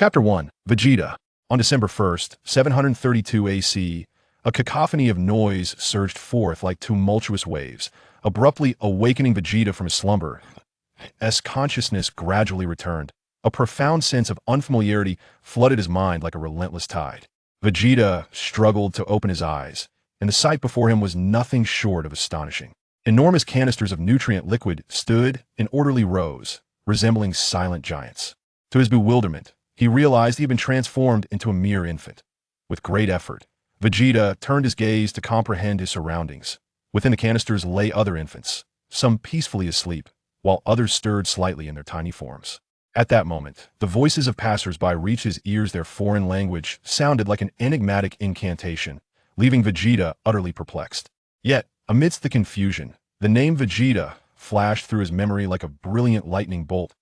Chapter 1. Vegeta. On December 1st, 732 AC, a cacophony of noise surged forth like tumultuous waves, abruptly awakening Vegeta from his slumber. As consciousness gradually returned, a profound sense of unfamiliarity flooded his mind like a relentless tide. Vegeta struggled to open his eyes, and the sight before him was nothing short of astonishing. Enormous canisters of nutrient liquid stood in orderly rows, resembling silent giants. To his bewilderment, he realized he had been transformed into a mere infant. With great effort, Vegeta turned his gaze to comprehend his surroundings. Within the canisters lay other infants, some peacefully asleep, while others stirred slightly in their tiny forms. At that moment, the voices of passers-by reached his ears. Their foreign language sounded like an enigmatic incantation, leaving Vegeta utterly perplexed. Yet, amidst the confusion, the name Vegeta flashed through his memory like a brilliant lightning bolt.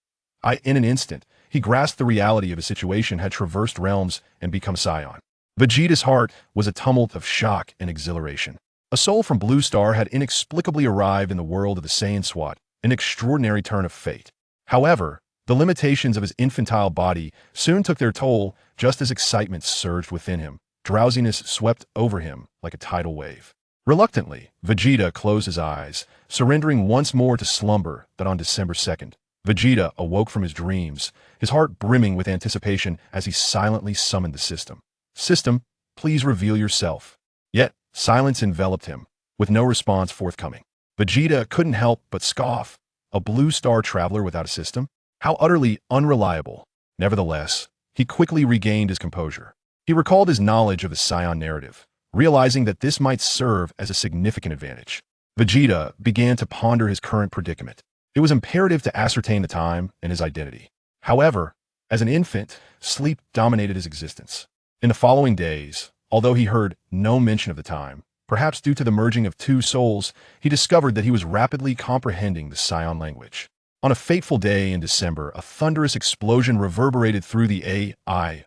In an instant, he grasped the reality of his situation had traversed realms and become Saiyan. Vegeta's heart was a tumult of shock and exhilaration. A soul from Blue Star had inexplicably arrived in the world of the Saiyan SWAT, an extraordinary turn of fate. However, the limitations of his infantile body soon took their toll just as excitement surged within him. Drowsiness swept over him like a tidal wave. Reluctantly, Vegeta closed his eyes, surrendering once more to slumber. That on December 2nd, Vegeta awoke from his dreams, his heart brimming with anticipation as he silently summoned the system. System, please reveal yourself. Yet, silence enveloped him, with no response forthcoming. Vegeta couldn't help but scoff. A Blue Star traveler without a system? How utterly unreliable. Nevertheless, he quickly regained his composure. He recalled his knowledge of the Saiyan narrative, realizing that this might serve as a significant advantage. Vegeta began to ponder his current predicament. It was imperative to ascertain the time and his identity. However, as an infant, sleep dominated his existence. In the following days, although he heard no mention of the time, perhaps due to the merging of two souls, he discovered that he was rapidly comprehending the Saiyan language. On a fateful day in December, a thunderous explosion reverberated through the AI.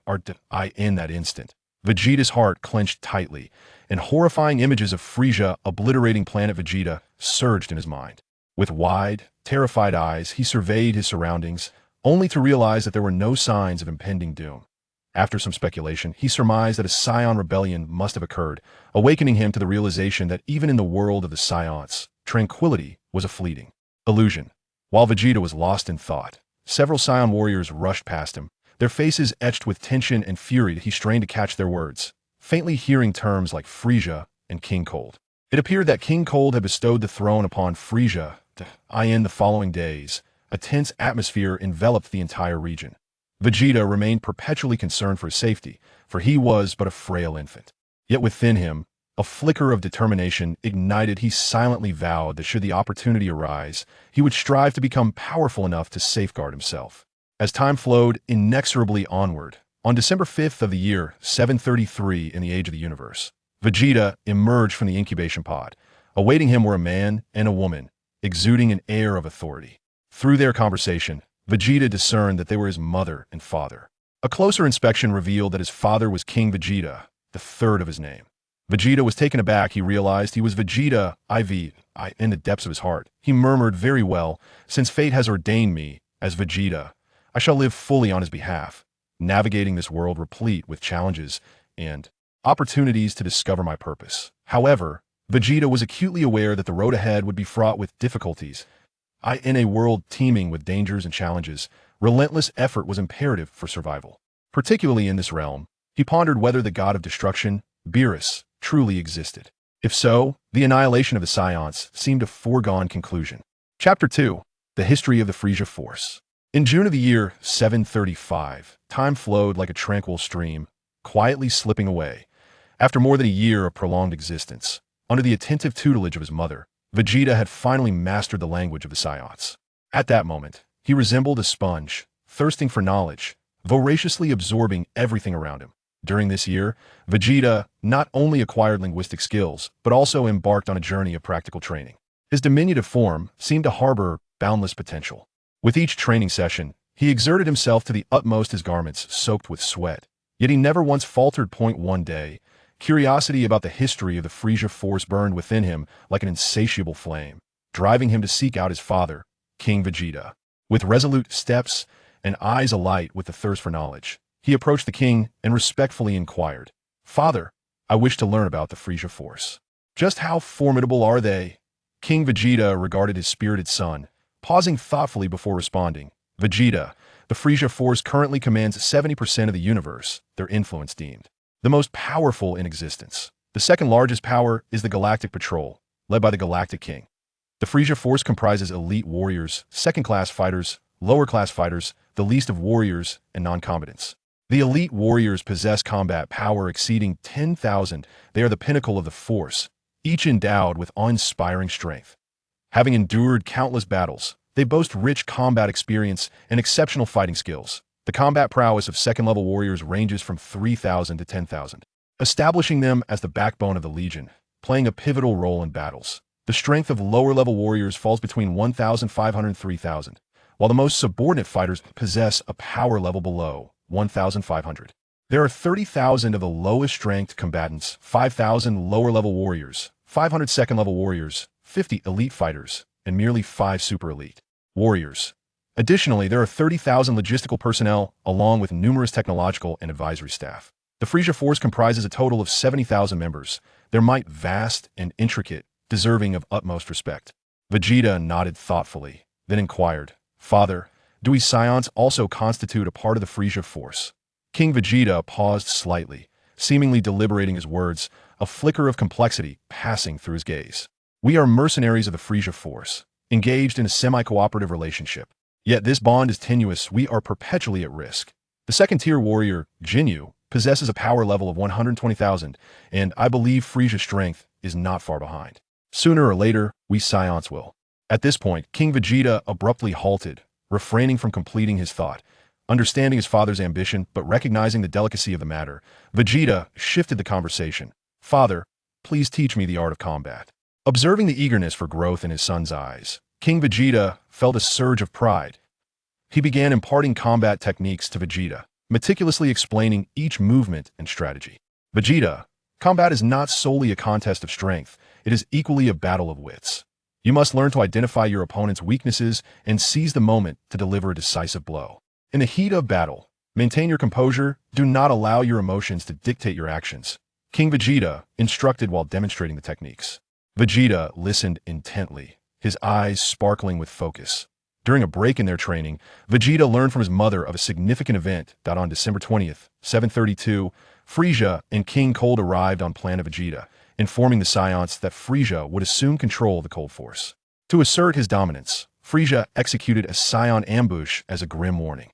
In that instant, Vegeta's heart clenched tightly, and horrifying images of Frieza obliterating planet Vegeta surged in his mind. With wide, terrified eyes, he surveyed his surroundings, only to realize that there were no signs of impending doom. After some speculation, he surmised that a Saiyan rebellion must have occurred, awakening him to the realization that even in the world of the Saiyans, tranquility was a fleeting illusion. While Vegeta was lost in thought, several Saiyan warriors rushed past him, their faces etched with tension and fury. He strained to catch their words, faintly hearing terms like Frieza and King Cold. It appeared that King Cold had bestowed the throne upon Frieza. In the following days, a tense atmosphere enveloped the entire region. Vegeta remained perpetually concerned for his safety, for he was but a frail infant. Yet within him, a flicker of determination ignited. He silently vowed that should the opportunity arise, he would strive to become powerful enough to safeguard himself. As time flowed inexorably onward, on December 5th of the year 733 in the Age of the Universe, Vegeta emerged from the incubation pod. Awaiting him were a man and a woman, exuding an air of authority. Through their conversation, Vegeta discerned that they were his mother and father. A closer inspection revealed that his father was King Vegeta, the third of his name. Vegeta was taken aback. He realized he was Vegeta in the depths of his heart. He murmured, "Very well, since fate has ordained me as Vegeta, I shall live fully on his behalf, navigating this world replete with challenges and opportunities to discover my purpose." However, Vegeta was acutely aware that the road ahead would be fraught with difficulties. In a world teeming with dangers and challenges, relentless effort was imperative for survival. Particularly in this realm, he pondered whether the god of destruction, Beerus, truly existed. If so, the annihilation of the Saiyans seemed a foregone conclusion. Chapter 2. The History of the Frieza Force. In June of the year 735, time flowed like a tranquil stream, quietly slipping away. After more than a year of prolonged existence, under the attentive tutelage of his mother, Vegeta had finally mastered the language of the Saiyans. At that moment, he resembled a sponge, thirsting for knowledge, voraciously absorbing everything around him. During this year, Vegeta not only acquired linguistic skills, but also embarked on a journey of practical training. His diminutive form seemed to harbor boundless potential. With each training session, he exerted himself to the utmost, his garments soaked with sweat. Yet he never once faltered. One day, curiosity about the history of the Frieza Force burned within him like an insatiable flame, driving him to seek out his father, King Vegeta. With resolute steps and eyes alight with the thirst for knowledge, He approached the king and respectfully inquired, "Father, I wish to learn about the Frieza Force. Just how formidable are they?" King Vegeta regarded his spirited son, pausing thoughtfully before responding. "Vegeta, the Frieza Force currently commands 70% of the universe, their influence deemed the most powerful in existence. The second largest power is the Galactic Patrol, led by the Galactic King. The Frieza Force comprises elite warriors, second-class fighters, lower-class fighters, the least of warriors, and non-combatants. The elite warriors possess combat power exceeding 10,000. They are the pinnacle of the Force, each endowed with awe-inspiring strength. Having endured countless battles, they boast rich combat experience and exceptional fighting skills. The combat prowess of second-level warriors ranges from 3,000 to 10,000, establishing them as the backbone of the Legion, playing a pivotal role in battles. The strength of lower-level warriors falls between 1,500 and 3,000, while the most subordinate fighters possess a power level below 1,500. There are 30,000 of the lowest-ranked combatants, 5,000 lower-level warriors, 500 second-level warriors, 50 elite fighters, and merely 5 super-elite warriors. Additionally, there are 30,000 logistical personnel, along with numerous technological and advisory staff. The Frieza Force comprises a total of 70,000 members, their might vast and intricate, deserving of utmost respect. Vegeta nodded thoughtfully, then inquired, "Father, do we Saiyans also constitute a part of the Frieza Force?" King Vegeta paused slightly, seemingly deliberating his words, a flicker of complexity passing through his gaze. "We are mercenaries of the Frieza Force, engaged in a semi-cooperative relationship. Yet this bond is tenuous, we are perpetually at risk. The second-tier warrior, Jinyu, possesses a power level of 120,000, and I believe Frieza's strength is not far behind. Sooner or later, we Saiyans will." At this point, King Vegeta abruptly halted, refraining from completing his thought. Understanding his father's ambition, but recognizing the delicacy of the matter, Vegeta shifted the conversation. "Father, please teach me the art of combat." Observing the eagerness for growth in his son's eyes, King Vegeta felt a surge of pride. He began imparting combat techniques to Vegeta, meticulously explaining each movement and strategy. "Vegeta, combat is not solely a contest of strength, it is equally a battle of wits. You must learn to identify your opponent's weaknesses and seize the moment to deliver a decisive blow. In the heat of battle, maintain your composure, do not allow your emotions to dictate your actions." King Vegeta instructed while demonstrating the techniques. Vegeta listened intently, his eyes sparkling with focus. During a break in their training, Vegeta learned from his mother of a significant event that on December 20th, 732, Frieza and King Cold arrived on planet Vegeta, informing the Saiyans that Frieza would assume control of the Cold Force. To assert his dominance, Frieza executed a Saiyan ambush as a grim warning.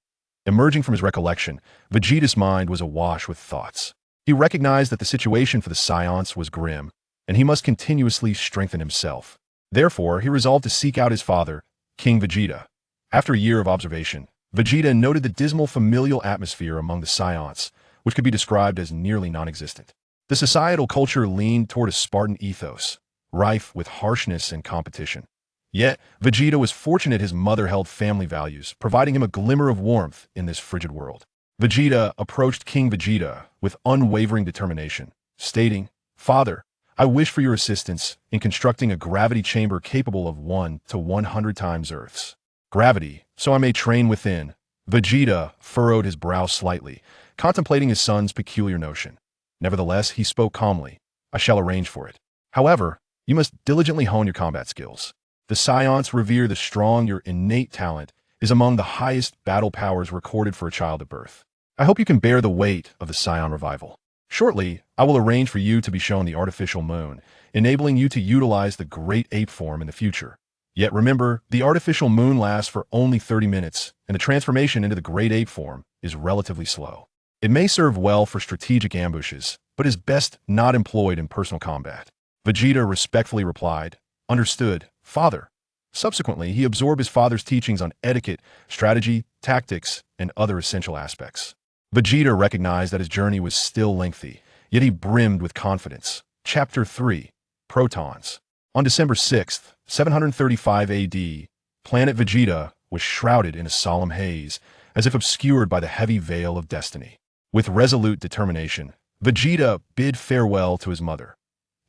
Emerging from his recollection, Vegeta's mind was awash with thoughts. He recognized that the situation for the Saiyans was grim, and he must continuously strengthen himself. Therefore, he resolved to seek out his father, King Vegeta. After a year of observation, Vegeta noted the dismal familial atmosphere among the Saiyans, which could be described as nearly non-existent. The societal culture leaned toward a Spartan ethos, rife with harshness and competition. Yet, Vegeta was fortunate his mother held family values, providing him a glimmer of warmth in this frigid world. Vegeta approached King Vegeta with unwavering determination, stating, "Father, I wish for your assistance in constructing a gravity chamber capable of 1 to 100 times Earth's gravity, so I may train within." Vegeta furrowed his brow slightly, contemplating his son's peculiar notion. Nevertheless, he spoke calmly, "I shall arrange for it. However, you must diligently hone your combat skills. The Saiyans revere the strong. Your innate talent is among the highest battle powers recorded for a child at birth. I hope you can bear the weight of the Saiyan revival. Shortly, I will arrange for you to be shown the artificial moon, enabling you to utilize the great ape form in the future. Yet remember, the artificial moon lasts for only 30 minutes, and the transformation into the great ape form is relatively slow. It may serve well for strategic ambushes, but is best not employed in personal combat." Vegeta respectfully replied, "Understood, Father." Subsequently, he absorbed his father's teachings on etiquette, strategy, tactics, and other essential aspects. Vegeta recognized that his journey was still lengthy, yet he brimmed with confidence. Chapter 3: Protons. On December 6th, 735 AD, planet Vegeta was shrouded in a solemn haze, as if obscured by the heavy veil of destiny. With resolute determination, Vegeta bid farewell to his mother.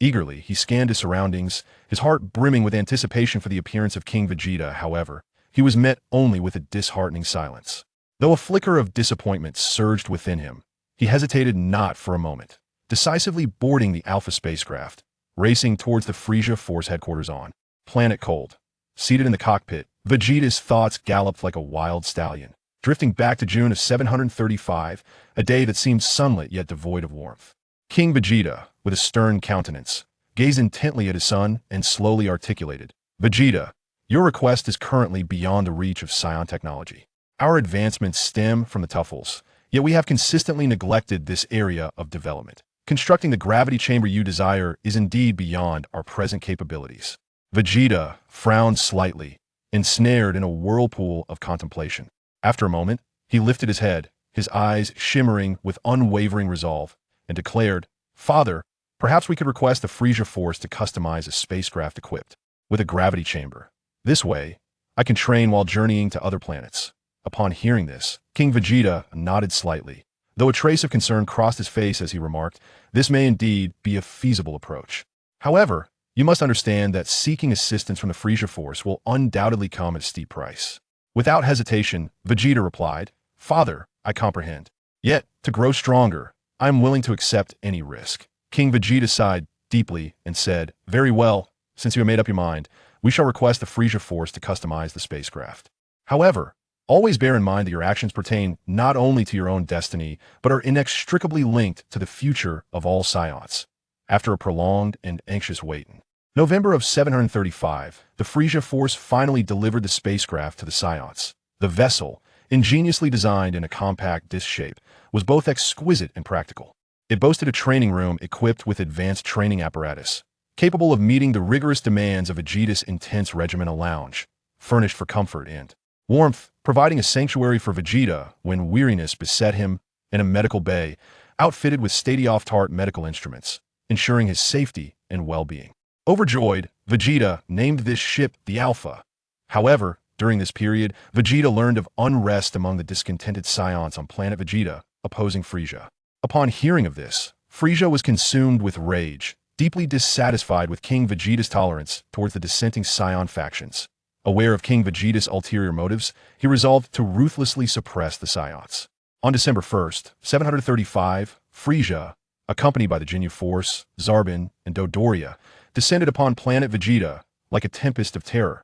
Eagerly, he scanned his surroundings, his heart brimming with anticipation for the appearance of King Vegeta. However, he was met only with a disheartening silence. Though a flicker of disappointment surged within him, he hesitated not for a moment, decisively boarding the Alpha spacecraft, racing towards the Frisia Force headquarters on Planet Cold. Seated in the cockpit, Vegeta's thoughts galloped like a wild stallion, drifting back to June of 735, a day that seemed sunlit yet devoid of warmth. King Vegeta, with a stern countenance, gazed intently at his son and slowly articulated, "Vegeta, your request is currently beyond the reach of Saiyan technology. Our advancements stem from the Tuffles, yet we have consistently neglected this area of development. Constructing the gravity chamber you desire is indeed beyond our present capabilities." Vegeta frowned slightly, ensnared in a whirlpool of contemplation. After a moment, he lifted his head, his eyes shimmering with unwavering resolve, and declared, "Father, perhaps we could request the Frisia Force to customize a spacecraft equipped with a gravity chamber. This way, I can train while journeying to other planets." Upon hearing this, King Vegeta nodded slightly, though a trace of concern crossed his face as he remarked, "This may indeed be a feasible approach. However, you must understand that seeking assistance from the Frisia Force will undoubtedly come at a steep price." Without hesitation, Vegeta replied, "Father, I comprehend. Yet, to grow stronger, I am willing to accept any risk." King Vegeta sighed deeply and said, "Very well, since you have made up your mind, we shall request the Frisia Force to customize the spacecraft. However, always bear in mind that your actions pertain not only to your own destiny, but are inextricably linked to the future of all Saiyans." After a prolonged and anxious wait, in November of 735, the Frisia Force finally delivered the spacecraft to the Saiyans. The vessel, ingeniously designed in a compact disc shape, was both exquisite and practical. It boasted a training room equipped with advanced training apparatus, capable of meeting the rigorous demands of Vegeta's intense regimental lounge, furnished for comfort and warmth, providing a sanctuary for Vegeta when weariness beset him, and a medical bay, outfitted with state-of-the-art medical instruments, ensuring his safety and well-being. Overjoyed, Vegeta named this ship the Alpha. However, during this period, Vegeta learned of unrest among the discontented Saiyans on planet Vegeta, opposing Frisia. Upon hearing of this, Frisia was consumed with rage, deeply dissatisfied with King Vegeta's tolerance towards the dissenting Saiyan factions. Aware of King Vegeta's ulterior motives, he resolved to ruthlessly suppress the Saiyans. On December 1st, 735, Frisia, accompanied by the Ginyu Force, Zarbin, and Dodoria, descended upon planet Vegeta like a tempest of terror.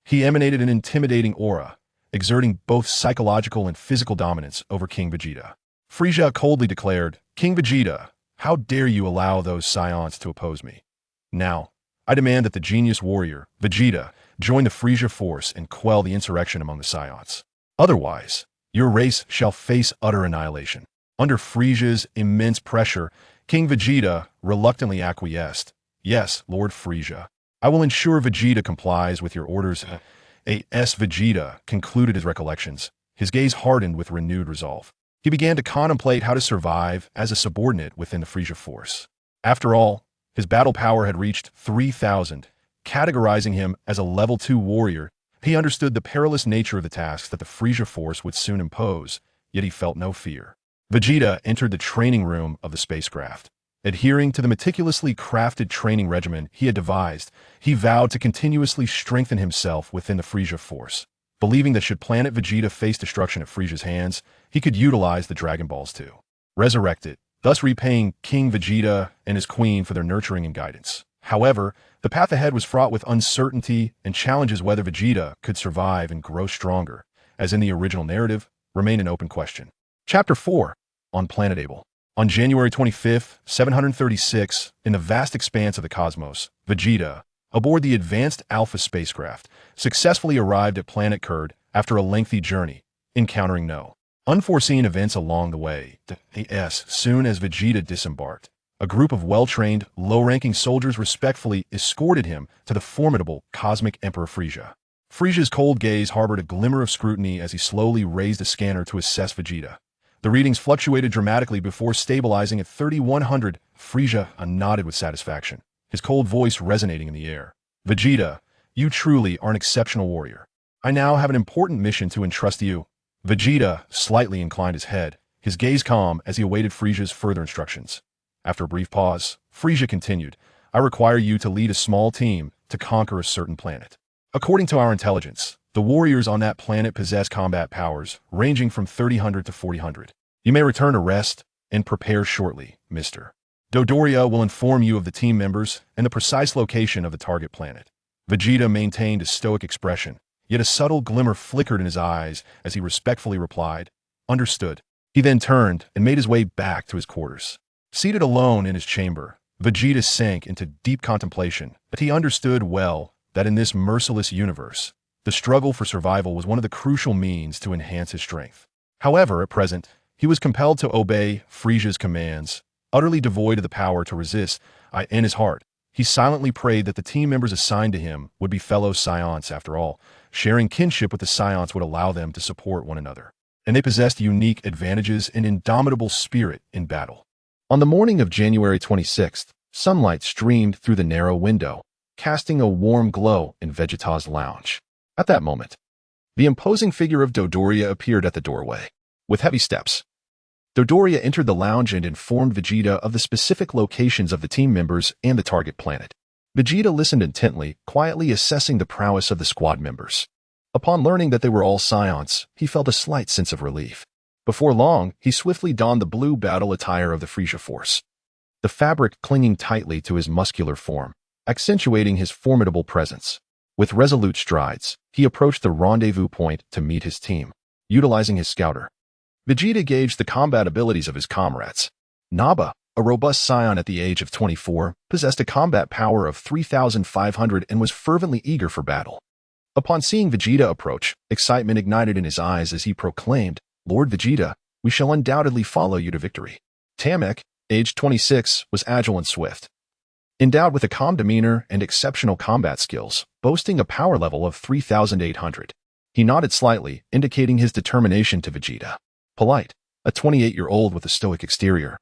He emanated an intimidating aura, exerting both psychological and physical dominance over King Vegeta. Frisia coldly declared, "King Vegeta, how dare you allow those Saiyans to oppose me? Now, I demand that the genius warrior, Vegeta, join the Frisia Force and quell the insurrection among the Saiyans. Otherwise, your race shall face utter annihilation." Under Frisia's immense pressure, King Vegeta reluctantly acquiesced. "Yes, Lord Frisia, I will ensure Vegeta complies with your orders." A.S. Vegeta concluded his recollections, his gaze hardened with renewed resolve. He began to contemplate how to survive as a subordinate within the Frisia Force. After all, his battle power had reached 3,000, categorizing him as a level 2 warrior. He understood the perilous nature of the tasks that the Frisia Force would soon impose, yet he felt no fear. Vegeta entered the training room of the spacecraft. Adhering to the meticulously crafted training regimen he had devised, he vowed to continuously strengthen himself within the Frisia Force, believing that should planet Vegeta face destruction at Frisia's hands, he could utilize the Dragon Balls to resurrect it, thus repaying King Vegeta and his queen for their nurturing and guidance. However, the path ahead was fraught with uncertainty and challenges. Whether Vegeta could survive and grow stronger, as in the original narrative, remained an open question. Chapter 4. On Planet Able. On January 25, 736, in the vast expanse of the cosmos, Vegeta, aboard the advanced Alpha spacecraft, successfully arrived at planet Kurd after a lengthy journey, encountering no unforeseen events along the way. As soon as Vegeta disembarked, a group of well-trained, low-ranking soldiers respectfully escorted him to the formidable cosmic Emperor Frisia. Frisia's cold gaze harbored a glimmer of scrutiny as he slowly raised a scanner to assess Vegeta. The readings fluctuated dramatically before stabilizing at 3,100. Frisia nodded with satisfaction, his cold voice resonating in the air. "Vegeta, you truly are an exceptional warrior. I now have an important mission to entrust to you." Vegeta slightly inclined his head, his gaze calm as he awaited Frisia's further instructions. After a brief pause, Frisia continued, "I require you to lead a small team to conquer a certain planet. According to our intelligence, The warriors on that planet possess combat powers, ranging from 3000 to 4000. You may return to rest and prepare shortly, Mr. Dodoria will inform you of the team members and the precise location of the target planet. Vegeta maintained a stoic expression, yet a subtle glimmer flickered in his eyes as he respectfully replied, "Understood." He then turned and made his way back to his quarters. Seated alone in his chamber, Vegeta sank into deep contemplation, but he understood well that in this merciless universe, the struggle for survival was one of the crucial means to enhance his strength. However, at present, he was compelled to obey Frisia's commands, utterly devoid of the power to resist. In his heart, he silently prayed that the team members assigned to him would be fellow Saiyans after all. Sharing kinship with the Saiyans would allow them to support one another, and they possessed unique advantages and indomitable spirit in battle. On the morning of January 26th, sunlight streamed through the narrow window, casting a warm glow in Vegeta's lounge. At that moment, the imposing figure of Dodoria appeared at the doorway. With heavy steps, Dodoria entered the lounge and informed Vegeta of the specific locations of the team members and the target planet. Vegeta listened intently, quietly assessing the prowess of the squad members. Upon learning that they were all Saiyans, he felt a slight sense of relief. Before long, he swiftly donned the blue battle attire of the Frisia Force, the fabric clinging tightly to his muscular form, accentuating his formidable presence. With resolute strides, he approached the rendezvous point to meet his team, utilizing his scouter. Vegeta gauged the combat abilities of his comrades. Naba, a robust Saiyan at the age of 24, possessed a combat power of 3,500 and was fervently eager for battle. Upon seeing Vegeta approach, excitement ignited in his eyes as he proclaimed, "Lord Vegeta, we shall undoubtedly follow you to victory." Tamek, aged 26, was agile and swift. Endowed with a calm demeanor and exceptional combat skills, boasting a power level of 3,800. He nodded slightly, indicating his determination to Vegeta. Polite, a 28-year-old with a stoic exterior,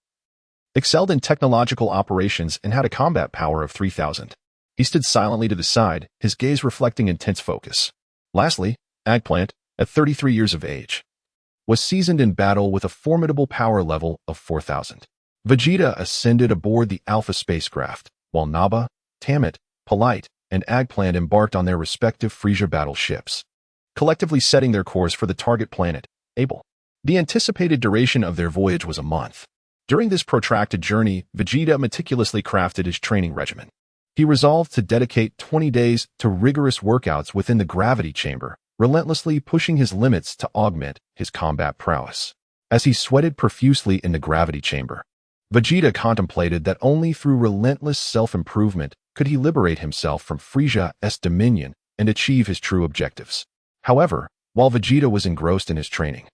excelled in technological operations and had a combat power of 3,000. He stood silently to the side, his gaze reflecting intense focus. Lastly, Eggplant, at 33 years of age, was seasoned in battle with a formidable power level of 4,000. Vegeta ascended aboard the Alpha spacecraft, while Naba, Tamet, Polite, and Eggplant embarked on their respective Frisia battleships, collectively setting their course for the target planet, Abel. The anticipated duration of their voyage was a month. During this protracted journey, Vegeta meticulously crafted his training regimen. He resolved to dedicate 20 days to rigorous workouts within the gravity chamber, relentlessly pushing his limits to augment his combat prowess. As he sweated profusely in the gravity chamber, Vegeta contemplated that only through relentless self-improvement could he liberate himself from Frisia's dominion and achieve his true objectives. However, while Vegeta was engrossed in his training,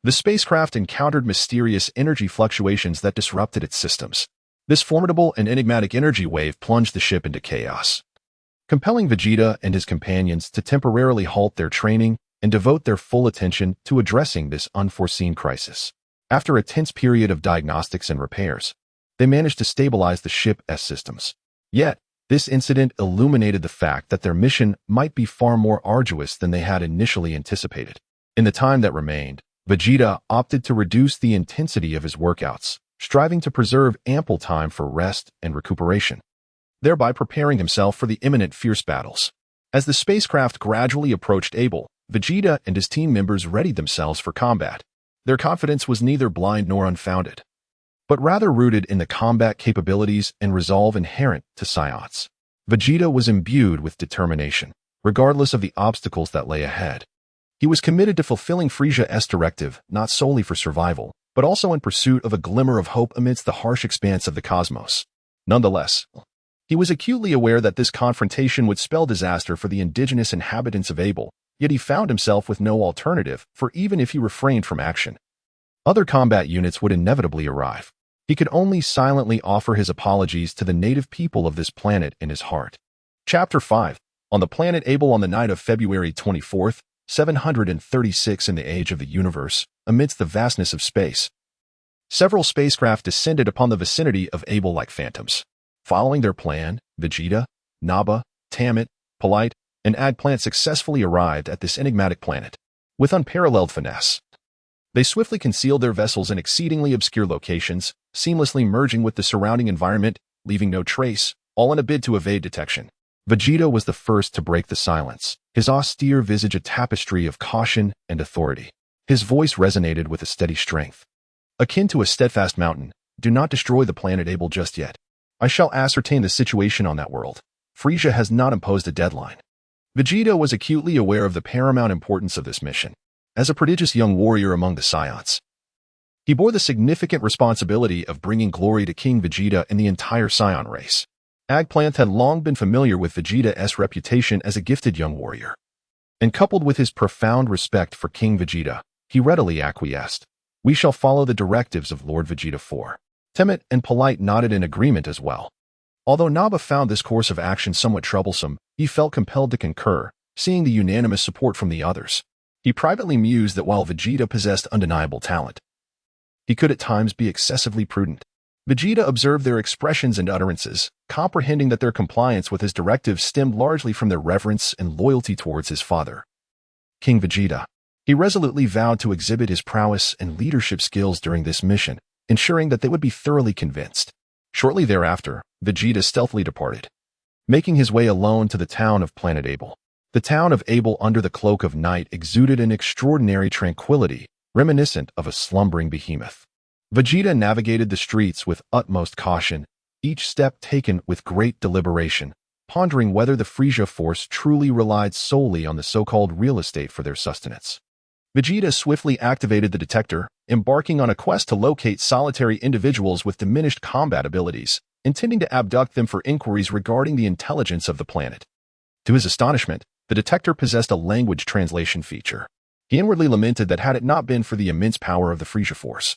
the spacecraft encountered mysterious energy fluctuations that disrupted its systems. This formidable and enigmatic energy wave plunged the ship into chaos, compelling Vegeta and his companions to temporarily halt their training and devote their full attention to addressing this unforeseen crisis. After a tense period of diagnostics and repairs, they managed to stabilize the ship's systems. Yet, this incident illuminated the fact that their mission might be far more arduous than they had initially anticipated. In the time that remained, Vegeta opted to reduce the intensity of his workouts, striving to preserve ample time for rest and recuperation, thereby preparing himself for the imminent fierce battles. As the spacecraft gradually approached Abel, Vegeta and his team members readied themselves for combat. Their confidence was neither blind nor unfounded, but rather rooted in the combat capabilities and resolve inherent to Saiyans. Vegeta was imbued with determination, regardless of the obstacles that lay ahead. He was committed to fulfilling Frisia's directive, not solely for survival, but also in pursuit of a glimmer of hope amidst the harsh expanse of the cosmos. Nonetheless, he was acutely aware that this confrontation would spell disaster for the indigenous inhabitants of Abel, yet he found himself with no alternative, for even if he refrained from action, other combat units would inevitably arrive. He could only silently offer his apologies to the native people of this planet in his heart. Chapter 5. On the planet Abel on the night of February 24th, 736 in the age of the universe, amidst the vastness of space, several spacecraft descended upon the vicinity of Abel like phantoms. Following their plan, Vegeta, Naba, Tamet, Polite, and Eggplant successfully arrived at this enigmatic planet. With unparalleled finesse, they swiftly concealed their vessels in exceedingly obscure locations, seamlessly merging with the surrounding environment, leaving no trace, all in a bid to evade detection. Vegeta was the first to break the silence, his austere visage a tapestry of caution and authority. His voice resonated with a steady strength. Akin to a steadfast mountain, do not destroy the planet Able just yet. I shall ascertain the situation on that world. Frieza has not imposed a deadline. Vegeta was acutely aware of the paramount importance of this mission. As a prodigious young warrior among the Saiyans, he bore the significant responsibility of bringing glory to King Vegeta and the entire Saiyan race. Eggplant had long been familiar with Vegeta's reputation as a gifted young warrior. And coupled with his profound respect for King Vegeta, he readily acquiesced. We shall follow the directives of Lord Vegeta 4. Temmet and Polite nodded in agreement as well. Although Naba found this course of action somewhat troublesome, he felt compelled to concur, seeing the unanimous support from the others. He privately mused that while Vegeta possessed undeniable talent, he could at times be excessively prudent. Vegeta observed their expressions and utterances, comprehending that their compliance with his directives stemmed largely from their reverence and loyalty towards his father, King Vegeta. He resolutely vowed to exhibit his prowess and leadership skills during this mission, ensuring that they would be thoroughly convinced. Shortly thereafter, Vegeta stealthily departed, making his way alone to the town of Planet Able. The town of Able under the cloak of night exuded an extraordinary tranquility, reminiscent of a slumbering behemoth. Vegeta navigated the streets with utmost caution, each step taken with great deliberation, pondering whether the Frieza force truly relied solely on the so-called real estate for their sustenance. Vegeta swiftly activated the detector, embarking on a quest to locate solitary individuals with diminished combat abilities, intending to abduct them for inquiries regarding the intelligence of the planet. To his astonishment, the detector possessed a language translation feature. He inwardly lamented that had it not been for the immense power of the Frieza force,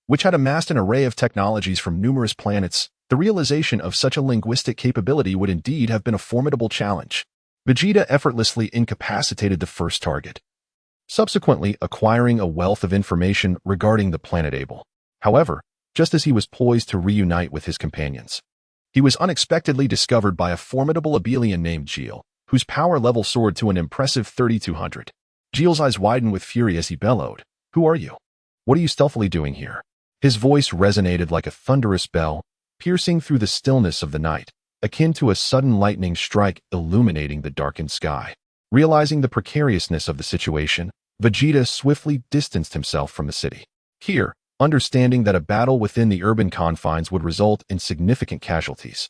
which had amassed an array of technologies from numerous planets, the realization of such a linguistic capability would indeed have been a formidable challenge. Vegeta effortlessly incapacitated the first target, subsequently acquiring a wealth of information regarding the planet Able. However, just as he was poised to reunite with his companions, he was unexpectedly discovered by a formidable Abelian named Geel, whose power level soared to an impressive 3200. Geel's eyes widened with fury as he bellowed, "Who are you? What are you stealthily doing here?" His voice resonated like a thunderous bell, piercing through the stillness of the night, akin to a sudden lightning strike illuminating the darkened sky. Realizing the precariousness of the situation, Vegeta swiftly distanced himself from the city. Here, understanding that a battle within the urban confines would result in significant casualties,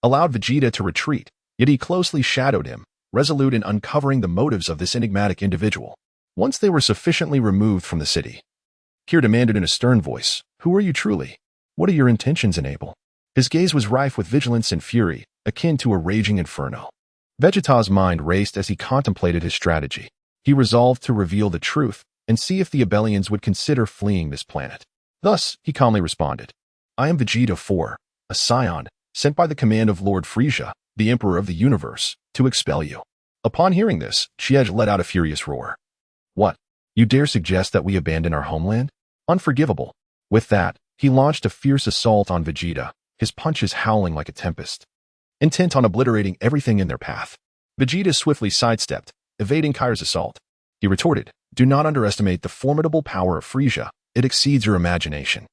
allowed Vegeta to retreat, yet he closely shadowed him, resolute in uncovering the motives of this enigmatic individual. Once they were sufficiently removed from the city, Kir demanded in a stern voice, "Who are you truly? What are your intentions, Able?" His gaze was rife with vigilance and fury, akin to a raging inferno. Vegeta's mind raced as he contemplated his strategy. He resolved to reveal the truth and see if the Abelians would consider fleeing this planet. Thus, he calmly responded, "I am Vegeta 4, a Saiyan, sent by the command of Lord Frieza, the Emperor of the Universe, to expel you." Upon hearing this, Chiej let out a furious roar. "What? You dare suggest that we abandon our homeland? Unforgivable." With that, he launched a fierce assault on Vegeta, his punches howling like a tempest, intent on obliterating everything in their path. Vegeta swiftly sidestepped, evading Kair's assault. He retorted, "Do not underestimate the formidable power of Frieza. It exceeds your imagination."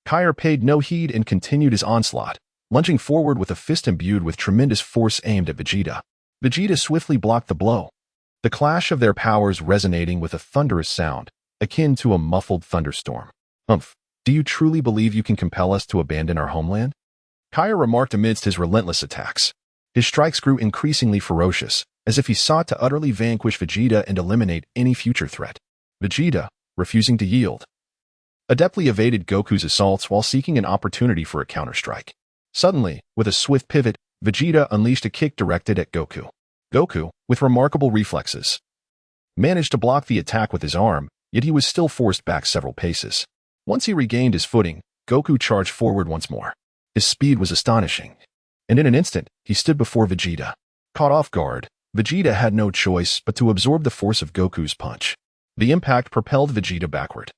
Kair paid no heed and continued his onslaught, lunging forward with a fist imbued with tremendous force aimed at Vegeta. Vegeta swiftly blocked the blow, the clash of their powers resonating with a thunderous sound, akin to a muffled thunderstorm. "Humph, do you truly believe you can compel us to abandon our homeland?" Kair remarked amidst his relentless attacks. His strikes grew increasingly ferocious, as if he sought to utterly vanquish Vegeta and eliminate any future threat. Vegeta, refusing to yield, adeptly evaded Goku's assaults while seeking an opportunity for a counterstrike. Suddenly, with a swift pivot, Vegeta unleashed a kick directed at Goku. Goku, with remarkable reflexes, managed to block the attack with his arm, yet he was still forced back several paces. Once he regained his footing, Goku charged forward once more. His speed was astonishing, and in an instant, he stood before Vegeta. Caught off guard, Vegeta had no choice but to absorb the force of Goku's punch. The impact propelled Vegeta backward,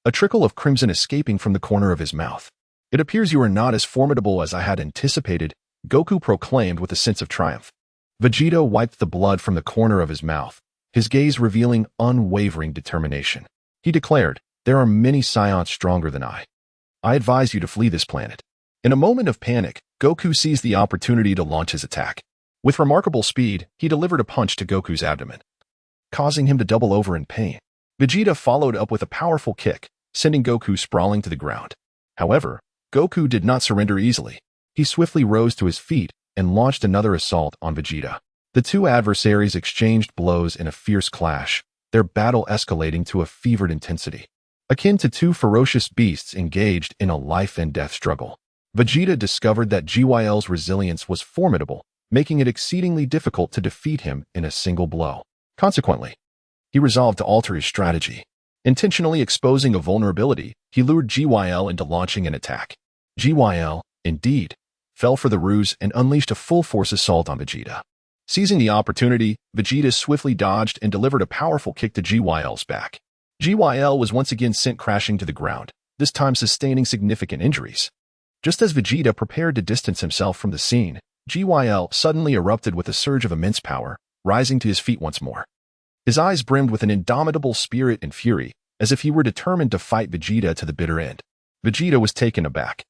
a trickle of crimson escaping from the corner of his mouth. "It appears you are not as formidable as I had anticipated," Goku proclaimed with a sense of triumph. Vegeta wiped the blood from the corner of his mouth, his gaze revealing unwavering determination. He declared, "There are many Saiyans stronger than I. I advise you to flee this planet." In a moment of panic, Goku seized the opportunity to launch his attack. With remarkable speed, he delivered a punch to Goku's abdomen, causing him to double over in pain. Vegeta followed up with a powerful kick, sending Goku sprawling to the ground. However, Goku did not surrender easily. He swiftly rose to his feet and launched another assault on Vegeta. The two adversaries exchanged blows in a fierce clash, their battle escalating to a fevered intensity, akin to two ferocious beasts engaged in a life-and-death struggle. Vegeta discovered that GYL's resilience was formidable, making it exceedingly difficult to defeat him in a single blow. Consequently, he resolved to alter his strategy. Intentionally exposing a vulnerability, he lured GYL into launching an attack. GYL, indeed, fell for the ruse and unleashed a full-force assault on Vegeta. Seizing the opportunity, Vegeta swiftly dodged and delivered a powerful kick to GYL's back. GYL was once again sent crashing to the ground, this time sustaining significant injuries. Just as Vegeta prepared to distance himself from the scene, GYL suddenly erupted with a surge of immense power, rising to his feet once more. His eyes brimmed with an indomitable spirit and fury, as if he were determined to fight Vegeta to the bitter end. Vegeta was taken aback,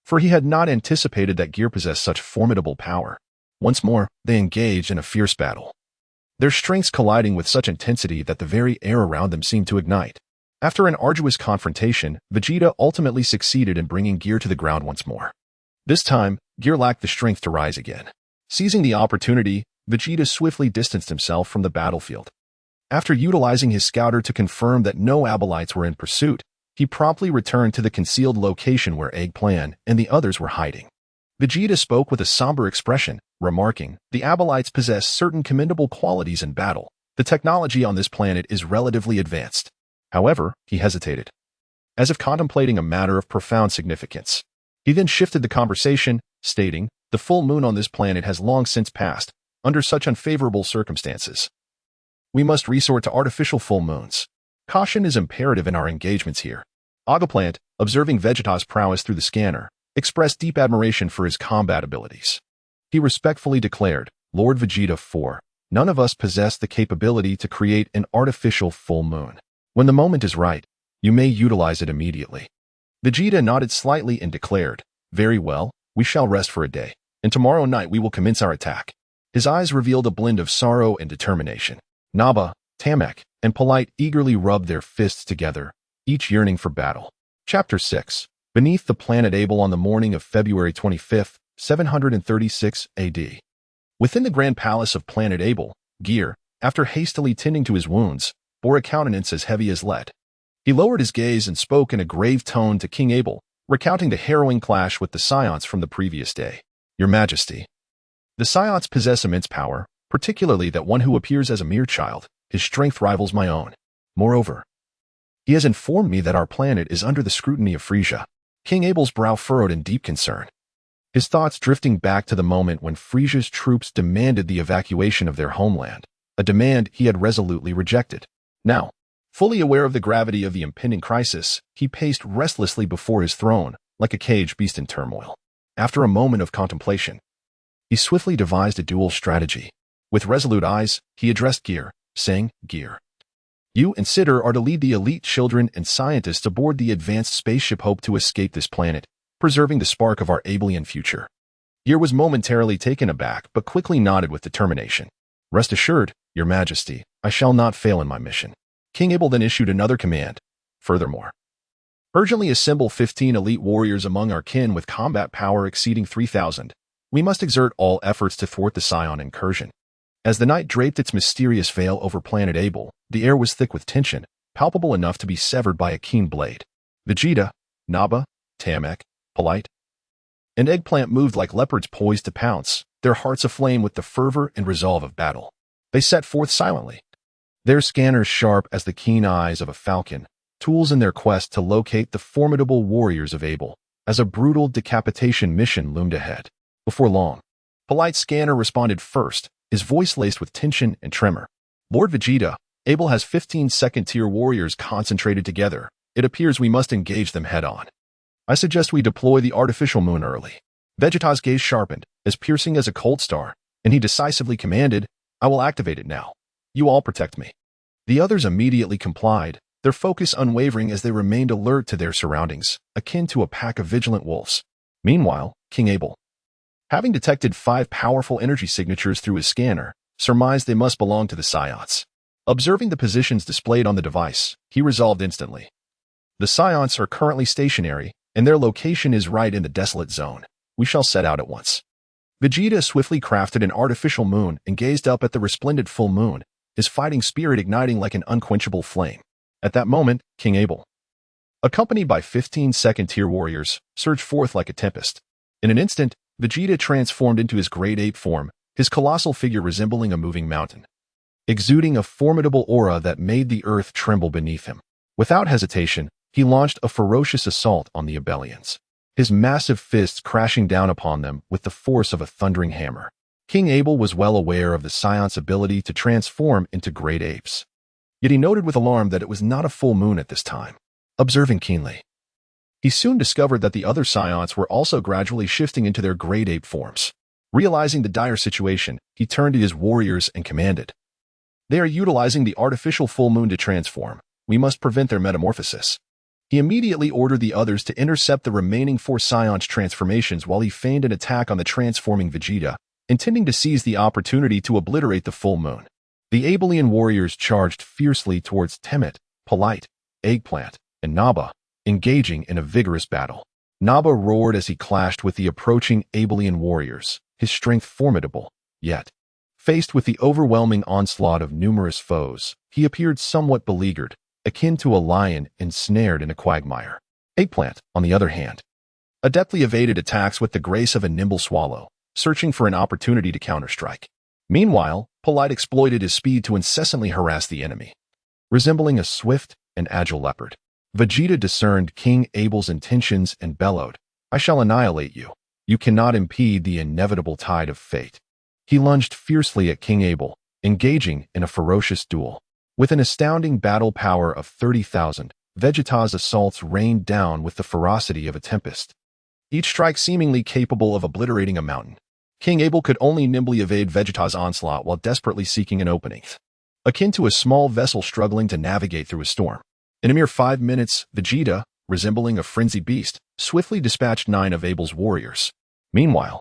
for he had not anticipated that Gear possessed such formidable power. Once more, they engaged in a fierce battle, their strengths colliding with such intensity that the very air around them seemed to ignite. After an arduous confrontation, Vegeta ultimately succeeded in bringing Gear to the ground once more. This time, Gear lacked the strength to rise again. Seizing the opportunity, Vegeta swiftly distanced himself from the battlefield. After utilizing his scouter to confirm that no Abelites were in pursuit, he promptly returned to the concealed location where Eggplant and the others were hiding. Vegeta spoke with a somber expression, remarking, "The Abelites possess certain commendable qualities in battle. The technology on this planet is relatively advanced." However, he hesitated, as if contemplating a matter of profound significance. He then shifted the conversation, stating, "The full moon on this planet has long since passed. Under such unfavorable circumstances, we must resort to artificial full moons. Caution is imperative in our engagements here." Eggplant, observing Vegeta's prowess through the scanner, expressed deep admiration for his combat abilities. He respectfully declared, "Lord Vegeta 4, none of us possess the capability to create an artificial full moon. When the moment is right, you may utilize it immediately." Vegeta nodded slightly and declared, "Very well, we shall rest for a day, and tomorrow night we will commence our attack." His eyes revealed a blend of sorrow and determination. Nappa, Namek, and Polite eagerly rubbed their fists together, each yearning for battle. Chapter 6. Beneath the planet Abel on the morning of February 25, 736 AD. Within the grand palace of planet Abel, Gear, after hastily tending to his wounds, bore a countenance as heavy as lead. He lowered his gaze and spoke in a grave tone to King Abel, recounting the harrowing clash with the Saiyans from the previous day. "Your Majesty, the Saiyans possess immense power, particularly that one who appears as a mere child. His strength rivals my own. Moreover, he has informed me that our planet is under the scrutiny of Frisia." King Abel's brow furrowed in deep concern, his thoughts drifting back to the moment when Frisia's troops demanded the evacuation of their homeland, a demand he had resolutely rejected. Now, fully aware of the gravity of the impending crisis, he paced restlessly before his throne, like a caged beast in turmoil. After a moment of contemplation, he swiftly devised a dual strategy. With resolute eyes, he addressed Gear, saying, "Gear, you and Sitter are to lead the elite children and scientists aboard the advanced spaceship Hope to escape this planet, preserving the spark of our Abelian future." Gear was momentarily taken aback, but quickly nodded with determination. "Rest assured, Your Majesty, I shall not fail in my mission." King Abel then issued another command. "Furthermore, urgently assemble 15 elite warriors among our kin with combat power exceeding 3,000. We must exert all efforts to thwart the Saiyan incursion." As the night draped its mysterious veil over planet Abel, the air was thick with tension, palpable enough to be severed by a keen blade. Vegeta, Nappa, Namek, Polite, and Eggplant moved like leopards poised to pounce, their hearts aflame with the fervor and resolve of battle. They set forth silently, their scanners sharp as the keen eyes of a falcon, tools in their quest to locate the formidable warriors of Abel, as a brutal decapitation mission loomed ahead. Before long, Polite's scanner responded first, his voice laced with tension and tremor. "Lord Vegeta, Abel has 15 second-tier warriors concentrated together. It appears we must engage them head-on. I suggest we deploy the artificial moon early." Vegeta's gaze sharpened, as piercing as a cold star, and he decisively commanded, "I will activate it now. You all protect me." The others immediately complied, their focus unwavering as they remained alert to their surroundings, akin to a pack of vigilant wolves. Meanwhile, King Abel, Having detected 5 powerful energy signatures through his scanner, surmised they must belong to the Saiyans. Observing the positions displayed on the device, he resolved instantly. The Saiyans are currently stationary, and their location is right in the desolate zone. We shall set out at once. Vegeta swiftly crafted an artificial moon and gazed up at the resplendent full moon, his fighting spirit igniting like an unquenchable flame. At that moment, King Abel, accompanied by 15 second-tier warriors, surged forth like a tempest. In an instant, Vegeta transformed into his great ape form, his colossal figure resembling a moving mountain, exuding a formidable aura that made the earth tremble beneath him. Without hesitation, he launched a ferocious assault on the Abelians, his massive fists crashing down upon them with the force of a thundering hammer. King Abel was well aware of the Saiyans' ability to transform into great apes. Yet he noted with alarm that it was not a full moon at this time. Observing keenly, he soon discovered that the other Saiyans were also gradually shifting into their great ape forms. Realizing the dire situation, he turned to his warriors and commanded, "They are utilizing the artificial full moon to transform. We must prevent their metamorphosis." He immediately ordered the others to intercept the remaining 4 Saiyans' transformations while he feigned an attack on the transforming Vegeta, intending to seize the opportunity to obliterate the full moon. The Abelian warriors charged fiercely towards Temet, Polite, Eggplant, and Naba, engaging in a vigorous battle. Naba roared as he clashed with the approaching Abelian warriors, his strength formidable, yet, faced with the overwhelming onslaught of numerous foes, he appeared somewhat beleaguered, akin to a lion ensnared in a quagmire. Eggplant, on the other hand, adeptly evaded attacks with the grace of a nimble swallow, searching for an opportunity to counterstrike. Meanwhile, Polite exploited his speed to incessantly harass the enemy. Resembling a swift and agile leopard, Vegeta discerned King Abel's intentions and bellowed, "I shall annihilate you. You cannot impede the inevitable tide of fate." He lunged fiercely at King Abel, engaging in a ferocious duel. With an astounding battle power of 30,000, Vegeta's assaults rained down with the ferocity of a tempest, each strike seemingly capable of obliterating a mountain. King Abel could only nimbly evade Vegeta's onslaught while desperately seeking an opening, akin to a small vessel struggling to navigate through a storm. In a mere 5 minutes, Vegeta, resembling a frenzied beast, swiftly dispatched 9 of Abel's warriors. Meanwhile,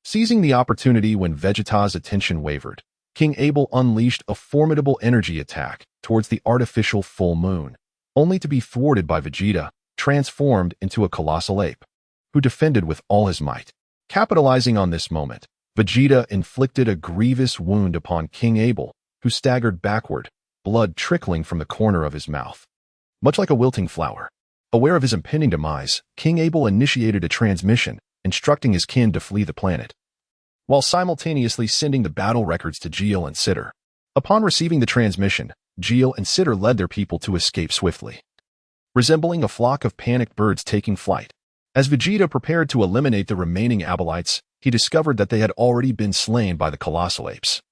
seizing the opportunity when Vegeta's attention wavered, King Abel unleashed a formidable energy attack towards the artificial full moon, only to be thwarted by Vegeta, transformed into a colossal ape, who defended with all his might. Capitalizing on this moment, Vegeta inflicted a grievous wound upon King Abel, who staggered backward, blood trickling from the corner of his mouth. Much like a wilting flower, aware of his impending demise, King Abel initiated a transmission, instructing his kin to flee the planet, while simultaneously sending the battle records to Geel and Sitter. Upon receiving the transmission, Geel and Sitter led their people to escape swiftly, resembling a flock of panicked birds taking flight. As Vegeta prepared to eliminate the remaining Abelites, he discovered that they had already been slain by the colossal apes,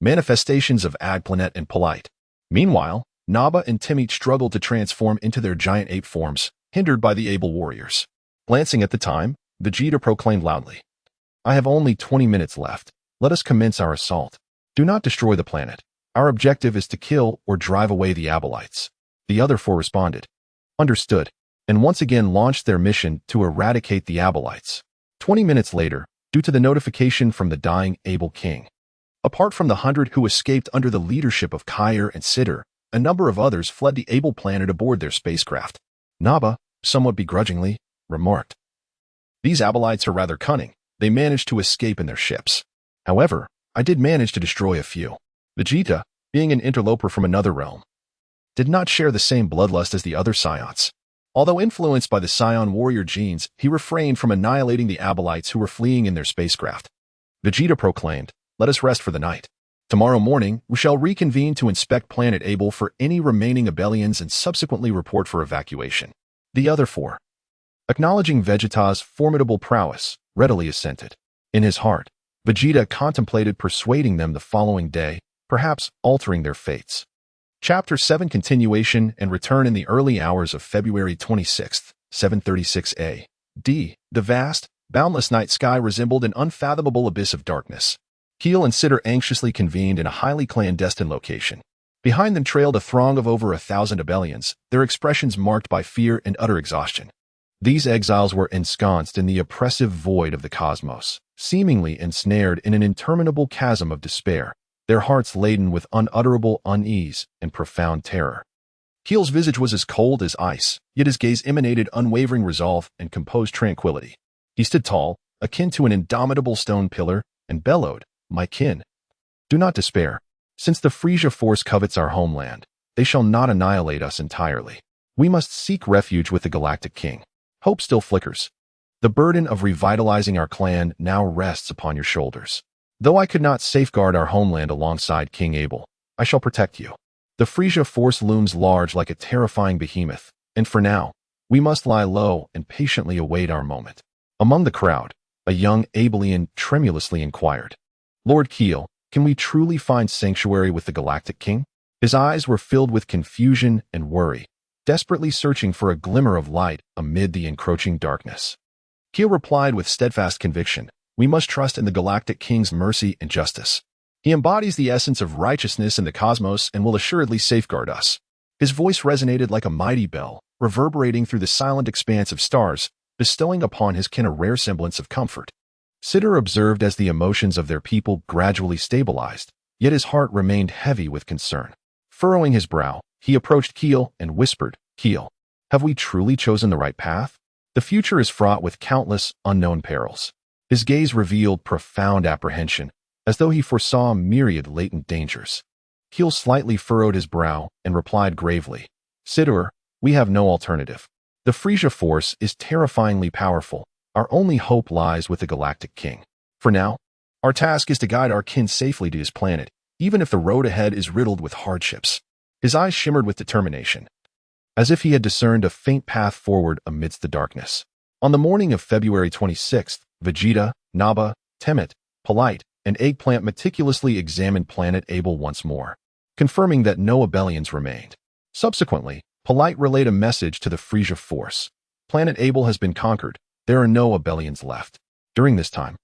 manifestations of Eggplant and Polite. Meanwhile, Naba and Temet struggled to transform into their giant ape forms, hindered by the Abel warriors. Glancing at the time, Vegeta proclaimed loudly, "I have only 20 minutes left. Let us commence our assault. Do not destroy the planet. Our objective is to kill or drive away the Abelites." The other 4 responded, "Understood," and once again launched their mission to eradicate the Abelites. 20 minutes later, due to the notification from the dying Abel King, apart from the 100 who escaped under the leadership of Kyer and Sitter, a number of others fled the Abel planet aboard their spacecraft. Naba, somewhat begrudgingly, remarked, "These Abelites are rather cunning. They managed to escape in their ships. However, I did manage to destroy a few." Vegeta, being an interloper from another realm, did not share the same bloodlust as the other Saiyans. Although influenced by the Saiyan warrior genes, he refrained from annihilating the Abelites who were fleeing in their spacecraft. Vegeta proclaimed, "Let us rest for the night. Tomorrow morning, we shall reconvene to inspect Planet Abel for any remaining Abelians and subsequently report for evacuation." The other 4, acknowledging Vegeta's formidable prowess, readily assented. In his heart, Vegeta contemplated persuading them the following day, perhaps altering their fates. Chapter 7 Continuation and Return. In the early hours of February 26th, 736 A.D., the vast, boundless night sky resembled an unfathomable abyss of darkness. Keel and Sitter anxiously convened in a highly clandestine location. Behind them trailed a throng of over 1,000 Abelians, their expressions marked by fear and utter exhaustion. These exiles were ensconced in the oppressive void of the cosmos, seemingly ensnared in an interminable chasm of despair, their hearts laden with unutterable unease and profound terror. Keel's visage was as cold as ice, yet his gaze emanated unwavering resolve and composed tranquility. He stood tall, akin to an indomitable stone pillar, and bellowed, "My kin, do not despair. Since the Frisia force covets our homeland, they shall not annihilate us entirely. We must seek refuge with the Galactic King. Hope still flickers. The burden of revitalizing our clan now rests upon your shoulders. Though I could not safeguard our homeland alongside King Abel, I shall protect you. The Frisia force looms large like a terrifying behemoth, and for now, we must lie low and patiently await our moment." Among the crowd, a young Abelian tremulously inquired, "Lord Keel, can we truly find sanctuary with the Galactic King?" His eyes were filled with confusion and worry, desperately searching for a glimmer of light amid the encroaching darkness. Keel replied with steadfast conviction, "We must trust in the Galactic King's mercy and justice. He embodies the essence of righteousness in the cosmos and will assuredly safeguard us." His voice resonated like a mighty bell, reverberating through the silent expanse of stars, bestowing upon his kin a rare semblance of comfort. Sitter observed as the emotions of their people gradually stabilized, yet his heart remained heavy with concern. Furrowing his brow, he approached Keel and whispered, "Keel, have we truly chosen the right path? The future is fraught with countless unknown perils." His gaze revealed profound apprehension, as though he foresaw myriad latent dangers. Keel slightly furrowed his brow and replied gravely, "Sitter, we have no alternative. The Frisia force is terrifyingly powerful. Our only hope lies with the Galactic King. For now, our task is to guide our kin safely to his planet, even if the road ahead is riddled with hardships." His eyes shimmered with determination, as if he had discerned a faint path forward amidst the darkness. On the morning of February 26th, Vegeta, Naba, Temet, Polite, and Eggplant meticulously examined Planet Abel once more, confirming that no Abelians remained. Subsequently, Polite relayed a message to the Frisia force. Planet Abel has been conquered. There are no Abelians left. During this time,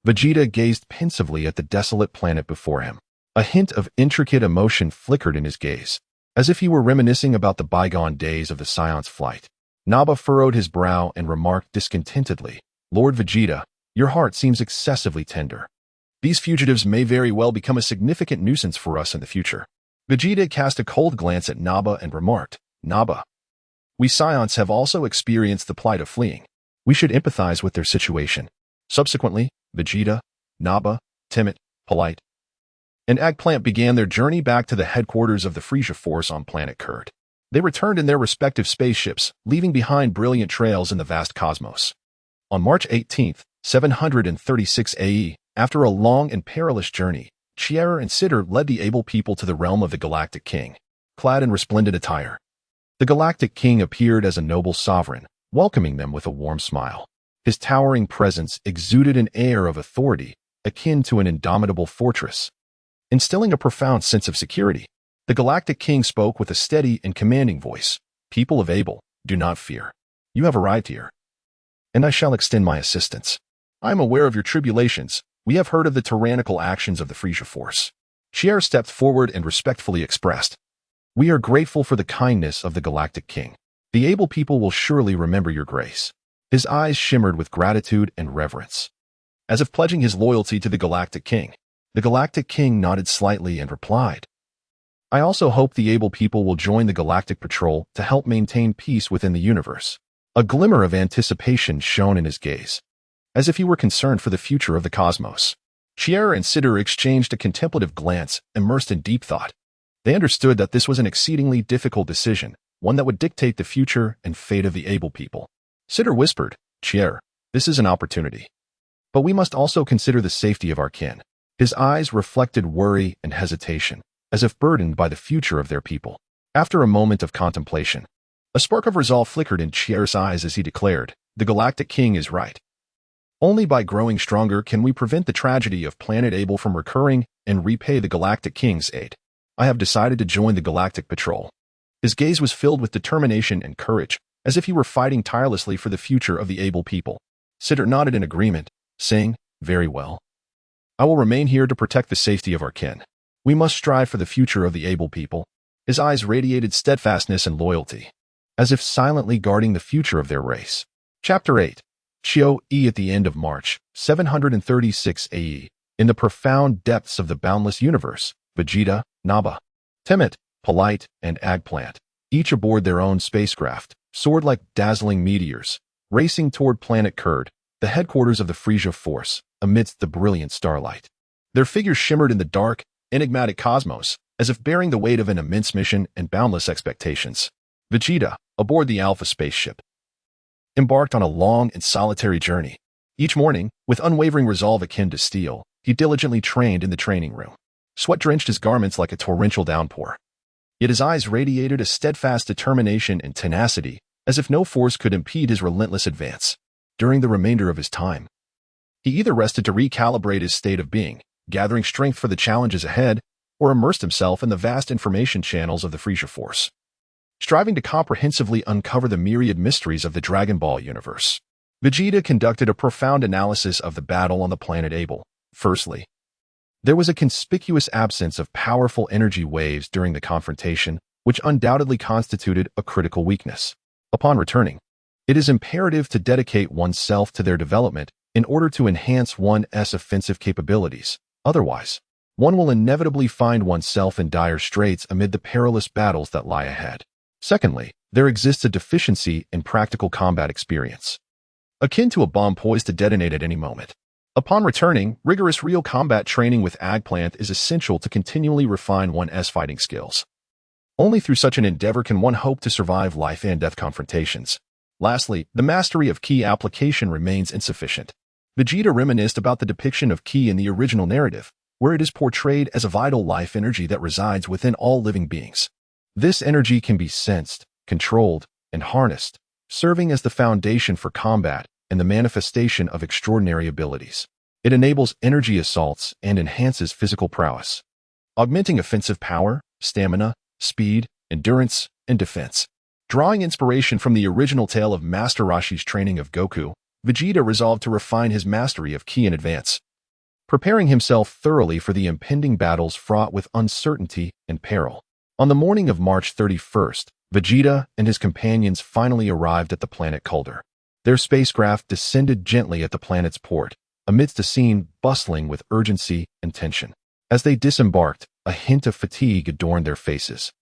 Vegeta gazed pensively at the desolate planet before him. A hint of intricate emotion flickered in his gaze, as if he were reminiscing about the bygone days of the Saiyan's flight. Naba furrowed his brow and remarked discontentedly, "Lord Vegeta, your heart seems excessively tender. These fugitives may very well become a significant nuisance for us in the future." Vegeta cast a cold glance at Naba and remarked, "Naba, we Saiyans have also experienced the plight of fleeing. We should empathize with their situation." Subsequently, Vegeta, Naba, Temet, Polite, and Eggplant began their journey back to the headquarters of the Frisia force on planet Kurt. They returned in their respective spaceships, leaving behind brilliant trails in the vast cosmos. On March 18th, 736 AE, after a long and perilous journey, Chiera and Sitter led the able people to the realm of the Galactic King, clad in resplendent attire. The Galactic King appeared as a noble sovereign, welcoming them with a warm smile. His towering presence exuded an air of authority, akin to an indomitable fortress, instilling a profound sense of security. The Galactic King spoke with a steady and commanding voice, "People of Abel, do not fear. You have arrived here, and I shall extend my assistance. I am aware of your tribulations. We have heard of the tyrannical actions of the Frisia force." Chiera stepped forward and respectfully expressed, "We are grateful for the kindness of the Galactic King. The able people will surely remember your grace." His eyes shimmered with gratitude and reverence, as if pledging his loyalty to the Galactic King. The Galactic King nodded slightly and replied, "I also hope the able people will join the Galactic Patrol to help maintain peace within the universe." A glimmer of anticipation shone in his gaze, as if he were concerned for the future of the cosmos. Chiera and Sitter exchanged a contemplative glance, immersed in deep thought. They understood that this was an exceedingly difficult decision, one that would dictate the future and fate of the able people. Sitter whispered, "Chiera, this is an opportunity. But we must also consider the safety of our kin." His eyes reflected worry and hesitation, as if burdened by the future of their people. After a moment of contemplation, a spark of resolve flickered in Chiera's eyes as he declared, "The Galactic King is right. Only by growing stronger can we prevent the tragedy of Planet Abel from recurring and repay the Galactic King's aid. I have decided to join the Galactic Patrol." His gaze was filled with determination and courage, as if he were fighting tirelessly for the future of the able people. Sitter nodded in agreement, saying, "Very well. I will remain here to protect the safety of our kin. We must strive for the future of the able people." His eyes radiated steadfastness and loyalty, as if silently guarding the future of their race. Chapter 8. Chio-E at the end of March, 736 AE. In the profound depths of the boundless universe, Vegeta, Nappa, Timid, Polite, and Eggplant, each aboard their own spacecraft, soared like dazzling meteors, racing toward planet Kurd, the headquarters of the Frisia Force, amidst the brilliant starlight. Their figures shimmered in the dark, enigmatic cosmos, as if bearing the weight of an immense mission and boundless expectations. Vegeta, aboard the Alpha spaceship, embarked on a long and solitary journey. Each morning, with unwavering resolve akin to steel, he diligently trained in the training room. Sweat drenched his garments like a torrential downpour. Yet his eyes radiated a steadfast determination and tenacity, as if no force could impede his relentless advance. During the remainder of his time, he either rested to recalibrate his state of being, gathering strength for the challenges ahead, or immersed himself in the vast information channels of the Frisia Force, striving to comprehensively uncover the myriad mysteries of the Dragon Ball universe. Vegeta conducted a profound analysis of the battle on the planet Abel. Firstly, there was a conspicuous absence of powerful energy waves during the confrontation, which undoubtedly constituted a critical weakness. Upon returning, it is imperative to dedicate oneself to their development in order to enhance one's offensive capabilities. Otherwise, one will inevitably find oneself in dire straits amid the perilous battles that lie ahead. Secondly, there exists a deficiency in practical combat experience, akin to a bomb poised to detonate at any moment. Upon returning, rigorous real combat training with Eggplant is essential to continually refine one's fighting skills. Only through such an endeavor can one hope to survive life and death confrontations. Lastly, the mastery of Ki application remains insufficient. Vegeta reminisced about the depiction of Ki in the original narrative, where it is portrayed as a vital life energy that resides within all living beings. This energy can be sensed, controlled, and harnessed, serving as the foundation for combat and the manifestation of extraordinary abilities. It enables energy assaults and enhances physical prowess, augmenting offensive power, stamina, speed, endurance, and defense. Drawing inspiration from the original tale of Master Roshi's training of Goku, Vegeta resolved to refine his mastery of Ki in advance, preparing himself thoroughly for the impending battles fraught with uncertainty and peril. On the morning of March 31st, Vegeta and his companions finally arrived at the planet Kuldur. Their spacecraft descended gently at the planet's port, amidst a scene bustling with urgency and tension. As they disembarked, a hint of fatigue adorned their faces.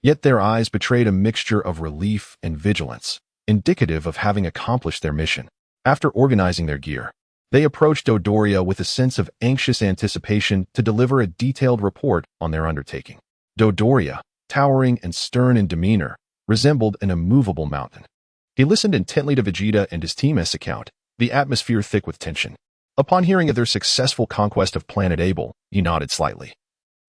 Yet their eyes betrayed a mixture of relief and vigilance, indicative of having accomplished their mission. After organizing their gear, they approached Dodoria with a sense of anxious anticipation to deliver a detailed report on their undertaking. Dodoria, towering and stern in demeanor, resembled an immovable mountain. He listened intently to Vegeta and his team's account, the atmosphere thick with tension. Upon hearing of their successful conquest of planet Abel, he nodded slightly,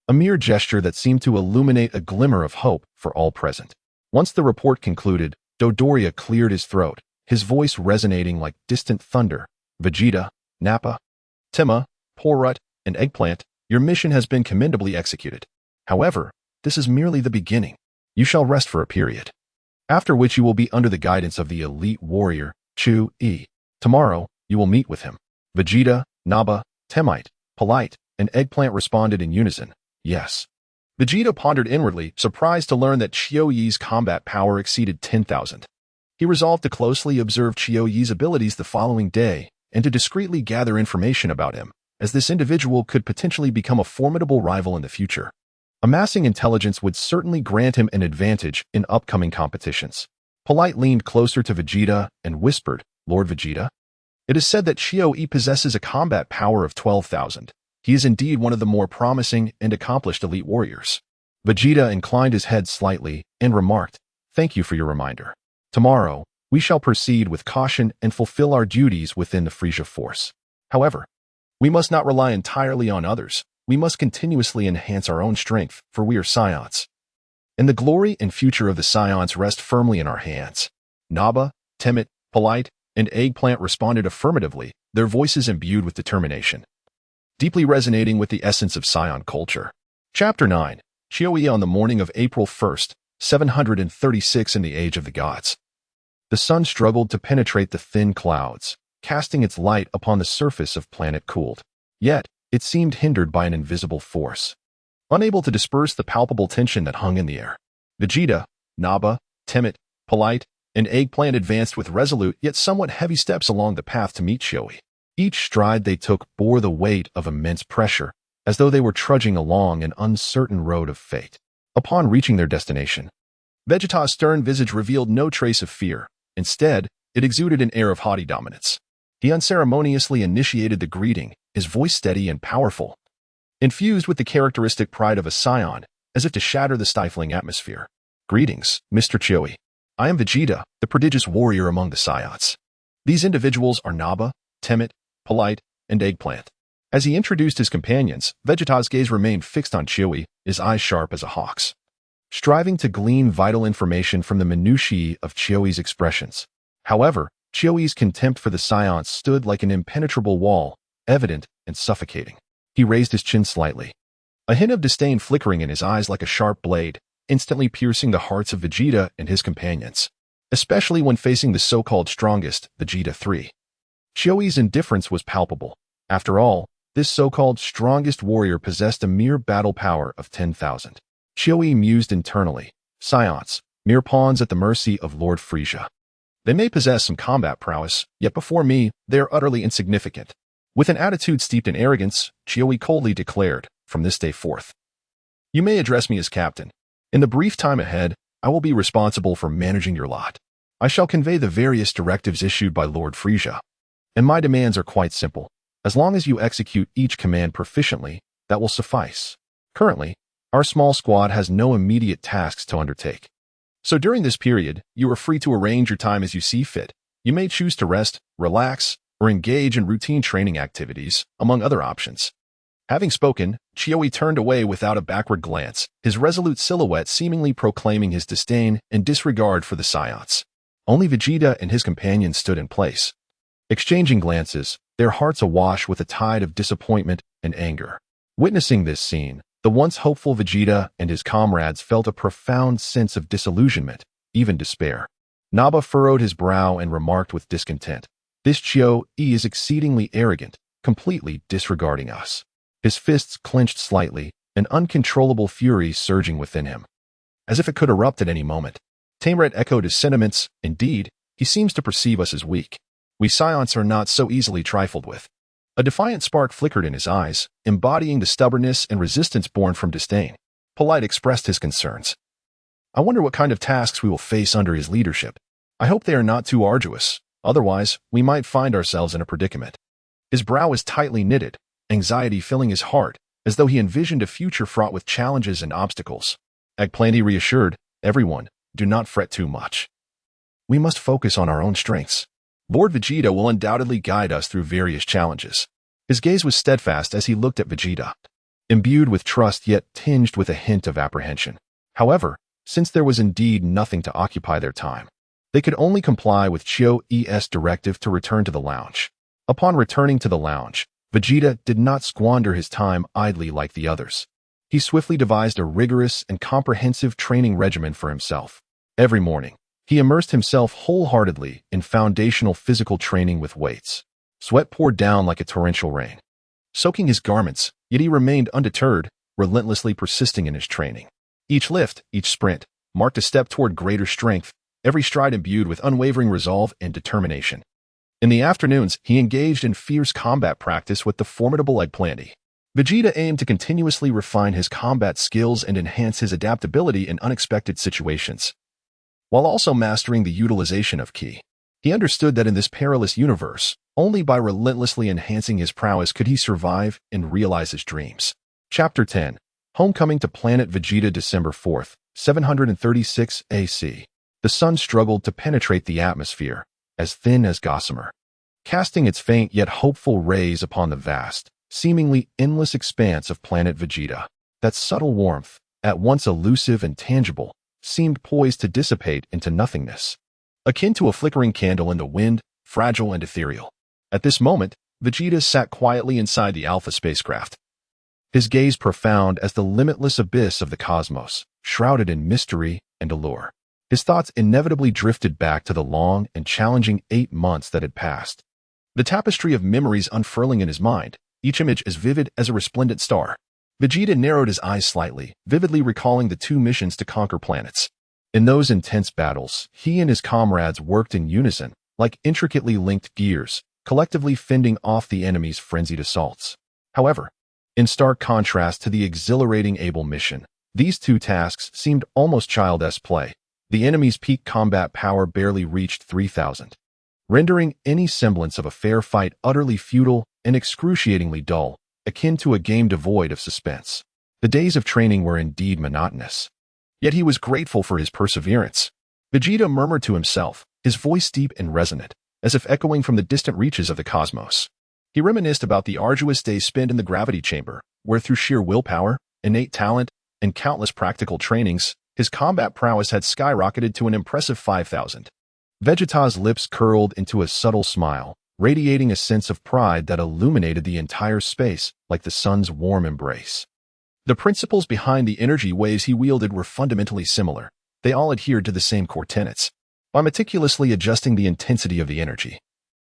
a mere gesture that seemed to illuminate a glimmer of hope for all present. Once the report concluded, Dodoria cleared his throat, his voice resonating like distant thunder. Vegeta, Nappa, Timma, Porrut, and Eggplant, your mission has been commendably executed. However, this is merely the beginning. You shall rest for a period, after which you will be under the guidance of the elite warrior, Chio-E. Tomorrow, you will meet with him. Vegeta, Nappa, Timite, Polite, and Eggplant responded in unison, yes. Vegeta pondered inwardly, surprised to learn that Chio-E's combat power exceeded 10,000. He resolved to closely observe Chio-E's abilities the following day and to discreetly gather information about him, as this individual could potentially become a formidable rival in the future. Amassing intelligence would certainly grant him an advantage in upcoming competitions. Polite leaned closer to Vegeta and whispered, Lord Vegeta, it is said that Chio-E possesses a combat power of 12,000. He is indeed one of the more promising and accomplished elite warriors. Vegeta inclined his head slightly and remarked, thank you for your reminder. Tomorrow, we shall proceed with caution and fulfill our duties within the Frisia Force. However, we must not rely entirely on others. We must continuously enhance our own strength, for we are Saiyans, and the glory and future of the Saiyans rest firmly in our hands. Nappa, Timid, Polite, and Eggplant responded affirmatively, their voices imbued with determination, deeply resonating with the essence of Saiyan culture. Chapter 9. Chio-E on the morning of April 1st, 736 in the Age of the Gods. The sun struggled to penetrate the thin clouds, casting its light upon the surface of planet Cooled. Yet, it seemed hindered by an invisible force, unable to disperse the palpable tension that hung in the air. Vegeta, Nappa, Timid, Polite, An eggplant advanced with resolute yet somewhat heavy steps along the path to meet Chioi. Each stride they took bore the weight of immense pressure, as though they were trudging along an uncertain road of fate. Upon reaching their destination, Vegeta's stern visage revealed no trace of fear. Instead, it exuded an air of haughty dominance. He unceremoniously initiated the greeting, his voice steady and powerful, infused with the characteristic pride of a Saiyan, as if to shatter the stifling atmosphere. "Greetings, Mr. Chioi. I am Vegeta, the prodigious warrior among the Saiyans. These individuals are Naba, timid, polite, and eggplant." As he introduced his companions, Vegeta's gaze remained fixed on Chioi, his eyes sharp as a hawk's, striving to glean vital information from the minutiae of Chioi's expressions. However, Chioi's contempt for the Saiyans stood like an impenetrable wall, evident and suffocating. He raised his chin slightly, a hint of disdain flickering in his eyes like a sharp blade, instantly piercing the hearts of Vegeta and his companions, especially when facing the so-called strongest, Vegeta 3. Chioi's indifference was palpable. After all, this so-called strongest warrior possessed a mere battle power of 10,000. Chioi mused internally. Saiyans, mere pawns at the mercy of Lord Frieza. They may possess some combat prowess, yet before me, they are utterly insignificant. With an attitude steeped in arrogance, Chioi coldly declared, "From this day forth, you may address me as captain. In the brief time ahead, I will be responsible for managing your lot. I shall convey the various directives issued by Lord Frieza, and my demands are quite simple. As long as you execute each command proficiently, that will suffice. Currently, our small squad has no immediate tasks to undertake. So during this period, you are free to arrange your time as you see fit. You may choose to rest, relax, or engage in routine training activities, among other options." Having spoken, Chioi turned away without a backward glance, his resolute silhouette seemingly proclaiming his disdain and disregard for the Saiyans. Only Vegeta and his companions stood in place, exchanging glances, their hearts awash with a tide of disappointment and anger. Witnessing this scene, the once hopeful Vegeta and his comrades felt a profound sense of disillusionment, even despair. Naba furrowed his brow and remarked with discontent, "This Chioi is exceedingly arrogant, completely disregarding us." His fists clenched slightly, an uncontrollable fury surging within him, as if it could erupt at any moment. Tamret echoed his sentiments. "Indeed, he seems to perceive us as weak. We Saiyans are not so easily trifled with." A defiant spark flickered in his eyes, embodying the stubbornness and resistance born from disdain. Polite expressed his concerns. "I wonder what kind of tasks we will face under his leadership. I hope they are not too arduous, otherwise we might find ourselves in a predicament." His brow was tightly knitted, anxiety filling his heart, as though he envisioned a future fraught with challenges and obstacles. Eggplanty reassured, "Everyone, do not fret too much. We must focus on our own strengths. Lord Vegeta will undoubtedly guide us through various challenges." His gaze was steadfast as he looked at Vegeta, imbued with trust yet tinged with a hint of apprehension. However, since there was indeed nothing to occupy their time, they could only comply with Chioi's directive to return to the lounge. Upon returning to the lounge, Vegeta did not squander his time idly like the others. He swiftly devised a rigorous and comprehensive training regimen for himself. Every morning, he immersed himself wholeheartedly in foundational physical training with weights. Sweat poured down like a torrential rain, soaking his garments, yet he remained undeterred, relentlessly persisting in his training. Each lift, each sprint, marked a step toward greater strength, every stride imbued with unwavering resolve and determination. In the afternoons, he engaged in fierce combat practice with the formidable Eggplanty. Vegeta aimed to continuously refine his combat skills and enhance his adaptability in unexpected situations, while also mastering the utilization of ki. He understood that in this perilous universe, only by relentlessly enhancing his prowess could he survive and realize his dreams. Chapter 10. Homecoming to Planet Vegeta, December 4th, 736 AC. The sun struggled to penetrate the atmosphere, as thin as gossamer, casting its faint yet hopeful rays upon the vast, seemingly endless expanse of Planet Vegeta. That subtle warmth, at once elusive and tangible, seemed poised to dissipate into nothingness, akin to a flickering candle in the wind, fragile and ethereal. At this moment, Vegeta sat quietly inside the Alpha spacecraft, his gaze profound as the limitless abyss of the cosmos, shrouded in mystery and allure. His thoughts inevitably drifted back to the long and challenging 8 months that had passed. The tapestry of memories unfurling in his mind, each image as vivid as a resplendent star. Vegeta narrowed his eyes slightly, vividly recalling the 2 missions to conquer planets. In those intense battles, he and his comrades worked in unison, like intricately linked gears, collectively fending off the enemy's frenzied assaults. However, in stark contrast to the exhilarating Able mission, these two tasks seemed almost childish play. The enemy's peak combat power barely reached 3,000, rendering any semblance of a fair fight utterly futile and excruciatingly dull, akin to a game devoid of suspense. The days of training were indeed monotonous. Yet he was grateful for his perseverance. Vegeta murmured to himself, his voice deep and resonant, as if echoing from the distant reaches of the cosmos. He reminisced about the arduous days spent in the gravity chamber, where through sheer willpower, innate talent, and countless practical trainings, his combat prowess had skyrocketed to an impressive 5,000. Vegeta's lips curled into a subtle smile, radiating a sense of pride that illuminated the entire space like the sun's warm embrace. The principles behind the energy waves he wielded were fundamentally similar. They all adhered to the same core tenets, by meticulously adjusting the intensity of the energy,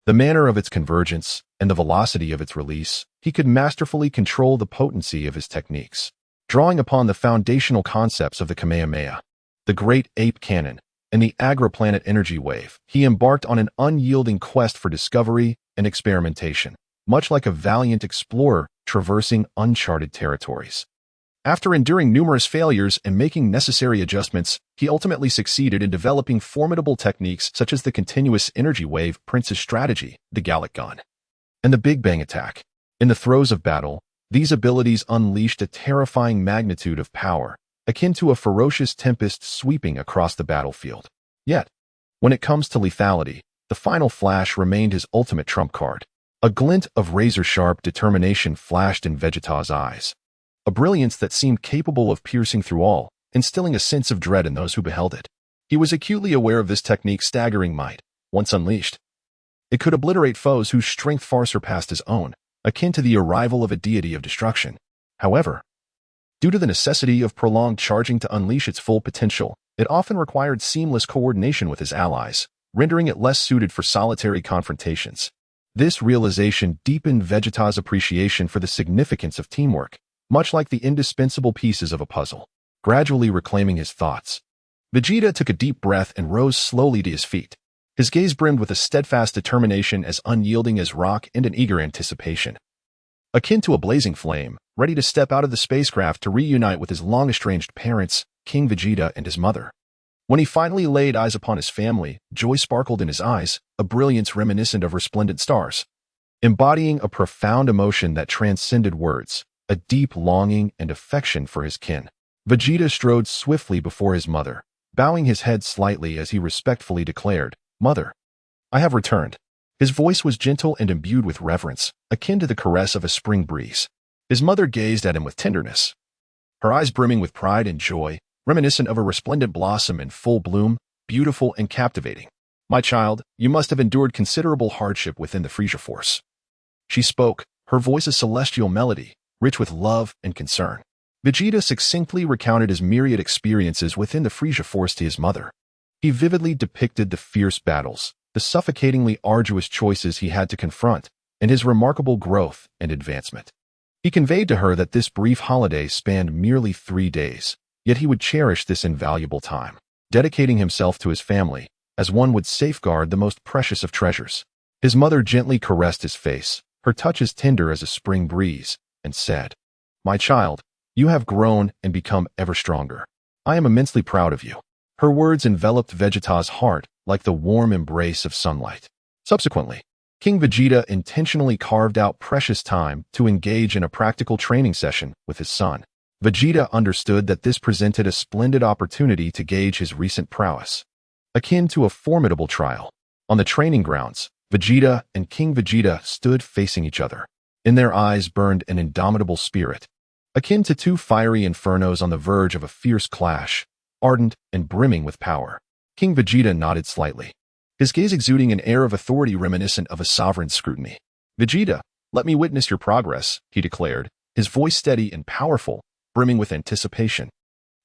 the manner of its convergence, and the velocity of its release. He could masterfully control the potency of his techniques. Drawing upon the foundational concepts of the Kamehameha, the Great Ape Cannon, and the Agra-Planet Energy Wave, he embarked on an unyielding quest for discovery and experimentation, much like a valiant explorer traversing uncharted territories. After enduring numerous failures and making necessary adjustments, he ultimately succeeded in developing formidable techniques such as the Continuous Energy Wave Prince's Strategy, the Gallic Gun, and the Big Bang Attack. In the throes of battle, these abilities unleashed a terrifying magnitude of power, akin to a ferocious tempest sweeping across the battlefield. Yet, when it comes to lethality, the final flash remained his ultimate trump card. A glint of razor-sharp determination flashed in Vegeta's eyes, a brilliance that seemed capable of piercing through all, instilling a sense of dread in those who beheld it. He was acutely aware of this technique's staggering might. Once unleashed, it could obliterate foes whose strength far surpassed his own, akin to the arrival of a deity of destruction. However, due to the necessity of prolonged charging to unleash its full potential, it often required seamless coordination with his allies, rendering it less suited for solitary confrontations. This realization deepened Vegeta's appreciation for the significance of teamwork, much like the indispensable pieces of a puzzle. Gradually reclaiming his thoughts, Vegeta took a deep breath and rose slowly to his feet. His gaze brimmed with a steadfast determination as unyielding as rock and an eager anticipation. Akin to a blazing flame, ready to step out of the spacecraft to reunite with his long-estranged parents, King Vegeta and his mother. When he finally laid eyes upon his family, joy sparkled in his eyes, a brilliance reminiscent of resplendent stars, embodying a profound emotion that transcended words, a deep longing and affection for his kin. Vegeta strode swiftly before his mother, bowing his head slightly as he respectfully declared, "Mother, I have returned." His voice was gentle and imbued with reverence, akin to the caress of a spring breeze. His mother gazed at him with tenderness, her eyes brimming with pride and joy, reminiscent of a resplendent blossom in full bloom, beautiful and captivating. "My child, you must have endured considerable hardship within the Frieza Force." She spoke, her voice a celestial melody, rich with love and concern. Vegeta succinctly recounted his myriad experiences within the Frieza Force to his mother. He vividly depicted the fierce battles, the suffocatingly arduous choices he had to confront, and his remarkable growth and advancement. He conveyed to her that this brief holiday spanned merely 3 days, yet he would cherish this invaluable time, dedicating himself to his family, as one would safeguard the most precious of treasures. His mother gently caressed his face, her touch as tender as a spring breeze, and said, "My child, you have grown and become ever stronger. I am immensely proud of you." Her words enveloped Vegeta's heart like the warm embrace of sunlight. Subsequently, King Vegeta intentionally carved out precious time to engage in a practical training session with his son. Vegeta understood that this presented a splendid opportunity to gauge his recent prowess, akin to a formidable trial. On the training grounds, Vegeta and King Vegeta stood facing each other. In their eyes burned an indomitable spirit, akin to two fiery infernos on the verge of a fierce clash, ardent and brimming with power. King Vegeta nodded slightly, his gaze exuding an air of authority reminiscent of a sovereign's scrutiny. "Vegeta, let me witness your progress," he declared, his voice steady and powerful, brimming with anticipation.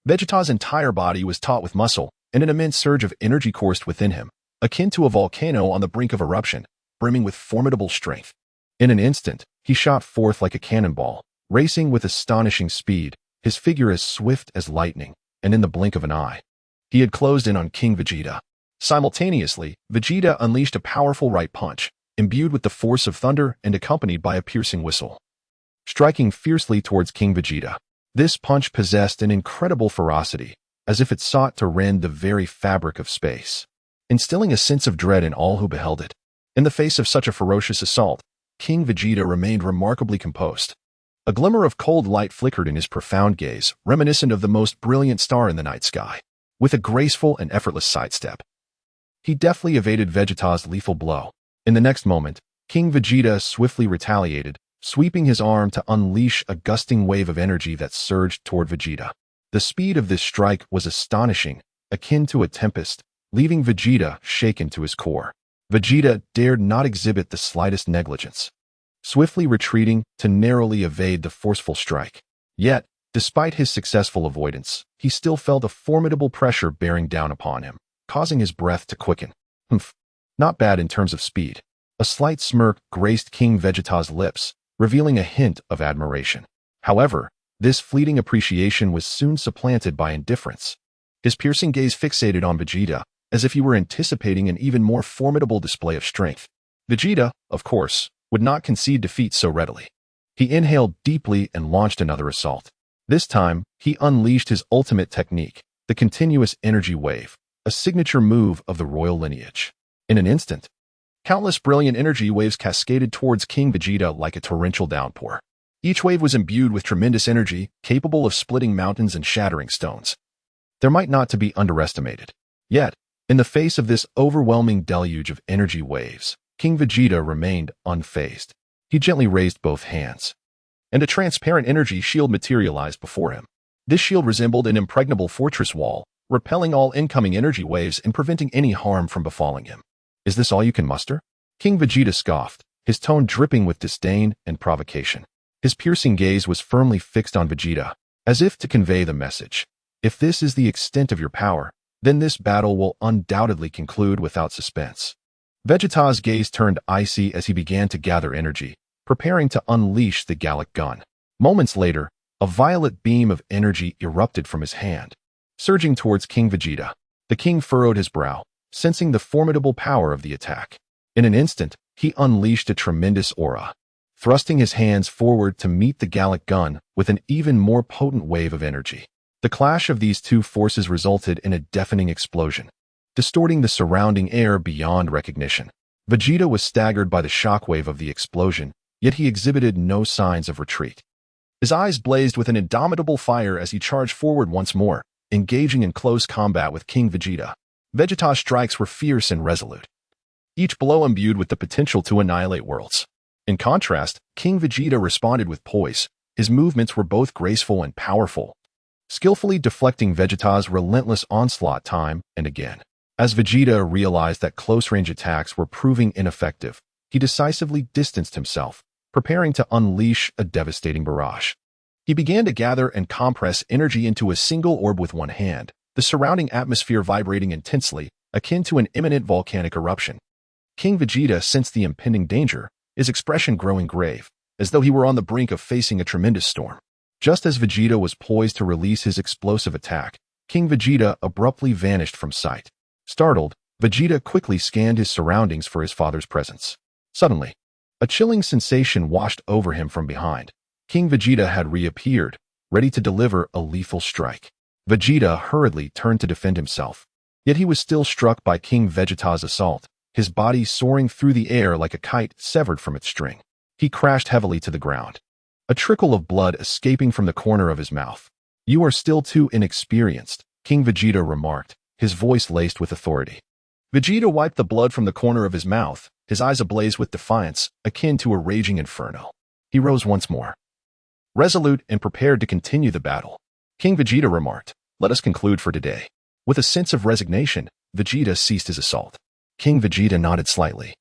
Vegeta's entire body was taut with muscle, and an immense surge of energy coursed within him, akin to a volcano on the brink of eruption, brimming with formidable strength. In an instant, he shot forth like a cannonball, racing with astonishing speed, his figure as swift as lightning, and in the blink of an eye, He had closed in on King Vegeta. Simultaneously, Vegeta unleashed a powerful right punch, imbued with the force of thunder and accompanied by a piercing whistle. Striking fiercely towards King Vegeta, this punch possessed an incredible ferocity, as if it sought to rend the very fabric of space, instilling a sense of dread in all who beheld it. In the face of such a ferocious assault, King Vegeta remained remarkably composed. A glimmer of cold light flickered in his profound gaze, reminiscent of the most brilliant star in the night sky. With a graceful and effortless sidestep, he deftly evaded Vegeta's lethal blow. In the next moment, King Vegeta swiftly retaliated, sweeping his arm to unleash a gusting wave of energy that surged toward Vegeta. The speed of this strike was astonishing, akin to a tempest, leaving Vegeta shaken to his core. Vegeta dared not exhibit the slightest negligence, swiftly retreating to narrowly evade the forceful strike. Yet, despite his successful avoidance, he still felt a formidable pressure bearing down upon him, causing his breath to quicken. Not bad in terms of speed. A slight smirk graced King Vegeta's lips, revealing a hint of admiration. However, this fleeting appreciation was soon supplanted by indifference. His piercing gaze fixated on Vegeta, as if he were anticipating an even more formidable display of strength. Vegeta, of course, would not concede defeat so readily. He inhaled deeply and launched another assault. This time, he unleashed his ultimate technique, the continuous energy wave, a signature move of the royal lineage. In an instant, countless brilliant energy waves cascaded towards King Vegeta like a torrential downpour. Each wave was imbued with tremendous energy, capable of splitting mountains and shattering stones. They're might not to be underestimated. Yet, in the face of this overwhelming deluge of energy waves, King Vegeta remained unfazed. He gently raised both hands, and a transparent energy shield materialized before him. This shield resembled an impregnable fortress wall, repelling all incoming energy waves and preventing any harm from befalling him. Is this all you can muster? King Vegeta scoffed, his tone dripping with disdain and provocation. His piercing gaze was firmly fixed on Vegeta, as if to convey the message. If this is the extent of your power, then this battle will undoubtedly conclude without suspense. Vegeta's gaze turned icy as he began to gather energy, preparing to unleash the Gallic gun. Moments later, a violet beam of energy erupted from his hand, surging towards King Vegeta. The king furrowed his brow, sensing the formidable power of the attack. In an instant, he unleashed a tremendous aura, thrusting his hands forward to meet the Gallic gun with an even more potent wave of energy. The clash of these two forces resulted in a deafening explosion, distorting the surrounding air beyond recognition. Vegeta was staggered by the shockwave of the explosion, yet he exhibited no signs of retreat. His eyes blazed with an indomitable fire as he charged forward once more, engaging in close combat with King Vegeta. Vegeta's strikes were fierce and resolute, each blow imbued with the potential to annihilate worlds. In contrast, King Vegeta responded with poise. His movements were both graceful and powerful, skillfully deflecting Vegeta's relentless onslaught time and again. As Vegeta realized that close-range attacks were proving ineffective, he decisively distanced himself, preparing to unleash a devastating barrage. He began to gather and compress energy into a single orb with one hand, the surrounding atmosphere vibrating intensely, akin to an imminent volcanic eruption. King Vegeta sensed the impending danger, his expression growing grave, as though he were on the brink of facing a tremendous storm. Just as Vegeta was poised to release his explosive attack, King Vegeta abruptly vanished from sight. Startled, Vegeta quickly scanned his surroundings for his father's presence. Suddenly, a chilling sensation washed over him from behind. King Vegeta had reappeared, ready to deliver a lethal strike. Vegeta hurriedly turned to defend himself. Yet he was still struck by King Vegeta's assault, his body soaring through the air like a kite severed from its string. He crashed heavily to the ground, a trickle of blood escaping from the corner of his mouth. "You are still too inexperienced," King Vegeta remarked, his voice laced with authority. Vegeta wiped the blood from the corner of his mouth, his eyes ablaze with defiance, akin to a raging inferno. He rose once more, resolute and prepared to continue the battle. King Vegeta remarked, "Let us conclude for today." With a sense of resignation, Vegeta ceased his assault. King Vegeta nodded slightly,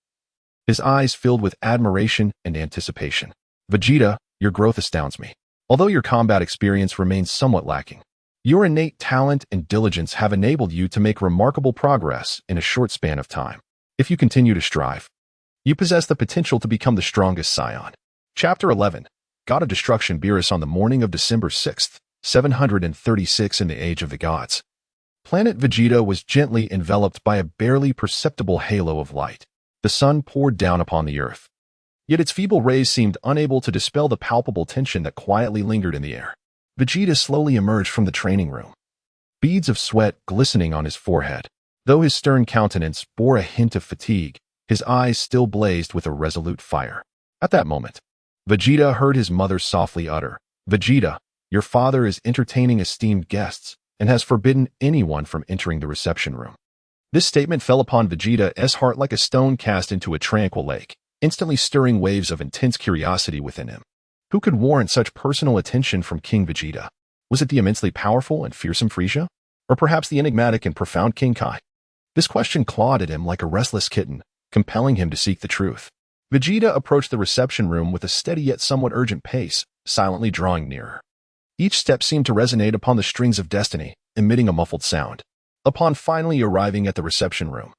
his eyes filled with admiration and anticipation. "Vegeta, your growth astounds me. Although your combat experience remains somewhat lacking, your innate talent and diligence have enabled you to make remarkable progress in a short span of time. If you continue to strive, you possess the potential to become the strongest Saiyan." Chapter 11. God of Destruction Beerus on the morning of December 6th, 736 in the Age of the Gods. Planet Vegeta was gently enveloped by a barely perceptible halo of light. The sun poured down upon the earth. Yet its feeble rays seemed unable to dispel the palpable tension that quietly lingered in the air. Vegeta slowly emerged from the training room, beads of sweat glistening on his forehead. Though his stern countenance bore a hint of fatigue, his eyes still blazed with a resolute fire. At that moment, Vegeta heard his mother softly utter, "Vegeta, your father is entertaining esteemed guests and has forbidden anyone from entering the reception room." This statement fell upon Vegeta's heart like a stone cast into a tranquil lake, instantly stirring waves of intense curiosity within him. Who could warrant such personal attention from King Vegeta? Was it the immensely powerful and fearsome Frieza? Or perhaps the enigmatic and profound King Kai? This question clawed at him like a restless kitten, compelling him to seek the truth. Vegeta approached the reception room with a steady yet somewhat urgent pace, silently drawing nearer. Each step seemed to resonate upon the strings of destiny, emitting a muffled sound. Upon finally arriving at the reception room,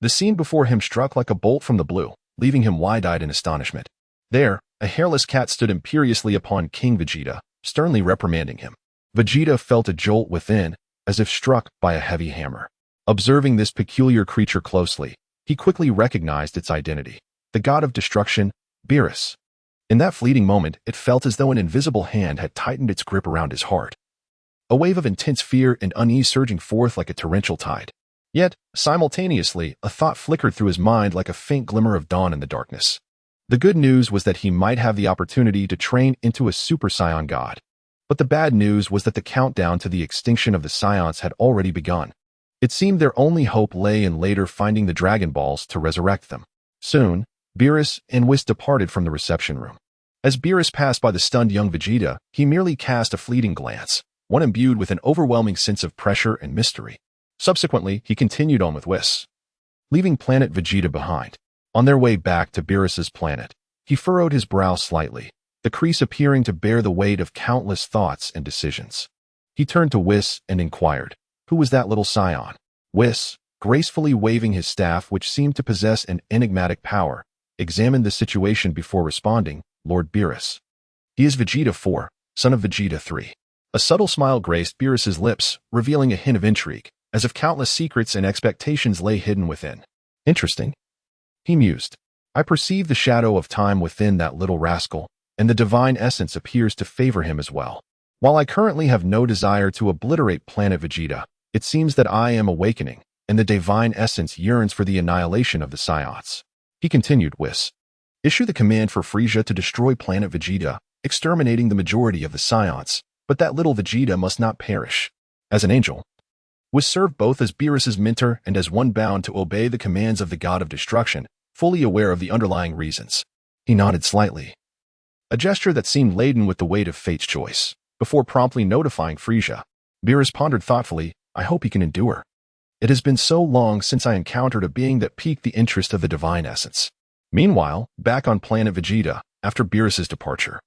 the scene before him struck like a bolt from the blue, leaving him wide-eyed in astonishment. There, a hairless cat stood imperiously upon King Vegeta, sternly reprimanding him. Vegeta felt a jolt within, as if struck by a heavy hammer. Observing this peculiar creature closely, he quickly recognized its identity. The god of destruction, Beerus. In that fleeting moment, it felt as though an invisible hand had tightened its grip around his heart. A wave of intense fear and unease surging forth like a torrential tide. Yet, simultaneously, a thought flickered through his mind like a faint glimmer of dawn in the darkness. The good news was that he might have the opportunity to train into a Super Saiyan god. But the bad news was that the countdown to the extinction of the Saiyans had already begun. It seemed their only hope lay in later finding the Dragon Balls to resurrect them. Soon, Beerus and Whis departed from the reception room. As Beerus passed by the stunned young Vegeta, he merely cast a fleeting glance, one imbued with an overwhelming sense of pressure and mystery. Subsequently, he continued on with Whis, leaving Planet Vegeta behind. On their way back to Beerus's planet, he furrowed his brow slightly, the crease appearing to bear the weight of countless thoughts and decisions. He turned to Whis and inquired, "Who was that little Saiyan?" Whis, gracefully waving his staff which seemed to possess an enigmatic power, examined the situation before responding, "Lord Beerus. He is Vegeta 4, son of Vegeta 3. A subtle smile graced Beerus's lips, revealing a hint of intrigue, as if countless secrets and expectations lay hidden within. "Interesting," he mused. "I perceive the shadow of time within that little rascal, and the divine essence appears to favor him as well. While I currently have no desire to obliterate Planet Vegeta, it seems that I am awakening, and the divine essence yearns for the annihilation of the Saiyans." He continued, "Whis, issue the command for Frieza to destroy Planet Vegeta, exterminating the majority of the Saiyans, but that little Vegeta must not perish. As an angel, Whis served both as Beerus's mentor and as one bound to obey the commands of the god of destruction, fully aware of the underlying reasons." He nodded slightly, a gesture that seemed laden with the weight of fate's choice. Before promptly notifying Frieza, Beerus pondered thoughtfully, "I hope he can endure. It has been so long since I encountered a being that piqued the interest of the divine essence." Meanwhile, back on Planet Vegeta, after Beerus's departure,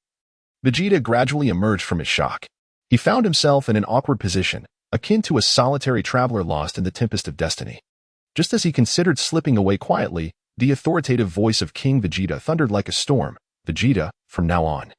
Vegeta gradually emerged from his shock. He found himself in an awkward position, akin to a solitary traveler lost in the tempest of destiny. Just as he considered slipping away quietly, the authoritative voice of King Vegeta thundered like a storm, "Vegeta, from now on,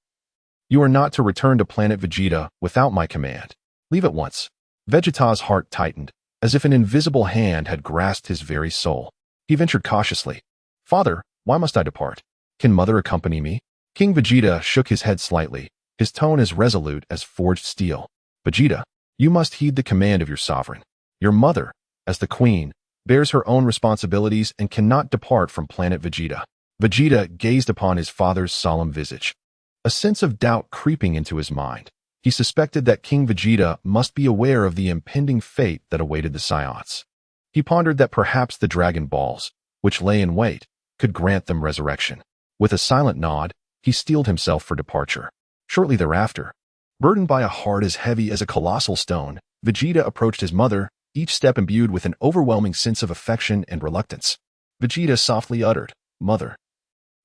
you are not to return to Planet Vegeta without my command. Leave at once." Vegeta's heart tightened, as if an invisible hand had grasped his very soul. He ventured cautiously, "Father, why must I depart? Can Mother accompany me?" King Vegeta shook his head slightly, his tone as resolute as forged steel. "Vegeta, you must heed the command of your sovereign. Your mother, as the queen, bears her own responsibilities and cannot depart from Planet Vegeta." Vegeta gazed upon his father's solemn visage, a sense of doubt creeping into his mind. He suspected that King Vegeta must be aware of the impending fate that awaited the Saiyans. He pondered that perhaps the Dragon Balls, which lay in wait, could grant them resurrection. With a silent nod, he steeled himself for departure. Shortly thereafter, burdened by a heart as heavy as a colossal stone, Vegeta approached his mother, each step imbued with an overwhelming sense of affection and reluctance. Vegeta softly uttered, "Mother,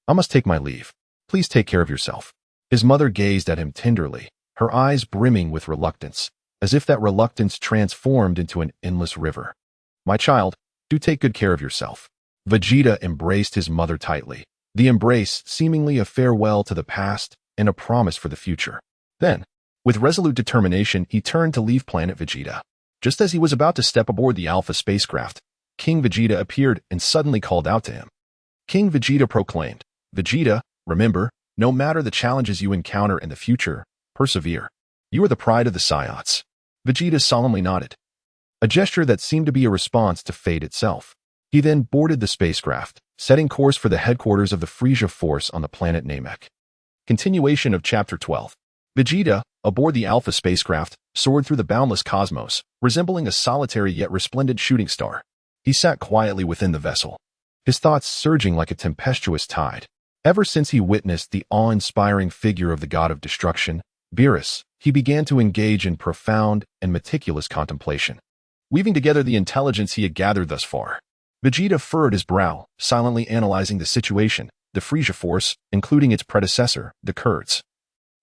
I must take my leave. Please take care of yourself." His mother gazed at him tenderly, her eyes brimming with reluctance, as if that reluctance transformed into an endless river. "My child, do take good care of yourself." Vegeta embraced his mother tightly, the embrace seemingly a farewell to the past and a promise for the future. Then, with resolute determination, he turned to leave Planet Vegeta. Just as he was about to step aboard the Alpha spacecraft, King Vegeta appeared and suddenly called out to him. King Vegeta proclaimed, "Vegeta, remember, no matter the challenges you encounter in the future, persevere. You are the pride of the Saiyans." Vegeta solemnly nodded, a gesture that seemed to be a response to fate itself. He then boarded the spacecraft, setting course for the headquarters of the Frieza Force on the planet Namek. Continuation of Chapter 12. Vegeta, aboard the Alpha spacecraft, soared through the boundless cosmos, resembling a solitary yet resplendent shooting star. He sat quietly within the vessel, his thoughts surging like a tempestuous tide. Ever since he witnessed the awe-inspiring figure of the god of destruction, Beerus, he began to engage in profound and meticulous contemplation, weaving together the intelligence he had gathered thus far. Vegeta furrowed his brow, silently analyzing the situation. The Frieza Force, including its predecessor, the Kurds,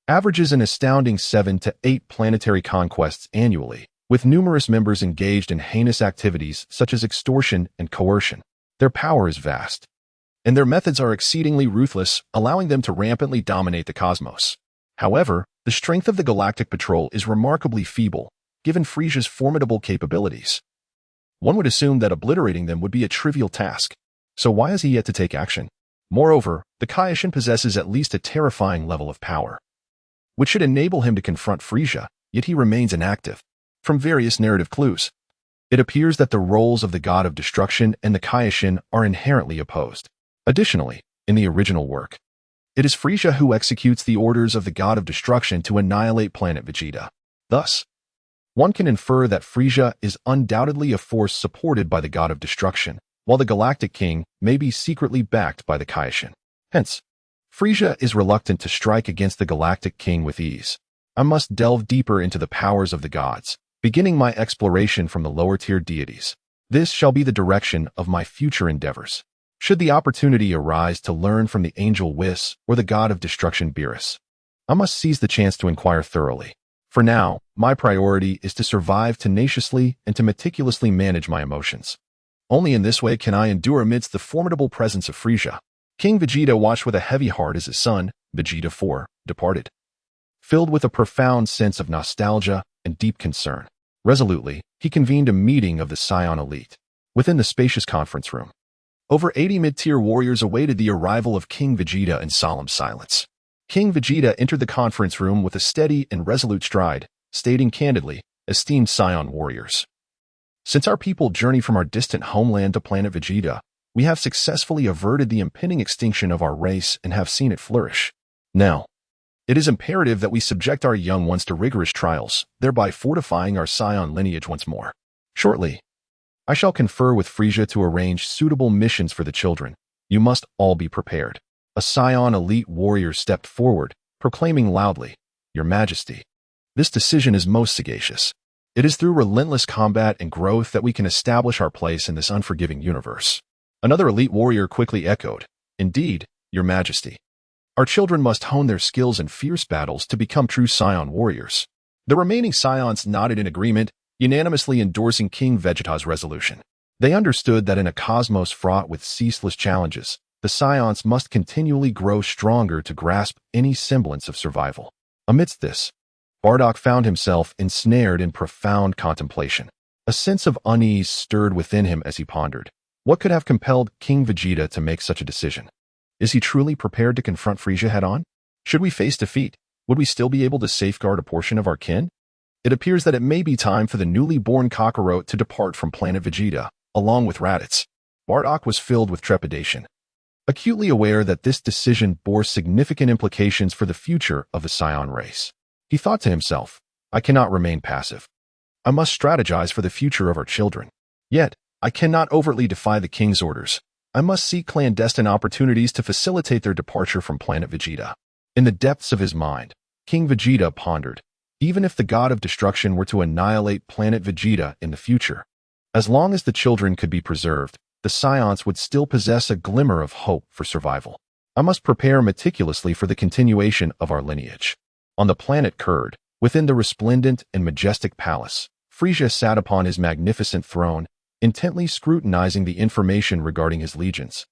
averages an astounding 7 to 8 planetary conquests annually, with numerous members engaged in heinous activities such as extortion and coercion. Their power is vast, and their methods are exceedingly ruthless, allowing them to rampantly dominate the cosmos. However, the strength of the Galactic Patrol is remarkably feeble, given Frieza's formidable capabilities. One would assume that obliterating them would be a trivial task, so why has he yet to take action? Moreover, the Kaioshin possesses at least a terrifying level of power, which should enable him to confront Frieza, yet he remains inactive. From various narrative clues, it appears that the roles of the god of destruction and the Kaioshin are inherently opposed. Additionally, in the original work, it is Frieza who executes the orders of the god of destruction to annihilate planet Vegeta. Thus, one can infer that Frieza is undoubtedly a force supported by the god of destruction, while the Galactic King may be secretly backed by the Kaioshin. Hence, Frieza is reluctant to strike against the Galactic King with ease. I must delve deeper into the powers of the gods, beginning my exploration from the lower-tier deities. This shall be the direction of my future endeavors. Should the opportunity arise to learn from the angel Whis or the god of destruction Beerus, I must seize the chance to inquire thoroughly. For now, my priority is to survive tenaciously and to meticulously manage my emotions. Only in this way can I endure amidst the formidable presence of Frieza. King Vegeta watched with a heavy heart as his son, Vegeta 4, departed. Filled with a profound sense of nostalgia and deep concern, resolutely, he convened a meeting of the Saiyan elite. Within the spacious conference room, over 80 mid-tier warriors awaited the arrival of King Vegeta in solemn silence. King Vegeta entered the conference room with a steady and resolute stride, stating candidly, "Esteemed Saiyan warriors, since our people journeyed from our distant homeland to planet Vegeta, we have successfully averted the impending extinction of our race and have seen it flourish. Now, it is imperative that we subject our young ones to rigorous trials, thereby fortifying our Saiyan lineage once more. Shortly, I shall confer with Frieza to arrange suitable missions for the children. You must all be prepared." A Saiyan elite warrior stepped forward, proclaiming loudly, "Your Majesty, this decision is most sagacious. It is through relentless combat and growth that we can establish our place in this unforgiving universe." Another elite warrior quickly echoed, "Indeed, Your Majesty. Our children must hone their skills in fierce battles to become true Saiyan warriors." The remaining Saiyans nodded in agreement, unanimously endorsing King Vegeta's resolution. They understood that in a cosmos fraught with ceaseless challenges, the Saiyans must continually grow stronger to grasp any semblance of survival. Amidst this, Bardock found himself ensnared in profound contemplation. A sense of unease stirred within him as he pondered. What could have compelled King Vegeta to make such a decision? Is he truly prepared to confront Frieza head-on? Should we face defeat, would we still be able to safeguard a portion of our kin? It appears that it may be time for the newly born Kakarot to depart from planet Vegeta, along with Raditz. Bardock was filled with trepidation, acutely aware that this decision bore significant implications for the future of the Saiyan race. He thought to himself, "I cannot remain passive. I must strategize for the future of our children. Yet, I cannot overtly defy the king's orders. I must seek clandestine opportunities to facilitate their departure from planet Vegeta." In the depths of his mind, King Vegeta pondered, even if the god of destruction were to annihilate planet Vegeta in the future, as long as the children could be preserved, the Saiyans would still possess a glimmer of hope for survival. I must prepare meticulously for the continuation of our lineage. On the planet Kurd, within the resplendent and majestic palace, Frieza sat upon his magnificent throne, intently scrutinizing the information regarding his legions,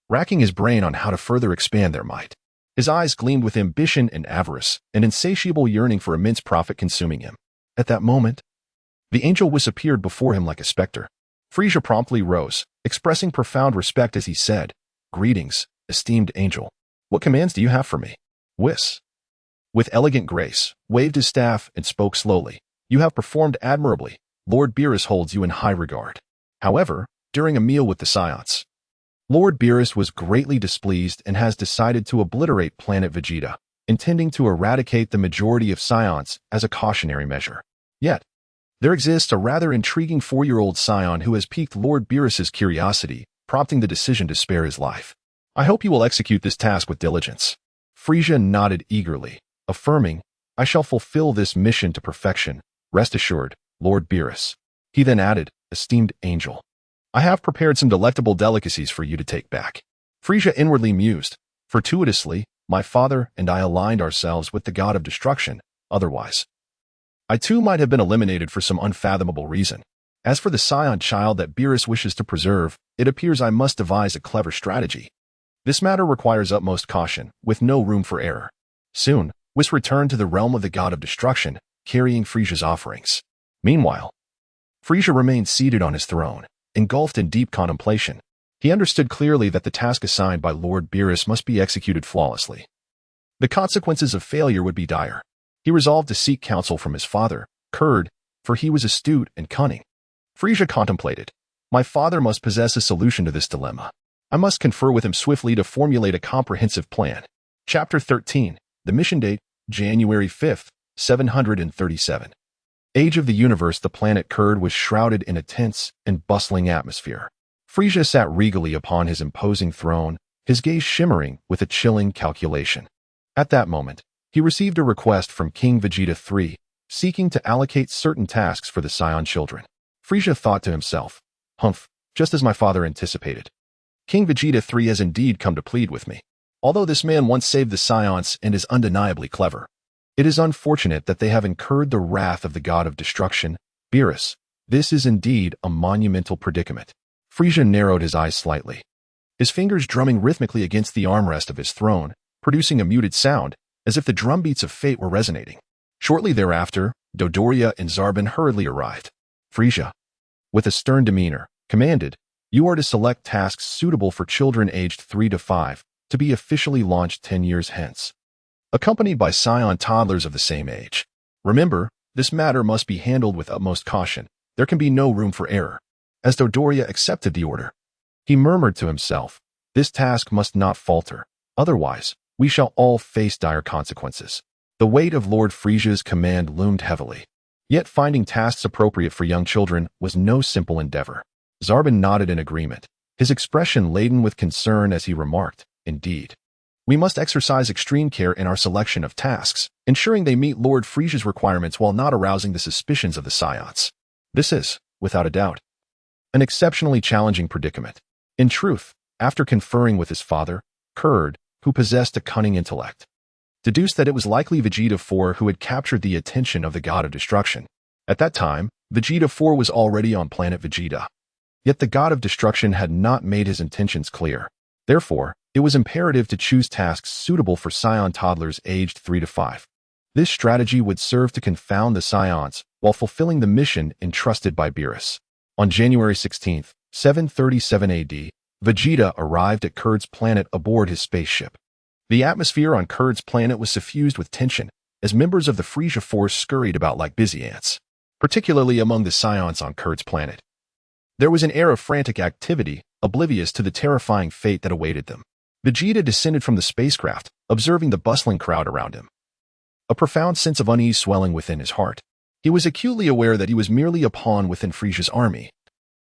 racking his brain on how to further expand their might. His eyes gleamed with ambition and avarice, an insatiable yearning for immense profit consuming him. At that moment, The angel whiz appeared before him like a specter. Frieza promptly rose, expressing profound respect as he said, "Greetings, esteemed angel. What commands do you have for me?" Whis, with elegant grace, waved his staff and spoke slowly. "You have performed admirably. Lord Beerus holds you in high regard." However, during a meal with the Saiyans, Lord Beerus was greatly displeased and has decided to obliterate planet Vegeta, intending to eradicate the majority of Saiyans as a cautionary measure. Yet, there exists a rather intriguing 4-year-old Saiyan who has piqued Lord Beerus's curiosity, prompting the decision to spare his life. "I hope you will execute this task with diligence." Frieza nodded eagerly, affirming, "I shall fulfill this mission to perfection. Rest assured, Lord Beerus." He then added, "Esteemed angel, I have prepared some delectable delicacies for you to take back." Frieza inwardly mused. Fortuitously, my father and I aligned ourselves with the god of destruction. Otherwise, I too might have been eliminated for some unfathomable reason. As for the Saiyan child that Beerus wishes to preserve, it appears I must devise a clever strategy. This matter requires utmost caution, with no room for error. Soon, Whis returned to the realm of the god of destruction, carrying Frieza's offerings. Meanwhile, Frieza remained seated on his throne, engulfed in deep contemplation. He understood clearly that the task assigned by Lord Beerus must be executed flawlessly. The consequences of failure would be dire. He resolved to seek counsel from his father, Kurd, for he was astute and cunning. Frieza contemplated. My father must possess a solution to this dilemma. I must confer with him swiftly to formulate a comprehensive plan. Chapter 13. The mission date, January 5th, 737. Age of the universe. The planet Kurd was shrouded in a tense and bustling atmosphere. Frieza sat regally upon his imposing throne, his gaze shimmering with a chilling calculation. At that moment, he received a request from King Vegeta III, seeking to allocate certain tasks for the Saiyan children. Frieza thought to himself, "Humph, just as my father anticipated. King Vegeta III has indeed come to plead with me. Although this man once saved the Saiyans and is undeniably clever, it is unfortunate that they have incurred the wrath of the god of destruction, Beerus. This is indeed a monumental predicament." Frieza narrowed his eyes slightly, his fingers drumming rhythmically against the armrest of his throne, producing a muted sound, as if the drumbeats of fate were resonating. Shortly thereafter, Dodoria and Zarbin hurriedly arrived. Frieza, with a stern demeanor, commanded, "You are to select tasks suitable for children aged 3 to 5, to be officially launched 10 years hence, accompanied by Saiyan toddlers of the same age. Remember, this matter must be handled with utmost caution. There can be no room for error." As Dodoria accepted the order, he murmured to himself, "This task must not falter, otherwise, we shall all face dire consequences." The weight of Lord Frieza's command loomed heavily. Yet finding tasks appropriate for young children was no simple endeavor. Zarbin nodded in agreement, his expression laden with concern as he remarked, "Indeed, we must exercise extreme care in our selection of tasks, ensuring they meet Lord Frieza's requirements while not arousing the suspicions of the Saiyans. This is, without a doubt, an exceptionally challenging predicament." In truth, after conferring with his father, Kurd, who possessed a cunning intellect, deduced that it was likely Vegeta IV who had captured the attention of the god of destruction. At that time, Vegeta IV was already on planet Vegeta. Yet the god of destruction had not made his intentions clear. Therefore, it was imperative to choose tasks suitable for Saiyan toddlers aged 3 to 5. This strategy would serve to confound the Saiyans while fulfilling the mission entrusted by Beerus. On January 16, 737 AD, Vegeta arrived at Kurd's planet aboard his spaceship. The atmosphere on Kurd's planet was suffused with tension as members of the Frieza force scurried about like busy ants, particularly among the Saiyans on Kurd's planet. There was an air of frantic activity, oblivious to the terrifying fate that awaited them. Vegeta descended from the spacecraft, observing the bustling crowd around him. A profound sense of unease swelling within his heart. He was acutely aware that he was merely a pawn within Frieza's army,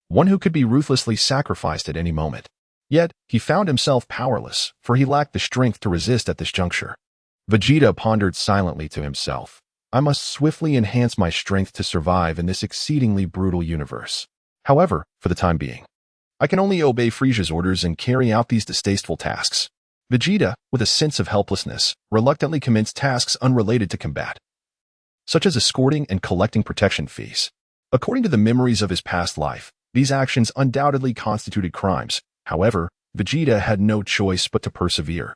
one who could be ruthlessly sacrificed at any moment. Yet, he found himself powerless, for he lacked the strength to resist at this juncture. Vegeta pondered silently to himself, "I must swiftly enhance my strength to survive in this exceedingly brutal universe. However, for the time being, I can only obey Frieza's orders and carry out these distasteful tasks." Vegeta, with a sense of helplessness, reluctantly commenced tasks unrelated to combat, such as escorting and collecting protection fees. According to the memories of his past life, these actions undoubtedly constituted crimes. However, Vegeta had no choice but to persevere,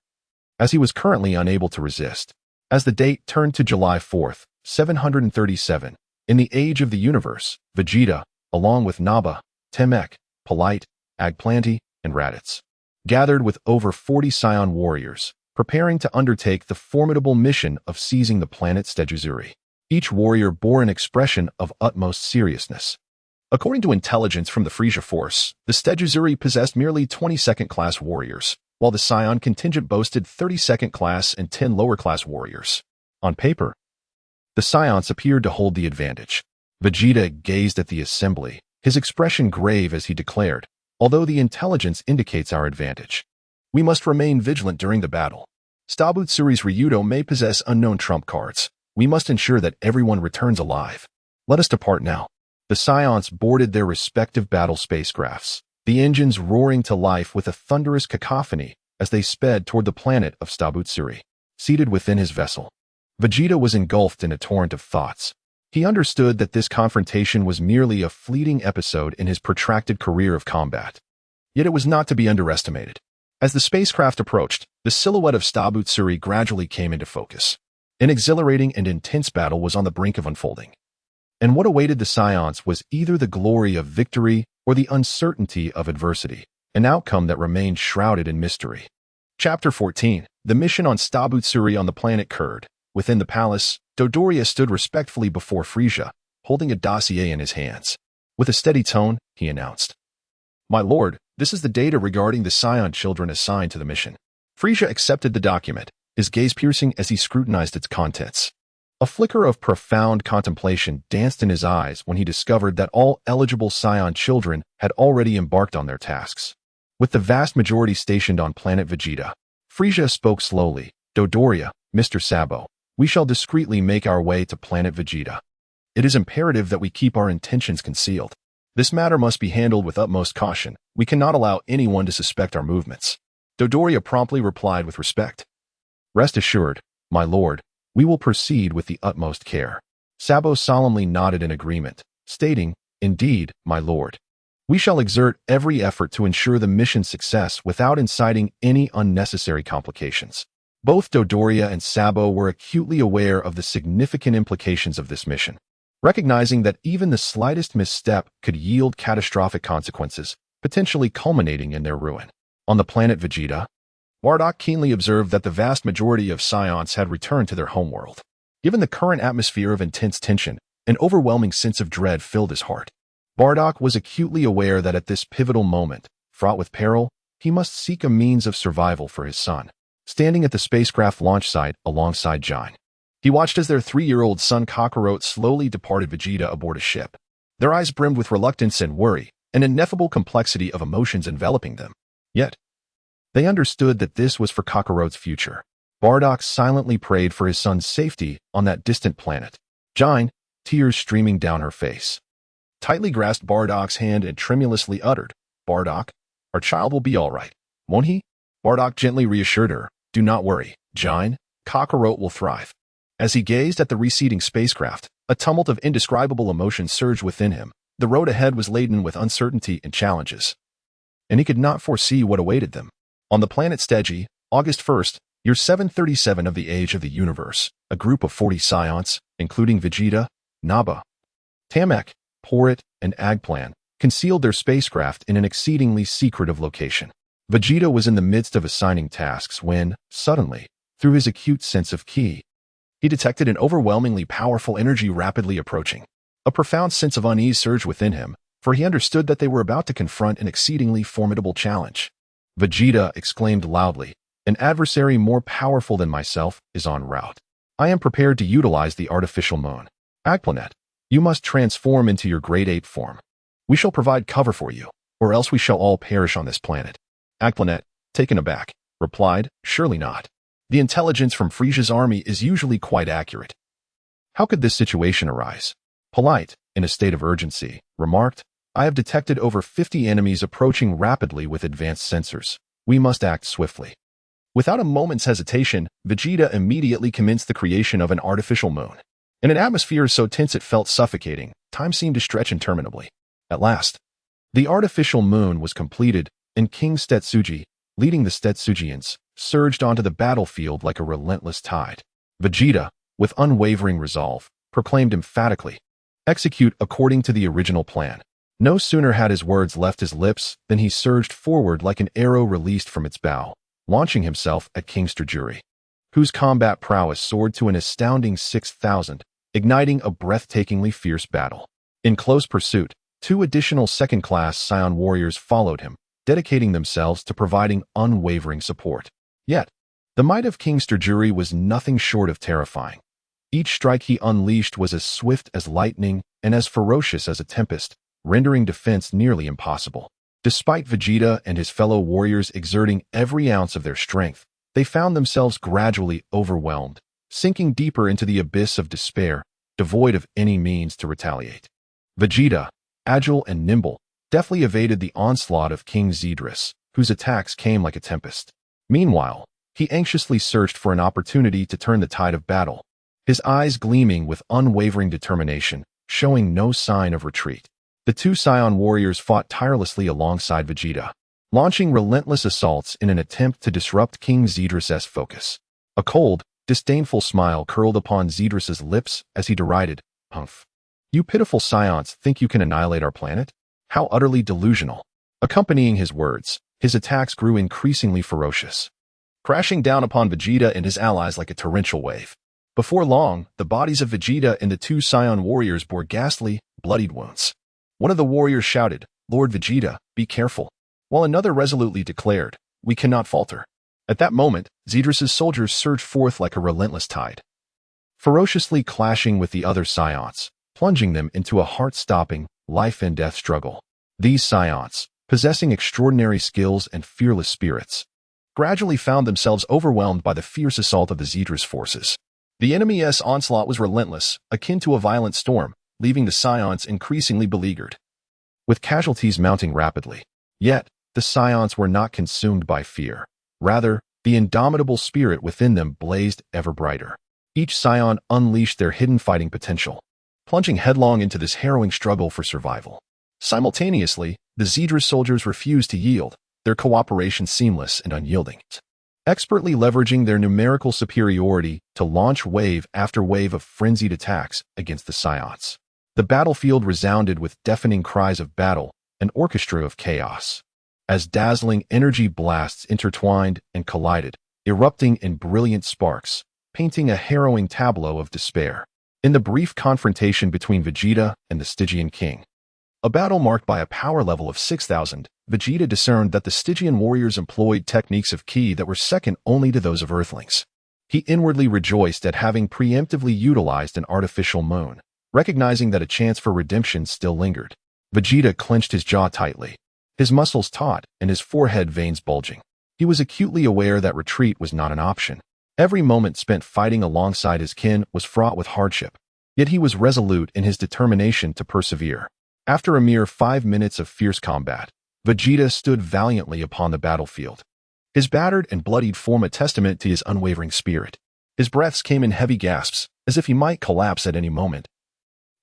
as he was currently unable to resist. As the date turned to July 4th, 737, In the age of the universe, Vegeta, along with Naba, Temek, Polite, Agplanty, and Raditz, gathered with over 40 Saiyan warriors, preparing to undertake the formidable mission of seizing the planet Stejuzuri. Each warrior bore an expression of utmost seriousness. According to intelligence from the Frisia Force, the Stejuzuri possessed merely 22nd-class warriors, while the Saiyan contingent boasted 32nd-class and 10 lower-class warriors. On paper, the Saiyans appeared to hold the advantage. Vegeta gazed at the assembly, his expression grave as he declared, "Although the intelligence indicates our advantage, we must remain vigilant during the battle. Stabutsuri's Ryudo may possess unknown trump cards. We must ensure that everyone returns alive. Let us depart now." The Saiyans boarded their respective battle spacecrafts, the engines roaring to life with a thunderous cacophony as they sped toward the planet of Stabutsuri. Seated within his vessel, Vegeta was engulfed in a torrent of thoughts. He understood that this confrontation was merely a fleeting episode in his protracted career of combat. Yet it was not to be underestimated. As the spacecraft approached, the silhouette of Stabutsuri gradually came into focus. An exhilarating and intense battle was on the brink of unfolding. And what awaited the Saiyans was either the glory of victory or the uncertainty of adversity, an outcome that remained shrouded in mystery. Chapter 14. The mission on Stabutsuri on the planet Kurd. Within the palace, Dodoria stood respectfully before Frisia, holding a dossier in his hands. With a steady tone, he announced, "My lord, this is the data regarding the Saiyan children assigned to the mission." Frisia accepted the document, his gaze piercing as he scrutinized its contents. A flicker of profound contemplation danced in his eyes when he discovered that all eligible Saiyan children had already embarked on their tasks. With the vast majority stationed on planet Vegeta, Frisia spoke slowly, "Dodoria, Mr. Sabo, we shall discreetly make our way to planet Vegeta. It is imperative that we keep our intentions concealed. This matter must be handled with utmost caution. We cannot allow anyone to suspect our movements." Dodoria promptly replied with respect, "Rest assured, my lord, we will proceed with the utmost care." Sabo solemnly nodded in agreement, stating, "Indeed, my lord. We shall exert every effort to ensure the mission's success without inciting any unnecessary complications." Both Dodoria and Sabo were acutely aware of the significant implications of this mission, recognizing that even the slightest misstep could yield catastrophic consequences, potentially culminating in their ruin. On the planet Vegeta, Bardock keenly observed that the vast majority of Saiyans had returned to their homeworld. Given the current atmosphere of intense tension, an overwhelming sense of dread filled his heart. Bardock was acutely aware that at this pivotal moment, fraught with peril, he must seek a means of survival for his son. Standing at the spacecraft launch site alongside Jain, he watched as their 3-year-old son Kakarot slowly departed Vegeta aboard a ship. Their eyes brimmed with reluctance and worry, an ineffable complexity of emotions enveloping them. Yet, they understood that this was for Kakarot's future. Bardock silently prayed for his son's safety on that distant planet. Jain, tears streaming down her face, tightly grasped Bardock's hand and tremulously uttered, "Bardock, our child will be all right, won't he?" Bardock gently reassured her, "Do not worry, Jain, Kakarot will thrive." As he gazed at the receding spacecraft, a tumult of indescribable emotions surged within him. The road ahead was laden with uncertainty and challenges, and he could not foresee what awaited them. On the planet Steji, August 1st, year 737 of the age of the universe, a group of 40 Saiyans, including Vegeta, Naba, Tamek, Porit, and Agplan, concealed their spacecraft in an exceedingly secretive location. Vegeta was in the midst of assigning tasks when, suddenly, through his acute sense of ki, he detected an overwhelmingly powerful energy rapidly approaching. A profound sense of unease surged within him, for he understood that they were about to confront an exceedingly formidable challenge. Vegeta exclaimed loudly, "An adversary more powerful than myself is en route. I am prepared to utilize the artificial moon. Agplanet, you must transform into your Great Ape form. We shall provide cover for you, or else we shall all perish on this planet." Agplanet, taken aback, replied, "Surely not. The intelligence from Frisia's army is usually quite accurate. How could this situation arise?" Polite, in a state of urgency, remarked, "I have detected over 50 enemies approaching rapidly with advanced sensors. We must act swiftly." Without a moment's hesitation, Vegeta immediately commenced the creation of an artificial moon. In an atmosphere so tense it felt suffocating, time seemed to stretch interminably. At last, the artificial moon was completed, and King Stetsuji, leading the Stetsujians, surged onto the battlefield like a relentless tide. Vegeta, with unwavering resolve, proclaimed emphatically, Execute according to the original plan. No sooner had his words left his lips than he surged forward like an arrow released from its bow, launching himself at King Sturguri, whose combat prowess soared to an astounding 6,000, igniting a breathtakingly fierce battle. In close pursuit, 2 additional second-class Saiyan warriors followed him, dedicating themselves to providing unwavering support. Yet, the might of King Sturguri was nothing short of terrifying. Each strike he unleashed was as swift as lightning and as ferocious as a tempest, rendering defense nearly impossible. Despite Vegeta and his fellow warriors exerting every ounce of their strength, they found themselves gradually overwhelmed, sinking deeper into the abyss of despair, devoid of any means to retaliate. Vegeta, agile and nimble, deftly evaded the onslaught of King Zedrus, whose attacks came like a tempest. Meanwhile, he anxiously searched for an opportunity to turn the tide of battle, his eyes gleaming with unwavering determination, showing no sign of retreat. The 2 Saiyan warriors fought tirelessly alongside Vegeta, launching relentless assaults in an attempt to disrupt King Zedrus's focus. A cold, disdainful smile curled upon Zedrus's lips as he derided, "Humph. You pitiful Saiyans think you can annihilate our planet? How utterly delusional." Accompanying his words, his attacks grew increasingly ferocious, crashing down upon Vegeta and his allies like a torrential wave. Before long, the bodies of Vegeta and the 2 Saiyan warriors bore ghastly, bloodied wounds. One of the warriors shouted, "Lord Vegeta, be careful," while another resolutely declared, "We cannot falter." At that moment, Zedrus's soldiers surged forth like a relentless tide, ferociously clashing with the other Saiyans, plunging them into a heart-stopping, life-and-death struggle. These Saiyans, possessing extraordinary skills and fearless spirits, gradually found themselves overwhelmed by the fierce assault of the Zedrus forces. The enemy's onslaught was relentless, akin to a violent storm, leaving the Saiyans increasingly beleaguered, with casualties mounting rapidly. Yet, the Saiyans were not consumed by fear. Rather, the indomitable spirit within them blazed ever brighter. Each Saiyan unleashed their hidden fighting potential, plunging headlong into this harrowing struggle for survival. Simultaneously, the Zedrus soldiers refused to yield, their cooperation seamless and unyielding, expertly leveraging their numerical superiority to launch wave after wave of frenzied attacks against the Saiyans. The battlefield resounded with deafening cries of battle, an orchestra of chaos, as dazzling energy blasts intertwined and collided, erupting in brilliant sparks, painting a harrowing tableau of despair. In the brief confrontation between Vegeta and the Stygian king, a battle marked by a power level of 6,000, Vegeta discerned that the Stygian warriors employed techniques of ki that were second only to those of Earthlings. He inwardly rejoiced at having preemptively utilized an artificial moon, recognizing that a chance for redemption still lingered. Vegeta clenched his jaw tightly, his muscles taut and his forehead veins bulging. He was acutely aware that retreat was not an option. Every moment spent fighting alongside his kin was fraught with hardship, yet he was resolute in his determination to persevere. After a mere 5 minutes of fierce combat, Vegeta stood valiantly upon the battlefield, his battered and bloodied form a testament to his unwavering spirit. His breaths came in heavy gasps, as if he might collapse at any moment.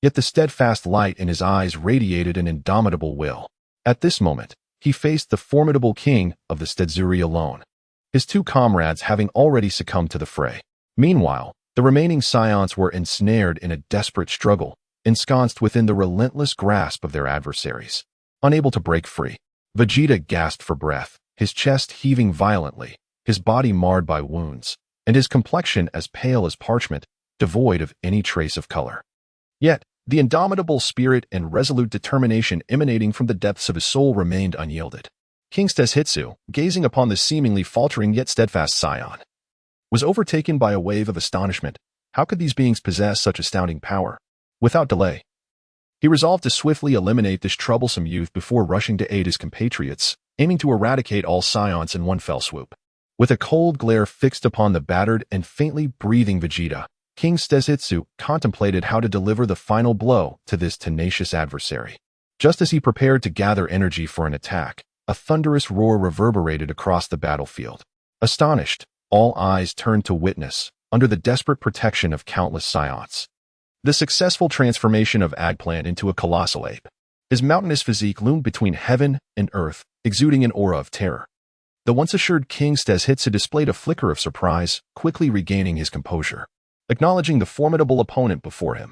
Yet the steadfast light in his eyes radiated an indomitable will. At this moment, he faced the formidable king of the Sturguri alone, his 2 comrades having already succumbed to the fray. Meanwhile, the remaining Saiyans were ensnared in a desperate struggle, ensconced within the relentless grasp of their adversaries. Unable to break free, Vegeta gasped for breath, his chest heaving violently, his body marred by wounds, and his complexion as pale as parchment, devoid of any trace of color. Yet, the indomitable spirit and resolute determination emanating from the depths of his soul remained unyielded. King Sturguri, gazing upon the seemingly faltering yet steadfast Saiyan, was overtaken by a wave of astonishment. How could these beings possess such astounding power? Without delay, he resolved to swiftly eliminate this troublesome youth before rushing to aid his compatriots, aiming to eradicate all Saiyans in one fell swoop. With a cold glare fixed upon the battered and faintly breathing Vegeta, King Sturguri contemplated how to deliver the final blow to this tenacious adversary. Just as he prepared to gather energy for an attack, a thunderous roar reverberated across the battlefield. Astonished, all eyes turned to witness, under the desperate protection of countless Saiyans, the successful transformation of Eggplant into a colossal ape. His mountainous physique loomed between heaven and earth, exuding an aura of terror. The once assured King Sturguri displayed a flicker of surprise, quickly regaining his composure. Acknowledging the formidable opponent before him,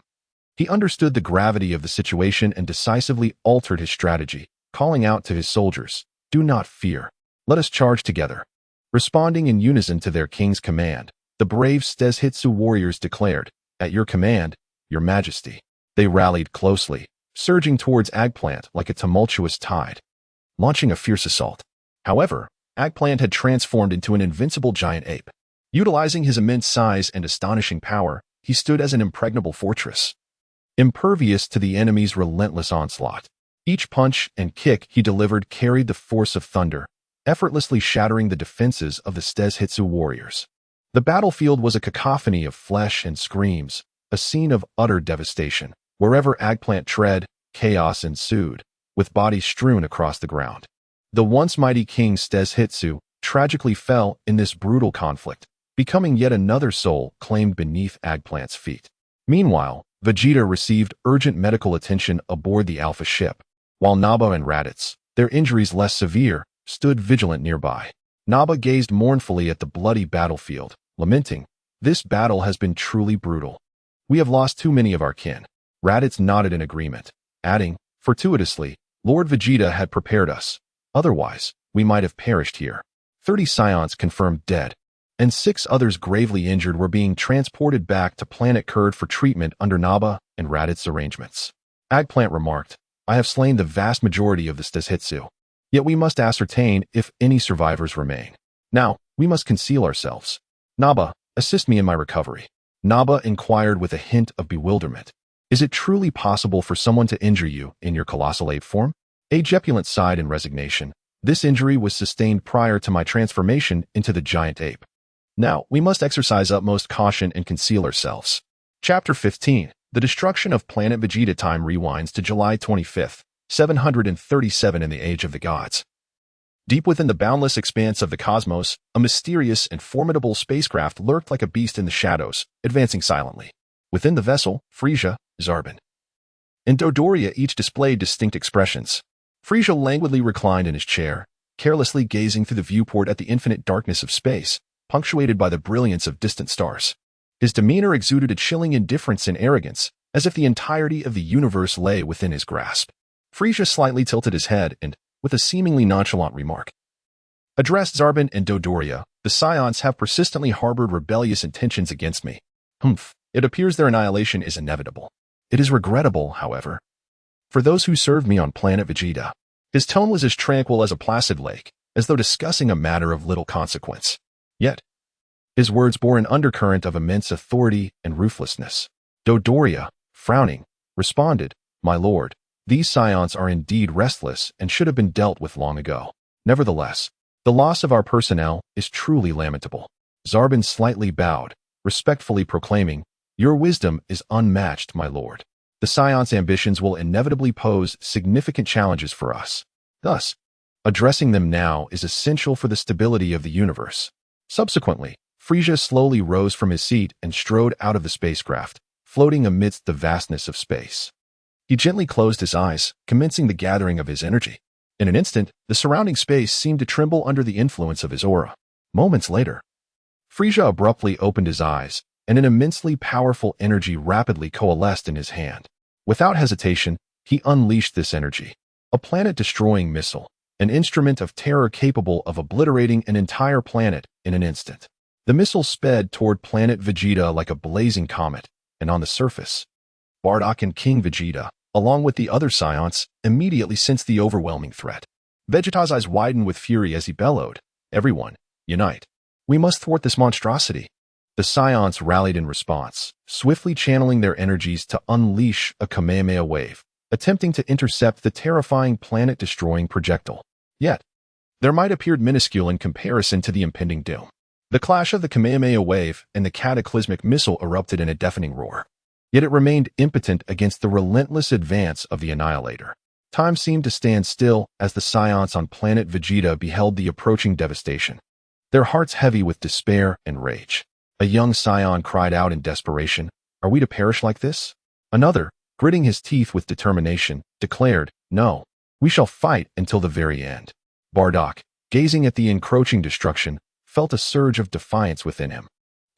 He understood the gravity of the situation and decisively altered his strategy, calling out to his soldiers, "Do not fear. Let us charge together." Responding in unison to their king's command, the brave Stezhitsu warriors declared, "At your command, your majesty." They rallied closely, surging towards Eggplant like a tumultuous tide, launching a fierce assault. However, Eggplant had transformed into an invincible giant ape. Utilizing his immense size and astonishing power, he stood as an impregnable fortress, impervious to the enemy's relentless onslaught. Each punch and kick he delivered carried the force of thunder, effortlessly shattering the defenses of the Stezhitsu warriors. The battlefield was a cacophony of flesh and screams, a scene of utter devastation. Wherever Eggplant tread, chaos ensued, with bodies strewn across the ground. The once mighty king Stezhitsu tragically fell in this brutal conflict, becoming yet another soul claimed beneath Eggplant's feet. Meanwhile, Vegeta received urgent medical attention aboard the Alpha ship, while Nappa and Raditz, their injuries less severe, stood vigilant nearby. Nappa gazed mournfully at the bloody battlefield, lamenting, "This battle has been truly brutal. We have lost too many of our kin." Raditz nodded in agreement, adding, "Fortuitously, Lord Vegeta had prepared us. Otherwise, we might have perished here." 30 Saiyans confirmed dead, and 6 others gravely injured were being transported back to Planet Kurd for treatment under Nappa and Raditz's arrangements. Eggplant remarked, "I have slain the vast majority of the Stezhitsu. Yet we must ascertain if any survivors remain. Now, we must conceal ourselves. Nappa, assist me in my recovery." Nappa inquired with a hint of bewilderment. "Is it truly possible for someone to injure you in your colossal ape form?" Aegepulant sighed in resignation. "This injury was sustained prior to my transformation into the giant ape. Now, we must exercise utmost caution and conceal ourselves." Chapter 15. The destruction of Planet Vegeta. Time rewinds to July 25th, 737 in the Age of the Gods. Deep within the boundless expanse of the cosmos, a mysterious and formidable spacecraft lurked like a beast in the shadows, advancing silently. Within the vessel, Frieza, Zarbon, and Dodoria each displayed distinct expressions. Frieza languidly reclined in his chair, carelessly gazing through the viewport at the infinite darkness of space, punctuated by the brilliance of distant stars. His demeanor exuded a chilling indifference and arrogance, as if the entirety of the universe lay within his grasp. Frieza slightly tilted his head and, with a seemingly nonchalant remark, addressed Zarbon and Dodoria, "The Saiyans have persistently harbored rebellious intentions against me. It appears their annihilation is inevitable. It is regrettable, however, for those who served me on Planet Vegeta." His tone was as tranquil as a placid lake, as though discussing a matter of little consequence. Yet, his words bore an undercurrent of immense authority and ruthlessness. Dodoria, frowning, responded, "My lord, these Saiyans are indeed restless and should have been dealt with long ago. Nevertheless, the loss of our personnel is truly lamentable." Zarbon slightly bowed, respectfully proclaiming, "Your wisdom is unmatched, my lord. The Saiyans' ambitions will inevitably pose significant challenges for us. Thus, addressing them now is essential for the stability of the universe." Subsequently, Frieza slowly rose from his seat and strode out of the spacecraft, floating amidst the vastness of space. He gently closed his eyes, commencing the gathering of his energy. In an instant, the surrounding space seemed to tremble under the influence of his aura. Moments later, Frieza abruptly opened his eyes, and an immensely powerful energy rapidly coalesced in his hand. Without hesitation, he unleashed this energy. A planet-destroying missile, an instrument of terror capable of obliterating an entire planet in an instant. The missile sped toward Planet Vegeta like a blazing comet, and on the surface, Bardock and King Vegeta, along with the other Saiyans, immediately sensed the overwhelming threat. Vegeta's eyes widened with fury as he bellowed, "Everyone, unite. We must thwart this monstrosity." The Saiyans rallied in response, swiftly channeling their energies to unleash a Kamehameha wave, attempting to intercept the terrifying planet-destroying projectile. Yet, their might appeared minuscule in comparison to the impending doom. The clash of the Kamehameha wave and the cataclysmic missile erupted in a deafening roar. Yet it remained impotent against the relentless advance of the Annihilator. Time seemed to stand still as the Saiyans on Planet Vegeta beheld the approaching devastation, their hearts heavy with despair and rage. A young Saiyan cried out in desperation, "Are we to perish like this?" Another, gritting his teeth with determination, declared, "No, we shall fight until the very end." Bardock, gazing at the encroaching destruction, felt a surge of defiance within him.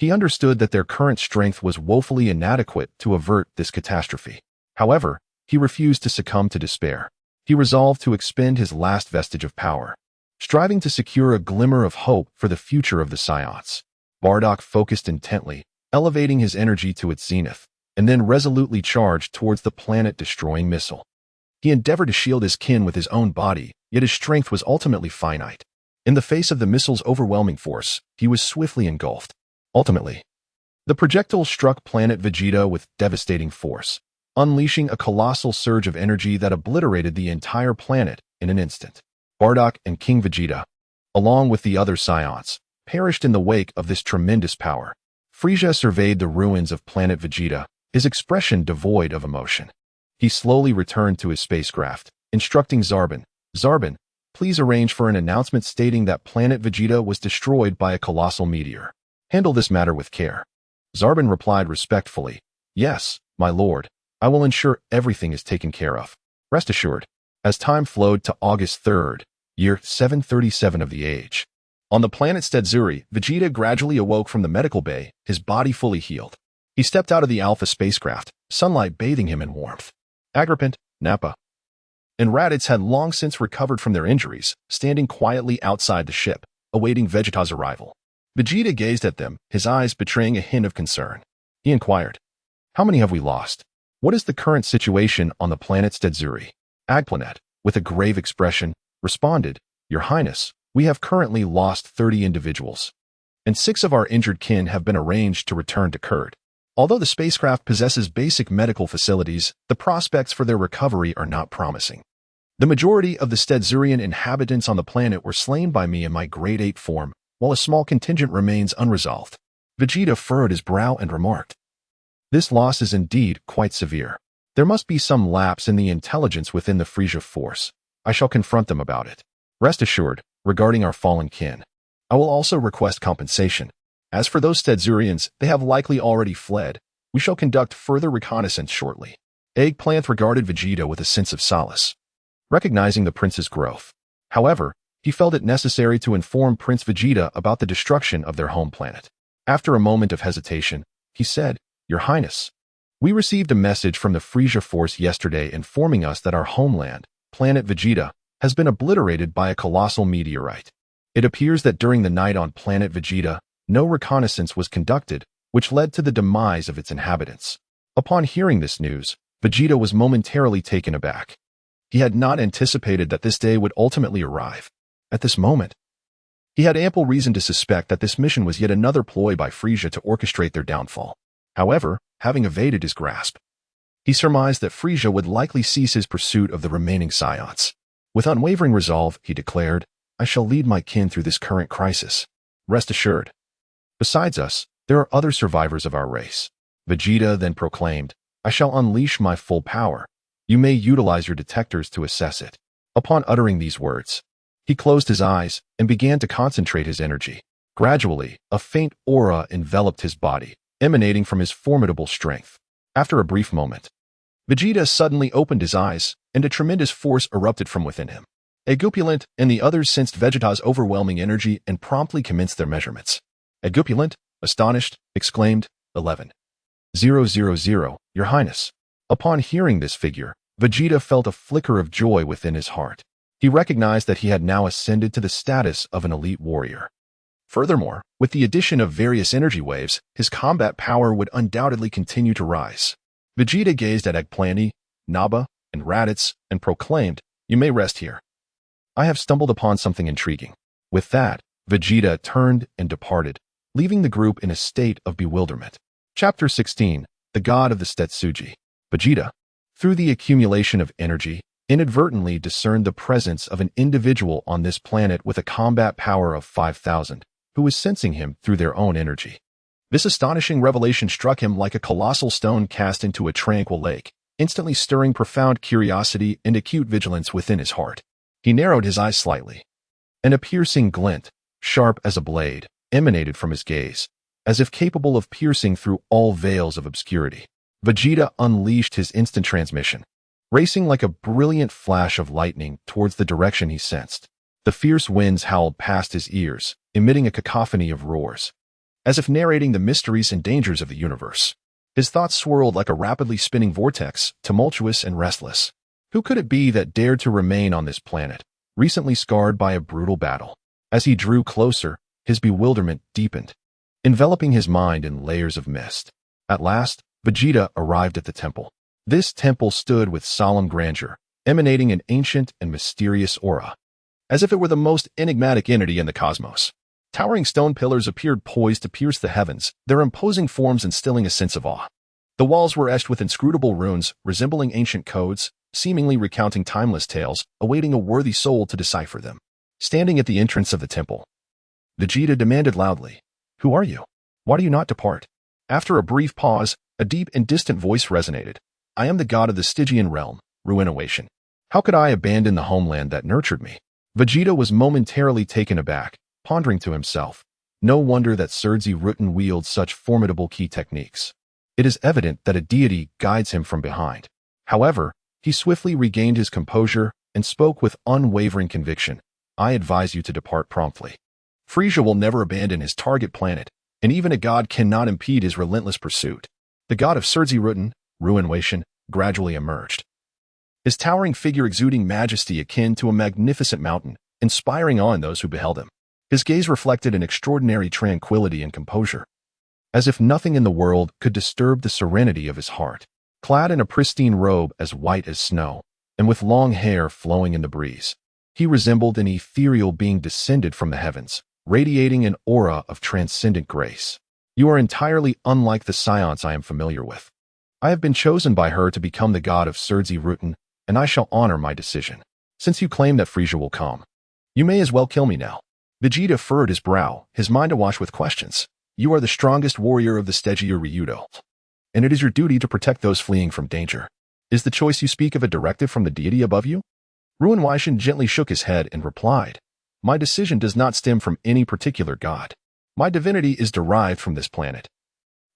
He understood that their current strength was woefully inadequate to avert this catastrophe. However, he refused to succumb to despair. He resolved to expend his last vestige of power, striving to secure a glimmer of hope for the future of the Saiyans. Bardock focused intently, elevating his energy to its zenith, and then resolutely charged towards the planet-destroying missile. He endeavored to shield his kin with his own body, yet his strength was ultimately finite. In the face of the missile's overwhelming force, he was swiftly engulfed. Ultimately, the projectile struck planet Vegeta with devastating force, unleashing a colossal surge of energy that obliterated the entire planet in an instant. Bardock and King Vegeta, along with the other Saiyans, perished in the wake of this tremendous power. Frieza surveyed the ruins of planet Vegeta, his expression devoid of emotion. He slowly returned to his spacecraft, instructing Zarbon, "Zarbon, please arrange for an announcement stating that planet Vegeta was destroyed by a colossal meteor. Handle this matter with care." Zarbon replied respectfully, "Yes, my lord, I will ensure everything is taken care of. Rest assured." As time flowed to August 3rd, year 737 of the age. On the planet Stedzuri, Vegeta gradually awoke from the medical bay, his body fully healed. He stepped out of the Alpha spacecraft, sunlight bathing him in warmth. Agrippa, Nappa, and Raditz had long since recovered from their injuries, standing quietly outside the ship, awaiting Vegeta's arrival. Vegeta gazed at them, his eyes betraying a hint of concern. He inquired, "How many have we lost? What is the current situation on the planet Stedzuri?" Agplanet, with a grave expression, responded, "Your Highness, we have currently lost 30 individuals, and 6 of our injured kin have been arranged to return to Kurd. Although the spacecraft possesses basic medical facilities, the prospects for their recovery are not promising. The majority of the Stedzurian inhabitants on the planet were slain by me in my Grade 8 form, while a small contingent remains unresolved." Vegeta furrowed his brow and remarked, "This loss is indeed quite severe. There must be some lapse in the intelligence within the Frieza force. I shall confront them about it. Rest assured, regarding our fallen kin, I will also request compensation. As for those Stedzurians, they have likely already fled. We shall conduct further reconnaissance shortly." Eggplant regarded Vegeta with a sense of solace, recognizing the prince's growth. However, he felt it necessary to inform Prince Vegeta about the destruction of their home planet. After a moment of hesitation, he said, "Your Highness, we received a message from the Frieza force yesterday informing us that our homeland, planet Vegeta, has been obliterated by a colossal meteorite. It appears that during the night on planet Vegeta, no reconnaissance was conducted, which led to the demise of its inhabitants." Upon hearing this news, Vegeta was momentarily taken aback. He had not anticipated that this day would ultimately arrive. At this moment, he had ample reason to suspect that this mission was yet another ploy by Frieza to orchestrate their downfall. However, having evaded his grasp, he surmised that Frieza would likely cease his pursuit of the remaining Saiyans. With unwavering resolve, he declared, "I shall lead my kin through this current crisis. Rest assured. Besides us, there are other survivors of our race." Vegeta then proclaimed, "I shall unleash my full power. You may utilize your detectors to assess it." Upon uttering these words, he closed his eyes and began to concentrate his energy. Gradually, a faint aura enveloped his body, emanating from his formidable strength. After a brief moment, Vegeta suddenly opened his eyes, and a tremendous force erupted from within him. Agupulent and the others sensed Vegeta's overwhelming energy and promptly commenced their measurements. Agupulent, astonished, exclaimed, 11,000, Your Highness." Upon hearing this figure, Vegeta felt a flicker of joy within his heart. He recognized that he had now ascended to the status of an elite warrior. Furthermore, with the addition of various energy waves, his combat power would undoubtedly continue to rise. Vegeta gazed at Eggplanty, Nappa, and Raditz and proclaimed, "You may rest here. I have stumbled upon something intriguing." With that, Vegeta turned and departed, leaving the group in a state of bewilderment. Chapter 16, The God of the Stetsuji. Vegeta, through the accumulation of energy, inadvertently discerned the presence of an individual on this planet with a combat power of 5,000, who was sensing him through their own energy. This astonishing revelation struck him like a colossal stone cast into a tranquil lake, instantly stirring profound curiosity and acute vigilance within his heart. He narrowed his eyes slightly, and a piercing glint, sharp as a blade, emanated from his gaze, as if capable of piercing through all veils of obscurity. Vegeta unleashed his instant transmission, racing like a brilliant flash of lightning towards the direction he sensed. The fierce winds howled past his ears, emitting a cacophony of roars. as if narrating the mysteries and dangers of the universe. His thoughts swirled like a rapidly spinning vortex, tumultuous and restless. Who could it be that dared to remain on this planet, recently scarred by a brutal battle? As he drew closer, his bewilderment deepened, enveloping his mind in layers of mist. At last, Vegeta arrived at the temple. This temple stood with solemn grandeur, emanating an ancient and mysterious aura, as if it were the most enigmatic entity in the cosmos. Towering stone pillars appeared poised to pierce the heavens, their imposing forms instilling a sense of awe. The walls were etched with inscrutable runes, resembling ancient codes, seemingly recounting timeless tales, awaiting a worthy soul to decipher them. Standing at the entrance of the temple, Vegeta demanded loudly, "Who are you? Why do you not depart?" After a brief pause, a deep and distant voice resonated. "I am the god of the Stygian realm, Ruination. How could I abandon the homeland that nurtured me?" Vegeta was momentarily taken aback, pondering to himself. No wonder that survive.Embarking wields such formidable key techniques. It is evident that a deity guides him from behind. However, he swiftly regained his composure and spoke with unwavering conviction. "I advise you to depart promptly. Frieza will never abandon his target planet, and even a god cannot impede his relentless pursuit." The god of survive.Embarking, Ruination, gradually emerged. His towering figure exuding majesty akin to a magnificent mountain, inspiring awe in those who beheld him. His gaze reflected an extraordinary tranquility and composure, as if nothing in the world could disturb the serenity of his heart. Clad in a pristine robe as white as snow, and with long hair flowing in the breeze, he resembled an ethereal being descended from the heavens, radiating an aura of transcendent grace. "You are entirely unlike the Saiyans I am familiar with. I have been chosen by her to become the god of survive.Embarking, and I shall honor my decision. Since you claim that Frieza will come, you may as well kill me now." Vegeta furrowed his brow, his mind awash with questions. "You are the strongest warrior of the Stygian realm, and it is your duty to protect those fleeing from danger. Is the choice you speak of a directive from the deity above you?" Ruination gently shook his head and replied, "My decision does not stem from any particular god. My divinity is derived from this planet,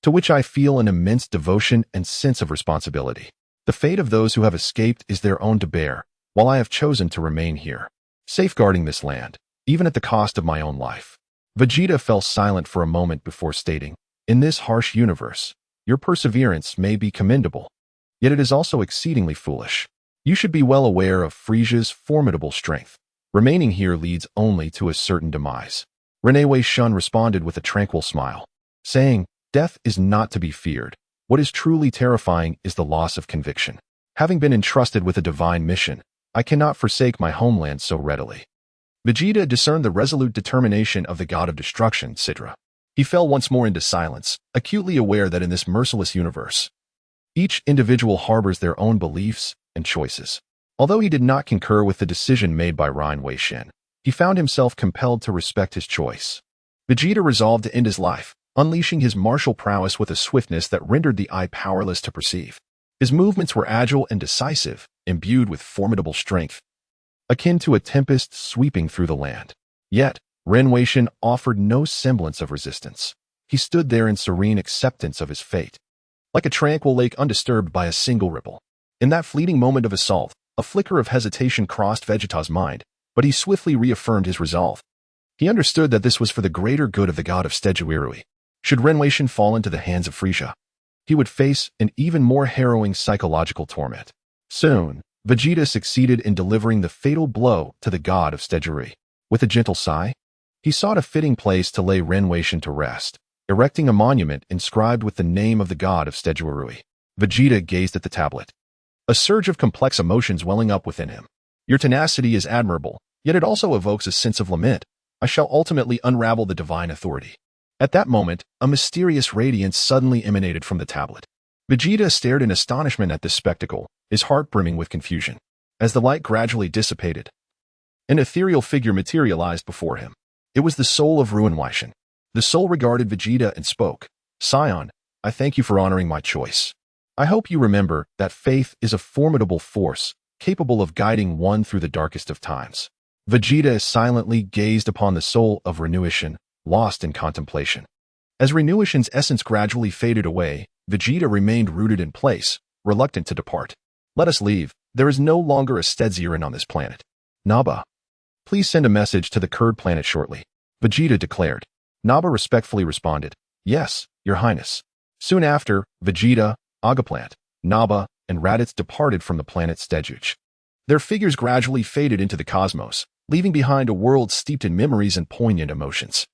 to which I feel an immense devotion and sense of responsibility. The fate of those who have escaped is their own to bear, while I have chosen to remain here, safeguarding this land, even at the cost of my own life." Vegeta fell silent for a moment before stating, "In this harsh universe, your perseverance may be commendable, yet it is also exceedingly foolish. You should be well aware of Frieza's formidable strength. Remaining here leads only to a certain demise." Ruination responded with a tranquil smile, saying, "Death is not to be feared. What is truly terrifying is the loss of conviction. Having been entrusted with a divine mission, I cannot forsake my homeland so readily." Vegeta discerned the resolute determination of the god of destruction, Sidra. He fell once more into silence, acutely aware that in this merciless universe, each individual harbors their own beliefs and choices. Although he did not concur with the decision made by Ruination, he found himself compelled to respect his choice. Vegeta resolved to end his life, unleashing his martial prowess with a swiftness that rendered the eye powerless to perceive. His movements were agile and decisive, imbued with formidable strength, akin to a tempest sweeping through the land. Yet, Ruination offered no semblance of resistance. He stood there in serene acceptance of his fate, like a tranquil lake undisturbed by a single ripple. In that fleeting moment of assault, a flicker of hesitation crossed Vegeta's mind, but he swiftly reaffirmed his resolve. He understood that this was for the greater good of the god of Stygian. Should Ruination fall into the hands of Frieza, he would face an even more harrowing psychological torment. Soon, Vegeta succeeded in delivering the fatal blow to the god of Stygian. With a gentle sigh, he sought a fitting place to lay Ruination to rest, erecting a monument inscribed with the name of the god of Stygian. Vegeta gazed at the tablet, a surge of complex emotions welling up within him. "Your tenacity is admirable, yet it also evokes a sense of lament. I shall ultimately unravel the divine authority." At that moment, a mysterious radiance suddenly emanated from the tablet. Vegeta stared in astonishment at this spectacle, his heart brimming with confusion. As the light gradually dissipated, an ethereal figure materialized before him. It was the soul of Ruination. The soul regarded Vegeta and spoke, "Saiyan, I thank you for honoring my choice. I hope you remember that faith is a formidable force, capable of guiding one through the darkest of times." Vegeta silently gazed upon the soul of Ruination, lost in contemplation. As Ruination's essence gradually faded away, Vegeta remained rooted in place, reluctant to depart. "Let us leave. There is no longer a Stygian on this planet. Naba, please send a message to the Kurd planet shortly," Vegeta declared. Naba respectfully responded, "Yes, Your Highness." Soon after, Vegeta, Agaplant, Naba, and Raditz departed from the planet Stejuch. Their figures gradually faded into the cosmos, leaving behind a world steeped in memories and poignant emotions.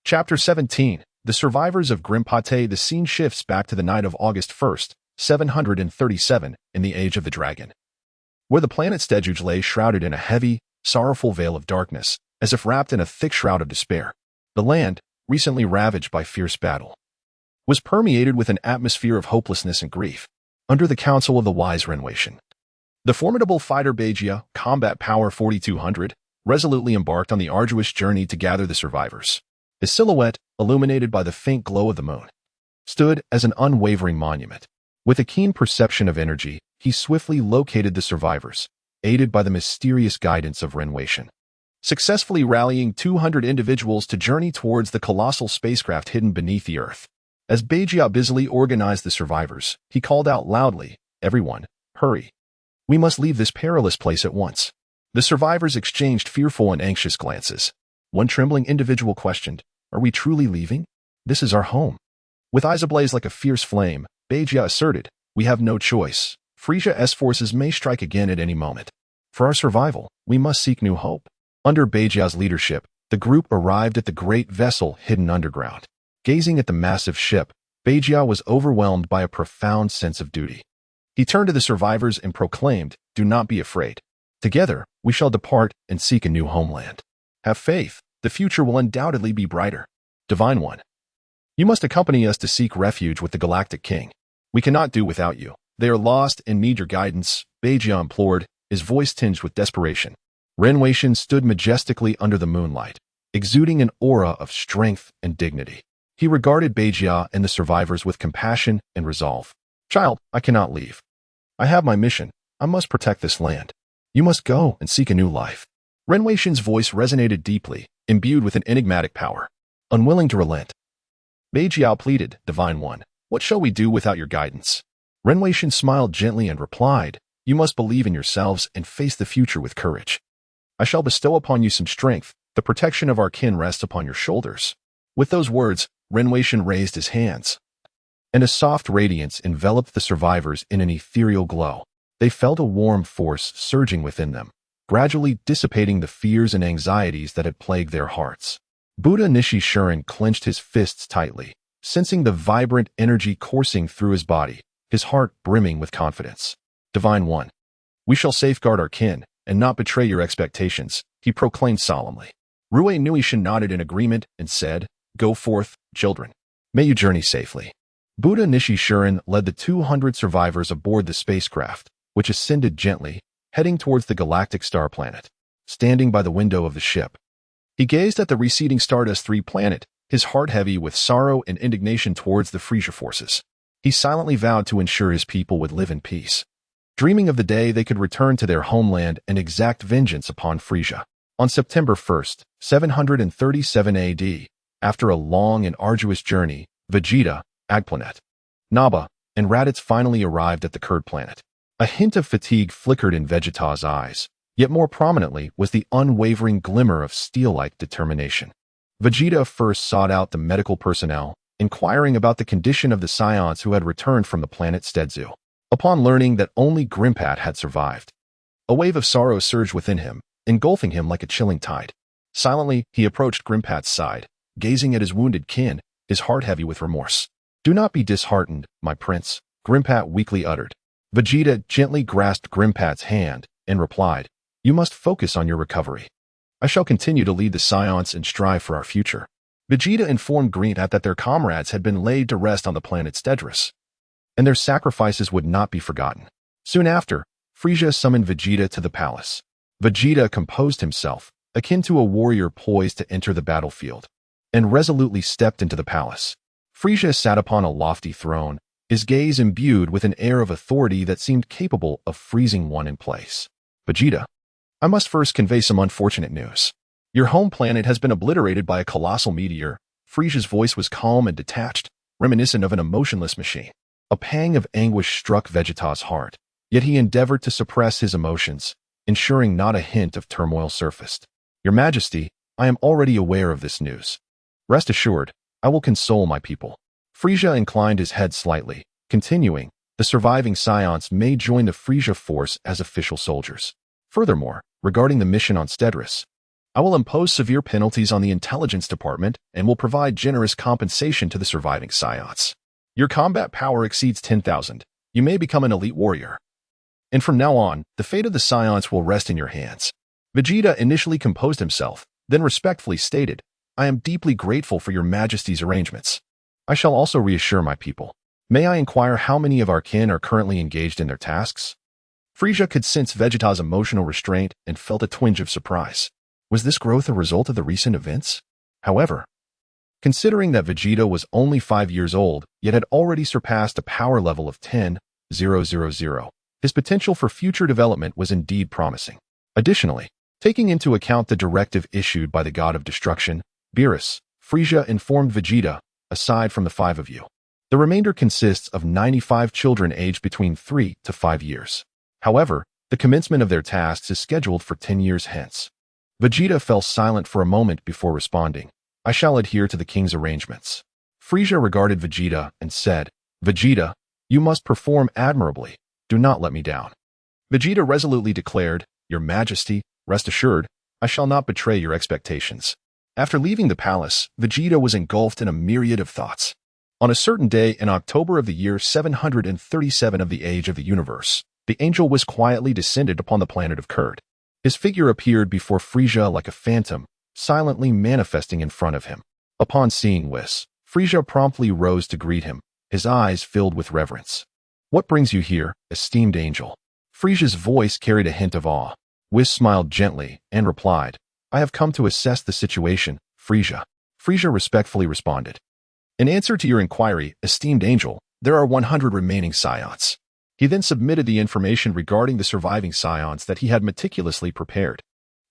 Chapter 17. The Survivors of Grimpate. The scene shifts back to the night of August 1st, 737, in the Age of the Dragon, where the planet Stejuch lay shrouded in a heavy, sorrowful veil of darkness, as if wrapped in a thick shroud of despair. The land, recently ravaged by fierce battle, was permeated with an atmosphere of hopelessness and grief. Under the counsel of the wise Renwation, the formidable fighter Vegeta, combat power 4200, resolutely embarked on the arduous journey to gather the survivors. His silhouette, illuminated by the faint glow of the moon, stood as an unwavering monument. With a keen perception of energy, he swiftly located the survivors, aided by the mysterious guidance of Renwation, successfully rallying 200 individuals to journey towards the colossal spacecraft hidden beneath the Earth. As Vegeta busily organized the survivors, he called out loudly, "Everyone, hurry. We must leave this perilous place at once." The survivors exchanged fearful and anxious glances. One trembling individual questioned, "Are we truly leaving? This is our home." With eyes ablaze like a fierce flame, Vegeta asserted, "We have no choice. Frisia's forces may strike again at any moment. For our survival, we must seek new hope." Under Vegeta's leadership, the group arrived at the great vessel hidden underground. Gazing at the massive ship, Vegeta was overwhelmed by a profound sense of duty. He turned to the survivors and proclaimed, "Do not be afraid. Together, we shall depart and seek a new homeland. Have faith, the future will undoubtedly be brighter. Divine One, you must accompany us to seek refuge with the Galactic King. We cannot do without you. They are lost and need your guidance," Vegeta implored, his voice tinged with desperation. Renwation stood majestically under the moonlight, exuding an aura of strength and dignity. He regarded Vegeta and the survivors with compassion and resolve. "Child, I cannot leave. I have my mission. I must protect this land. You must go and seek a new life." Renwation's voice resonated deeply, imbued with an enigmatic power. Unwilling to relent, Vegeta pleaded, "Divine One, what shall we do without your guidance?" Renwation smiled gently and replied, "You must believe in yourselves and face the future with courage. I shall bestow upon you some strength. The protection of our kin rests upon your shoulders." With those words, Renwation raised his hands, and a soft radiance enveloped the survivors in an ethereal glow. They felt a warm force surging within them, gradually dissipating the fears and anxieties that had plagued their hearts. Buddha Nishishuren clenched his fists tightly, sensing the vibrant energy coursing through his body, his heart brimming with confidence. "Divine One, we shall safeguard our kin and not betray your expectations," he proclaimed solemnly. Rue Nuishin nodded in agreement and said, "Go forth, children. May you journey safely." Buddha Nishishuren led the 200 survivors aboard the spacecraft, which ascended gently, heading towards the galactic star planet. Standing by the window of the ship, he gazed at the receding Stardust III planet, his heart heavy with sorrow and indignation towards the Frisia forces. He silently vowed to ensure his people would live in peace, dreaming of the day they could return to their homeland and exact vengeance upon Frisia. On September 1st, 737 AD, after a long and arduous journey, Vegeta, Agplanet, Naba, and Raditz finally arrived at the Kurd planet. A hint of fatigue flickered in Vegeta's eyes, yet more prominently was the unwavering glimmer of steel-like determination. Vegeta first sought out the medical personnel, inquiring about the condition of the Saiyans who had returned from the planet Stezu. Upon learning that only Grimpat had survived, a wave of sorrow surged within him, engulfing him like a chilling tide. Silently, he approached Grimpat's side, gazing at his wounded kin, his heart heavy with remorse. "Do not be disheartened, my prince," Grimpat weakly uttered. Vegeta gently grasped Grimpat's hand and replied, "You must focus on your recovery. I shall continue to lead the Saiyans and strive for our future." Vegeta informed Grimpat that their comrades had been laid to rest on the planet Stedris, and their sacrifices would not be forgotten. Soon after, Frisia summoned Vegeta to the palace. Vegeta composed himself, akin to a warrior poised to enter the battlefield, and resolutely stepped into the palace. Frisia sat upon a lofty throne, his gaze imbued with an air of authority that seemed capable of freezing one in place. "Vegeta, I must first convey some unfortunate news. Your home planet has been obliterated by a colossal meteor." Frisia's voice was calm and detached, reminiscent of an emotionless machine. A pang of anguish struck Vegeta's heart, yet he endeavored to suppress his emotions, ensuring not a hint of turmoil surfaced. "Your Majesty, I am already aware of this news. Rest assured, I will console my people. Frieza inclined his head slightly, continuing, the surviving Saiyans may join the Frieza force as official soldiers. Furthermore, regarding the mission on Stedris, I will impose severe penalties on the intelligence department and will provide generous compensation to the surviving Saiyans. Your combat power exceeds 10,000. You may become an elite warrior. And from now on, the fate of the Saiyans will rest in your hands. Vegeta initially composed himself, then respectfully stated, I am deeply grateful for your Majesty's arrangements. I shall also reassure my people. May I inquire how many of our kin are currently engaged in their tasks? Frieza could sense Vegeta's emotional restraint and felt a twinge of surprise. Was this growth a result of the recent events? However, considering that Vegeta was only 5 years old, yet had already surpassed a power level of 10,000, his potential for future development was indeed promising. Additionally, taking into account the directive issued by the God of Destruction, Beerus, Frieza informed Vegeta, aside from the 5 of you, the remainder consists of 95 children aged between 3 to 5 years. However, the commencement of their tasks is scheduled for 10 years hence. Vegeta fell silent for a moment before responding, I shall adhere to the king's arrangements. Frieza regarded Vegeta and said, Vegeta, you must perform admirably. Do not let me down. Vegeta resolutely declared, Your Majesty, rest assured, I shall not betray your expectations. After leaving the palace, Vegeta was engulfed in a myriad of thoughts. On a certain day in October of the year 737 of the age of the universe, the angel Whis quietly descended upon the planet of Kurd. His figure appeared before Frieza like a phantom, silently manifesting in front of him. Upon seeing Whis, Frieza promptly rose to greet him, his eyes filled with reverence. What brings you here, esteemed angel? Frieza's voice carried a hint of awe. Whis smiled gently and replied, I have come to assess the situation, Frieza. Frieza respectfully responded. In answer to your inquiry, esteemed angel, there are 100 remaining Saiyans. He then submitted the information regarding the surviving Saiyans that he had meticulously prepared.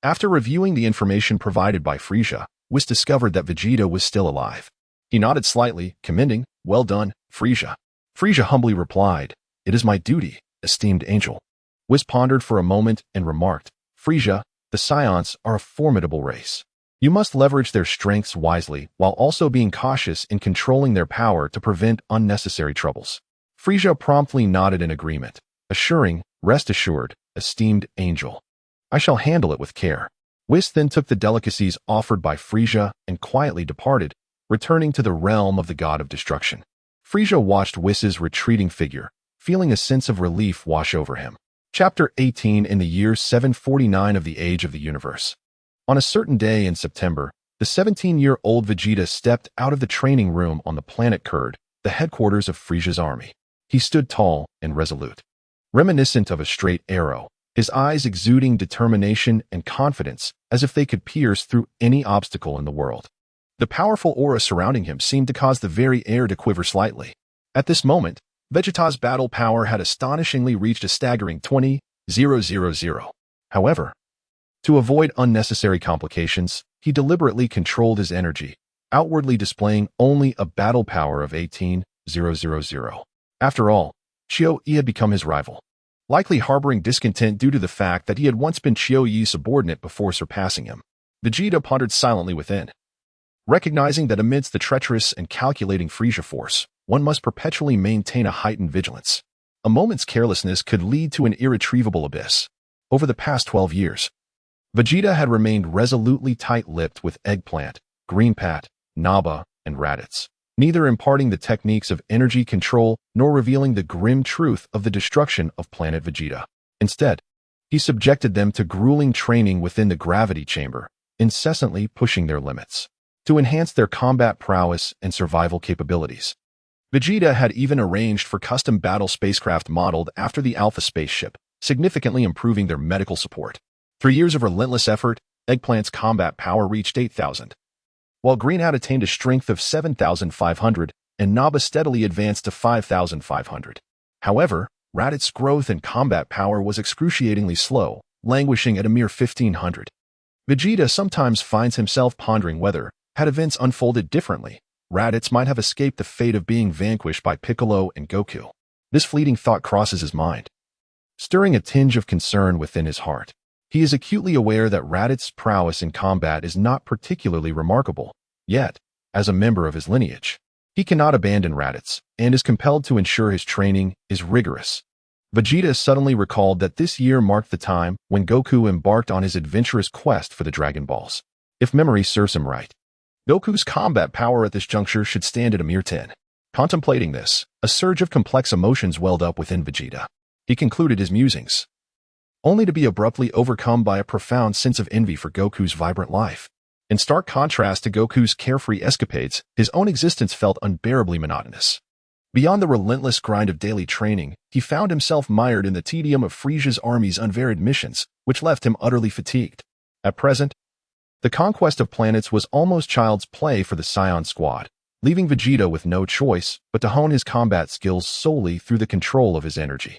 After reviewing the information provided by Frieza, Whis discovered that Vegeta was still alive. He nodded slightly, commending, Well done, Frieza. Frieza humbly replied, It is my duty, esteemed angel. Whis pondered for a moment and remarked, Frieza, the Saiyans are a formidable race. You must leverage their strengths wisely while also being cautious in controlling their power to prevent unnecessary troubles. Frieza promptly nodded in agreement, assuring, Rest assured, esteemed angel. I shall handle it with care. Whis then took the delicacies offered by Frieza and quietly departed, returning to the realm of the God of Destruction. Frieza watched Whis's retreating figure, feeling a sense of relief wash over him. Chapter 18 In the year 749 of the Age of the Universe. On a certain day in September, the 17-year-old Vegeta stepped out of the training room on the planet Kurd, the headquarters of Frieza's army. He stood tall and resolute. Reminiscent of a straight arrow, his eyes exuding determination and confidence as if they could pierce through any obstacle in the world. The powerful aura surrounding him seemed to cause the very air to quiver slightly. At this moment, Vegeta's battle power had astonishingly reached a staggering 20,000. However, to avoid unnecessary complications, he deliberately controlled his energy, outwardly displaying only a battle power of 18,000. After all, Chiu-Yi had become his rival, likely harboring discontent due to the fact that he had once been Chiu-Yi's subordinate before surpassing him. Vegeta pondered silently within, recognizing that amidst the treacherous and calculating Frieza force, one must perpetually maintain a heightened vigilance. A moment's carelessness could lead to an irretrievable abyss. Over the past 12 years, Vegeta had remained resolutely tight-lipped with Eggplant, Greenpat, Naba, and Raditz, neither imparting the techniques of energy control nor revealing the grim truth of the destruction of planet Vegeta. Instead, he subjected them to grueling training within the gravity chamber, incessantly pushing their limits to enhance their combat prowess and survival capabilities. Vegeta had even arranged for custom battle spacecraft modeled after the Alpha spaceship, significantly improving their medical support. Through years of relentless effort, Eggplant's combat power reached 8,000, while Greenhat attained a strength of 7,500 and Naba steadily advanced to 5,500. However, Raditz's growth in combat power was excruciatingly slow, languishing at a mere 1,500. Vegeta sometimes finds himself pondering whether, had events unfolded differently, Raditz might have escaped the fate of being vanquished by Piccolo and Goku. This fleeting thought crosses his mind, stirring a tinge of concern within his heart. He is acutely aware that Raditz's prowess in combat is not particularly remarkable. Yet, as a member of his lineage. He cannot abandon Raditz, and is compelled to ensure his training is rigorous. Vegeta suddenly recalled that this year marked the time when Goku embarked on his adventurous quest for the Dragon Balls. If memory serves him right, Goku's combat power at this juncture should stand at a mere 10. Contemplating this, a surge of complex emotions welled up within Vegeta. He concluded his musings, only to be abruptly overcome by a profound sense of envy for Goku's vibrant life. In stark contrast to Goku's carefree escapades, his own existence felt unbearably monotonous. Beyond the relentless grind of daily training, he found himself mired in the tedium of Frisia's army's unvaried missions, which left him utterly fatigued. At present, the conquest of planets was almost child's play for the Saiyan squad, leaving Vegeta with no choice but to hone his combat skills solely through the control of his energy.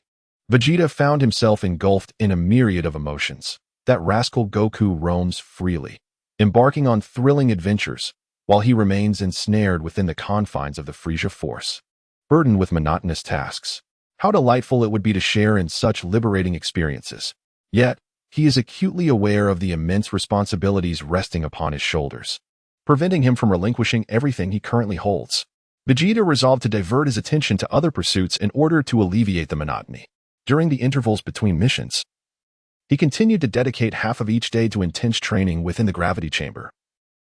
Vegeta found himself engulfed in a myriad of emotions. That rascal Goku roams freely, embarking on thrilling adventures, while he remains ensnared within the confines of the Frisia force, burdened with monotonous tasks. How delightful it would be to share in such liberating experiences. Yet, he is acutely aware of the immense responsibilities resting upon his shoulders, preventing him from relinquishing everything he currently holds. Vegeta resolved to divert his attention to other pursuits in order to alleviate the monotony. During the intervals between missions, he continued to dedicate half of each day to intense training within the gravity chamber,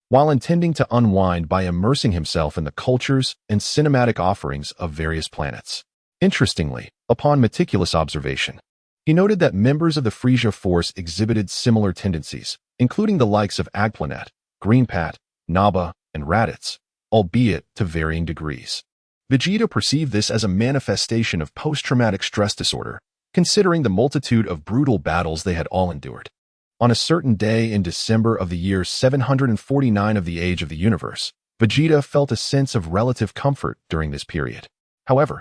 while intending to unwind by immersing himself in the cultures and cinematic offerings of various planets. Interestingly, upon meticulous observation, he noted that members of the Frisia force exhibited similar tendencies, including the likes of Agplanet, Greenpat, Naba, and Raditz, albeit to varying degrees. Vegeta perceived this as a manifestation of post-traumatic stress disorder, considering the multitude of brutal battles they had all endured. On a certain day in December of the year 749 of the Age of the Universe, Vegeta felt a sense of relative comfort during this period. However,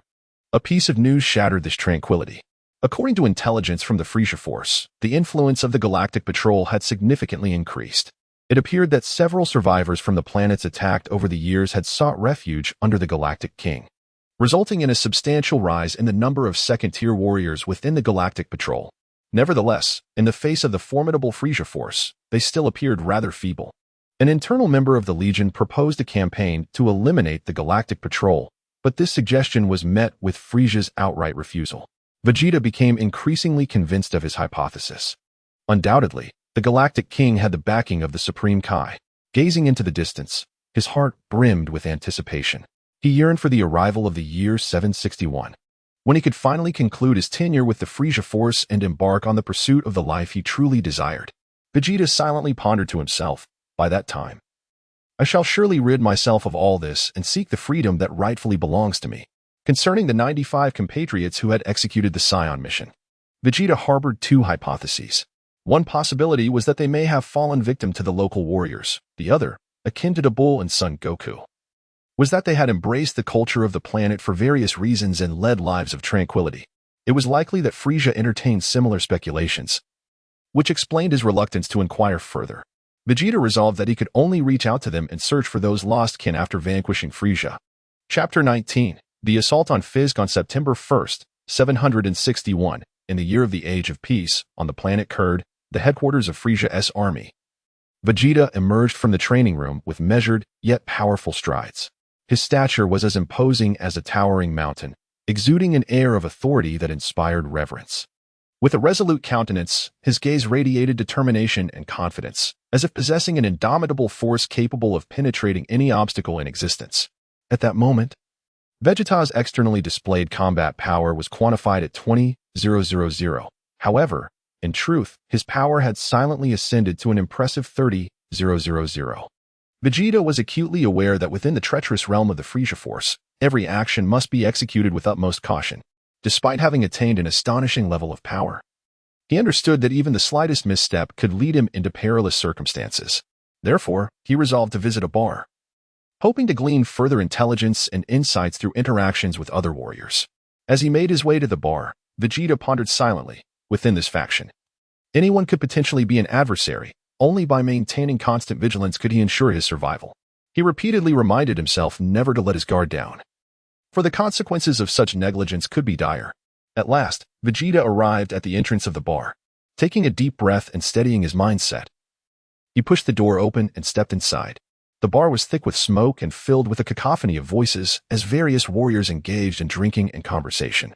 a piece of news shattered this tranquility. According to intelligence from the Frisia force, the influence of the Galactic Patrol had significantly increased. It appeared that several survivors from the planets attacked over the years had sought refuge under the Galactic King, resulting in a substantial rise in the number of second-tier warriors within the Galactic Patrol. Nevertheless, in the face of the formidable Frisia force, they still appeared rather feeble. An internal member of the Legion proposed a campaign to eliminate the Galactic Patrol, but this suggestion was met with Frisia's outright refusal. Vegeta became increasingly convinced of his hypothesis. Undoubtedly, the Galactic King had the backing of the Supreme Kai. Gazing into the distance, his heart brimmed with anticipation. He yearned for the arrival of the year 761, when he could finally conclude his tenure with the Frisia force and embark on the pursuit of the life he truly desired. Vegeta silently pondered to himself, by that time, I shall surely rid myself of all this and seek the freedom that rightfully belongs to me. Concerning the 95 compatriots who had executed the Saiyan mission, Vegeta harbored two hypotheses. One possibility was that they may have fallen victim to the local warriors. The other, akin to the Bull and Son Goku, was that they had embraced the culture of the planet for various reasons and led lives of tranquility. It was likely that Frisia entertained similar speculations, which explained his reluctance to inquire further. Vegeta resolved that he could only reach out to them and search for those lost kin after vanquishing Frisia. Chapter 19. The Assault on Fisk on September 1st, 761, in the year of the Age of Peace, on the planet Kurd, the headquarters of Frisia's army. Vegeta emerged from the training room with measured, yet powerful strides. His stature was as imposing as a towering mountain, exuding an air of authority that inspired reverence. With a resolute countenance, his gaze radiated determination and confidence, as if possessing an indomitable force capable of penetrating any obstacle in existence. At that moment, Vegeta's externally displayed combat power was quantified at 20,000. However, in truth, his power had silently ascended to an impressive 30,000. Vegeta was acutely aware that within the treacherous realm of the Frisia force, every action must be executed with utmost caution. Despite having attained an astonishing level of power, he understood that even the slightest misstep could lead him into perilous circumstances. Therefore, he resolved to visit a bar, hoping to glean further intelligence and insights through interactions with other warriors. As he made his way to the bar, Vegeta pondered silently. Within this faction, anyone could potentially be an adversary. Only by maintaining constant vigilance could he ensure his survival. He repeatedly reminded himself never to let his guard down, for the consequences of such negligence could be dire. At last, Vegeta arrived at the entrance of the bar. Taking a deep breath and steadying his mindset, he pushed the door open and stepped inside. The bar was thick with smoke and filled with a cacophony of voices as various warriors engaged in drinking and conversation,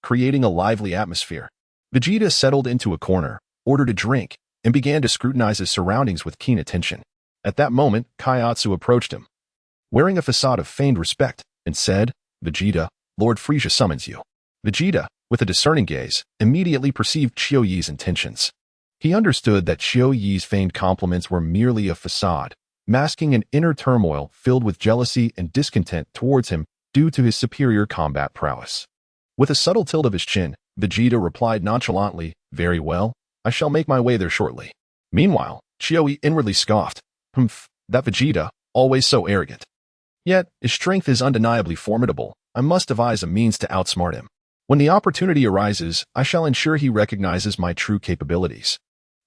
creating a lively atmosphere. Vegeta settled into a corner, ordered a drink, and began to scrutinize his surroundings with keen attention. At that moment, Kaiatsu approached him, wearing a facade of feigned respect, and said, "Vegeta, Lord Frieza summons you." Vegeta, with a discerning gaze, immediately perceived Qiu Yi's intentions. He understood that Qiu Yi's feigned compliments were merely a facade, masking an inner turmoil filled with jealousy and discontent towards him due to his superior combat prowess. With a subtle tilt of his chin, Vegeta replied nonchalantly, "Very well, I shall make my way there shortly." Meanwhile, Qiu Yi inwardly scoffed, "Humph, that Vegeta, always so arrogant. Yet, his strength is undeniably formidable. I must devise a means to outsmart him. When the opportunity arises, I shall ensure he recognizes my true capabilities."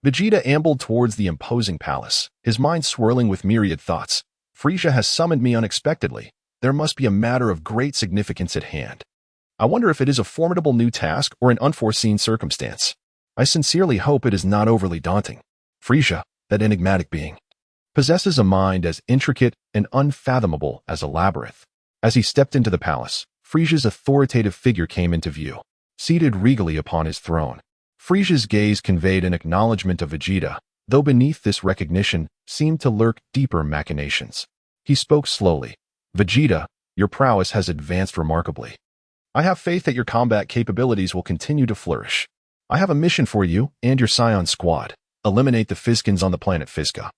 Vegeta ambled towards the imposing palace, his mind swirling with myriad thoughts. Frieza has summoned me unexpectedly. There must be a matter of great significance at hand. I wonder if it is a formidable new task or an unforeseen circumstance. I sincerely hope it is not overly daunting. Frieza, that enigmatic being, possesses a mind as intricate and unfathomable as a labyrinth. As he stepped into the palace, Frieza's authoritative figure came into view, seated regally upon his throne. Frieza's gaze conveyed an acknowledgement of Vegeta, though beneath this recognition seemed to lurk deeper machinations. He spoke slowly. "Vegeta, your prowess has advanced remarkably. I have faith that your combat capabilities will continue to flourish. I have a mission for you and your Saiyan squad. Eliminate the Fiskins on the planet Fiska,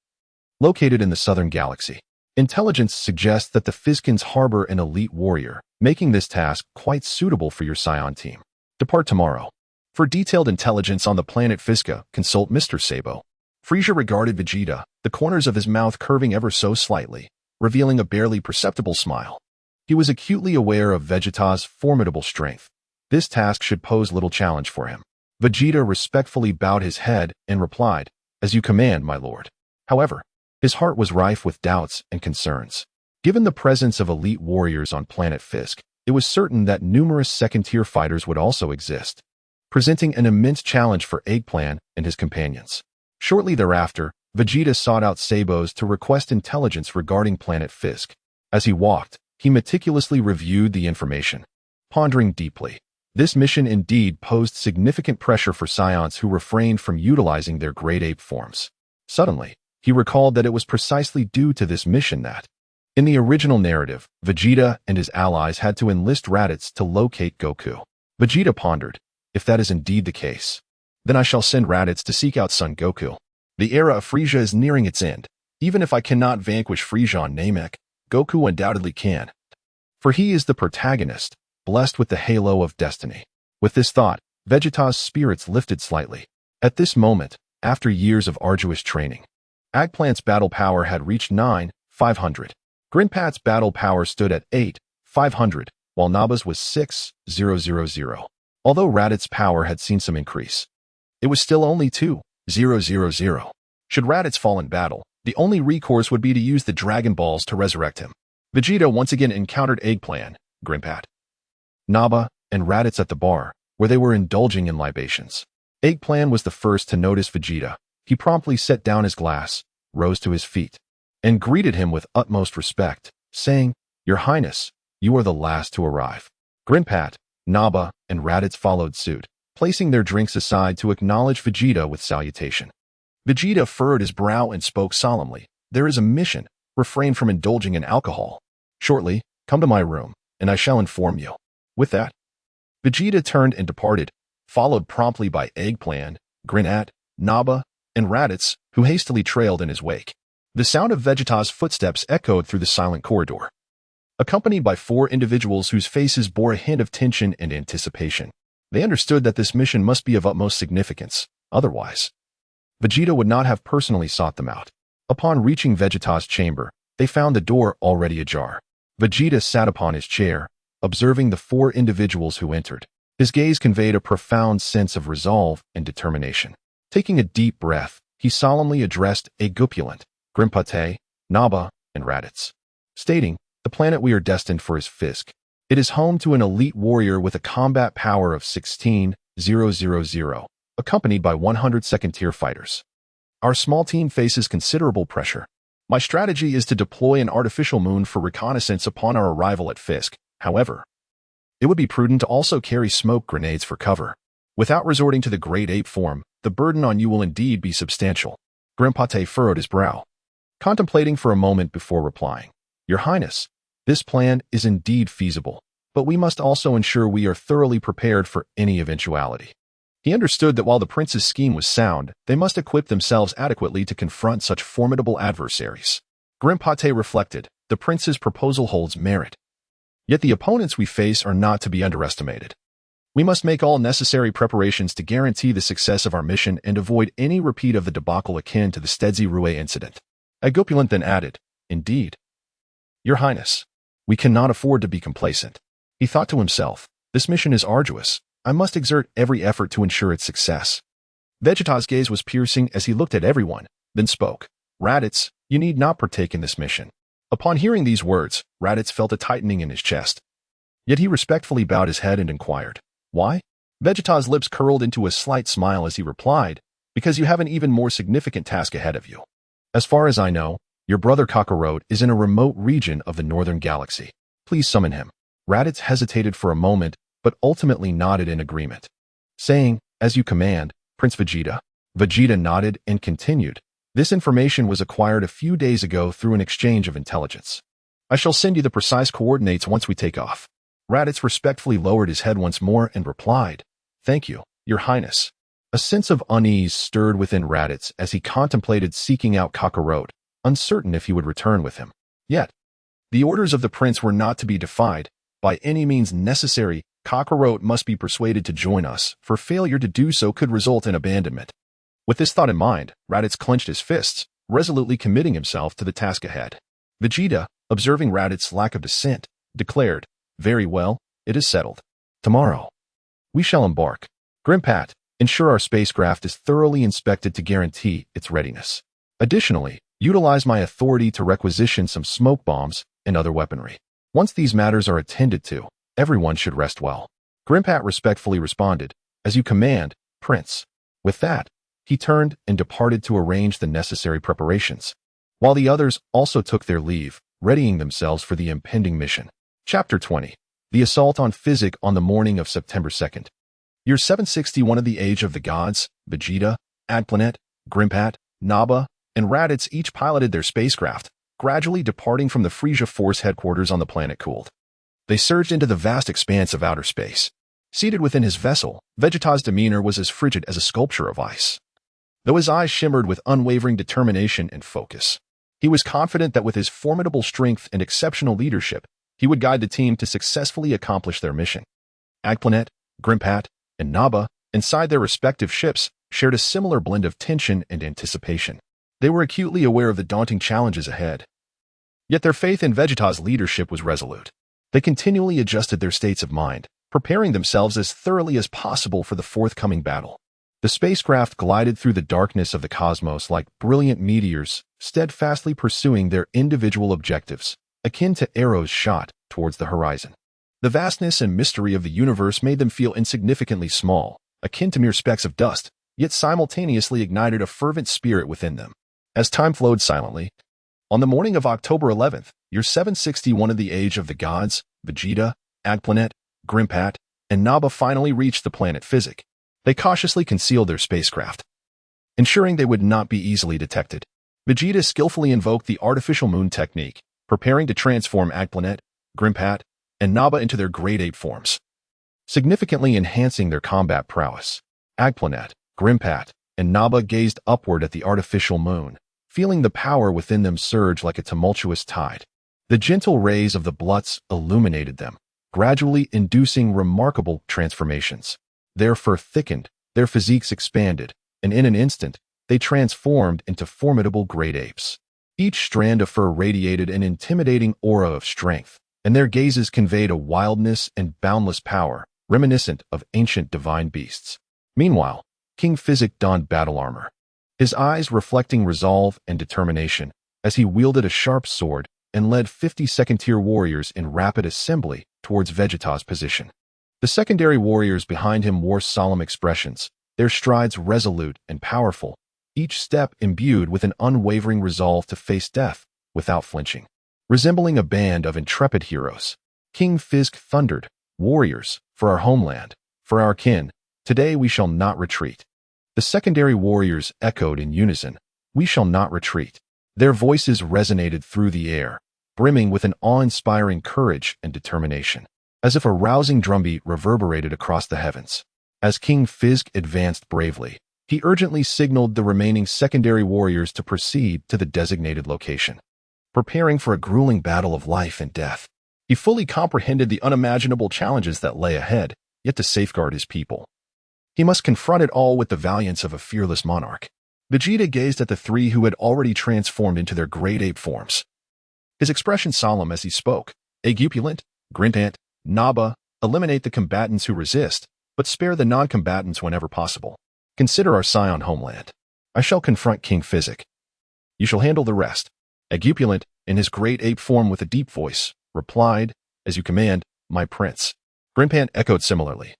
located in the southern galaxy. Intelligence suggests that the Fiskins harbor an elite warrior, making this task quite suitable for your Saiyan team. Depart tomorrow. For detailed intelligence on the planet Fiska, consult Mr. Sabo." Frieza regarded Vegeta, the corners of his mouth curving ever so slightly, revealing a barely perceptible smile. He was acutely aware of Vegeta's formidable strength. This task should pose little challenge for him. Vegeta respectfully bowed his head and replied, "As you command, my lord." However, his heart was rife with doubts and concerns. Given the presence of elite warriors on planet Fisk, it was certain that numerous second-tier fighters would also exist, presenting an immense challenge for Eggplant and his companions. Shortly thereafter, Vegeta sought out Sabos to request intelligence regarding planet Fisk. As he walked, he meticulously reviewed the information, pondering deeply. This mission indeed posed significant pressure for Saiyans who refrained from utilizing their great ape forms. Suddenly, he recalled that it was precisely due to this mission that, in the original narrative, Vegeta and his allies had to enlist Raditz to locate Goku. Vegeta pondered, "If that is indeed the case, then I shall send Raditz to seek out Son Goku. The era of Frieza is nearing its end. Even if I cannot vanquish Frieza on Namek, Goku undoubtedly can. For he is the protagonist, blessed with the halo of destiny." With this thought, Vegeta's spirits lifted slightly. At this moment, after years of arduous training, Eggplant's battle power had reached 9,500. Grinpat's battle power stood at 8,500, while Naba's was 6,000. Although Raditz's power had seen some increase, it was still only 2,000. Should Raditz fall in battle, the only recourse would be to use the Dragon Balls to resurrect him. Vegeta once again encountered Eggplant, Grinpat, Naba, and Raditz at the bar, where they were indulging in libations. Eggplant was the first to notice Vegeta. He promptly set down his glass, rose to his feet, and greeted him with utmost respect, saying, "Your Highness, you are the last to arrive." Grinpat, Naba, and Raditz followed suit, placing their drinks aside to acknowledge Vegeta with salutation. Vegeta furrowed his brow and spoke solemnly, "There is a mission. Refrain from indulging in alcohol. Shortly, come to my room, and I shall inform you." With that, Vegeta turned and departed, followed promptly by Eggplant, Grinat, Naba, and Raditz, who hastily trailed in his wake. The sound of Vegeta's footsteps echoed through the silent corridor, accompanied by four individuals whose faces bore a hint of tension and anticipation. They understood that this mission must be of utmost significance, otherwise Vegeta would not have personally sought them out. Upon reaching Vegeta's chamber, they found the door already ajar. Vegeta sat upon his chair, observing the four individuals who entered. His gaze conveyed a profound sense of resolve and determination. Taking a deep breath, he solemnly addressed Eggplant, Grinpate, Naba, and Raditz, stating, "The planet we are destined for is Fisk. It is home to an elite warrior with a combat power of 16,000, accompanied by 100 second-tier fighters. Our small team faces considerable pressure. My strategy is to deploy an artificial moon for reconnaissance upon our arrival at Fisk. However, it would be prudent to also carry smoke grenades for cover. Without resorting to the great ape form, the burden on you will indeed be substantial. Grimpat furrowed his brow, contemplating for a moment before replying. Your Highness, this plan is indeed feasible, but we must also ensure we are thoroughly prepared for any eventuality. He understood that while the prince's scheme was sound, they must equip themselves adequately to confront such formidable adversaries. Grimpat reflected, the prince's proposal holds merit. Yet the opponents we face are not to be underestimated. We must make all necessary preparations to guarantee the success of our mission and avoid any repeat of the debacle akin to the Stedzi Rue incident. Agopulent then added, Indeed. Your Highness, we cannot afford to be complacent. He thought to himself, this mission is arduous. I must exert every effort to ensure its success. Vegeta's gaze was piercing as he looked at everyone, then spoke. Raditz, you need not partake in this mission. Upon hearing these words, Raditz felt a tightening in his chest. Yet he respectfully bowed his head and inquired, Why? Vegeta's lips curled into a slight smile as he replied, Because you have an even more significant task ahead of you. As far as I know, your brother Kakarot is in a remote region of the northern galaxy. Please summon him. Raditz hesitated for a moment, but ultimately nodded in agreement, saying, As you command, Prince Vegeta. Vegeta nodded and continued, This information was acquired a few days ago through an exchange of intelligence. I shall send you the precise coordinates once we take off. Raditz respectfully lowered his head once more and replied, Thank you, Your Highness. A sense of unease stirred within Raditz as he contemplated seeking out Kakarot, uncertain if he would return with him. Yet, the orders of the prince were not to be defied. By any means necessary, Kakarot must be persuaded to join us, for failure to do so could result in abandonment. With this thought in mind, Raditz clenched his fists, resolutely committing himself to the task ahead. Vegeta, observing Raditz's lack of dissent, declared, Very well, it is settled. Tomorrow, we shall embark. Grimpat, ensure our spacecraft is thoroughly inspected to guarantee its readiness. Additionally, utilize my authority to requisition some smoke bombs and other weaponry. Once these matters are attended to, everyone should rest well. Grimpat respectfully responded, As you command, Prince. With that, he turned and departed to arrange the necessary preparations, while the others also took their leave, readying themselves for the impending mission. Chapter 20. The Assault on Physic on the morning of September 2nd. Year 761 of the Age of the Gods, Vegeta, Agplanet, Grimpat, Naba, and Raditz each piloted their spacecraft, gradually departing from the Frisia Force headquarters on the planet Cooled. They surged into the vast expanse of outer space. Seated within his vessel, Vegeta's demeanor was as frigid as a sculpture of ice, though his eyes shimmered with unwavering determination and focus. He was confident that with his formidable strength and exceptional leadership, he would guide the team to successfully accomplish their mission. Agplanet, Grimpat, and Naba, inside their respective ships, shared a similar blend of tension and anticipation. They were acutely aware of the daunting challenges ahead. Yet their faith in Vegeta's leadership was resolute. They continually adjusted their states of mind, preparing themselves as thoroughly as possible for the forthcoming battle. The spacecraft glided through the darkness of the cosmos like brilliant meteors, steadfastly pursuing their individual objectives, akin to arrows shot towards the horizon. The vastness and mystery of the universe made them feel insignificantly small, akin to mere specks of dust, yet simultaneously ignited a fervent spirit within them. As time flowed silently, on the morning of October 11th, year 761 of the Age of the Gods, Vegeta, Agplanet, Grimpat, and Naba finally reached the planet Physic. They cautiously concealed their spacecraft, ensuring they would not be easily detected. Vegeta skillfully invoked the artificial moon technique, preparing to transform Agplanet, Grimpat, and Naba into their great ape forms, significantly enhancing their combat prowess. Agplanet, Grimpat, and Naba gazed upward at the artificial moon, feeling the power within them surge like a tumultuous tide. The gentle rays of the Bluts illuminated them, gradually inducing remarkable transformations. Their fur thickened, their physiques expanded, and in an instant, they transformed into formidable great apes. Each strand of fur radiated an intimidating aura of strength, and their gazes conveyed a wildness and boundless power, reminiscent of ancient divine beasts. Meanwhile, King Physic donned battle armor, his eyes reflecting resolve and determination as he wielded a sharp sword and led 50 second-tier warriors in rapid assembly towards Vegeta's position. The secondary warriors behind him wore solemn expressions, their strides resolute and powerful, each step imbued with an unwavering resolve to face death without flinching. Resembling a band of intrepid heroes, King Fisk thundered, "Warriors, for our homeland, for our kin, today we shall not retreat." The secondary warriors echoed in unison, "We shall not retreat." Their voices resonated through the air, brimming with an awe-inspiring courage and determination, as if a rousing drumbeat reverberated across the heavens. As King Fisk advanced bravely, he urgently signaled the remaining secondary warriors to proceed to the designated location. Preparing for a grueling battle of life and death, he fully comprehended the unimaginable challenges that lay ahead, yet to safeguard his people, he must confront it all with the valiance of a fearless monarch. Vegeta gazed at the three who had already transformed into their great ape forms. His expression solemn as he spoke. Agupulent, Grimpat, Naba, eliminate the combatants who resist, but spare the non-combatants whenever possible. Consider our Saiyan homeland. I shall confront King Fizik. You shall handle the rest. Agupulent, in his great ape form with a deep voice, replied, "As you command, my prince." Grimpat echoed similarly.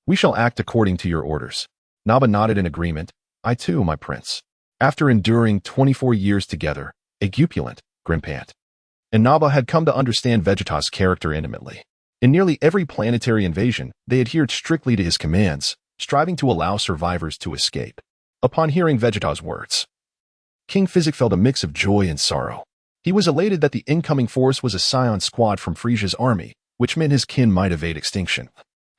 "We shall act according to your orders." Naba nodded in agreement. "I too, my prince." After enduring 24 years together, Agupulent, Grimpat, and Naba had come to understand Vegeta's character intimately. In nearly every planetary invasion, they adhered strictly to his commands, striving to allow survivors to escape. Upon hearing Vegeta's words, King Fizik felt a mix of joy and sorrow. He was elated that the incoming force was a Saiyan squad from Frisia's army, which meant his kin might evade extinction.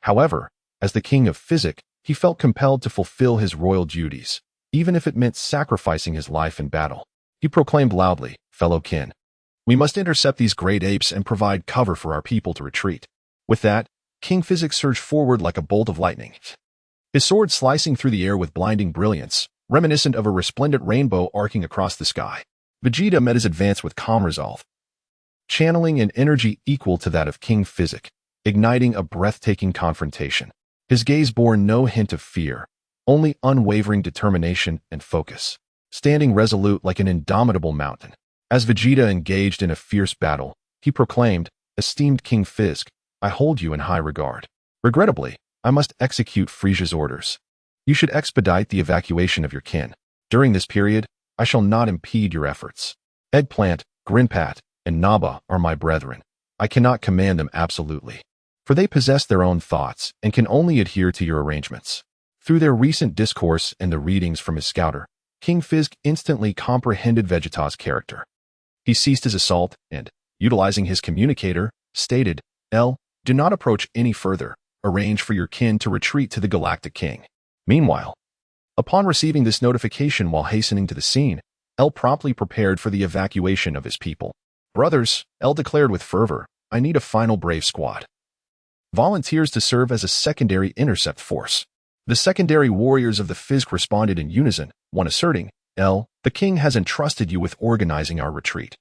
However, as the king of Fizik, he felt compelled to fulfill his royal duties, even if it meant sacrificing his life in battle. He proclaimed loudly, "Fellow kin, we must intercept these great apes and provide cover for our people to retreat." With that, King Fizik surged forward like a bolt of lightning, his sword slicing through the air with blinding brilliance, reminiscent of a resplendent rainbow arcing across the sky. Vegeta met his advance with calm resolve, channeling an energy equal to that of King Fizik, igniting a breathtaking confrontation. His gaze bore no hint of fear, only unwavering determination and focus, standing resolute like an indomitable mountain. As Vegeta engaged in a fierce battle, he proclaimed, "Esteemed King Fisk, I hold you in high regard. Regrettably, I must execute Frisia's orders. You should expedite the evacuation of your kin. During this period, I shall not impede your efforts. Eggplant, Grinpat, and Naba are my brethren. I cannot command them absolutely, for they possess their own thoughts and can only adhere to your arrangements." Through their recent discourse and the readings from his scouter, King Fisk instantly comprehended Vegeta's character. He ceased his assault and, utilizing his communicator, stated, "Do not approach any further. Arrange for your kin to retreat to the Galactic King." Meanwhile, upon receiving this notification while hastening to the scene, L promptly prepared for the evacuation of his people. "Brothers," L declared with fervor, "I need a final brave squad. Volunteers to serve as a secondary intercept force." The secondary warriors of the Fisk responded in unison, one asserting, "The king has entrusted you with organizing our retreat,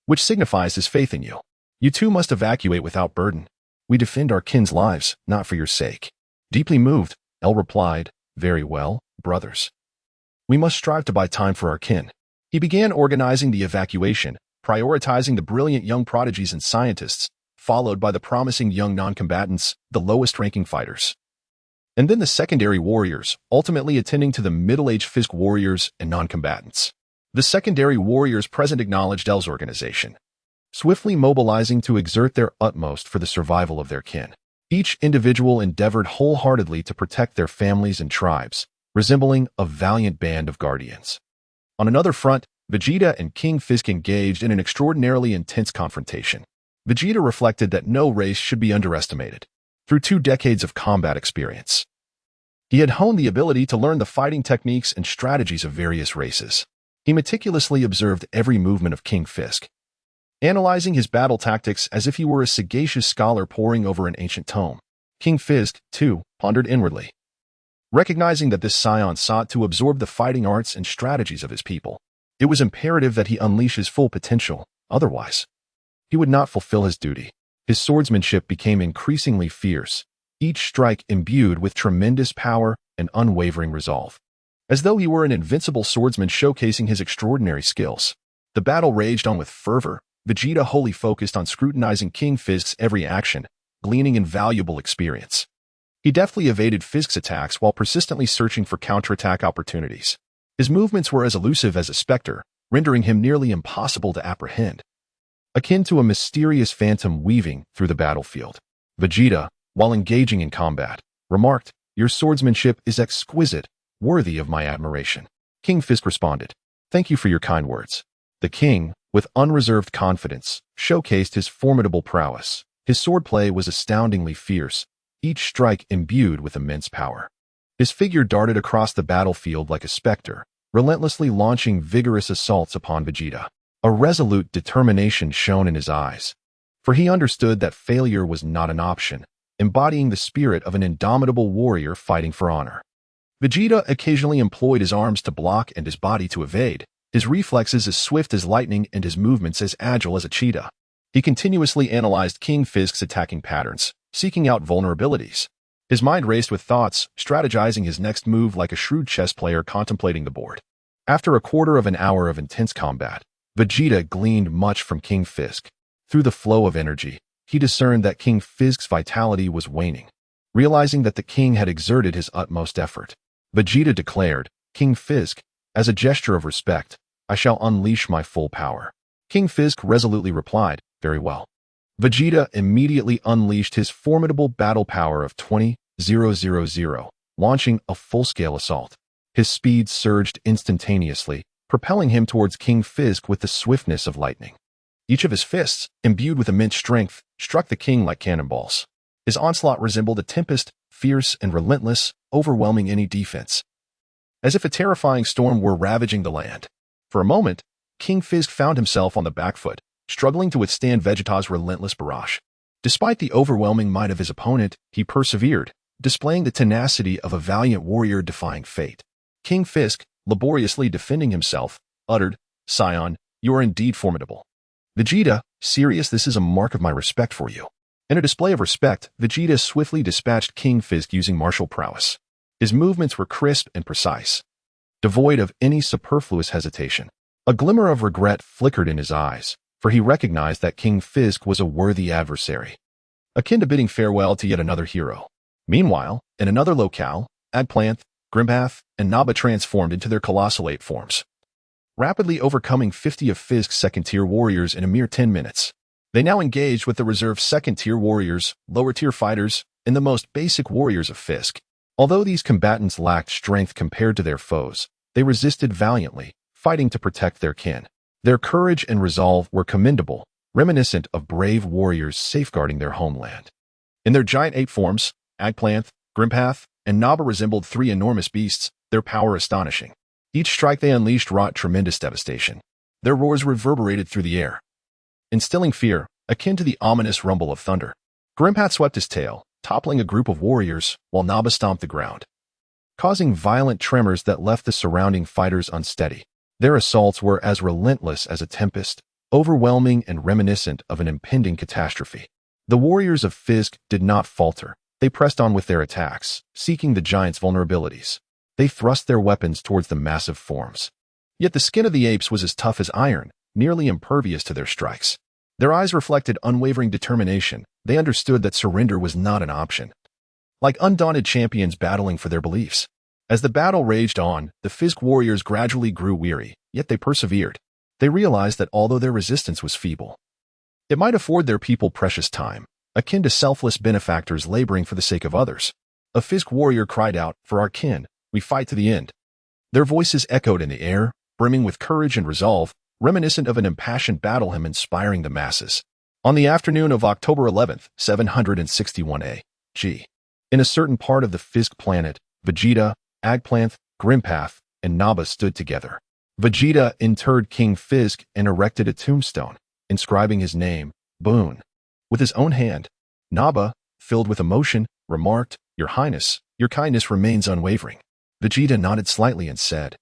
which signifies his faith in you. You too must evacuate without burden. We defend our kin's lives, not for your sake." Deeply moved, L replied, "Very well, brothers. We must strive to buy time for our kin." He began organizing the evacuation, prioritizing the brilliant young prodigies and scientists, followed by the promising young non-combatants, the lowest-ranking fighters, and then the secondary warriors, ultimately attending to the middle-aged Fisk warriors and non-combatants. The secondary warriors present acknowledged L's organization, swiftly mobilizing to exert their utmost for the survival of their kin. Each individual endeavored wholeheartedly to protect their families and tribes, resembling a valiant band of guardians. On another front, Vegeta and King Fisk engaged in an extraordinarily intense confrontation. Vegeta reflected that no race should be underestimated. Through 2 decades of combat experience, he had honed the ability to learn the fighting techniques and strategies of various races. He meticulously observed every movement of King Fisk, analyzing his battle tactics as if he were a sagacious scholar poring over an ancient tome. King Fisk, too, pondered inwardly, recognizing that this Saiyan sought to absorb the fighting arts and strategies of his people. It was imperative that he unleash his full potential, otherwise, he would not fulfill his duty. His swordsmanship became increasingly fierce, each strike imbued with tremendous power and unwavering resolve, as though he were an invincible swordsman showcasing his extraordinary skills. The battle raged on with fervor, Vegeta wholly focused on scrutinizing King Fisk's every action, gleaning invaluable experience. He deftly evaded Fisk's attacks while persistently searching for counterattack opportunities. His movements were as elusive as a specter, rendering him nearly impossible to apprehend, akin to a mysterious phantom weaving through the battlefield. Vegeta, while engaging in combat, remarked, "Your swordsmanship is exquisite, worthy of my admiration." King Fisk responded, "Thank you for your kind words." The king, with unreserved confidence, showcased his formidable prowess. His swordplay was astoundingly fierce, each strike imbued with immense power. His figure darted across the battlefield like a specter, relentlessly launching vigorous assaults upon Vegeta. A resolute determination shone in his eyes, for he understood that failure was not an option, embodying the spirit of an indomitable warrior fighting for honor. Vegeta occasionally employed his arms to block and his body to evade, his reflexes as swift as lightning and his movements as agile as a cheetah. He continuously analyzed King Fisk's attacking patterns, seeking out vulnerabilities. His mind raced with thoughts, strategizing his next move like a shrewd chess player contemplating the board. After a quarter of an hour of intense combat, Vegeta gleaned much from King Fisk. Through the flow of energy, he discerned that King Fisk's vitality was waning. Realizing that the king had exerted his utmost effort, Vegeta declared, "King Fisk, as a gesture of respect, I shall unleash my full power." King Fisk resolutely replied, "Very well." Vegeta immediately unleashed his formidable battle power of 20,000, launching a full-scale assault. His speed surged instantaneously, propelling him towards King Fisk with the swiftness of lightning. Each of his fists, imbued with immense strength, struck the king like cannonballs. His onslaught resembled a tempest, fierce and relentless, overwhelming any defense, as if a terrifying storm were ravaging the land. For a moment, King Fisk found himself on the back foot, struggling to withstand Vegeta's relentless barrage. Despite the overwhelming might of his opponent, he persevered, displaying the tenacity of a valiant warrior defying fate. King Fisk, laboriously defending himself, uttered, "Saiyan, you are indeed formidable." Vegeta, "Serious, this is a mark of my respect for you." In a display of respect, Vegeta swiftly dispatched King Fisk using martial prowess. His movements were crisp and precise, devoid of any superfluous hesitation. A glimmer of regret flickered in his eyes, for he recognized that King Fisk was a worthy adversary, akin to bidding farewell to yet another hero. Meanwhile, in another locale, Eggplant, Grimpath, and Naba transformed into their colossal ape forms, rapidly overcoming 50 of Fisk's second-tier warriors in a mere 10 minutes. They now engaged with the reserve second-tier warriors, lower-tier fighters, and the most basic warriors of Fisk. Although these combatants lacked strength compared to their foes, they resisted valiantly, fighting to protect their kin. Their courage and resolve were commendable, reminiscent of brave warriors safeguarding their homeland. In their giant ape forms, Eggplant, Grimpath, and Naba resembled three enormous beasts, their power astonishing. Each strike they unleashed wrought tremendous devastation. Their roars reverberated through the air, instilling fear, akin to the ominous rumble of thunder. Grimpath swept his tail, toppling a group of warriors, while Naba stomped the ground, causing violent tremors that left the surrounding fighters unsteady. Their assaults were as relentless as a tempest, overwhelming and reminiscent of an impending catastrophe. The warriors of Fisk did not falter. They pressed on with their attacks, seeking the giant's vulnerabilities. They thrust their weapons towards the massive forms. Yet the skin of the apes was as tough as iron, nearly impervious to their strikes. Their eyes reflected unwavering determination. They understood that surrender was not an option, like undaunted champions battling for their beliefs. As the battle raged on, the Fisk warriors gradually grew weary, yet they persevered. They realized that although their resistance was feeble, it might afford their people precious time, akin to selfless benefactors laboring for the sake of others. A Fisk warrior cried out, "For our kin, we fight to the end." Their voices echoed in the air, brimming with courage and resolve, reminiscent of an impassioned battle hymn inspiring the masses. On the afternoon of October 11th, 761 A.G., in a certain part of the Fisk planet, Vegeta, Eggplant, Grimpath, and Naba stood together. Vegeta interred King Fisk and erected a tombstone, inscribing his name, Boon, with his own hand. Naba, filled with emotion, remarked, "Your Highness, your kindness remains unwavering." Vegeta nodded slightly and said,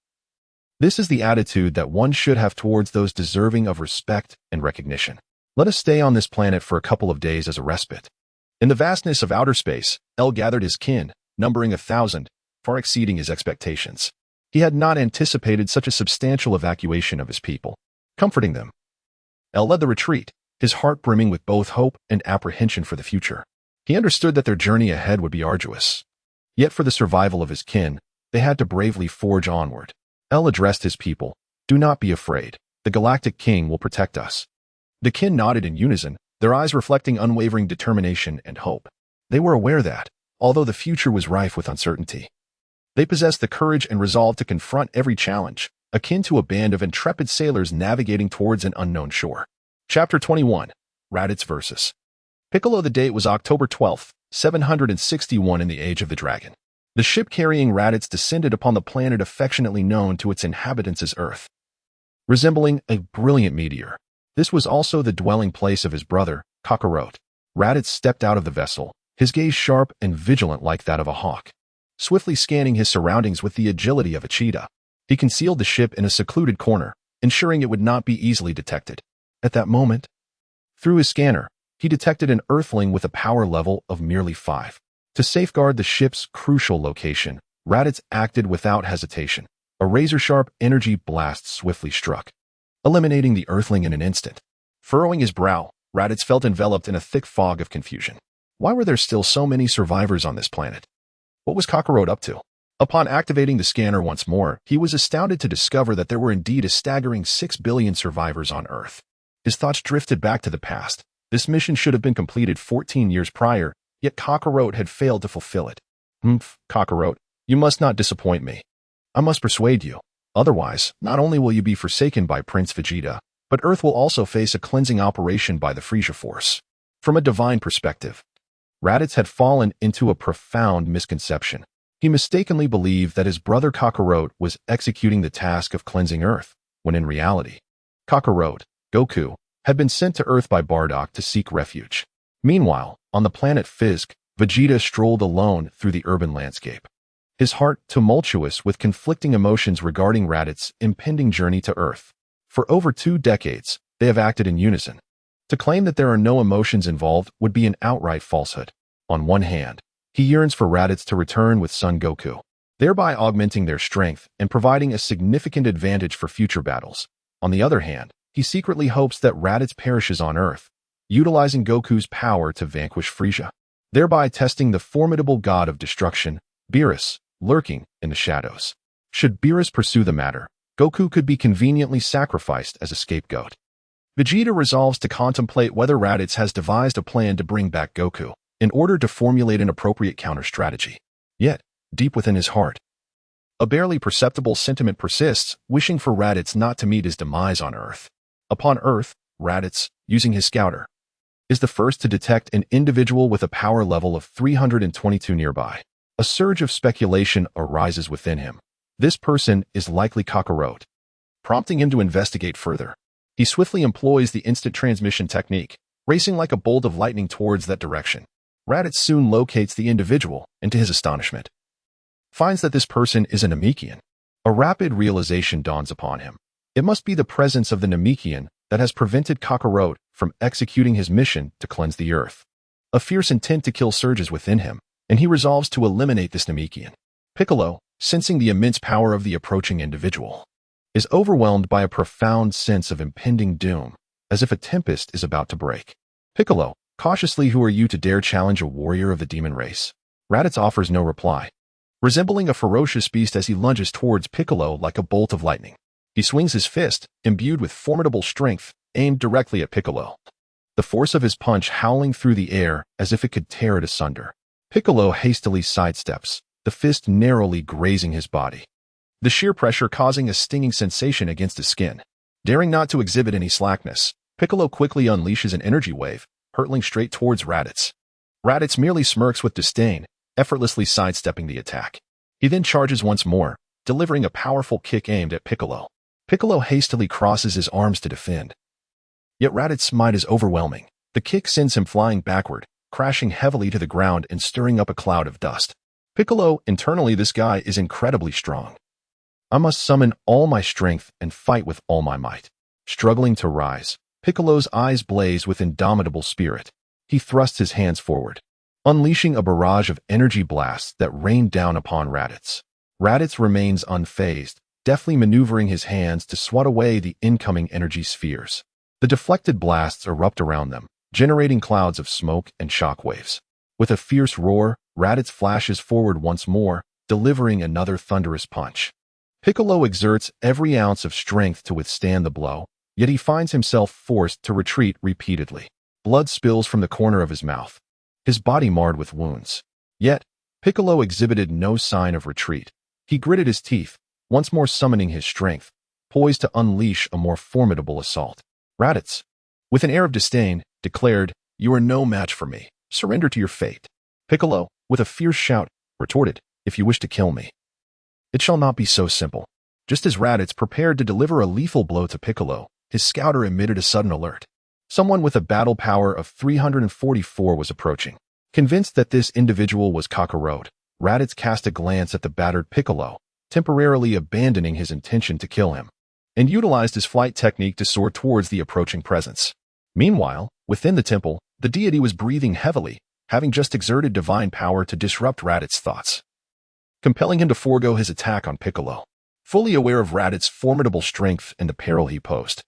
"This is the attitude that one should have towards those deserving of respect and recognition. Let us stay on this planet for a couple of days as a respite." In the vastness of outer space, El gathered his kin, numbering 1,000, far exceeding his expectations. He had not anticipated such a substantial evacuation of his people. Comforting them, El led the retreat, his heart brimming with both hope and apprehension for the future. He understood that their journey ahead would be arduous. Yet for the survival of his kin, they had to bravely forge onward. El addressed his people. Do not be afraid. The Galactic King will protect us. The kin nodded in unison, their eyes reflecting unwavering determination and hope. They were aware that, although the future was rife with uncertainty, they possessed the courage and resolve to confront every challenge, akin to a band of intrepid sailors navigating towards an unknown shore. Chapter 21. Raditz vs. Piccolo. The date was October 12, 761 in the Age of the Dragon. The ship carrying Raditz descended upon the planet affectionately known to its inhabitants as Earth. Resembling a brilliant meteor, this was also the dwelling place of his brother, Kakarot. Raditz stepped out of the vessel, his gaze sharp and vigilant like that of a hawk. Swiftly scanning his surroundings with the agility of a cheetah, he concealed the ship in a secluded corner, ensuring it would not be easily detected. At that moment, through his scanner, he detected an Earthling with a power level of merely 5. To safeguard the ship's crucial location, Raditz acted without hesitation. A razor-sharp energy blast swiftly struck, eliminating the Earthling in an instant. Furrowing his brow, Raditz felt enveloped in a thick fog of confusion. Why were there still so many survivors on this planet? What was Kakarot up to? Upon activating the scanner once more, he was astounded to discover that there were indeed a staggering 6 billion survivors on Earth. His thoughts drifted back to the past. This mission should have been completed 14 years prior, yet Kakarot had failed to fulfill it. Kakarot, you must not disappoint me. I must persuade you. Otherwise, not only will you be forsaken by Prince Vegeta, but Earth will also face a cleansing operation by the Frieza Force. From a divine perspective, Raditz had fallen into a profound misconception. He mistakenly believed that his brother Kakarot was executing the task of cleansing Earth, when in reality, Kakarot, Goku, had been sent to Earth by Bardock to seek refuge. Meanwhile, on the planet Fisk, Vegeta strolled alone through the urban landscape, his heart tumultuous with conflicting emotions regarding Raditz's impending journey to Earth. For over 2 decades, they have acted in unison. To claim that there are no emotions involved would be an outright falsehood. On one hand, he yearns for Raditz to return with Son Goku, thereby augmenting their strength and providing a significant advantage for future battles. On the other hand, he secretly hopes that Raditz perishes on Earth, utilizing Goku's power to vanquish Frieza, thereby testing the formidable god of destruction, Beerus, lurking in the shadows. Should Beerus pursue the matter, Goku could be conveniently sacrificed as a scapegoat. Vegeta resolves to contemplate whether Raditz has devised a plan to bring back Goku, in order to formulate an appropriate counter-strategy. Yet, deep within his heart, a barely perceptible sentiment persists, wishing for Raditz not to meet his demise on Earth. Upon Earth, Raditz, using his scouter, is the first to detect an individual with a power level of 322 nearby. A surge of speculation arises within him. This person is likely Kakarot, prompting him to investigate further. He swiftly employs the instant transmission technique, racing like a bolt of lightning towards that direction. Raditz soon locates the individual, and to his astonishment, finds that this person is a Namekian. A rapid realization dawns upon him. It must be the presence of the Namekian that has prevented Kakarot from executing his mission to cleanse the Earth. A fierce intent to kill surges within him, and he resolves to eliminate this Namekian. Piccolo, sensing the immense power of the approaching individual, is overwhelmed by a profound sense of impending doom, as if a tempest is about to break. Piccolo, cautiously, who are you to dare challenge a warrior of the demon race? Raditz offers no reply, resembling a ferocious beast as he lunges towards Piccolo like a bolt of lightning. He swings his fist, imbued with formidable strength, aimed directly at Piccolo, the force of his punch howling through the air as if it could tear it asunder. Piccolo hastily sidesteps, the fist narrowly grazing his body, the sheer pressure causing a stinging sensation against his skin. Daring not to exhibit any slackness, Piccolo quickly unleashes an energy wave, hurtling straight towards Raditz. Raditz merely smirks with disdain, effortlessly sidestepping the attack. He then charges once more, delivering a powerful kick aimed at Piccolo. Piccolo hastily crosses his arms to defend. Yet Raditz's might is overwhelming. The kick sends him flying backward, crashing heavily to the ground and stirring up a cloud of dust. Piccolo, internally, this guy is incredibly strong. I must summon all my strength and fight with all my might. Struggling to rise, Piccolo's eyes blaze with indomitable spirit. He thrusts his hands forward, unleashing a barrage of energy blasts that rain down upon Raditz. Raditz remains unfazed, deftly maneuvering his hands to swat away the incoming energy spheres. The deflected blasts erupt around them, generating clouds of smoke and shock waves. With a fierce roar, Raditz flashes forward once more, delivering another thunderous punch. Piccolo exerts every ounce of strength to withstand the blow, yet he finds himself forced to retreat repeatedly. Blood spills from the corner of his mouth, his body marred with wounds. Yet, Piccolo exhibited no sign of retreat. He gritted his teeth, once more summoning his strength, poised to unleash a more formidable assault. Raditz, with an air of disdain, declared, "You are no match for me. Surrender to your fate." Piccolo, with a fierce shout, retorted, "If you wish to kill me, it shall not be so simple." Just as Raditz prepared to deliver a lethal blow to Piccolo, his scouter emitted a sudden alert. Someone with a battle power of 344 was approaching. Convinced that this individual was Kakarot, Raditz cast a glance at the battered Piccolo, temporarily abandoning his intention to kill him, and utilized his flight technique to soar towards the approaching presence. Meanwhile, within the temple, the deity was breathing heavily, having just exerted divine power to disrupt Raditz's thoughts, compelling him to forego his attack on Piccolo. Fully aware of Raditz's formidable strength and the peril he posed,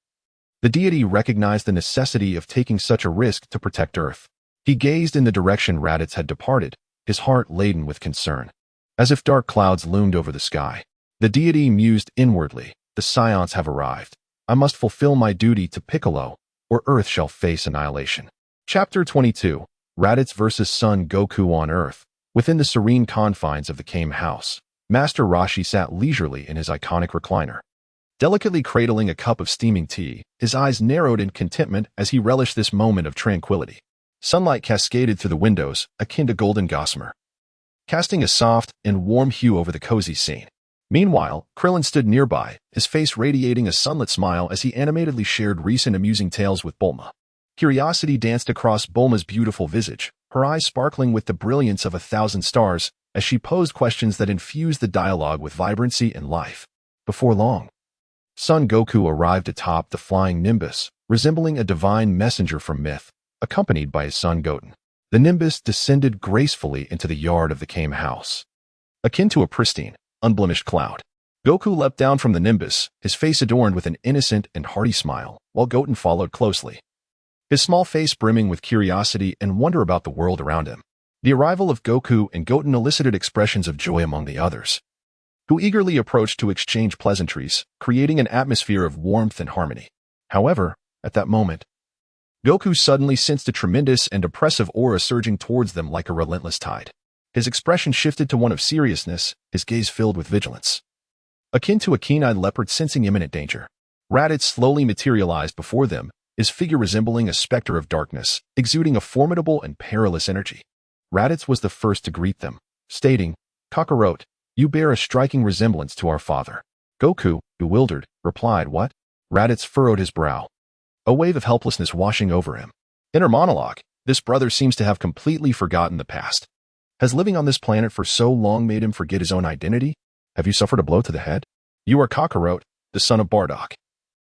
the deity recognized the necessity of taking such a risk to protect Earth. He gazed in the direction Raditz had departed, his heart laden with concern. As if dark clouds loomed over the sky, the deity mused inwardly, "The Saiyans have arrived. I must fulfill my duty to Piccolo, or Earth shall face annihilation." Chapter 22. Raditz vs. Son Goku on Earth. Within the serene confines of the Kame house, Master Roshi sat leisurely in his iconic recliner. Delicately cradling a cup of steaming tea, his eyes narrowed in contentment as he relished this moment of tranquility. Sunlight cascaded through the windows, akin to golden gossamer, casting a soft and warm hue over the cozy scene. Meanwhile, Krillin stood nearby, his face radiating a sunlit smile as he animatedly shared recent amusing tales with Bulma. Curiosity danced across Bulma's beautiful visage, her eyes sparkling with the brilliance of 1,000 stars as she posed questions that infused the dialogue with vibrancy and life. Before long, Son Goku arrived atop the flying Nimbus, resembling a divine messenger from myth, accompanied by his son Goten. The Nimbus descended gracefully into the yard of the Kame house, akin to a pristine, unblemished cloud. Goku leapt down from the Nimbus, his face adorned with an innocent and hearty smile, while Goten followed closely, his small face brimming with curiosity and wonder about the world around him. The arrival of Goku and Goten elicited expressions of joy among the others, who eagerly approached to exchange pleasantries, creating an atmosphere of warmth and harmony. However, at that moment, Goku suddenly sensed a tremendous and oppressive aura surging towards them like a relentless tide. His expression shifted to one of seriousness, his gaze filled with vigilance, akin to a keen-eyed leopard sensing imminent danger. Raditz slowly materialized before them, his figure resembling a specter of darkness, exuding a formidable and perilous energy. Raditz was the first to greet them, stating, "Kakarot, you bear a striking resemblance to our father." Goku, bewildered, replied, "What?" Raditz furrowed his brow, a wave of helplessness washing over him. Inner monologue, this brother seems to have completely forgotten the past. Has living on this planet for so long made him forget his own identity? Have you suffered a blow to the head? You are Kakarot, the son of Bardock,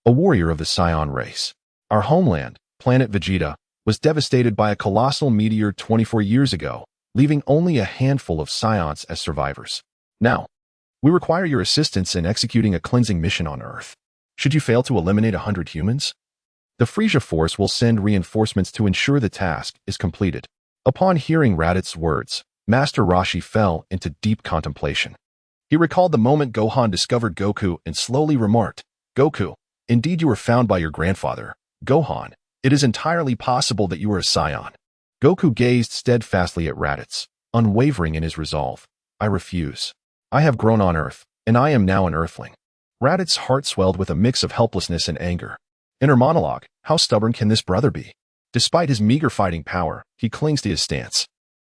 a warrior of the Saiyan race. Our homeland, planet Vegeta, was devastated by a colossal meteor 24 years ago, leaving only a handful of Saiyans as survivors. Now, we require your assistance in executing a cleansing mission on Earth. Should you fail to eliminate 100 humans, the Frisia Force will send reinforcements to ensure the task is completed. Upon hearing Raditz's words, Master Roshi fell into deep contemplation. He recalled the moment Gohan discovered Goku and slowly remarked, "Goku, indeed you were found by your grandfather. Gohan, it is entirely possible that you are a Saiyan." Goku gazed steadfastly at Raditz, unwavering in his resolve. "I refuse. I have grown on Earth, and I am now an Earthling." Raditz's heart swelled with a mix of helplessness and anger. Inner monologue, how stubborn can this brother be? Despite his meager fighting power, he clings to his stance.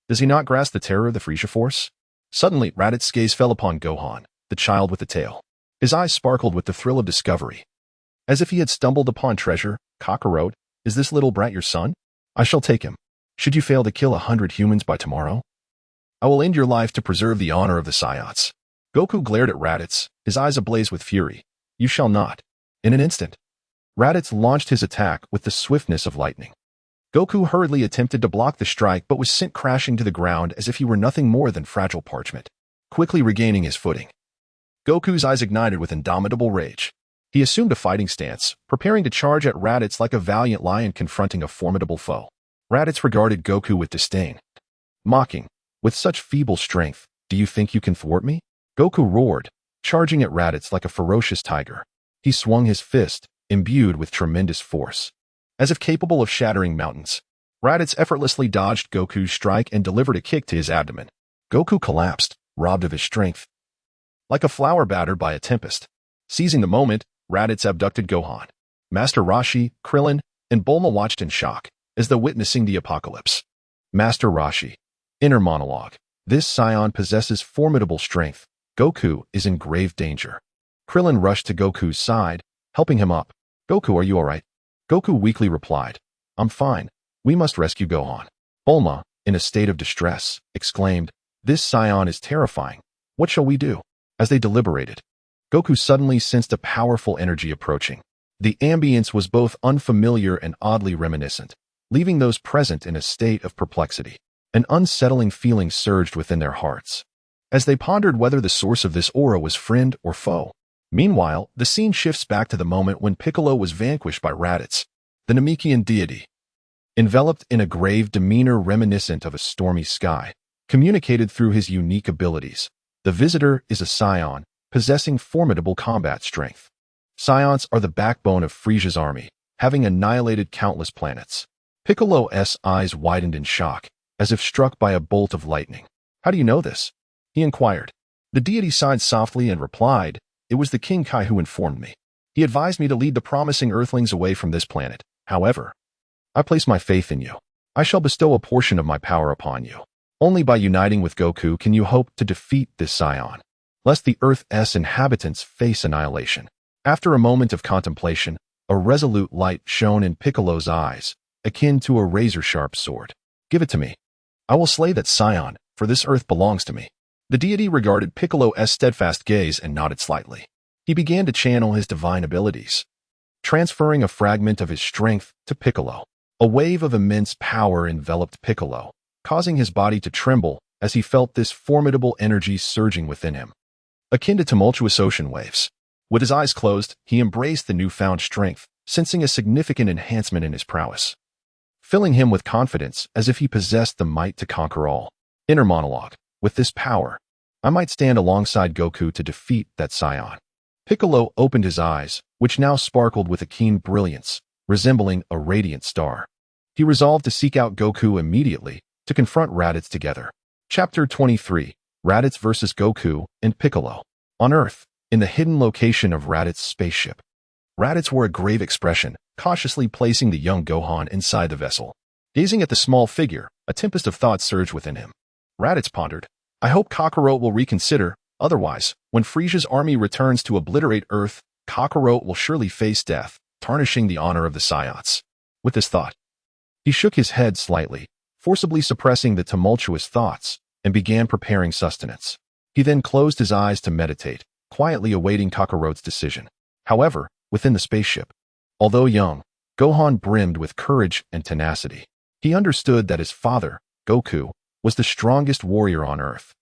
Does he not grasp the terror of the Frisia Force? Suddenly, Raditz's gaze fell upon Gohan, the child with the tail. His eyes sparkled with the thrill of discovery. As if he had stumbled upon treasure. "Kakarot, is this little brat your son? I shall take him. Should you fail to kill 100 humans by tomorrow, I will end your life to preserve the honor of the Saiyans." Goku glared at Raditz, his eyes ablaze with fury. "You shall not." In an instant, Raditz launched his attack with the swiftness of lightning. Goku hurriedly attempted to block the strike but was sent crashing to the ground as if he were nothing more than fragile parchment. Quickly regaining his footing, Goku's eyes ignited with indomitable rage. He assumed a fighting stance, preparing to charge at Raditz like a valiant lion confronting a formidable foe. Raditz regarded Goku with disdain, mocking, "With such feeble strength, do you think you can thwart me?" Goku roared, charging at Raditz like a ferocious tiger. He swung his fist, imbued with tremendous force. As if capable of shattering mountains, Raditz effortlessly dodged Goku's strike and delivered a kick to his abdomen. Goku collapsed, robbed of his strength. Like a flower battered by a tempest. Seizing the moment, Raditz abducted Gohan. Master Roshi, Krillin, and Bulma watched in shock, as though witnessing the apocalypse. Master Roshi. Inner monologue. This Saiyan possesses formidable strength. Goku is in grave danger. Krillin rushed to Goku's side, helping him up. Goku, are you alright? Goku weakly replied, I'm fine. We must rescue Gohan. Bulma, in a state of distress, exclaimed, This Saiyan is terrifying. What shall we do? As they deliberated, Goku suddenly sensed a powerful energy approaching. The ambience was both unfamiliar and oddly reminiscent, leaving those present in a state of perplexity. An unsettling feeling surged within their hearts, as they pondered whether the source of this aura was friend or foe. Meanwhile, the scene shifts back to the moment when Piccolo was vanquished by Raditz, the Namekian deity. Enveloped in a grave demeanor reminiscent of a stormy sky, communicated through his unique abilities, the visitor is a Saiyan, possessing formidable combat strength. Saiyans are the backbone of Frisia's army, having annihilated countless planets. Piccolo's eyes widened in shock, as if struck by a bolt of lightning. How do you know this? He inquired. The deity sighed softly and replied, It was the King Kai who informed me. He advised me to lead the promising Earthlings away from this planet. However, I place my faith in you. I shall bestow a portion of my power upon you. Only by uniting with Goku can you hope to defeat this Saiyan, lest the Earth's inhabitants face annihilation. After a moment of contemplation, a resolute light shone in Piccolo's eyes, akin to a razor-sharp sword. Give it to me. I will slay that Saiyan, for this Earth belongs to me. The deity regarded Piccolo's steadfast gaze and nodded slightly. He began to channel his divine abilities, transferring a fragment of his strength to Piccolo. A wave of immense power enveloped Piccolo, causing his body to tremble as he felt this formidable energy surging within him, akin to tumultuous ocean waves. With his eyes closed, he embraced the newfound strength, sensing a significant enhancement in his prowess, filling him with confidence as if he possessed the might to conquer all. Inner monologue. With this power, I might stand alongside Goku to defeat that Saiyan. Piccolo opened his eyes, which now sparkled with a keen brilliance, resembling a radiant star. He resolved to seek out Goku immediately to confront Raditz together. Chapter 23. Raditz vs. Goku and Piccolo. On Earth, in the hidden location of Raditz's spaceship, Raditz wore a grave expression, cautiously placing the young Gohan inside the vessel. Gazing at the small figure, a tempest of thought surged within him. Raditz pondered, I hope Kakarot will reconsider, otherwise, when Frisia's army returns to obliterate Earth, Kakarot will surely face death, tarnishing the honor of the Saiyans. With this thought, he shook his head slightly, forcibly suppressing the tumultuous thoughts, and began preparing sustenance. He then closed his eyes to meditate, quietly awaiting Kakarot's decision. However, within the spaceship, although young, Gohan brimmed with courage and tenacity. He understood that his father, Goku, was the strongest warrior on Earth,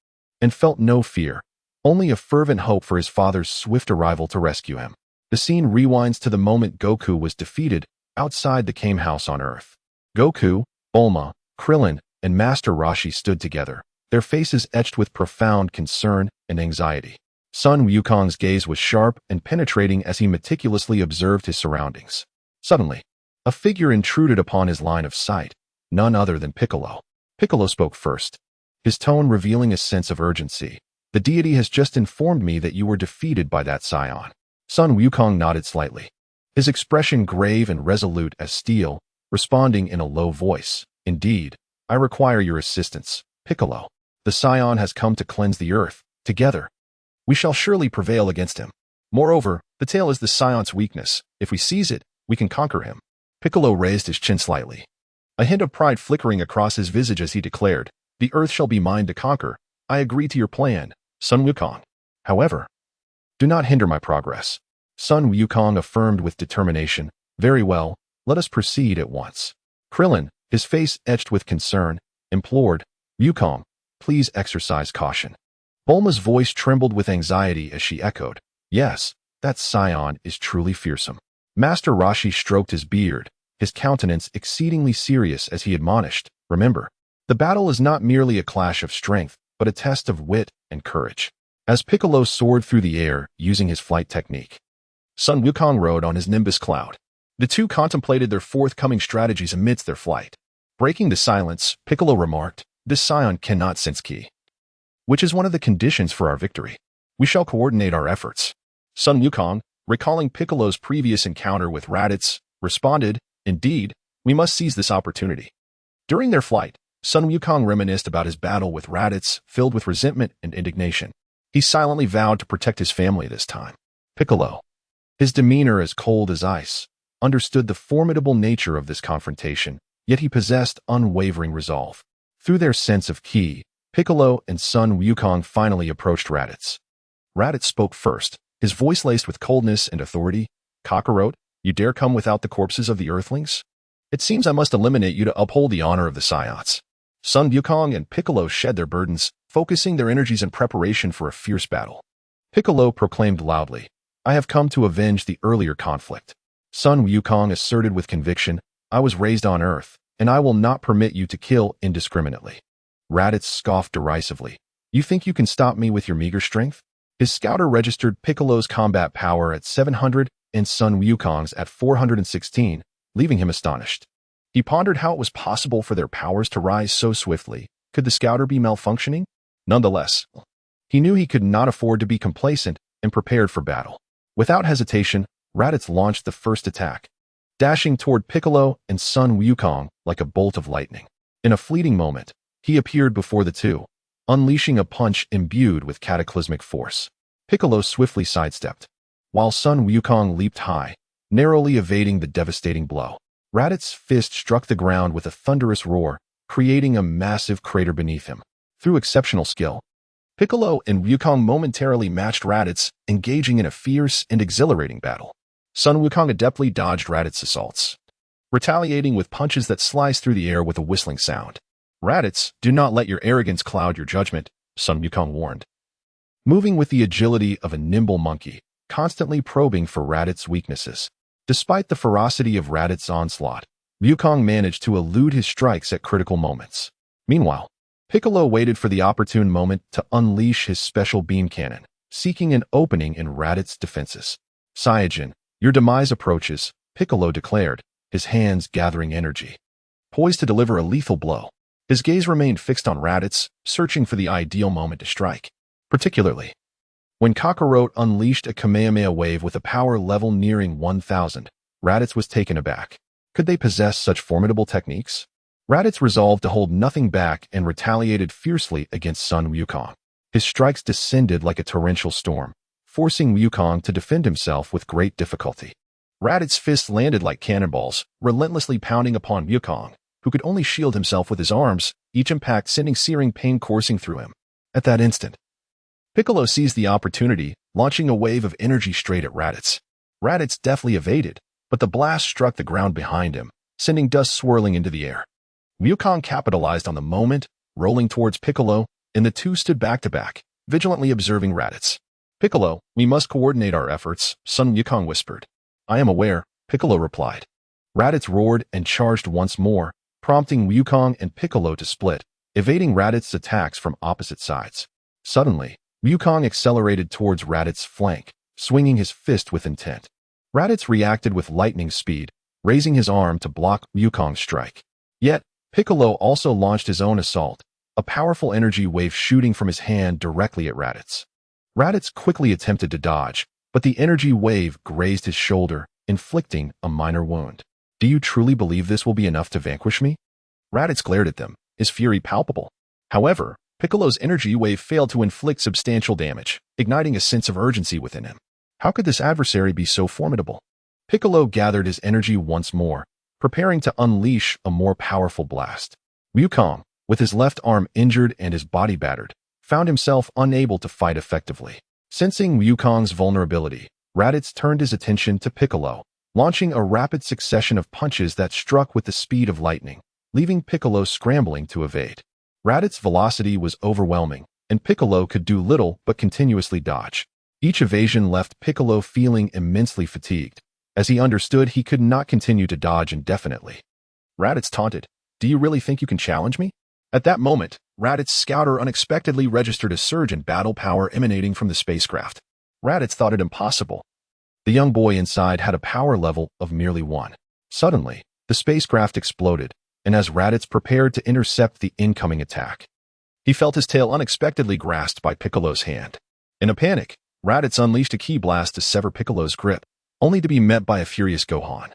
and felt no fear, only a fervent hope for his father's swift arrival to rescue him. The scene rewinds to the moment Goku was defeated outside the Kame House on Earth. Goku, Bulma, Krillin, and Master Roshi stood together, their faces etched with profound concern and anxiety. Sun Wukong's gaze was sharp and penetrating as he meticulously observed his surroundings. Suddenly, a figure intruded upon his line of sight, none other than Piccolo. Piccolo spoke first, his tone revealing a sense of urgency. The deity has just informed me that you were defeated by that Saiyan. Sun Wukong nodded slightly, his expression grave and resolute as steel, responding in a low voice. Indeed, I require your assistance, Piccolo. The Saiyan has come to cleanse the Earth. Together, we shall surely prevail against him. Moreover, the tail is the Saiyan's weakness. If we seize it, we can conquer him. Piccolo raised his chin slightly, a hint of pride flickering across his visage as he declared, The Earth shall be mine to conquer. I agree to your plan, Sun Wukong. However, do not hinder my progress. Sun Wukong affirmed with determination. Very well, let us proceed at once. Krillin, his face etched with concern, implored, Wukong, please exercise caution. Bulma's voice trembled with anxiety as she echoed, Yes, that Saiyan is truly fearsome. Master Roshi stroked his beard, his countenance exceedingly serious as he admonished, Remember, the battle is not merely a clash of strength, but a test of wit and courage. as Piccolo soared through the air using his flight technique. Sun Wukong rode on his Nimbus cloud. The two contemplated their forthcoming strategies amidst their flight. Breaking the silence, Piccolo remarked, "This Saiyan cannot sense ki, which is one of the conditions for our victory. We shall coordinate our efforts." Sun Wukong, recalling Piccolo's previous encounter with Raditz, responded, "Indeed, we must seize this opportunity." During their flight, Sun Wukong reminisced about his battle with Raditz, filled with resentment and indignation. He silently vowed to protect his family this time. Piccolo, his demeanor as cold as ice, understood the formidable nature of this confrontation, yet he possessed unwavering resolve. Through their sense of ki, Piccolo and Sun Wukong finally approached Raditz. Raditz spoke first, his voice laced with coldness and authority. "Kakarot, you dare come without the corpses of the Earthlings? It seems I must eliminate you to uphold the honor of the Saiyans." Sun Wukong and Piccolo shed their burdens, focusing their energies in preparation for a fierce battle. Piccolo proclaimed loudly, "I have come to avenge the earlier conflict." Sun Wukong asserted with conviction, "I was raised on Earth, and I will not permit you to kill indiscriminately." Raditz scoffed derisively, "You think you can stop me with your meager strength?" His scouter registered Piccolo's combat power at 700 and Sun Wukong's at 416, leaving him astonished. He pondered how it was possible for their powers to rise so swiftly. Could the scouter be malfunctioning? Nonetheless, he knew he could not afford to be complacent and prepared for battle. Without hesitation, Raditz launched the first attack, dashing toward Piccolo and Sun Wukong like a bolt of lightning. In a fleeting moment, he appeared before the two, unleashing a punch imbued with cataclysmic force. Piccolo swiftly sidestepped, while Sun Wukong leaped high, narrowly evading the devastating blow. Raditz's fist struck the ground with a thunderous roar, creating a massive crater beneath him. Through exceptional skill, Piccolo and Wukong momentarily matched Raditz, engaging in a fierce and exhilarating battle. Sun Wukong adeptly dodged Raditz's assaults, retaliating with punches that sliced through the air with a whistling sound. "Raditz, do not let your arrogance cloud your judgment," Sun Wukong warned. Moving with the agility of a nimble monkey, constantly probing for Raditz's weaknesses. Despite the ferocity of Raditz's onslaught, Wukong managed to elude his strikes at critical moments. Meanwhile, Piccolo waited for the opportune moment to unleash his special beam cannon, seeking an opening in Raditz's defenses. "Saiyan, your demise approaches," Piccolo declared, his hands gathering energy. Poised to deliver a lethal blow, his gaze remained fixed on Raditz, searching for the ideal moment to strike. Particularly, when Kakarot unleashed a Kamehameha wave with a power level nearing 1,000, Raditz was taken aback. Could they possess such formidable techniques? Raditz resolved to hold nothing back and retaliated fiercely against Sun Wukong. His strikes descended like a torrential storm, forcing Wukong to defend himself with great difficulty. Raditz's fists landed like cannonballs, relentlessly pounding upon Wukong, who could only shield himself with his arms, each impact sending searing pain coursing through him. At that instant, Piccolo seized the opportunity, launching a wave of energy straight at Raditz. Raditz deftly evaded, but the blast struck the ground behind him, sending dust swirling into the air. Wukong capitalized on the moment, rolling towards Piccolo, and the two stood back to back, vigilantly observing Raditz. "Piccolo, we must coordinate our efforts," Sun Wukong whispered. "I am aware," Piccolo replied. Raditz roared and charged once more, prompting Wukong and Piccolo to split, evading Raditz's attacks from opposite sides. Suddenly, Wukong accelerated towards Raditz's flank, swinging his fist with intent. Raditz reacted with lightning speed, raising his arm to block Wukong's strike. Yet, Piccolo also launched his own assault, a powerful energy wave shooting from his hand directly at Raditz. Raditz quickly attempted to dodge, but the energy wave grazed his shoulder, inflicting a minor wound. "Do you truly believe this will be enough to vanquish me?" Raditz glared at them, his fury palpable. However, Piccolo's energy wave failed to inflict substantial damage, igniting a sense of urgency within him. How could this adversary be so formidable? Piccolo gathered his energy once more, preparing to unleash a more powerful blast. Wukong, with his left arm injured and his body battered, found himself unable to fight effectively. Sensing Wukong's vulnerability, Raditz turned his attention to Piccolo, launching a rapid succession of punches that struck with the speed of lightning, leaving Piccolo scrambling to evade. Raditz's velocity was overwhelming, and Piccolo could do little but continuously dodge. Each evasion left Piccolo feeling immensely fatigued, as he understood he could not continue to dodge indefinitely. Raditz taunted, "Do you really think you can challenge me?" At that moment, Raditz' scouter unexpectedly registered a surge in battle power emanating from the spacecraft. Raditz thought it impossible. The young boy inside had a power level of merely 1. Suddenly, the spacecraft exploded, and as Raditz prepared to intercept the incoming attack, he felt his tail unexpectedly grasped by Piccolo's hand. In a panic, Raditz unleashed a ki blast to sever Piccolo's grip, only to be met by a furious Gohan,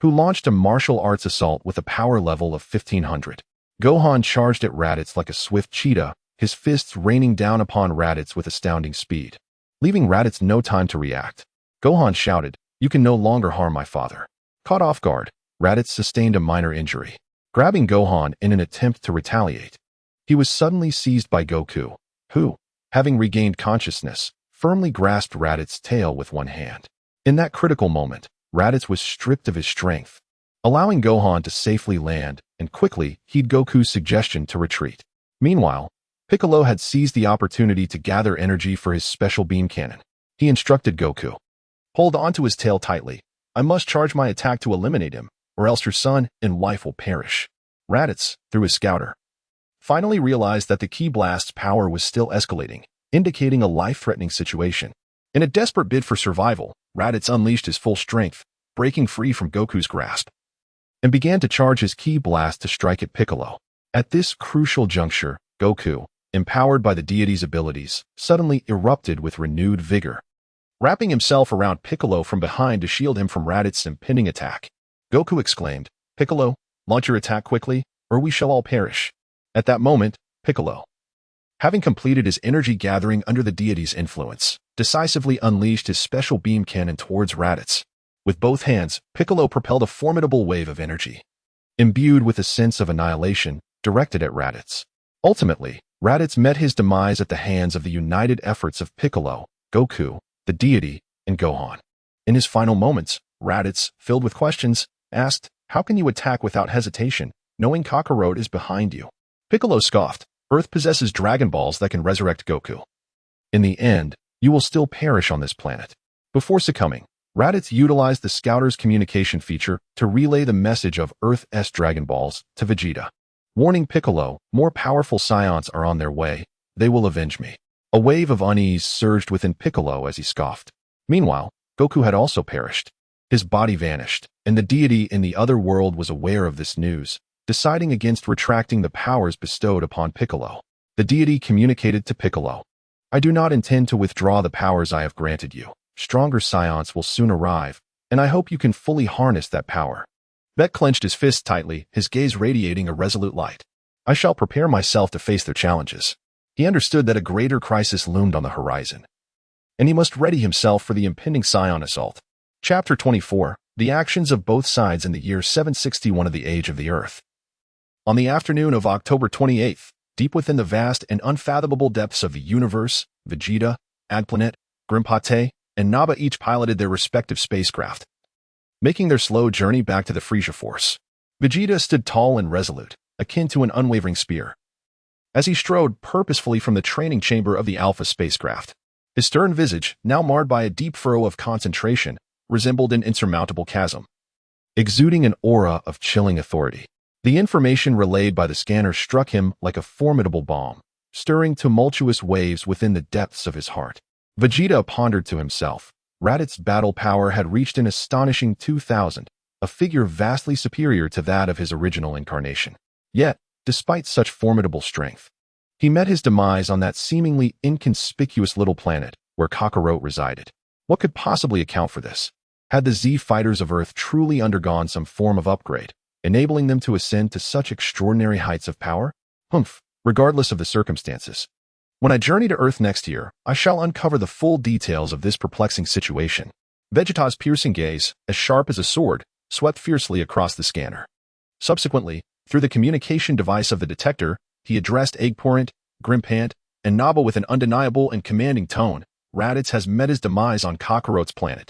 who launched a martial arts assault with a power level of 1500. Gohan charged at Raditz like a swift cheetah, his fists raining down upon Raditz with astounding speed, leaving Raditz no time to react. Gohan shouted, "You can no longer harm my father." Caught off guard, Raditz sustained a minor injury. Grabbing Gohan in an attempt to retaliate, he was suddenly seized by Goku, who, having regained consciousness, firmly grasped Raditz's tail with one hand. In that critical moment, Raditz was stripped of his strength, allowing Gohan to safely land and quickly heed Goku's suggestion to retreat. Meanwhile, Piccolo had seized the opportunity to gather energy for his special beam cannon. He instructed Goku, "Hold onto his tail tightly. I must charge my attack to eliminate him, or else your son and wife will perish." Raditz, through his scouter, finally realized that the ki blast's power was still escalating, indicating a life-threatening situation. In a desperate bid for survival, Raditz unleashed his full strength, breaking free from Goku's grasp, and began to charge his ki blast to strike at Piccolo. At this crucial juncture, Goku, empowered by the deity's abilities, suddenly erupted with renewed vigor. Wrapping himself around Piccolo from behind to shield him from Raditz's impending attack, Goku exclaimed, "Piccolo, launch your attack quickly, or we shall all perish." At that moment, Piccolo, having completed his energy gathering under the deity's influence, decisively unleashed his special beam cannon towards Raditz. With both hands, Piccolo propelled a formidable wave of energy, imbued with a sense of annihilation, directed at Raditz. Ultimately, Raditz met his demise at the hands of the united efforts of Piccolo, Goku, the deity, and Gohan. In his final moments, Raditz, filled with questions, asked, "How can you attack without hesitation, knowing Kakarot is behind you?" Piccolo scoffed, "Earth possesses Dragon Balls that can resurrect Goku. In the end, you will still perish on this planet." Before succumbing, Raditz utilized the Scouter's communication feature to relay the message of Earth's Dragon Balls to Vegeta, warning Piccolo, "More powerful Saiyans are on their way. They will avenge me." A wave of unease surged within Piccolo as he scoffed. Meanwhile, Goku had also perished. His body vanished, and the deity in the other world was aware of this news, deciding against retracting the powers bestowed upon Piccolo. The deity communicated to Piccolo, "I do not intend to withdraw the powers I have granted you. Stronger Saiyans will soon arrive, and I hope you can fully harness that power." Vegeta clenched his fists tightly, his gaze radiating a resolute light. "I shall prepare myself to face their challenges." He understood that a greater crisis loomed on the horizon, and he must ready himself for the impending Saiyan assault. Chapter 24, The Actions of Both Sides in the year 761 of the Age of the Earth. On the afternoon of October 28th, deep within the vast and unfathomable depths of the universe, Vegeta, Agplanet, Grimpate, and Naba each piloted their respective spacecraft, making their slow journey back to the Frisia Force. Vegeta stood tall and resolute, akin to an unwavering spear, as he strode purposefully from the training chamber of the Alpha spacecraft. His stern visage, now marred by a deep furrow of concentration, resembled an insurmountable chasm, exuding an aura of chilling authority. The information relayed by the scanner struck him like a formidable bomb, stirring tumultuous waves within the depths of his heart. Vegeta pondered to himself. Raditz's battle power had reached an astonishing 2,000, a figure vastly superior to that of his original incarnation. Yet, despite such formidable strength, he met his demise on that seemingly inconspicuous little planet where Kakarot resided. What could possibly account for this? Had the Z fighters of Earth truly undergone some form of upgrade, enabling them to ascend to such extraordinary heights of power? Regardless of the circumstances. When I journey to Earth next year, I shall uncover the full details of this perplexing situation. Vegeta's piercing gaze, as sharp as a sword, swept fiercely across the scanner. Subsequently, through the communication device of the detector, he addressed Eggporant, Grimpant, and Naba with an undeniable and commanding tone. "Raditz has met his demise on Kakarot's planet.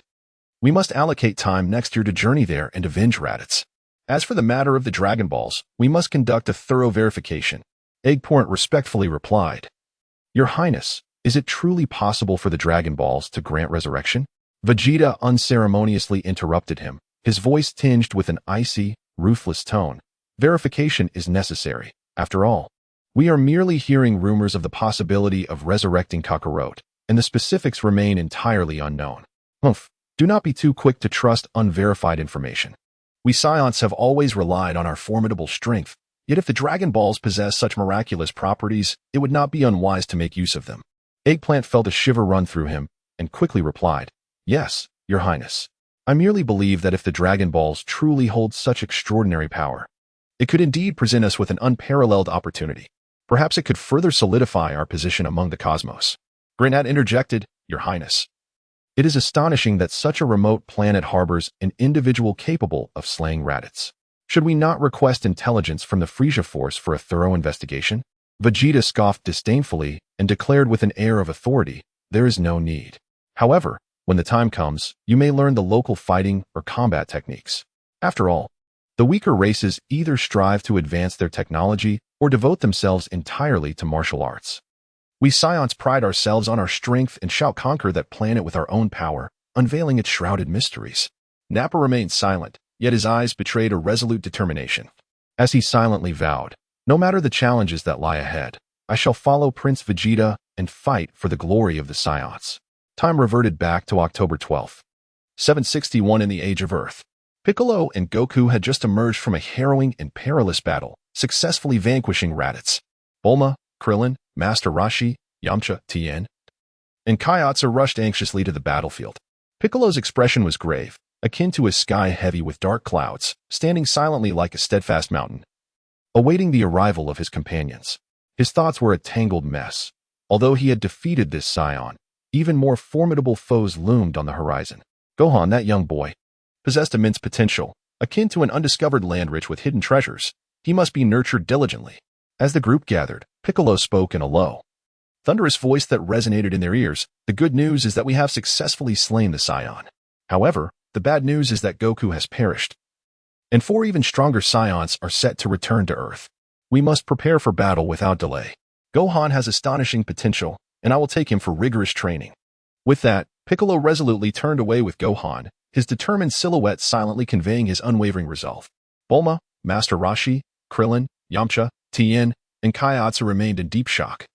We must allocate time next year to journey there and avenge Raditz. As for the matter of the Dragon Balls, we must conduct a thorough verification." Eggporant respectfully replied, "Your Highness, is it truly possible for the Dragon Balls to grant resurrection?" Vegeta unceremoniously interrupted him, his voice tinged with an icy, ruthless tone. "Verification is necessary. After all, We are merely hearing rumors of the possibility of resurrecting Kakarot, and the specifics remain entirely unknown. Do not be too quick to trust unverified information. We Saiyans have always relied on our formidable strength, yet if the Dragon Balls possess such miraculous properties, it would not be unwise to make use of them. Eggplant felt a shiver run through him, and quickly replied, "Yes, Your Highness. I merely believe that if the Dragon Balls truly hold such extraordinary power, it could indeed present us with an unparalleled opportunity. Perhaps it could further solidify our position among the cosmos." Granat interjected, "Your Highness. It is astonishing that such a remote planet harbors an individual capable of slaying Raditz. Should we not request intelligence from the Frisia Force for a thorough investigation?" Vegeta scoffed disdainfully and declared with an air of authority, "There is no need. However, when the time comes, you may learn the local fighting or combat techniques. After all, the weaker races either strive to advance their technology or devote themselves entirely to martial arts. We Saiyans pride ourselves on our strength and shall conquer that planet with our own power, unveiling its shrouded mysteries." Nappa remained silent, yet his eyes betrayed a resolute determination. As he silently vowed, "No matter the challenges that lie ahead, I shall follow Prince Vegeta and fight for the glory of the Saiyans." Time reverted back to October 12th, 761 in the Age of Earth. Piccolo and Goku had just emerged from a harrowing and perilous battle, successfully vanquishing Raditz. Bulma, Krillin, Master Roshi, Yamcha, Tien, and Kaiatsu rushed anxiously to the battlefield. Piccolo's expression was grave, akin to a sky heavy with dark clouds, standing silently like a steadfast mountain, awaiting the arrival of his companions. His thoughts were a tangled mess. Although he had defeated this Saiyan, even more formidable foes loomed on the horizon. Gohan, that young boy, possessed immense potential, akin to an undiscovered land rich with hidden treasures. He must be nurtured diligently. As the group gathered, Piccolo spoke in a low, thunderous voice that resonated in their ears. "The good news is that we have successfully slain the Saiyan. However, the bad news is that Goku has perished, and 4 even stronger Saiyans are set to return to Earth. We must prepare for battle without delay. Gohan has astonishing potential, and I will take him for rigorous training." With that, Piccolo resolutely turned away with Gohan, his determined silhouette silently conveying his unwavering resolve. Bulma, Master Roshi, Krillin, Yamcha, Tien, and Kaiatsu remained in deep shock,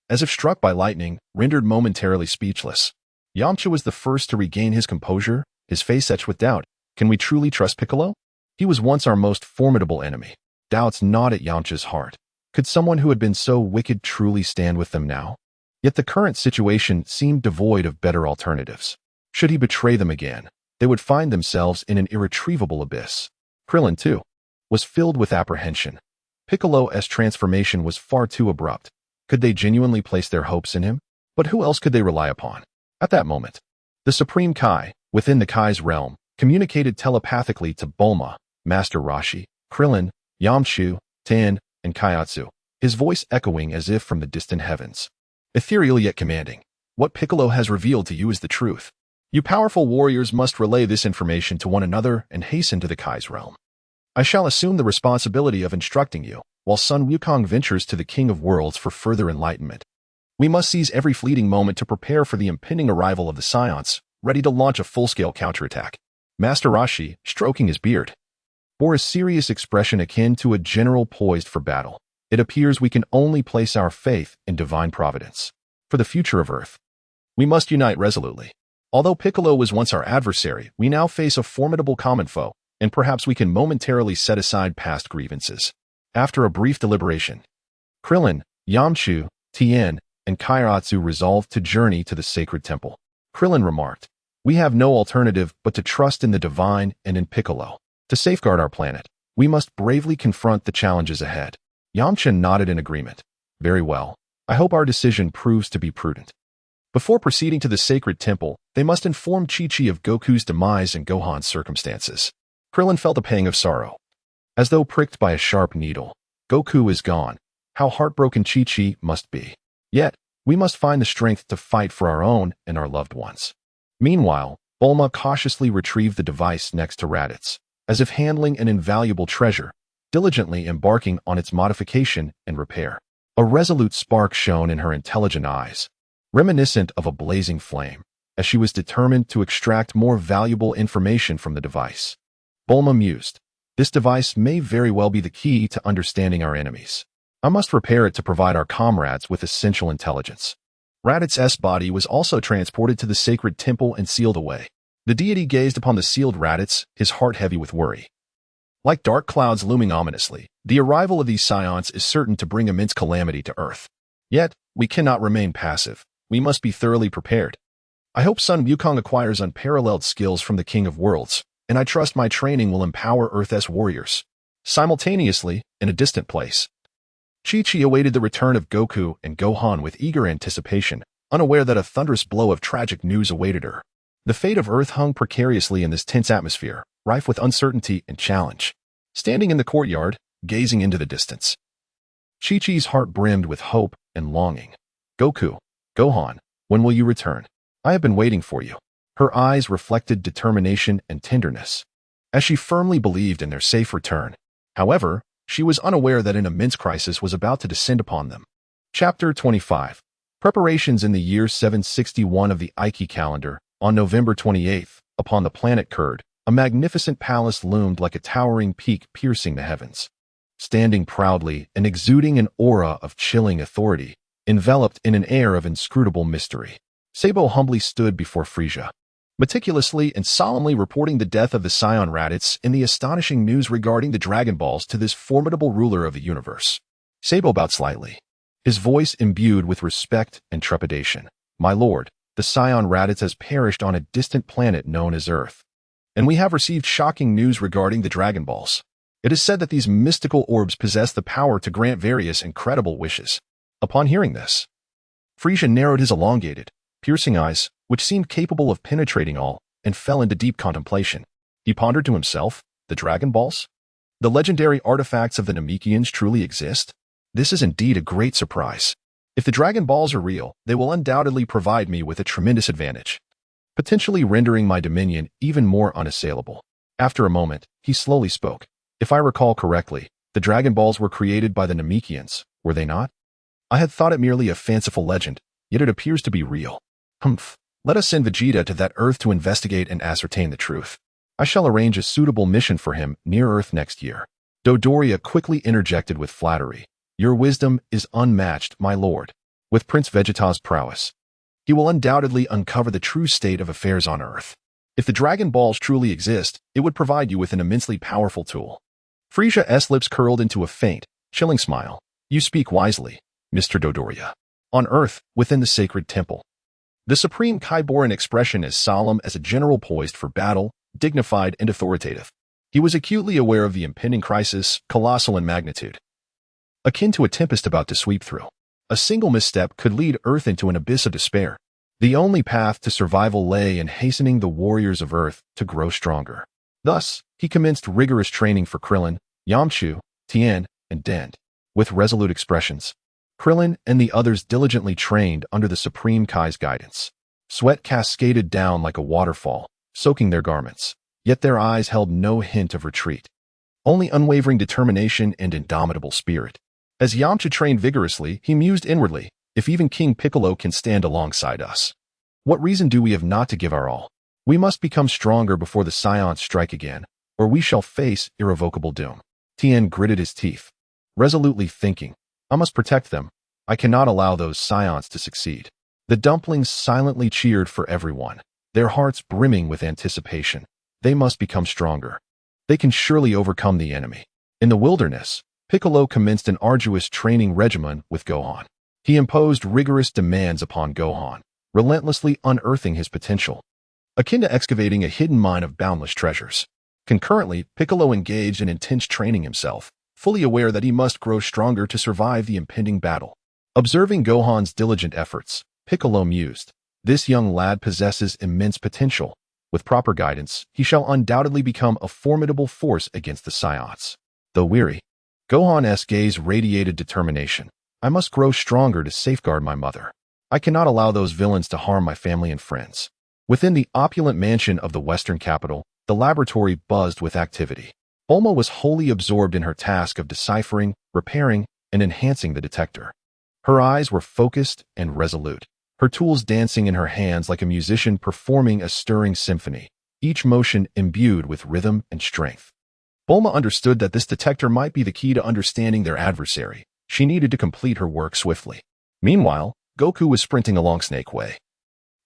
as if struck by lightning, rendered momentarily speechless. Yamcha was the first to regain his composure, his face etched with doubt. Can we truly trust Piccolo? He was once our most formidable enemy. Doubts gnawed at Yamcha's heart. Could someone who had been so wicked truly stand with them now? Yet the current situation seemed devoid of better alternatives. Should he betray them again, they would find themselves in an irretrievable abyss. Krillin, too, was filled with apprehension. Piccolo's transformation was far too abrupt. Could they genuinely place their hopes in him? But who else could they rely upon? At that moment, the Supreme Kai, within the Kai's realm, communicated telepathically to Bulma, Master Roshi, Krillin, Yamcha, Tien, and Kaiatsu, his voice echoing as if from the distant heavens. Ethereal yet commanding, "What Piccolo has revealed to you is the truth. You powerful warriors must relay this information to one another and hasten to the Kai's realm. I shall assume the responsibility of instructing you, while Sun Wukong ventures to the King of Worlds for further enlightenment. We must seize every fleeting moment to prepare for the impending arrival of the Saiyans, ready to launch a full-scale counterattack." Master Roshi, stroking his beard, bore a serious expression akin to a general poised for battle. "It appears we can only place our faith in divine providence. For the future of Earth, we must unite resolutely. Although Piccolo was once our adversary, we now face a formidable common foe, and perhaps we can momentarily set aside past grievances." After a brief deliberation, Krillin, Yamcha, Tien, and Kaiatsu resolved to journey to the sacred temple. Krillin remarked, "We have no alternative but to trust in the divine and in Piccolo. To safeguard our planet, we must bravely confront the challenges ahead." Yamcha nodded in agreement. "Very well. I hope our decision proves to be prudent." Before proceeding to the sacred temple, they must inform Chi-Chi of Goku's demise and Gohan's circumstances. Krillin felt a pang of sorrow. As though pricked by a sharp needle, Goku is gone. How heartbroken Chi-Chi must be. Yet, we must find the strength to fight for our own and our loved ones. Meanwhile, Bulma cautiously retrieved the device next to Raditz, as if handling an invaluable treasure, diligently embarking on its modification and repair. A resolute spark shone in her intelligent eyes, reminiscent of a blazing flame, as she was determined to extract more valuable information from the device. Bulma mused, "This device may very well be the key to understanding our enemies. I must repair it to provide our comrades with essential intelligence. Raditz' body was also transported to the sacred temple and sealed away. The deity gazed upon the sealed Raditz, his heart heavy with worry. Like dark clouds looming ominously, the arrival of these Saiyans is certain to bring immense calamity to Earth. Yet, we cannot remain passive. We must be thoroughly prepared. I hope Sun Wukong acquires unparalleled skills from the King of Worlds, and I trust my training will empower Earth's warriors. Simultaneously, in a distant place, Chi-Chi awaited the return of Goku and Gohan with eager anticipation, unaware that a thunderous blow of tragic news awaited her. The fate of Earth hung precariously in this tense atmosphere, rife with uncertainty and challenge. Standing in the courtyard, gazing into the distance, Chi-Chi's heart brimmed with hope and longing. Goku, Gohan, when will you return? I have been waiting for you. Her eyes reflected determination and tenderness, as she firmly believed in their safe return. However, she was unaware that an immense crisis was about to descend upon them. Chapter 25. Preparations in the year 761 of the Aiki calendar. On November 28th, upon the planet Kurd, a magnificent palace loomed like a towering peak piercing the heavens. Standing proudly and exuding an aura of chilling authority, enveloped in an air of inscrutable mystery, Sabo humbly stood before Frieza, meticulously and solemnly reporting the death of the Saiyan Raditz and the astonishing news regarding the Dragon Balls to this formidable ruler of the universe. Sabo bowed slightly, his voice imbued with respect and trepidation. My lord, the Saiyan Raditz has perished on a distant planet known as Earth, and we have received shocking news regarding the Dragon Balls. It is said that these mystical orbs possess the power to grant various incredible wishes. Upon hearing this, Frieza narrowed his elongated, piercing eyes, which seemed capable of penetrating all, and fell into deep contemplation. He pondered to himself, the Dragon Balls? The legendary artifacts of the Namekians truly exist? This is indeed a great surprise. If the Dragon Balls are real, they will undoubtedly provide me with a tremendous advantage, potentially rendering my dominion even more unassailable. After a moment, he slowly spoke. If I recall correctly, the Dragon Balls were created by the Namekians, were they not? I had thought it merely a fanciful legend, yet it appears to be real. Humph. Let us send Vegeta to that Earth to investigate and ascertain the truth. I shall arrange a suitable mission for him near Earth next year. Dodoria quickly interjected with flattery. Your wisdom is unmatched, my lord. With Prince Vegeta's prowess, he will undoubtedly uncover the true state of affairs on Earth. If the Dragon Balls truly exist, it would provide you with an immensely powerful tool. Frieza's lips curled into a faint, chilling smile. You speak wisely, Mr. Dodoria. On Earth, within the sacred temple, the Supreme Kai bore an expression as solemn as a general poised for battle, dignified and authoritative. He was acutely aware of the impending crisis, colossal in magnitude, akin to a tempest about to sweep through. A single misstep could lead Earth into an abyss of despair. The only path to survival lay in hastening the warriors of Earth to grow stronger. Thus, he commenced rigorous training for Krillin, Yamchu, Tien, and Dend. With resolute expressions, Krillin and the others diligently trained under the Supreme Kai's guidance. Sweat cascaded down like a waterfall, soaking their garments, yet their eyes held no hint of retreat, only unwavering determination and indomitable spirit. As Yamcha trained vigorously, he mused inwardly, if even King Piccolo can stand alongside us, what reason do we have not to give our all? We must become stronger before the Saiyans strike again, or we shall face irrevocable doom. Tien gritted his teeth, resolutely thinking, I must protect them. I cannot allow those Saiyans to succeed. The dumplings silently cheered for everyone, their hearts brimming with anticipation. They must become stronger. They can surely overcome the enemy. In the wilderness, Piccolo commenced an arduous training regimen with Gohan. He imposed rigorous demands upon Gohan, relentlessly unearthing his potential, akin to excavating a hidden mine of boundless treasures. Concurrently, Piccolo engaged in intense training himself, fully aware that he must grow stronger to survive the impending battle. Observing Gohan's diligent efforts, Piccolo mused, this young lad possesses immense potential. With proper guidance, he shall undoubtedly become a formidable force against the Saiyans. Though weary, Gohan's gaze radiated determination. I must grow stronger to safeguard my mother. I cannot allow those villains to harm my family and friends. Within the opulent mansion of the Western capital, the laboratory buzzed with activity. Bulma was wholly absorbed in her task of deciphering, repairing, and enhancing the detector. Her eyes were focused and resolute, her tools dancing in her hands like a musician performing a stirring symphony, each motion imbued with rhythm and strength. Bulma understood that this detector might be the key to understanding their adversary, She needed to complete her work swiftly. Meanwhile, Goku was sprinting along Snake Way,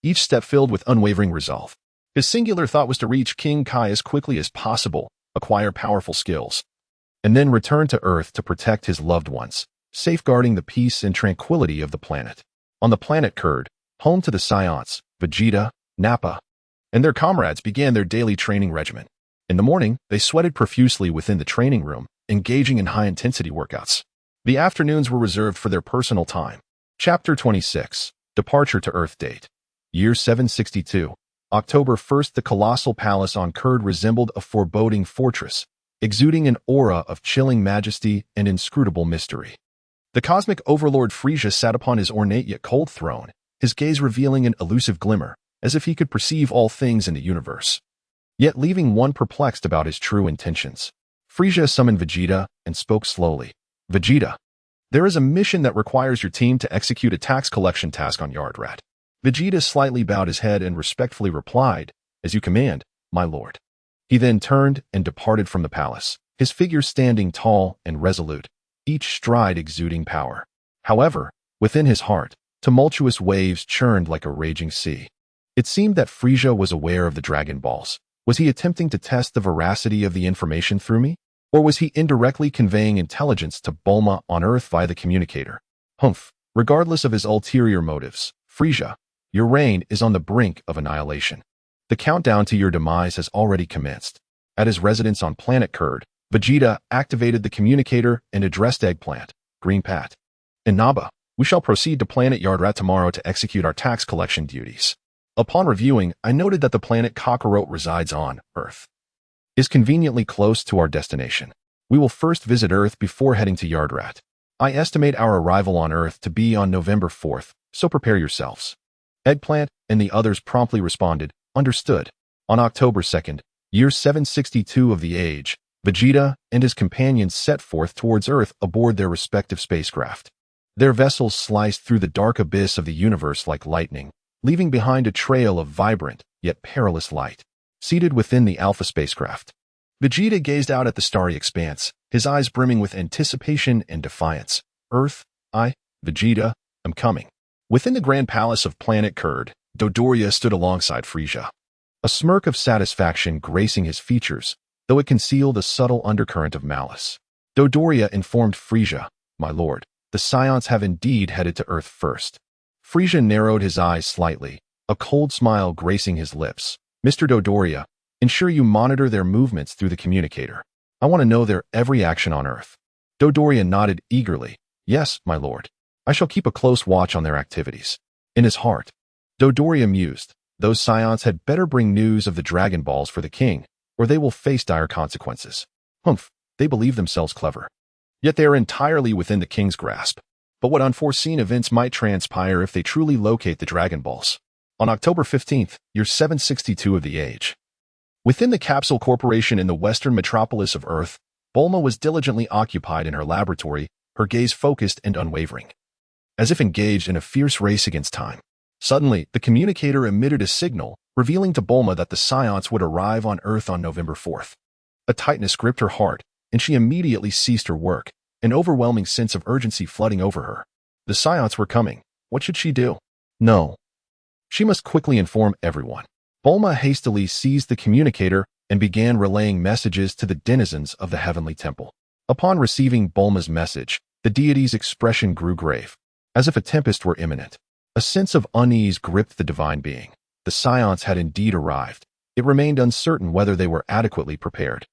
each step filled with unwavering resolve. His singular thought was to reach King Kai as quickly as possible, acquire powerful skills, and then return to Earth to protect his loved ones, safeguarding the peace and tranquility of the planet. On the planet Kurd, home to the Saiyans, Vegeta, Nappa, and their comrades began their daily training regimen. In the morning, they sweated profusely within the training room, engaging in high-intensity workouts. The afternoons were reserved for their personal time. Chapter 26. Departure to Earth Date. Year 762. October 1st. The colossal palace on Kurd resembled a foreboding fortress, exuding an aura of chilling majesty and inscrutable mystery. The cosmic overlord Frieza sat upon his ornate yet cold throne, his gaze revealing an elusive glimmer, as if he could perceive all things in the universe, yet leaving one perplexed about his true intentions. Frieza summoned Vegeta and spoke slowly. Vegeta, there is a mission that requires your team to execute a tax collection task on Yardrat. Vegeta slightly bowed his head and respectfully replied, as you command, my lord. He then turned and departed from the palace, his figure standing tall and resolute, each stride exuding power. However, within his heart, tumultuous waves churned like a raging sea. It seemed that Frieza was aware of the Dragon Balls. Was he attempting to test the veracity of the information through me? Or was he indirectly conveying intelligence to Bulma on Earth via the communicator? Humph. Regardless of his ulterior motives, Frieza, your reign is on the brink of annihilation. The countdown to your demise has already commenced. At his residence on planet Kurd, Vegeta activated the communicator and addressed Eggplant, Green Pat, and Nappa. We shall proceed to planet Yardrat tomorrow to execute our tax collection duties. Upon reviewing, I noted that the planet Kakarot resides on Earth, is conveniently close to our destination. We will first visit Earth before heading to Yardrat. I estimate our arrival on Earth to be on November 4th, so prepare yourselves. Eggplant and the others promptly responded, understood. On October 2nd, year 762 of the age, Vegeta and his companions set forth towards Earth aboard their respective spacecraft. Their vessels sliced through the dark abyss of the universe like lightning, leaving behind a trail of vibrant, yet perilous light. Seated within the Alpha spacecraft, Vegeta gazed out at the starry expanse, his eyes brimming with anticipation and defiance. Earth, I, Vegeta, am coming. Within the grand palace of planet Kurd, Dodoria stood alongside Frieza, a smirk of satisfaction gracing his features, though it concealed a subtle undercurrent of malice. Dodoria informed Frieza, my lord, the Saiyans have indeed headed to Earth first. Frieza narrowed his eyes slightly, a cold smile gracing his lips. Mr. Dodoria, ensure you monitor their movements through the communicator. I want to know their every action on Earth. Dodoria nodded eagerly. Yes, my lord. I shall keep a close watch on their activities. In his heart, Dodoria mused, those Saiyans had better bring news of the Dragon Balls for the king, or they will face dire consequences. Humph, they believe themselves clever. Yet they are entirely within the king's grasp. But what unforeseen events might transpire if they truly locate the Dragon Balls? On October 15th, year 762 of the age. Within the Capsule Corporation in the western metropolis of Earth, Bulma was diligently occupied in her laboratory, her gaze focused and unwavering, as if engaged in a fierce race against time. Suddenly, the communicator emitted a signal, revealing to Bulma that the Saiyans would arrive on Earth on November 4th. A tightness gripped her heart, and she immediately ceased her work, an overwhelming sense of urgency flooding over her. The Saiyans were coming. What should she do? No. She must quickly inform everyone. Bulma hastily seized the communicator and began relaying messages to the denizens of the heavenly temple. Upon receiving Bulma's message, the deity's expression grew grave, as if a tempest were imminent. A sense of unease gripped the divine being. The Saiyans had indeed arrived. It remained uncertain whether they were adequately prepared.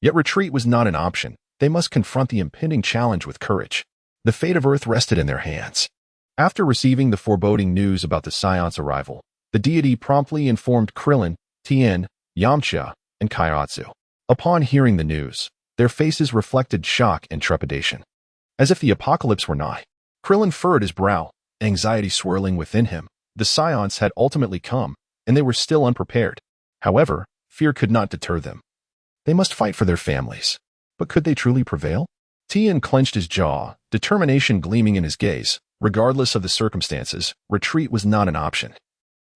Yet retreat was not an option. They must confront the impending challenge with courage. The fate of Earth rested in their hands. After receiving the foreboding news about the Saiyans' arrival, the deity promptly informed Krillin, Tien, Yamcha, and Kairatsu. Upon hearing the news, their faces reflected shock and trepidation, as if the apocalypse were nigh. Krillin furrowed his brow, anxiety swirling within him. The Saiyans had ultimately come, and they were still unprepared. However, fear could not deter them. They must fight for their families. But could they truly prevail? Tien clenched his jaw, determination gleaming in his gaze. Regardless of the circumstances, retreat was not an option.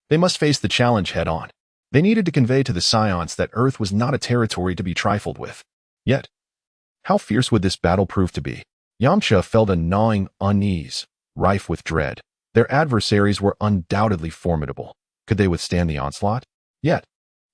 They must face the challenge head-on. They needed to convey to the Saiyans that Earth was not a territory to be trifled with. Yet, how fierce would this battle prove to be? Yamcha felt a gnawing unease, rife with dread. Their adversaries were undoubtedly formidable. Could they withstand the onslaught? Yet,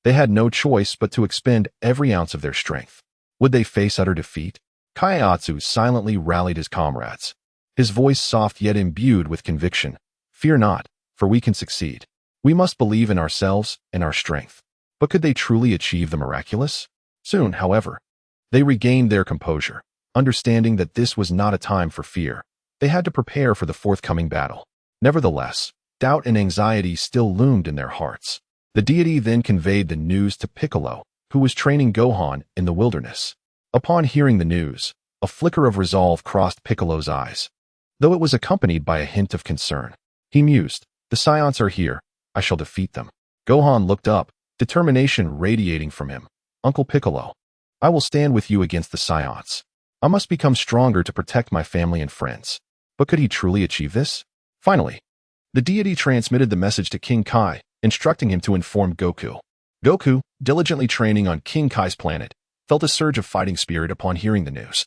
they had no choice but to expend every ounce of their strength. Would they face utter defeat? Kaiatsu silently rallied his comrades, his voice soft yet imbued with conviction. Fear not, for we can succeed. We must believe in ourselves and our strength. But could they truly achieve the miraculous? Soon, however, they regained their composure, understanding that this was not a time for fear. They had to prepare for the forthcoming battle. Nevertheless, doubt and anxiety still loomed in their hearts. The deity then conveyed the news to Piccolo, who was training Gohan in the wilderness. Upon hearing the news, a flicker of resolve crossed Piccolo's eyes, though it was accompanied by a hint of concern. He mused, "The Saiyans are here. I shall defeat them." Gohan looked up, determination radiating from him. "Uncle Piccolo, I will stand with you against the Saiyans. I must become stronger to protect my family and friends." But could he truly achieve this? Finally, the deity transmitted the message to King Kai, instructing him to inform Goku. Goku, diligently training on King Kai's planet, felt a surge of fighting spirit upon hearing the news.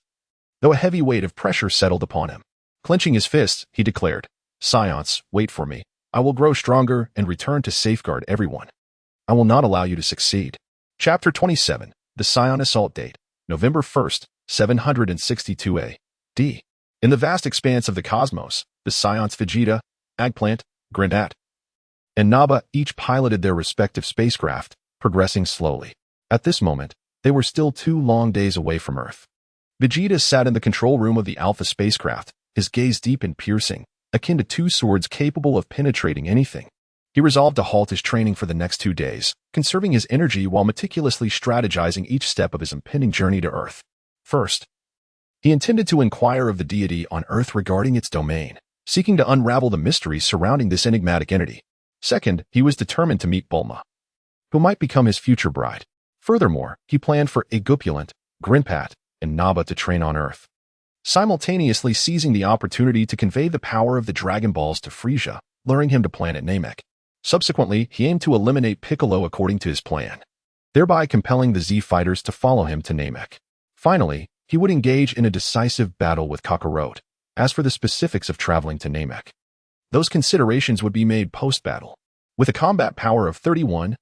Though a heavy weight of pressure settled upon him, clenching his fists, he declared, "Saiyans, wait for me. I will grow stronger and return to safeguard everyone. I will not allow you to succeed." Chapter 27, The Saiyan Assault Date, November 1st, 762 A.D. In the vast expanse of the cosmos, the Saiyans Vegeta, Eggplant, Granat, and Naba each piloted their respective spacecraft, progressing slowly. At this moment, they were still 2 long days away from Earth. Vegeta sat in the control room of the Alpha spacecraft, his gaze deep and piercing, akin to 2 swords capable of penetrating anything. He resolved to halt his training for the next 2 days, conserving his energy while meticulously strategizing each step of his impending journey to Earth. First, he intended to inquire of the deity on Earth regarding its domain, seeking to unravel the mysteries surrounding this enigmatic entity. Second, he was determined to meet Bulma, who might become his future bride. Furthermore, he planned for Eggplant, Granat, and Naba to train on Earth, simultaneously seizing the opportunity to convey the power of the Dragon Balls to Frieza, luring him to planet Namek. Subsequently, he aimed to eliminate Piccolo according to his plan, thereby compelling the Z fighters to follow him to Namek. Finally, he would engage in a decisive battle with Kakarot. As for the specifics of traveling to Namek, those considerations would be made post-battle. With a combat power of 31,000,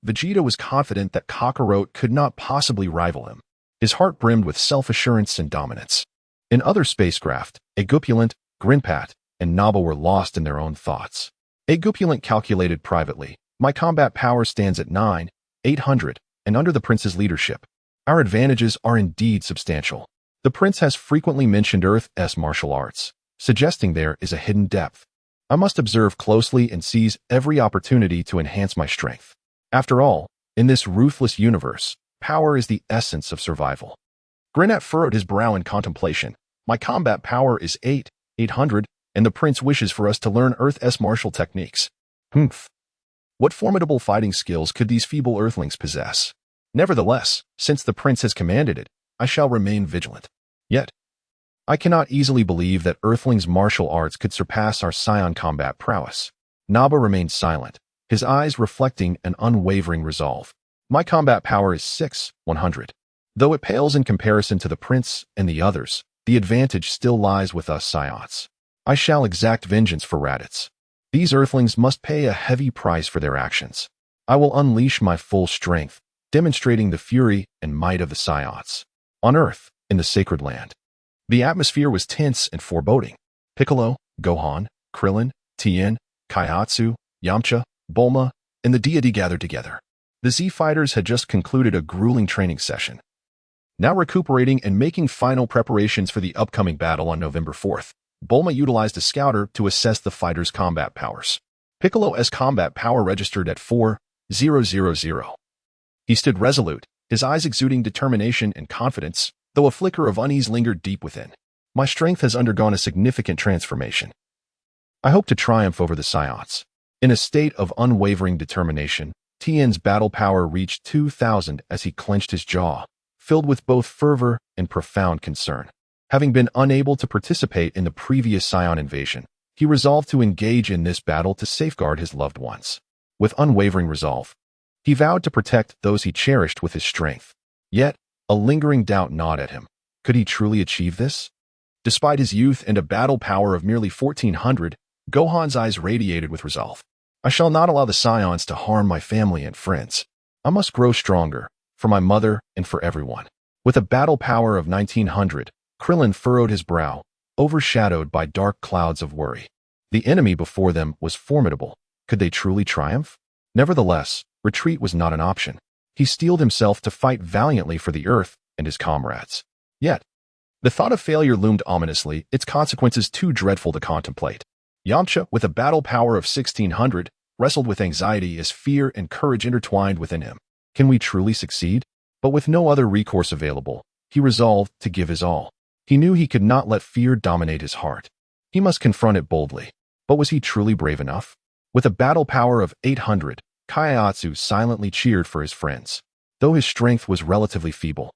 Vegeta was confident that Kakarot could not possibly rival him. His heart brimmed with self-assurance and dominance. In other spacecraft, Eggplant, Granat, and Naba were lost in their own thoughts. Eggplant calculated privately, "My combat power stands at 9,800, and under the prince's leadership, our advantages are indeed substantial." The prince has frequently mentioned Earth's martial arts, suggesting there is a hidden depth. I must observe closely and seize every opportunity to enhance my strength. After all, in this ruthless universe, power is the essence of survival. Granat furrowed his brow in contemplation. "My combat power is 8,800, and the prince wishes for us to learn Earth's martial techniques. Humph. What formidable fighting skills could these feeble Earthlings possess? Nevertheless, since the prince has commanded it, I shall remain vigilant. Yet, I cannot easily believe that Earthlings' martial arts could surpass our Saiyan combat prowess." Naba remained silent, his eyes reflecting an unwavering resolve. "My combat power is 6,100. Though it pales in comparison to the prince and the others, the advantage still lies with us Saiyans. I shall exact vengeance for Raditz. These Earthlings must pay a heavy price for their actions. I will unleash my full strength, demonstrating the fury and might of the Saiyans." On Earth, in the sacred land, the atmosphere was tense and foreboding. Piccolo, Gohan, Krillin, Tien, Kaiatsu, Yamcha, Bulma, and the deity gathered together. The Z fighters had just concluded a grueling training session, now recuperating and making final preparations for the upcoming battle on November 4th. Bulma utilized a scouter to assess the fighters' combat powers. Piccolo's combat power registered at 4,000. He stood resolute, his eyes exuding determination and confidence, though a flicker of unease lingered deep within. "My strength has undergone a significant transformation. I hope to triumph over the Saiyans." In a state of unwavering determination, Tien's battle power reached 2,000 as he clenched his jaw, filled with both fervor and profound concern. Having been unable to participate in the previous Saiyan invasion, he resolved to engage in this battle to safeguard his loved ones. With unwavering resolve, he vowed to protect those he cherished with his strength. Yet, a lingering doubt gnawed at him. Could he truly achieve this? Despite his youth and a battle power of merely 1400, Gohan's eyes radiated with resolve. I shall not allow the Saiyans to harm my family and friends. I must grow stronger, for my mother and for everyone. With a battle power of 1900, Krillin furrowed his brow, overshadowed by dark clouds of worry. The enemy before them was formidable. Could they truly triumph? Nevertheless, retreat was not an option. He steeled himself to fight valiantly for the Earth and his comrades. Yet, the thought of failure loomed ominously, its consequences too dreadful to contemplate. Yamcha, with a battle power of 1600, wrestled with anxiety as fear and courage intertwined within him. Can we truly succeed? But with no other recourse available, he resolved to give his all. He knew he could not let fear dominate his heart. He must confront it boldly. But was he truly brave enough? With a battle power of 800, Kaiatsu silently cheered for his friends. Though his strength was relatively feeble,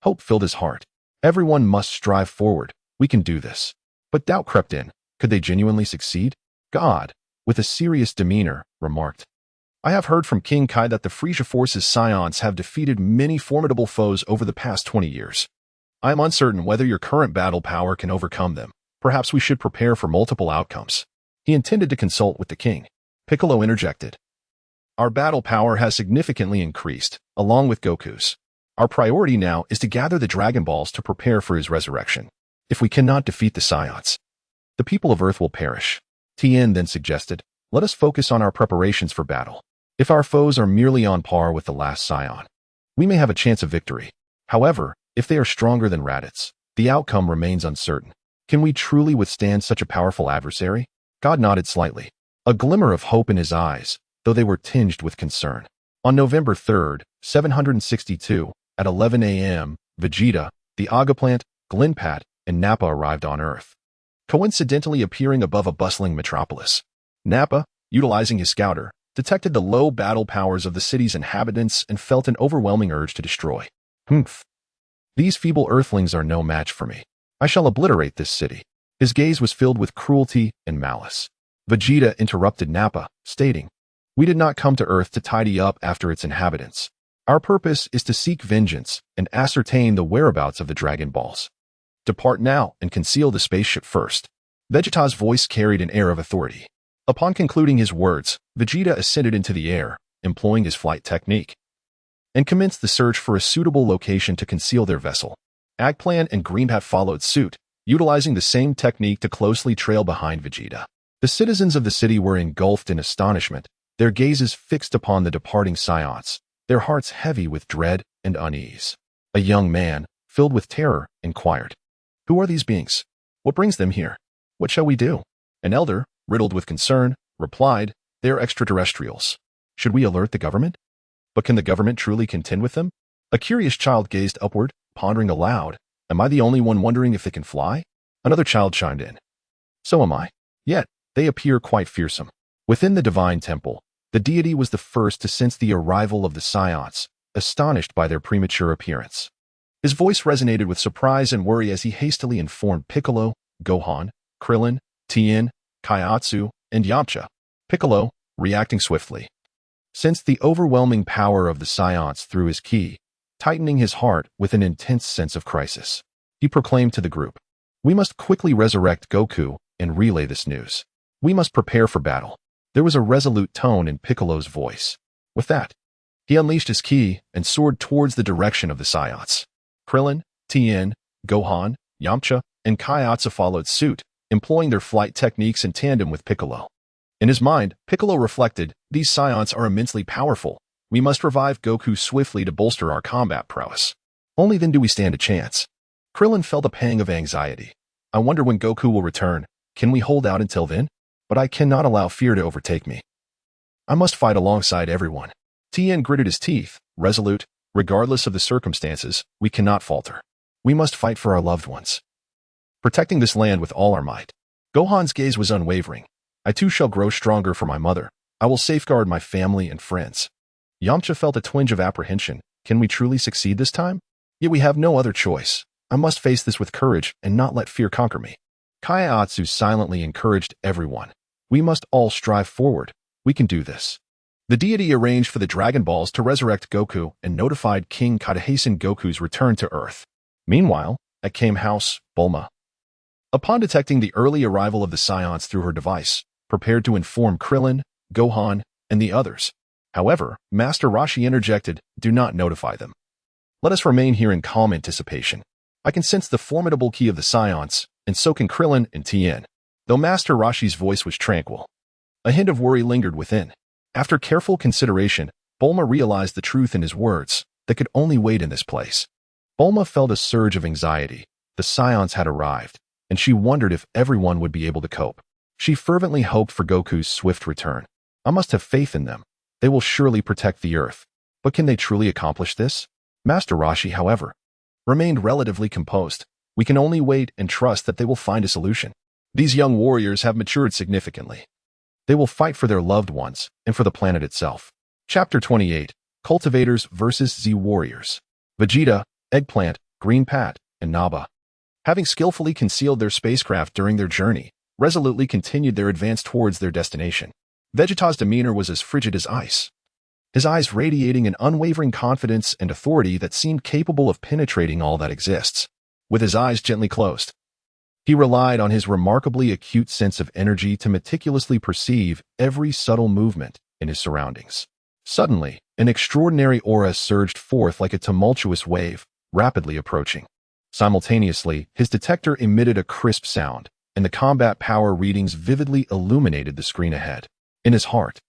hope filled his heart. Everyone must strive forward. We can do this. But doubt crept in. Could they genuinely succeed? God, with a serious demeanor, remarked, I have heard from King Kai that the Frisia Force's Saiyans have defeated many formidable foes over the past 20 years. I am uncertain whether your current battle power can overcome them. Perhaps we should prepare for multiple outcomes. He intended to consult with the king. Piccolo interjected. Our battle power has significantly increased, along with Goku's. Our priority now is to gather the Dragon Balls to prepare for his resurrection. If we cannot defeat the Saiyans, the people of Earth will perish. Tien then suggested, let us focus on our preparations for battle. If our foes are merely on par with the last Saiyan, we may have a chance of victory. However, if they are stronger than Raditz, the outcome remains uncertain. Can we truly withstand such a powerful adversary? God nodded slightly, a glimmer of hope in his eyes, though they were tinged with concern. On November 3rd, 762, at 11 a.m., Vegeta, the Agaplant, Glenpat, and Nappa arrived on Earth, coincidentally appearing above a bustling metropolis. Nappa, utilizing his scouter, detected the low battle powers of the city's inhabitants and felt an overwhelming urge to destroy. Humph. These feeble earthlings are no match for me. I shall obliterate this city. His gaze was filled with cruelty and malice. Vegeta interrupted Nappa, stating, we did not come to Earth to tidy up after its inhabitants. Our purpose is to seek vengeance and ascertain the whereabouts of the Dragon Balls. Depart now and conceal the spaceship first. Vegeta's voice carried an air of authority. Upon concluding his words, Vegeta ascended into the air, employing his flight technique, and commenced the search for a suitable location to conceal their vessel. Eggplant and Greenpat followed suit, utilizing the same technique to closely trail behind Vegeta. The citizens of the city were engulfed in astonishment, their gazes fixed upon the departing Saiyans, their hearts heavy with dread and unease. A young man, filled with terror, inquired, who are these beings? What brings them here? What shall we do? An elder, riddled with concern, replied, they are extraterrestrials. Should we alert the government? But can the government truly contend with them? A curious child gazed upward, pondering aloud, am I the only one wondering if they can fly? Another child chimed in. So am I. Yet, they appear quite fearsome. Within the divine temple, the deity was the first to sense the arrival of the Saiyans, astonished by their premature appearance. His voice resonated with surprise and worry as he hastily informed Piccolo, Gohan, Krillin, Tien, Kaiatsu, and Yamcha. Piccolo, reacting swiftly, sensed the overwhelming power of the Saiyans through his ki, tightening his heart with an intense sense of crisis. He proclaimed to the group, we must quickly resurrect Goku and relay this news. We must prepare for battle. There was a resolute tone in Piccolo's voice. With that, he unleashed his ki and soared towards the direction of the Saiyans. Krillin, Tien, Gohan, Yamcha, and Kaiatsu followed suit, employing their flight techniques in tandem with Piccolo. In his mind, Piccolo reflected, these Saiyans are immensely powerful. We must revive Goku swiftly to bolster our combat prowess. Only then do we stand a chance. Krillin felt a pang of anxiety. I wonder when Goku will return. Can we hold out until then? But I cannot allow fear to overtake me. I must fight alongside everyone. Tien gritted his teeth, resolute, regardless of the circumstances, we cannot falter. We must fight for our loved ones, protecting this land with all our might. Gohan's gaze was unwavering. I too shall grow stronger for my mother. I will safeguard my family and friends. Yamcha felt a twinge of apprehension. Can we truly succeed this time? Yet we have no other choice. I must face this with courage and not let fear conquer me. Kaiatsu silently encouraged everyone. We must all strive forward. We can do this. The deity arranged for the Dragon Balls to resurrect Goku and notified King Kai to hasten Goku's return to Earth. Meanwhile, at Kame House, Bulma. Upon detecting the early arrival of the Saiyans through her device, prepared to inform Krillin, Gohan, and the others. However, Master Roshi interjected, "Do not notify them. Let us remain here in calm anticipation. I can sense the formidable ki of the Saiyans, and so can Krillin and Tien." Though Master Roshi's voice was tranquil, a hint of worry lingered within. After careful consideration, Bulma realized the truth in his words that could only wait in this place. Bulma felt a surge of anxiety. The Saiyans had arrived, and she wondered if everyone would be able to cope. She fervently hoped for Goku's swift return. I must have faith in them. They will surely protect the Earth. But can they truly accomplish this? Master Roshi, however, remained relatively composed. We can only wait and trust that they will find a solution. These young warriors have matured significantly. They will fight for their loved ones and for the planet itself. Chapter 28, Cultivators vs. Z Warriors. Vegeta, Eggplant, Green Pat, and Nappa, having skillfully concealed their spacecraft during their journey, resolutely continued their advance towards their destination. Vegeta's demeanor was as frigid as ice, his eyes radiating an unwavering confidence and authority that seemed capable of penetrating all that exists. With his eyes gently closed, he relied on his remarkably acute sense of energy to meticulously perceive every subtle movement in his surroundings. Suddenly, an extraordinary aura surged forth like a tumultuous wave, rapidly approaching. Simultaneously, his detector emitted a crisp sound, and the combat power readings vividly illuminated the screen ahead. In his heart,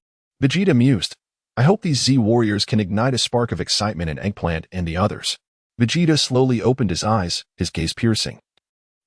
Vegeta mused, "I hope these Z warriors can ignite a spark of excitement in Eggplant and the others." Vegeta slowly opened his eyes, his gaze piercing,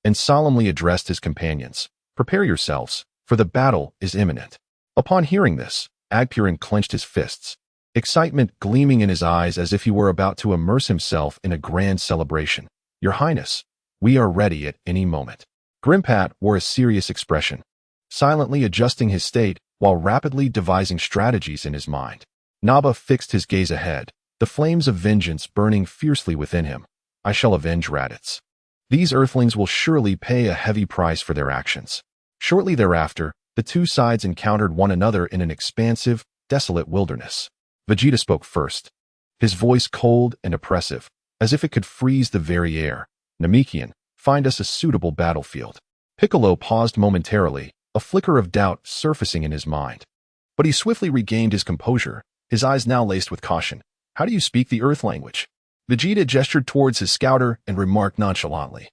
and solemnly addressed his companions. "Prepare yourselves, for the battle is imminent." Upon hearing this, Agpurin clenched his fists, excitement gleaming in his eyes as if he were about to immerse himself in a grand celebration. "Your Highness, we are ready at any moment." Grimpat wore a serious expression, silently adjusting his state while rapidly devising strategies in his mind. Nappa fixed his gaze ahead, the flames of vengeance burning fiercely within him. "I shall avenge Raditz. These Earthlings will surely pay a heavy price for their actions." Shortly thereafter, the two sides encountered one another in an expansive, desolate wilderness. Vegeta spoke first, his voice cold and oppressive, as if it could freeze the very air. "Namekian, find us a suitable battlefield." Piccolo paused momentarily, a flicker of doubt surfacing in his mind. But he swiftly regained his composure, his eyes now laced with caution. "How do you speak the Earth language?" Vegeta gestured towards his scouter and remarked nonchalantly,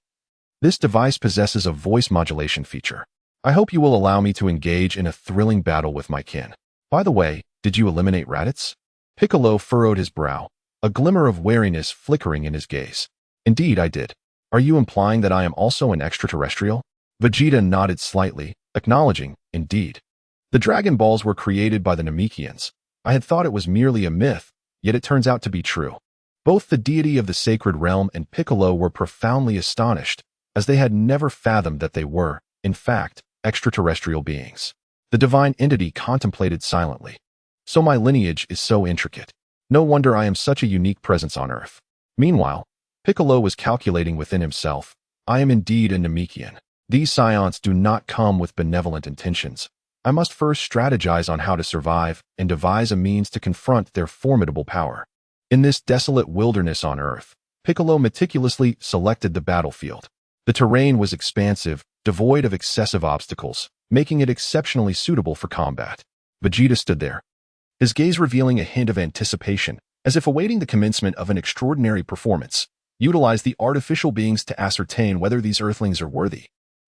"This device possesses a voice modulation feature. I hope you will allow me to engage in a thrilling battle with my kin. By the way, did you eliminate Raditz?" Piccolo furrowed his brow, a glimmer of wariness flickering in his gaze. "Indeed, I did. Are you implying that I am also an extraterrestrial?" Vegeta nodded slightly, acknowledging, "Indeed. The Dragon Balls were created by the Namekians. I had thought it was merely a myth, yet it turns out to be true." Both the deity of the sacred realm and Piccolo were profoundly astonished, as they had never fathomed that they were, in fact, extraterrestrial beings. The divine entity contemplated silently. "So my lineage is so intricate. No wonder I am such a unique presence on Earth." Meanwhile, Piccolo was calculating within himself, "I am indeed a Namekian. These Saiyans do not come with benevolent intentions. I must first strategize on how to survive and devise a means to confront their formidable power." In this desolate wilderness on Earth, Piccolo meticulously selected the battlefield. The terrain was expansive, devoid of excessive obstacles, making it exceptionally suitable for combat. Vegeta stood there, his gaze revealing a hint of anticipation, as if awaiting the commencement of an extraordinary performance. "Utilize the artificial beings to ascertain whether these Earthlings are worthy.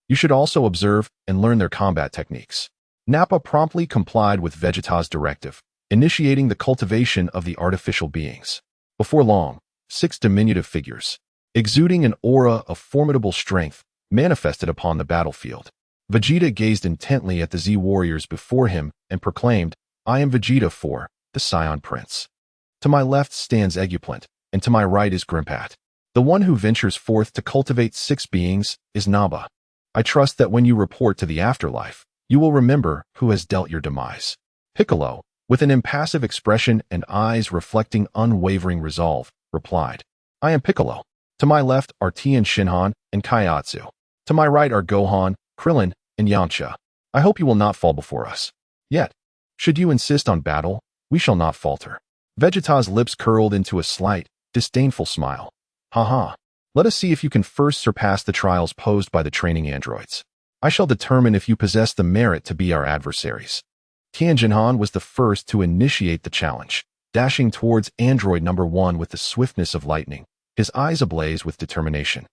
You should also observe and learn their combat techniques." Nappa promptly complied with Vegeta's directive, initiating the cultivation of the artificial beings. Before long, 6 diminutive figures, exuding an aura of formidable strength, manifested upon the battlefield. Vegeta gazed intently at the Z warriors before him and proclaimed, "I am Vegeta IV, the Saiyan Prince. To my left stands Eggplant, and to my right is Grimpat. The one who ventures forth to cultivate 6 beings is Nappa. I trust that when you report to the afterlife, you will remember who has dealt your demise." Piccolo, with an impassive expression and eyes reflecting unwavering resolve, replied, "I am Piccolo. To my left are Tien Shinhan and Kaiatsu. To my right are Gohan, Krillin, and Yamcha. I hope you will not fall before us. Yet, should you insist on battle, we shall not falter." Vegeta's lips curled into a slight, disdainful smile. "Ha ha. Let us see if you can first surpass the trials posed by the training androids. I shall determine if you possess the merit to be our adversaries. Tianjinhan was the first to initiate the challenge, dashing towards android number 1 with the swiftness of lightning, his eyes ablaze with determination.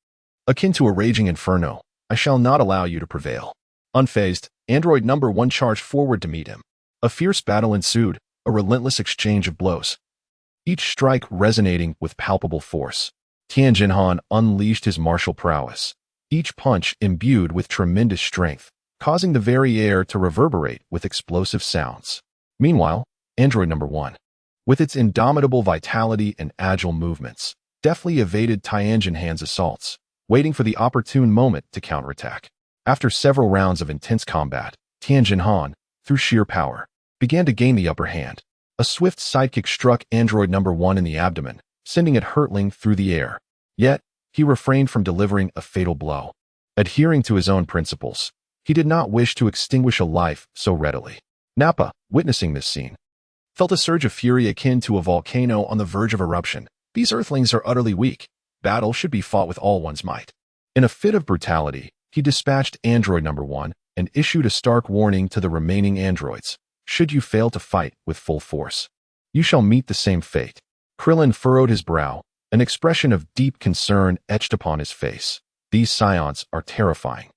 Akin to a raging inferno, I shall not allow you to prevail. Unfazed, android number 1 charged forward to meet him. A fierce battle ensued, a relentless exchange of blows, each strike resonating with palpable force. Tianjinhan unleashed his martial prowess, each punch imbued with tremendous strength, causing the very air to reverberate with explosive sounds. Meanwhile, android number 1, with its indomitable vitality and agile movements, deftly evaded Tianjinhan's assaults, waiting for the opportune moment to counterattack. After several rounds of intense combat, Tianjinhan, through sheer power, began to gain the upper hand. A swift sidekick struck android number 1 in the abdomen, sending it hurtling through the air. Yet, he refrained from delivering a fatal blow. Adhering to his own principles, he did not wish to extinguish a life so readily. Nappa, witnessing this scene, felt a surge of fury akin to a volcano on the verge of eruption. These earthlings are utterly weak. Battle should be fought with all one's might. In a fit of brutality, he dispatched android number 1 and issued a stark warning to the remaining androids. Should you fail to fight with full force, you shall meet the same fate. Krillin furrowed his brow, an expression of deep concern etched upon his face. These Saiyans are terrifying.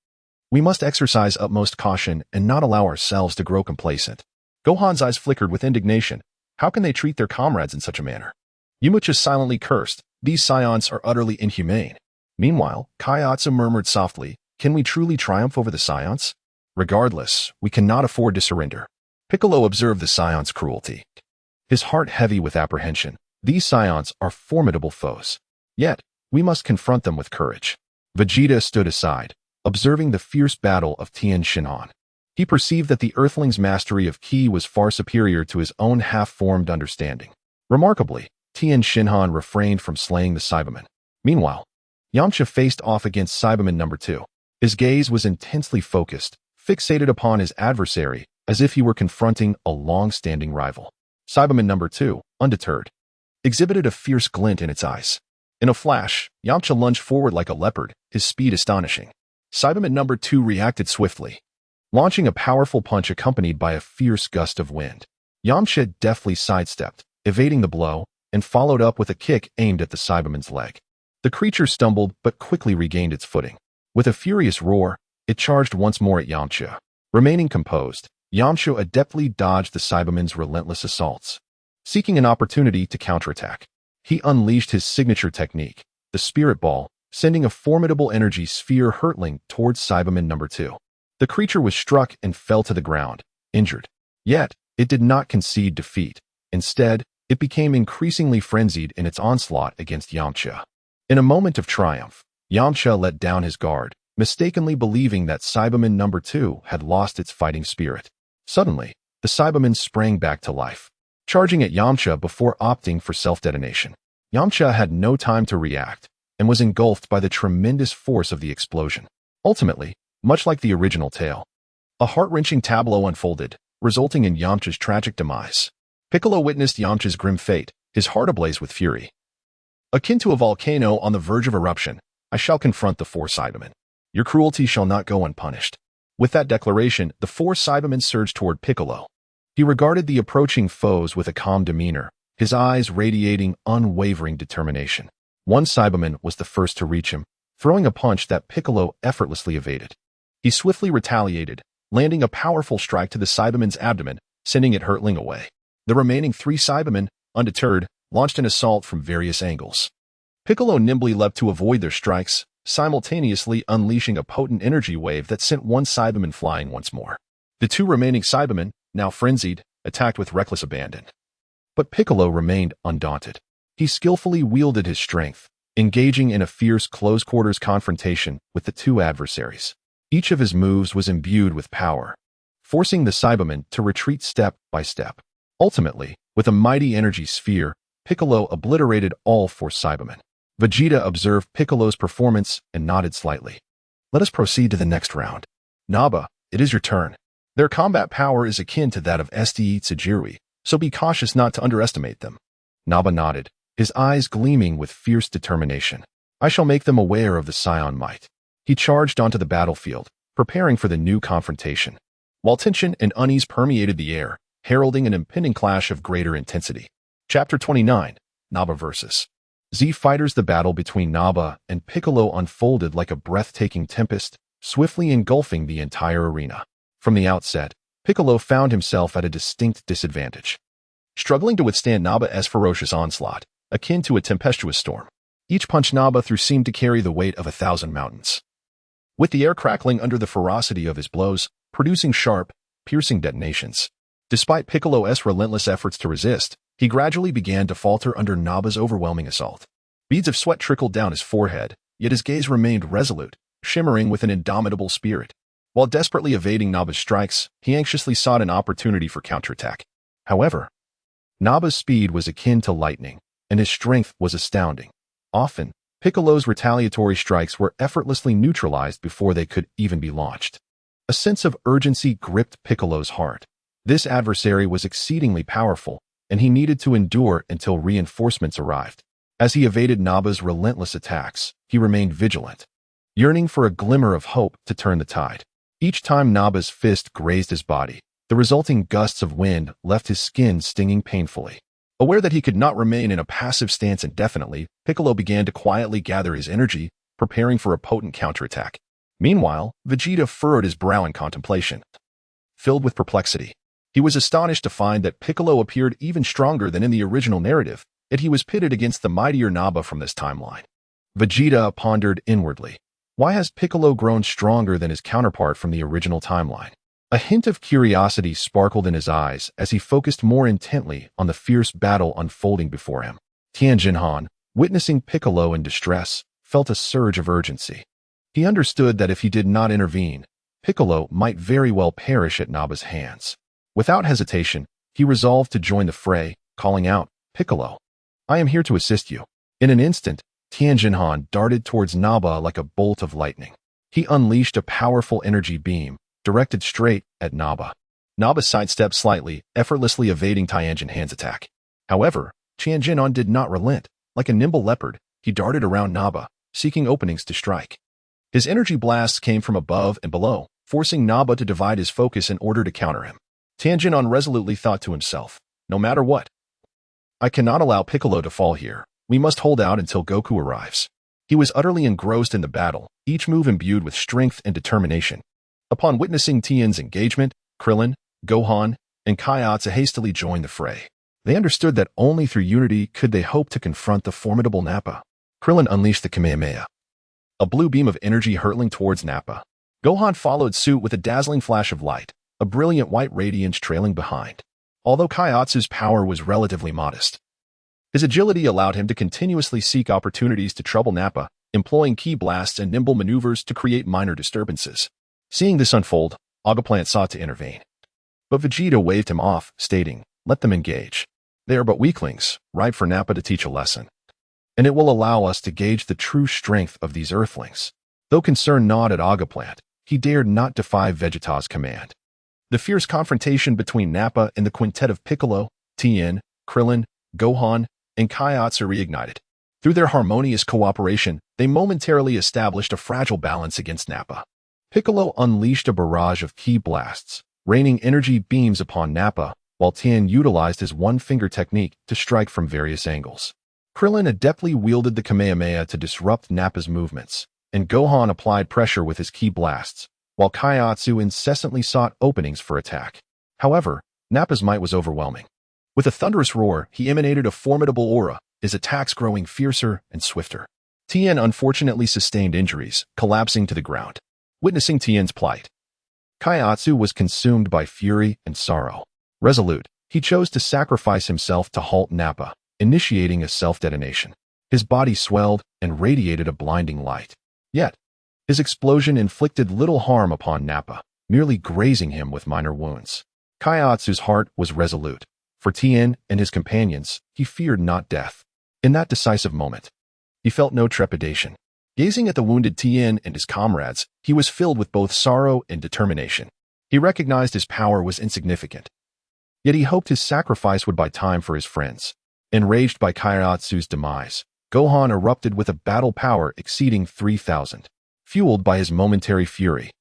We must exercise utmost caution and not allow ourselves to grow complacent. Gohan's eyes flickered with indignation. How can they treat their comrades in such a manner? Yamcha silently cursed. These Saiyans are utterly inhumane. Meanwhile, Kaiatsu murmured softly, can we truly triumph over the Saiyans? Regardless, we cannot afford to surrender. Piccolo observed the Saiyans' cruelty, his heart heavy with apprehension. These Saiyans are formidable foes. Yet, we must confront them with courage. Vegeta stood aside, observing the fierce battle of Tianjinhan. He perceived that the Earthling's mastery of Ki was far superior to his own half-formed understanding. Remarkably, Tianjinhan refrained from slaying the Cyberman. Meanwhile, Yamcha faced off against Cyberman number 2. His gaze was intensely focused, fixated upon his adversary, as if he were confronting a long-standing rival. Cyberman number 2, undeterred, exhibited a fierce glint in its eyes. In a flash, Yamcha lunged forward like a leopard, his speed astonishing. Cyberman number 2 reacted swiftly, launching a powerful punch accompanied by a fierce gust of wind. Yamcha deftly sidestepped, evading the blow, and followed up with a kick aimed at the Cyberman's leg. The creature stumbled but quickly regained its footing. With a furious roar, it charged once more at Yamcha. Remaining composed, Yamcha adeptly dodged the Cyberman's relentless assaults. Seeking an opportunity to counterattack, he unleashed his signature technique, the Spirit Ball, sending a formidable energy sphere hurtling towards Cyberman number 2. The creature was struck and fell to the ground, injured. Yet, it did not concede defeat. Instead, it became increasingly frenzied in its onslaught against Yamcha. In a moment of triumph, Yamcha let down his guard, mistakenly believing that Cyberman number 2 had lost its fighting spirit. Suddenly, the Cyberman sprang back to life, charging at Yamcha before opting for self-detonation. Yamcha had no time to react, and was engulfed by the tremendous force of the explosion. Ultimately, much like the original tale, a heart-wrenching tableau unfolded, resulting in Yamcha's tragic demise. Piccolo witnessed Yamcha's grim fate, his heart ablaze with fury. Akin to a volcano on the verge of eruption, I shall confront the 4 Cybermen. Your cruelty shall not go unpunished. With that declaration, the 4 Cybermen surged toward Piccolo. He regarded the approaching foes with a calm demeanor, his eyes radiating unwavering determination. One Cyberman was the first to reach him, throwing a punch that Piccolo effortlessly evaded. He swiftly retaliated, landing a powerful strike to the Cyberman's abdomen, sending it hurtling away. The remaining 3 Cybermen, undeterred, launched an assault from various angles. Piccolo nimbly leapt to avoid their strikes, simultaneously unleashing a potent energy wave that sent one Cyberman flying once more. The 2 remaining Cybermen, now frenzied, attacked with reckless abandon. But Piccolo remained undaunted. He skillfully wielded his strength, engaging in a fierce close-quarters confrontation with the 2 adversaries. Each of his moves was imbued with power, forcing the Cybermen to retreat step by step. Ultimately, with a mighty energy sphere, Piccolo obliterated all 4 Cybermen. Vegeta observed Piccolo's performance and nodded slightly. Let us proceed to the next round. Naba, it is your turn. Their combat power is akin to that of Ste Tsujiri, so be cautious not to underestimate them. Naba nodded, his eyes gleaming with fierce determination. I shall make them aware of the Saiyan might. He charged onto the battlefield, preparing for the new confrontation, while tension and unease permeated the air, heralding an impending clash of greater intensity. Chapter 29, Naba vs. Z Fighters. The battle between Naba and Piccolo unfolded like a breathtaking tempest, swiftly engulfing the entire arena. From the outset, Piccolo found himself at a distinct disadvantage, struggling to withstand Naba's ferocious onslaught, akin to a tempestuous storm. Each punch Naba threw seemed to carry the weight of 1,000 mountains, with the air crackling under the ferocity of his blows, producing sharp, piercing detonations. Despite Piccolo's relentless efforts to resist, he gradually began to falter under Naba's overwhelming assault. Beads of sweat trickled down his forehead, yet his gaze remained resolute, shimmering with an indomitable spirit. While desperately evading Naba's strikes, he anxiously sought an opportunity for counterattack. However, Naba's speed was akin to lightning, and his strength was astounding. Often, Piccolo's retaliatory strikes were effortlessly neutralized before they could even be launched. A sense of urgency gripped Piccolo's heart. This adversary was exceedingly powerful, and he needed to endure until reinforcements arrived. As he evaded Naba's relentless attacks, he remained vigilant, yearning for a glimmer of hope to turn the tide. Each time Naba's fist grazed his body, the resulting gusts of wind left his skin stinging painfully. Aware that he could not remain in a passive stance indefinitely, Piccolo began to quietly gather his energy, preparing for a potent counterattack. Meanwhile, Vegeta furrowed his brow in contemplation. Filled with perplexity, he was astonished to find that Piccolo appeared even stronger than in the original narrative, yet he was pitted against the mightier Naba from this timeline. Vegeta pondered inwardly. Why has Piccolo grown stronger than his counterpart from the original timeline? A hint of curiosity sparkled in his eyes as he focused more intently on the fierce battle unfolding before him. Tien Jinhan, witnessing Piccolo in distress, felt a surge of urgency. He understood that if he did not intervene, Piccolo might very well perish at Naba's hands. Without hesitation, he resolved to join the fray, calling out, "Piccolo, I am here to assist you." In an instant, Tien Jinhan darted towards Naba like a bolt of lightning. He unleashed a powerful energy beam, directed straight at Naba. Naba sidestepped slightly, effortlessly evading Tien Jinhan's attack. However, Tien Jinhan did not relent. Like a nimble leopard, he darted around Naba, seeking openings to strike. His energy blasts came from above and below, forcing Naba to divide his focus in order to counter him. Tien Jinhan resolutely thought to himself, "No matter what, I cannot allow Piccolo to fall here. We must hold out until Goku arrives." He was utterly engrossed in the battle, each move imbued with strength and determination. Upon witnessing Tien's engagement, Krillin, Gohan, and Kaiatsu hastily joined the fray. They understood that only through unity could they hope to confront the formidable Nappa. Krillin unleashed the Kamehameha, a blue beam of energy hurtling towards Nappa. Gohan followed suit with a dazzling flash of light, a brilliant white radiance trailing behind. Although Kaiatsu's power was relatively modest, his agility allowed him to continuously seek opportunities to trouble Nappa, employing ki blasts and nimble maneuvers to create minor disturbances. Seeing this unfold, Agaplant sought to intervene. But Vegeta waved him off, stating, "Let them engage. They are but weaklings, ripe for Nappa to teach a lesson. And it will allow us to gauge the true strength of these earthlings." Though concern gnawed at Agaplant, he dared not defy Vegeta's command. The fierce confrontation between Nappa and the quintet of Piccolo, Tien, Krillin, Gohan, and Kaiatsu reignited. Through their harmonious cooperation, they momentarily established a fragile balance against Nappa. Piccolo unleashed a barrage of ki blasts, raining energy beams upon Nappa, while Tien utilized his one-finger technique to strike from various angles. Krillin adeptly wielded the Kamehameha to disrupt Nappa's movements, and Gohan applied pressure with his ki blasts, while Kaiatsu incessantly sought openings for attack. However, Nappa's might was overwhelming. With a thunderous roar, he emanated a formidable aura, his attacks growing fiercer and swifter. Tien unfortunately sustained injuries, collapsing to the ground. Witnessing Tien's plight, Kaiatsu was consumed by fury and sorrow. Resolute, he chose to sacrifice himself to halt Nappa, initiating a self-detonation. His body swelled and radiated a blinding light. Yet, his explosion inflicted little harm upon Nappa, merely grazing him with minor wounds. Kaiatsu's heart was resolute. For Tien and his companions, he feared not death. In that decisive moment, he felt no trepidation. Gazing at the wounded Tien and his comrades, he was filled with both sorrow and determination. He recognized his power was insignificant, yet he hoped his sacrifice would buy time for his friends. Enraged by Kaiatsu's demise, Gohan erupted with a battle power exceeding 3,000. Fueled by his momentary fury,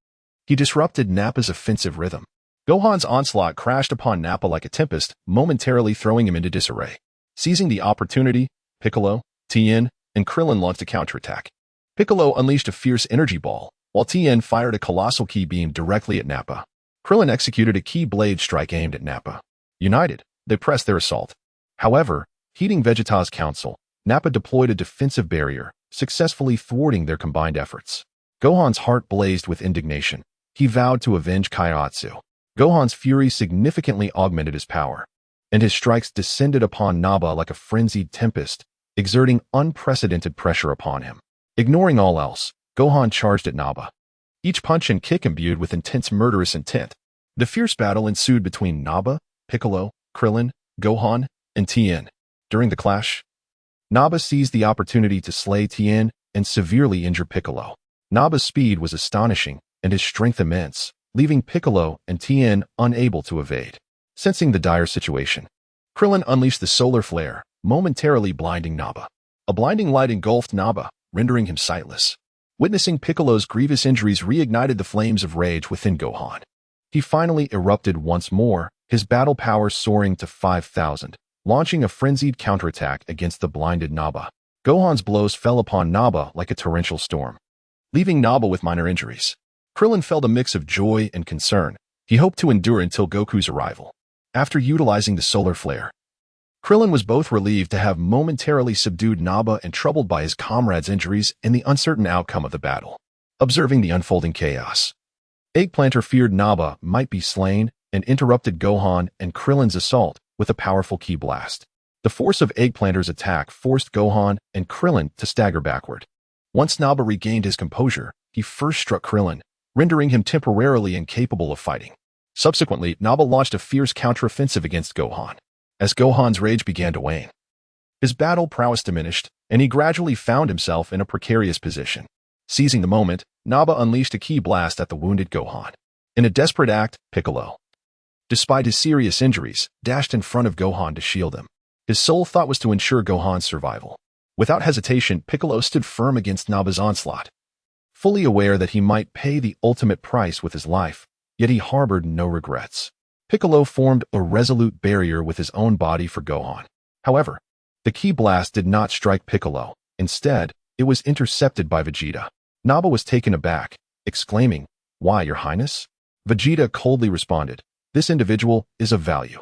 he disrupted Nappa's offensive rhythm. Gohan's onslaught crashed upon Nappa like a tempest, momentarily throwing him into disarray. Seizing the opportunity, Piccolo, Tien, and Krillin launched a counterattack. Piccolo unleashed a fierce energy ball, while Tien fired a colossal ki beam directly at Nappa. Krillin executed a ki blade strike aimed at Nappa. United, they pressed their assault. However, heeding Vegeta's counsel, Nappa deployed a defensive barrier, successfully thwarting their combined efforts. Gohan's heart blazed with indignation. He vowed to avenge Kaiotsu. Gohan's fury significantly augmented his power, and his strikes descended upon Nappa like a frenzied tempest, exerting unprecedented pressure upon him. Ignoring all else, Gohan charged at Nappa, each punch and kick imbued with intense murderous intent. The fierce battle ensued between Nappa, Piccolo, Krillin, Gohan, and Tien. During the clash, Nappa seized the opportunity to slay Tien and severely injure Piccolo. Nappa's speed was astonishing and his strength immense, leaving Piccolo and Tien unable to evade. Sensing the dire situation, Krillin unleashed the solar flare, momentarily blinding Nappa. A blinding light engulfed Nappa, rendering him sightless. Witnessing Piccolo's grievous injuries reignited the flames of rage within Gohan. He finally erupted once more, his battle power soaring to 5,000, launching a frenzied counterattack against the blinded Nappa. Gohan's blows fell upon Nappa like a torrential storm, leaving Nappa with minor injuries. Krillin felt a mix of joy and concern. He hoped to endure until Goku's arrival. After utilizing the solar flare, Krillin was both relieved to have momentarily subdued Nappa and troubled by his comrades' injuries and the uncertain outcome of the battle. Observing the unfolding chaos, Eggplanter feared Nappa might be slain and interrupted Gohan and Krillin's assault with a powerful ki blast. The force of Eggplanter's attack forced Gohan and Krillin to stagger backward. Once Nappa regained his composure, he first struck Krillin, rendering him temporarily incapable of fighting. Subsequently, Nappa launched a fierce counteroffensive against Gohan. As Gohan's rage began to wane, his battle prowess diminished, and he gradually found himself in a precarious position. Seizing the moment, Nappa unleashed a ki blast at the wounded Gohan. In a desperate act, Piccolo, despite his serious injuries, dashed in front of Gohan to shield him. His sole thought was to ensure Gohan's survival. Without hesitation, Piccolo stood firm against Nappa's onslaught. Fully aware that he might pay the ultimate price with his life, yet he harbored no regrets. Piccolo formed a resolute barrier with his own body for Gohan. However, the ki blast did not strike Piccolo. Instead, it was intercepted by Vegeta. Nappa was taken aback, exclaiming, "Why, Your Highness?" Vegeta coldly responded, "This individual is of value.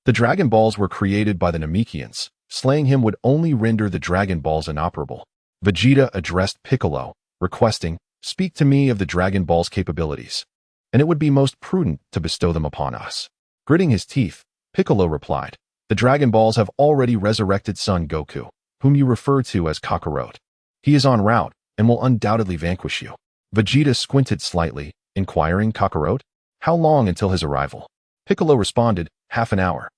The Dragon Balls were created by the Namekians. Slaying him would only render the Dragon Balls inoperable." Vegeta addressed Piccolo, requesting, "Speak to me of the Dragon Ball's capabilities, and it would be most prudent to bestow them upon us." Gritting his teeth, Piccolo replied, "The Dragon Balls have already resurrected Son Goku, whom you refer to as Kakarot. He is en route and will undoubtedly vanquish you." Vegeta squinted slightly, inquiring, "Kakarot? How long until his arrival?" Piccolo responded, "Half an hour."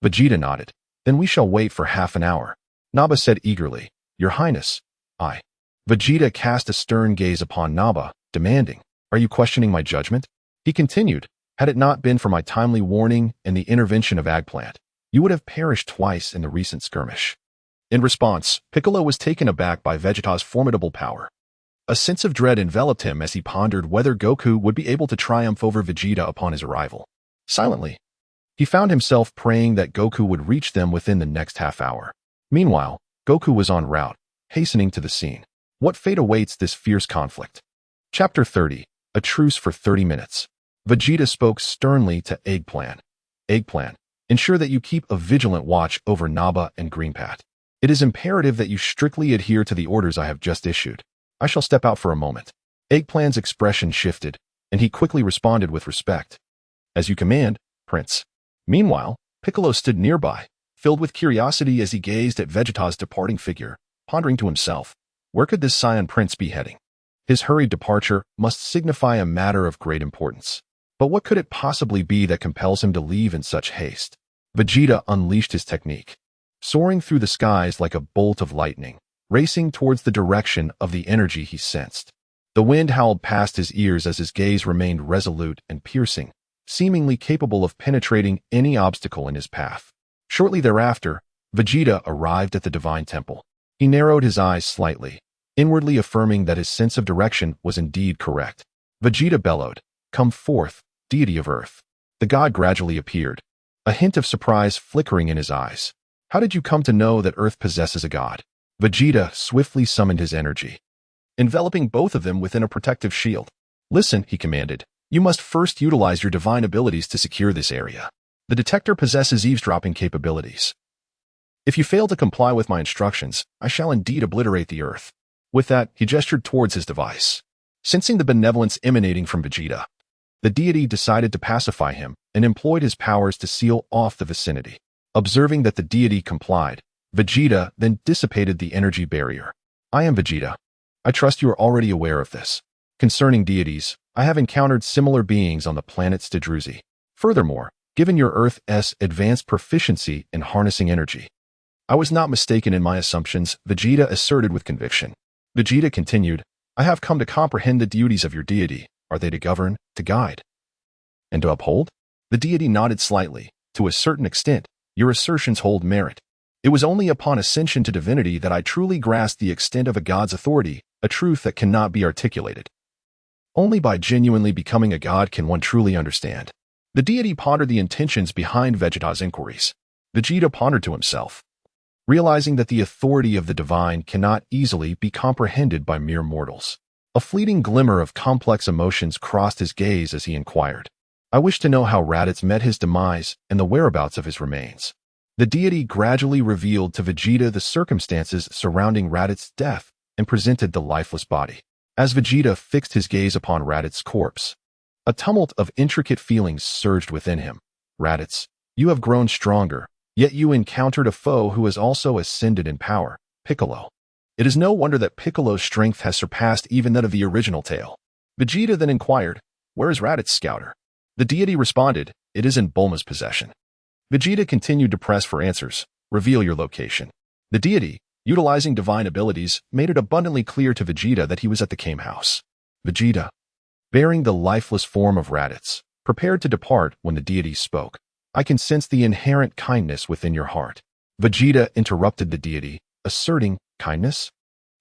Vegeta nodded. "Then we shall wait for half an hour." Nappa said eagerly, "Your Highness, I." Vegeta cast a stern gaze upon Nappa, demanding, "Are you questioning my judgment?" He continued, "Had it not been for my timely warning and the intervention of Eggplant, you would have perished twice in the recent skirmish." In response, Piccolo was taken aback by Vegeta's formidable power. A sense of dread enveloped him as he pondered whether Goku would be able to triumph over Vegeta upon his arrival. Silently, he found himself praying that Goku would reach them within the next half hour. Meanwhile, Goku was en route, hastening to the scene. What fate awaits this fierce conflict? Chapter 30. A truce for 30 minutes. Vegeta spoke sternly to Eggplant. "Eggplant, ensure that you keep a vigilant watch over Nappa and Greenpat. It is imperative that you strictly adhere to the orders I have just issued. I shall step out for a moment." Eggplant's expression shifted, and he quickly responded with respect. "As you command, Prince." Meanwhile, Piccolo stood nearby, filled with curiosity as he gazed at Vegeta's departing figure, pondering to himself, where could this Saiyan prince be heading? His hurried departure must signify a matter of great importance. But what could it possibly be that compels him to leave in such haste? Vegeta unleashed his technique, soaring through the skies like a bolt of lightning, racing towards the direction of the energy he sensed. The wind howled past his ears as his gaze remained resolute and piercing, seemingly capable of penetrating any obstacle in his path. Shortly thereafter, Vegeta arrived at the Divine Temple. He narrowed his eyes slightly, inwardly affirming that his sense of direction was indeed correct. Vegeta bellowed, "Come forth, deity of Earth." The god gradually appeared, a hint of surprise flickering in his eyes. "How did you come to know that Earth possesses a god?" Vegeta swiftly summoned his energy, enveloping both of them within a protective shield. "Listen," he commanded. "You must first utilize your divine abilities to secure this area. The detector possesses eavesdropping capabilities. If you fail to comply with my instructions, I shall indeed obliterate the Earth." With that, he gestured towards his device. Sensing the benevolence emanating from Vegeta, the deity decided to pacify him and employed his powers to seal off the vicinity. Observing that the deity complied, Vegeta then dissipated the energy barrier. "I am Vegeta. I trust you are already aware of this. Concerning deities, I have encountered similar beings on the planet Stedruzi. Furthermore, given your Earth's advanced proficiency in harnessing energy, I was not mistaken in my assumptions," Vegeta asserted with conviction. Vegeta continued, "I have come to comprehend the duties of your deity. Are they to govern, to guide, and to uphold?" The deity nodded slightly. "To a certain extent, your assertions hold merit. It was only upon ascension to divinity that I truly grasped the extent of a god's authority, a truth that cannot be articulated. Only by genuinely becoming a god can one truly understand." The deity pondered the intentions behind Vegeta's inquiries. Vegeta pondered to himself, realizing that the authority of the divine cannot easily be comprehended by mere mortals. A fleeting glimmer of complex emotions crossed his gaze as he inquired, "I wish to know how Raditz met his demise and the whereabouts of his remains." The deity gradually revealed to Vegeta the circumstances surrounding Raditz's death and presented the lifeless body. As Vegeta fixed his gaze upon Raditz's corpse, a tumult of intricate feelings surged within him. "Raditz, you have grown stronger, yet you encountered a foe who has also ascended in power, Piccolo. It is no wonder that Piccolo's strength has surpassed even that of the original tale." Vegeta then inquired, "Where is Raditz's scouter?" The deity responded, "It is in Bulma's possession." Vegeta continued to press for answers. "Reveal your location." The deity, utilizing divine abilities, made it abundantly clear to Vegeta that he was at the Kame House. Vegeta, bearing the lifeless form of Raditz, prepared to depart when the deity spoke. "I can sense the inherent kindness within your heart." Vegeta interrupted the deity, asserting, "Kindness?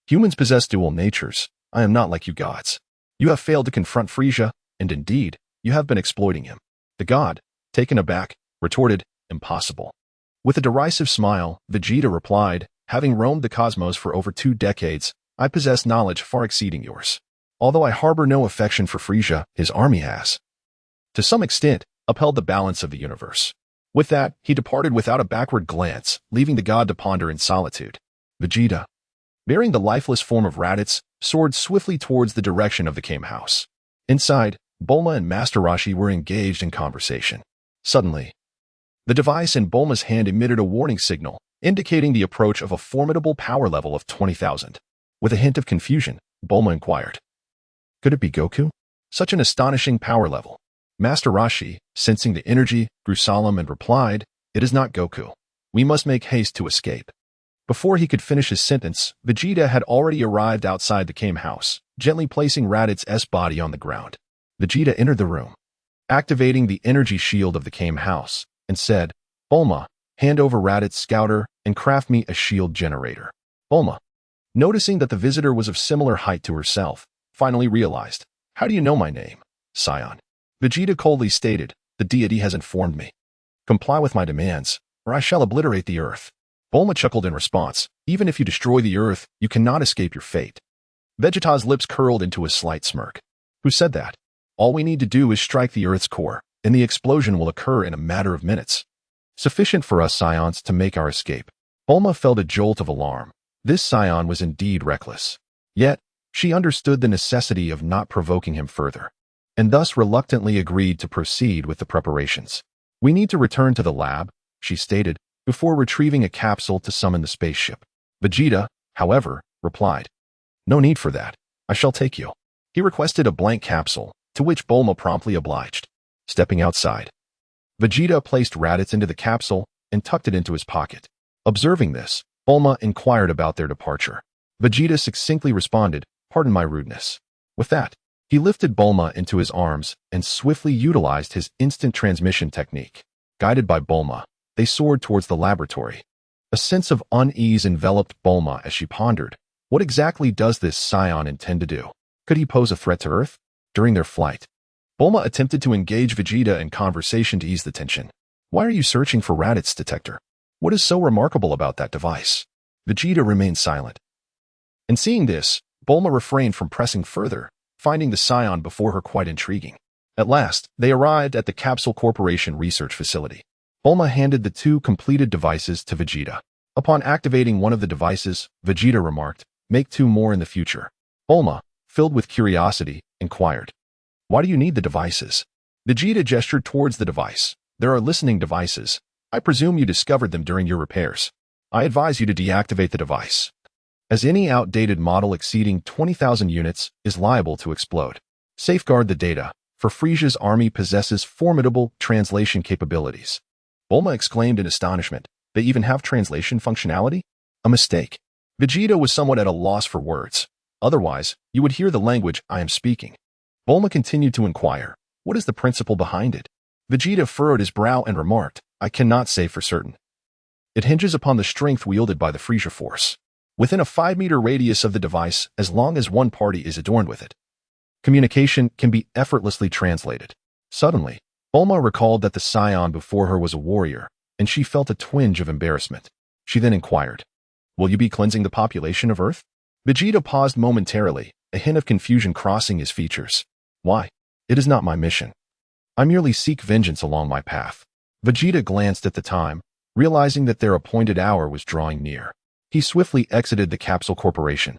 Humans possess dual natures. I am not like you gods. You have failed to confront Frieza, and indeed, you have been exploiting him." The god, taken aback, retorted, "Impossible." With a derisive smile, Vegeta replied, "Having roamed the cosmos for over 2 decades, I possess knowledge far exceeding yours. Although I harbor no affection for Frieza, his army has, to some extent, upheld the balance of the universe." With that, he departed without a backward glance, leaving the god to ponder in solitude. Vegeta, bearing the lifeless form of Raditz, soared swiftly towards the direction of the Kame House. Inside, Bulma and Master Roshi were engaged in conversation. Suddenly, the device in Bulma's hand emitted a warning signal, indicating the approach of a formidable power level of 20,000. With a hint of confusion, Bulma inquired, "Could it be Goku?" Such an astonishing power level. Master Roshi, sensing the energy, grew solemn and replied, "It is not Goku. We must make haste to escape." Before he could finish his sentence, Vegeta had already arrived outside the Kame House, gently placing Raditz's body on the ground. Vegeta entered the room, activating the energy shield of the Kame House, and said, "Bulma, hand over Raditz's scouter and craft me a shield generator." Bulma, noticing that the visitor was of similar height to herself, finally realized, "How do you know my name?" "Saiyan." Vegeta coldly stated, "The deity has informed me. Comply with my demands, or I shall obliterate the Earth." Bulma chuckled in response, "Even if you destroy the Earth, you cannot escape your fate." Vegeta's lips curled into a slight smirk. "Who said that? All we need to do is strike the Earth's core, and the explosion will occur in a matter of minutes. Sufficient for us Saiyans to make our escape." Bulma felt a jolt of alarm. This Saiyan was indeed reckless. Yet, she understood the necessity of not provoking him further, and thus reluctantly agreed to proceed with the preparations. "We need to return to the lab," she stated, before retrieving a capsule to summon the spaceship. Vegeta, however, replied, "No need for that. I shall take you." He requested a blank capsule, to which Bulma promptly obliged. Stepping outside, Vegeta placed Raditz into the capsule and tucked it into his pocket. Observing this, Bulma inquired about their departure. Vegeta succinctly responded, "Pardon my rudeness." With that, he lifted Bulma into his arms and swiftly utilized his instant transmission technique. Guided by Bulma, they soared towards the laboratory. A sense of unease enveloped Bulma as she pondered, what exactly does this Saiyan intend to do? Could he pose a threat to Earth? During their flight, Bulma attempted to engage Vegeta in conversation to ease the tension. Why are you searching for Raditz detector? What is so remarkable about that device? Vegeta remained silent. And seeing this, Bulma refrained from pressing further, finding the Saiyan before her quite intriguing. At last, they arrived at the Capsule Corporation research facility. Bulma handed the two completed devices to Vegeta. Upon activating one of the devices, Vegeta remarked, "Make two more in the future." Bulma, filled with curiosity, inquired, "Why do you need the devices?" Vegeta gestured towards the device. "There are listening devices. I presume you discovered them during your repairs. I advise you to deactivate the device, as any outdated model exceeding 20,000 units is liable to explode. Safeguard the data, for Frisia's army possesses formidable translation capabilities." Bulma exclaimed in astonishment. They even have translation functionality? A mistake. Vegeta was somewhat at a loss for words. Otherwise, you would hear the language I am speaking. Bulma continued to inquire, what is the principle behind it? Vegeta furrowed his brow and remarked, "I cannot say for certain. It hinges upon the strength wielded by the Frisia force. Within a 5-meter radius of the device, as long as one party is adorned with it, communication can be effortlessly translated." Suddenly, Bulma recalled that the Saiyan before her was a warrior, and she felt a twinge of embarrassment. She then inquired, "Will you be cleansing the population of Earth?" Vegeta paused momentarily, a hint of confusion crossing his features. "Why? It is not my mission. I merely seek vengeance along my path." Vegeta glanced at the time, realizing that their appointed hour was drawing near. He swiftly exited the Capsule Corporation,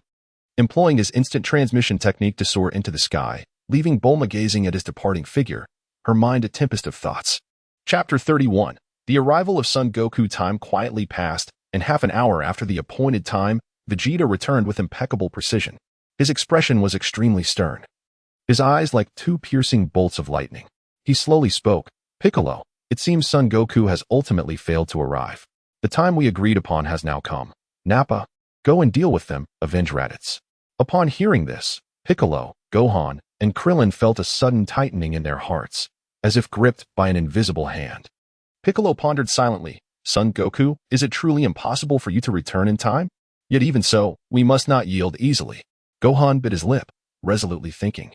employing his instant transmission technique to soar into the sky, leaving Bulma gazing at his departing figure, her mind a tempest of thoughts. Chapter 31. The arrival of Son Goku. Time quietly passed, and half an hour after the appointed time, Vegeta returned with impeccable precision. His expression was extremely stern, his eyes like two piercing bolts of lightning. He slowly spoke, "Piccolo, it seems Son Goku has ultimately failed to arrive. The time we agreed upon has now come. Nappa, go and deal with them, avenge Raditz." Upon hearing this, Piccolo, Gohan, and Krillin felt a sudden tightening in their hearts, as if gripped by an invisible hand. Piccolo pondered silently, "Son Goku, is it truly impossible for you to return in time? Yet even so, we must not yield easily." Gohan bit his lip, resolutely thinking,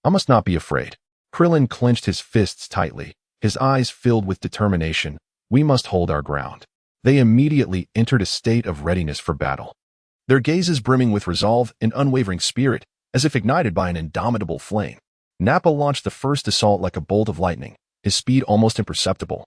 "I must not be afraid." Krillin clenched his fists tightly, his eyes filled with determination. "We must hold our ground." They immediately entered a state of readiness for battle, their gazes brimming with resolve and unwavering spirit, as if ignited by an indomitable flame. Nappa launched the first assault like a bolt of lightning, his speed almost imperceptible,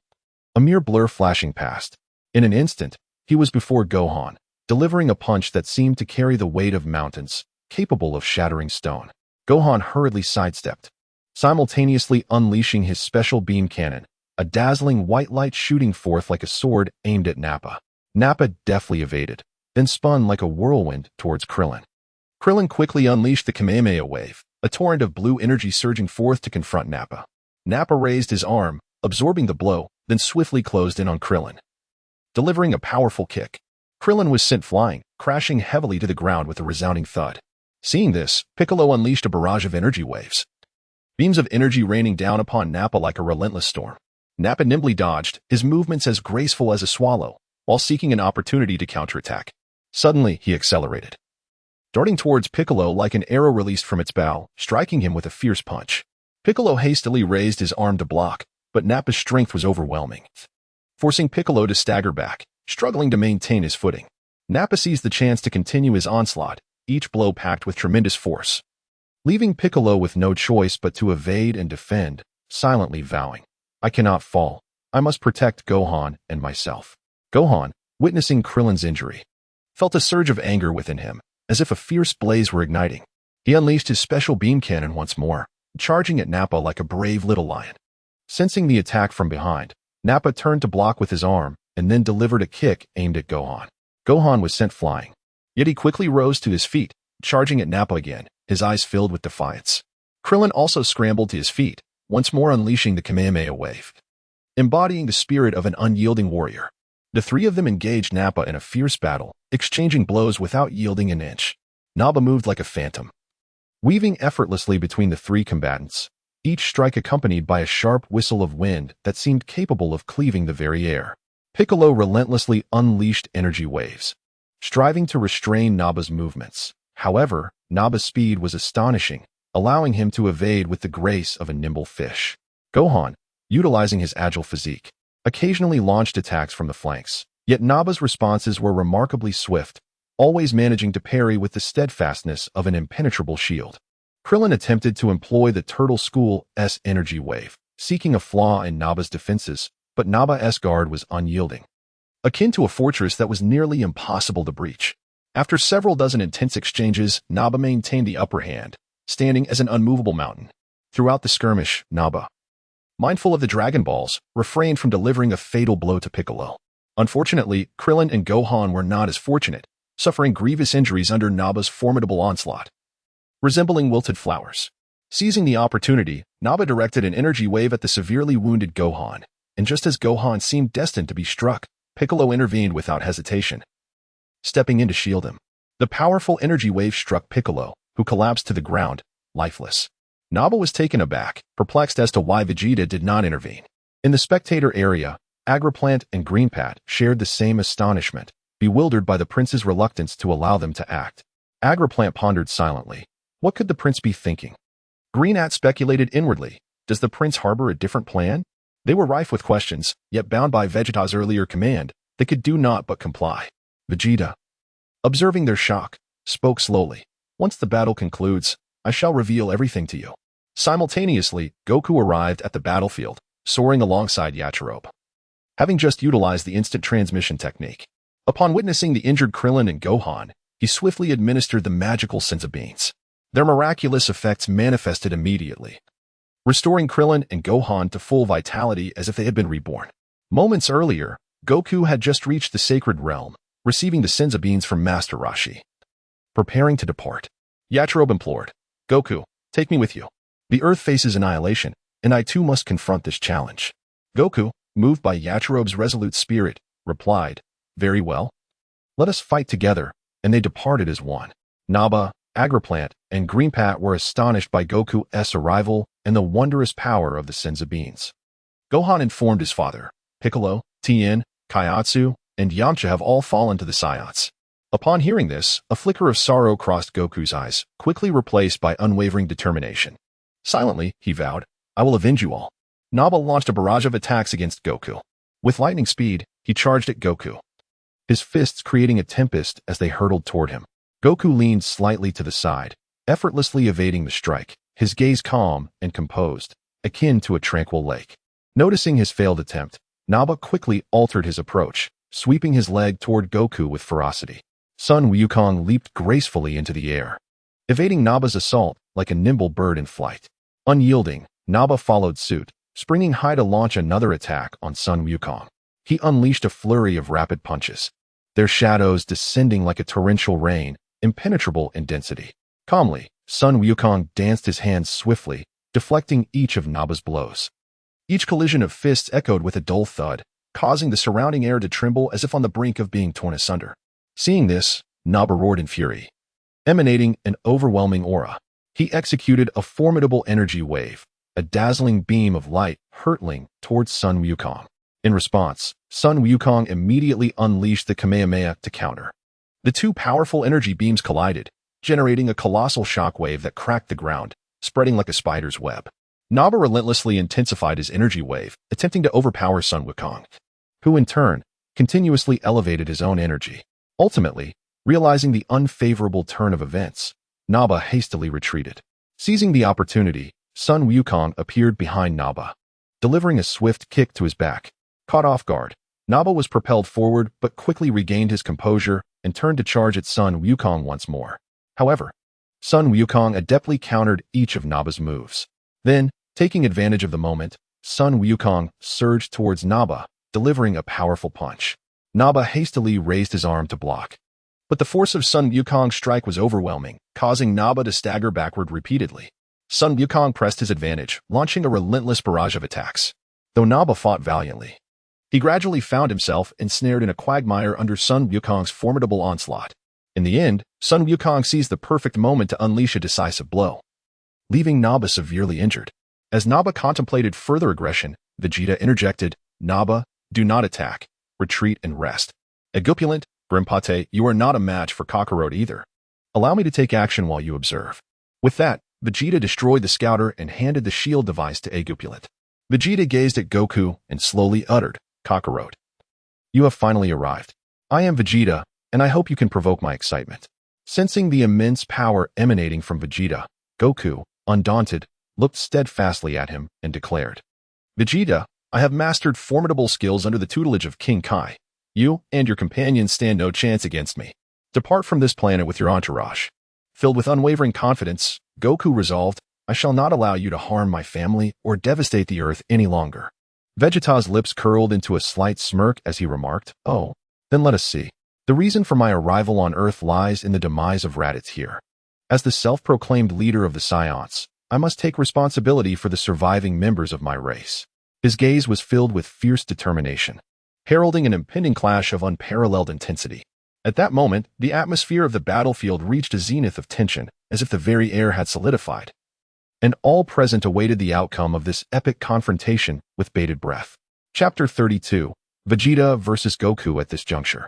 a mere blur flashing past. In an instant, he was before Gohan, delivering a punch that seemed to carry the weight of mountains, capable of shattering stone. Gohan hurriedly sidestepped, simultaneously unleashing his special beam cannon, a dazzling white light shooting forth like a sword aimed at Nappa. Nappa deftly evaded, then spun like a whirlwind towards Krillin. Krillin quickly unleashed the Kamehameha wave, a torrent of blue energy surging forth to confront Nappa. Nappa raised his arm, absorbing the blow, then swiftly closed in on Krillin, delivering a powerful kick. Krillin was sent flying, crashing heavily to the ground with a resounding thud. Seeing this, Piccolo unleashed a barrage of energy waves, beams of energy raining down upon Nappa like a relentless storm. Nappa nimbly dodged, his movements as graceful as a swallow, while seeking an opportunity to counterattack. Suddenly, he accelerated, darting towards Piccolo like an arrow released from its bow, striking him with a fierce punch. Piccolo hastily raised his arm to block, but Nappa's strength was overwhelming, forcing Piccolo to stagger back, struggling to maintain his footing. Nappa seized the chance to continue his onslaught, each blow packed with tremendous force, leaving Piccolo with no choice but to evade and defend, silently vowing, "I cannot fall. I must protect Gohan and myself." Gohan, witnessing Krillin's injury, felt a surge of anger within him, as if a fierce blaze were igniting. He unleashed his special beam cannon once more, charging at Nappa like a brave little lion. Sensing the attack from behind, Nappa turned to block with his arm, and then delivered a kick aimed at Gohan. Gohan was sent flying, yet he quickly rose to his feet, charging at Nappa again, his eyes filled with defiance. Krillin also scrambled to his feet, once more unleashing the Kamehameha wave, embodying the spirit of an unyielding warrior. The three of them engaged Nappa in a fierce battle, exchanging blows without yielding an inch. Nappa moved like a phantom, weaving effortlessly between the three combatants, each strike accompanied by a sharp whistle of wind that seemed capable of cleaving the very air. Piccolo relentlessly unleashed energy waves, striving to restrain Naba's movements. However, Naba's speed was astonishing, allowing him to evade with the grace of a nimble fish. Gohan, utilizing his agile physique, occasionally launched attacks from the flanks, yet Naba's responses were remarkably swift, always managing to parry with the steadfastness of an impenetrable shield. Krillin attempted to employ the Turtle School's energy wave, seeking a flaw in Naba's defenses, but Naba's guard was unyielding, akin to a fortress that was nearly impossible to breach. After several dozen intense exchanges, Naba maintained the upper hand, standing as an unmovable mountain. Throughout the skirmish, Naba, mindful of the Dragon Balls, refrained from delivering a fatal blow to Piccolo. Unfortunately, Krillin and Gohan were not as fortunate, suffering grievous injuries under Naba's formidable onslaught, resembling wilted flowers. Seizing the opportunity, Naba directed an energy wave at the severely wounded Gohan, and just as Gohan seemed destined to be struck, Piccolo intervened without hesitation, stepping in to shield him. The powerful energy wave struck Piccolo, who collapsed to the ground, lifeless. Naba was taken aback, perplexed as to why Vegeta did not intervene. In the spectator area, Agriplant and Greenpat shared the same astonishment, bewildered by the prince's reluctance to allow them to act. Agriplant pondered silently. What could the prince be thinking? Greenpat speculated inwardly. Does the prince harbor a different plan? They were rife with questions, yet bound by Vegeta's earlier command, they could do naught but comply. Vegeta, observing their shock, spoke slowly. Once the battle concludes, I shall reveal everything to you. Simultaneously, Goku arrived at the battlefield, soaring alongside Yachirobe, having just utilized the instant transmission technique. Upon witnessing the injured Krillin and Gohan, he swiftly administered the magical senzu beans. Their miraculous effects manifested immediately, restoring Krillin and Gohan to full vitality as if they had been reborn. Moments earlier, Goku had just reached the sacred realm, receiving the senzu beans from Master Roshi. Preparing to depart, Yachirobe implored, Goku, take me with you. The Earth faces annihilation, and I too must confront this challenge. Goku, moved by Yachirobe's resolute spirit, replied, very well. Let us fight together, and they departed as one. Naba, Agriplant, and Greenpat were astonished by Goku's arrival and the wondrous power of the senzu beans. Gohan informed his father, Piccolo, Tien, Kaiatsu, and Yamcha have all fallen to the Saiyans. Upon hearing this, a flicker of sorrow crossed Goku's eyes, quickly replaced by unwavering determination. Silently, he vowed, I will avenge you all. Naba launched a barrage of attacks against Goku. With lightning speed, he charged at Goku, his fists creating a tempest as they hurtled toward him. Goku leaned slightly to the side, effortlessly evading the strike, his gaze calm and composed, akin to a tranquil lake. Noticing his failed attempt, Naba quickly altered his approach, sweeping his leg toward Goku with ferocity. Sun Wukong leaped gracefully into the air, evading Naba's assault like a nimble bird in flight. Unyielding, Naba followed suit, springing high to launch another attack on Sun Wukong. He unleashed a flurry of rapid punches, their shadows descending like a torrential rain, impenetrable in density. Calmly, Sun Wukong danced his hands swiftly, deflecting each of Naba's blows. Each collision of fists echoed with a dull thud, causing the surrounding air to tremble as if on the brink of being torn asunder. Seeing this, Naba roared in fury, emanating an overwhelming aura. He executed a formidable energy wave, a dazzling beam of light hurtling towards Sun Wukong. In response, Sun Wukong immediately unleashed the Kamehameha to counter. The two powerful energy beams collided, generating a colossal shockwave that cracked the ground, spreading like a spider's web. Naba relentlessly intensified his energy wave, attempting to overpower Sun Wukong, who in turn continuously elevated his own energy. Ultimately, realizing the unfavorable turn of events, Naba hastily retreated. Seizing the opportunity, Sun Wukong appeared behind Naba, delivering a swift kick to his back. Caught off guard, Naba was propelled forward but quickly regained his composure and turned to charge at Sun Wukong once more. However, Sun Wukong adeptly countered each of Naba's moves. Then, taking advantage of the moment, Sun Wukong surged towards Naba, delivering a powerful punch. Naba hastily raised his arm to block, but the force of Sun Wukong's strike was overwhelming, causing Naba to stagger backward repeatedly. Sun Wukong pressed his advantage, launching a relentless barrage of attacks. Though Naba fought valiantly, he gradually found himself ensnared in a quagmire under Sun Wukong's formidable onslaught. In the end, Sun Wukong seized the perfect moment to unleash a decisive blow, leaving Naba severely injured. As Naba contemplated further aggression, Vegeta interjected, Naba, do not attack. retreat, and rest. Egupulent, Grimpate, you are not a match for Kakarot either. Allow me to take action while you observe. With that, Vegeta destroyed the scouter and handed the shield device to Egupulent. Vegeta gazed at Goku and slowly uttered, Kakarot. You have finally arrived. I am Vegeta, and I hope you can provoke my excitement. Sensing the immense power emanating from Vegeta, Goku, undaunted, looked steadfastly at him and declared, Vegeta, I have mastered formidable skills under the tutelage of King Kai. You and your companions stand no chance against me. Depart from this planet with your entourage. Filled with unwavering confidence, Goku resolved, I shall not allow you to harm my family or devastate the earth any longer. Vegeta's lips curled into a slight smirk as he remarked, Oh, then let us see. The reason for my arrival on Earth lies in the demise of Raditz here. As the self-proclaimed leader of the Saiyans, I must take responsibility for the surviving members of my race. His gaze was filled with fierce determination, heralding an impending clash of unparalleled intensity. At that moment, the atmosphere of the battlefield reached a zenith of tension, as if the very air had solidified. And all present awaited the outcome of this epic confrontation with bated breath. Chapter 32, Vegeta vs. Goku. At this juncture,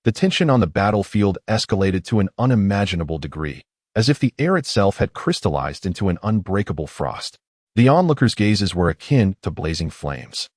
the tension on the battlefield escalated to an unimaginable degree, as if the air itself had crystallized into an unbreakable frost. The onlookers' gazes were akin to blazing flames,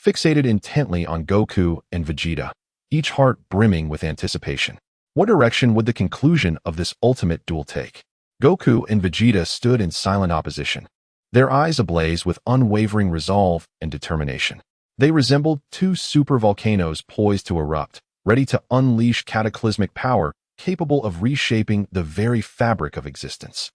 fixated intently on Goku and Vegeta, each heart brimming with anticipation. What direction would the conclusion of this ultimate duel take? Goku and Vegeta stood in silent opposition, their eyes ablaze with unwavering resolve and determination. They resembled two supervolcanoes poised to erupt, ready to unleash cataclysmic power capable of reshaping the very fabric of existence.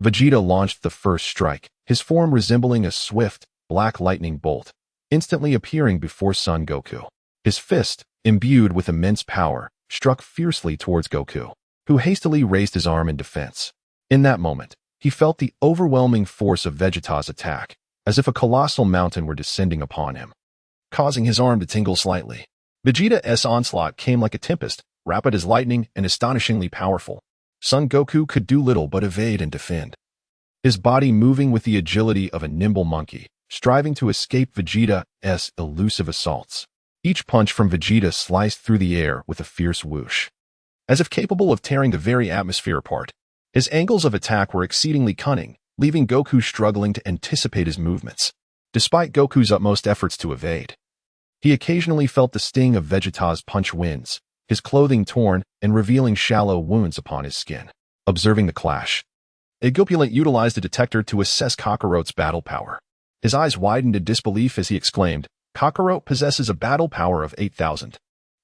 Vegeta launched the first strike, his form resembling a swift, black lightning bolt, instantly appearing before Son Goku. His fist, imbued with immense power, struck fiercely towards Goku, who hastily raised his arm in defense. In that moment, he felt the overwhelming force of Vegeta's attack, as if a colossal mountain were descending upon him, causing his arm to tingle slightly. Vegeta's onslaught came like a tempest, rapid as lightning and astonishingly powerful. Son Goku could do little but evade and defend, his body moving with the agility of a nimble monkey, striving to escape Vegeta's elusive assaults. Each punch from Vegeta sliced through the air with a fierce whoosh, as if capable of tearing the very atmosphere apart. His angles of attack were exceedingly cunning, leaving Goku struggling to anticipate his movements. Despite Goku's utmost efforts to evade, he occasionally felt the sting of Vegeta's punch winds, his clothing torn and revealing shallow wounds upon his skin. Observing the clash, Egupulent utilized a detector to assess Kakarot's battle power. His eyes widened in disbelief as he exclaimed, Kakarot possesses a battle power of 8,000.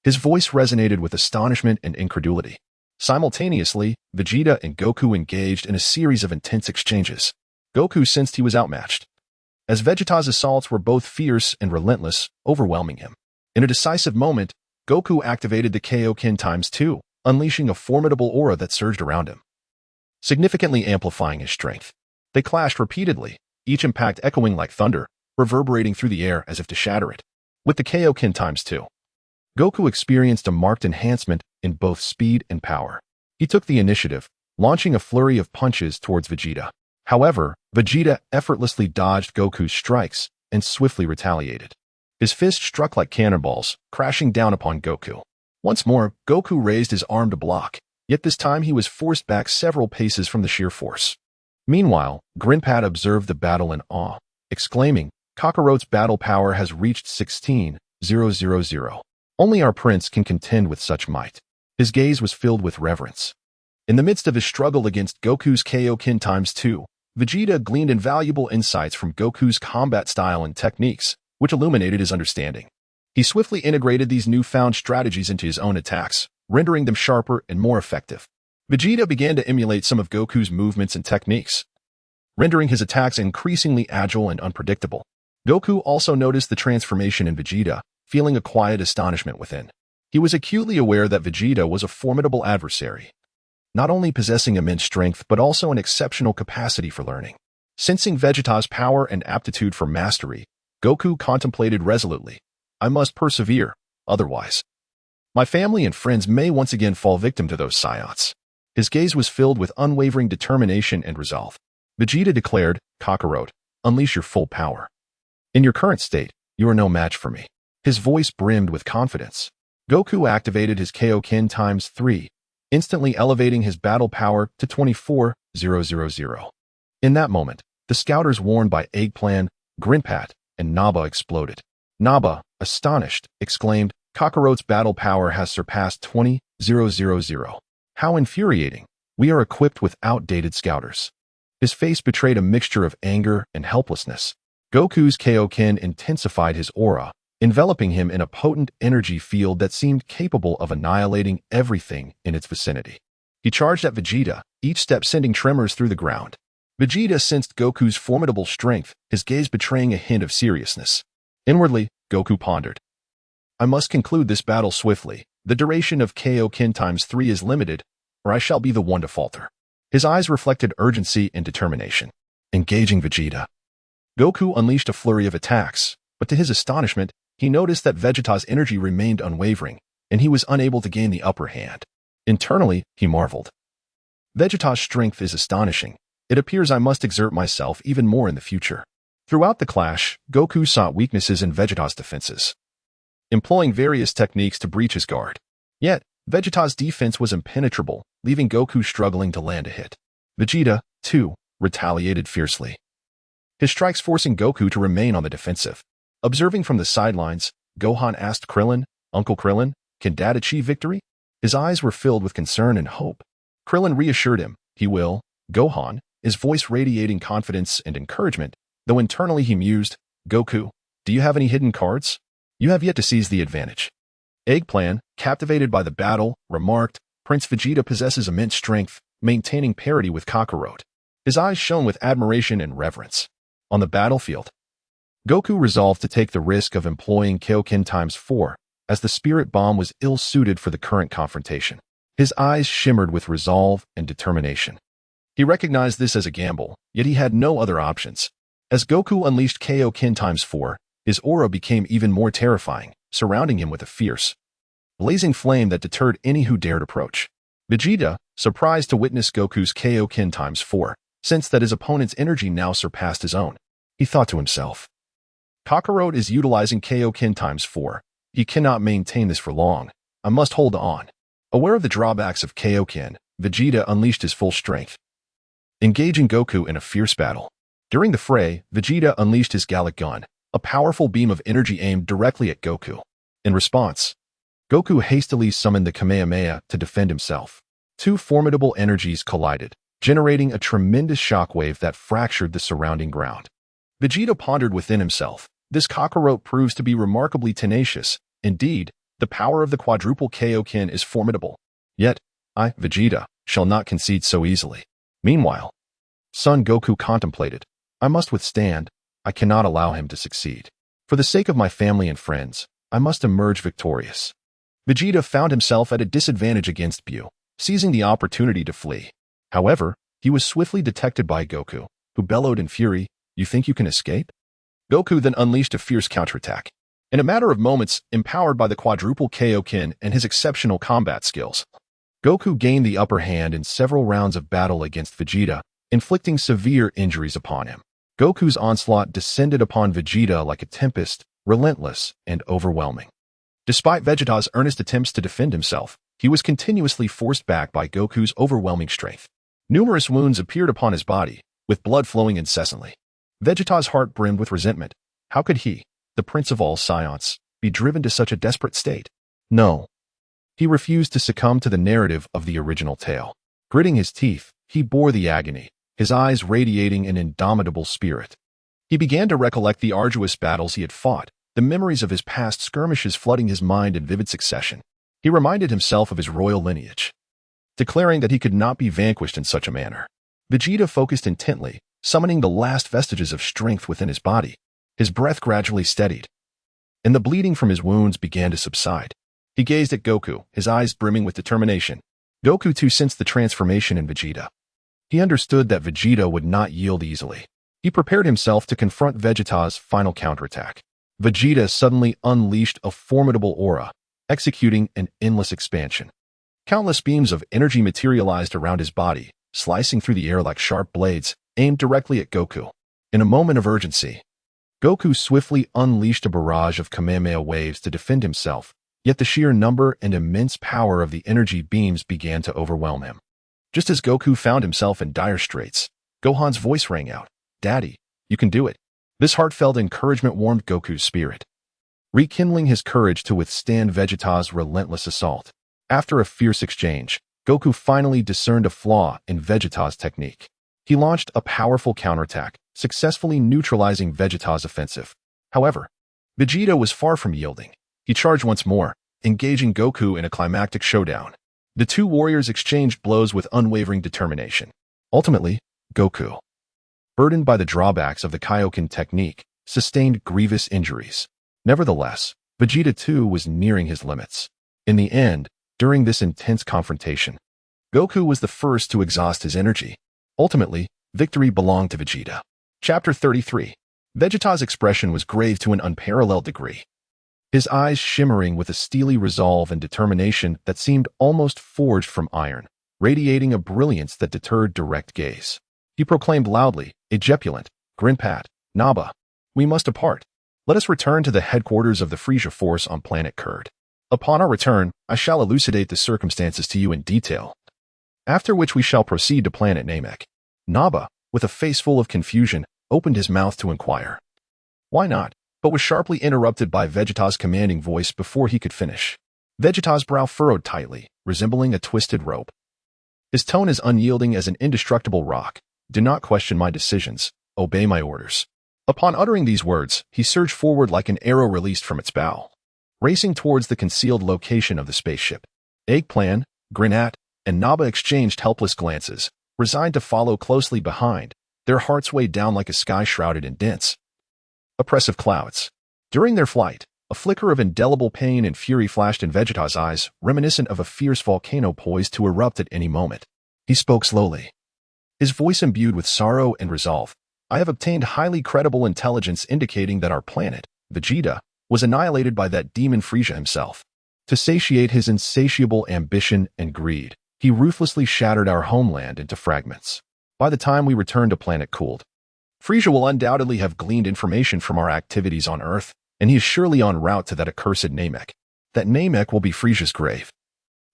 His voice resonated with astonishment and incredulity. Simultaneously, Vegeta and Goku engaged in a series of intense exchanges. Goku sensed he was outmatched, as Vegeta's assaults were both fierce and relentless, overwhelming him. In a decisive moment, Goku activated the Kaioken ×2, unleashing a formidable aura that surged around him, significantly amplifying his strength. They clashed repeatedly, each impact echoing like thunder, reverberating through the air as if to shatter it. With the Kaioken ×2, Goku experienced a marked enhancement in both speed and power. He took the initiative, launching a flurry of punches towards Vegeta. However, Vegeta effortlessly dodged Goku's strikes and swiftly retaliated. His fist struck like cannonballs, crashing down upon Goku. Once more, Goku raised his arm to block, yet this time he was forced back several paces from the sheer force. Meanwhile, Grinpad observed the battle in awe, exclaiming, Kakarot's battle power has reached 16,000. Only our prince can contend with such might. His gaze was filled with reverence. In the midst of his struggle against Goku's Kaioken ×2, Vegeta gleaned invaluable insights from Goku's combat style and techniques, which illuminated his understanding. He swiftly integrated these newfound strategies into his own attacks, rendering them sharper and more effective. Vegeta began to emulate some of Goku's movements and techniques, rendering his attacks increasingly agile and unpredictable. Goku also noticed the transformation in Vegeta, feeling a quiet astonishment within. He was acutely aware that Vegeta was a formidable adversary, not only possessing immense strength but also an exceptional capacity for learning. Sensing Vegeta's power and aptitude for mastery, Goku contemplated resolutely, I must persevere, otherwise my family and friends may once again fall victim to those Saiyans. His gaze was filled with unwavering determination and resolve. Vegeta declared, Kakarot, unleash your full power. In your current state, you are no match for me. His voice brimmed with confidence. Goku activated his Kaioken times 3, instantly elevating his battle power to 24,000. In that moment, the scouters worn by Eggplant, Grinpat, and Naba exploded. Naba, astonished, exclaimed, "Kakarot's battle power has surpassed 20,000. How infuriating! We are equipped with outdated scouters." His face betrayed a mixture of anger and helplessness. Goku's Kaioken intensified his aura, enveloping him in a potent energy field that seemed capable of annihilating everything in its vicinity. He charged at Vegeta, each step sending tremors through the ground. Vegeta sensed Goku's formidable strength, his gaze betraying a hint of seriousness. Inwardly, Goku pondered. "I must conclude this battle swiftly. The duration of Kaioken times 3 is limited, or I shall be the one to falter." His eyes reflected urgency and determination. Engaging Vegeta. Goku unleashed a flurry of attacks, but to his astonishment, he noticed that Vegeta's energy remained unwavering, and he was unable to gain the upper hand. Internally, he marveled. Vegeta's strength is astonishing. It appears I must exert myself even more in the future. Throughout the clash, Goku sought weaknesses in Vegeta's defenses, employing various techniques to breach his guard. Yet, Vegeta's defense was impenetrable, leaving Goku struggling to land a hit. Vegeta, too, retaliated fiercely, his strikes forcing Goku to remain on the defensive. Observing from the sidelines, Gohan asked Krillin, "Uncle Krillin, can Dad achieve victory?" His eyes were filled with concern and hope. Krillin reassured him, "He will, Gohan," his voice radiating confidence and encouragement, though internally he mused, "Goku, do you have any hidden cards? You have yet to seize the advantage." Eggplant, captivated by the battle, remarked, "Prince Vegeta possesses immense strength, maintaining parity with Kakarot." His eyes shone with admiration and reverence. On the battlefield, Goku resolved to take the risk of employing Kaioken times 4, as the spirit bomb was ill-suited for the current confrontation. His eyes shimmered with resolve and determination. He recognized this as a gamble, yet he had no other options. As Goku unleashed Kaioken times 4, his aura became even more terrifying, surrounding him with a fierce, blazing flame that deterred any who dared approach. Vegeta, surprised to witness Goku's Kaioken times 4, sensed that his opponent's energy now surpassed his own. He thought to himself, "Kakarot is utilizing Kaioken times 4. He cannot maintain this for long. I must hold on." Aware of the drawbacks of Kaioken, Vegeta unleashed his full strength, engaging Goku in a fierce battle. During the fray, Vegeta unleashed his Gallic Gun, a powerful beam of energy aimed directly at Goku. In response, Goku hastily summoned the Kamehameha to defend himself. Two formidable energies collided, generating a tremendous shockwave that fractured the surrounding ground. Vegeta pondered within himself, "This Kakarot proves to be remarkably tenacious. Indeed, the power of the quadruple Kaioken is formidable. Yet, I, Vegeta, shall not concede so easily." Meanwhile, Son Goku contemplated, "I must withstand. I cannot allow him to succeed. For the sake of my family and friends, I must emerge victorious." Vegeta found himself at a disadvantage against Bu, seizing the opportunity to flee. However, he was swiftly detected by Goku, who bellowed in fury, "You think you can escape?" Goku then unleashed a fierce counterattack. In a matter of moments, empowered by the quadruple Kaioken and his exceptional combat skills, Goku gained the upper hand in several rounds of battle against Vegeta, inflicting severe injuries upon him. Goku's onslaught descended upon Vegeta like a tempest, relentless and overwhelming. Despite Vegeta's earnest attempts to defend himself, he was continuously forced back by Goku's overwhelming strength. Numerous wounds appeared upon his body, with blood flowing incessantly. Vegeta's heart brimmed with resentment. How could he, the prince of all Saiyans, be driven to such a desperate state? No. He refused to succumb to the narrative of the original tale. Gritting his teeth, he bore the agony, his eyes radiating an indomitable spirit. He began to recollect the arduous battles he had fought, the memories of his past skirmishes flooding his mind in vivid succession. He reminded himself of his royal lineage, declaring that he could not be vanquished in such a manner. Vegeta focused intently, summoning the last vestiges of strength within his body. His breath gradually steadied, and the bleeding from his wounds began to subside. He gazed at Goku, his eyes brimming with determination. Goku too sensed the transformation in Vegeta. He understood that Vegeta would not yield easily. He prepared himself to confront Vegeta's final counterattack. Vegeta suddenly unleashed a formidable aura, executing an endless expansion. Countless beams of energy materialized around his body, slicing through the air like sharp blades, aimed directly at Goku. In a moment of urgency, Goku swiftly unleashed a barrage of Kamehameha waves to defend himself, yet the sheer number and immense power of the energy beams began to overwhelm him. Just as Goku found himself in dire straits, Gohan's voice rang out, "Daddy, you can do it." This heartfelt encouragement warmed Goku's spirit, rekindling his courage to withstand Vegeta's relentless assault. After a fierce exchange, Goku finally discerned a flaw in Vegeta's technique. He launched a powerful counterattack, successfully neutralizing Vegeta's offensive. However, Vegeta was far from yielding. He charged once more, engaging Goku in a climactic showdown. The two warriors exchanged blows with unwavering determination. Ultimately, Goku, burdened by the drawbacks of the Kaioken technique, sustained grievous injuries. Nevertheless, Vegeta too was nearing his limits. In the end, during this intense confrontation, Goku was the first to exhaust his energy. Ultimately, victory belonged to Vegeta. Chapter 33. Vegeta's expression was grave to an unparalleled degree, his eyes shimmering with a steely resolve and determination that seemed almost forged from iron, radiating a brilliance that deterred direct gaze. He proclaimed loudly, "Ejepulant, Grinpat, Naba, we must depart. Let us return to the headquarters of the Frieza Force on planet Kurd. Upon our return, I shall elucidate the circumstances to you in detail, after which we shall proceed to planet Namek." Naba, with a face full of confusion, opened his mouth to inquire, "Why not?" but was sharply interrupted by Vegeta's commanding voice before he could finish. Vegeta's brow furrowed tightly, resembling a twisted rope. His tone as unyielding as an indestructible rock. "Do not question my decisions. Obey my orders." Upon uttering these words, he surged forward like an arrow released from its bow, racing towards the concealed location of the spaceship. Eggplant, Grinat, and Naba exchanged helpless glances, resigned to follow closely behind, their hearts weighed down like a sky shrouded in dense, oppressive clouds. During their flight, a flicker of indelible pain and fury flashed in Vegeta's eyes, reminiscent of a fierce volcano poised to erupt at any moment. He spoke slowly, his voice imbued with sorrow and resolve. "I have obtained highly credible intelligence indicating that our planet, Vegeta, was annihilated by that demon Frieza himself. To satiate his insatiable ambition and greed, he ruthlessly shattered our homeland into fragments. By the time we return to planet Cooled, Frieza will undoubtedly have gleaned information from our activities on Earth, and he is surely en route to that accursed Namek. That Namek will be Frieza's grave.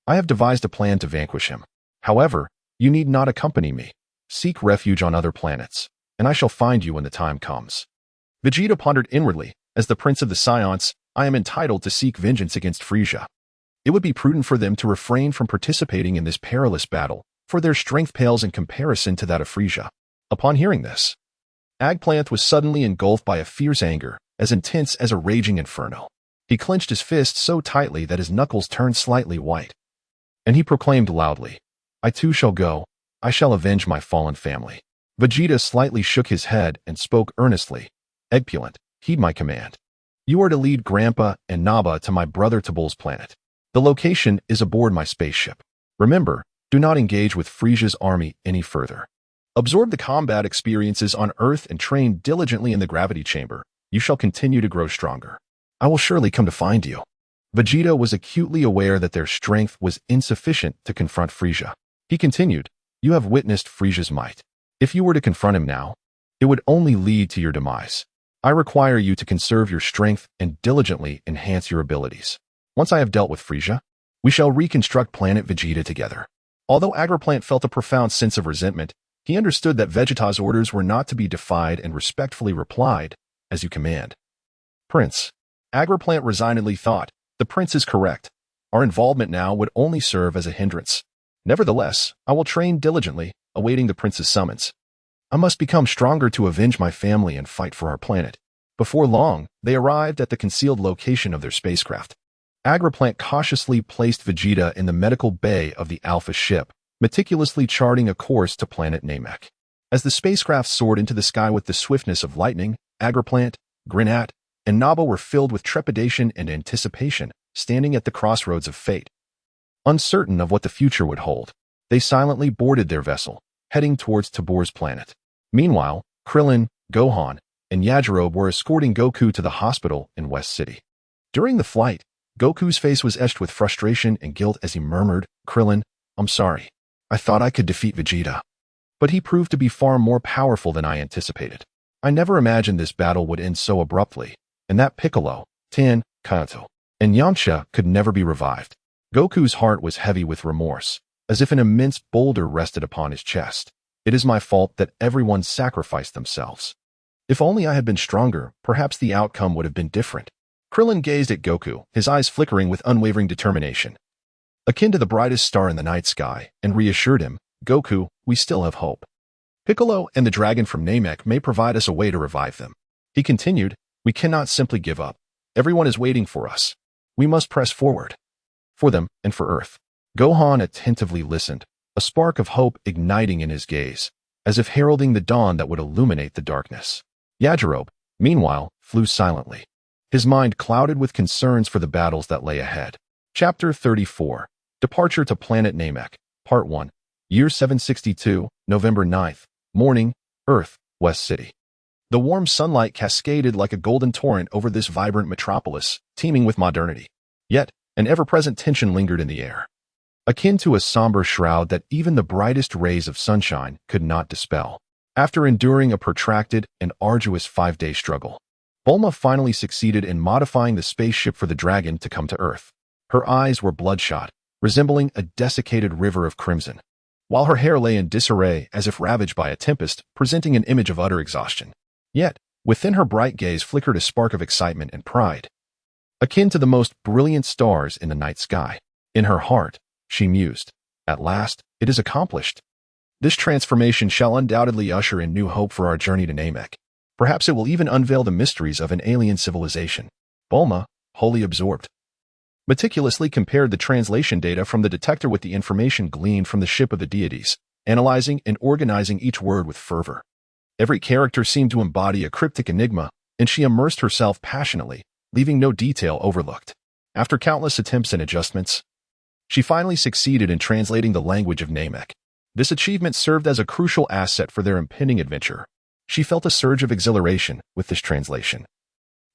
I have devised a plan to vanquish him. However, you need not accompany me. Seek refuge on other planets, and I shall find you when the time comes." Vegeta pondered inwardly, "As the Prince of the Saiyans, I am entitled to seek vengeance against Frieza. It would be prudent for them to refrain from participating in this perilous battle, for their strength pales in comparison to that of Frieza." Upon hearing this, Eggplant was suddenly engulfed by a fierce anger, as intense as a raging inferno. He clenched his fist so tightly that his knuckles turned slightly white, and he proclaimed loudly, "I too shall go. I shall avenge my fallen family." Vegeta slightly shook his head and spoke earnestly, "Eggplant, heed my command. You are to lead Grandpa and Naba to my brother Tabul's planet. The location is aboard my spaceship. Remember, do not engage with Frieza's army any further. Absorb the combat experiences on Earth and train diligently in the gravity chamber. You shall continue to grow stronger. I will surely come to find you." Vegeta was acutely aware that their strength was insufficient to confront Frieza. He continued, "You have witnessed Frieza's might. If you were to confront him now, it would only lead to your demise. I require you to conserve your strength and diligently enhance your abilities. Once I have dealt with Frieza, we shall reconstruct planet Vegeta together." Although Agriplant felt a profound sense of resentment, he understood that Vegeta's orders were not to be defied and respectfully replied, "As you command." "Prince," Agriplant resignedly thought, "the prince is correct. Our involvement now would only serve as a hindrance. Nevertheless, I will train diligently, awaiting the prince's summons. I must become stronger to avenge my family and fight for our planet." Before long, they arrived at the concealed location of their spacecraft. Agriplant cautiously placed Vegeta in the medical bay of the Alpha ship, meticulously charting a course to planet Namek. As the spacecraft soared into the sky with the swiftness of lightning, Agriplant, Grinat, and Naba were filled with trepidation and anticipation, standing at the crossroads of fate. Uncertain of what the future would hold, they silently boarded their vessel, heading towards Tabor's planet. Meanwhile, Krillin, Gohan, and Yajirobe were escorting Goku to the hospital in West City. During the flight, Goku's face was etched with frustration and guilt as he murmured, "Krillin, I'm sorry. I thought I could defeat Vegeta. But he proved to be far more powerful than I anticipated. I never imagined this battle would end so abruptly, and that Piccolo, Tien, Kanto, and Yamcha could never be revived. Goku's heart was heavy with remorse, as if an immense boulder rested upon his chest. It is my fault that everyone sacrificed themselves. If only I had been stronger, perhaps the outcome would have been different. Krillin gazed at Goku, his eyes flickering with unwavering determination, akin to the brightest star in the night sky, and reassured him, Goku, we still have hope. Piccolo and the dragon from Namek may provide us a way to revive them. He continued, we cannot simply give up. Everyone is waiting for us. We must press forward. For them and for Earth. Gohan attentively listened, a spark of hope igniting in his gaze, as if heralding the dawn that would illuminate the darkness. Yajirobe, meanwhile, flew silently, his mind clouded with concerns for the battles that lay ahead. Chapter 34. Departure to Planet Namek, Part 1. Year 762, November 9th, morning, Earth, West City. The warm sunlight cascaded like a golden torrent over this vibrant metropolis, teeming with modernity. Yet, an ever-present tension lingered in the air, akin to a somber shroud that even the brightest rays of sunshine could not dispel. After enduring a protracted and arduous 5-day struggle, Bulma finally succeeded in modifying the spaceship for the dragon to come to Earth. Her eyes were bloodshot, resembling a desiccated river of crimson, while her hair lay in disarray as if ravaged by a tempest, presenting an image of utter exhaustion. Yet, within her bright gaze flickered a spark of excitement and pride, akin to the most brilliant stars in the night sky. In her heart, she mused, at last, it is accomplished. This transformation shall undoubtedly usher in new hope for our journey to Namek. Perhaps it will even unveil the mysteries of an alien civilization. Bulma, wholly absorbed, meticulously compared the translation data from the detector with the information gleaned from the ship of the deities, analyzing and organizing each word with fervor. Every character seemed to embody a cryptic enigma, and she immersed herself passionately, leaving no detail overlooked. After countless attempts and adjustments, she finally succeeded in translating the language of Namek. This achievement served as a crucial asset for their impending adventure. She felt a surge of exhilaration with this translation.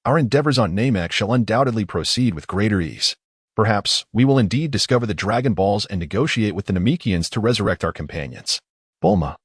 Our endeavors on Namek shall undoubtedly proceed with greater ease. Perhaps we will indeed discover the Dragon Balls and negotiate with the Namekians to resurrect our companions. Bulma,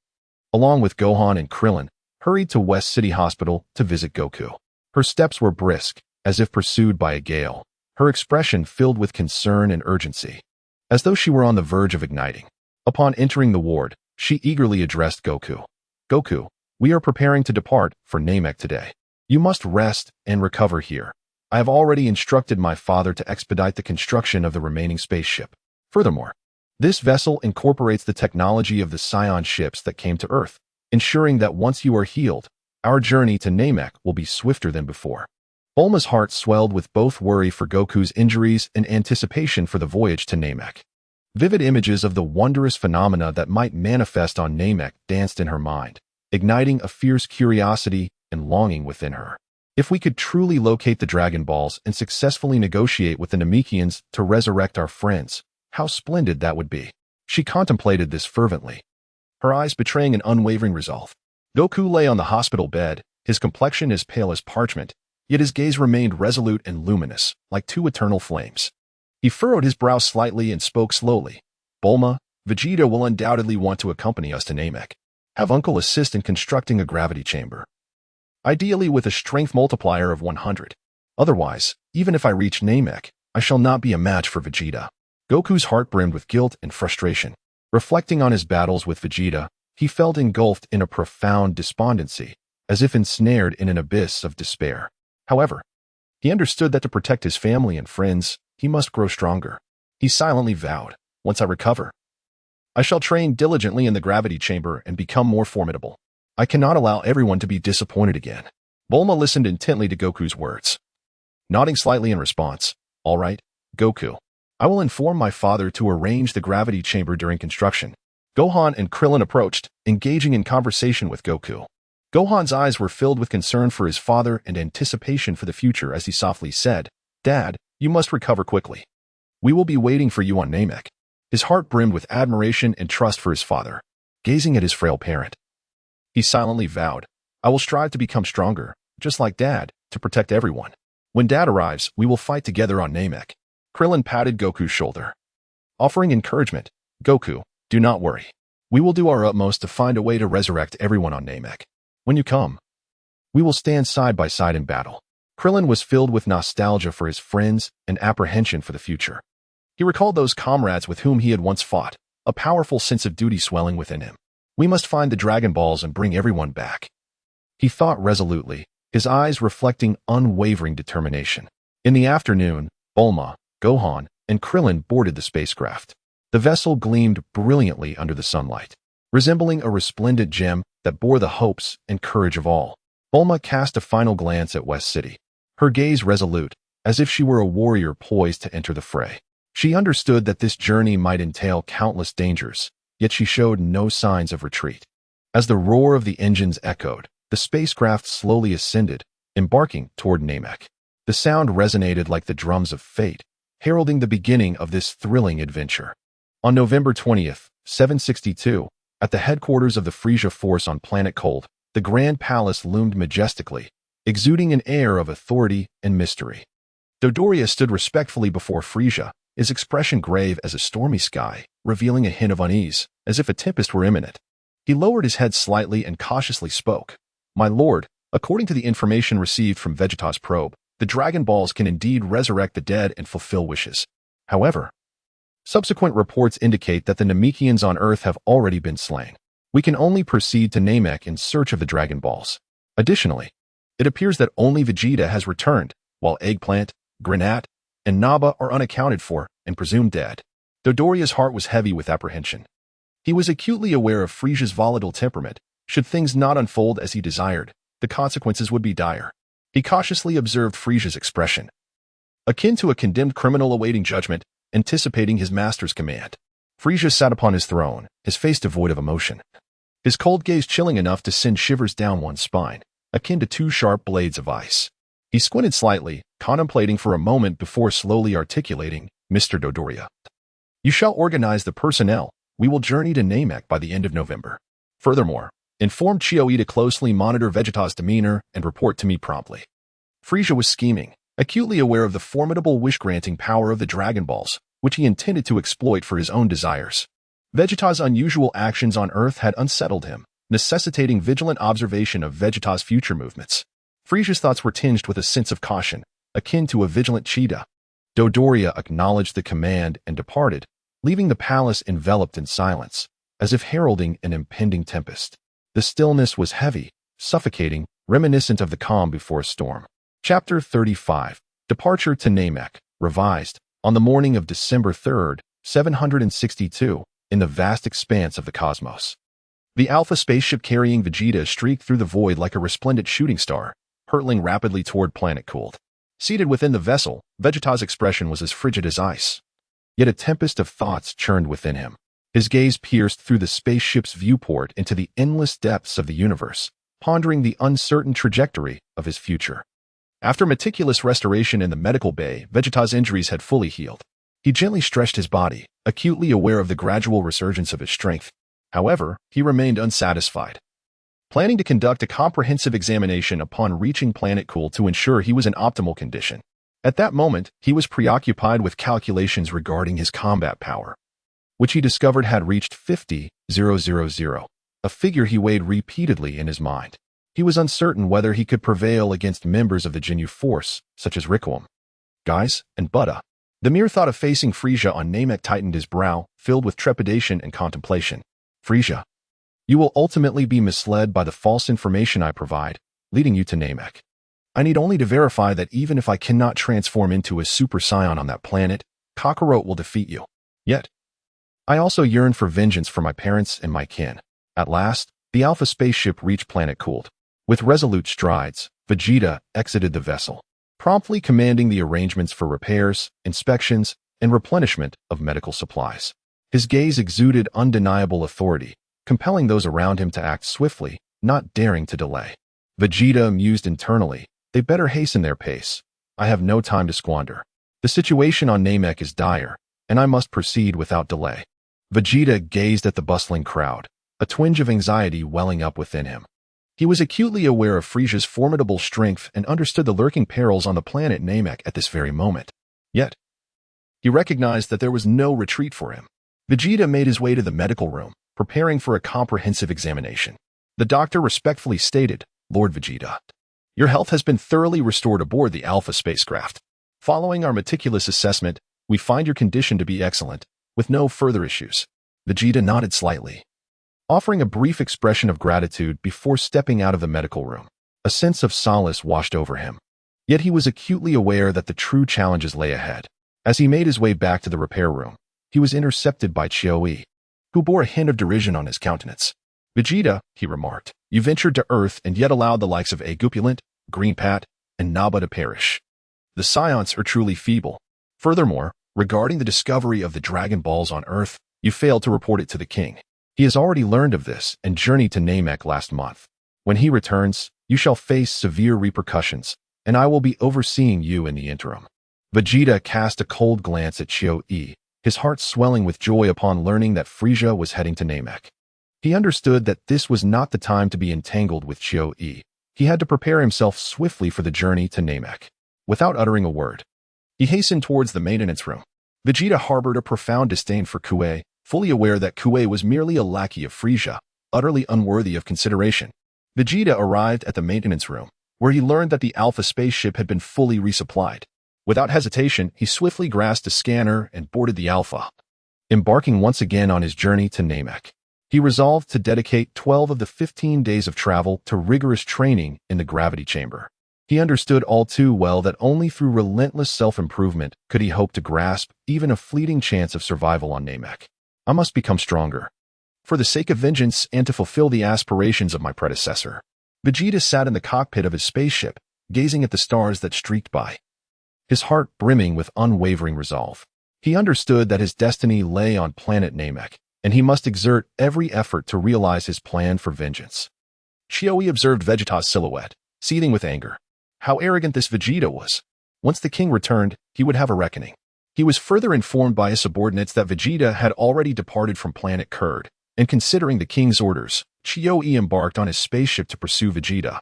along with Gohan and Krillin, hurried to West City Hospital to visit Goku. Her steps were brisk, as if pursued by a gale, her expression filled with concern and urgency, as though she were on the verge of igniting. Upon entering the ward, she eagerly addressed Goku. Goku, we are preparing to depart for Namek today. You must rest and recover here. I have already instructed my father to expedite the construction of the remaining spaceship. Furthermore, this vessel incorporates the technology of the Saiyan ships that came to Earth, ensuring that once you are healed, our journey to Namek will be swifter than before. Bulma's heart swelled with both worry for Goku's injuries and anticipation for the voyage to Namek. Vivid images of the wondrous phenomena that might manifest on Namek danced in her mind, igniting a fierce curiosity and longing within her. If we could truly locate the Dragon Balls and successfully negotiate with the Namekians to resurrect our friends, how splendid that would be. She contemplated this fervently, her eyes betraying an unwavering resolve. Goku lay on the hospital bed, his complexion as pale as parchment, yet his gaze remained resolute and luminous, like two eternal flames. He furrowed his brow slightly and spoke slowly. Bulma, Vegeta will undoubtedly want to accompany us to Namek. Have Uncle assist in constructing a gravity chamber, ideally with a strength multiplier of 100. Otherwise, even if I reach Namek, I shall not be a match for Vegeta. Goku's heart brimmed with guilt and frustration. Reflecting on his battles with Vegeta, he felt engulfed in a profound despondency, as if ensnared in an abyss of despair. However, he understood that to protect his family and friends, he must grow stronger. He silently vowed, once I recover, I shall train diligently in the gravity chamber and become more formidable. I cannot allow everyone to be disappointed again. Bulma listened intently to Goku's words, nodding slightly in response. All right, Goku. I will inform my father to arrange the gravity chamber during construction. Gohan and Krillin approached, engaging in conversation with Goku. Gohan's eyes were filled with concern for his father and anticipation for the future as he softly said, Dad, you must recover quickly. We will be waiting for you on Namek. His heart brimmed with admiration and trust for his father, gazing at his frail parent. He silently vowed, I will strive to become stronger, just like Dad, to protect everyone. When Dad arrives, we will fight together on Namek. Krillin patted Goku's shoulder, offering encouragement. Goku, do not worry. We will do our utmost to find a way to resurrect everyone on Namek. When you come, We will stand side by side in battle. Krillin was filled with nostalgia for his friends and apprehension for the future. He recalled those comrades with whom he had once fought, a powerful sense of duty swelling within him. We must find the Dragon Balls and bring everyone back. He thought resolutely, his eyes reflecting unwavering determination. In the afternoon, Bulma, Gohan, and Krillin boarded the spacecraft. The vessel gleamed brilliantly under the sunlight, resembling a resplendent gem that bore the hopes and courage of all. Bulma cast a final glance at West City, her gaze resolute, as if she were a warrior poised to enter the fray. She understood that this journey might entail countless dangers, yet she showed no signs of retreat. As the roar of the engines echoed, the spacecraft slowly ascended, embarking toward Namek. The sound resonated like the drums of fate, heralding the beginning of this thrilling adventure. On November 20th, 762, at the headquarters of the Frisia Force on Planet Cold, the Grand Palace loomed majestically, exuding an air of authority and mystery. Dodoria stood respectfully before Frisia, his expression grave as a stormy sky, revealing a hint of unease, as if a tempest were imminent. He lowered his head slightly and cautiously spoke. "My lord, according to the information received from Vegeta's probe, the Dragon Balls can indeed resurrect the dead and fulfill wishes. However, subsequent reports indicate that the Namekians on Earth have already been slain. We can only proceed to Namek in search of the Dragon Balls. Additionally, it appears that only Vegeta has returned, while Eggplant, Granat, and Naba are unaccounted for and presumed dead." Dodoria's heart was heavy with apprehension. He was acutely aware of Frisia's volatile temperament. Should things not unfold as he desired, the consequences would be dire. He cautiously observed Frisia's expression, akin to a condemned criminal awaiting judgment, anticipating his master's command. Frisia sat upon his throne, his face devoid of emotion, his cold gaze chilling enough to send shivers down one's spine, akin to two sharp blades of ice. He squinted slightly, contemplating for a moment before slowly articulating, "Mr. Dodoria, you shall organize the personnel. We will journey to Namek by the end of November. Furthermore, inform Chioi to closely monitor Vegeta's demeanor and report to me promptly." Frisia was scheming, acutely aware of the formidable wish-granting power of the Dragon Balls, which he intended to exploit for his own desires. Vegeta's unusual actions on Earth had unsettled him, necessitating vigilant observation of Vegeta's future movements. Frisia's thoughts were tinged with a sense of caution, akin to a vigilant cheetah. Dodoria acknowledged the command and departed, leaving the palace enveloped in silence, as if heralding an impending tempest. The stillness was heavy, suffocating, reminiscent of the calm before a storm. Chapter 35. Departure to Namek, revised, on the morning of December 3rd, 762, in the vast expanse of the cosmos. The Alpha spaceship carrying Vegeta streaked through the void like a resplendent shooting star, hurtling rapidly toward Planet Cold. Seated within the vessel, Vegeta's expression was as frigid as ice. Yet a tempest of thoughts churned within him. His gaze pierced through the spaceship's viewport into the endless depths of the universe, pondering the uncertain trajectory of his future. After meticulous restoration in the medical bay, Vegeta's injuries had fully healed. He gently stretched his body, acutely aware of the gradual resurgence of his strength. However, he remained unsatisfied, planning to conduct a comprehensive examination upon reaching Planet Cool to ensure he was in optimal condition. At that moment, he was preoccupied with calculations regarding his combat power, which he discovered had reached 50,000, a figure he weighed repeatedly in his mind. He was uncertain whether he could prevail against members of the Ginyu Force, such as Rikuum, Guise, and Buddha. The mere thought of facing Frisia on Namek tightened his brow, filled with trepidation and contemplation. "Frisia, you will ultimately be misled by the false information I provide, leading you to Namek. I need only to verify that even if I cannot transform into a Super Saiyan on that planet, Kakarot will defeat you. Yet, I also yearn for vengeance for my parents and my kin." At last, the Alpha spaceship reached Planet Cooled. With resolute strides, Vegeta exited the vessel, promptly commanding the arrangements for repairs, inspections, and replenishment of medical supplies. His gaze exuded undeniable authority, compelling those around him to act swiftly, not daring to delay. Vegeta mused internally, "They better hasten their pace. I have no time to squander. The situation on Namek is dire, and I must proceed without delay." Vegeta gazed at the bustling crowd, a twinge of anxiety welling up within him. He was acutely aware of Frisia's formidable strength and understood the lurking perils on the planet Namek at this very moment. Yet, he recognized that there was no retreat for him. Vegeta made his way to the medical room, preparing for a comprehensive examination. The doctor respectfully stated, "Lord Vegeta, Your health has been thoroughly restored aboard the Alpha spacecraft. Following our meticulous assessment, we find your condition to be excellent, with no further issues. Vegeta nodded slightly, offering a brief expression of gratitude before stepping out of the medical room. A sense of solace washed over him. Yet he was acutely aware that the true challenges lay ahead. As he made his way back to the repair room, he was intercepted by Chioe, who bore a hint of derision on his countenance. Vegeta, he remarked, you ventured to Earth and yet allowed the likes of Agupulent, Greenpat, and Naba to perish. The Saiyans are truly feeble. Furthermore, regarding the discovery of the Dragon Balls on Earth, you failed to report it to the king. He has already learned of this and journeyed to Namek last month. When he returns, you shall face severe repercussions, and I will be overseeing you in the interim. Vegeta cast a cold glance at Chioe, his heart swelling with joy upon learning that Frieza was heading to Namek. He understood that this was not the time to be entangled with Chioe. He had to prepare himself swiftly for the journey to Namek. Without uttering a word, he hastened towards the maintenance room. Vegeta harbored a profound disdain for Kue, fully aware that Kue was merely a lackey of Frieza, utterly unworthy of consideration. Vegeta arrived at the maintenance room, where he learned that the Alpha spaceship had been fully resupplied. Without hesitation, he swiftly grasped a scanner and boarded the Alpha. Embarking once again on his journey to Namek, he resolved to dedicate 12 of the 15 days of travel to rigorous training in the gravity chamber. He understood all too well that only through relentless self-improvement could he hope to grasp even a fleeting chance of survival on Namek. I must become stronger, for the sake of vengeance and to fulfill the aspirations of my predecessor. Vegeta sat in the cockpit of his spaceship, gazing at the stars that streaked by, his heart brimming with unwavering resolve. He understood that his destiny lay on planet Namek, and he must exert every effort to realize his plan for vengeance. Chioe observed Vegeta's silhouette, seething with anger. How arrogant this Vegeta was. Once the king returned, he would have a reckoning. He was further informed by his subordinates that Vegeta had already departed from planet Kurd, and considering the king's orders, Chioe embarked on his spaceship to pursue Vegeta,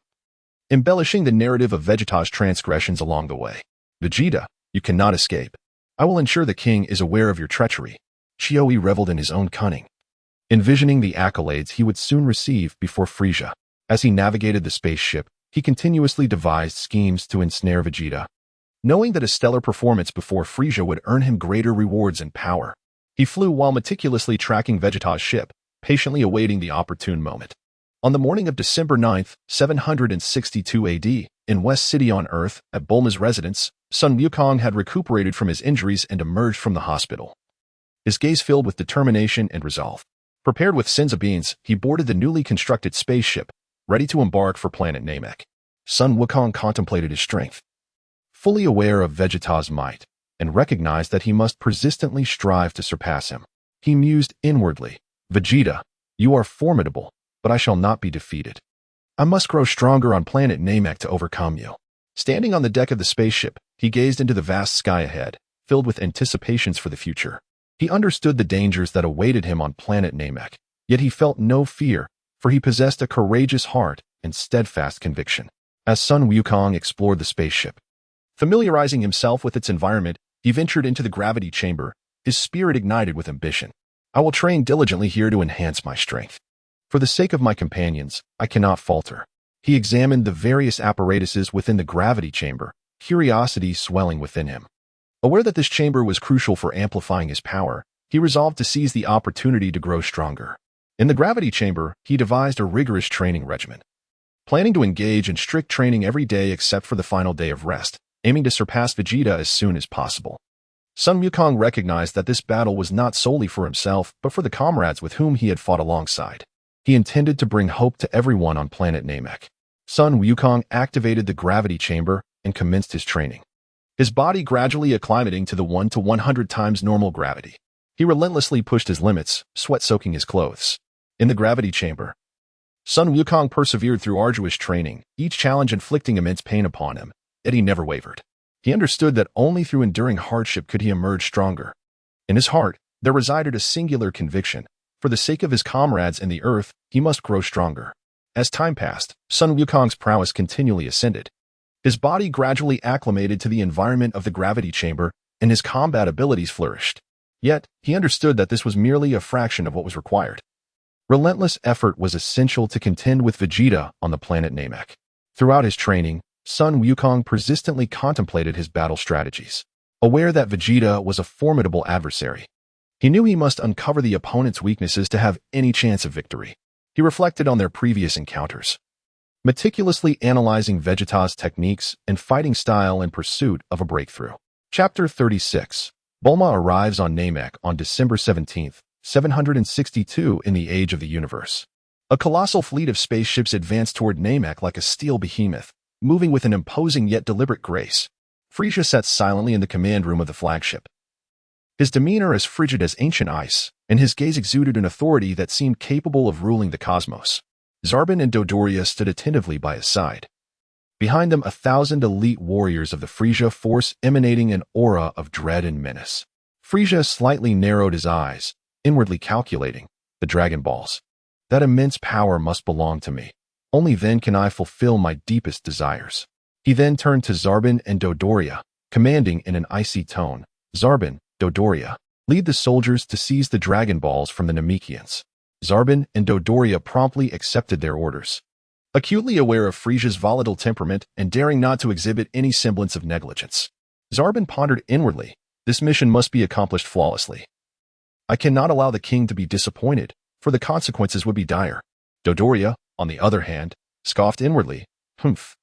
embellishing the narrative of Vegeta's transgressions along the way. Vegeta, you cannot escape. I will ensure the king is aware of your treachery. Chioe reveled in his own cunning, envisioning the accolades he would soon receive before Frieza. As he navigated the spaceship, he continuously devised schemes to ensnare Vegeta. Knowing that a stellar performance before Frieza would earn him greater rewards and power, he flew while meticulously tracking Vegeta's ship, patiently awaiting the opportune moment. On the morning of December 9, 762 AD, in West City on Earth, at Bulma's residence, Sun Wukong had recuperated from his injuries and emerged from the hospital, his gaze filled with determination and resolve. Prepared with senzu beans, he boarded the newly constructed spaceship, ready to embark for planet Namek. Sun Wukong contemplated his strength, fully aware of Vegeta's might, and recognized that he must persistently strive to surpass him. He mused inwardly, Vegeta, you are formidable, but I shall not be defeated. I must grow stronger on planet Namek to overcome you. Standing on the deck of the spaceship, he gazed into the vast sky ahead, filled with anticipations for the future. He understood the dangers that awaited him on planet Namek, yet he felt no fear, for he possessed a courageous heart and steadfast conviction. As Sun Wukong explored the spaceship, familiarizing himself with its environment, he ventured into the gravity chamber, his spirit ignited with ambition. I will train diligently here to enhance my strength. For the sake of my companions, I cannot falter. He examined the various apparatuses within the gravity chamber, curiosity swelling within him. Aware that this chamber was crucial for amplifying his power, he resolved to seize the opportunity to grow stronger. In the gravity chamber, he devised a rigorous training regimen, planning to engage in strict training every day except for the final day of rest, aiming to surpass Vegeta as soon as possible. Sun Wukong recognized that this battle was not solely for himself, but for the comrades with whom he had fought alongside. He intended to bring hope to everyone on planet Namek. Sun Wukong activated the gravity chamber and commenced his training, his body gradually acclimating to the 1 to 100 times normal gravity. He relentlessly pushed his limits, sweat soaking his clothes. In the gravity chamber, Sun Wukong persevered through arduous training, each challenge inflicting immense pain upon him, yet he never wavered. He understood that only through enduring hardship could he emerge stronger. In his heart, there resided a singular conviction. For the sake of his comrades and the Earth, he must grow stronger. As time passed, Sun Wukong's prowess continually ascended. His body gradually acclimated to the environment of the gravity chamber, and his combat abilities flourished. Yet, he understood that this was merely a fraction of what was required. Relentless effort was essential to contend with Vegeta on the planet Namek. Throughout his training, Sun Wukong persistently contemplated his battle strategies. Aware that Vegeta was a formidable adversary, he knew he must uncover the opponent's weaknesses to have any chance of victory. He reflected on their previous encounters, meticulously analyzing Vegeta's techniques and fighting style in pursuit of a breakthrough. Chapter 36. Bulma arrives on Namek on December 17, 762 in the Age of the Universe. A colossal fleet of spaceships advanced toward Namek like a steel behemoth, moving with an imposing yet deliberate grace. Frieza sat silently in the command room of the flagship, his demeanor as frigid as ancient ice, and his gaze exuded an authority that seemed capable of ruling the cosmos. Zarbin and Dodoria stood attentively by his side. Behind them, 1,000 elite warriors of the Frieza force emanating an aura of dread and menace. Frieza slightly narrowed his eyes, inwardly calculating, the Dragon Balls. That immense power must belong to me. Only then can I fulfill my deepest desires. He then turned to Zarbin and Dodoria, commanding in an icy tone, Zarbin, Dodoria, lead the soldiers to seize the Dragon Balls from the Namekians. Zarbin and Dodoria promptly accepted their orders. Acutely aware of Frieza's volatile temperament and daring not to exhibit any semblance of negligence, Zarbin pondered inwardly, this mission must be accomplished flawlessly. I cannot allow the king to be disappointed, for the consequences would be dire. Dodoria, on the other hand, scoffed inwardly, humph.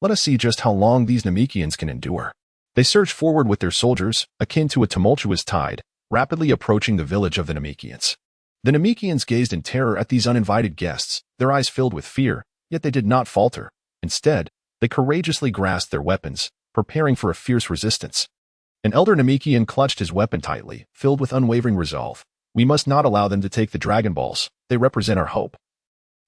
Let us see just how long these Namekians can endure. They surged forward with their soldiers, akin to a tumultuous tide, rapidly approaching the village of the Namekians. The Namekians gazed in terror at these uninvited guests, their eyes filled with fear, yet they did not falter. Instead, they courageously grasped their weapons, preparing for a fierce resistance. An elder Namekian clutched his weapon tightly, filled with unwavering resolve. We must not allow them to take the Dragon Balls. They represent our hope.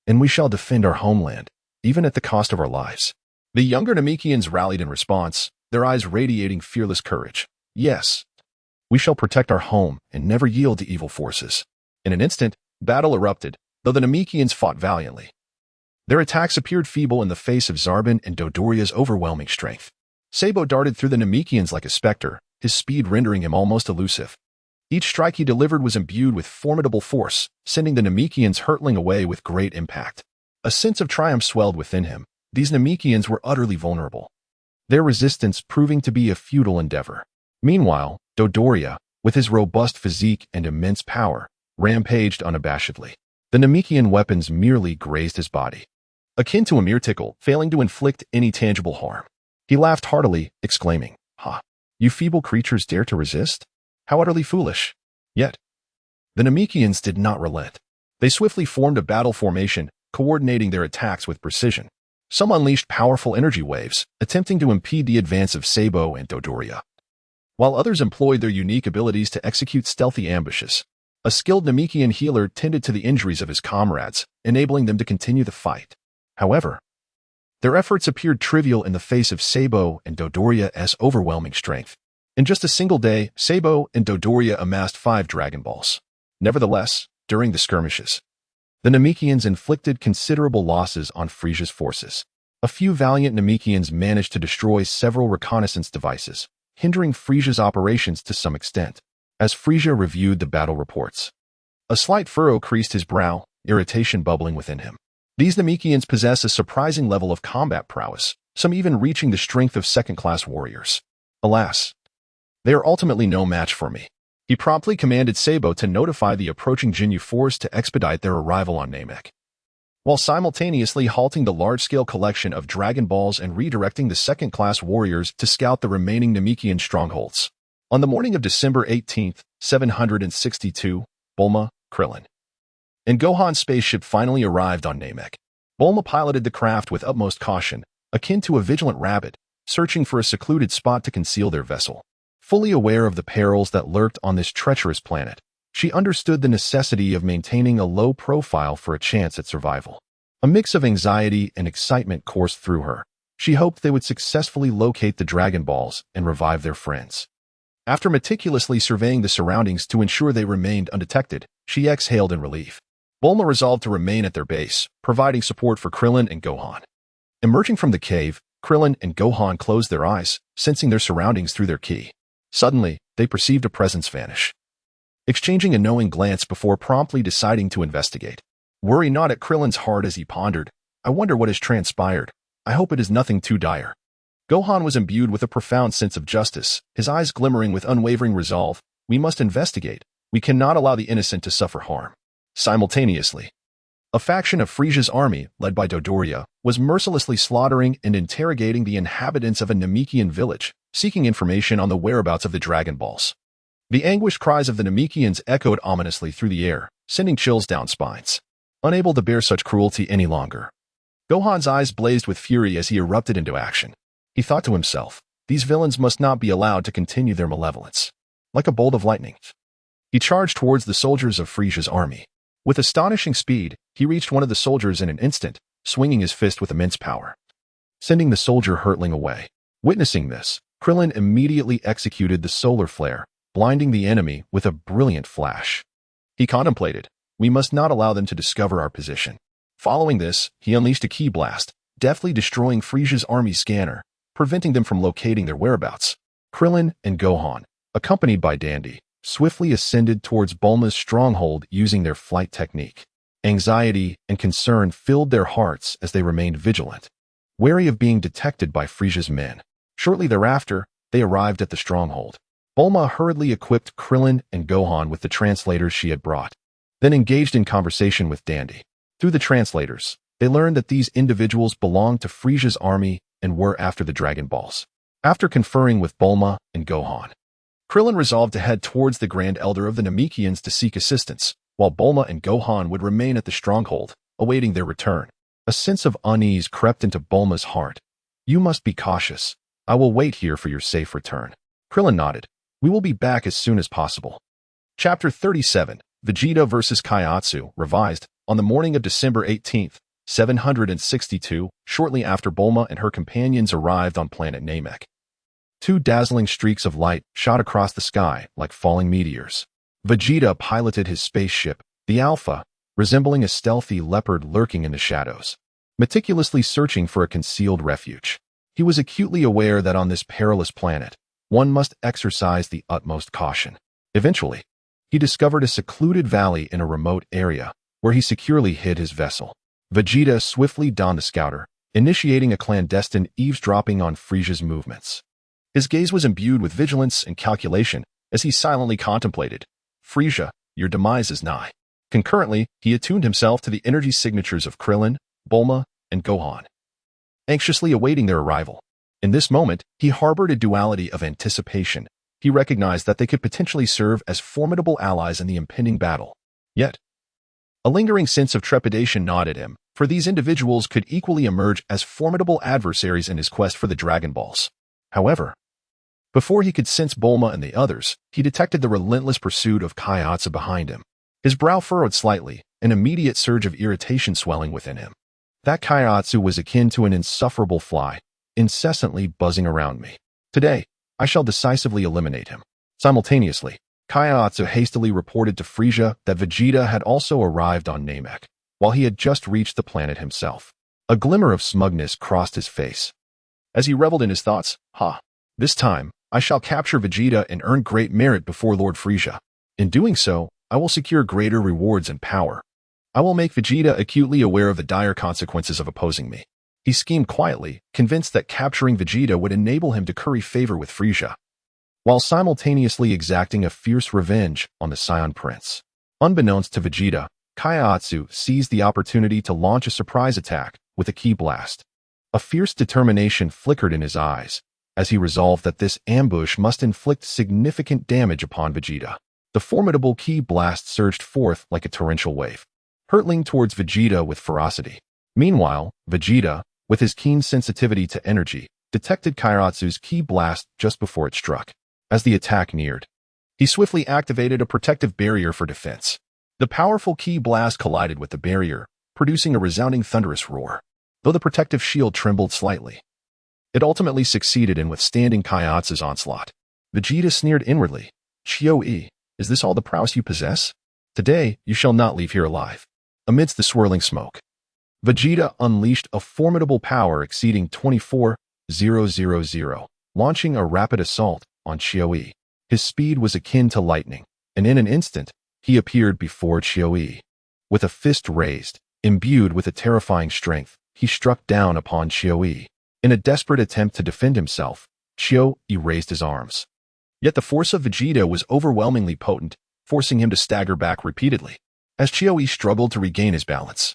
And we shall defend our homeland, even at the cost of our lives. The younger Namekians rallied in response, their eyes radiating fearless courage. Yes, we shall protect our home and never yield to evil forces. In an instant, battle erupted, though the Namekians fought valiantly. Their attacks appeared feeble in the face of Zarbin and Dodoria's overwhelming strength. Sabo darted through the Namekians like a specter, his speed rendering him almost elusive. Each strike he delivered was imbued with formidable force, sending the Namekians hurtling away with great impact. A sense of triumph swelled within him. These Namekians were utterly vulnerable, their resistance proving to be a futile endeavor. Meanwhile, Dodoria, with his robust physique and immense power, rampaged unabashedly. The Namekian weapons merely grazed his body, akin to a mere tickle, failing to inflict any tangible harm. He laughed heartily, exclaiming, "Ha! You feeble creatures dare to resist? How utterly foolish!" Yet, the Namekians did not relent. They swiftly formed a battle formation, coordinating their attacks with precision. Some unleashed powerful energy waves, attempting to impede the advance of Sabo and Dodoria, while others employed their unique abilities to execute stealthy ambushes. A skilled Namekian healer tended to the injuries of his comrades, enabling them to continue the fight. However, their efforts appeared trivial in the face of Sabo and Dodoria's overwhelming strength. In just a single day, Sabo and Dodoria amassed 5 Dragon Balls. Nevertheless, during the skirmishes, the Namekians inflicted considerable losses on Frieza's forces. A few valiant Namekians managed to destroy several reconnaissance devices, hindering Frieza's operations to some extent. As Frieza reviewed the battle reports, a slight furrow creased his brow, irritation bubbling within him. These Namekians possess a surprising level of combat prowess, some even reaching the strength of second-class warriors. Alas, they are ultimately no match for me. He promptly commanded Sabo to notify the approaching Jinyu force to expedite their arrival on Namek, while simultaneously halting the large-scale collection of Dragon Balls and redirecting the second-class warriors to scout the remaining Namekian strongholds. On the morning of December 18, 762, Bulma, Krillin, and Gohan's spaceship finally arrived on Namek. Bulma piloted the craft with utmost caution, akin to a vigilant rabbit, searching for a secluded spot to conceal their vessel. Fully aware of the perils that lurked on this treacherous planet, she understood the necessity of maintaining a low profile for a chance at survival. A mix of anxiety and excitement coursed through her. She hoped they would successfully locate the Dragon Balls and revive their friends. After meticulously surveying the surroundings to ensure they remained undetected, she exhaled in relief. Bulma resolved to remain at their base, providing support for Krillin and Gohan. Emerging from the cave, Krillin and Gohan closed their eyes, sensing their surroundings through their ki. Suddenly, they perceived a presence vanish, exchanging a knowing glance before promptly deciding to investigate. Worry gnawed at Krillin's heart as he pondered, "I wonder what has transpired. I hope it is nothing too dire. Gohan was imbued with a profound sense of justice, his eyes glimmering with unwavering resolve. We must investigate. We cannot allow the innocent to suffer harm. Simultaneously, a faction of Frisia's army, led by Dodoria, was mercilessly slaughtering and interrogating the inhabitants of a Namekian village, seeking information on the whereabouts of the Dragon Balls. The anguished cries of the Namekians echoed ominously through the air, sending chills down spines. Unable to bear such cruelty any longer, Gohan's eyes blazed with fury as he erupted into action. He thought to himself, these villains must not be allowed to continue their malevolence. Like a bolt of lightning, he charged towards the soldiers of Frisia's army. With astonishing speed, he reached one of the soldiers in an instant, swinging his fist with immense power, sending the soldier hurtling away. Witnessing this, Krillin immediately executed the solar flare, blinding the enemy with a brilliant flash. He contemplated, we must not allow them to discover our position. Following this, he unleashed a ki blast, deftly destroying Frisia's army scanner, preventing them from locating their whereabouts. Krillin and Gohan, accompanied by Dandy, swiftly ascended towards Bulma's stronghold using their flight technique. Anxiety and concern filled their hearts as they remained vigilant, wary of being detected by Frisia's men. Shortly thereafter, they arrived at the stronghold. Bulma hurriedly equipped Krillin and Gohan with the translators she had brought, then engaged in conversation with Dandy. Through the translators, they learned that these individuals belonged to Frisia's army and were after the Dragon Balls. After conferring with Bulma and Gohan, Krillin resolved to head towards the Grand Elder of the Namekians to seek assistance, while Bulma and Gohan would remain at the stronghold, awaiting their return. A sense of unease crept into Bulma's heart. You must be cautious. I will wait here for your safe return. Krillin nodded. We will be back as soon as possible. Chapter 37, Vegeta vs. Kaiatsu, revised, on the morning of December 18th, 762, shortly after Bulma and her companions arrived on planet Namek. Two dazzling streaks of light shot across the sky like falling meteors. Vegeta piloted his spaceship, the Alpha, resembling a stealthy leopard lurking in the shadows, meticulously searching for a concealed refuge. He was acutely aware that on this perilous planet, one must exercise the utmost caution. Eventually, he discovered a secluded valley in a remote area, where he securely hid his vessel. Vegeta swiftly donned the scouter, initiating a clandestine eavesdropping on Frisia's movements. His gaze was imbued with vigilance and calculation as he silently contemplated, Frisia, your demise is nigh. Concurrently, he attuned himself to the energy signatures of Krillin, Bulma, and Gohan, anxiously awaiting their arrival. In this moment, he harbored a duality of anticipation. He recognized that they could potentially serve as formidable allies in the impending battle. Yet, a lingering sense of trepidation gnawed at him, for these individuals could equally emerge as formidable adversaries in his quest for the Dragon Balls. However, before he could sense Bulma and the others, he detected the relentless pursuit of Kaiatsu behind him. His brow furrowed slightly, an immediate surge of irritation swelling within him. That Kaiatsu was akin to an insufferable fly, incessantly buzzing around me. Today, I shall decisively eliminate him. Simultaneously, Kaiatsu hastily reported to Frisia that Vegeta had also arrived on Namek, while he had just reached the planet himself. A glimmer of smugness crossed his face. As he reveled in his thoughts, this time, I shall capture Vegeta and earn great merit before Lord Frisia. In doing so, I will secure greater rewards and power. I will make Vegeta acutely aware of the dire consequences of opposing me. He schemed quietly, convinced that capturing Vegeta would enable him to curry favor with Frisia, while simultaneously exacting a fierce revenge on the Saiyan prince. Unbeknownst to Vegeta, Kaiatsu seized the opportunity to launch a surprise attack with a ki blast. A fierce determination flickered in his eyes, as he resolved that this ambush must inflict significant damage upon Vegeta. The formidable ki blast surged forth like a torrential wave, hurtling towards Vegeta with ferocity. Meanwhile, Vegeta, with his keen sensitivity to energy, detected Kaiatsu's ki blast just before it struck. As the attack neared, he swiftly activated a protective barrier for defense. The powerful ki blast collided with the barrier, producing a resounding thunderous roar. Though the protective shield trembled slightly, it ultimately succeeded in withstanding Kaiatsu's onslaught. Vegeta sneered inwardly. Chio-E, is this all the prowess you possess? Today, you shall not leave here alive. Amidst the swirling smoke, Vegeta unleashed a formidable power exceeding 24,000, launching a rapid assault on Chio-E. His speed was akin to lightning, and in an instant, he appeared before Chio-E. With a fist raised, imbued with a terrifying strength, he struck down upon Qiu. In a desperate attempt to defend himself, Qiu raised his arms. Yet the force of Vegeta was overwhelmingly potent, forcing him to stagger back repeatedly, as Qiu struggled to regain his balance.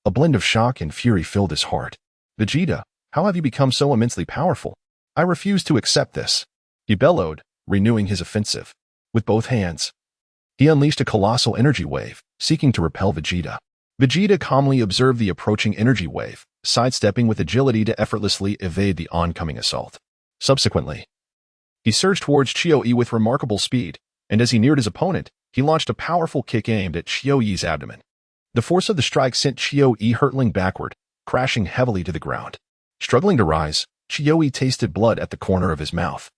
A blend of shock and fury filled his heart. Vegeta, how have you become so immensely powerful? I refuse to accept this. He bellowed, renewing his offensive. With both hands, he unleashed a colossal energy wave, seeking to repel Vegeta. Vegeta calmly observed the approaching energy wave, sidestepping with agility to effortlessly evade the oncoming assault. Subsequently, he surged towards Qiu with remarkable speed, and as he neared his opponent, he launched a powerful kick aimed at Qiu's abdomen. The force of the strike sent Qiu hurtling backward, crashing heavily to the ground. Struggling to rise, Qiu tasted blood at the corner of his mouth.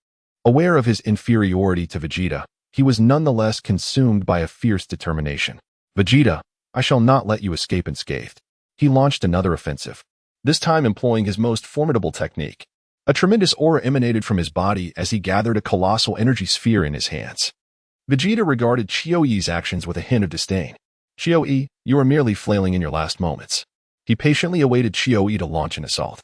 Aware of his inferiority to Vegeta, he was nonetheless consumed by a fierce determination. Vegeta, I shall not let you escape unscathed. He launched another offensive, this time employing his most formidable technique. A tremendous aura emanated from his body as he gathered a colossal energy sphere in his hands. Vegeta regarded Qiu's actions with a hint of disdain. Qiu, you are merely flailing in your last moments. He patiently awaited Qiu to launch an assault.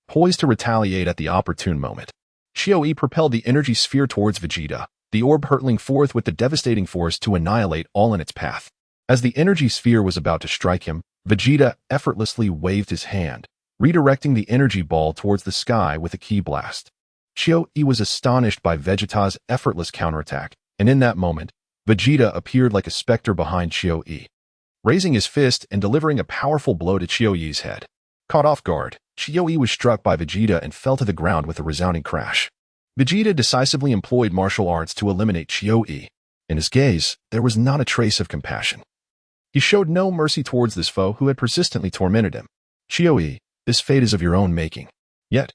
Poised to retaliate at the opportune moment, Qiu propelled the energy sphere towards Vegeta, the orb hurtling forth with the devastating force to annihilate all in its path. As the energy sphere was about to strike him, Vegeta effortlessly waved his hand, redirecting the energy ball towards the sky with a ki blast. Qiu was astonished by Vegeta's effortless counterattack, and in that moment, Vegeta appeared like a specter behind Qiu. Raising his fist and delivering a powerful blow to Qiu's head. Caught off guard, Qiu was struck by Vegeta and fell to the ground with a resounding crash. Vegeta decisively employed martial arts to eliminate Qiu. In his gaze, there was not a trace of compassion. He showed no mercy towards this foe who had persistently tormented him. Qiu, this fate is of your own making. Yet,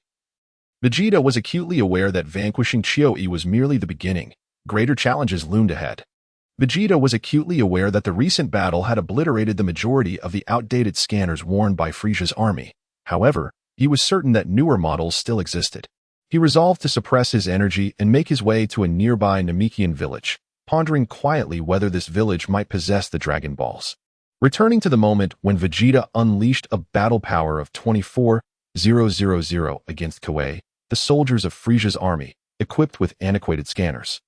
Vegeta was acutely aware that vanquishing Qiu was merely the beginning. Greater challenges loomed ahead. Vegeta was acutely aware that the recent battle had obliterated the majority of the outdated scanners worn by Frieza's army. However, he was certain that newer models still existed. He resolved to suppress his energy and make his way to a nearby Namekian village, pondering quietly whether this village might possess the Dragon Balls. Returning to the moment when Vegeta unleashed a battle power of 24,000 against Kuei, the soldiers of Frieza's army, equipped with antiquated scanners,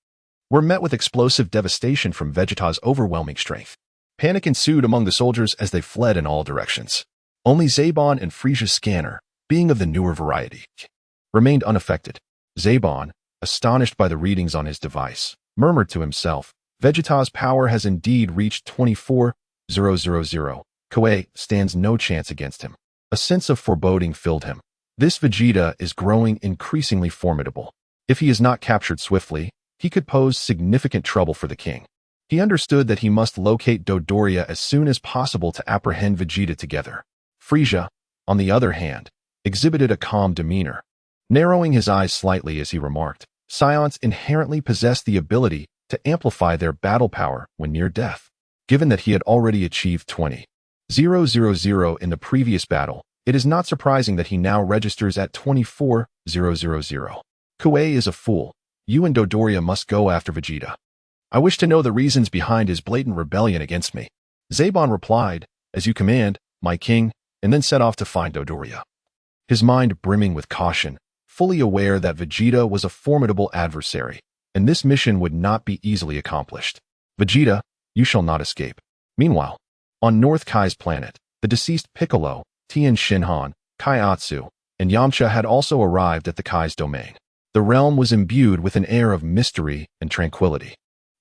were met with explosive devastation from Vegeta's overwhelming strength. Panic ensued among the soldiers as they fled in all directions. Only Zebon and Frieza's scanner, being of the newer variety, remained unaffected. Zebon, astonished by the readings on his device, murmured to himself, Vegeta's power has indeed reached 24,000. Kuei stands no chance against him. A sense of foreboding filled him. This Vegeta is growing increasingly formidable. If he is not captured swiftly, he could pose significant trouble for the king. He understood that he must locate Dodoria as soon as possible to apprehend Vegeta together. Frieza, on the other hand, exhibited a calm demeanor. Narrowing his eyes slightly as he remarked, Saiyans inherently possess the ability to amplify their battle power when near death. Given that he had already achieved 20,000 in the previous battle, it is not surprising that he now registers at 24,000. Kuei is a fool. You and Dodoria must go after Vegeta. I wish to know the reasons behind his blatant rebellion against me. Zebon replied, as you command, my king, and then set off to find Dodoria. His mind brimming with caution, fully aware that Vegeta was a formidable adversary, and this mission would not be easily accomplished. Vegeta, you shall not escape. Meanwhile, on North Kai's planet, the deceased Piccolo, Tien Shinhan, Kaiatsu, and Yamcha had also arrived at the Kai's domain. The realm was imbued with an air of mystery and tranquility.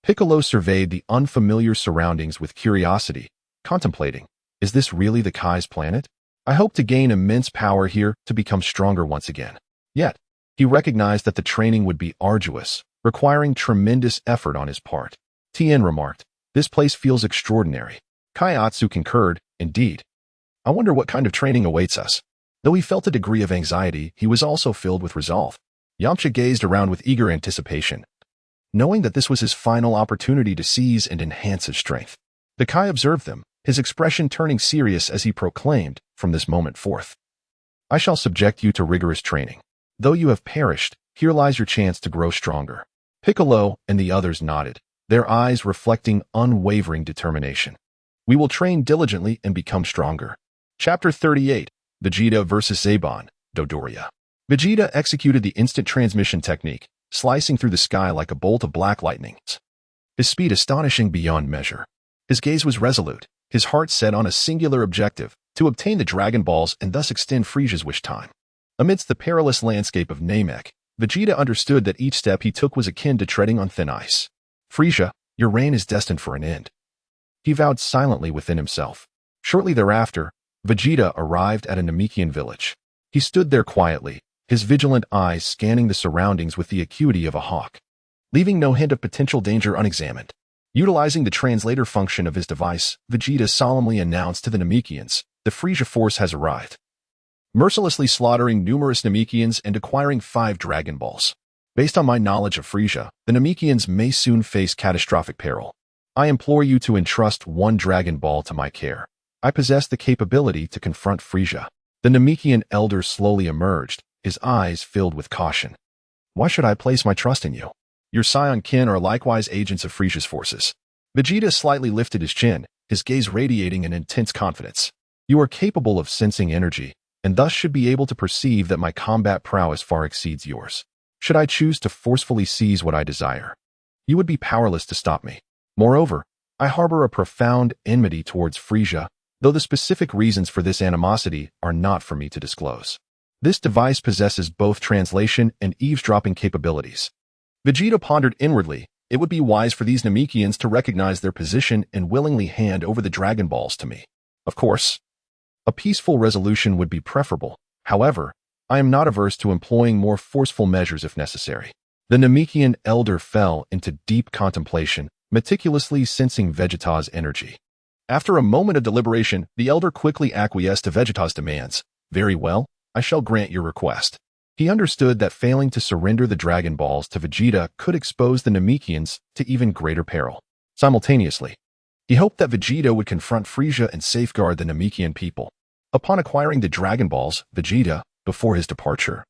Piccolo surveyed the unfamiliar surroundings with curiosity, contemplating, is this really the Kai's planet? I hope to gain immense power here to become stronger once again. Yet, he recognized that the training would be arduous, requiring tremendous effort on his part. Tien remarked, this place feels extraordinary. Kaiatsu concurred, indeed. I wonder what kind of training awaits us. Though he felt a degree of anxiety, he was also filled with resolve. Yamcha gazed around with eager anticipation, knowing that this was his final opportunity to seize and enhance his strength. The Kai observed them, his expression turning serious as he proclaimed, from this moment forth, I shall subject you to rigorous training. Though you have perished, here lies your chance to grow stronger. Piccolo and the others nodded, their eyes reflecting unwavering determination. We will train diligently and become stronger. Chapter 38. Vegeta vs. Zaban, Dodoria. Vegeta executed the instant transmission technique, slicing through the sky like a bolt of black lightning. His speed astonishing beyond measure. His gaze was resolute, his heart set on a singular objective, to obtain the Dragon Balls and thus extend Frieza's wish time. Amidst the perilous landscape of Namek, Vegeta understood that each step he took was akin to treading on thin ice. Frieza, your reign is destined for an end. He vowed silently within himself. Shortly thereafter, Vegeta arrived at a Namekian village. He stood there quietly, his vigilant eyes scanning the surroundings with the acuity of a hawk, leaving no hint of potential danger unexamined. Utilizing the translator function of his device, Vegeta solemnly announced to the Namekians, the Frieza force has arrived, mercilessly slaughtering numerous Namekians and acquiring 5 Dragon Balls. Based on my knowledge of Frieza, the Namekians may soon face catastrophic peril. I implore you to entrust 1 Dragon Ball to my care. I possess the capability to confront Frieza. The Namekian elder slowly emerged, his eyes filled with caution. Why should I place my trust in you? Your Saiyan kin are likewise agents of Frieza's forces. Vegeta slightly lifted his chin, his gaze radiating an intense confidence. You are capable of sensing energy, and thus should be able to perceive that my combat prowess far exceeds yours. Should I choose to forcefully seize what I desire, you would be powerless to stop me. Moreover, I harbor a profound enmity towards Frieza, though the specific reasons for this animosity are not for me to disclose. This device possesses both translation and eavesdropping capabilities. Vegeta pondered inwardly. It would be wise for these Namekians to recognize their position and willingly hand over the Dragon Balls to me. Of course, a peaceful resolution would be preferable. However, I am not averse to employing more forceful measures if necessary. The Namekian elder fell into deep contemplation, meticulously sensing Vegeta's energy. After a moment of deliberation, the elder quickly acquiesced to Vegeta's demands. Very well, I shall grant your request. He understood that failing to surrender the Dragon Balls to Vegeta could expose the Namekians to even greater peril. Simultaneously, he hoped that Vegeta would confront Frieza and safeguard the Namekian people. Upon acquiring the Dragon Balls, Vegeta, before his departure,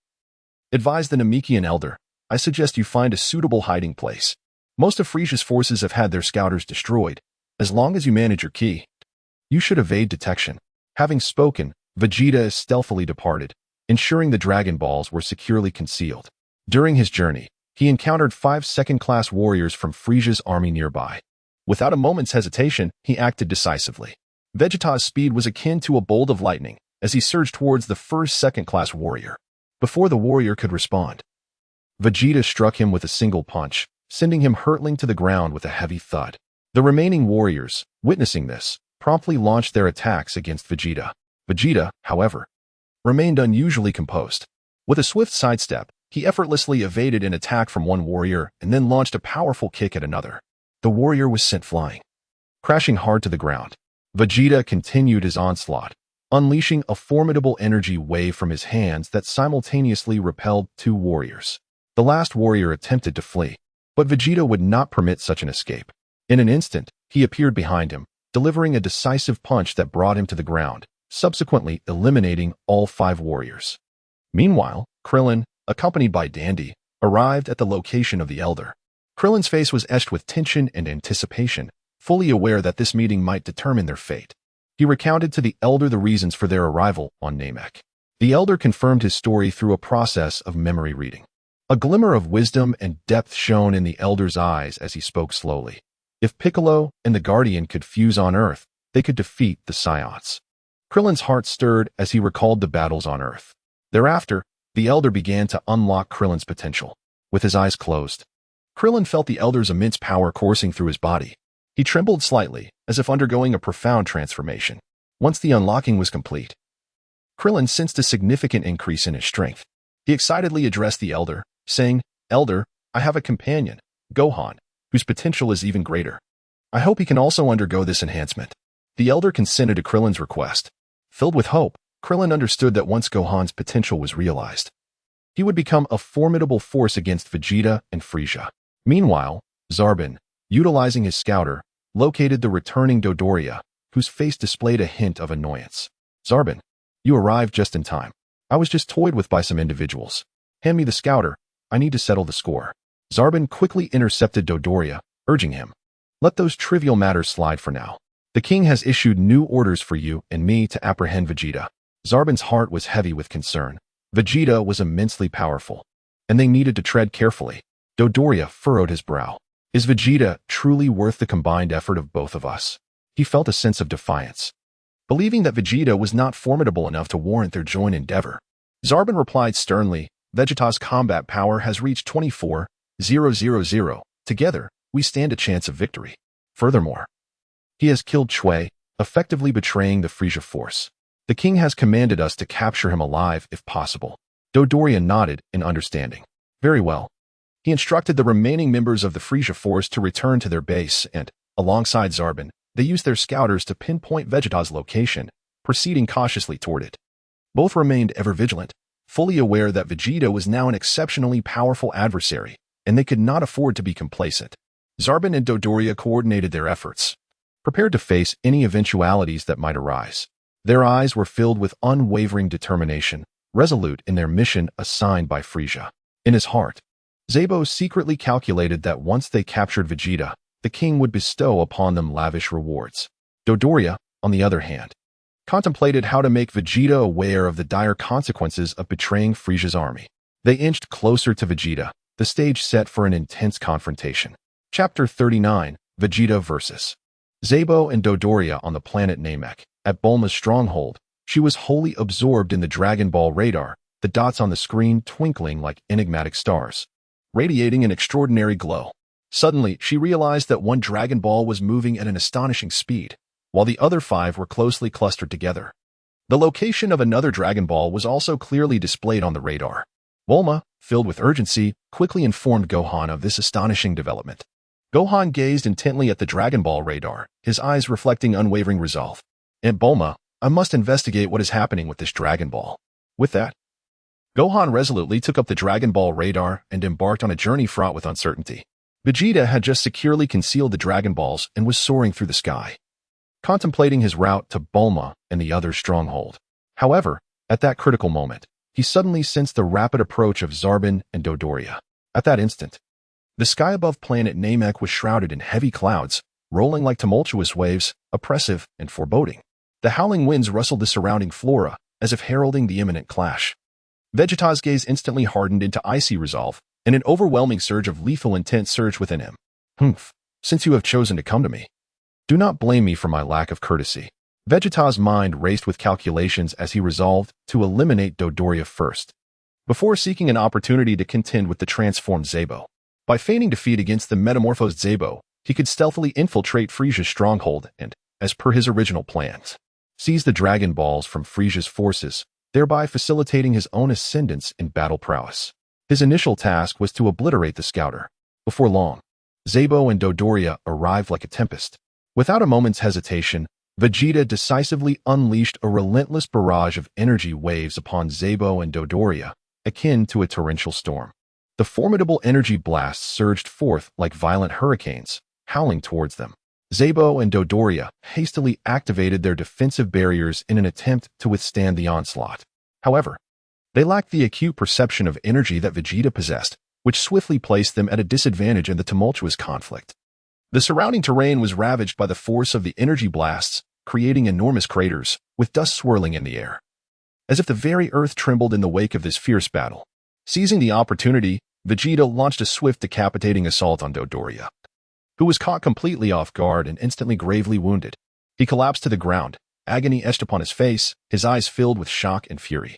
advised the Namekian elder, I suggest you find a suitable hiding place. Most of Frieza's forces have had their scouters destroyed. As long as you manage your ki, you should evade detection. Having spoken, Vegeta stealthily departed, ensuring the Dragon Balls were securely concealed. During his journey, he encountered 5 second-class warriors from Frieza's army nearby. Without a moment's hesitation, he acted decisively. Vegeta's speed was akin to a bolt of lightning as he surged towards the first second-class warrior. Before the warrior could respond, Vegeta struck him with a single punch, sending him hurtling to the ground with a heavy thud. The remaining warriors, witnessing this, promptly launched their attacks against Vegeta. Vegeta, however, remained unusually composed. With a swift sidestep, he effortlessly evaded an attack from one warrior and then launched a powerful kick at another. The warrior was sent flying, crashing hard to the ground. Vegeta continued his onslaught, unleashing a formidable energy wave from his hands that simultaneously repelled 2 warriors. The last warrior attempted to flee, but Vegeta would not permit such an escape. In an instant, he appeared behind him, delivering a decisive punch that brought him to the ground, subsequently eliminating all 5 warriors. Meanwhile, Krillin, accompanied by Dandy, arrived at the location of the elder. Krillin's face was etched with tension and anticipation, fully aware that this meeting might determine their fate. He recounted to the elder the reasons for their arrival on Namek. The elder confirmed his story through a process of memory reading. A glimmer of wisdom and depth shone in the elder's eyes as he spoke slowly. If Piccolo and the Guardian could fuse on Earth, they could defeat the Saiyans. Krillin's heart stirred as he recalled the battles on Earth. Thereafter, the elder began to unlock Krillin's potential. With his eyes closed, Krillin felt the elder's immense power coursing through his body. He trembled slightly, as if undergoing a profound transformation. Once the unlocking was complete, Krillin sensed a significant increase in his strength. He excitedly addressed the elder, saying, "Elder, I have a companion, Gohan, whose potential is even greater. I hope he can also undergo this enhancement." The elder consented to Krillin's request. Filled with hope, Krillin understood that once Gohan's potential was realized, he would become a formidable force against Vegeta and Frieza. Meanwhile, Zarbin, utilizing his scouter, located the returning Dodoria, whose face displayed a hint of annoyance. "Zarbin, you arrived just in time. I was just toyed with by some individuals. Hand me the scouter. I need to settle the score." Zarbin quickly intercepted Dodoria, urging him, "Let those trivial matters slide for now. The king has issued new orders for you and me to apprehend Vegeta. Zarbon's heart was heavy with concern. Vegeta was immensely powerful, and they needed to tread carefully. Dodoria furrowed his brow. Is Vegeta truly worth the combined effort of both of us? He felt a sense of defiance, believing that Vegeta was not formidable enough to warrant their joint endeavor. Zarbon replied sternly, Vegeta's combat power has reached 24,000. Together, we stand a chance of victory. Furthermore, he has killed Chui, effectively betraying the Frieza force. The king has commanded us to capture him alive if possible. Dodoria nodded in understanding. Very well. He instructed the remaining members of the Frieza force to return to their base and, alongside Zarbon, they used their scouters to pinpoint Vegeta's location, proceeding cautiously toward it. Both remained ever vigilant, fully aware that Vegeta was now an exceptionally powerful adversary, and they could not afford to be complacent. Zarbon and Dodoria coordinated their efforts, prepared to face any eventualities that might arise. Their eyes were filled with unwavering determination, resolute in their mission assigned by Frieza. In his heart, Zabo secretly calculated that once they captured Vegeta, the king would bestow upon them lavish rewards. Dodoria, on the other hand, contemplated how to make Vegeta aware of the dire consequences of betraying Frieza's army. They inched closer to Vegeta, the stage set for an intense confrontation. Chapter 39, Vegeta vs. Zabo and Dodoria on the planet Namek. At Bulma's stronghold, she was wholly absorbed in the Dragon Ball radar, the dots on the screen twinkling like enigmatic stars, radiating an extraordinary glow. Suddenly, she realized that one Dragon Ball was moving at an astonishing speed, while the other 5 were closely clustered together. The location of another Dragon Ball was also clearly displayed on the radar. Bulma, filled with urgency, quickly informed Gohan of this astonishing development. Gohan gazed intently at the Dragon Ball radar, his eyes reflecting unwavering resolve. Aunt Bulma, I must investigate what is happening with this Dragon Ball. With that, Gohan resolutely took up the Dragon Ball radar and embarked on a journey fraught with uncertainty. Vegeta had just securely concealed the Dragon Balls and was soaring through the sky, contemplating his route to Bulma and the other's stronghold. However, at that critical moment, he suddenly sensed the rapid approach of Zarbon and Dodoria. At that instant, the sky above planet Namek was shrouded in heavy clouds, rolling like tumultuous waves, oppressive and foreboding. The howling winds rustled the surrounding flora, as if heralding the imminent clash. Vegeta's gaze instantly hardened into icy resolve, and an overwhelming surge of lethal intent surged within him. Humph, since you have chosen to come to me, do not blame me for my lack of courtesy. Vegeta's mind raced with calculations as he resolved to eliminate Dodoria first, before seeking an opportunity to contend with the transformed Zabo. By feigning defeat against the metamorphosed Zabo, he could stealthily infiltrate Frieza's stronghold and, as per his original plans, seize the Dragon Balls from Frieza's forces, thereby facilitating his own ascendance in battle prowess. His initial task was to obliterate the scouter. Before long, Zabo and Dodoria arrived like a tempest. Without a moment's hesitation, Vegeta decisively unleashed a relentless barrage of energy waves upon Zabo and Dodoria, akin to a torrential storm. The formidable energy blasts surged forth like violent hurricanes, howling towards them. Zabo and Dodoria hastily activated their defensive barriers in an attempt to withstand the onslaught. However, they lacked the acute perception of energy that Vegeta possessed, which swiftly placed them at a disadvantage in the tumultuous conflict. The surrounding terrain was ravaged by the force of the energy blasts, creating enormous craters, with dust swirling in the air, as if the very earth trembled in the wake of this fierce battle. Seizing the opportunity, Vegeta launched a swift decapitating assault on Dodoria, who was caught completely off guard and instantly gravely wounded. He collapsed to the ground, agony etched upon his face, his eyes filled with shock and fury.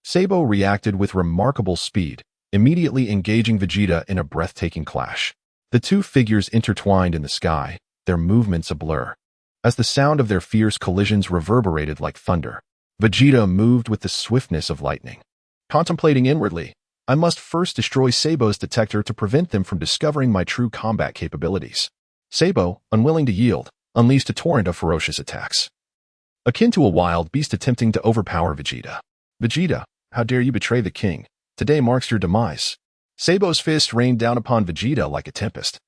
Zabo reacted with remarkable speed, immediately engaging Vegeta in a breathtaking clash. The two figures intertwined in the sky, their movements a blur, as the sound of their fierce collisions reverberated like thunder. Vegeta moved with the swiftness of lightning. Contemplating inwardly, I must first destroy Sabo's detector to prevent them from discovering my true combat capabilities. Zabo, unwilling to yield, unleashed a torrent of ferocious attacks, akin to a wild beast attempting to overpower Vegeta. Vegeta, how dare you betray the king? Today marks your demise. Sabo's fist rained down upon Vegeta like a tempest,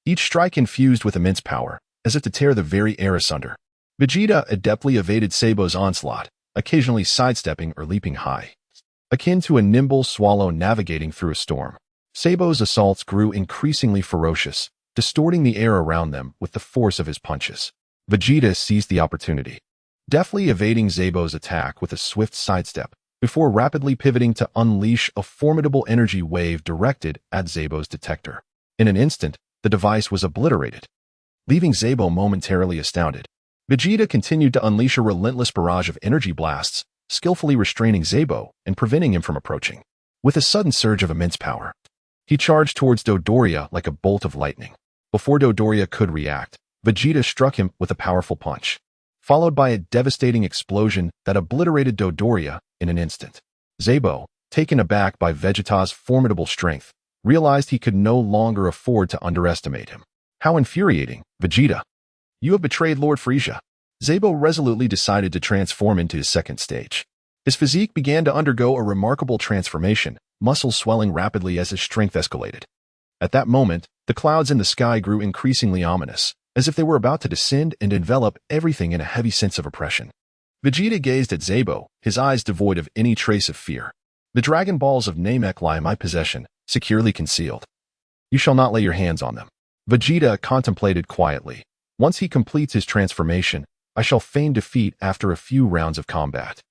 each strike infused with immense power, as if to tear the very air asunder. Vegeta adeptly evaded Sabo's onslaught, occasionally sidestepping or leaping high, akin to a nimble swallow navigating through a storm. Sabo's assaults grew increasingly ferocious, distorting the air around them with the force of his punches. Vegeta seized the opportunity. deftly evading Zebo's attack with a swift sidestep, before rapidly pivoting to unleash a formidable energy wave directed at Zebo's detector. In an instant, the device was obliterated, leaving Zebo momentarily astounded. Vegeta continued to unleash a relentless barrage of energy blasts, skillfully restraining Zebo and preventing him from approaching. With a sudden surge of immense power, he charged towards Dodoria like a bolt of lightning. Before Dodoria could react, Vegeta struck him with a powerful punch, followed by a devastating explosion that obliterated Dodoria in an instant. Zebo, taken aback by Vegeta's formidable strength, realized he could no longer afford to underestimate him. How infuriating, Vegeta! You have betrayed Lord Frieza. Zebo resolutely decided to transform into his second stage. His physique began to undergo a remarkable transformation, muscles swelling rapidly as his strength escalated. At that moment, the clouds in the sky grew increasingly ominous, as if they were about to descend and envelop everything in a heavy sense of oppression. Vegeta gazed at Zebo, his eyes devoid of any trace of fear. The Dragon Balls of Namek lie in my possession, securely concealed. You shall not lay your hands on them. Vegeta contemplated quietly. Once he completes his transformation, I shall feign defeat after a few rounds of combat.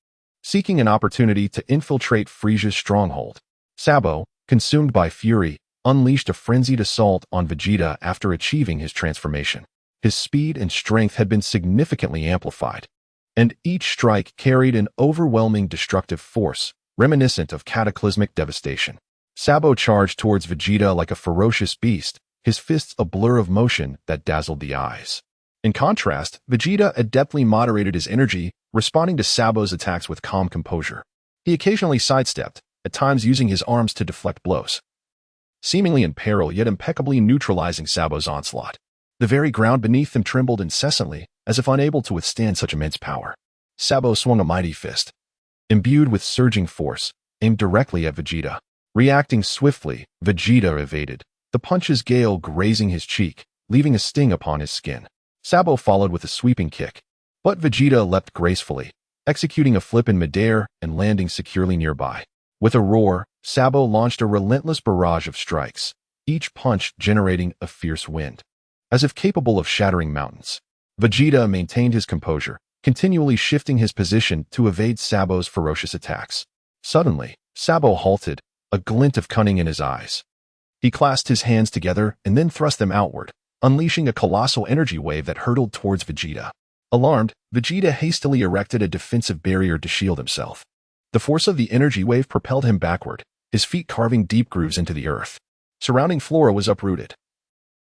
Seeking an opportunity to infiltrate Frieza's stronghold, Sabo, consumed by fury, unleashed a frenzied assault on Vegeta after achieving his transformation. His speed and strength had been significantly amplified, and each strike carried an overwhelming destructive force, reminiscent of cataclysmic devastation. Sabo charged towards Vegeta like a ferocious beast, his fists a blur of motion that dazzled the eyes. In contrast, Vegeta adeptly moderated his energy, responding to Sabo's attacks with calm composure. He occasionally sidestepped, at times using his arms to deflect blows, seemingly in peril yet impeccably neutralizing Sabo's onslaught. The very ground beneath them trembled incessantly, as if unable to withstand such immense power. Sabo swung a mighty fist, imbued with surging force, aimed directly at Vegeta. Reacting swiftly, Vegeta evaded, the punch's gale grazing his cheek, leaving a sting upon his skin. Sabo followed with a sweeping kick, but Vegeta leapt gracefully, executing a flip in midair and landing securely nearby. With a roar, Sabo launched a relentless barrage of strikes, each punch generating a fierce wind, as if capable of shattering mountains. Vegeta maintained his composure, continually shifting his position to evade Sabo's ferocious attacks. Suddenly, Sabo halted, a glint of cunning in his eyes. He clasped his hands together and then thrust them outward, unleashing a colossal energy wave that hurtled towards Vegeta. Alarmed, Vegeta hastily erected a defensive barrier to shield himself. The force of the energy wave propelled him backward, his feet carving deep grooves into the earth. Surrounding flora was uprooted,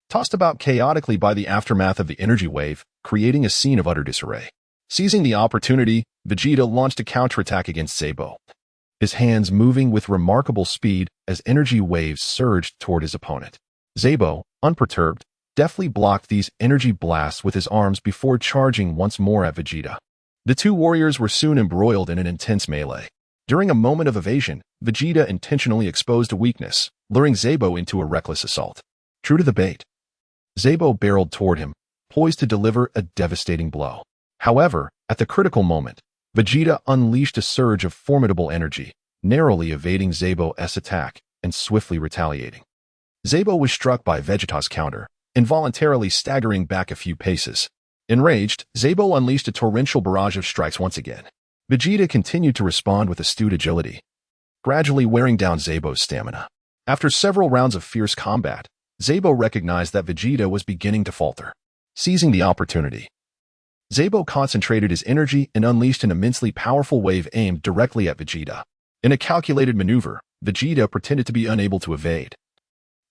tossed about chaotically by the aftermath of the energy wave, creating a scene of utter disarray. Seizing the opportunity, Vegeta launched a counterattack against Zebo, his hands moving with remarkable speed as energy waves surged toward his opponent. Zebo, unperturbed, deftly blocked these energy blasts with his arms before charging once more at Vegeta. The two warriors were soon embroiled in an intense melee. During a moment of evasion, Vegeta intentionally exposed a weakness, luring Zebo into a reckless assault. True to the bait, Zebo barreled toward him, poised to deliver a devastating blow. However, at the critical moment, Vegeta unleashed a surge of formidable energy, narrowly evading Zebo's attack and swiftly retaliating. Zebo was struck by Vegeta's counter, involuntarily staggering back a few paces. Enraged, Zebo unleashed a torrential barrage of strikes once again. Vegeta continued to respond with astute agility, gradually wearing down Zebo's stamina. After several rounds of fierce combat, Zebo recognized that Vegeta was beginning to falter. Seizing the opportunity, Zebo concentrated his energy and unleashed an immensely powerful wave aimed directly at Vegeta. In a calculated maneuver, Vegeta pretended to be unable to evade,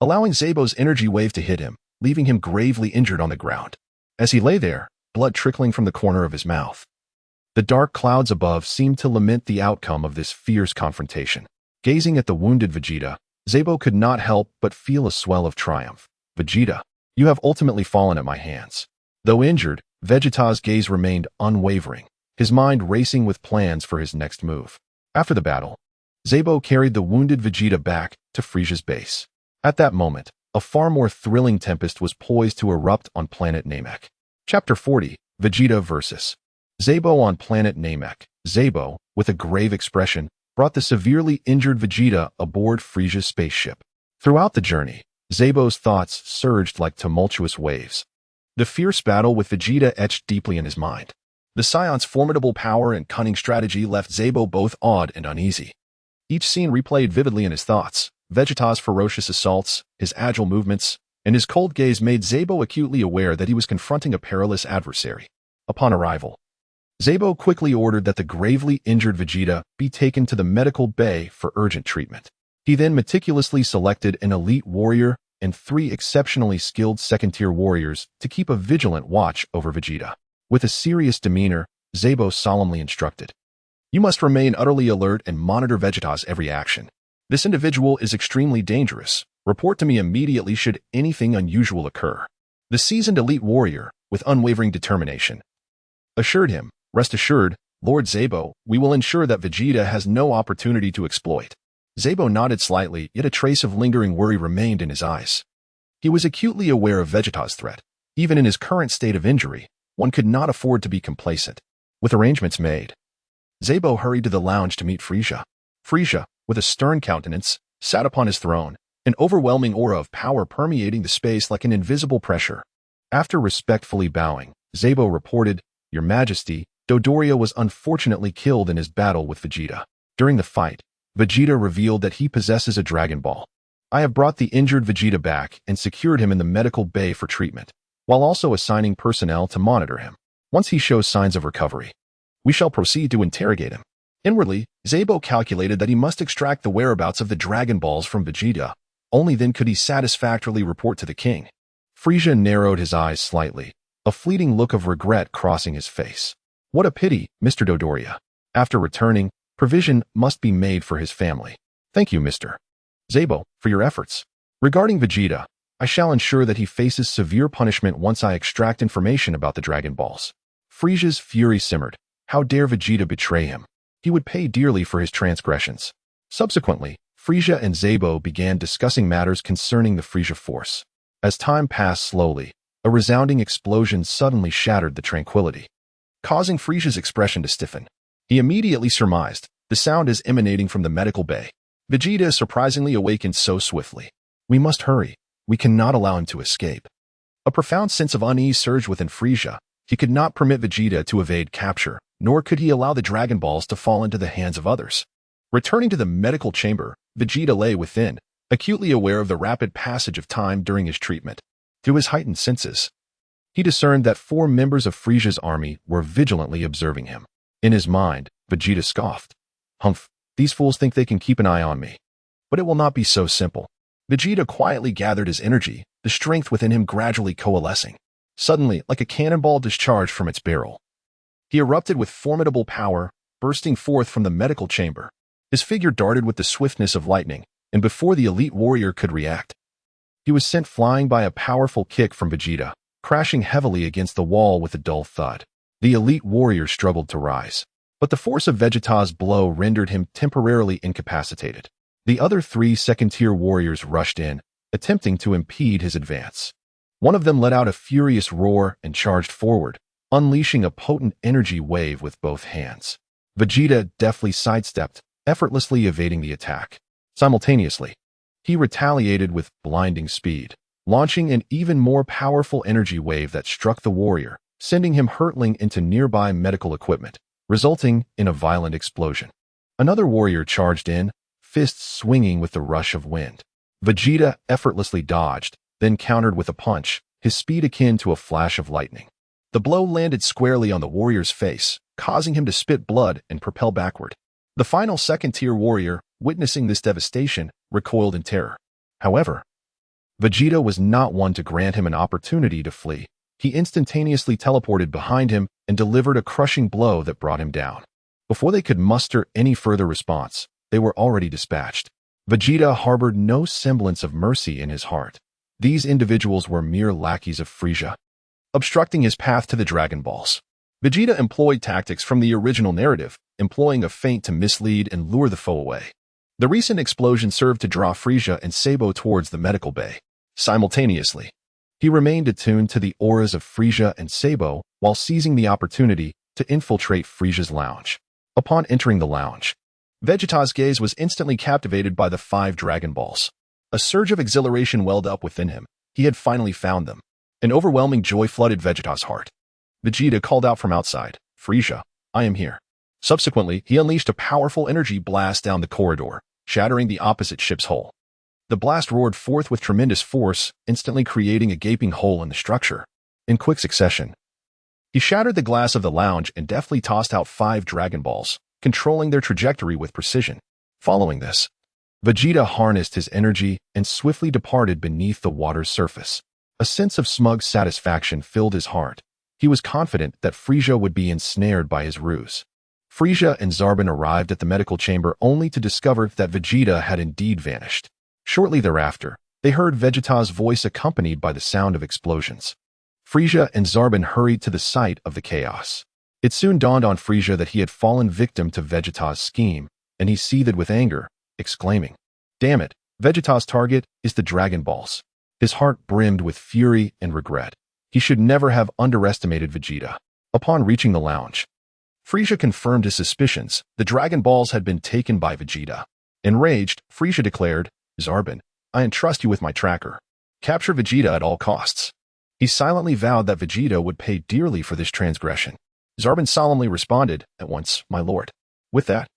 allowing Zebo's energy wave to hit him, leaving him gravely injured on the ground. As he lay there, blood trickling from the corner of his mouth, the dark clouds above seemed to lament the outcome of this fierce confrontation. Gazing at the wounded Vegeta, Zebo could not help but feel a swell of triumph. Vegeta, you have ultimately fallen at my hands. Though injured, Vegeta's gaze remained unwavering, his mind racing with plans for his next move. After the battle, Zebo carried the wounded Vegeta back to Frieza's base. At that moment, a far more thrilling tempest was poised to erupt on planet Namek. Chapter 40, Vegeta vs. Zebo on planet Namek. Zebo, with a grave expression, brought the severely injured Vegeta aboard Frieza's spaceship. Throughout the journey, Zebo's thoughts surged like tumultuous waves. The fierce battle with Vegeta etched deeply in his mind. The Saiyans' formidable power and cunning strategy left Zabo both awed and uneasy. Each scene replayed vividly in his thoughts. Vegeta's ferocious assaults, his agile movements, and his cold gaze made Zabo acutely aware that he was confronting a perilous adversary. Upon arrival, Zabo quickly ordered that the gravely injured Vegeta be taken to the medical bay for urgent treatment. He then meticulously selected an elite warrior and 3 exceptionally skilled second-tier warriors to keep a vigilant watch over Vegeta. With a serious demeanor, Zabo solemnly instructed, "You must remain utterly alert and monitor Vegeta's every action. This individual is extremely dangerous. Report to me immediately should anything unusual occur." The seasoned elite warrior, with unwavering determination, assured him, "Rest assured, Lord Zabo, we will ensure that Vegeta has no opportunity to exploit." Zabo nodded slightly, yet a trace of lingering worry remained in his eyes. He was acutely aware of Vegeta's threat. Even in his current state of injury, one could not afford to be complacent. With arrangements made, Zabo hurried to the lounge to meet Frieza. Frieza, with a stern countenance, sat upon his throne, an overwhelming aura of power permeating the space like an invisible pressure. After respectfully bowing, Zabo reported, "Your Majesty, Dodoria was unfortunately killed in his battle with Vegeta. During the fight, Vegeta revealed that he possesses a Dragon Ball. I have brought the injured Vegeta back and secured him in the medical bay for treatment, while also assigning personnel to monitor him. Once he shows signs of recovery, we shall proceed to interrogate him." Inwardly, Zabo calculated that he must extract the whereabouts of the Dragon Balls from Vegeta. Only then could he satisfactorily report to the king. Frieza narrowed his eyes slightly, a fleeting look of regret crossing his face. "What a pity, Mr. Dodoria. After returning, provision must be made for his family. Thank you, Mr. Zabo, for your efforts. Regarding Vegeta, I shall ensure that he faces severe punishment once I extract information about the Dragon Balls." Frieza's fury simmered. How dare Vegeta betray him? He would pay dearly for his transgressions. Subsequently, Frieza and Zabo began discussing matters concerning the Frieza Force. As time passed slowly, a resounding explosion suddenly shattered the tranquility, causing Frieza's expression to stiffen. He immediately surmised, the sound is emanating from the medical bay. Vegeta surprisingly awakened so swiftly. We must hurry. We cannot allow him to escape. A profound sense of unease surged within Frieza. He could not permit Vegeta to evade capture, nor could he allow the Dragon Balls to fall into the hands of others. Returning to the medical chamber, Vegeta lay within, acutely aware of the rapid passage of time during his treatment. Through his heightened senses, he discerned that 4 members of Frieza's army were vigilantly observing him. In his mind, Vegeta scoffed. "Humph, these fools think they can keep an eye on me. But it will not be so simple." Vegeta quietly gathered his energy, the strength within him gradually coalescing. Suddenly, like a cannonball discharged from its barrel, he erupted with formidable power, bursting forth from the medical chamber. His figure darted with the swiftness of lightning, and before the elite warrior could react, he was sent flying by a powerful kick from Vegeta, crashing heavily against the wall with a dull thud. The elite warrior struggled to rise, but the force of Vegeta's blow rendered him temporarily incapacitated. The other 3 second-tier warriors rushed in, attempting to impede his advance. One of them let out a furious roar and charged forward, unleashing a potent energy wave with both hands. Vegeta deftly sidestepped, effortlessly evading the attack. Simultaneously, he retaliated with blinding speed, launching an even more powerful energy wave that struck the warrior, sending him hurtling into nearby medical equipment, resulting in a violent explosion. Another warrior charged in, fists swinging with the rush of wind. Vegeta effortlessly dodged, then countered with a punch, his speed akin to a flash of lightning. The blow landed squarely on the warrior's face, causing him to spit blood and propel backward. The final second-tier warrior, witnessing this devastation, recoiled in terror. However, Vegeta was not one to grant him an opportunity to flee. He instantaneously teleported behind him and delivered a crushing blow that brought him down. Before they could muster any further response, they were already dispatched. Vegeta harbored no semblance of mercy in his heart. These individuals were mere lackeys of Frieza, obstructing his path to the Dragon Balls. Vegeta employed tactics from the original narrative, employing a feint to mislead and lure the foe away. The recent explosion served to draw Frieza and Sabo towards the medical bay. Simultaneously, he remained attuned to the auras of Frieza and Sabo while seizing the opportunity to infiltrate Frieza's lounge. Upon entering the lounge, Vegeta's gaze was instantly captivated by the 5 Dragon Balls. A surge of exhilaration welled up within him. He had finally found them. An overwhelming joy flooded Vegeta's heart. Vegeta called out from outside, Frieza, I am here. Subsequently, he unleashed a powerful energy blast down the corridor, shattering the opposite ship's hull. The blast roared forth with tremendous force, instantly creating a gaping hole in the structure. In quick succession, he shattered the glass of the lounge and deftly tossed out 5 Dragon Balls, controlling their trajectory with precision. Following this, Vegeta harnessed his energy and swiftly departed beneath the water's surface. A sense of smug satisfaction filled his heart. He was confident that Frieza would be ensnared by his ruse. Frieza and Zarbon arrived at the medical chamber only to discover that Vegeta had indeed vanished. Shortly thereafter, they heard Vegeta's voice accompanied by the sound of explosions. Frieza and Zarbon hurried to the site of the chaos. It soon dawned on Frieza that he had fallen victim to Vegeta's scheme, and he seethed with anger, exclaiming, "Damn it, Vegeta's target is the Dragon Balls." His heart brimmed with fury and regret. He should never have underestimated Vegeta. Upon reaching the lounge, Frieza confirmed his suspicions. The Dragon Balls had been taken by Vegeta. Enraged, Frieza declared, "Zarbon, I entrust you with my tracker. Capture Vegeta at all costs." He silently vowed that Vegeta would pay dearly for this transgression. Zarbon solemnly responded, "At once, my lord." With that,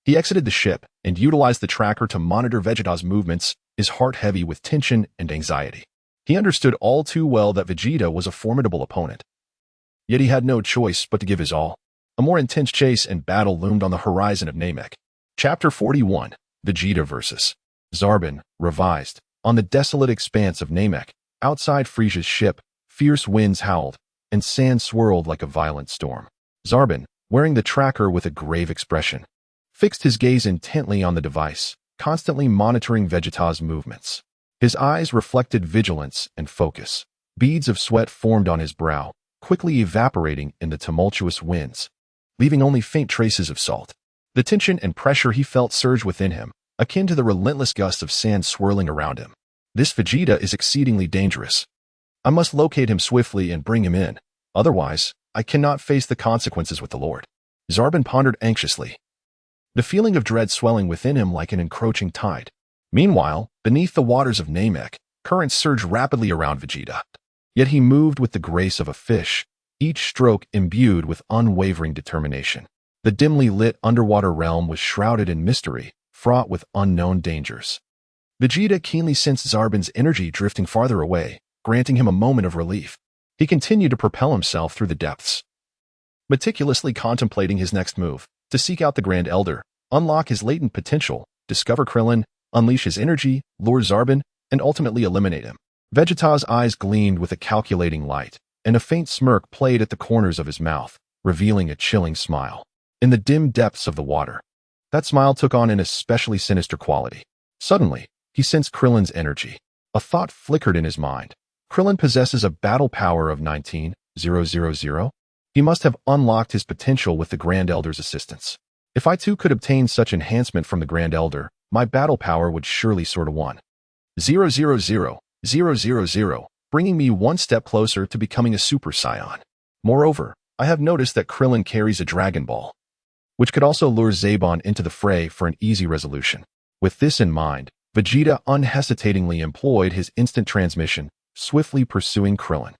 he exited the ship and utilized the tracker to monitor Vegeta's movements, his heart heavy with tension and anxiety. He understood all too well that Vegeta was a formidable opponent. Yet he had no choice but to give his all. A more intense chase and battle loomed on the horizon of Namek. Chapter 41, Vegeta vs. Zarbon, revised. On the desolate expanse of Namek, outside Frieza's ship, fierce winds howled, and sand swirled like a violent storm. Zarbon, wearing the tracker with a grave expression, fixed his gaze intently on the device, constantly monitoring Vegeta's movements. His eyes reflected vigilance and focus. Beads of sweat formed on his brow, quickly evaporating in the tumultuous winds, leaving only faint traces of salt. The tension and pressure he felt surge within him, akin to the relentless gusts of sand swirling around him. This Vegeta is exceedingly dangerous. I must locate him swiftly and bring him in. Otherwise, I cannot face the consequences with the Lord. Zarbon pondered anxiously, the feeling of dread swelling within him like an encroaching tide. Meanwhile, beneath the waters of Namek, currents surged rapidly around Vegeta. Yet he moved with the grace of a fish, each stroke imbued with unwavering determination. The dimly lit underwater realm was shrouded in mystery, fraught with unknown dangers. Vegeta keenly sensed Zarbon's energy drifting farther away, granting him a moment of relief. He continued to propel himself through the depths, meticulously contemplating his next move, to seek out the Grand Elder, unlock his latent potential, discover Krillin, unleash his energy, lure Zarbon, and ultimately eliminate him. Vegeta's eyes gleamed with a calculating light, and a faint smirk played at the corners of his mouth, revealing a chilling smile. In the dim depths of the water, that smile took on an especially sinister quality. Suddenly, he sensed Krillin's energy. A thought flickered in his mind. Krillin possesses a battle power of 19,000. He must have unlocked his potential with the Grand Elder's assistance. If I too could obtain such enhancement from the Grand Elder, my battle power would surely soar to 1,000,000, bringing me one step closer to becoming a Super Saiyan. Moreover, I have noticed that Krillin carries a Dragon Ball, which could also lure Zarbon into the fray for an easy resolution. With this in mind, Vegeta unhesitatingly employed his instant transmission, swiftly pursuing Krillin.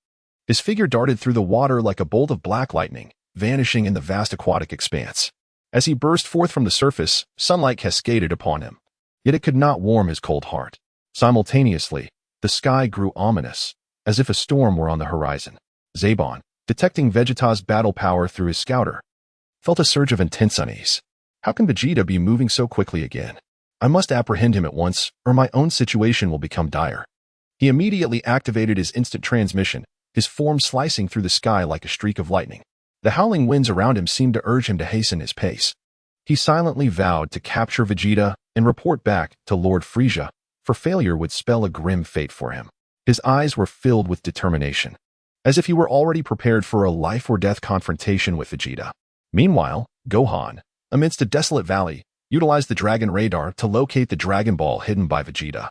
His figure darted through the water like a bolt of black lightning, vanishing in the vast aquatic expanse. As he burst forth from the surface, sunlight cascaded upon him. Yet it could not warm his cold heart. Simultaneously, the sky grew ominous, as if a storm were on the horizon. Zarbon, detecting Vegeta's battle power through his scouter, felt a surge of intense unease. How can Vegeta be moving so quickly again? I must apprehend him at once, or my own situation will become dire. He immediately activated his instant transmission, his form slicing through the sky like a streak of lightning. The howling winds around him seemed to urge him to hasten his pace. He silently vowed to capture Vegeta and report back to Lord Frieza, for failure would spell a grim fate for him. His eyes were filled with determination, as if he were already prepared for a life-or-death confrontation with Vegeta. Meanwhile, Gohan, amidst a desolate valley, utilized the Dragon Radar to locate the Dragon Ball hidden by Vegeta.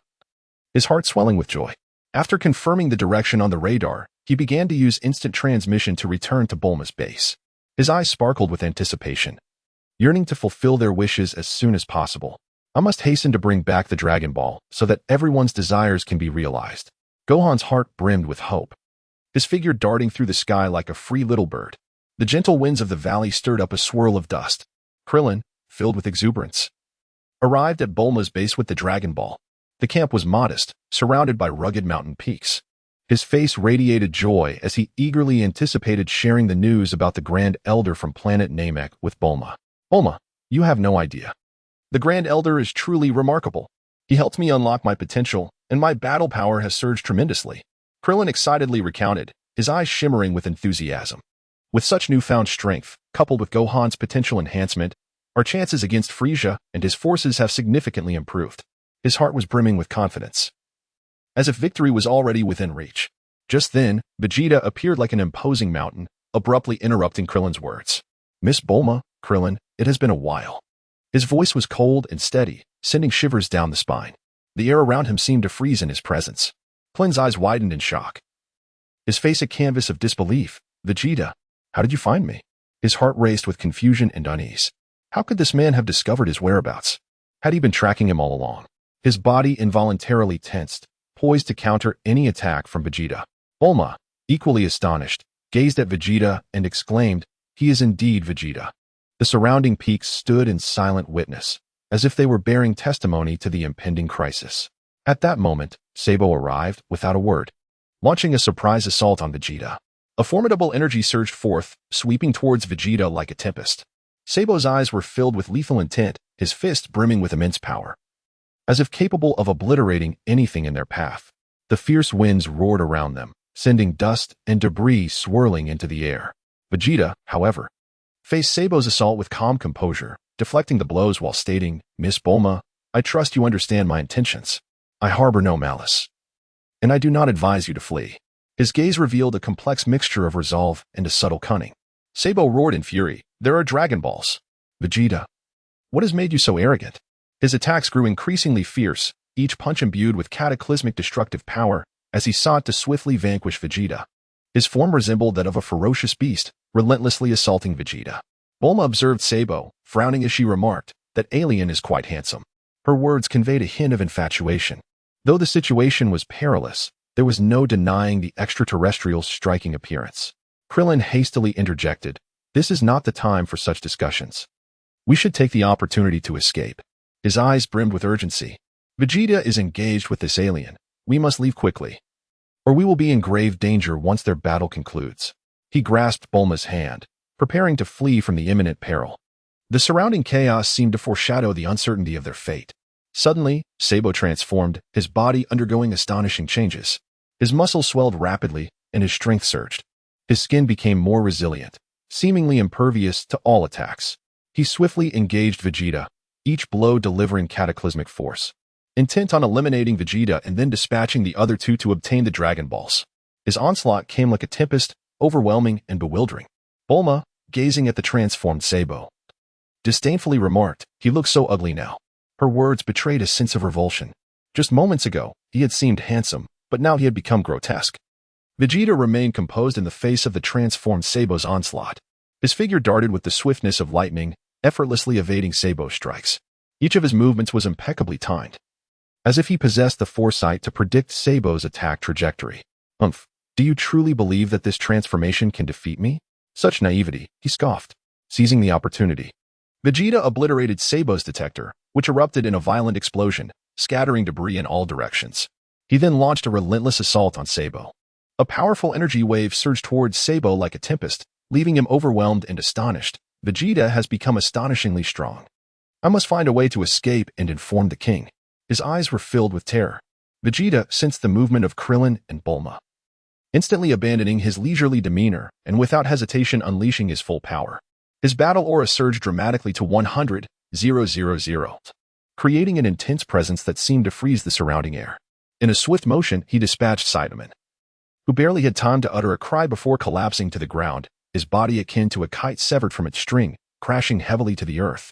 His heart swelling with joy. After confirming the direction on the radar, he began to use instant transmission to return to Bulma's base. His eyes sparkled with anticipation, yearning to fulfill their wishes as soon as possible. I must hasten to bring back the Dragon Ball so that everyone's desires can be realized. Gohan's heart brimmed with hope, his figure darting through the sky like a free little bird. The gentle winds of the valley stirred up a swirl of dust. Krillin, filled with exuberance, arrived at Bulma's base with the Dragon Ball. The camp was modest, surrounded by rugged mountain peaks. His face radiated joy as he eagerly anticipated sharing the news about the Grand Elder from planet Namek with Bulma. Bulma, you have no idea. The Grand Elder is truly remarkable. He helped me unlock my potential, and my battle power has surged tremendously. Krillin excitedly recounted, his eyes shimmering with enthusiasm. With such newfound strength, coupled with Gohan's potential enhancement, our chances against Frieza and his forces have significantly improved. His heart was brimming with confidence, as if victory was already within reach. Just then, Vegeta appeared like an imposing mountain, abruptly interrupting Krillin's words. Miss Bulma, Krillin, it has been a while. His voice was cold and steady, sending shivers down the spine. The air around him seemed to freeze in his presence. Krillin's eyes widened in shock, his face a canvas of disbelief. Vegeta, how did you find me? His heart raced with confusion and unease. How could this man have discovered his whereabouts? Had he been tracking him all along? His body involuntarily tensed, poised to counter any attack from Vegeta. Bulma, equally astonished, gazed at Vegeta and exclaimed, he is indeed Vegeta. The surrounding peaks stood in silent witness, as if they were bearing testimony to the impending crisis. At that moment, Sabo arrived without a word, launching a surprise assault on Vegeta. A formidable energy surged forth, sweeping towards Vegeta like a tempest. Sabo's eyes were filled with lethal intent, his fist brimming with immense power, as if capable of obliterating anything in their path. The fierce winds roared around them, sending dust and debris swirling into the air. Vegeta, however, faced Sabo's assault with calm composure, deflecting the blows while stating, Miss Bulma, I trust you understand my intentions. I harbor no malice, and I do not advise you to flee. His gaze revealed a complex mixture of resolve and a subtle cunning. Sabo roared in fury, there are Dragon Balls. Vegeta, what has made you so arrogant? His attacks grew increasingly fierce, each punch imbued with cataclysmic destructive power, as he sought to swiftly vanquish Vegeta. His form resembled that of a ferocious beast, relentlessly assaulting Vegeta. Bulma observed Sabo, frowning as she remarked, that alien is quite handsome. Her words conveyed a hint of infatuation. Though the situation was perilous, there was no denying the extraterrestrial's striking appearance. Krillin hastily interjected, this is not the time for such discussions. We should take the opportunity to escape. His eyes brimmed with urgency. Vegeta is engaged with this alien. We must leave quickly, or we will be in grave danger once their battle concludes. He grasped Bulma's hand, preparing to flee from the imminent peril. The surrounding chaos seemed to foreshadow the uncertainty of their fate. Suddenly, Sabo transformed, his body undergoing astonishing changes. His muscles swelled rapidly, and his strength surged. His skin became more resilient, seemingly impervious to all attacks. He swiftly engaged Vegeta, each blow delivering cataclysmic force, intent on eliminating Vegeta and then dispatching the other two to obtain the Dragon Balls. His onslaught came like a tempest, overwhelming and bewildering. Bulma, gazing at the transformed Sabo, disdainfully remarked, he looks so ugly now. Her words betrayed a sense of revulsion. Just moments ago, he had seemed handsome, but now he had become grotesque. Vegeta remained composed in the face of the transformed Sabo's onslaught. His figure darted with the swiftness of lightning, effortlessly evading Sabo's strikes. Each of his movements was impeccably timed, as if he possessed the foresight to predict Sabo's attack trajectory. Do you truly believe that this transformation can defeat me? Such naivety, he scoffed, seizing the opportunity. Vegeta obliterated Sabo's detector, which erupted in a violent explosion, scattering debris in all directions. He then launched a relentless assault on Sabo. A powerful energy wave surged towards Sabo like a tempest, leaving him overwhelmed and astonished. Vegeta has become astonishingly strong. I must find a way to escape and inform the king. His eyes were filled with terror. Vegeta sensed the movement of Krillin and Bulma, instantly abandoning his leisurely demeanor and without hesitation unleashing his full power. His battle aura surged dramatically to 100,000, creating an intense presence that seemed to freeze the surrounding air. In a swift motion, he dispatched Saiyaman, who barely had time to utter a cry before collapsing to the ground, his body akin to a kite severed from its string, crashing heavily to the earth.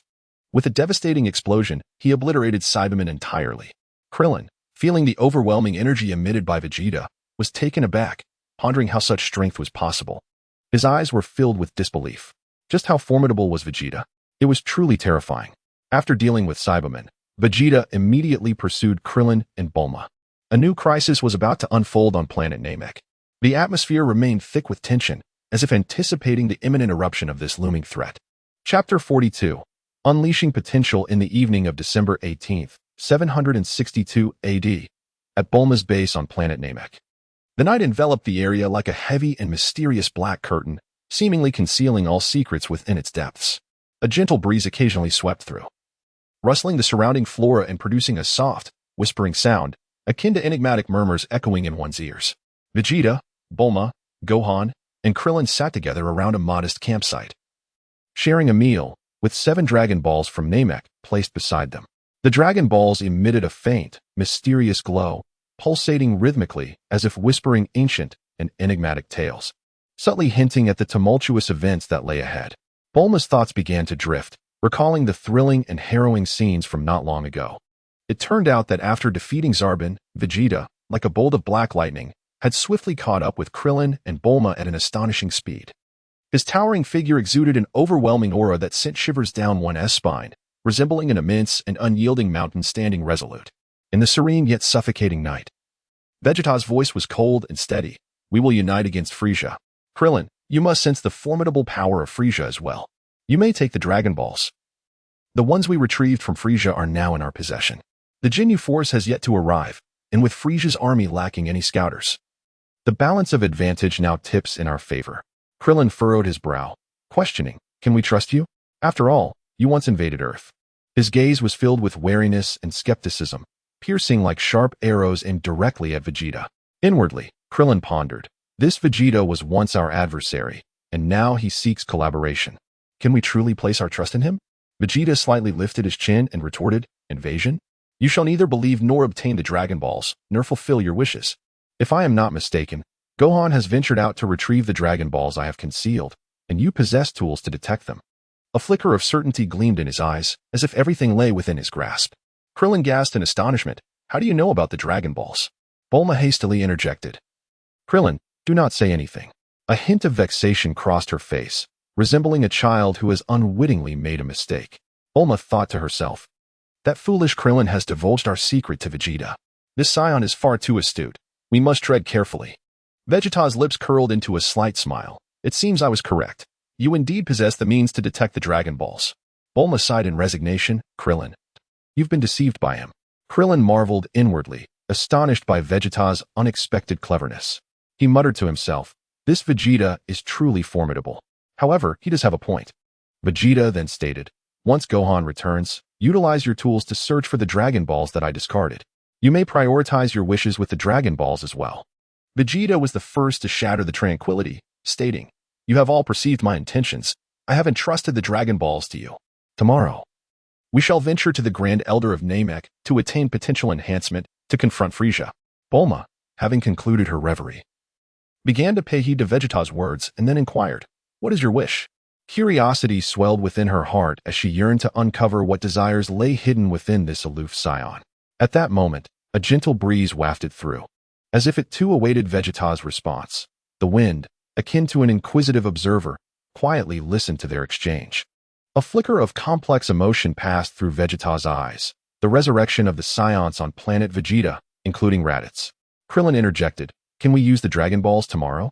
With a devastating explosion, he obliterated Saiyaman entirely. Krillin, feeling the overwhelming energy emitted by Vegeta, was taken aback, pondering how such strength was possible. His eyes were filled with disbelief. Just how formidable was Vegeta? It was truly terrifying. After dealing with Saiyaman, Vegeta immediately pursued Krillin and Bulma. A new crisis was about to unfold on planet Namek. The atmosphere remained thick with tension, as if anticipating the imminent eruption of this looming threat. Chapter 42. Unleashing Potential in the evening of December 18th, 762 AD, at Bulma's base on planet Namek. The night enveloped the area like a heavy and mysterious black curtain, seemingly concealing all secrets within its depths. A gentle breeze occasionally swept through, rustling the surrounding flora and producing a soft, whispering sound, akin to enigmatic murmurs echoing in one's ears. Vegeta, Bulma, Gohan, and Krillin sat together around a modest campsite, sharing a meal, with 7 Dragon Balls from Namek placed beside them. The Dragon Balls emitted a faint, mysterious glow, pulsating rhythmically as if whispering ancient and enigmatic tales, subtly hinting at the tumultuous events that lay ahead. Bulma's thoughts began to drift, recalling the thrilling and harrowing scenes from not long ago. It turned out that after defeating Zarbin, Vegeta, like a bolt of black lightning, had swiftly caught up with Krillin and Bulma at an astonishing speed. His towering figure exuded an overwhelming aura that sent shivers down one's spine, resembling an immense and unyielding mountain standing resolute in the serene yet suffocating night. Vegeta's voice was cold and steady. We will unite against Frieza. Krillin, you must sense the formidable power of Frieza as well. You may take the Dragon Balls. The ones we retrieved from Frieza are now in our possession. The Ginyu Force has yet to arrive, and with Frieza's army lacking any scouters, the balance of advantage now tips in our favor. Krillin furrowed his brow, questioning, can we trust you? After all, you once invaded Earth. His gaze was filled with wariness and skepticism, piercing like sharp arrows aimed directly at Vegeta. Inwardly, Krillin pondered. This Vegeta was once our adversary, and now he seeks collaboration. Can we truly place our trust in him? Vegeta slightly lifted his chin and retorted, invasion? You shall neither believe nor obtain the Dragon Balls, nor fulfill your wishes. If I am not mistaken, Gohan has ventured out to retrieve the Dragon Balls I have concealed, and you possess tools to detect them. A flicker of certainty gleamed in his eyes, as if everything lay within his grasp. Krillin gasped in astonishment. How do you know about the Dragon Balls? Bulma hastily interjected. Krillin, do not say anything. A hint of vexation crossed her face, resembling a child who has unwittingly made a mistake. Bulma thought to herself, that foolish Krillin has divulged our secret to Vegeta. This Saiyan is far too astute. We must tread carefully. Vegeta's lips curled into a slight smile. It seems I was correct. You indeed possess the means to detect the Dragon Balls. Bulma sighed in resignation. Krillin, you've been deceived by him. Krillin marveled inwardly, astonished by Vegeta's unexpected cleverness. He muttered to himself, this Vegeta is truly formidable. However, he does have a point. Vegeta then stated, once Gohan returns, utilize your tools to search for the Dragon Balls that I discarded. You may prioritize your wishes with the Dragon Balls as well. Vegeta was the first to shatter the tranquility, stating, you have all perceived my intentions. I have entrusted the Dragon Balls to you. Tomorrow, we shall venture to the Grand Elder of Namek to attain potential enhancement to confront Frieza. Bulma, having concluded her reverie, began to pay heed to Vegeta's words and then inquired, what is your wish? Curiosity swelled within her heart as she yearned to uncover what desires lay hidden within this aloof Saiyan. At that moment, a gentle breeze wafted through, as if it too awaited Vegeta's response. The wind, akin to an inquisitive observer, quietly listened to their exchange. A flicker of complex emotion passed through Vegeta's eyes, the resurrection of the Saiyans on planet Vegeta, including Raditz. Krillin interjected, can we use the Dragon Balls tomorrow?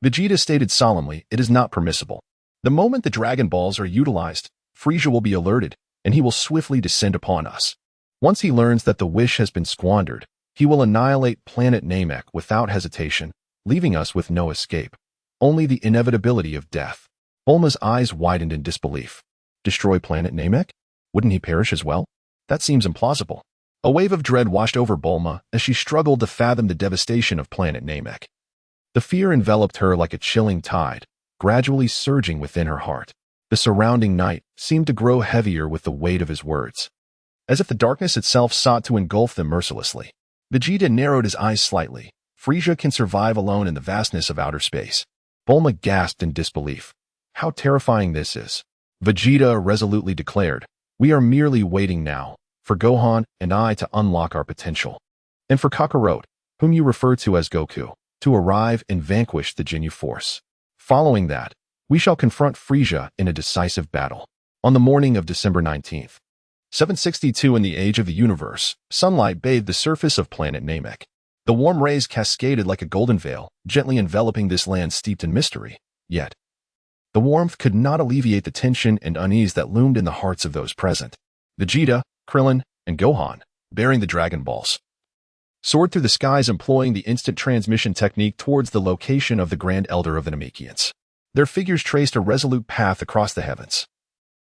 Vegeta stated solemnly, it is not permissible. The moment the Dragon Balls are utilized, Frieza will be alerted, and he will swiftly descend upon us. Once he learns that the wish has been squandered, he will annihilate planet Namek without hesitation, leaving us with no escape. Only the inevitability of death. Bulma's eyes widened in disbelief. Destroy planet Namek? Wouldn't he perish as well? That seems implausible. A wave of dread washed over Bulma as she struggled to fathom the devastation of planet Namek. The fear enveloped her like a chilling tide, gradually surging within her heart. The surrounding night seemed to grow heavier with the weight of his words, as if the darkness itself sought to engulf them mercilessly. Vegeta narrowed his eyes slightly. Frieza can survive alone in the vastness of outer space. Bulma gasped in disbelief. How terrifying this is. Vegeta resolutely declared, we are merely waiting now for Gohan and I to unlock our potential, and for Kakarot, whom you refer to as Goku, to arrive and vanquish the Ginyu Force. Following that, we shall confront Frieza in a decisive battle. On the morning of December 19th, 762 in the age of the universe, sunlight bathed the surface of planet Namek. The warm rays cascaded like a golden veil, gently enveloping this land steeped in mystery, yet. The warmth could not alleviate the tension and unease that loomed in the hearts of those present. Vegeta, Krillin, and Gohan, bearing the Dragon Balls, soared through the skies employing the instant transmission technique towards the location of the Grand Elder of the Namekians. Their figures traced a resolute path across the heavens,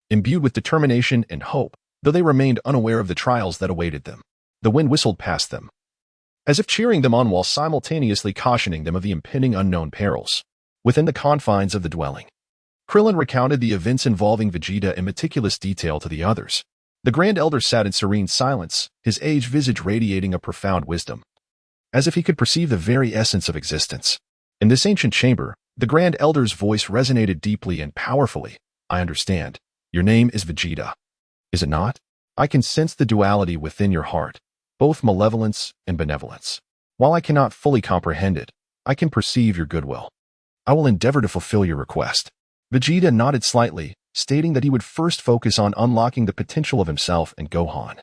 imbued with determination and hope, though they remained unaware of the trials that awaited them. The wind whistled past them, as if cheering them on while simultaneously cautioning them of the impending unknown perils. Within the confines of the dwelling, Krillin recounted the events involving Vegeta in meticulous detail to the others. The Grand Elder sat in serene silence, his aged visage radiating a profound wisdom, as if he could perceive the very essence of existence. In this ancient chamber, the Grand Elder's voice resonated deeply and powerfully. I understand. Your name is Vegeta, is it not? I can sense the duality within your heart, both malevolence and benevolence. While I cannot fully comprehend it, I can perceive your goodwill. I will endeavor to fulfill your request. Vegeta nodded slightly, stating that he would first focus on unlocking the potential of himself and Gohan,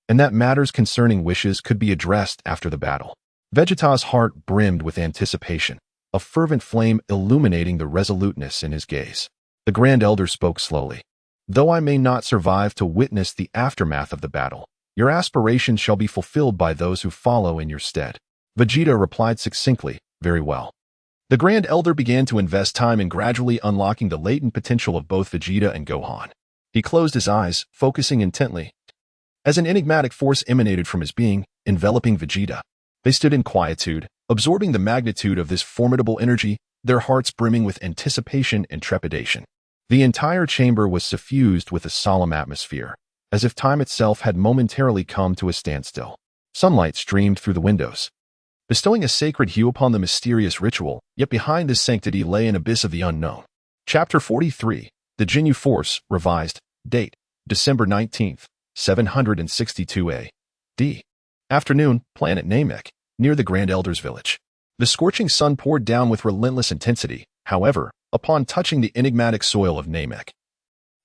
and that matters concerning wishes could be addressed after the battle. Vegeta's heart brimmed with anticipation, a fervent flame illuminating the resoluteness in his gaze. The Grand Elder spoke slowly. Though I may not survive to witness the aftermath of the battle, your aspirations shall be fulfilled by those who follow in your stead. Vegeta replied succinctly, very well. The Grand Elder began to invest time in gradually unlocking the latent potential of both Vegeta and Gohan. He closed his eyes, focusing intently, as an enigmatic force emanated from his being, enveloping Vegeta. They stood in quietude, absorbing the magnitude of this formidable energy, their hearts brimming with anticipation and trepidation. The entire chamber was suffused with a solemn atmosphere, as if time itself had momentarily come to a standstill. Sunlight streamed through the windows, bestowing a sacred hue upon the mysterious ritual, yet behind this sanctity lay an abyss of the unknown. Chapter 43, The Ginyu Force, Revised, Date, December 19th, 762 A.D. Afternoon, planet Namek, near the Grand Elder's village. The scorching sun poured down with relentless intensity, however, upon touching the enigmatic soil of Namek.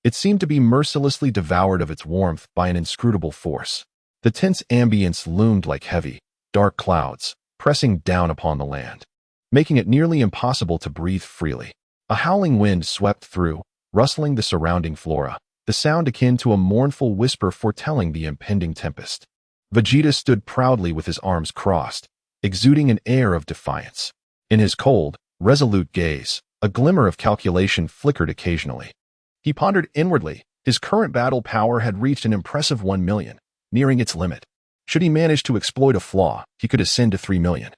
It seemed to be mercilessly devoured of its warmth by an inscrutable force. The tense ambience loomed like heavy, dark clouds, pressing down upon the land, making it nearly impossible to breathe freely. A howling wind swept through, rustling the surrounding flora, the sound akin to a mournful whisper foretelling the impending tempest. Vegeta stood proudly with his arms crossed, exuding an air of defiance. In his cold, resolute gaze, a glimmer of calculation flickered occasionally. He pondered inwardly. His current battle power had reached an impressive 1 million, nearing its limit. Should he manage to exploit a flaw, he could ascend to 3 million.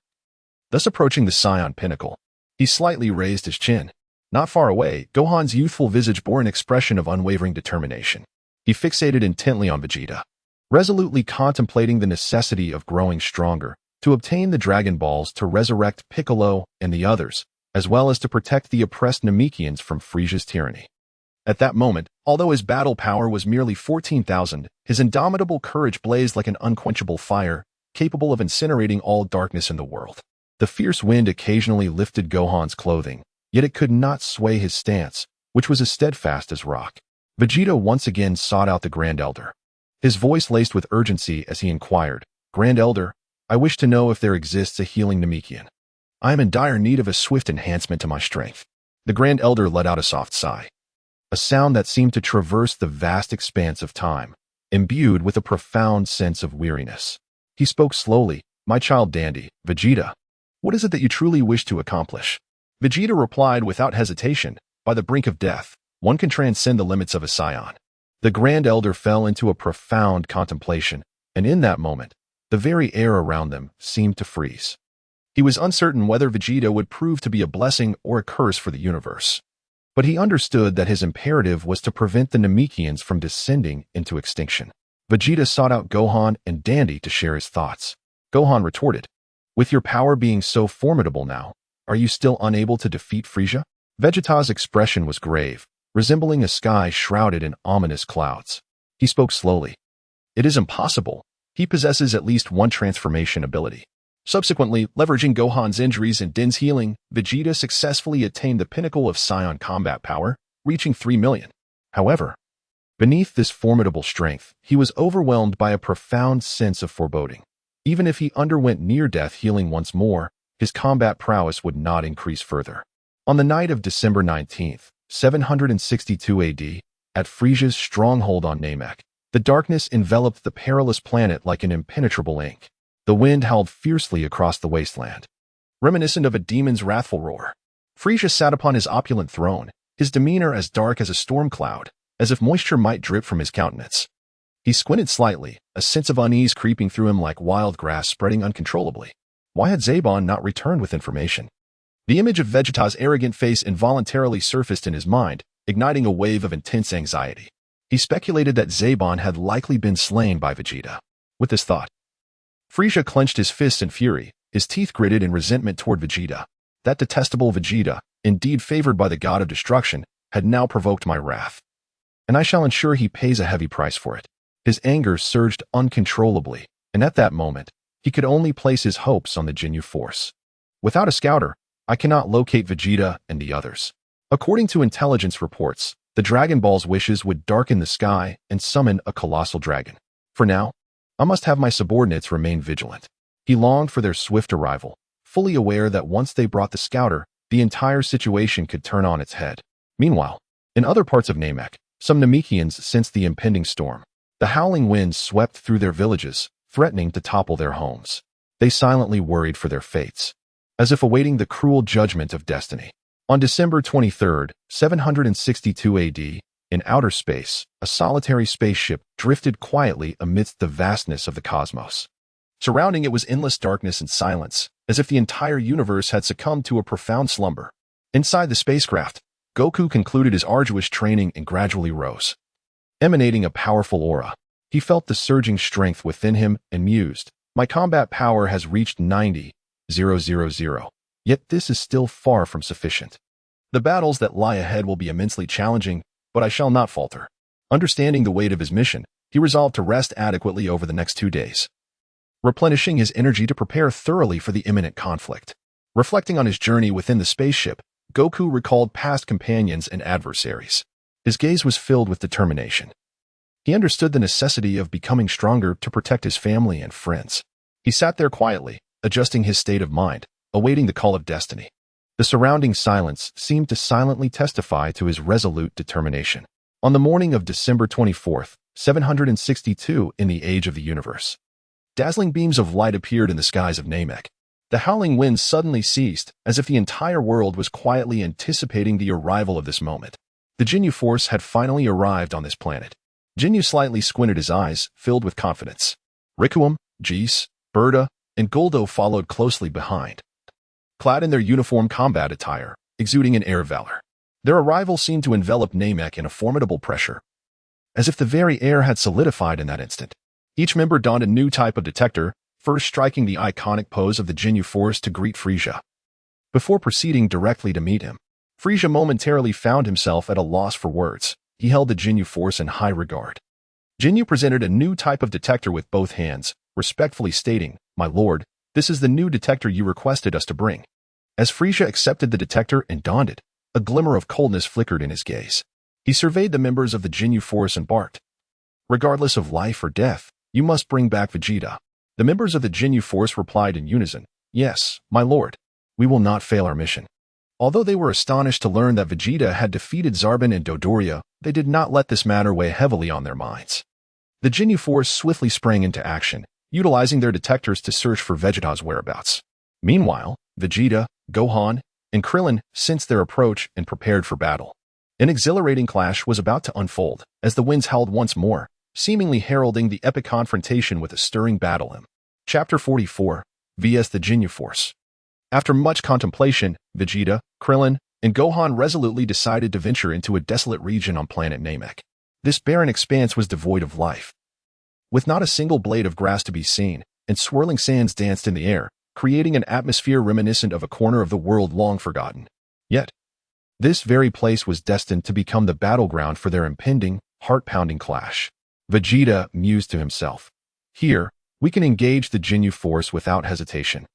Thus approaching the Saiyan pinnacle, he slightly raised his chin. Not far away, Gohan's youthful visage bore an expression of unwavering determination. He fixated intently on Vegeta, resolutely contemplating the necessity of growing stronger, to obtain the Dragon Balls to resurrect Piccolo and the others, as well as to protect the oppressed Namekians from Frisia's tyranny. At that moment, although his battle power was merely 14,000, his indomitable courage blazed like an unquenchable fire, capable of incinerating all darkness in the world. The fierce wind occasionally lifted Gohan's clothing, yet it could not sway his stance, which was as steadfast as rock. Vegeta once again sought out the Grand Elder, his voice laced with urgency as he inquired, Grand Elder, I wish to know if there exists a healing Namekian. I am in dire need of a swift enhancement to my strength. The Grand Elder let out a soft sigh, a sound that seemed to traverse the vast expanse of time, imbued with a profound sense of weariness. He spoke slowly, my child dandy, Vegeta, what is it that you truly wish to accomplish? Vegeta replied without hesitation, by the brink of death, one can transcend the limits of a Saiyan. The Grand Elder fell into a profound contemplation, and in that moment, the very air around them seemed to freeze. He was uncertain whether Vegeta would prove to be a blessing or a curse for the universe. But he understood that his imperative was to prevent the Namekians from descending into extinction. Vegeta sought out Gohan and Dandy to share his thoughts. Gohan retorted, with your power being so formidable now, are you still unable to defeat Frisia? Vegeta's expression was grave, resembling a sky shrouded in ominous clouds. He spoke slowly. It is impossible. He possesses at least one transformation ability. Subsequently, leveraging Gohan's injuries and Din's healing, Vegeta successfully attained the pinnacle of Saiyan combat power, reaching 3 million. However, beneath this formidable strength, he was overwhelmed by a profound sense of foreboding. Even if he underwent near-death healing once more, his combat prowess would not increase further. On the night of December 19th, 762 AD, at Frisia's stronghold on Namek, the darkness enveloped the perilous planet like an impenetrable ink. The wind howled fiercely across the wasteland, reminiscent of a demon's wrathful roar. Frisia sat upon his opulent throne, his demeanor as dark as a storm cloud, as if moisture might drip from his countenance. He squinted slightly, a sense of unease creeping through him like wild grass spreading uncontrollably. Why had Zabon not returned with information? The image of Vegeta's arrogant face involuntarily surfaced in his mind, igniting a wave of intense anxiety. He speculated that Zabon had likely been slain by Vegeta. With this thought, Frisia clenched his fists in fury, his teeth gritted in resentment toward Vegeta. That detestable Vegeta, indeed favored by the god of destruction, had now provoked my wrath. And I shall ensure he pays a heavy price for it. His anger surged uncontrollably, and at that moment, he could only place his hopes on the Ginyu Force. Without a scouter, I cannot locate Vegeta and the others. According to intelligence reports, the Dragon Ball's wishes would darken the sky and summon a colossal dragon. For now, I must have my subordinates remain vigilant. He longed for their swift arrival, fully aware that once they brought the scouter, the entire situation could turn on its head. Meanwhile, in other parts of Namek, some Namekians sensed the impending storm. The howling winds swept through their villages, threatening to topple their homes. They silently worried for their fates, as if awaiting the cruel judgment of destiny. On December 23, 762 AD, in outer space, a solitary spaceship drifted quietly amidst the vastness of the cosmos. Surrounding it was endless darkness and silence, as if the entire universe had succumbed to a profound slumber. Inside the spacecraft, Goku concluded his arduous training and gradually rose. Emanating a powerful aura, he felt the surging strength within him and mused, "My combat power has reached 90,000, yet this is still far from sufficient. The battles that lie ahead will be immensely challenging, but I shall not falter." Understanding the weight of his mission, he resolved to rest adequately over the next 2 days, replenishing his energy to prepare thoroughly for the imminent conflict. Reflecting on his journey within the spaceship, Goku recalled past companions and adversaries. His gaze was filled with determination. He understood the necessity of becoming stronger to protect his family and friends. He sat there quietly, adjusting his state of mind, awaiting the call of destiny. The surrounding silence seemed to silently testify to his resolute determination. On the morning of December 24, 762 in the Age of the Universe, dazzling beams of light appeared in the skies of Namek. The howling winds suddenly ceased, as if the entire world was quietly anticipating the arrival of this moment. The Ginyu Force had finally arrived on this planet. Ginyu slightly squinted his eyes, filled with confidence. Rikuum, Jis, Berta, and Guldo followed closely behind, clad in their uniform combat attire, exuding an air of valor. Their arrival seemed to envelop Namek in a formidable pressure, as if the very air had solidified in that instant. Each member donned a new type of detector, first striking the iconic pose of the Ginyu Force to greet Frisia. Before proceeding directly to meet him, Frisia momentarily found himself at a loss for words. He held the Ginyu Force in high regard. Ginyu presented a new type of detector with both hands, respectfully stating, "My lord, this is the new detector you requested us to bring." As Frisia accepted the detector and donned it, a glimmer of coldness flickered in his gaze. He surveyed the members of the Ginyu Force and barked, "Regardless of life or death, you must bring back Vegeta." The members of the Ginyu Force replied in unison, "Yes, my lord. We will not fail our mission." Although they were astonished to learn that Vegeta had defeated Zarbon and Dodoria, they did not let this matter weigh heavily on their minds. The Ginyu Force swiftly sprang into action, utilizing their detectors to search for Vegeta's whereabouts. Meanwhile, Vegeta, Gohan, and Krillin sensed their approach and prepared for battle. An exhilarating clash was about to unfold, as the winds howled once more, seemingly heralding the epic confrontation with a stirring battle hymn. Chapter 44, vs. the Ginyu Force. After much contemplation, Vegeta, Krillin, and Gohan resolutely decided to venture into a desolate region on planet Namek. This barren expanse was devoid of life, with not a single blade of grass to be seen, and swirling sands danced in the air, creating an atmosphere reminiscent of a corner of the world long forgotten. Yet, this very place was destined to become the battleground for their impending, heart-pounding clash. Vegeta mused to himself, "Here, we can engage the Ginyu Force without hesitation.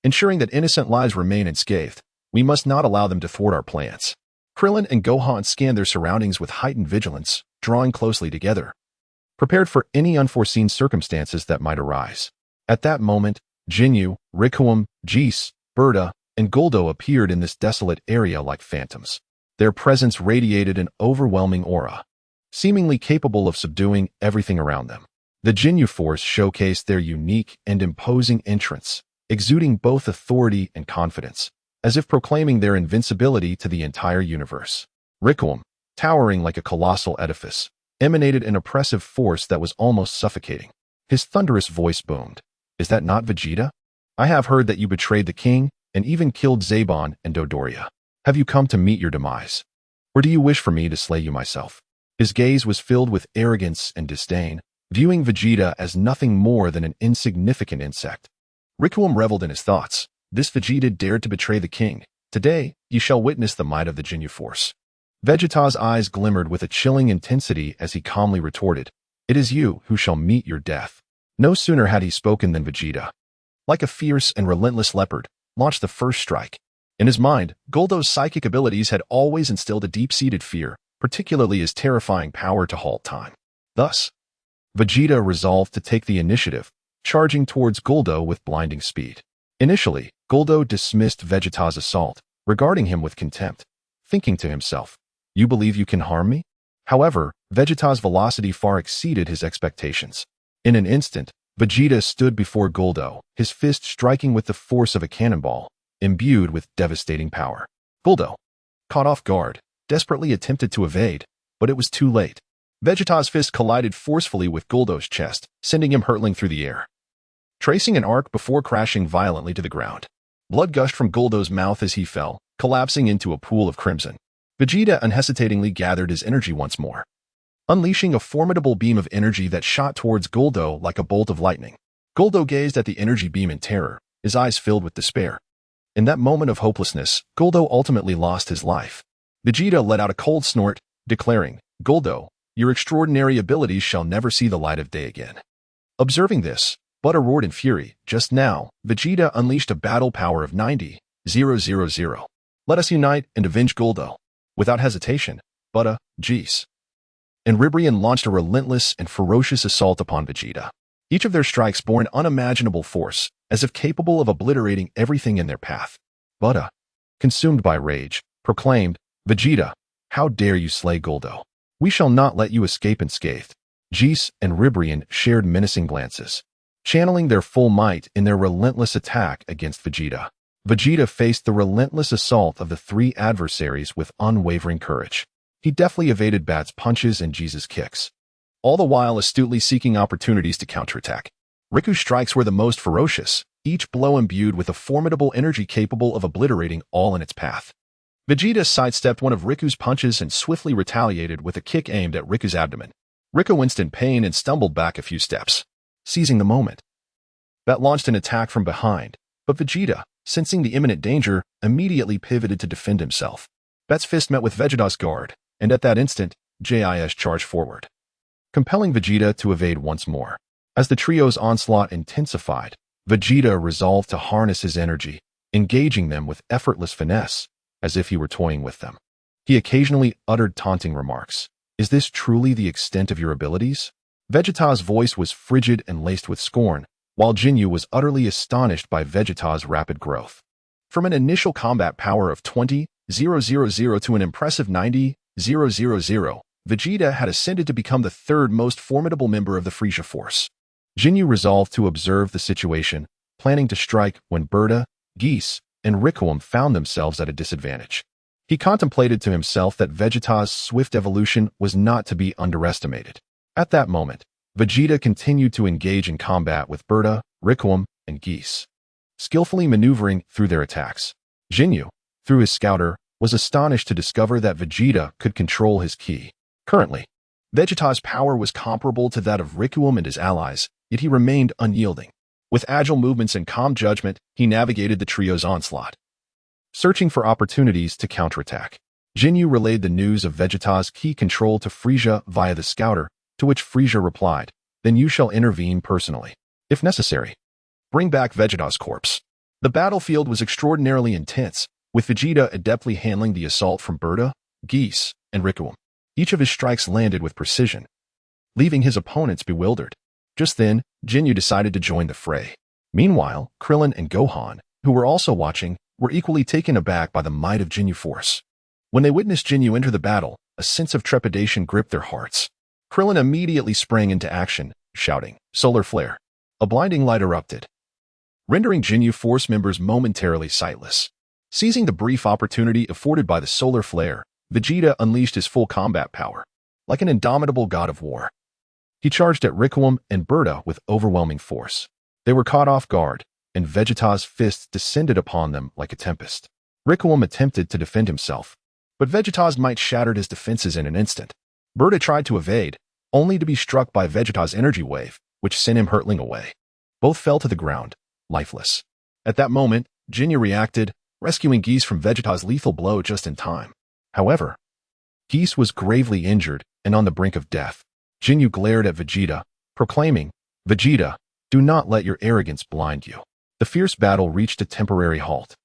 Ensuring that innocent lives remain unscathed, we must not allow them to thwart our plans." Krillin and Gohan scanned their surroundings with heightened vigilance, drawing closely together, prepared for any unforeseen circumstances that might arise. At that moment, Ginyu, Rikuum, Jis, Berta, and Guldo appeared in this desolate area like phantoms. Their presence radiated an overwhelming aura, seemingly capable of subduing everything around them. The Jinyu Force showcased their unique and imposing entrance, exuding both authority and confidence, as if proclaiming their invincibility to the entire universe. Requiem, towering like a colossal edifice, emanated an oppressive force that was almost suffocating. His thunderous voice boomed. "Is that not Vegeta? I have heard that you betrayed the king and even killed Zaban and Dodoria. Have you come to meet your demise? Or do you wish for me to slay you myself?" His gaze was filled with arrogance and disdain, viewing Vegeta as nothing more than an insignificant insect. Requiem reveled in his thoughts. This Vegeta dared to betray the king. Today, you shall witness the might of the Jinyu Force. Vegeta's eyes glimmered with a chilling intensity as he calmly retorted, "It is you who shall meet your death." No sooner had he spoken than Vegeta, like a fierce and relentless leopard, launched the first strike. In his mind, Guldo's psychic abilities had always instilled a deep-seated fear, particularly his terrifying power to halt time. Thus, Vegeta resolved to take the initiative, charging towards Guldo with blinding speed. Initially, Guldo dismissed Vegeta's assault, regarding him with contempt, thinking to himself, "You believe you can harm me?" However, Vegeta's velocity far exceeded his expectations. In an instant, Vegeta stood before Guldo, his fist striking with the force of a cannonball, imbued with devastating power. Guldo, caught off guard, desperately attempted to evade, but it was too late. Vegeta's fist collided forcefully with Guldo's chest, sending him hurtling through the air, tracing an arc before crashing violently to the ground. Blood gushed from Guldo's mouth as he fell, collapsing into a pool of crimson. Vegeta unhesitatingly gathered his energy once more, unleashing a formidable beam of energy that shot towards Guldo like a bolt of lightning. Guldo gazed at the energy beam in terror, his eyes filled with despair. In that moment of hopelessness, Guldo ultimately lost his life. Vegeta let out a cold snort, declaring, "Guldo, your extraordinary abilities shall never see the light of day again." Observing this, Butter roared in fury. Just now, Vegeta unleashed a battle power of 90,000. "Let us unite and avenge Guldo." Without hesitation, Butter, Geese, and Ribrian launched a relentless and ferocious assault upon Vegeta. Each of their strikes bore an unimaginable force, as if capable of obliterating everything in their path. Butter, consumed by rage, proclaimed, "Vegeta, how dare you slay Guldo? We shall not let you escape unscathed." Geese and Ribrian shared menacing glances, channeling their full might in their relentless attack against Vegeta. Vegeta faced the relentless assault of the three adversaries with unwavering courage. He deftly evaded Bat's punches and Geese's kicks, all the while astutely seeking opportunities to counterattack. Riku's strikes were the most ferocious, each blow imbued with a formidable energy capable of obliterating all in its path. Vegeta sidestepped one of Riku's punches and swiftly retaliated with a kick aimed at Riku's abdomen. Riku winced in pain and stumbled back a few steps. Seizing the moment, Bat launched an attack from behind, but Vegeta, sensing the imminent danger, immediately pivoted to defend himself. Bat's fist met with Vegeta's guard, and at that instant, Jis charged forward, compelling Vegeta to evade once more. As the trio's onslaught intensified, Vegeta resolved to harness his energy, engaging them with effortless finesse, as if he were toying with them. He occasionally uttered taunting remarks. "Is this truly the extent of your abilities?" Vegeta's voice was frigid and laced with scorn, while Jinyu was utterly astonished by Vegeta's rapid growth. From an initial combat power of 20,000 to an impressive 90,000, Vegeta had ascended to become the third most formidable member of the Frieza Force. Jinyu resolved to observe the situation, planning to strike when Berta, Geese, and Requiem found themselves at a disadvantage. He contemplated to himself that Vegeta's swift evolution was not to be underestimated. At that moment, Vegeta continued to engage in combat with Berta, Requiem, and Geese, skillfully maneuvering through their attacks. Jinyu, through his scouter, was astonished to discover that Vegeta could control his ki. Currently, Vegeta's power was comparable to that of Requiem and his allies, yet he remained unyielding. With agile movements and calm judgment, he navigated the trio's onslaught, searching for opportunities to counterattack. Jinyu relayed the news of Vegeta's ki control to Frieza via the scouter, to which Frieza replied, "Then you shall intervene personally, if necessary. Bring back Vegeta's corpse." The battlefield was extraordinarily intense, with Vegeta adeptly handling the assault from Berta, Geese, and Requiem. Each of his strikes landed with precision, leaving his opponents bewildered. Just then, Jinyu decided to join the fray. Meanwhile, Krillin and Gohan, who were also watching, were equally taken aback by the might of Ginyu Force. When they witnessed Ginyu enter the battle, a sense of trepidation gripped their hearts. Krillin immediately sprang into action, shouting, "Solar Flare!" A blinding light erupted, rendering Ginyu Force members momentarily sightless. Seizing the brief opportunity afforded by the solar flare, Vegeta unleashed his full combat power. Like an indomitable god of war, he charged at Riquelme and Berta with overwhelming force. They were caught off guard, and Vegeta's fists descended upon them like a tempest. Riquelme attempted to defend himself, but Vegeta's might shattered his defenses in an instant. Berta tried to evade, only to be struck by Vegeta's energy wave, which sent him hurtling away. Both fell to the ground, lifeless. At that moment, Ginyu reacted, rescuing Geese from Vegeta's lethal blow just in time. However, Geese was gravely injured and on the brink of death. Ginyu glared at Vegeta, proclaiming, "Vegeta, do not let your arrogance blind you." The fierce battle reached a temporary halt.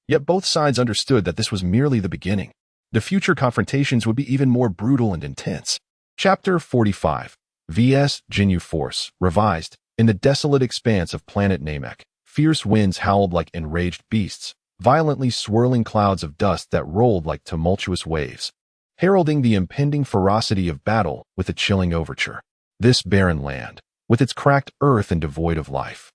Yet both sides understood that this was merely the beginning. The future confrontations would be even more brutal and intense. Chapter 45 vs. Ginyu Force, revised. In the desolate expanse of planet Namek, fierce winds howled like enraged beasts, violently swirling clouds of dust that rolled like tumultuous waves, heralding the impending ferocity of battle with a chilling overture. This barren land, with its cracked earth and devoid of life,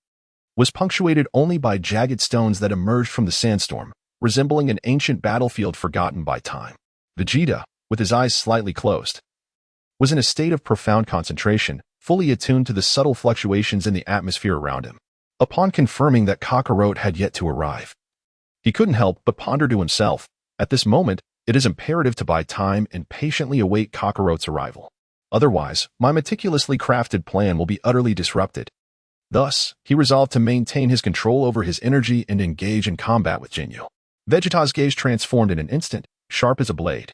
was punctuated only by jagged stones that emerged from the sandstorm, resembling an ancient battlefield forgotten by time. Vegeta, with his eyes slightly closed, was in a state of profound concentration, fully attuned to the subtle fluctuations in the atmosphere around him. Upon confirming that Kakarot had yet to arrive, he couldn't help but ponder to himself, at this moment, it is imperative to buy time and patiently await Kakarot's arrival. Otherwise, my meticulously crafted plan will be utterly disrupted. Thus, he resolved to maintain his control over his energy and engage in combat with Ginyu. Vegeta's gaze transformed in an instant, sharp as a blade,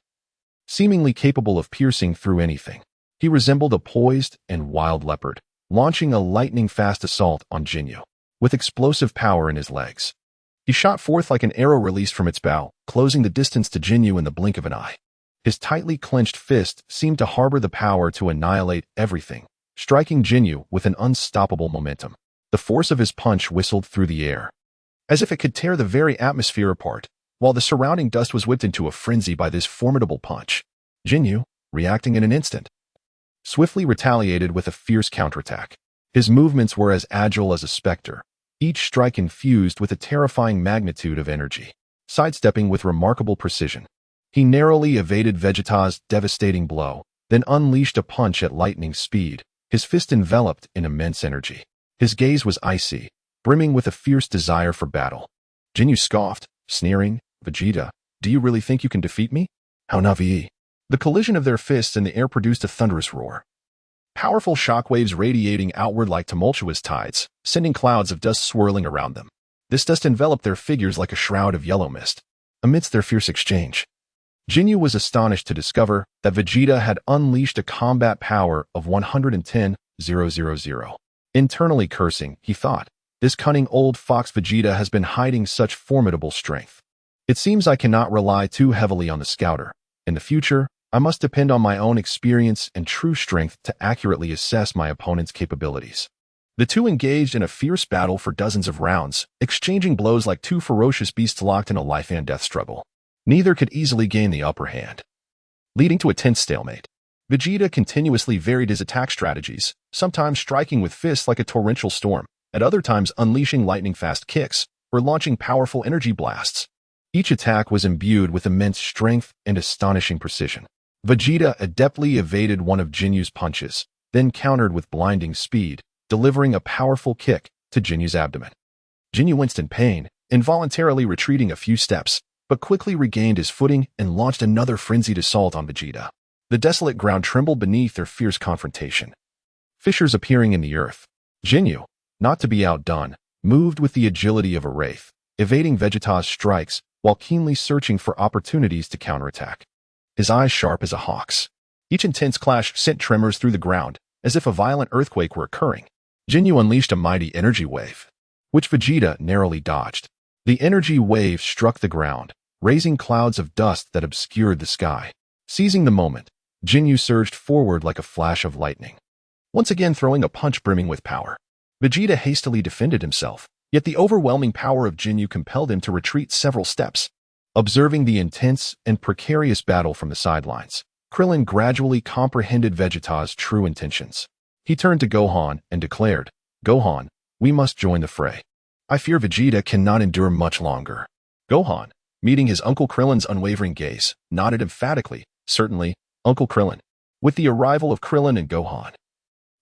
seemingly capable of piercing through anything. He resembled a poised and wild leopard, launching a lightning-fast assault on Ginyu. With explosive power in his legs, he shot forth like an arrow released from its bow, closing the distance to Ginyu in the blink of an eye. His tightly clenched fist seemed to harbor the power to annihilate everything, striking Ginyu with an unstoppable momentum. The force of his punch whistled through the air, as if it could tear the very atmosphere apart, while the surrounding dust was whipped into a frenzy by this formidable punch. Ginyu, reacting in an instant, swiftly retaliated with a fierce counterattack. His movements were as agile as a specter, each strike infused with a terrifying magnitude of energy. Sidestepping with remarkable precision, he narrowly evaded Vegeta's devastating blow, then unleashed a punch at lightning speed, his fist enveloped in immense energy. His gaze was icy, brimming with a fierce desire for battle. Ginyu scoffed, sneering, "Vegeta, do you really think you can defeat me? How naive." The collision of their fists in the air produced a thunderous roar, powerful shockwaves radiating outward like tumultuous tides, sending clouds of dust swirling around them. This dust enveloped their figures like a shroud of yellow mist. Amidst their fierce exchange, Ginyu was astonished to discover that Vegeta had unleashed a combat power of 110,000. Internally cursing, he thought, this cunning old fox Vegeta has been hiding such formidable strength. It seems I cannot rely too heavily on the scouter. In the future, I must depend on my own experience and true strength to accurately assess my opponent's capabilities. The two engaged in a fierce battle for dozens of rounds, exchanging blows like two ferocious beasts locked in a life-and-death struggle. Neither could easily gain the upper hand, leading to a tense stalemate. Vegeta continuously varied his attack strategies, sometimes striking with fists like a torrential storm, at other times unleashing lightning-fast kicks or launching powerful energy blasts. Each attack was imbued with immense strength and astonishing precision. Vegeta adeptly evaded one of Ginyu's punches, then countered with blinding speed, delivering a powerful kick to Ginyu's abdomen. Ginyu winced in pain, involuntarily retreating a few steps, but quickly regained his footing and launched another frenzied assault on Vegeta. The desolate ground trembled beneath their fierce confrontation, fissures appearing in the earth. Ginyu, not to be outdone, moved with the agility of a wraith, evading Vegeta's strikes while keenly searching for opportunities to counterattack. His eyes sharp as a hawk's. Each intense clash sent tremors through the ground, as if a violent earthquake were occurring. Ginyu unleashed a mighty energy wave, which Vegeta narrowly dodged. The energy wave struck the ground, raising clouds of dust that obscured the sky. Seizing the moment, Ginyu surged forward like a flash of lightning, once again throwing a punch brimming with power. Vegeta hastily defended himself, Yet the overwhelming power of Jinyu compelled him to retreat several steps. Observing the intense and precarious battle from the sidelines, Krillin gradually comprehended Vegeta's true intentions. He turned to Gohan and declared, "Gohan, we must join the fray. I fear Vegeta cannot endure much longer." Gohan, meeting his Uncle Krillin's unwavering gaze, nodded emphatically, "Certainly, Uncle Krillin." With the arrival of Krillin and Gohan,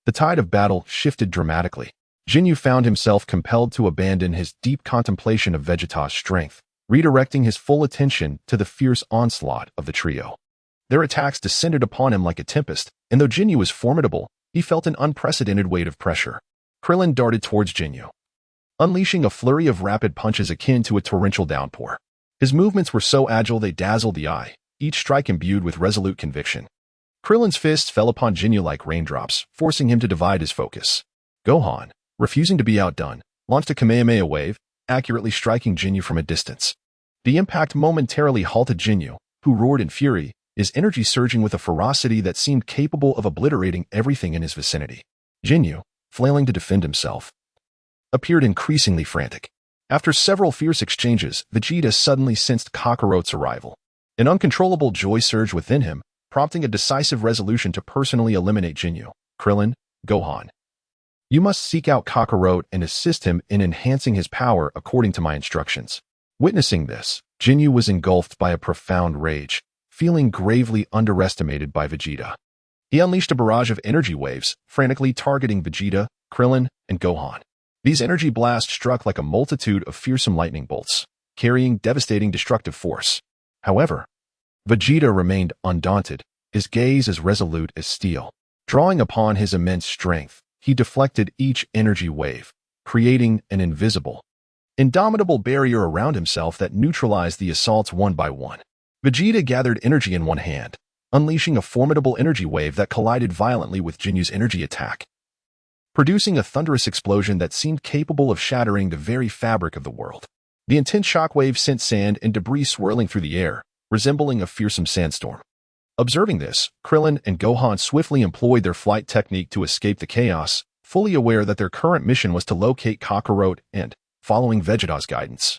the tide of battle shifted dramatically. Jinyu found himself compelled to abandon his deep contemplation of Vegeta's strength, redirecting his full attention to the fierce onslaught of the trio. Their attacks descended upon him like a tempest, and though Jinyu was formidable, he felt an unprecedented weight of pressure. Krillin darted towards Jinyu, unleashing a flurry of rapid punches akin to a torrential downpour. His movements were so agile they dazzled the eye, each strike imbued with resolute conviction. Krillin's fists fell upon Jinyu like raindrops, forcing him to divide his focus. Gohan, refusing to be outdone, launched a Kamehameha wave, accurately striking Jinyu from a distance. The impact momentarily halted Jinyu, who roared in fury, his energy surging with a ferocity that seemed capable of obliterating everything in his vicinity. Jinyu, flailing to defend himself, appeared increasingly frantic. After several fierce exchanges, Vegeta suddenly sensed Kakarot's arrival. An uncontrollable joy surged within him, prompting a decisive resolution to personally eliminate Jinyu. "Krillin, Gohan, you must seek out Kakarot and assist him in enhancing his power according to my instructions." Witnessing this, Jinyu was engulfed by a profound rage, feeling gravely underestimated by Vegeta. He unleashed a barrage of energy waves, frantically targeting Vegeta, Krillin, and Gohan. These energy blasts struck like a multitude of fearsome lightning bolts, carrying devastating destructive force. However, Vegeta remained undaunted, his gaze as resolute as steel. Drawing upon his immense strength, he deflected each energy wave, creating an invisible, indomitable barrier around himself that neutralized the assaults one by one. Vegeta gathered energy in one hand, unleashing a formidable energy wave that collided violently with Jinyu's energy attack, producing a thunderous explosion that seemed capable of shattering the very fabric of the world. The intense shockwave sent sand and debris swirling through the air, resembling a fearsome sandstorm. Observing this, Krillin and Gohan swiftly employed their flight technique to escape the chaos, fully aware that their current mission was to locate Kakarot and, following Vegeta's guidance,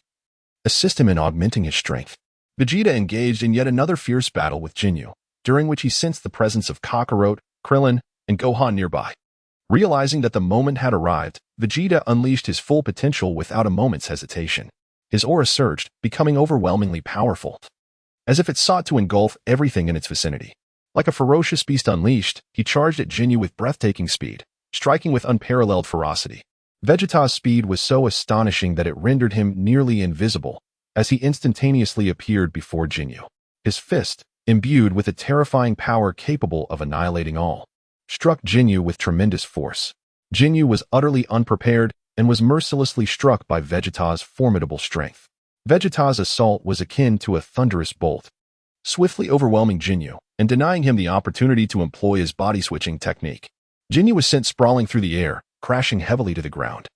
assist him in augmenting his strength. Vegeta engaged in yet another fierce battle with Jinyu, during which he sensed the presence of Kakarot, Krillin, and Gohan nearby. Realizing that the moment had arrived, Vegeta unleashed his full potential without a moment's hesitation. His aura surged, becoming overwhelmingly powerful, as if it sought to engulf everything in its vicinity. Like a ferocious beast unleashed, he charged at Jinyu with breathtaking speed, striking with unparalleled ferocity. Vegeta's speed was so astonishing that it rendered him nearly invisible, as he instantaneously appeared before Jinyu. His fist, imbued with a terrifying power capable of annihilating all, struck Jinyu with tremendous force. Jinyu was utterly unprepared and was mercilessly struck by Vegeta's formidable strength. Vegeta's assault was akin to a thunderous bolt, swiftly overwhelming Jinyu and denying him the opportunity to employ his body-switching technique. Jinyu was sent sprawling through the air, crashing heavily to the ground,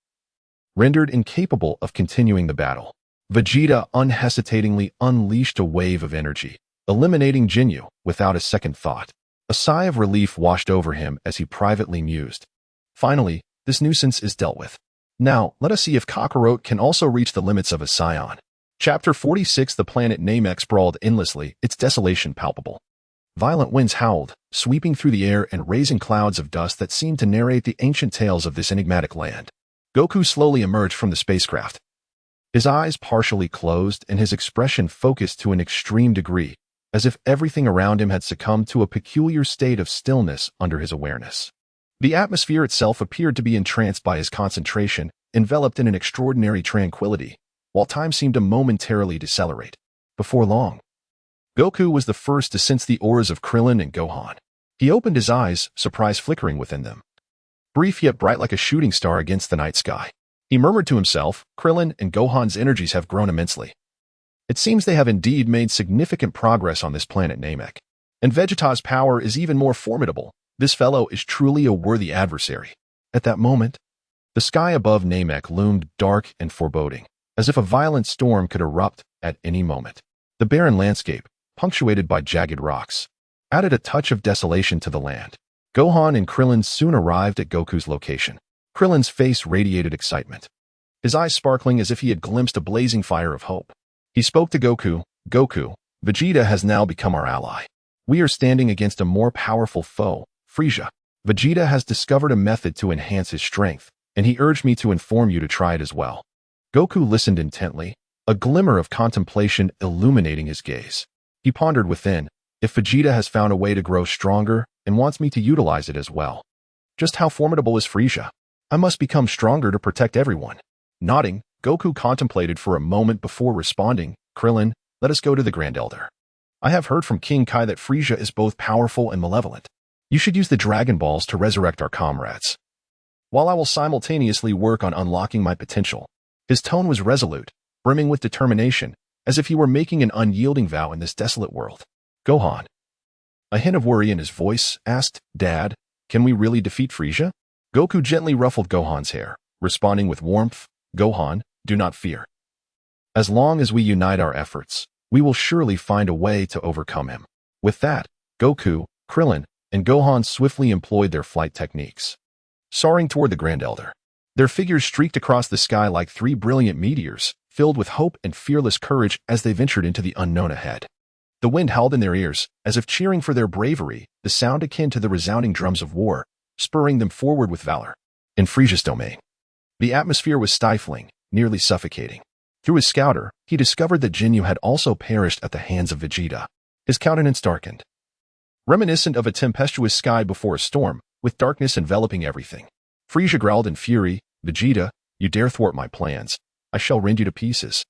rendered incapable of continuing the battle. Vegeta unhesitatingly unleashed a wave of energy, eliminating Jinyu without a second thought. A sigh of relief washed over him as he privately mused. Finally, this nuisance is dealt with. Now, let us see if Kakarot can also reach the limits of a Saiyan. Chapter 46. The planet Namek sprawled endlessly, its desolation palpable. Violent winds howled, sweeping through the air and raising clouds of dust that seemed to narrate the ancient tales of this enigmatic land. Goku slowly emerged from the spacecraft, his eyes partially closed and his expression focused to an extreme degree, as if everything around him had succumbed to a peculiar state of stillness under his awareness. The atmosphere itself appeared to be entranced by his concentration, enveloped in an extraordinary tranquility, while time seemed to momentarily decelerate. Before long, Goku was the first to sense the auras of Krillin and Gohan. He opened his eyes, surprise flickering within them, brief yet bright like a shooting star against the night sky. He murmured to himself, "Krillin and Gohan's energies have grown immensely. It seems they have indeed made significant progress on this planet Namek. And Vegeta's power is even more formidable. This fellow is truly a worthy adversary." At that moment, the sky above Namek loomed dark and foreboding, as if a violent storm could erupt at any moment. The barren landscape, punctuated by jagged rocks, added a touch of desolation to the land. Gohan and Krillin soon arrived at Goku's location. Krillin's face radiated excitement. his eyes sparkling as if he had glimpsed a blazing fire of hope. He spoke to Goku. Goku, Vegeta has now become our ally. We are standing against a more powerful foe, Frieza. Vegeta has discovered a method to enhance his strength, and he urged me to inform you to try it as well. Goku listened intently, a glimmer of contemplation illuminating his gaze. He pondered within, if Vegeta has found a way to grow stronger and wants me to utilize it as well. Just how formidable is Frieza? I must become stronger to protect everyone. Nodding, Goku contemplated for a moment before responding, Krillin, let us go to the Grand Elder. I have heard from King Kai that Frieza is both powerful and malevolent. You should use the Dragon Balls to resurrect our comrades, while I will simultaneously work on unlocking my potential. His tone was resolute, brimming with determination, as if he were making an unyielding vow in this desolate world. Gohan, a hint of worry in his voice, asked, Dad, can we really defeat Frieza? Goku gently ruffled Gohan's hair, responding with warmth, Gohan, do not fear. As long as we unite our efforts, we will surely find a way to overcome him. With that, Goku, Krillin, and Gohan swiftly employed their flight techniques, soaring toward the Grand Elder. Their figures streaked across the sky like three brilliant meteors, filled with hope and fearless courage as they ventured into the unknown ahead. The wind howled in their ears, as if cheering for their bravery, the sound akin to the resounding drums of war, spurring them forward with valor. In Frieza's domain, the atmosphere was stifling, nearly suffocating. Through his scouter, he discovered that Jinyu had also perished at the hands of Vegeta. His countenance darkened, reminiscent of a tempestuous sky before a storm, with darkness enveloping everything. Frieza growled in fury, Vegeta, you dare thwart my plans. I shall rend you to pieces.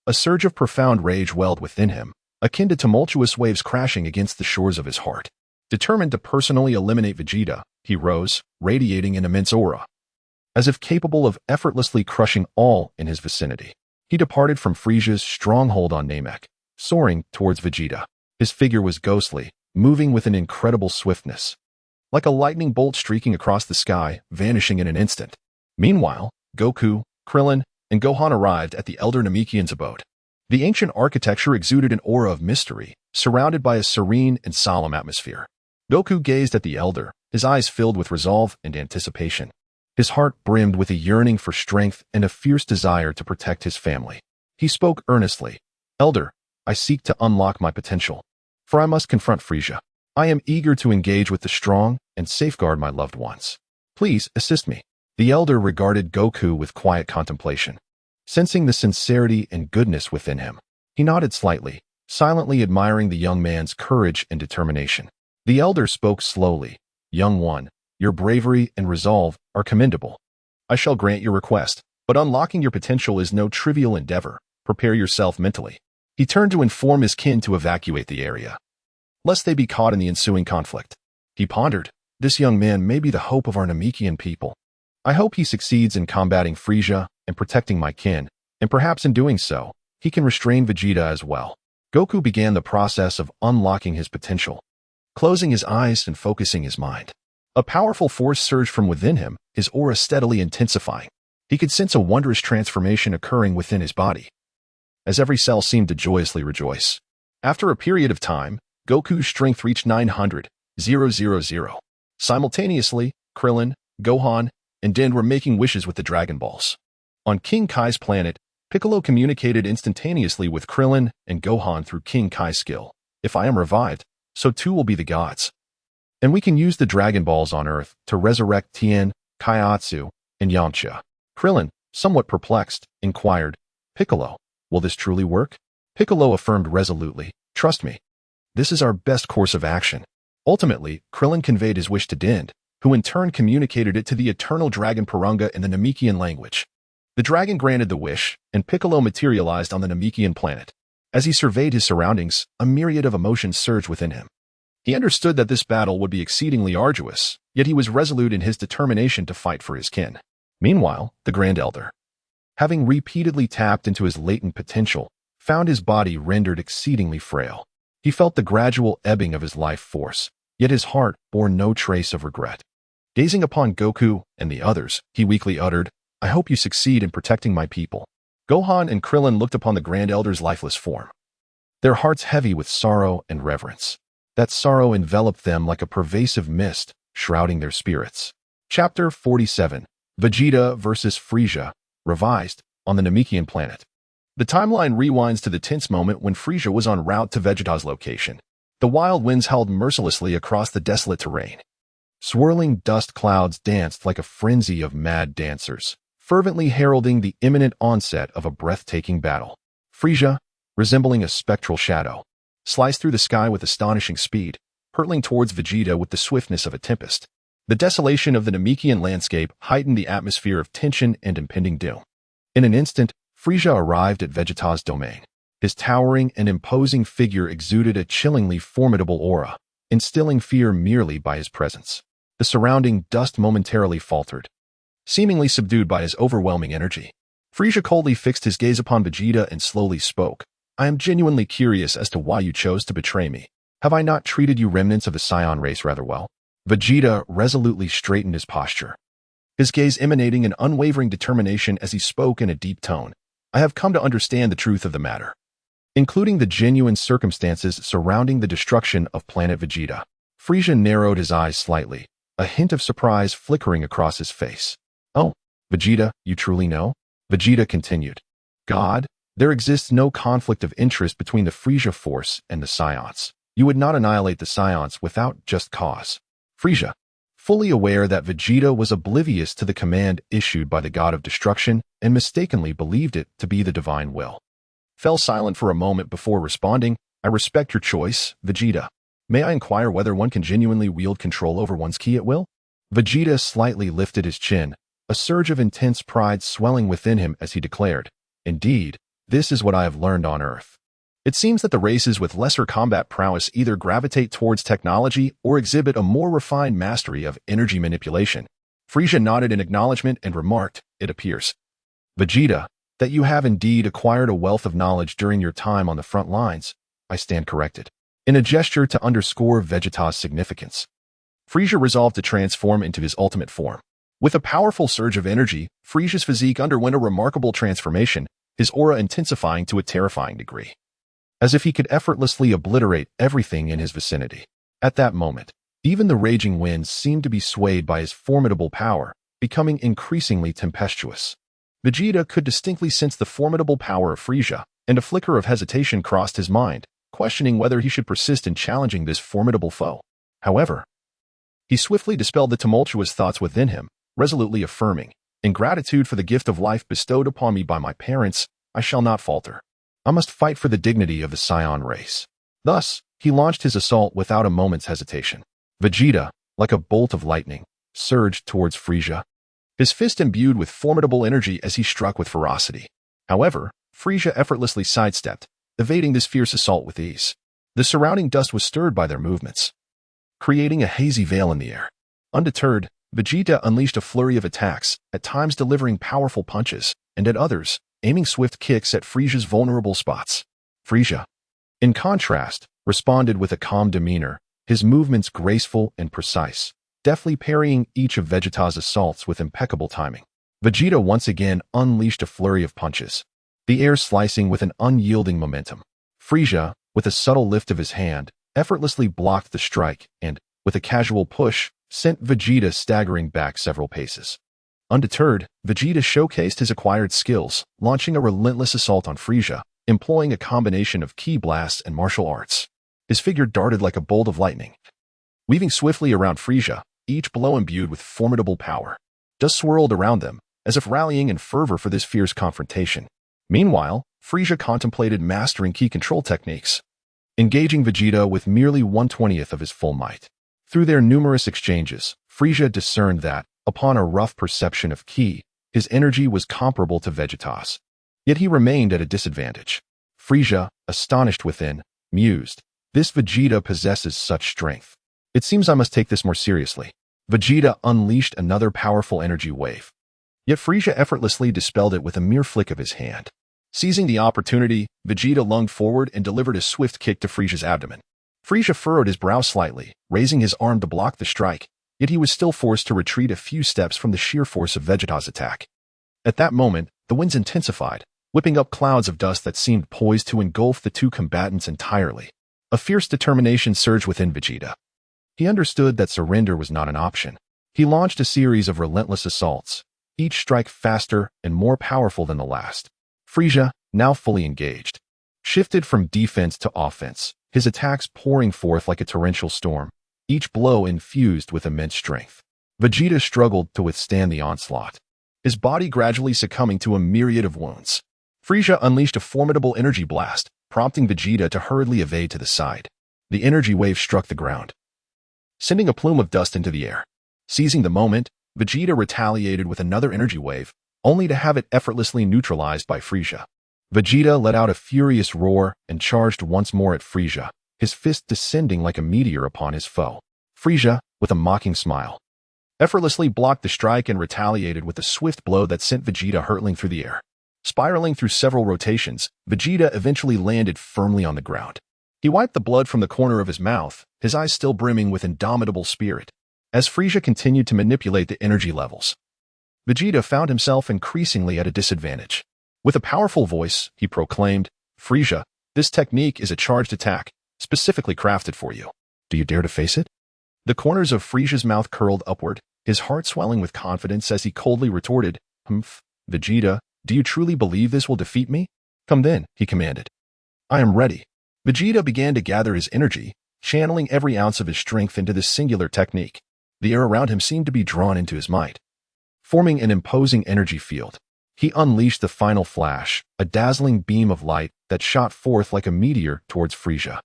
A surge of profound rage welled within him, akin to tumultuous waves crashing against the shores of his heart. Determined to personally eliminate Vegeta, he rose, radiating an immense aura, as if capable of effortlessly crushing all in his vicinity. He departed from Frieza's stronghold on Namek, soaring towards Vegeta. His figure was ghostly, moving with an incredible swiftness, like a lightning bolt streaking across the sky, vanishing in an instant. Meanwhile, Goku, Krillin, and Gohan arrived at the Elder Namekian's abode. The ancient architecture exuded an aura of mystery, surrounded by a serene and solemn atmosphere. Goku gazed at the Elder, his eyes filled with resolve and anticipation. His heart brimmed with a yearning for strength and a fierce desire to protect his family. He spoke earnestly, Elder, I seek to unlock my potential, for I must confront Frieza. I am eager to engage with the strong and safeguard my loved ones. Please assist me. The Elder regarded Goku with quiet contemplation, sensing the sincerity and goodness within him. He nodded slightly, silently admiring the young man's courage and determination. The Elder spoke slowly, Young one, your bravery and resolve are commendable. I shall grant your request, but unlocking your potential is no trivial endeavor. Prepare yourself mentally. He turned to inform his kin to evacuate the area, lest they be caught in the ensuing conflict. He pondered, this young man may be the hope of our Namekian people. I hope he succeeds in combating Frieza and protecting my kin, and perhaps in doing so, he can restrain Vegeta as well. Goku began the process of unlocking his potential, closing his eyes and focusing his mind. A powerful force surged from within him, his aura steadily intensifying. He could sense a wondrous transformation occurring within his body, as every cell seemed to joyously rejoice. After a period of time, Goku's strength reached 900,000. Simultaneously, Krillin, Gohan, and Din were making wishes with the Dragon Balls. On King Kai's planet, Piccolo communicated instantaneously with Krillin and Gohan through King Kai's skill. If I am revived, so too will be the gods. And we can use the Dragon Balls on Earth to resurrect Tien, Kaiatsu, and Yamcha. Krillin, somewhat perplexed, inquired, Piccolo, will this truly work? Piccolo affirmed resolutely, trust me. This is our best course of action. Ultimately, Krillin conveyed his wish to Din, who in turn communicated it to the eternal dragon Purunga in the Namekian language. The dragon granted the wish, and Piccolo materialized on the Namekian planet. As he surveyed his surroundings, a myriad of emotions surged within him. He understood that this battle would be exceedingly arduous, yet he was resolute in his determination to fight for his kin. Meanwhile, the Grand Elder, having repeatedly tapped into his latent potential, found his body rendered exceedingly frail. He felt the gradual ebbing of his life force, yet his heart bore no trace of regret. Gazing upon Goku and the others, he weakly uttered, I hope you succeed in protecting my people. Gohan and Krillin looked upon the Grand Elder's lifeless form, their hearts heavy with sorrow and reverence. That sorrow enveloped them like a pervasive mist, shrouding their spirits. Chapter 47. Vegeta vs. Frieza, revised, on the Namekian planet. The timeline rewinds to the tense moment when Frieza was en route to Vegeta's location. The wild winds howled mercilessly across the desolate terrain. Swirling dust clouds danced like a frenzy of mad dancers, fervently heralding the imminent onset of a breathtaking battle. Frieza, resembling a spectral shadow, sliced through the sky with astonishing speed, hurtling towards Vegeta with the swiftness of a tempest. The desolation of the Namekian landscape heightened the atmosphere of tension and impending doom. In an instant, Frieza arrived at Vegeta's domain. His towering and imposing figure exuded a chillingly formidable aura, instilling fear merely by his presence. The surrounding dust momentarily faltered, seemingly subdued by his overwhelming energy. Frieza coldly fixed his gaze upon Vegeta and slowly spoke. I am genuinely curious as to why you chose to betray me. Have I not treated you remnants of the Saiyan race rather well? Vegeta resolutely straightened his posture, his gaze emanating an unwavering determination as he spoke in a deep tone. I have come to understand the truth of the matter, including the genuine circumstances surrounding the destruction of planet Vegeta. Frieza narrowed his eyes slightly, a hint of surprise flickering across his face. Oh, Vegeta, you truly know? Vegeta continued. God, there exists no conflict of interest between the Frieza force and the Saiyans. You would not annihilate the Saiyans without just cause. Frieza, fully aware that Vegeta was oblivious to the command issued by the god of destruction and mistakenly believed it to be the divine will, fell silent for a moment before responding. I respect your choice, Vegeta. May I inquire whether one can genuinely wield control over one's ki at will? Vegeta slightly lifted his chin, a surge of intense pride swelling within him as he declared, Indeed, this is what I have learned on Earth. It seems that the races with lesser combat prowess either gravitate towards technology or exhibit a more refined mastery of energy manipulation. Frieza nodded in acknowledgement and remarked, It appears, Vegeta, that you have indeed acquired a wealth of knowledge during your time on the front lines. I stand corrected. In a gesture to underscore Vegeta's significance, Frieza resolved to transform into his ultimate form. With a powerful surge of energy, Frieza's physique underwent a remarkable transformation, his aura intensifying to a terrifying degree, as if he could effortlessly obliterate everything in his vicinity. At that moment, even the raging winds seemed to be swayed by his formidable power, becoming increasingly tempestuous. Vegeta could distinctly sense the formidable power of Frieza, and a flicker of hesitation crossed his mind, questioning whether he should persist in challenging this formidable foe. However, he swiftly dispelled the tumultuous thoughts within him, resolutely affirming, In gratitude for the gift of life bestowed upon me by my parents, I shall not falter. I must fight for the dignity of the Saiyan race. Thus, he launched his assault without a moment's hesitation. Vegeta, like a bolt of lightning, surged towards Frieza, his fist imbued with formidable energy as he struck with ferocity. However, Frieza effortlessly sidestepped, evading this fierce assault with ease. The surrounding dust was stirred by their movements, creating a hazy veil in the air. Undeterred, Vegeta unleashed a flurry of attacks, at times delivering powerful punches, and at others, aiming swift kicks at Frieza's vulnerable spots. Frieza, in contrast, responded with a calm demeanor, his movements graceful and precise, deftly parrying each of Vegeta's assaults with impeccable timing. Vegeta once again unleashed a flurry of punches, the air slicing with an unyielding momentum. Frieza, with a subtle lift of his hand, effortlessly blocked the strike and, with a casual push, sent Vegeta staggering back several paces. Undeterred, Vegeta showcased his acquired skills, launching a relentless assault on Frieza, employing a combination of ki blasts and martial arts. His figure darted like a bolt of lightning, weaving swiftly around Frieza, each blow imbued with formidable power. Dust swirled around them, as if rallying in fervor for this fierce confrontation. Meanwhile, Frieza contemplated mastering ki control techniques, engaging Vegeta with merely 1/20th of his full might. Through their numerous exchanges, Frieza discerned that, upon a rough perception of ki, his energy was comparable to Vegeta's. Yet he remained at a disadvantage. Frieza, astonished within, mused, This Vegeta possesses such strength. It seems I must take this more seriously. Vegeta unleashed another powerful energy wave. Yet Frieza effortlessly dispelled it with a mere flick of his hand. Seizing the opportunity, Vegeta lunged forward and delivered a swift kick to Frieza's abdomen. Frieza furrowed his brow slightly, raising his arm to block the strike, yet he was still forced to retreat a few steps from the sheer force of Vegeta's attack. At that moment, the winds intensified, whipping up clouds of dust that seemed poised to engulf the two combatants entirely. A fierce determination surged within Vegeta. He understood that surrender was not an option. He launched a series of relentless assaults, each strike faster and more powerful than the last. Frieza, now fully engaged, shifted from defense to offense, his attacks pouring forth like a torrential storm, each blow infused with immense strength. Vegeta struggled to withstand the onslaught, his body gradually succumbing to a myriad of wounds. Frieza unleashed a formidable energy blast, prompting Vegeta to hurriedly evade to the side. The energy wave struck the ground, sending a plume of dust into the air. Seizing the moment, Vegeta retaliated with another energy wave, only to have it effortlessly neutralized by Frieza. Vegeta let out a furious roar and charged once more at Frieza, his fist descending like a meteor upon his foe. Frieza, with a mocking smile, effortlessly blocked the strike and retaliated with a swift blow that sent Vegeta hurtling through the air. Spiraling through several rotations, Vegeta eventually landed firmly on the ground. He wiped the blood from the corner of his mouth, his eyes still brimming with indomitable spirit. As Frieza continued to manipulate the energy levels, Vegeta found himself increasingly at a disadvantage. With a powerful voice, he proclaimed, "Frieza, this technique is a charged attack, specifically crafted for you. Do you dare to face it?" The corners of Frieza's mouth curled upward, his heart swelling with confidence as he coldly retorted, "Humph, Vegeta, do you truly believe this will defeat me? Come then," he commanded. "I am ready." Vegeta began to gather his energy, channeling every ounce of his strength into this singular technique. The air around him seemed to be drawn into his might, forming an imposing energy field. He unleashed the final flash, a dazzling beam of light that shot forth like a meteor towards Frieza.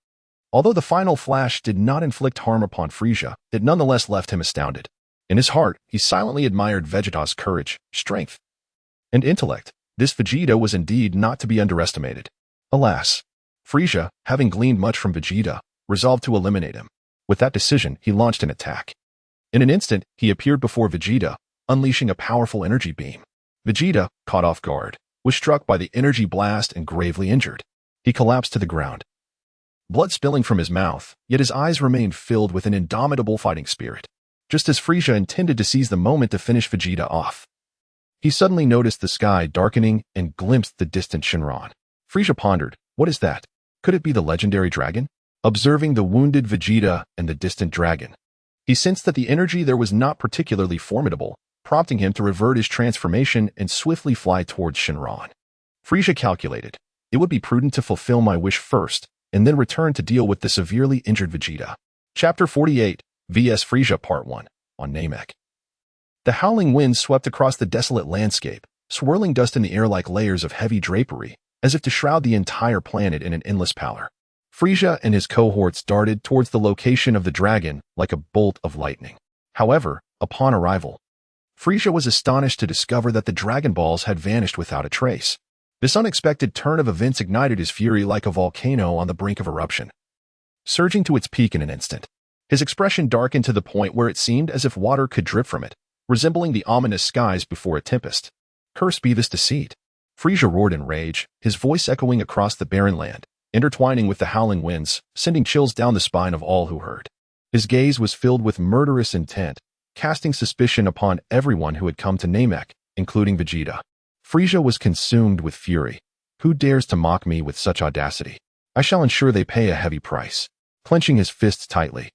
Although the final flash did not inflict harm upon Frieza, it nonetheless left him astounded. In his heart, he silently admired Vegeta's courage, strength, and intellect. This Vegeta was indeed not to be underestimated. Alas, Frieza, having gleaned much from Vegeta, resolved to eliminate him. With that decision, he launched an attack. In an instant, he appeared before Vegeta, unleashing a powerful energy beam. Vegeta, caught off guard, was struck by the energy blast and gravely injured. He collapsed to the ground, blood spilling from his mouth, yet his eyes remained filled with an indomitable fighting spirit. Just as Frieza intended to seize the moment to finish Vegeta off, he suddenly noticed the sky darkening and glimpsed the distant Shenron. Frieza pondered, what is that? Could it be the legendary dragon? Observing the wounded Vegeta and the distant dragon, he sensed that the energy there was not particularly formidable, prompting him to revert his transformation and swiftly fly towards Shenron. Frieza calculated, it would be prudent to fulfill my wish first, and then return to deal with the severely injured Vegeta. Chapter 48, vs Frieza Part 1, on Namek. The howling wind swept across the desolate landscape, swirling dust in the air like layers of heavy drapery, as if to shroud the entire planet in an endless pallor. Frieza and his cohorts darted towards the location of the dragon like a bolt of lightning. However, upon arrival, Frieza was astonished to discover that the Dragon Balls had vanished without a trace. This unexpected turn of events ignited his fury like a volcano on the brink of eruption, surging to its peak in an instant. His expression darkened to the point where it seemed as if water could drip from it, resembling the ominous skies before a tempest. Cursed be this deceit! Frieza roared in rage, his voice echoing across the barren land, intertwining with the howling winds, sending chills down the spine of all who heard. His gaze was filled with murderous intent, casting suspicion upon everyone who had come to Namek, including Vegeta. Frieza was consumed with fury. Who dares to mock me with such audacity? I shall ensure they pay a heavy price. Clenching his fists tightly,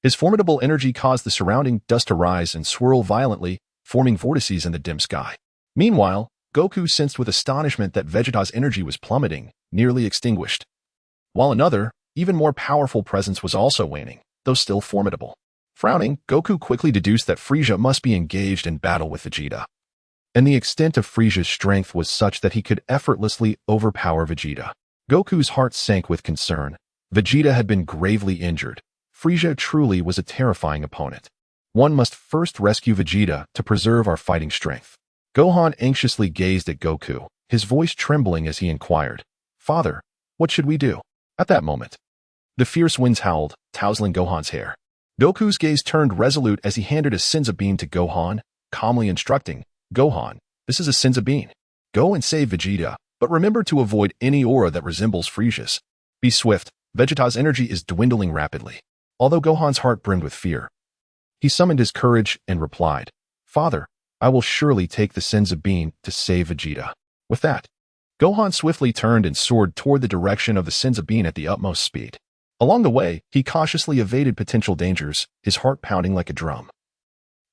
his formidable energy caused the surrounding dust to rise and swirl violently, forming vortices in the dim sky. Meanwhile, Goku sensed with astonishment that Vegeta's energy was plummeting, nearly extinguished, while another, even more powerful presence was also waning, though still formidable. Frowning, Goku quickly deduced that Frieza must be engaged in battle with Vegeta. And the extent of Frieza's strength was such that he could effortlessly overpower Vegeta. Goku's heart sank with concern. Vegeta had been gravely injured. Frieza truly was a terrifying opponent. One must first rescue Vegeta to preserve our fighting strength. Gohan anxiously gazed at Goku, his voice trembling as he inquired, "Father, what should we do?" At that moment, the fierce winds howled, tousling Gohan's hair. Goku's gaze turned resolute as he handed a Senzu bean to Gohan, calmly instructing, "Gohan, this is a Senzu bean. Go and save Vegeta, but remember to avoid any aura that resembles Frieza's. Be swift, Vegeta's energy is dwindling rapidly." Although Gohan's heart brimmed with fear, he summoned his courage and replied, "Father, I will surely take the Senzu bean to save Vegeta." With that, Gohan swiftly turned and soared toward the direction of the Senzu bean at the utmost speed. Along the way, he cautiously evaded potential dangers, his heart pounding like a drum,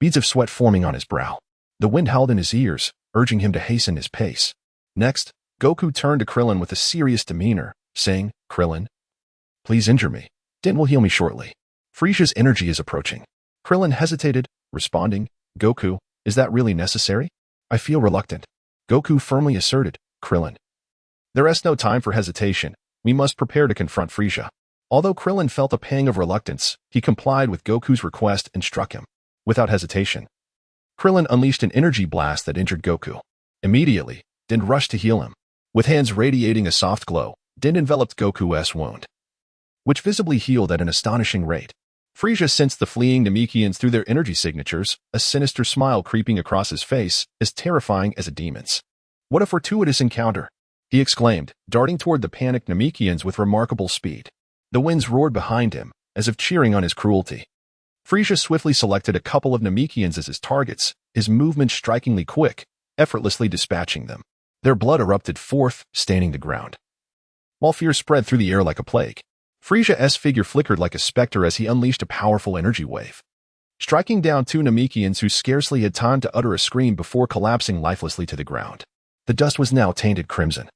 beads of sweat forming on his brow. The wind howled in his ears, urging him to hasten his pace. Next, Goku turned to Krillin with a serious demeanor, saying, "Krillin, please injure me. Din will heal me shortly. Frisia's energy is approaching." Krillin hesitated, responding, "Goku, is that really necessary? I feel reluctant." Goku firmly asserted, "Krillin, there is no time for hesitation. We must prepare to confront Frisia." Although Krillin felt a pang of reluctance, he complied with Goku's request and struck him. Without hesitation, Krillin unleashed an energy blast that injured Goku. Immediately, Din rushed to heal him. With hands radiating a soft glow, Din enveloped Goku's wound, which visibly healed at an astonishing rate. Frisia sensed the fleeing Namekians through their energy signatures, a sinister smile creeping across his face, as terrifying as a demon's. "What a fortuitous encounter!" he exclaimed, darting toward the panicked Namekians with remarkable speed. The winds roared behind him, as if cheering on his cruelty. Frisia swiftly selected a couple of Namekians as his targets, his movements strikingly quick, effortlessly dispatching them. Their blood erupted forth, staining the ground, while fear spread through the air like a plague. Frisia's figure flickered like a specter as he unleashed a powerful energy wave, striking down two Namekians who scarcely had time to utter a scream before collapsing lifelessly to the ground. The dust was now tainted crimson,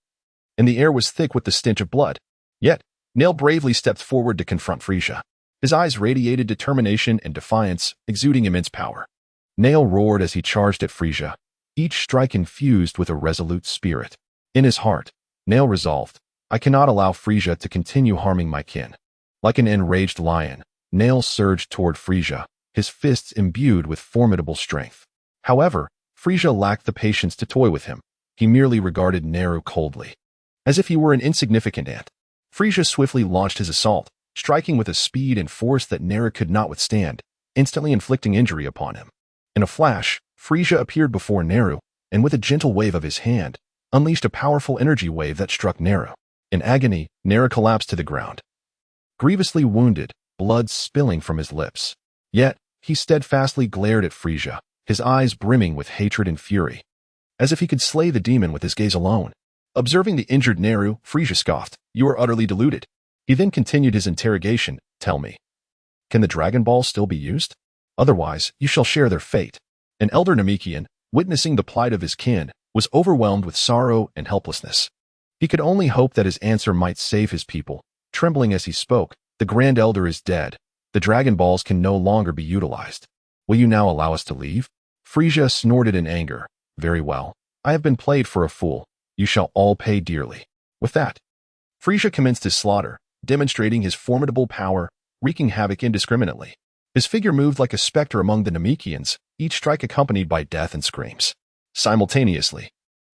and the air was thick with the stench of blood. Yet, Nail bravely stepped forward to confront Frisia. His eyes radiated determination and defiance, exuding immense power. Nail roared as he charged at Frisia, each strike infused with a resolute spirit. In his heart, Nail resolved, "I cannot allow Frisia to continue harming my kin." Like an enraged lion, Nail surged toward Frisia, his fists imbued with formidable strength. However, Frisia lacked the patience to toy with him. He merely regarded Naru coldly, as if he were an insignificant ant. Frisia swiftly launched his assault, striking with a speed and force that Naru could not withstand, instantly inflicting injury upon him. In a flash, Frisia appeared before Naru, and with a gentle wave of his hand, unleashed a powerful energy wave that struck Naru. In agony, Naru collapsed to the ground, grievously wounded, blood spilling from his lips. Yet, he steadfastly glared at Frisia, his eyes brimming with hatred and fury, as if he could slay the demon with his gaze alone. Observing the injured Naru, Frisia scoffed, "You are utterly deluded." He then continued his interrogation, "Tell me, can the Dragon Ball still be used? Otherwise, you shall share their fate." An elder Namekian, witnessing the plight of his kin, was overwhelmed with sorrow and helplessness. He could only hope that his answer might save his people. Trembling as he spoke, "The Grand Elder is dead. The Dragon Balls can no longer be utilized. Will you now allow us to leave?" Frisia snorted in anger. "Very well. I have been played for a fool. You shall all pay dearly." With that, Frisia commenced his slaughter, demonstrating his formidable power, wreaking havoc indiscriminately. His figure moved like a specter among the Namekians, each strike accompanied by death and screams. Simultaneously,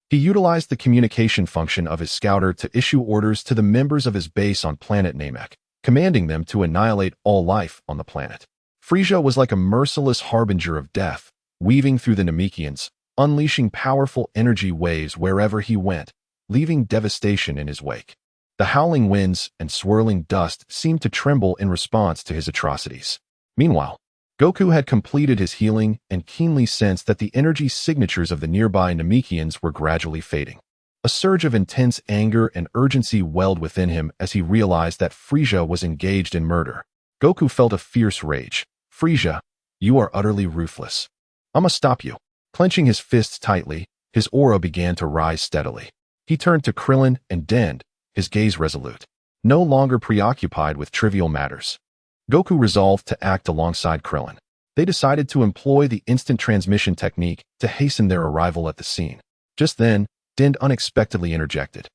he utilized the communication function of his scouter to issue orders to the members of his base on planet Namek, commanding them to annihilate all life on the planet. Frisia was like a merciless harbinger of death, weaving through the Namekians, unleashing powerful energy waves wherever he went, leaving devastation in his wake. The howling winds and swirling dust seemed to tremble in response to his atrocities. Meanwhile, Goku had completed his healing and keenly sensed that the energy signatures of the nearby Namekians were gradually fading. A surge of intense anger and urgency welled within him as he realized that Frisia was engaged in murder. Goku felt a fierce rage. "Frisia, you are utterly ruthless. I must stop you." Clenching his fists tightly, his aura began to rise steadily. He turned to Krillin and Dend, his gaze resolute, no longer preoccupied with trivial matters. Goku resolved to act alongside Krillin. They decided to employ the instant transmission technique to hasten their arrival at the scene. Just then, Dend unexpectedly interjected.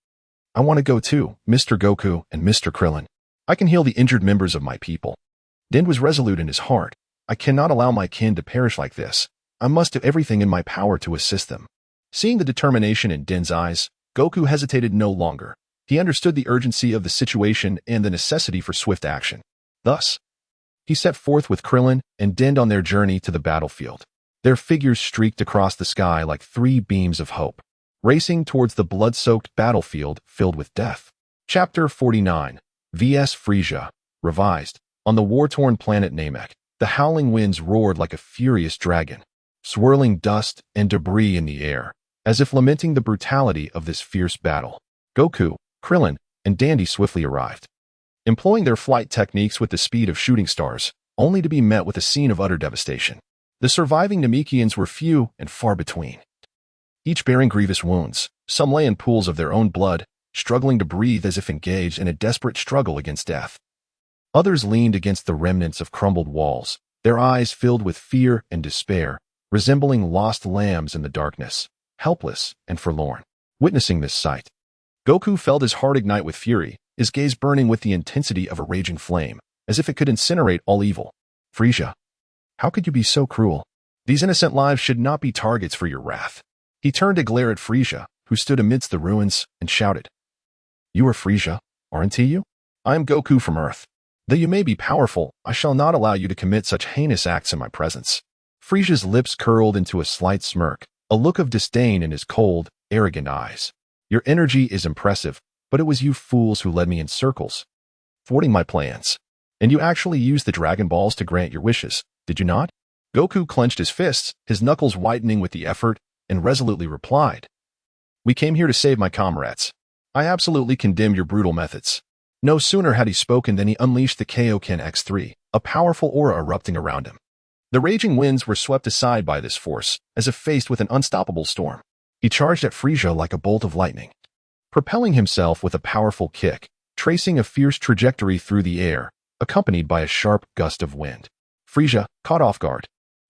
"I want to go too, Mr. Goku and Mr. Krillin. I can heal the injured members of my people." Dend was resolute in his heart. "I cannot allow my kin to perish like this. I must do everything in my power to assist them." Seeing the determination in Dend's eyes, Goku hesitated no longer. He understood the urgency of the situation and the necessity for swift action. Thus, he set forth with Krillin and Dend on their journey to the battlefield. Their figures streaked across the sky like three beams of hope, racing towards the blood-soaked battlefield filled with death. Chapter 49, vs. Frisia, revised. On the war-torn planet Namek, the howling winds roared like a furious dragon, swirling dust and debris in the air, as if lamenting the brutality of this fierce battle. Goku, Krillin, and Dandy swiftly arrived, employing their flight techniques with the speed of shooting stars, only to be met with a scene of utter devastation. The surviving Namekians were few and far between, each bearing grievous wounds. Some lay in pools of their own blood, struggling to breathe as if engaged in a desperate struggle against death. Others leaned against the remnants of crumbled walls, their eyes filled with fear and despair, resembling lost lambs in the darkness, helpless and forlorn. Witnessing this sight, Goku felt his heart ignite with fury, his gaze burning with the intensity of a raging flame, as if it could incinerate all evil. Frieza, how could you be so cruel? These innocent lives should not be targets for your wrath. He turned to glare at Frieza, who stood amidst the ruins, and shouted, You are Frieza, aren't you? I am Goku from Earth. Though you may be powerful, I shall not allow you to commit such heinous acts in my presence. Frieza's lips curled into a slight smirk, a look of disdain in his cold, arrogant eyes. Your energy is impressive, but it was you fools who led me in circles, thwarting my plans. And you actually used the Dragon Balls to grant your wishes, did you not? Goku clenched his fists, his knuckles whitening with the effort, and resolutely replied, We came here to save my comrades. I absolutely condemn your brutal methods. No sooner had he spoken than he unleashed the Kaioken X3, a powerful aura erupting around him. The raging winds were swept aside by this force, as if faced with an unstoppable storm. He charged at Frieza like a bolt of lightning, propelling himself with a powerful kick, tracing a fierce trajectory through the air, accompanied by a sharp gust of wind. Frieza, caught off guard,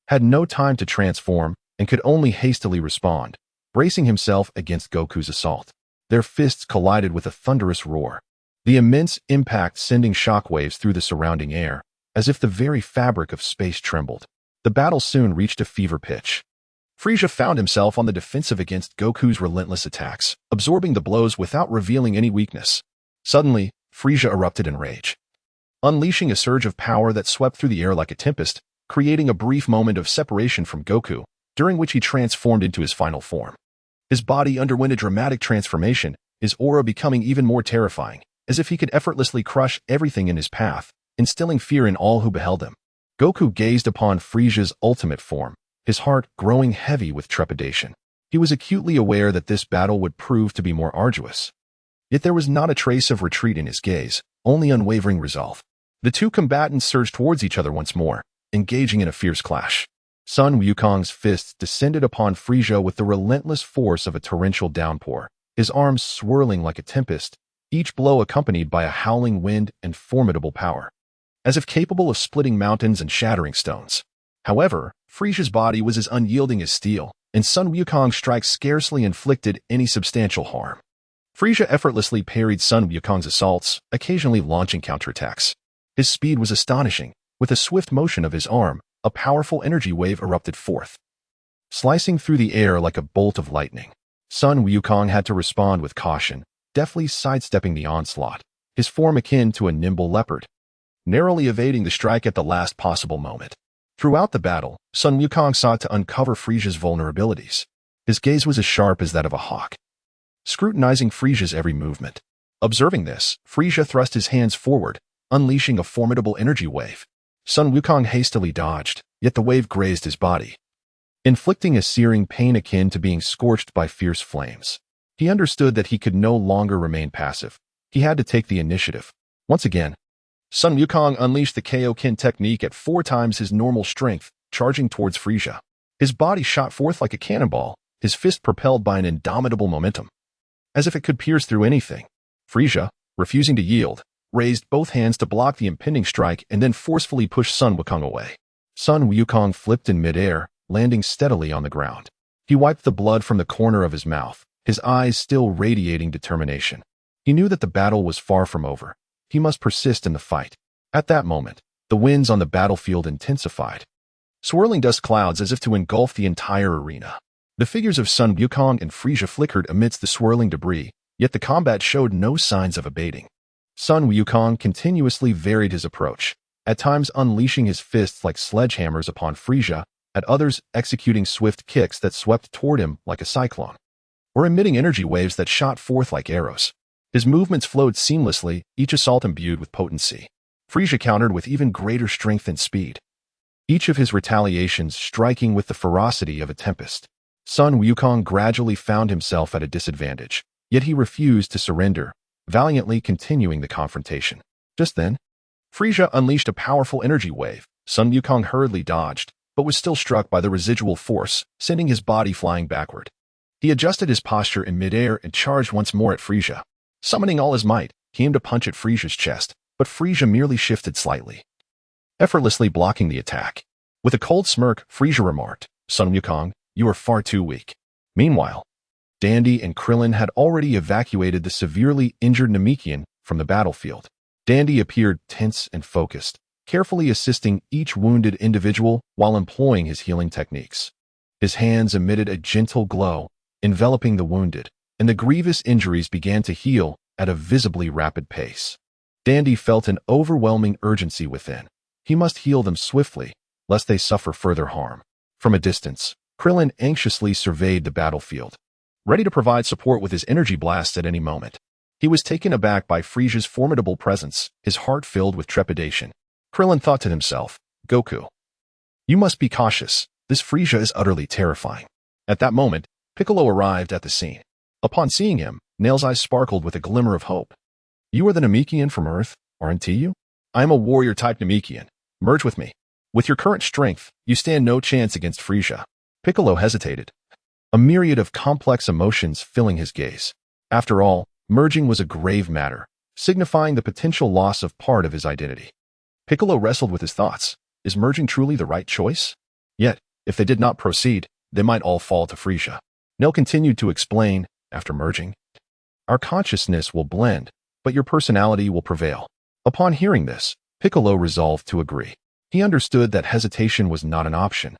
had no time to transform and could only hastily respond, bracing himself against Goku's assault. Their fists collided with a thunderous roar, the immense impact sending shockwaves through the surrounding air, as if the very fabric of space trembled. The battle soon reached a fever pitch. Frieza found himself on the defensive against Goku's relentless attacks, absorbing the blows without revealing any weakness. Suddenly, Frieza erupted in rage, unleashing a surge of power that swept through the air like a tempest, creating a brief moment of separation from Goku, during which he transformed into his final form. His body underwent a dramatic transformation, his aura becoming even more terrifying, as if he could effortlessly crush everything in his path, instilling fear in all who beheld him. Goku gazed upon Frieza's ultimate form, his heart growing heavy with trepidation. He was acutely aware that this battle would prove to be more arduous. Yet there was not a trace of retreat in his gaze, only unwavering resolve. The two combatants surged towards each other once more, engaging in a fierce clash. Sun Wukong's fists descended upon Frieza with the relentless force of a torrential downpour, his arms swirling like a tempest, each blow accompanied by a howling wind and formidable power, as if capable of splitting mountains and shattering stones. However, Frieza's body was as unyielding as steel, and Sun Wukong's strikes scarcely inflicted any substantial harm. Frieza effortlessly parried Sun Wukong's assaults, occasionally launching counterattacks. His speed was astonishing. With a swift motion of his arm, a powerful energy wave erupted forth, slicing through the air like a bolt of lightning. Sun Wukong had to respond with caution, deftly sidestepping the onslaught, his form akin to a nimble leopard, narrowly evading the strike at the last possible moment. Throughout the battle, Sun Wukong sought to uncover Frieza's vulnerabilities. His gaze was as sharp as that of a hawk, scrutinizing Frieza's every movement. Observing this, Frieza thrust his hands forward, unleashing a formidable energy wave. Sun Wukong hastily dodged, yet the wave grazed his body, inflicting a searing pain akin to being scorched by fierce flames. He understood that he could no longer remain passive. He had to take the initiative. Once again, Sun Wukong unleashed the Kaioken technique at 4 times his normal strength, charging towards Frieza. His body shot forth like a cannonball, his fist propelled by an indomitable momentum, as if it could pierce through anything. Frieza, refusing to yield, raised both hands to block the impending strike and then forcefully pushed Sun Wukong away. Sun Wukong flipped in midair, landing steadily on the ground. He wiped the blood from the corner of his mouth, his eyes still radiating determination. He knew that the battle was far from over. He must persist in the fight. At that moment, the winds on the battlefield intensified, swirling dust clouds as if to engulf the entire arena. The figures of Sun Wukong and Frieza flickered amidst the swirling debris, yet the combat showed no signs of abating. Sun Wukong continuously varied his approach, at times unleashing his fists like sledgehammers upon Frieza, at others executing swift kicks that swept toward him like a cyclone, or emitting energy waves that shot forth like arrows. His movements flowed seamlessly, each assault imbued with potency. Frieza countered with even greater strength and speed, each of his retaliations striking with the ferocity of a tempest. Sun Wukong gradually found himself at a disadvantage, yet he refused to surrender, valiantly continuing the confrontation. Just then, Frieza unleashed a powerful energy wave. Sun Wukong hurriedly dodged, but was still struck by the residual force, sending his body flying backward. He adjusted his posture in midair and charged once more at Frieza. Summoning all his might, he aimed to punch at Frieza's chest, but Frieza merely shifted slightly, effortlessly blocking the attack. With a cold smirk, Frieza remarked, "Sun Wukong, you are far too weak." Meanwhile, Dandy and Krillin had already evacuated the severely injured Namekian from the battlefield. Dandy appeared tense and focused, carefully assisting each wounded individual while employing his healing techniques. His hands emitted a gentle glow, enveloping the wounded, and the grievous injuries began to heal at a visibly rapid pace. Dandy felt an overwhelming urgency within. He must heal them swiftly, lest they suffer further harm. From a distance, Krillin anxiously surveyed the battlefield, ready to provide support with his energy blasts at any moment. He was taken aback by Frieza's formidable presence, his heart filled with trepidation. Krillin thought to himself, "Goku, you must be cautious. This Frieza is utterly terrifying." At that moment, Piccolo arrived at the scene. Upon seeing him, Nail's eyes sparkled with a glimmer of hope. "You are the Namekian from Earth, aren't you? I am a warrior-type Namekian. Merge with me. With your current strength, you stand no chance against Frieza." Piccolo hesitated, a myriad of complex emotions filling his gaze. After all, merging was a grave matter, signifying the potential loss of part of his identity. Piccolo wrestled with his thoughts. Is merging truly the right choice? Yet, if they did not proceed, they might all fall to Frieza. Nail continued to explain, "After merging, our consciousness will blend, but your personality will prevail." Upon hearing this, Piccolo resolved to agree. He understood that hesitation was not an option.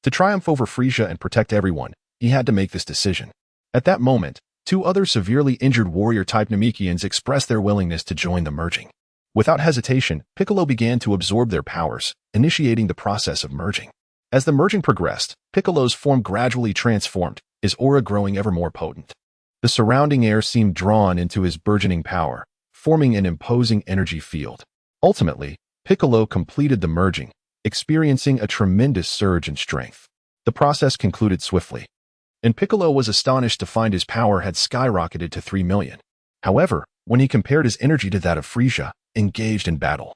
To triumph over Frieza and protect everyone, he had to make this decision. At that moment, two other severely injured warrior-type Namekians expressed their willingness to join the merging. Without hesitation, Piccolo began to absorb their powers, initiating the process of merging. As the merging progressed, Piccolo's form gradually transformed, his aura growing ever more potent. The surrounding air seemed drawn into his burgeoning power, forming an imposing energy field. Ultimately, Piccolo completed the merging, experiencing a tremendous surge in strength. The process concluded swiftly, and Piccolo was astonished to find his power had skyrocketed to 3 million. However, when he compared his energy to that of Frieza, engaged in battle,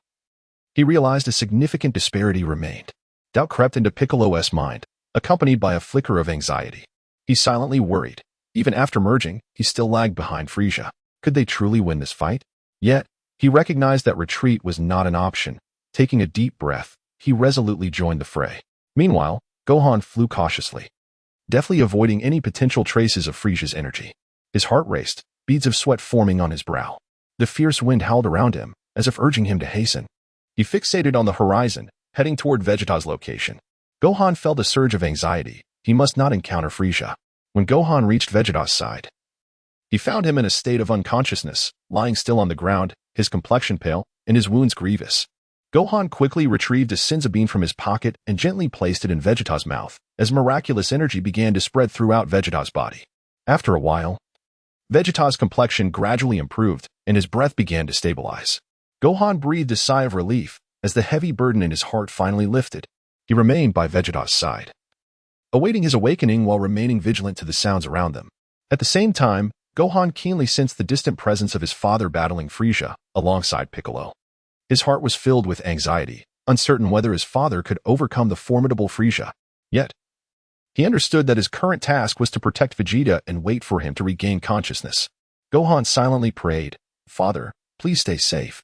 he realized a significant disparity remained. Doubt crept into Piccolo's mind, accompanied by a flicker of anxiety. He silently worried. Even after merging, he still lagged behind Frieza. Could they truly win this fight? Yet, he recognized that retreat was not an option. Taking a deep breath, he resolutely joined the fray. Meanwhile, Gohan flew cautiously, deftly avoiding any potential traces of Frieza's energy. His heart raced, beads of sweat forming on his brow. The fierce wind howled around him, as if urging him to hasten. He fixated on the horizon, heading toward Vegeta's location. Gohan felt a surge of anxiety. He must not encounter Frieza. When Gohan reached Vegeta's side, he found him in a state of unconsciousness, lying still on the ground, his complexion pale, and his wounds grievous. Gohan quickly retrieved a senzu bean from his pocket and gently placed it in Vegeta's mouth, as miraculous energy began to spread throughout Vegeta's body. After a while, Vegeta's complexion gradually improved, and his breath began to stabilize. Gohan breathed a sigh of relief, as the heavy burden in his heart finally lifted. He remained by Vegeta's side, awaiting his awakening while remaining vigilant to the sounds around them. At the same time, Gohan keenly sensed the distant presence of his father battling Frieza, alongside Piccolo. His heart was filled with anxiety, uncertain whether his father could overcome the formidable Frieza. Yet, he understood that his current task was to protect Vegeta and wait for him to regain consciousness. Gohan silently prayed, "Father, please stay safe."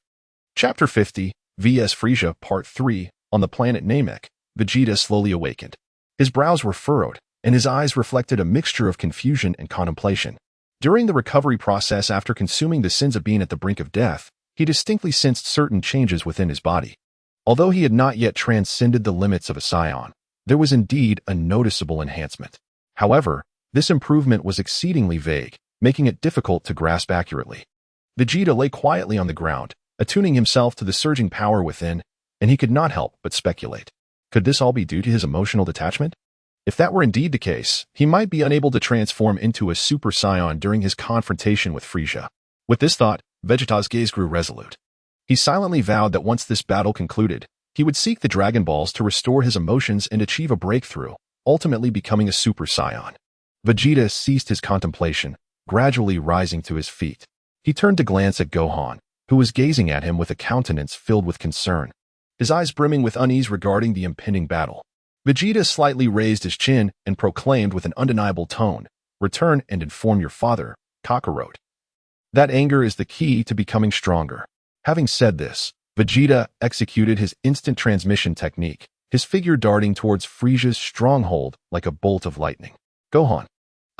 Chapter 50, vs Frieza Part 3, on the planet Namek, Vegeta slowly awakened. His brows were furrowed, and his eyes reflected a mixture of confusion and contemplation. During the recovery process after consuming the senzu bean at the brink of death, he distinctly sensed certain changes within his body. Although he had not yet transcended the limits of a Saiyan, there was indeed a noticeable enhancement. However, this improvement was exceedingly vague, making it difficult to grasp accurately. Vegeta lay quietly on the ground, attuning himself to the surging power within, and he could not help but speculate. Could this all be due to his emotional detachment? If that were indeed the case, he might be unable to transform into a Super Saiyan during his confrontation with Frieza. With this thought, Vegeta's gaze grew resolute. He silently vowed that once this battle concluded, he would seek the Dragon Balls to restore his emotions and achieve a breakthrough, ultimately becoming a Super Saiyan. Vegeta ceased his contemplation, gradually rising to his feet. He turned to glance at Gohan, who was gazing at him with a countenance filled with concern, his eyes brimming with unease regarding the impending battle. Vegeta slightly raised his chin and proclaimed with an undeniable tone, "Return and inform your father, Kakarot. That anger is the key to becoming stronger." Having said this, Vegeta executed his instant transmission technique, his figure darting towards Frieza's stronghold like a bolt of lightning. Gohan,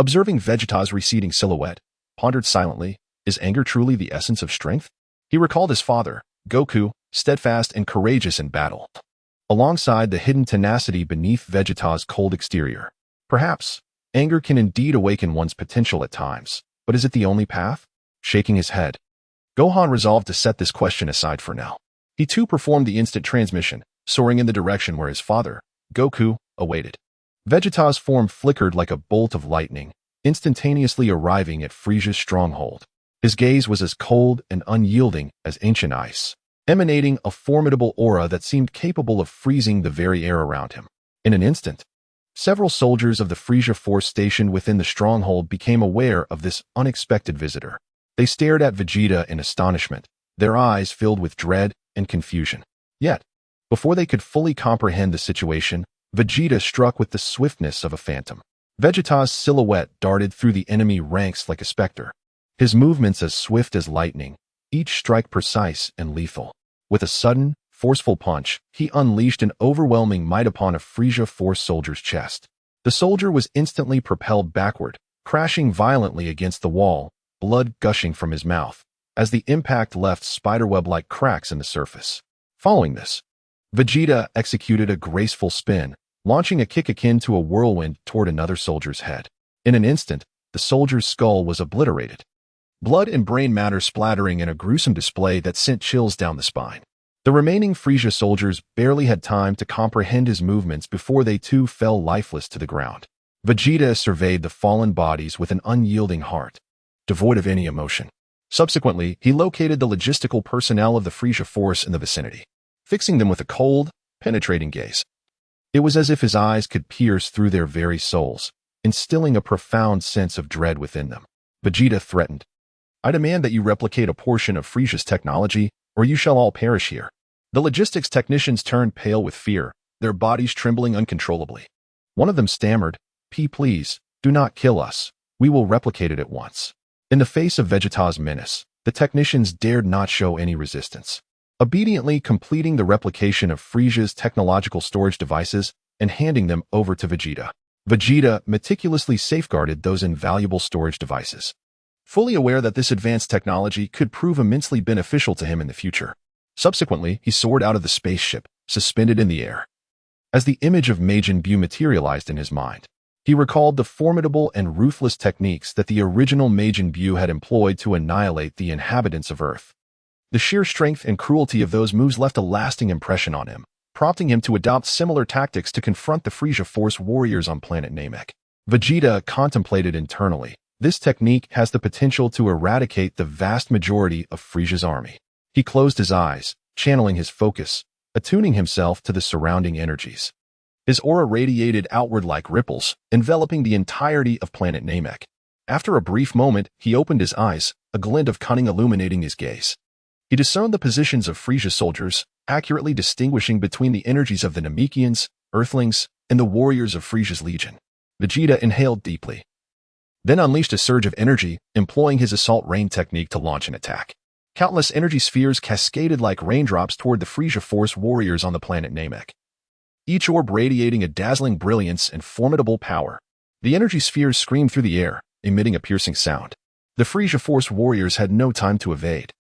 observing Vegeta's receding silhouette, pondered silently, is anger truly the essence of strength? He recalled his father, Goku, steadfast and courageous in battle, alongside the hidden tenacity beneath Vegeta's cold exterior. Perhaps, anger can indeed awaken one's potential at times, but is it the only path? Shaking his head, Gohan resolved to set this question aside for now. He too performed the instant transmission, soaring in the direction where his father, Goku, awaited. Vegeta's form flickered like a bolt of lightning, instantaneously arriving at Frieza's stronghold. His gaze was as cold and unyielding as ancient ice, emanating a formidable aura that seemed capable of freezing the very air around him. In an instant, several soldiers of the Frieza force stationed within the stronghold became aware of this unexpected visitor. They stared at Vegeta in astonishment, their eyes filled with dread and confusion. Yet, before they could fully comprehend the situation, Vegeta struck with the swiftness of a phantom. Vegeta's silhouette darted through the enemy ranks like a specter, his movements as swift as lightning, each strike precise and lethal. With a sudden, forceful punch, he unleashed an overwhelming might upon a Frieza force soldier's chest. The soldier was instantly propelled backward, crashing violently against the wall, blood gushing from his mouth, as the impact left spiderweb-like cracks in the surface. Following this, Vegeta executed a graceful spin, launching a kick akin to a whirlwind toward another soldier's head. In an instant, the soldier's skull was obliterated, blood and brain matter splattering in a gruesome display that sent chills down the spine. The remaining Frieza soldiers barely had time to comprehend his movements before they too fell lifeless to the ground. Vegeta surveyed the fallen bodies with an unyielding heart, devoid of any emotion. Subsequently, he located the logistical personnel of the Frieza force in the vicinity, fixing them with a cold, penetrating gaze. It was as if his eyes could pierce through their very souls, instilling a profound sense of dread within them. Vegeta threatened, "I demand that you replicate a portion of Frieza's technology, or you shall all perish here." The logistics technicians turned pale with fear, their bodies trembling uncontrollably. One of them stammered, Please, do not kill us. We will replicate it at once." In the face of Vegeta's menace, the technicians dared not show any resistance, obediently completing the replication of Frieza's technological storage devices and handing them over to Vegeta. Vegeta meticulously safeguarded those invaluable storage devices, fully aware that this advanced technology could prove immensely beneficial to him in the future. Subsequently, he soared out of the spaceship, suspended in the air. As the image of Majin Buu materialized in his mind, he recalled the formidable and ruthless techniques that the original Majin Buu had employed to annihilate the inhabitants of Earth. The sheer strength and cruelty of those moves left a lasting impression on him, prompting him to adopt similar tactics to confront the Frieza Force warriors on planet Namek. Vegeta contemplated internally, this technique has the potential to eradicate the vast majority of Frieza's army. He closed his eyes, channeling his focus, attuning himself to the surrounding energies. His aura radiated outward like ripples, enveloping the entirety of planet Namek. After a brief moment, he opened his eyes, a glint of cunning illuminating his gaze. He discerned the positions of Frieza soldiers, accurately distinguishing between the energies of the Namekians, Earthlings, and the warriors of Frieza's legion. Vegeta inhaled deeply, then unleashed a surge of energy, employing his assault rain technique to launch an attack. Countless energy spheres cascaded like raindrops toward the Frieza Force warriors on the planet Namek, each orb radiating a dazzling brilliance and formidable power. The energy spheres screamed through the air, emitting a piercing sound. The Frieza Force warriors had no time to evade,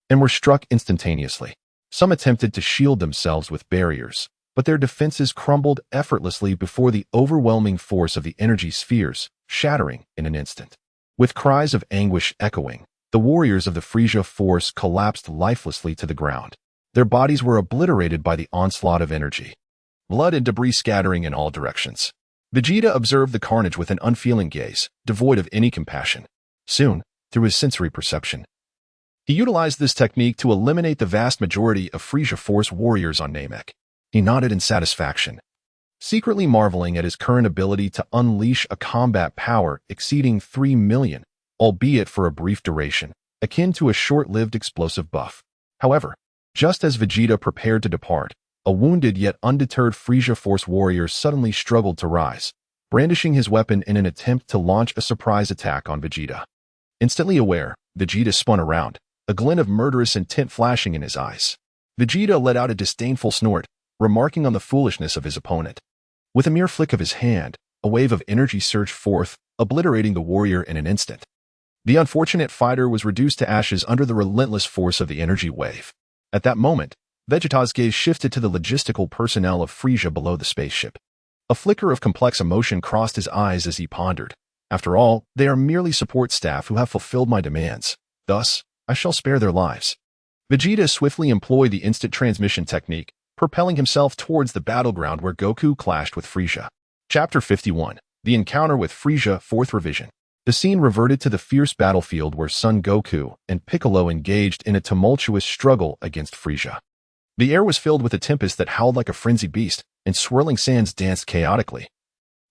and were struck instantaneously. Some attempted to shield themselves with barriers, but their defenses crumbled effortlessly before the overwhelming force of the energy spheres, shattering in an instant. With cries of anguish echoing, the warriors of the Frieza Force collapsed lifelessly to the ground. Their bodies were obliterated by the onslaught of energy, blood and debris scattering in all directions. Vegeta observed the carnage with an unfeeling gaze, devoid of any compassion. Soon, through his sensory perception, he utilized this technique to eliminate the vast majority of Frieza Force warriors on Namek. He nodded in satisfaction, secretly marveling at his current ability to unleash a combat power exceeding 3 million, albeit for a brief duration, akin to a short-lived explosive buff. However, just as Vegeta prepared to depart, A wounded yet undeterred Frieza Force warrior suddenly struggled to rise, brandishing his weapon in an attempt to launch a surprise attack on Vegeta. Instantly aware, Vegeta spun around, a glint of murderous intent flashing in his eyes. Vegeta let out a disdainful snort, remarking on the foolishness of his opponent. With a mere flick of his hand, a wave of energy surged forth, obliterating the warrior in an instant. The unfortunate fighter was reduced to ashes under the relentless force of the energy wave. At that moment, Vegeta's gaze shifted to the logistical personnel of Frieza below the spaceship. A flicker of complex emotion crossed his eyes as he pondered. After all, they are merely support staff who have fulfilled my demands. Thus, I shall spare their lives. Vegeta swiftly employed the instant transmission technique, propelling himself towards the battleground where Goku clashed with Frieza. Chapter 51. The Encounter with Frieza, 4th Revision. The scene reverted to the fierce battlefield where Son Goku and Piccolo engaged in a tumultuous struggle against Frieza. The air was filled with a tempest that howled like a frenzied beast, and swirling sands danced chaotically,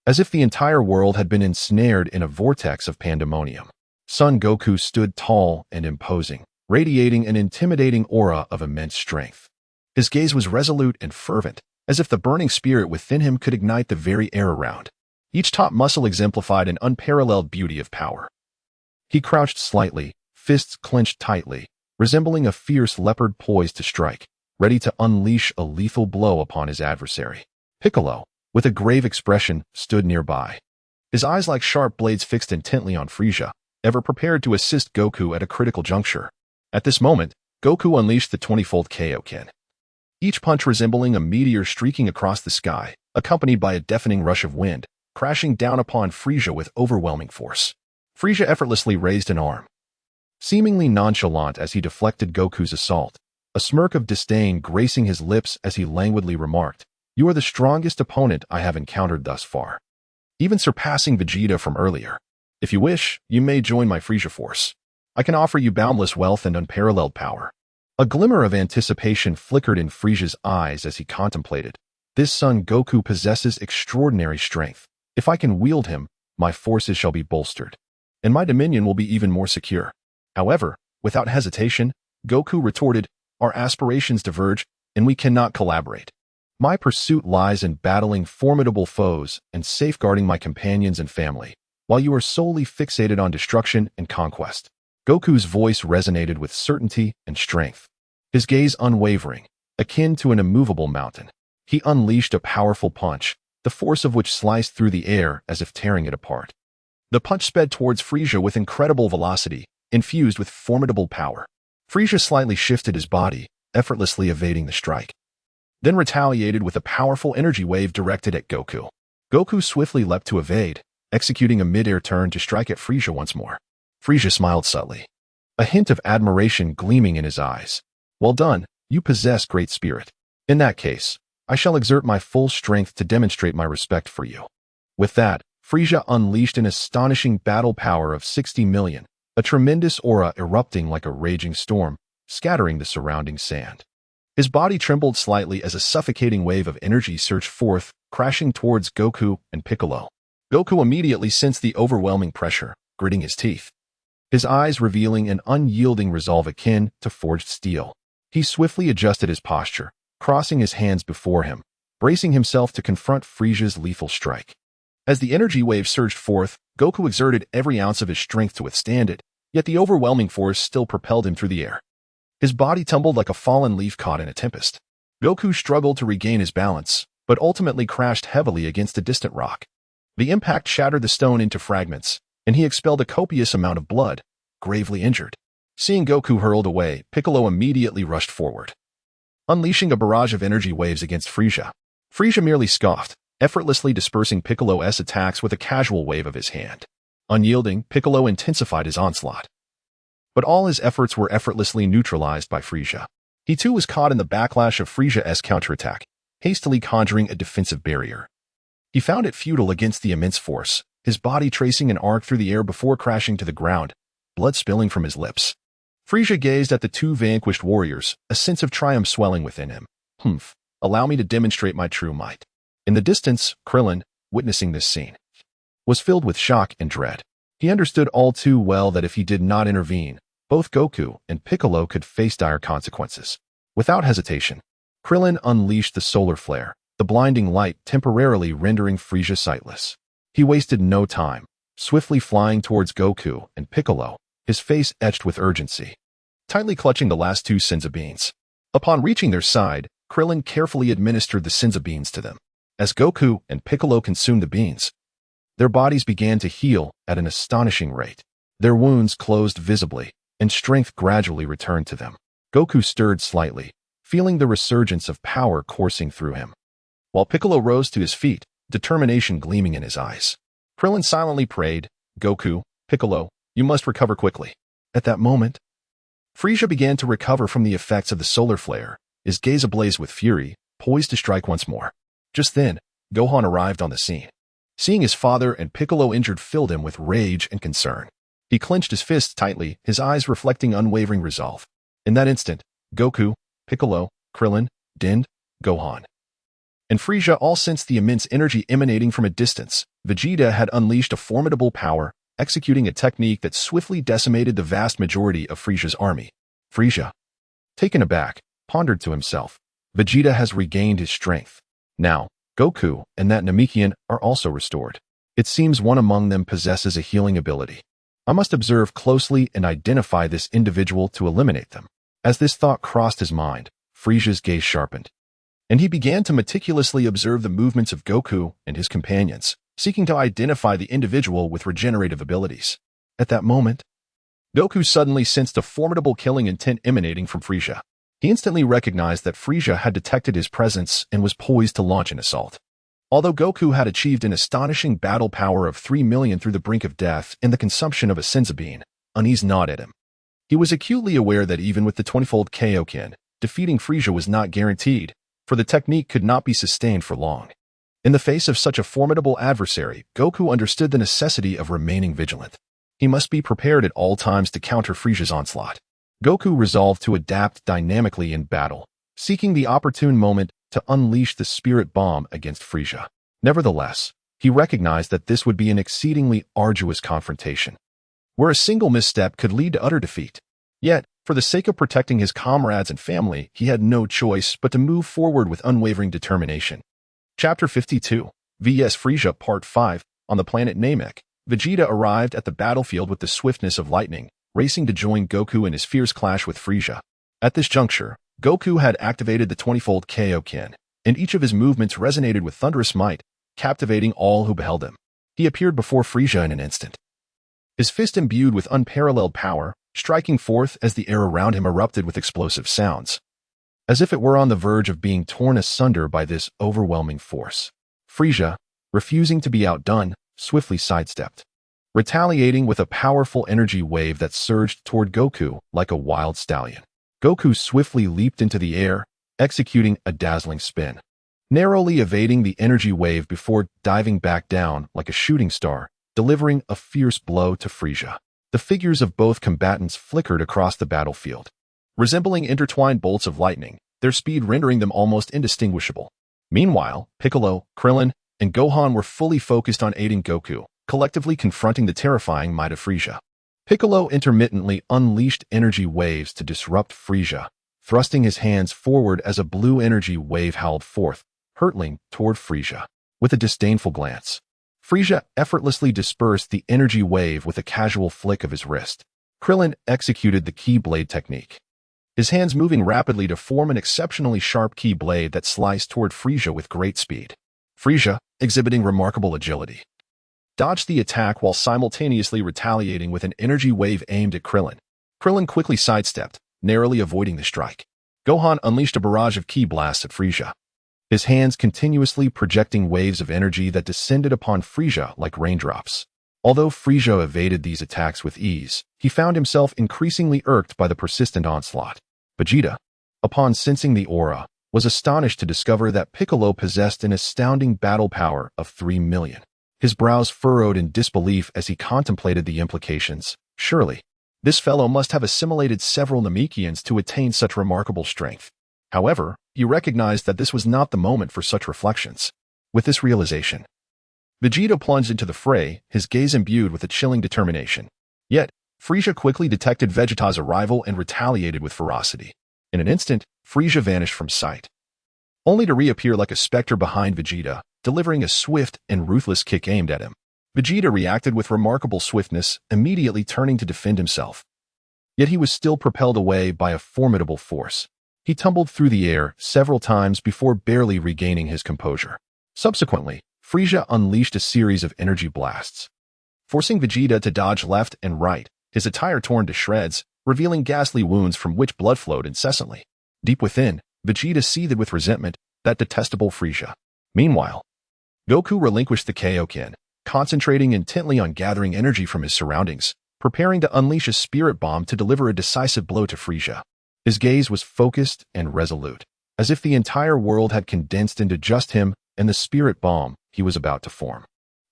as if the entire world had been ensnared in a vortex of pandemonium. Son Goku stood tall and imposing, radiating an intimidating aura of immense strength. His gaze was resolute and fervent, as if the burning spirit within him could ignite the very air around. Each top muscle exemplified an unparalleled beauty of power. He crouched slightly, fists clenched tightly, resembling a fierce leopard poised to strike, ready to unleash a lethal blow upon his adversary. Piccolo, with a grave expression, stood nearby. His eyes like sharp blades fixed intently on Frieza, ever prepared to assist Goku at a critical juncture. At this moment, Goku unleashed the 20-fold Kaioken. Each punch resembling a meteor streaking across the sky, accompanied by a deafening rush of wind, crashing down upon Frieza with overwhelming force. Frieza effortlessly raised an arm. Seemingly nonchalant as he deflected Goku's assault, a smirk of disdain gracing his lips as he languidly remarked, "You are the strongest opponent I have encountered thus far, even surpassing Vegeta from earlier. If you wish, you may join my Frieza Force. I can offer you boundless wealth and unparalleled power." A glimmer of anticipation flickered in Frieza's eyes as he contemplated. This Son Goku possesses extraordinary strength. If I can wield him, my forces shall be bolstered, and my dominion will be even more secure. However, without hesitation, Goku retorted, "Our aspirations diverge, and we cannot collaborate. My pursuit lies in battling formidable foes and safeguarding my companions and family, while you are solely fixated on destruction and conquest." Goku's voice resonated with certainty and strength. His gaze unwavering, akin to an immovable mountain. He unleashed a powerful punch, the force of which sliced through the air as if tearing it apart. The punch sped towards Frieza with incredible velocity, infused with formidable power. Frieza slightly shifted his body, effortlessly evading the strike, then retaliated with a powerful energy wave directed at Goku. Goku swiftly leapt to evade, executing a mid-air turn to strike at Frieza once more. Frieza smiled subtly, a hint of admiration gleaming in his eyes. "Well done, you possess great spirit. In that case, I shall exert my full strength to demonstrate my respect for you." With that, Frieza unleashed an astonishing battle power of 60 million, a tremendous aura erupting like a raging storm, scattering the surrounding sand. His body trembled slightly as a suffocating wave of energy surged forth, crashing towards Goku and Piccolo. Goku immediately sensed the overwhelming pressure, gritting his teeth, his eyes revealing an unyielding resolve akin to forged steel. He swiftly adjusted his posture, crossing his hands before him, bracing himself to confront Frieza's lethal strike. As the energy wave surged forth, Goku exerted every ounce of his strength to withstand it, yet the overwhelming force still propelled him through the air. His body tumbled like a fallen leaf caught in a tempest. Goku struggled to regain his balance, but ultimately crashed heavily against a distant rock. The impact shattered the stone into fragments, and he expelled a copious amount of blood, gravely injured. Seeing Goku hurled away, Piccolo immediately rushed forward, unleashing a barrage of energy waves against Frieza. Frieza merely scoffed, effortlessly dispersing Piccolo's attacks with a casual wave of his hand. Unyielding, Piccolo intensified his onslaught. But all his efforts were effortlessly neutralized by Frieza. He too was caught in the backlash of Frieza's counterattack, hastily conjuring a defensive barrier. He found it futile against the immense force, his body tracing an arc through the air before crashing to the ground, blood spilling from his lips. Frieza gazed at the two vanquished warriors, a sense of triumph swelling within him. Allow me to demonstrate my true might." In the distance, Krillin, witnessing this scene, was filled with shock and dread. He understood all too well that if he did not intervene, both Goku and Piccolo could face dire consequences. Without hesitation, Krillin unleashed the solar flare, the blinding light temporarily rendering Frieza sightless. He wasted no time, swiftly flying towards Goku and Piccolo, his face etched with urgency, tightly clutching the last two Senzu beans. Upon reaching their side, Krillin carefully administered the Senzu beans to them. As Goku and Piccolo consumed the beans, their bodies began to heal at an astonishing rate. Their wounds closed visibly, and strength gradually returned to them. Goku stirred slightly, feeling the resurgence of power coursing through him, while Piccolo rose to his feet, determination gleaming in his eyes. Krillin silently prayed, "Goku, Piccolo, you must recover quickly." At that moment, Frieza began to recover from the effects of the solar flare, his gaze ablaze with fury, poised to strike once more. Just then, Gohan arrived on the scene. Seeing his father and Piccolo injured filled him with rage and concern. He clenched his fists tightly, his eyes reflecting unwavering resolve. In that instant, Goku, Piccolo, Krillin, Din, Gohan, and Frieza all sensed the immense energy emanating from a distance. Vegeta had unleashed a formidable power, executing a technique that swiftly decimated the vast majority of Frieza's army. Frieza, taken aback, pondered to himself, Vegeta has regained his strength. Now, Goku and that Namekian are also restored. It seems one among them possesses a healing ability. I must observe closely and identify this individual to eliminate them. As this thought crossed his mind, Frieza's gaze sharpened, and he began to meticulously observe the movements of Goku and his companions, seeking to identify the individual with regenerative abilities. At that moment, Goku suddenly sensed a formidable killing intent emanating from Frieza. He instantly recognized that Frieza had detected his presence and was poised to launch an assault. Although Goku had achieved an astonishing battle power of 3 million through the brink of death and the consumption of a Senzu bean, unease gnawed at him. He was acutely aware that even with the 20-fold Kaioken, defeating Frieza was not guaranteed, for the technique could not be sustained for long. In the face of such a formidable adversary, Goku understood the necessity of remaining vigilant. He must be prepared at all times to counter Frieza's onslaught. Goku resolved to adapt dynamically in battle, seeking the opportune moment to unleash the spirit bomb against Frieza. Nevertheless, he recognized that this would be an exceedingly arduous confrontation, where a single misstep could lead to utter defeat. Yet, for the sake of protecting his comrades and family, he had no choice but to move forward with unwavering determination. Chapter 52, vs. Frieza Part 5. On the planet Namek, Vegeta arrived at the battlefield with the swiftness of lightning, racing to join Goku in his fierce clash with Frieza. At this juncture, Goku had activated the 20-fold Kaioken, and each of his movements resonated with thunderous might, captivating all who beheld him. He appeared before Frieza in an instant, his fist imbued with unparalleled power, striking forth as the air around him erupted with explosive sounds, as if it were on the verge of being torn asunder by this overwhelming force. Frieza, refusing to be outdone, swiftly sidestepped, retaliating with a powerful energy wave that surged toward Goku like a wild stallion. Goku swiftly leaped into the air, executing a dazzling spin, narrowly evading the energy wave before diving back down like a shooting star, delivering a fierce blow to Frieza. The figures of both combatants flickered across the battlefield, resembling intertwined bolts of lightning, their speed rendering them almost indistinguishable. Meanwhile, Piccolo, Krillin, and Gohan were fully focused on aiding Goku, collectively confronting the terrifying might of Frieza. Piccolo intermittently unleashed energy waves to disrupt Frieza, thrusting his hands forward as a blue energy wave howled forth, hurtling toward Frieza. With a disdainful glance, Frieza effortlessly dispersed the energy wave with a casual flick of his wrist. Krillin executed the key blade technique, his hands moving rapidly to form an exceptionally sharp key blade that sliced toward Frieza with great speed. Frieza, exhibiting remarkable agility, dodged the attack while simultaneously retaliating with an energy wave aimed at Krillin. Krillin quickly sidestepped, narrowly avoiding the strike. Gohan unleashed a barrage of ki blasts at Frieza, his hands continuously projecting waves of energy that descended upon Frieza like raindrops. Although Frieza evaded these attacks with ease, he found himself increasingly irked by the persistent onslaught. Vegeta, upon sensing the aura, was astonished to discover that Piccolo possessed an astounding battle power of 3 million. His brows furrowed in disbelief as he contemplated the implications. Surely, this fellow must have assimilated several Namekians to attain such remarkable strength. However, he recognized that this was not the moment for such reflections. With this realization, Vegeta plunged into the fray, his gaze imbued with a chilling determination. Yet, Frieza quickly detected Vegeta's arrival and retaliated with ferocity. In an instant, Frieza vanished from sight. only to reappear like a specter behind Vegeta, delivering a swift and ruthless kick aimed at him. Vegeta reacted with remarkable swiftness, immediately turning to defend himself. Yet he was still propelled away by a formidable force. He tumbled through the air several times before barely regaining his composure. Subsequently, Frieza unleashed a series of energy blasts, forcing Vegeta to dodge left and right, his attire torn to shreds, revealing ghastly wounds from which blood flowed incessantly. Deep within, Vegeta seethed with resentment, that detestable Frieza. Meanwhile, Goku relinquished the Kaioken, concentrating intently on gathering energy from his surroundings, preparing to unleash a spirit bomb to deliver a decisive blow to Frieza. His gaze was focused and resolute, as if the entire world had condensed into just him and the spirit bomb he was about to form.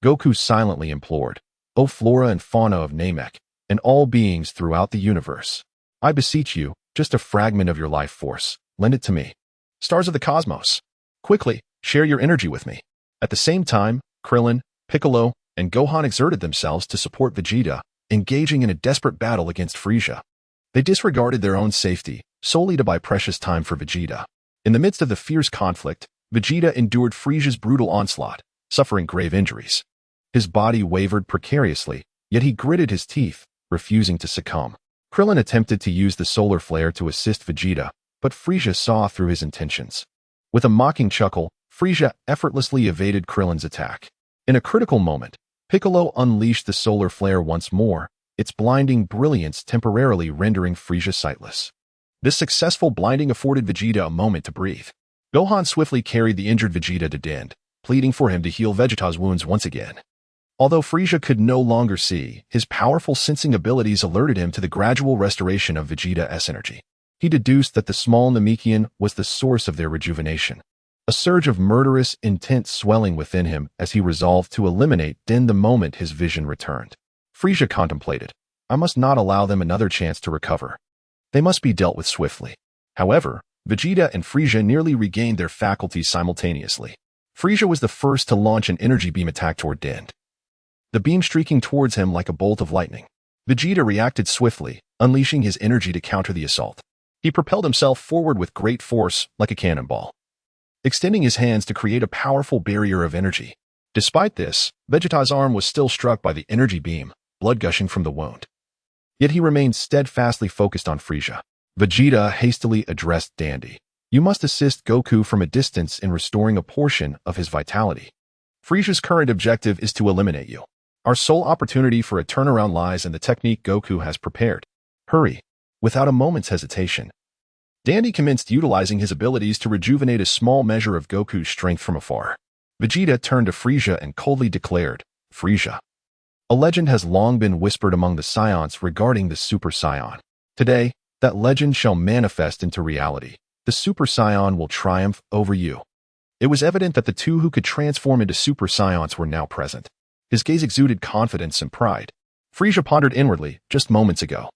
Goku silently implored, "O flora and fauna of Namek, and all beings throughout the universe, I beseech you, just a fragment of your life force, lend it to me. Stars of the cosmos, quickly, share your energy with me." At the same time, Krillin, Piccolo, and Gohan exerted themselves to support Vegeta, engaging in a desperate battle against Frieza. They disregarded their own safety, solely to buy precious time for Vegeta. In the midst of the fierce conflict, Vegeta endured Frieza's brutal onslaught, suffering grave injuries. His body wavered precariously, yet he gritted his teeth, refusing to succumb. Krillin attempted to use the solar flare to assist Vegeta, but Frieza saw through his intentions. With a mocking chuckle, Frieza effortlessly evaded Krillin's attack. In a critical moment, Piccolo unleashed the solar flare once more, its blinding brilliance temporarily rendering Frieza sightless. This successful blinding afforded Vegeta a moment to breathe. Gohan swiftly carried the injured Vegeta to Dend, pleading for him to heal Vegeta's wounds once again. Although Frieza could no longer see, his powerful sensing abilities alerted him to the gradual restoration of Vegeta's energy. He deduced that the small Namekian was the source of their rejuvenation. A surge of murderous intent swelling within him as he resolved to eliminate Dend the moment his vision returned. Frieza contemplated, "I must not allow them another chance to recover. They must be dealt with swiftly." However, Vegeta and Frieza nearly regained their faculties simultaneously. Frieza was the first to launch an energy beam attack toward Dend, the beam streaking towards him like a bolt of lightning. Vegeta reacted swiftly, unleashing his energy to counter the assault. He propelled himself forward with great force, like a cannonball, extending his hands to create a powerful barrier of energy. Despite this, Vegeta's arm was still struck by the energy beam, blood gushing from the wound. Yet he remained steadfastly focused on Frieza. Vegeta hastily addressed Dandy. "You must assist Goku from a distance in restoring a portion of his vitality. Frieza's current objective is to eliminate you. Our sole opportunity for a turnaround lies in the technique Goku has prepared. Hurry." Without a moment's hesitation, Dandy commenced utilizing his abilities to rejuvenate a small measure of Goku's strength from afar. Vegeta turned to Frieza and coldly declared, "Frieza, a legend has long been whispered among the Saiyans regarding the Super Saiyan. Today, that legend shall manifest into reality. The Super Saiyan will triumph over you." It was evident that the two who could transform into Super Saiyans were now present. His gaze exuded confidence and pride. Frieza pondered inwardly, just moments ago,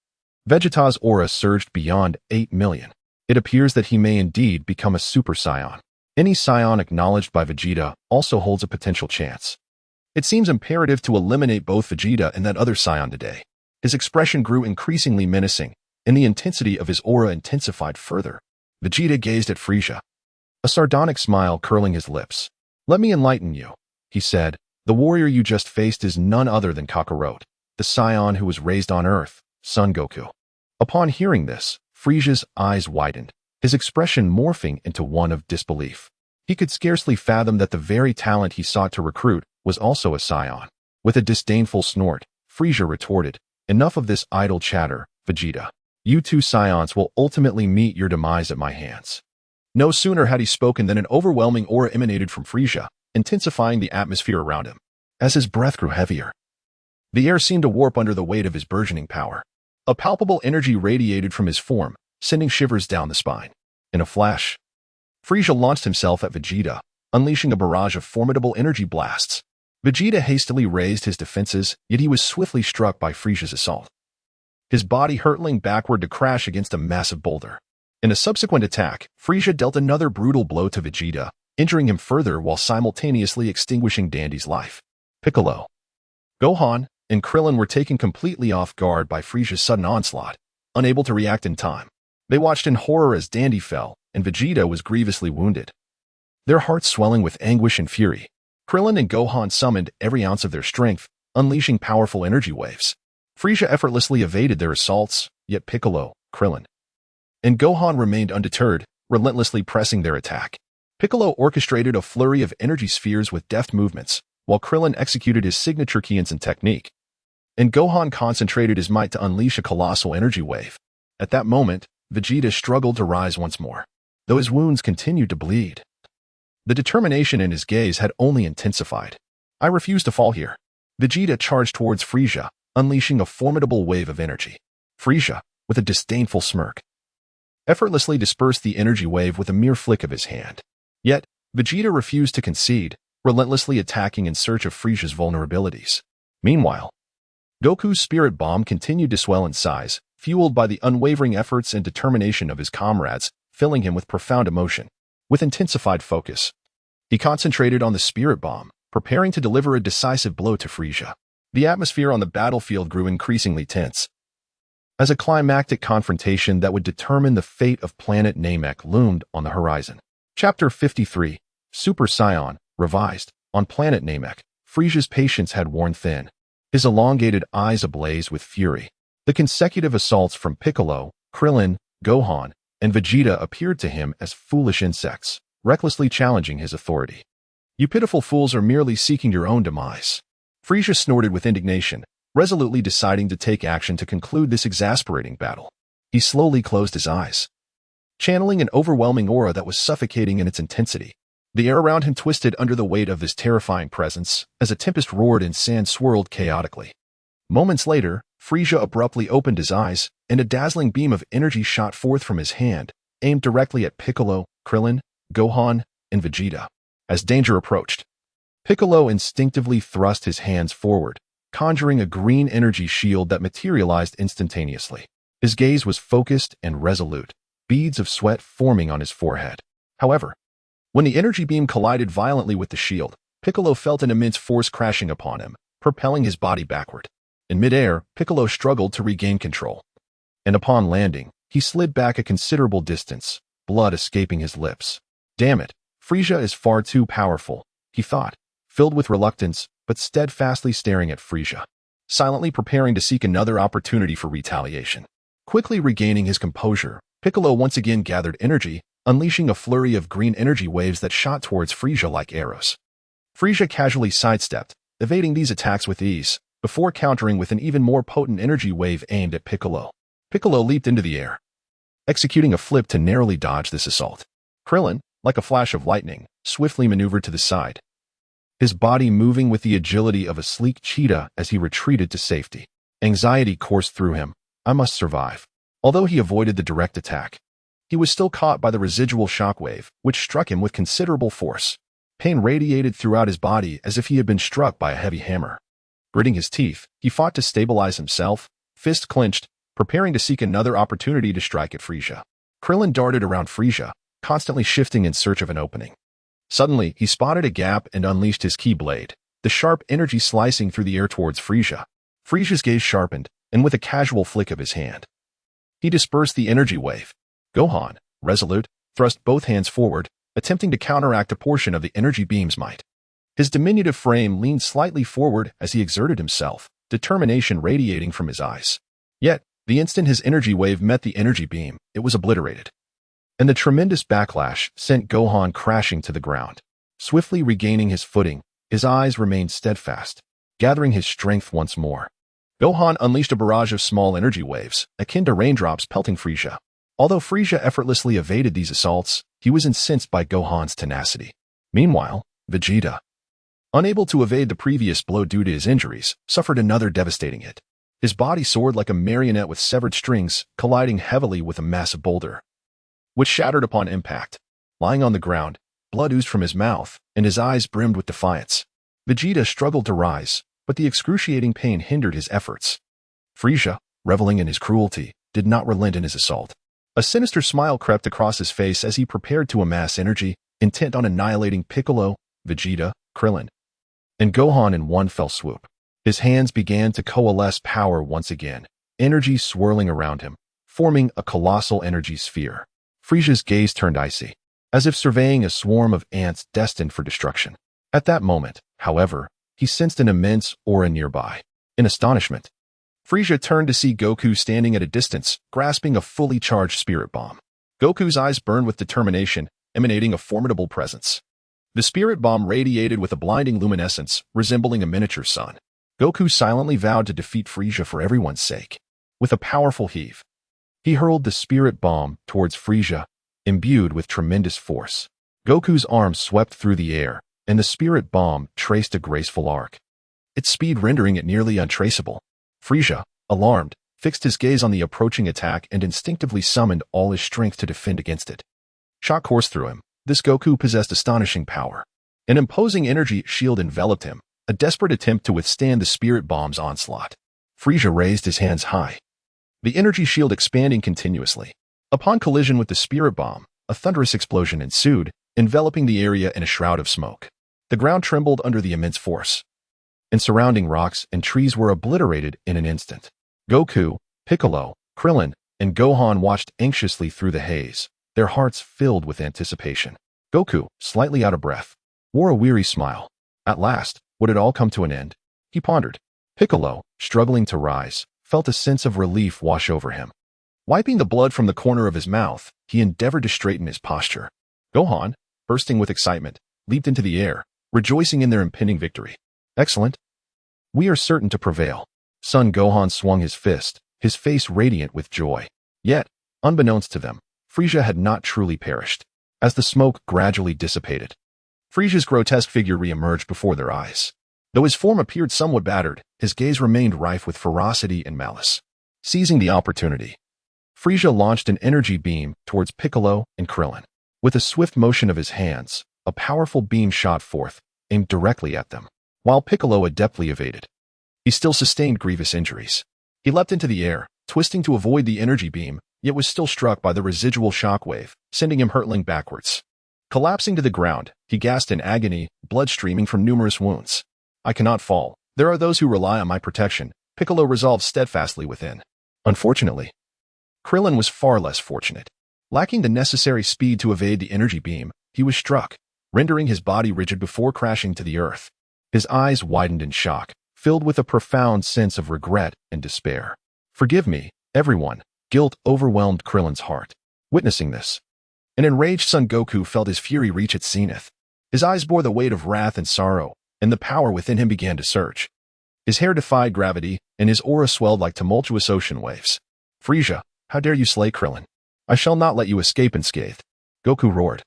Vegeta's aura surged beyond 8 million. It appears that he may indeed become a Super Saiyan. Any Saiyan acknowledged by Vegeta also holds a potential chance. It seems imperative to eliminate both Vegeta and that other Saiyan today. His expression grew increasingly menacing, and the intensity of his aura intensified further. Vegeta gazed at Frieza, a sardonic smile curling his lips. "Let me enlighten you," he said. "The warrior you just faced is none other than Kakarot, the Saiyan who was raised on Earth, Son Goku." Upon hearing this, Frieza's eyes widened, his expression morphing into one of disbelief. He could scarcely fathom that the very talent he sought to recruit was also a Saiyan. With a disdainful snort, Frieza retorted, "Enough of this idle chatter, Vegeta. You two Saiyans will ultimately meet your demise at my hands." No sooner had he spoken than an overwhelming aura emanated from Frieza, intensifying the atmosphere around him. As his breath grew heavier, the air seemed to warp under the weight of his burgeoning power. A palpable energy radiated from his form, sending shivers down the spine. In a flash, Frieza launched himself at Vegeta, unleashing a barrage of formidable energy blasts. Vegeta hastily raised his defenses, yet he was swiftly struck by Frieza's assault, his body hurtling backward to crash against a massive boulder. In a subsequent attack, Frieza dealt another brutal blow to Vegeta, injuring him further while simultaneously extinguishing Dandy's life. Piccolo, Gohan, and Krillin were taken completely off guard by Frieza's sudden onslaught, unable to react in time. They watched in horror as Dandy fell, and Vegeta was grievously wounded. their hearts swelling with anguish and fury. Krillin and Gohan summoned every ounce of their strength, unleashing powerful energy waves. Frieza effortlessly evaded their assaults, yet Piccolo, Krillin, and Gohan remained undeterred, relentlessly pressing their attack. Piccolo orchestrated a flurry of energy spheres with deft movements, while Krillin executed his signature Kaizen technique, and Gohan concentrated his might to unleash a colossal energy wave. At that moment, Vegeta struggled to rise once more, though his wounds continued to bleed. The determination in his gaze had only intensified. "I refuse to fall here." Vegeta charged towards Frieza, unleashing a formidable wave of energy. Frieza, with a disdainful smirk, effortlessly dispersed the energy wave with a mere flick of his hand. Yet, Vegeta refused to concede, relentlessly attacking in search of Frieza's vulnerabilities. Meanwhile, Goku's spirit bomb continued to swell in size, fueled by the unwavering efforts and determination of his comrades, filling him with profound emotion. With intensified focus, he concentrated on the spirit bomb, preparing to deliver a decisive blow to Frieza. The atmosphere on the battlefield grew increasingly tense, as a climactic confrontation that would determine the fate of planet Namek loomed on the horizon. Chapter 53, Super Saiyan, Revised. On planet Namek, Frieza's patience had worn thin, his elongated eyes ablaze with fury. The consecutive assaults from Piccolo, Krillin, Gohan, and Vegeta appeared to him as foolish insects, recklessly challenging his authority. "You pitiful fools are merely seeking your own demise." Frieza snorted with indignation, resolutely deciding to take action to conclude this exasperating battle. He slowly closed his eyes, channeling an overwhelming aura that was suffocating in its intensity. The air around him twisted under the weight of this terrifying presence, as a tempest roared and sand swirled chaotically. Moments later, Frieza abruptly opened his eyes, and a dazzling beam of energy shot forth from his hand, aimed directly at Piccolo, Krillin, Gohan, and Vegeta. As danger approached, Piccolo instinctively thrust his hands forward, conjuring a green energy shield that materialized instantaneously. His gaze was focused and resolute, beads of sweat forming on his forehead. However, when the energy beam collided violently with the shield, Piccolo felt an immense force crashing upon him, propelling his body backward. In midair, Piccolo struggled to regain control, and upon landing, he slid back a considerable distance, blood escaping his lips. "Damn it, Frieza is far too powerful," he thought, filled with reluctance, but steadfastly staring at Frieza, silently preparing to seek another opportunity for retaliation. Quickly regaining his composure, Piccolo once again gathered energy, unleashing a flurry of green energy waves that shot towards Frieza like arrows. Frieza casually sidestepped, evading these attacks with ease, before countering with an even more potent energy wave aimed at Piccolo. Piccolo leaped into the air, executing a flip to narrowly dodge this assault. Krillin, like a flash of lightning, swiftly maneuvered to the side, his body moving with the agility of a sleek cheetah as he retreated to safety. Anxiety coursed through him. "I must survive." Although he avoided the direct attack, he was still caught by the residual shockwave, which struck him with considerable force. Pain radiated throughout his body as if he had been struck by a heavy hammer. Gritting his teeth, he fought to stabilize himself, fist clenched, preparing to seek another opportunity to strike at Frieza. Krillin darted around Frieza, constantly shifting in search of an opening. Suddenly, he spotted a gap and unleashed his key blade, the sharp energy slicing through the air towards Frieza. Frieza's gaze sharpened, and with a casual flick of his hand, he dispersed the energy wave. Gohan, resolute, thrust both hands forward, attempting to counteract a portion of the energy beam's might. His diminutive frame leaned slightly forward as he exerted himself, determination radiating from his eyes. Yet, the instant his energy wave met the energy beam, it was obliterated, and the tremendous backlash sent Gohan crashing to the ground. Swiftly regaining his footing, his eyes remained steadfast, gathering his strength once more. Gohan unleashed a barrage of small energy waves, akin to raindrops pelting Frieza. Although Frieza effortlessly evaded these assaults, he was incensed by Gohan's tenacity. Meanwhile, Vegeta, unable to evade the previous blow due to his injuries, suffered another devastating hit. His body soared like a marionette with severed strings, colliding heavily with a massive boulder, which shattered upon impact. Lying on the ground, blood oozed from his mouth, and his eyes brimmed with defiance. Vegeta struggled to rise, but the excruciating pain hindered his efforts. Frieza, reveling in his cruelty, did not relent in his assault. A sinister smile crept across his face as he prepared to amass energy, intent on annihilating Piccolo, Vegeta, Krillin, and Gohan in one fell swoop. His hands began to coalesce power once again, energy swirling around him, forming a colossal energy sphere. Frieza's gaze turned icy. as if surveying a swarm of ants destined for destruction. At that moment, however, he sensed an immense aura nearby. In astonishment, Frieza turned to see Goku standing at a distance, grasping a fully charged spirit bomb. Goku's eyes burned with determination, emanating a formidable presence. The spirit bomb radiated with a blinding luminescence, resembling a miniature sun. Goku silently vowed to defeat Frieza for everyone's sake. With a powerful heave, he hurled the spirit bomb towards Frieza, imbued with tremendous force. Goku's arm swept through the air, and the spirit bomb traced a graceful arc, its speed rendering it nearly untraceable. Frieza, alarmed, fixed his gaze on the approaching attack and instinctively summoned all his strength to defend against it. Shock coursed through him. This Goku possessed astonishing power. An imposing energy shield enveloped him, a desperate attempt to withstand the spirit bomb's onslaught. Frieza raised his hands high, the energy shield expanding continuously. Upon collision with the spirit bomb, a thunderous explosion ensued, enveloping the area in a shroud of smoke. The ground trembled under the immense force, and surrounding rocks and trees were obliterated in an instant. Goku, Piccolo, Krillin, and Gohan watched anxiously through the haze, their hearts filled with anticipation. Goku, slightly out of breath, wore a weary smile. At last, would it all come to an end? He pondered. Piccolo, struggling to rise, felt a sense of relief wash over him. Wiping the blood from the corner of his mouth, he endeavored to straighten his posture. Gohan, bursting with excitement, leaped into the air, rejoicing in their impending victory. Excellent. We are certain to prevail. Son Gohan swung his fist, his face radiant with joy. Yet, unbeknownst to them, Frieza had not truly perished. As the smoke gradually dissipated, Frieza's grotesque figure re-emerged before their eyes. Though his form appeared somewhat battered, his gaze remained rife with ferocity and malice. Seizing the opportunity, Frieza launched an energy beam towards Piccolo and Krillin. With a swift motion of his hands, a powerful beam shot forth, aimed directly at them. While Piccolo adeptly evaded, he still sustained grievous injuries. He leapt into the air, twisting to avoid the energy beam, yet was still struck by the residual shockwave, sending him hurtling backwards. Collapsing to the ground, he gasped in agony, blood streaming from numerous wounds. I cannot fall. There are those who rely on my protection, Piccolo resolved steadfastly within. Unfortunately, Krillin was far less fortunate. Lacking the necessary speed to evade the energy beam, he was struck, rendering his body rigid before crashing to the earth. His eyes widened in shock, filled with a profound sense of regret and despair. Forgive me, everyone. Guilt overwhelmed Krillin's heart. Witnessing this, an enraged Son Goku felt his fury reach its zenith. His eyes bore the weight of wrath and sorrow, and the power within him began to surge. His hair defied gravity, and his aura swelled like tumultuous ocean waves. Frieza, how dare you slay Krillin? I shall not let you escape unscathed. Goku roared.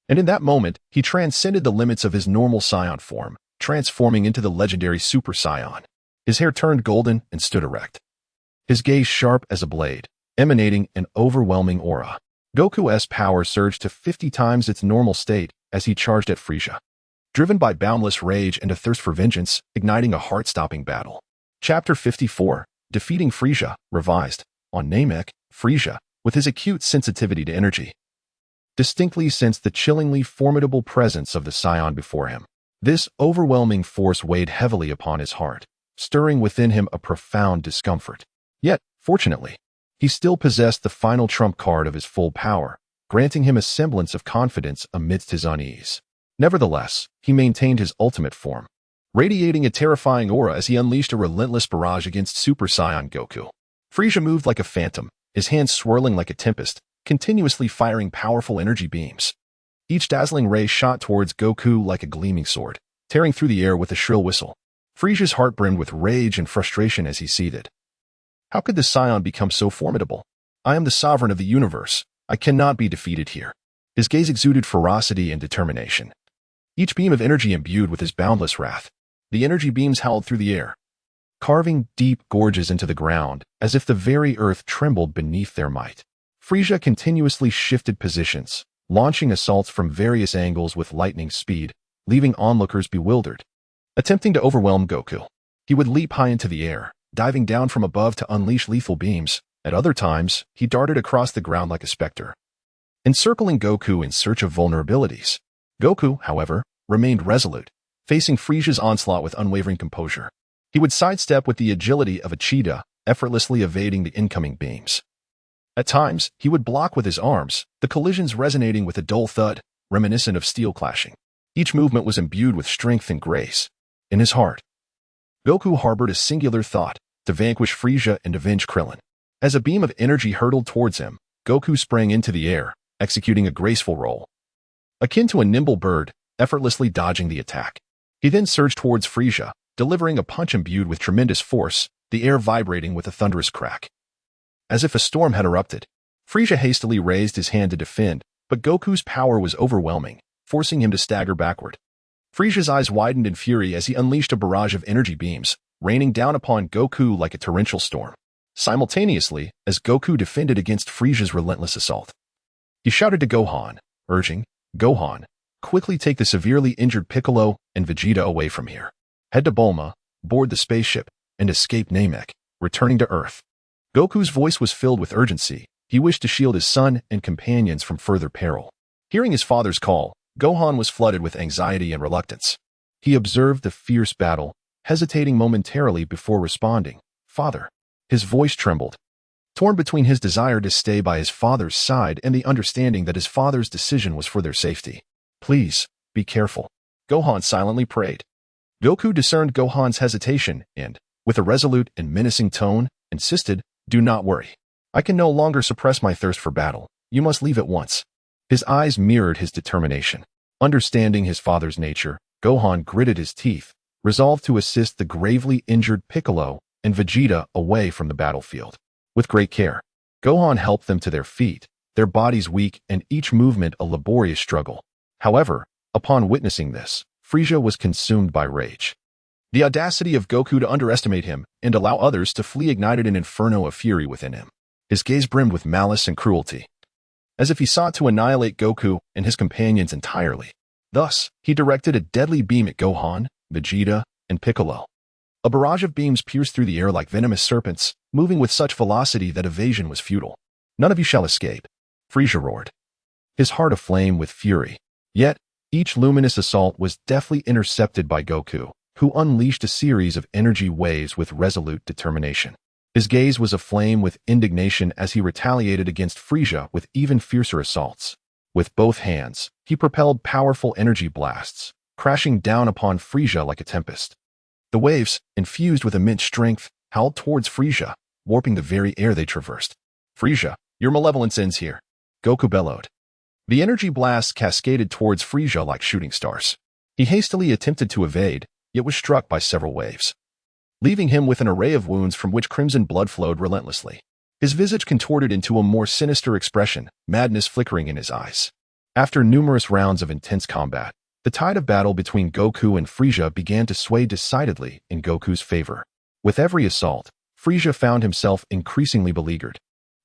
And in that moment, he transcended the limits of his normal Saiyan form, transforming into the legendary Super Saiyan. His hair turned golden and stood erect, his gaze sharp as a blade, emanating an overwhelming aura. Goku's power surged to 50 times its normal state as he charged at Frieza, driven by boundless rage and a thirst for vengeance, igniting a heart-stopping battle. Chapter 54, Defeating Frieza, revised. On Namek, Frieza, with his acute sensitivity to energy, distinctly sensed the chillingly formidable presence of the Saiyan before him. This overwhelming force weighed heavily upon his heart, stirring within him a profound discomfort. Yet, fortunately, he still possessed the final trump card of his full power, granting him a semblance of confidence amidst his unease. Nevertheless, he maintained his ultimate form, radiating a terrifying aura as he unleashed a relentless barrage against Super Saiyan Goku. Frieza moved like a phantom, his hands swirling like a tempest, continuously firing powerful energy beams. Each dazzling ray shot towards Goku like a gleaming sword, tearing through the air with a shrill whistle. Frieza's heart brimmed with rage and frustration as he seethed. How could the Saiyan become so formidable? I am the sovereign of the universe. I cannot be defeated here. His gaze exuded ferocity and determination, each beam of energy imbued with his boundless wrath. The energy beams howled through the air, carving deep gorges into the ground, as if the very earth trembled beneath their might. Frieza continuously shifted positions, launching assaults from various angles with lightning speed, leaving onlookers bewildered. Attempting to overwhelm Goku, he would leap high into the air, diving down from above to unleash lethal beams. At other times, he darted across the ground like a specter, encircling Goku in search of vulnerabilities. Goku, however, remained resolute, facing Frieza's onslaught with unwavering composure. He would sidestep with the agility of a cheetah, effortlessly evading the incoming beams. At times, he would block with his arms, the collisions resonating with a dull thud, reminiscent of steel clashing. Each movement was imbued with strength and grace. In his heart, Goku harbored a singular thought: to vanquish Frieza and avenge Krillin. As a beam of energy hurtled towards him, Goku sprang into the air, executing a graceful roll. Akin to a nimble bird, effortlessly dodging the attack. He then surged towards Frieza, delivering a punch imbued with tremendous force, the air vibrating with a thunderous crack. As if a storm had erupted, Frieza hastily raised his hand to defend, but Goku's power was overwhelming, forcing him to stagger backward. Frieza's eyes widened in fury as he unleashed a barrage of energy beams, raining down upon Goku like a torrential storm. Simultaneously, as Goku defended against Frieza's relentless assault, he shouted to Gohan, urging, "Gohan, quickly take the severely injured Piccolo and Vegeta away from here. Head to Bulma, board the spaceship, and escape Namek, returning to Earth." Goku's voice was filled with urgency. He wished to shield his son and companions from further peril. Hearing his father's call, Gohan was flooded with anxiety and reluctance. He observed the fierce battle, hesitating momentarily before responding, "Father." His voice trembled, torn between his desire to stay by his father's side and the understanding that his father's decision was for their safety. "Please, be careful," Gohan silently prayed. Goku discerned Gohan's hesitation and, with a resolute and menacing tone, insisted, "Do not worry. I can no longer suppress my thirst for battle. You must leave at once." His eyes mirrored his determination. Understanding his father's nature, Gohan gritted his teeth, resolved to assist the gravely injured Piccolo and Vegeta away from the battlefield. With great care, Gohan helped them to their feet, their bodies weak and each movement a laborious struggle. However, upon witnessing this, Frieza was consumed by rage. The audacity of Goku to underestimate him and allow others to flee ignited an inferno of fury within him. His gaze brimmed with malice and cruelty, as if he sought to annihilate Goku and his companions entirely. Thus, he directed a deadly beam at Gohan, Vegeta, and Piccolo. A barrage of beams pierced through the air like venomous serpents, moving with such velocity that evasion was futile. "None of you shall escape," Frieza roared, his heart aflame with fury. Yet, each luminous assault was deftly intercepted by Goku, who unleashed a series of energy waves with resolute determination. His gaze was aflame with indignation as he retaliated against Frieza with even fiercer assaults. With both hands, he propelled powerful energy blasts, crashing down upon Frieza like a tempest. The waves, infused with immense strength, howled towards Frieza, warping the very air they traversed. "Frieza, your malevolence ends here," Goku bellowed. The energy blasts cascaded towards Frieza like shooting stars. He hastily attempted to evade, yet was struck by several waves, leaving him with an array of wounds from which crimson blood flowed relentlessly. His visage contorted into a more sinister expression, madness flickering in his eyes. After numerous rounds of intense combat, the tide of battle between Goku and Frieza began to sway decidedly in Goku's favor. With every assault, Frieza found himself increasingly beleaguered,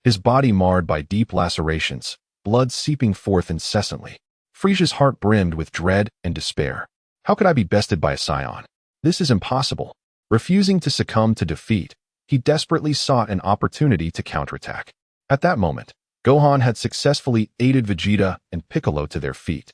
his body marred by deep lacerations, blood seeping forth incessantly. Frieza's heart brimmed with dread and despair. "How could I be bested by a Saiyan? This is impossible." Refusing to succumb to defeat, he desperately sought an opportunity to counterattack. At that moment, Gohan had successfully aided Vegeta and Piccolo to their feet,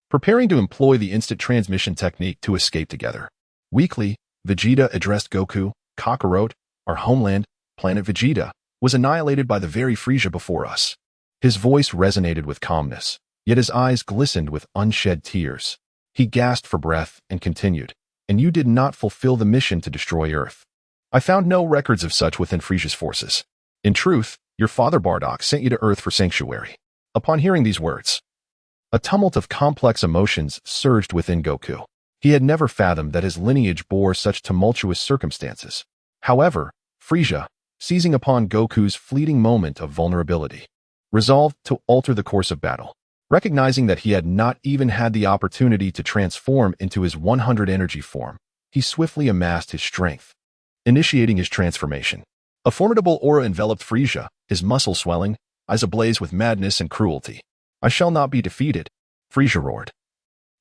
preparing to employ the instant transmission technique to escape together. Weakly, Vegeta addressed Goku, "Kakarot, our homeland, planet Vegeta, was annihilated by the very Frieza before us." His voice resonated with calmness, yet his eyes glistened with unshed tears. He gasped for breath and continued, "And you did not fulfill the mission to destroy Earth. I found no records of such within Frieza's forces. In truth, your father Bardock sent you to Earth for sanctuary." Upon hearing these words, a tumult of complex emotions surged within Goku. He had never fathomed that his lineage bore such tumultuous circumstances. However, Frieza, seizing upon Goku's fleeting moment of vulnerability, resolved to alter the course of battle. Recognizing that he had not even had the opportunity to transform into his 100 energy form, he swiftly amassed his strength, initiating his transformation. A formidable aura enveloped Frieza, his muscles swelling, eyes ablaze with madness and cruelty. "I shall not be defeated," Frieza roared,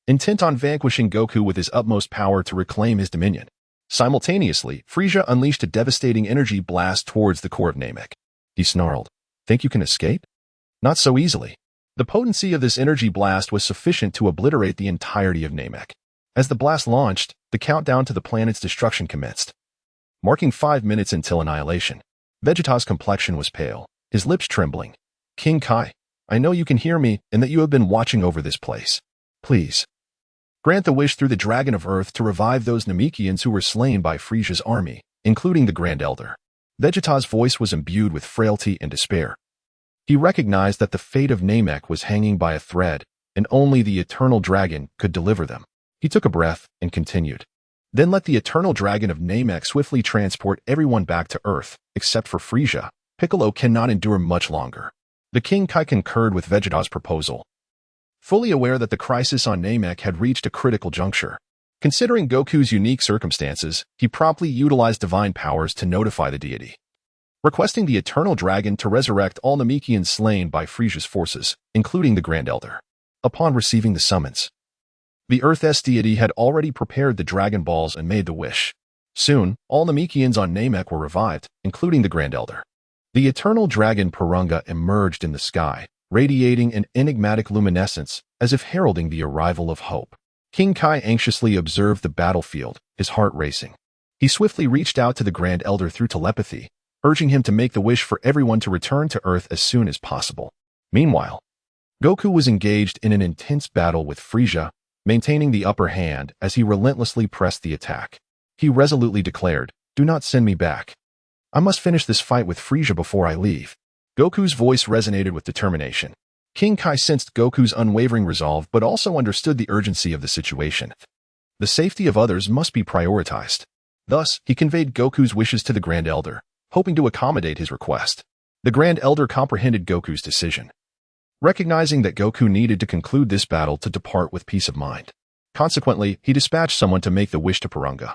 intent on vanquishing Goku with his utmost power to reclaim his dominion. Simultaneously, Frieza unleashed a devastating energy blast towards the core of Namek. He snarled, "Think you can escape? Not so easily." The potency of this energy blast was sufficient to obliterate the entirety of Namek. As the blast launched, the countdown to the planet's destruction commenced, marking 5 minutes until annihilation. Vegeta's complexion was pale, his lips trembling. King Kai, I know you can hear me and that you have been watching over this place. Please, grant the wish through the Dragon of Earth to revive those Namekians who were slain by Frisia's army, including the Grand Elder. Vegeta's voice was imbued with frailty and despair. He recognized that the fate of Namek was hanging by a thread, and only the Eternal Dragon could deliver them. He took a breath and continued. Then let the Eternal Dragon of Namek swiftly transport everyone back to Earth, except for Frisia. Piccolo cannot endure much longer. The King Kai concurred with Vegeta's proposal, fully aware that the crisis on Namek had reached a critical juncture. Considering Goku's unique circumstances, he promptly utilized divine powers to notify the deity, requesting the Eternal Dragon to resurrect all Namekians slain by Frisia's forces, including the Grand Elder. Upon receiving the summons, the Earth's deity had already prepared the Dragon Balls and made the wish. Soon, all Namekians on Namek were revived, including the Grand Elder. The Eternal Dragon Purunga emerged in the sky, radiating an enigmatic luminescence as if heralding the arrival of hope. King Kai anxiously observed the battlefield, his heart racing. He swiftly reached out to the Grand Elder through telepathy, urging him to make the wish for everyone to return to Earth as soon as possible. Meanwhile, Goku was engaged in an intense battle with Frisia, maintaining the upper hand as he relentlessly pressed the attack. He resolutely declared, "Do not send me back. I must finish this fight with Frisia before I leave." Goku's voice resonated with determination. King Kai sensed Goku's unwavering resolve but also understood the urgency of the situation. The safety of others must be prioritized. Thus, he conveyed Goku's wishes to the Grand Elder, hoping to accommodate his request. The Grand Elder comprehended Goku's decision, recognizing that Goku needed to conclude this battle to depart with peace of mind. Consequently, he dispatched someone to make the wish to Purunga,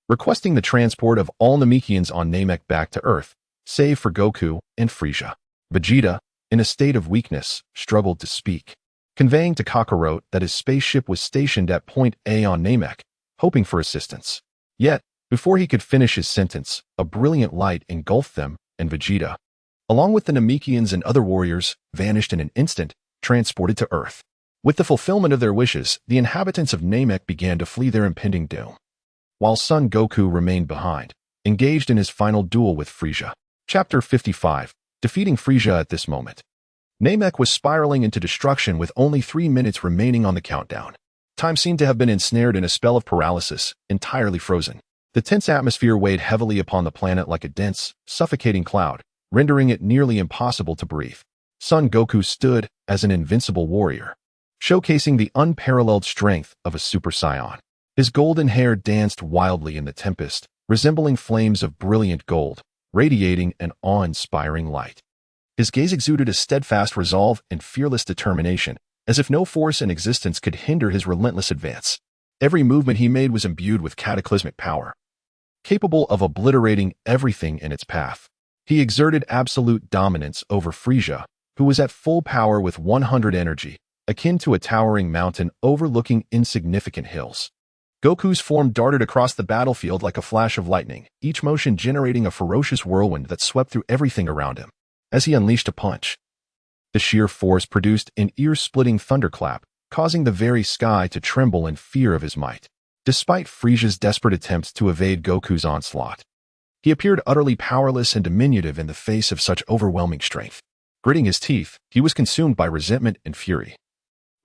requesting the transport of all Namekians on Namek back to Earth, save for Goku and Frisia. Vegeta, in a state of weakness, struggled to speak, conveying to Kakarot that his spaceship was stationed at Point A on Namek, hoping for assistance. Yet, before he could finish his sentence, a brilliant light engulfed them, and Vegeta, along with the Namekians and other warriors, vanished in an instant, transported to Earth. With the fulfillment of their wishes, the inhabitants of Namek began to flee their impending doom, while Son Goku remained behind, engaged in his final duel with Frisia. Chapter 55. Defeating Frisia. At this moment, Namek was spiraling into destruction with only 3 minutes remaining on the countdown. Time seemed to have been ensnared in a spell of paralysis, entirely frozen. The tense atmosphere weighed heavily upon the planet like a dense, suffocating cloud, rendering it nearly impossible to breathe. Son Goku stood as an invincible warrior, showcasing the unparalleled strength of a Super Saiyan. His golden hair danced wildly in the tempest, resembling flames of brilliant gold, radiating an awe-inspiring light. His gaze exuded a steadfast resolve and fearless determination, as if no force in existence could hinder his relentless advance. Every movement he made was imbued with cataclysmic power, capable of obliterating everything in its path. He exerted absolute dominance over Frisia, who was at full power with 100 energy, akin to a towering mountain overlooking insignificant hills. Goku's form darted across the battlefield like a flash of lightning, each motion generating a ferocious whirlwind that swept through everything around him. As he unleashed a punch, the sheer force produced an ear-splitting thunderclap, causing the very sky to tremble in fear of his might. Despite Frisia's desperate attempts to evade Goku's onslaught, he appeared utterly powerless and diminutive in the face of such overwhelming strength. Gritting his teeth, he was consumed by resentment and fury.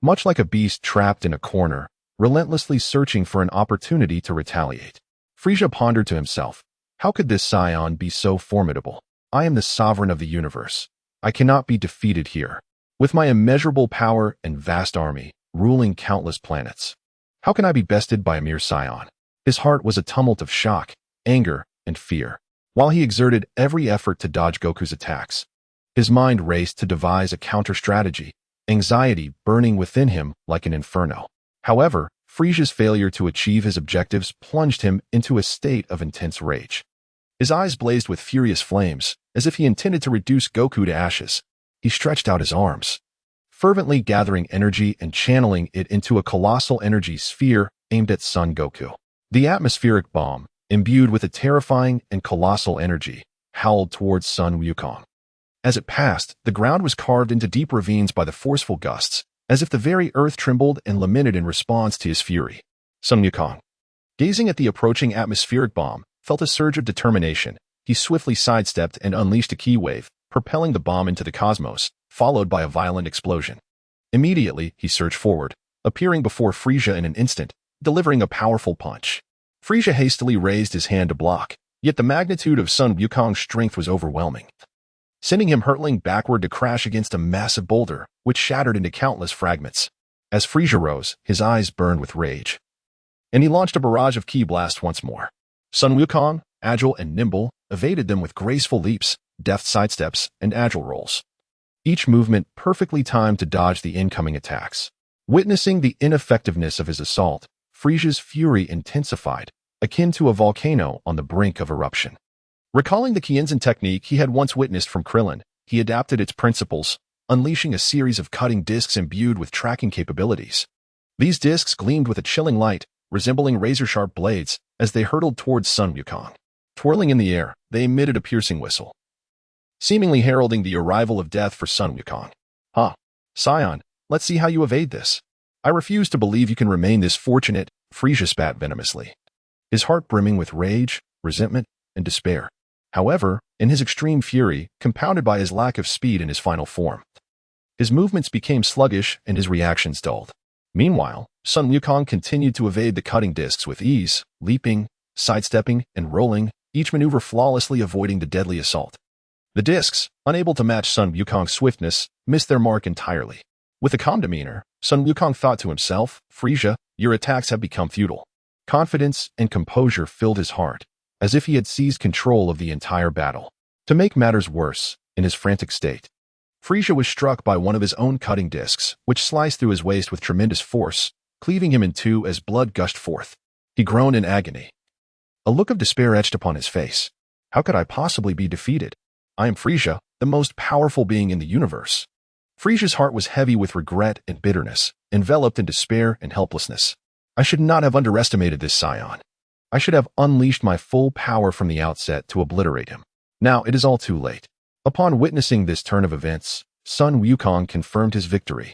Much like a beast trapped in a corner, relentlessly searching for an opportunity to retaliate. Frisia pondered to himself, how could this Saiyan be so formidable? I am the sovereign of the universe. I cannot be defeated here. With my immeasurable power and vast army, ruling countless planets, how can I be bested by a mere Saiyan? His heart was a tumult of shock, anger, and fear. While he exerted every effort to dodge Goku's attacks, his mind raced to devise a counter-strategy, anxiety burning within him like an inferno. However, Frisia's failure to achieve his objectives plunged him into a state of intense rage. His eyes blazed with furious flames, as if he intended to reduce Goku to ashes. He stretched out his arms, fervently gathering energy and channeling it into a colossal energy sphere aimed at Son Goku. The atmospheric bomb, imbued with a terrifying and colossal energy, howled towards Son Wukong. As it passed, the ground was carved into deep ravines by the forceful gusts, as if the very earth trembled and lamented in response to his fury. Son Wukong, gazing at the approaching atmospheric bomb, felt a surge of determination. He swiftly sidestepped and unleashed a ki wave, propelling the bomb into the cosmos, followed by a violent explosion. Immediately, he surged forward, appearing before Frieza in an instant, delivering a powerful punch. Frieza hastily raised his hand to block, yet the magnitude of Sun Wukong's strength was overwhelming, sending him hurtling backward to crash against a massive boulder, which shattered into countless fragments. As Frieza rose, his eyes burned with rage, and he launched a barrage of ki blasts once more. Sun Wukong, agile and nimble, evaded them with graceful leaps, deft sidesteps, and agile rolls, each movement perfectly timed to dodge the incoming attacks. Witnessing the ineffectiveness of his assault, Frieza's fury intensified, akin to a volcano on the brink of eruption. Recalling the Kienzan technique he had once witnessed from Krillin, he adapted its principles, unleashing a series of cutting discs imbued with tracking capabilities. These discs gleamed with a chilling light, resembling razor-sharp blades, as they hurtled towards Sun Wukong. Twirling in the air, they emitted a piercing whistle, seemingly heralding the arrival of death for Sun Wukong. "Ha! Saiyan, let's see how you evade this." "I refuse to believe you can remain this fortunate," Frieza spat venomously, his heart brimming with rage, resentment, and despair. However, in his extreme fury, compounded by his lack of speed in his final form, his movements became sluggish and his reactions dulled. Meanwhile, Sun Wukong continued to evade the cutting discs with ease, leaping, sidestepping, and rolling, each maneuver flawlessly avoiding the deadly assault. The discs, unable to match Sun Wukong's swiftness, missed their mark entirely. With a calm demeanor, Sun Wukong thought to himself, "Frieza, your attacks have become futile." Confidence and composure filled his heart, as if he had seized control of the entire battle. To make matters worse, in his frantic state, Frieza was struck by one of his own cutting discs, which sliced through his waist with tremendous force, cleaving him in two as blood gushed forth. He groaned in agony. A look of despair etched upon his face. "How could I possibly be defeated? I am Frieza, the most powerful being in the universe." Frieza's heart was heavy with regret and bitterness, enveloped in despair and helplessness. "I should not have underestimated this Saiyan. I should have unleashed my full power from the outset to obliterate him. Now it is all too late." Upon witnessing this turn of events, Sun Wukong confirmed his victory,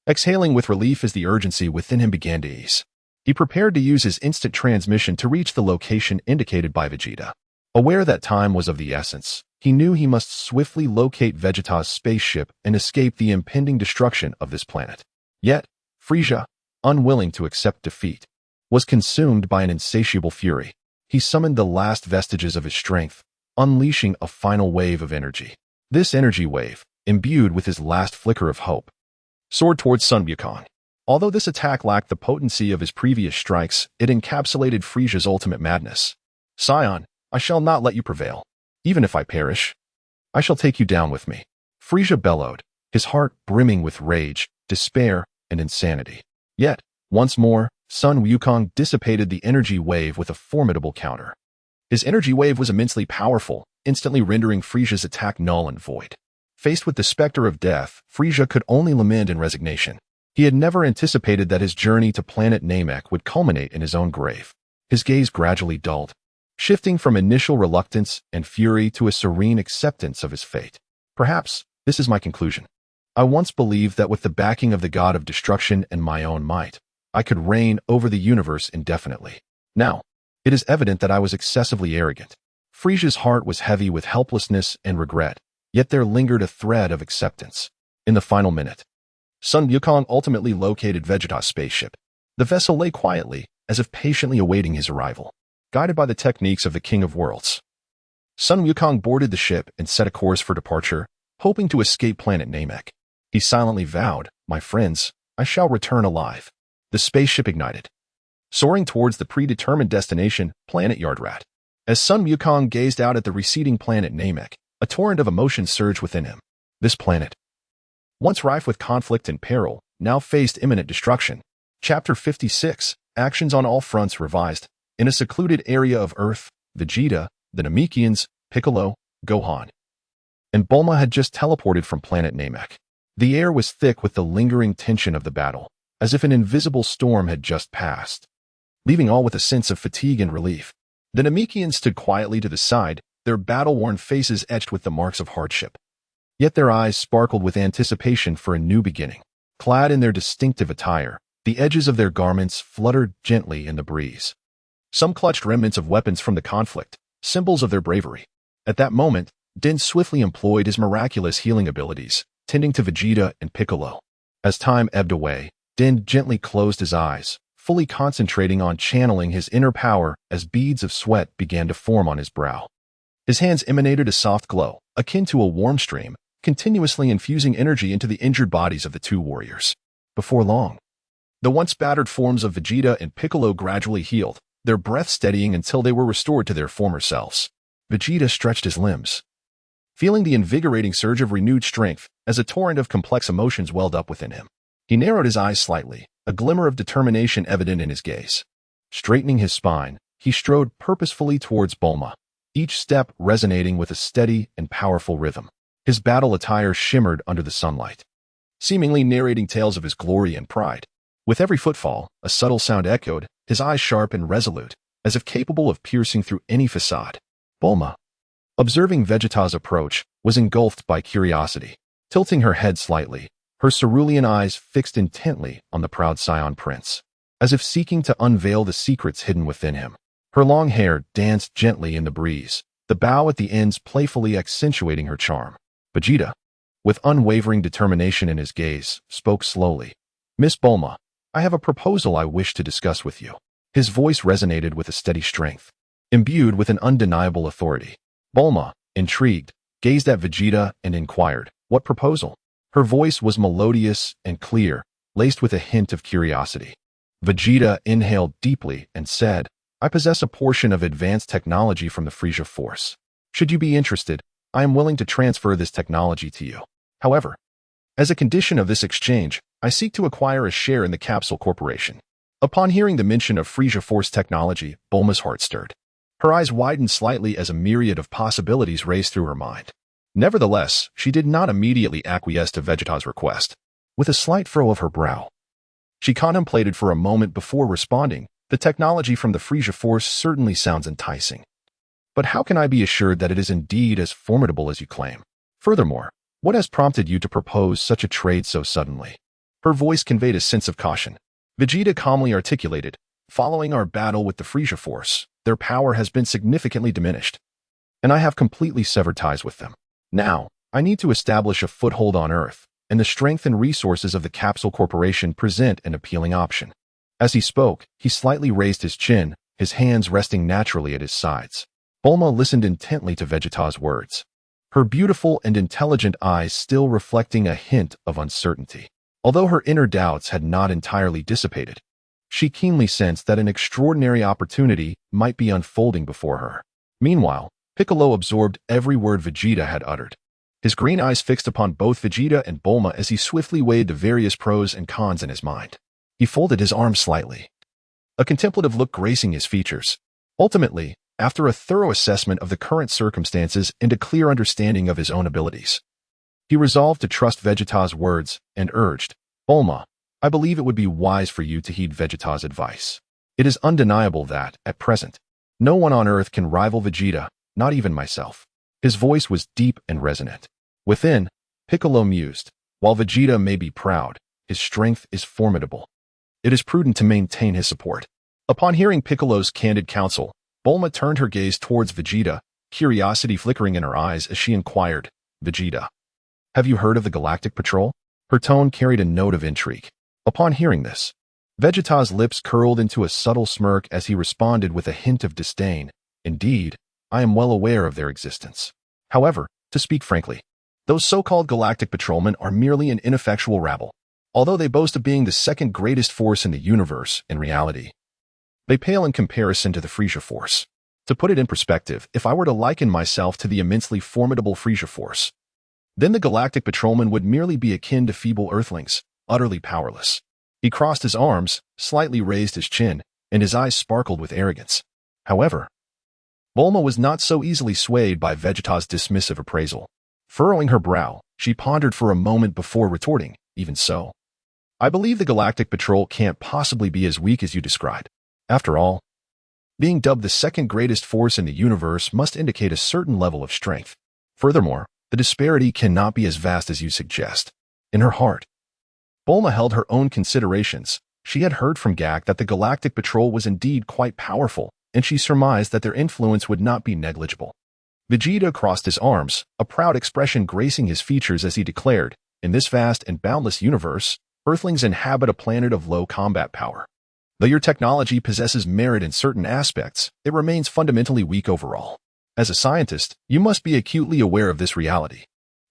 exhaling with relief as the urgency within him began to ease. He prepared to use his instant transmission to reach the location indicated by Vegeta. Aware that time was of the essence, he knew he must swiftly locate Vegeta's spaceship and escape the impending destruction of this planet. Yet, Frieza, unwilling to accept defeat, was consumed by an insatiable fury. He summoned the last vestiges of his strength, unleashing a final wave of energy. This energy wave, imbued with his last flicker of hope, soared towards Sun Wukong. Although this attack lacked the potency of his previous strikes, it encapsulated Frieza's ultimate madness. "Saiyan, I shall not let you prevail. Even if I perish, I shall take you down with me." Frieza bellowed, his heart brimming with rage, despair, and insanity. Yet, once more, Sun Wukong dissipated the energy wave with a formidable counter. His energy wave was immensely powerful, instantly rendering Frieza's attack null and void. Faced with the specter of death, Frieza could only lament in resignation. He had never anticipated that his journey to planet Namek would culminate in his own grave. His gaze gradually dulled, shifting from initial reluctance and fury to a serene acceptance of his fate. "Perhaps this is my conclusion. I once believed that with the backing of the god of destruction and my own might, I could reign over the universe indefinitely. Now, it is evident that I was excessively arrogant." Frieza's heart was heavy with helplessness and regret, yet there lingered a thread of acceptance. In the final minute, Sun Wukong ultimately located Vegeta's spaceship. The vessel lay quietly, as if patiently awaiting his arrival. Guided by the techniques of the King of Worlds, Sun Wukong boarded the ship and set a course for departure, hoping to escape planet Namek. He silently vowed, "My friends, I shall return alive." The spaceship ignited, soaring towards the predetermined destination, planet Yardrat. As Sun Wukong gazed out at the receding planet Namek, a torrent of emotion surged within him. This planet, once rife with conflict and peril, now faced imminent destruction. Chapter 56, Actions on All Fronts revised. In a secluded area of Earth, Vegeta, the Namekians, Piccolo, Gohan, and Bulma had just teleported from planet Namek. The air was thick with the lingering tension of the battle, as if an invisible storm had just passed, leaving all with a sense of fatigue and relief. The Namekians stood quietly to the side, their battle-worn faces etched with the marks of hardship. Yet their eyes sparkled with anticipation for a new beginning. Clad in their distinctive attire, the edges of their garments fluttered gently in the breeze. Some clutched remnants of weapons from the conflict, symbols of their bravery. At that moment, Din swiftly employed his miraculous healing abilities, tending to Vegeta and Piccolo. As time ebbed away, Din gently closed his eyes, fully concentrating on channeling his inner power as beads of sweat began to form on his brow. His hands emanated a soft glow, akin to a warm stream, continuously infusing energy into the injured bodies of the two warriors. Before long, the once battered forms of Vegeta and Piccolo gradually healed, their breath steadying until they were restored to their former selves. Vegeta stretched his limbs, feeling the invigorating surge of renewed strength as a torrent of complex emotions welled up within him. He narrowed his eyes slightly, a glimmer of determination evident in his gaze. Straightening his spine, he strode purposefully towards Bulma, each step resonating with a steady and powerful rhythm. His battle attire shimmered under the sunlight, seemingly narrating tales of his glory and pride. With every footfall, a subtle sound echoed, his eyes sharp and resolute, as if capable of piercing through any facade. Bulma, observing Vegeta's approach, was engulfed by curiosity. Tilting her head slightly, her cerulean eyes fixed intently on the proud Saiyan prince, as if seeking to unveil the secrets hidden within him. Her long hair danced gently in the breeze, the bow at the ends playfully accentuating her charm. Vegeta, with unwavering determination in his gaze, spoke slowly. "Miss Bulma, I have a proposal I wish to discuss with you." His voice resonated with a steady strength, imbued with an undeniable authority. Bulma, intrigued, gazed at Vegeta and inquired, "What proposal?" Her voice was melodious and clear, laced with a hint of curiosity. Vegeta inhaled deeply and said, "I possess a portion of advanced technology from the Frieza Force. Should you be interested, I am willing to transfer this technology to you. However, as a condition of this exchange, I seek to acquire a share in the Capsule Corporation." Upon hearing the mention of Frieza Force technology, Bulma's heart stirred. Her eyes widened slightly as a myriad of possibilities raced through her mind. Nevertheless, she did not immediately acquiesce to Vegeta's request. With a slight furrow of her brow, she contemplated for a moment before responding, "The technology from the Frieza Force certainly sounds enticing. But how can I be assured that it is indeed as formidable as you claim? Furthermore, what has prompted you to propose such a trade so suddenly?" Her voice conveyed a sense of caution. Vegeta calmly articulated, "Following our battle with the Frieza Force, their power has been significantly diminished, and I have completely severed ties with them. Now, I need to establish a foothold on Earth, and the strength and resources of the Capsule Corporation present an appealing option." As he spoke, he slightly raised his chin, his hands resting naturally at his sides. Bulma listened intently to Vegeta's words, her beautiful and intelligent eyes still reflecting a hint of uncertainty. Although her inner doubts had not entirely dissipated, she keenly sensed that an extraordinary opportunity might be unfolding before her. Meanwhile, Piccolo absorbed every word Vegeta had uttered, his green eyes fixed upon both Vegeta and Bulma as he swiftly weighed the various pros and cons in his mind. He folded his arms slightly, a contemplative look gracing his features. Ultimately, after a thorough assessment of the current circumstances and a clear understanding of his own abilities, he resolved to trust Vegeta's words and urged, "Bulma, I believe it would be wise for you to heed Vegeta's advice. It is undeniable that, at present, no one on Earth can rival Vegeta, not even myself." His voice was deep and resonant. Within, Piccolo mused, "While Vegeta may be proud, his strength is formidable. It is prudent to maintain his support." Upon hearing Piccolo's candid counsel, Bulma turned her gaze towards Vegeta, curiosity flickering in her eyes as she inquired, "Vegeta, have you heard of the Galactic Patrol?" Her tone carried a note of intrigue. Upon hearing this, Vegeta's lips curled into a subtle smirk as he responded with a hint of disdain, "Indeed, I am well aware of their existence. However, to speak frankly, those so-called Galactic Patrolmen are merely an ineffectual rabble. Although they boast of being the second greatest force in the universe, in reality, they pale in comparison to the Frieza Force. To put it in perspective, if I were to liken myself to the immensely formidable Frieza Force, then the Galactic Patrolmen would merely be akin to feeble Earthlings, utterly powerless." He crossed his arms, slightly raised his chin, and his eyes sparkled with arrogance. However, Bulma was not so easily swayed by Vegeta's dismissive appraisal. Furrowing her brow, she pondered for a moment before retorting, "Even so, I believe the Galactic Patrol can't possibly be as weak as you describe. After all, being dubbed the second greatest force in the universe must indicate a certain level of strength. Furthermore, the disparity cannot be as vast as you suggest." In her heart, Bulma held her own considerations. She had heard from Gak that the Galactic Patrol was indeed quite powerful, and she surmised that their influence would not be negligible. Vegeta crossed his arms, a proud expression gracing his features as he declared, "In this vast and boundless universe, Earthlings inhabit a planet of low combat power. Though your technology possesses merit in certain aspects, it remains fundamentally weak overall. As a scientist, you must be acutely aware of this reality."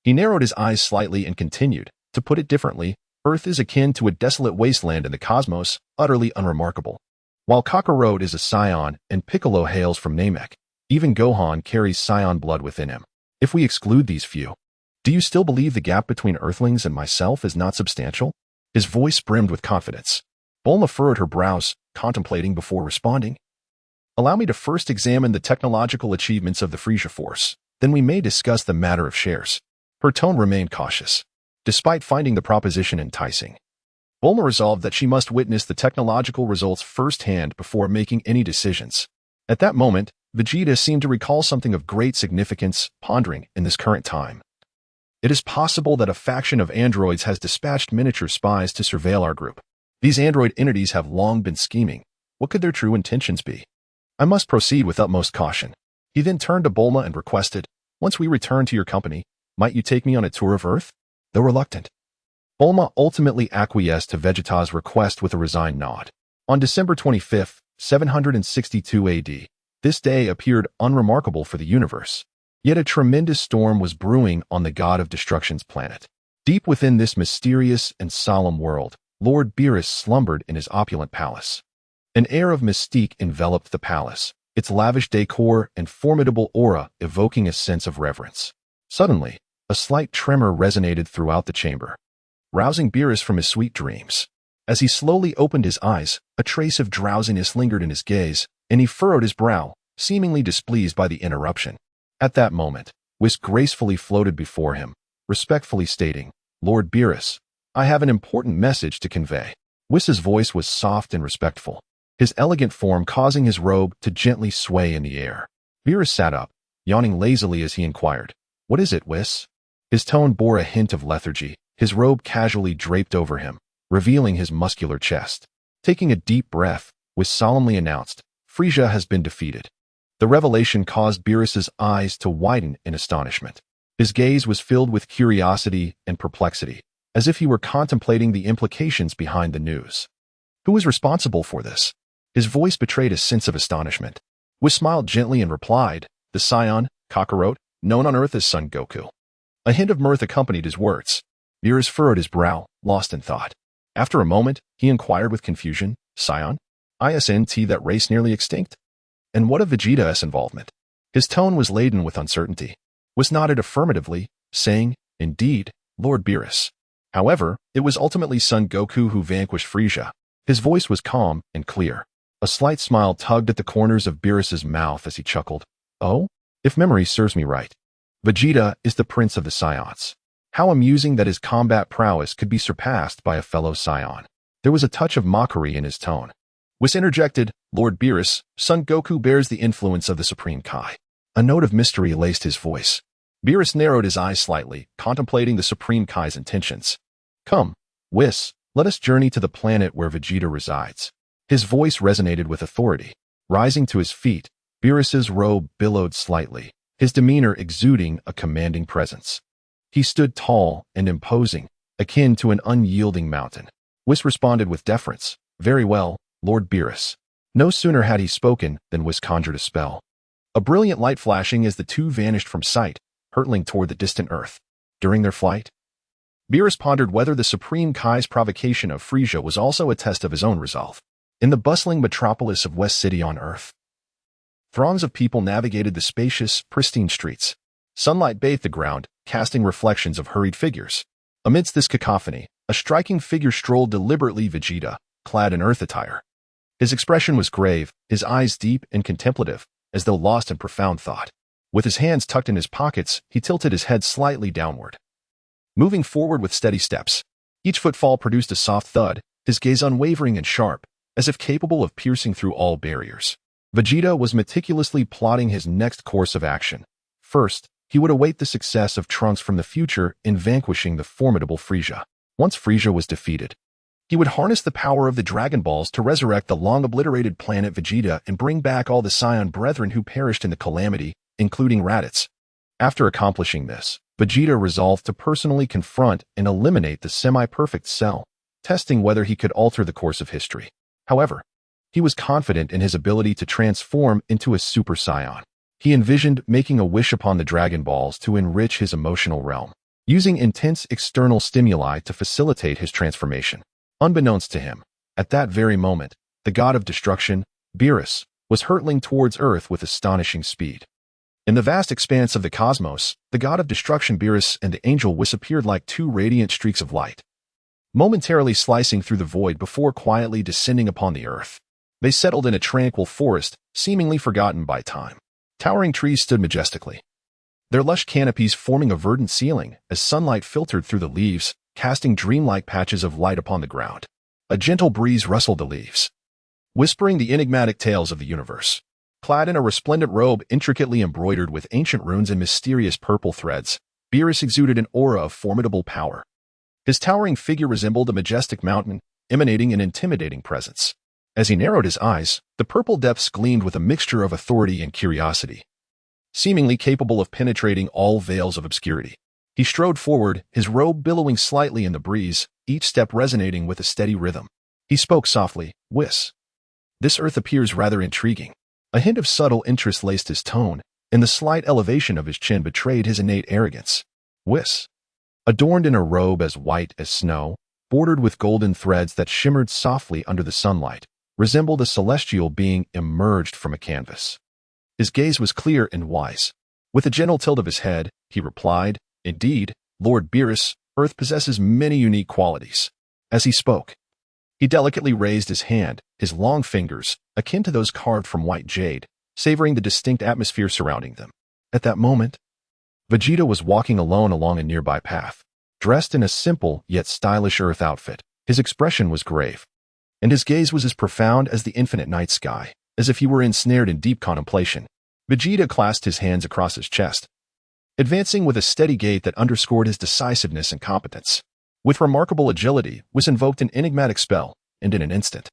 He narrowed his eyes slightly and continued, "To put it differently, Earth is akin to a desolate wasteland in the cosmos, utterly unremarkable. While Kakarot is a Saiyan and Piccolo hails from Namek, even Gohan carries Saiyan blood within him. If we exclude these few, do you still believe the gap between Earthlings and myself is not substantial?" His voice brimmed with confidence. Bulma furrowed her brows, contemplating before responding. "Allow me to first examine the technological achievements of the Frieza Force, then we may discuss the matter of shares." Her tone remained cautious, despite finding the proposition enticing. Bulma resolved that she must witness the technological results firsthand before making any decisions. At that moment, Vegeta seemed to recall something of great significance, pondering in this current time. "It is possible that a faction of androids has dispatched miniature spies to surveil our group. These android entities have long been scheming. What could their true intentions be? I must proceed with utmost caution." He then turned to Bulma and requested, "Once we return to your company, might you take me on a tour of Earth?" Though reluctant, Bulma ultimately acquiesced to Vegeta's request with a resigned nod. On December 25, 762 AD, this day appeared unremarkable for the universe. Yet a tremendous storm was brewing on the God of Destruction's planet. Deep within this mysterious and solemn world, Lord Beerus slumbered in his opulent palace. An air of mystique enveloped the palace, its lavish decor and formidable aura evoking a sense of reverence. Suddenly, a slight tremor resonated throughout the chamber, rousing Beerus from his sweet dreams. As he slowly opened his eyes, a trace of drowsiness lingered in his gaze, and he furrowed his brow, seemingly displeased by the interruption. At that moment, Whis gracefully floated before him, respectfully stating, "Lord Beerus, I have an important message to convey." Whis's voice was soft and respectful, his elegant form causing his robe to gently sway in the air. Beerus sat up, yawning lazily as he inquired, "What is it, Whis?" His tone bore a hint of lethargy, his robe casually draped over him, revealing his muscular chest. Taking a deep breath, Whis solemnly announced, "Frieza has been defeated." The revelation caused Beerus's eyes to widen in astonishment. His gaze was filled with curiosity and perplexity, as if he were contemplating the implications behind the news. Who was responsible for this? His voice betrayed a sense of astonishment. Whis smiled gently and replied, "The Saiyan, Kakarot, known on Earth as Son Goku." A hint of mirth accompanied his words. Beerus furrowed his brow, lost in thought. After a moment, he inquired with confusion, "Saiyan? Isn't that race nearly extinct? And what of Vegeta's involvement?" His tone was laden with uncertainty. Whis nodded affirmatively, saying, "Indeed, Lord Beerus. However, it was ultimately Son Goku who vanquished Frieza." His voice was calm and clear. A slight smile tugged at the corners of Beerus's mouth as he chuckled. "Oh? If memory serves me right, Vegeta is the prince of the Saiyans. How amusing that his combat prowess could be surpassed by a fellow Saiyan." There was a touch of mockery in his tone. Whis interjected, "Lord Beerus, Son Goku bears the influence of the Supreme Kai." A note of mystery laced his voice. Beerus narrowed his eyes slightly, contemplating the Supreme Kai's intentions. "Come, Whis, let us journey to the planet where Vegeta resides." His voice resonated with authority. Rising to his feet, Beerus's robe billowed slightly, his demeanor exuding a commanding presence. He stood tall and imposing, akin to an unyielding mountain. Whis responded with deference, "Very well, Lord Beerus." No sooner had he spoken than Whis conjured a spell. A brilliant light flashing as the two vanished from sight, hurtling toward the distant Earth. During their flight, Beerus pondered whether the Supreme Kai's provocation of Frieza was also a test of his own resolve. In the bustling metropolis of West City on Earth, throngs of people navigated the spacious, pristine streets. Sunlight bathed the ground, casting reflections of hurried figures. Amidst this cacophony, a striking figure strolled deliberately, Vegeta, clad in Earth attire. His expression was grave, his eyes deep and contemplative, as though lost in profound thought. With his hands tucked in his pockets, he tilted his head slightly downward, moving forward with steady steps. Each footfall produced a soft thud, his gaze unwavering and sharp, as if capable of piercing through all barriers. Vegeta was meticulously plotting his next course of action. First, he would await the success of Trunks from the future in vanquishing the formidable Frieza. Once Frieza was defeated, he would harness the power of the Dragon Balls to resurrect the long-obliterated planet Vegeta and bring back all the Saiyan brethren who perished in the calamity, including Raditz. After accomplishing this, Vegeta resolved to personally confront and eliminate the semi-perfect Cell, testing whether he could alter the course of history. However, he was confident in his ability to transform into a Super Saiyan. He envisioned making a wish upon the Dragon Balls to enrich his emotional realm, using intense external stimuli to facilitate his transformation. Unbeknownst to him, at that very moment, the god of destruction, Beerus, was hurtling towards Earth with astonishing speed. In the vast expanse of the cosmos, the god of destruction Beerus and the angel Whis appeared like two radiant streaks of light, momentarily slicing through the void before quietly descending upon the Earth. They settled in a tranquil forest, seemingly forgotten by time. Towering trees stood majestically, their lush canopies forming a verdant ceiling as sunlight filtered through the leaves, casting dreamlike patches of light upon the ground. A gentle breeze rustled the leaves, whispering the enigmatic tales of the universe. Clad in a resplendent robe intricately embroidered with ancient runes and mysterious purple threads, Beerus exuded an aura of formidable power. His towering figure resembled a majestic mountain, emanating an intimidating presence. As he narrowed his eyes, the purple depths gleamed with a mixture of authority and curiosity, seemingly capable of penetrating all veils of obscurity. He strode forward, his robe billowing slightly in the breeze, each step resonating with a steady rhythm. He spoke softly, "Whis. This Earth appears rather intriguing." A hint of subtle interest laced his tone, and the slight elevation of his chin betrayed his innate arrogance. Whis, adorned in a robe as white as snow, bordered with golden threads that shimmered softly under the sunlight, resembled a celestial being emerged from a canvas. His gaze was clear and wise. With a gentle tilt of his head, he replied, "Indeed, Lord Beerus, Earth possesses many unique qualities." As he spoke, he delicately raised his hand, his long fingers, akin to those carved from white jade, savoring the distinct atmosphere surrounding them. At that moment, Vegeta was walking alone along a nearby path. Dressed in a simple yet stylish Earth outfit, his expression was grave, and his gaze was as profound as the infinite night sky, as if he were ensnared in deep contemplation. Vegeta clasped his hands across his chest, advancing with a steady gait that underscored his decisiveness and competence. With remarkable agility, Whis invoked an enigmatic spell, and in an instant,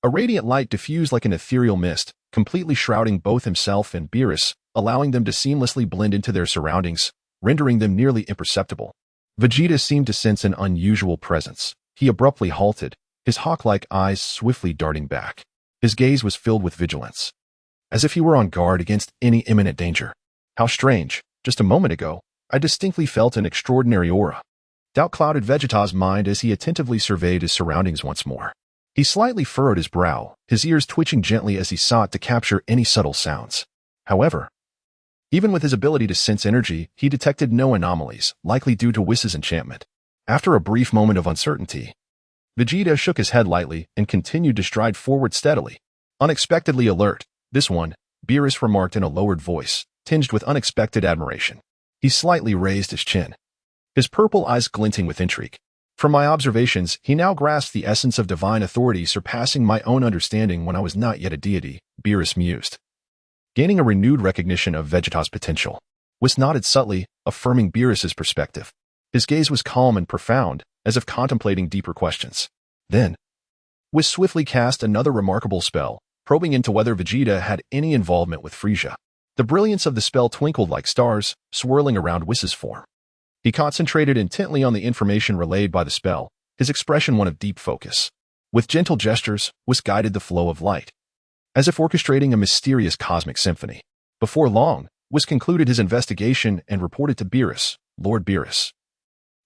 a radiant light diffused like an ethereal mist, completely shrouding both himself and Beerus, allowing them to seamlessly blend into their surroundings, rendering them nearly imperceptible. Vegeta seemed to sense an unusual presence. He abruptly halted, his hawk-like eyes swiftly darting back. His gaze was filled with vigilance, as if he were on guard against any imminent danger. How strange, just a moment ago, I distinctly felt an extraordinary aura. Doubt clouded Vegeta's mind as he attentively surveyed his surroundings once more. He slightly furrowed his brow, his ears twitching gently as he sought to capture any subtle sounds. However, even with his ability to sense energy, he detected no anomalies, likely due to Whis' enchantment. After a brief moment of uncertainty, Vegeta shook his head lightly and continued to stride forward steadily. Unexpectedly alert, this one, Beerus remarked in a lowered voice, tinged with unexpected admiration. He slightly raised his chin, his purple eyes glinting with intrigue. From my observations, he now grasped the essence of divine authority surpassing my own understanding when I was not yet a deity, Beerus mused. Gaining a renewed recognition of Vegeta's potential, Whis nodded subtly, affirming Beerus' perspective. His gaze was calm and profound, as if contemplating deeper questions. Then, Whis swiftly cast another remarkable spell, probing into whether Vegeta had any involvement with Frieza. The brilliance of the spell twinkled like stars, swirling around Whis' form. He concentrated intently on the information relayed by the spell, his expression one of deep focus. With gentle gestures, Whis guided the flow of light, as if orchestrating a mysterious cosmic symphony. Before long, Whis concluded his investigation and reported to Beerus, "Lord Beerus,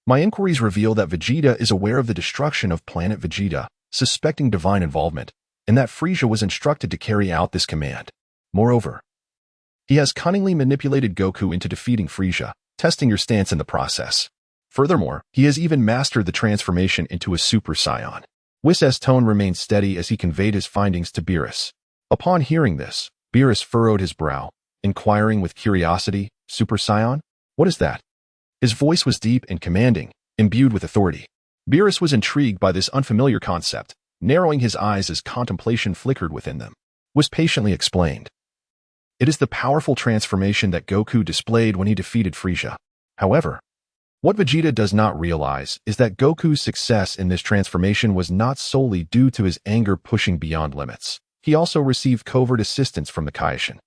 my inquiries reveal that Vegeta is aware of the destruction of planet Vegeta, suspecting divine involvement, and that Frieza was instructed to carry out this command. Moreover, he has cunningly manipulated Goku into defeating Frieza, testing your stance in the process. Furthermore, he has even mastered the transformation into a Super Saiyan." Whis' tone remained steady as he conveyed his findings to Beerus. Upon hearing this, Beerus furrowed his brow, inquiring with curiosity, "Super Saiyan? What is that?" His voice was deep and commanding, imbued with authority. Beerus was intrigued by this unfamiliar concept, narrowing his eyes as contemplation flickered within them. Whis patiently explained, "It is the powerful transformation that Goku displayed when he defeated Frieza. However, what Vegeta does not realize is that Goku's success in this transformation was not solely due to his anger pushing beyond limits. He also received covert assistance from the Kaishin."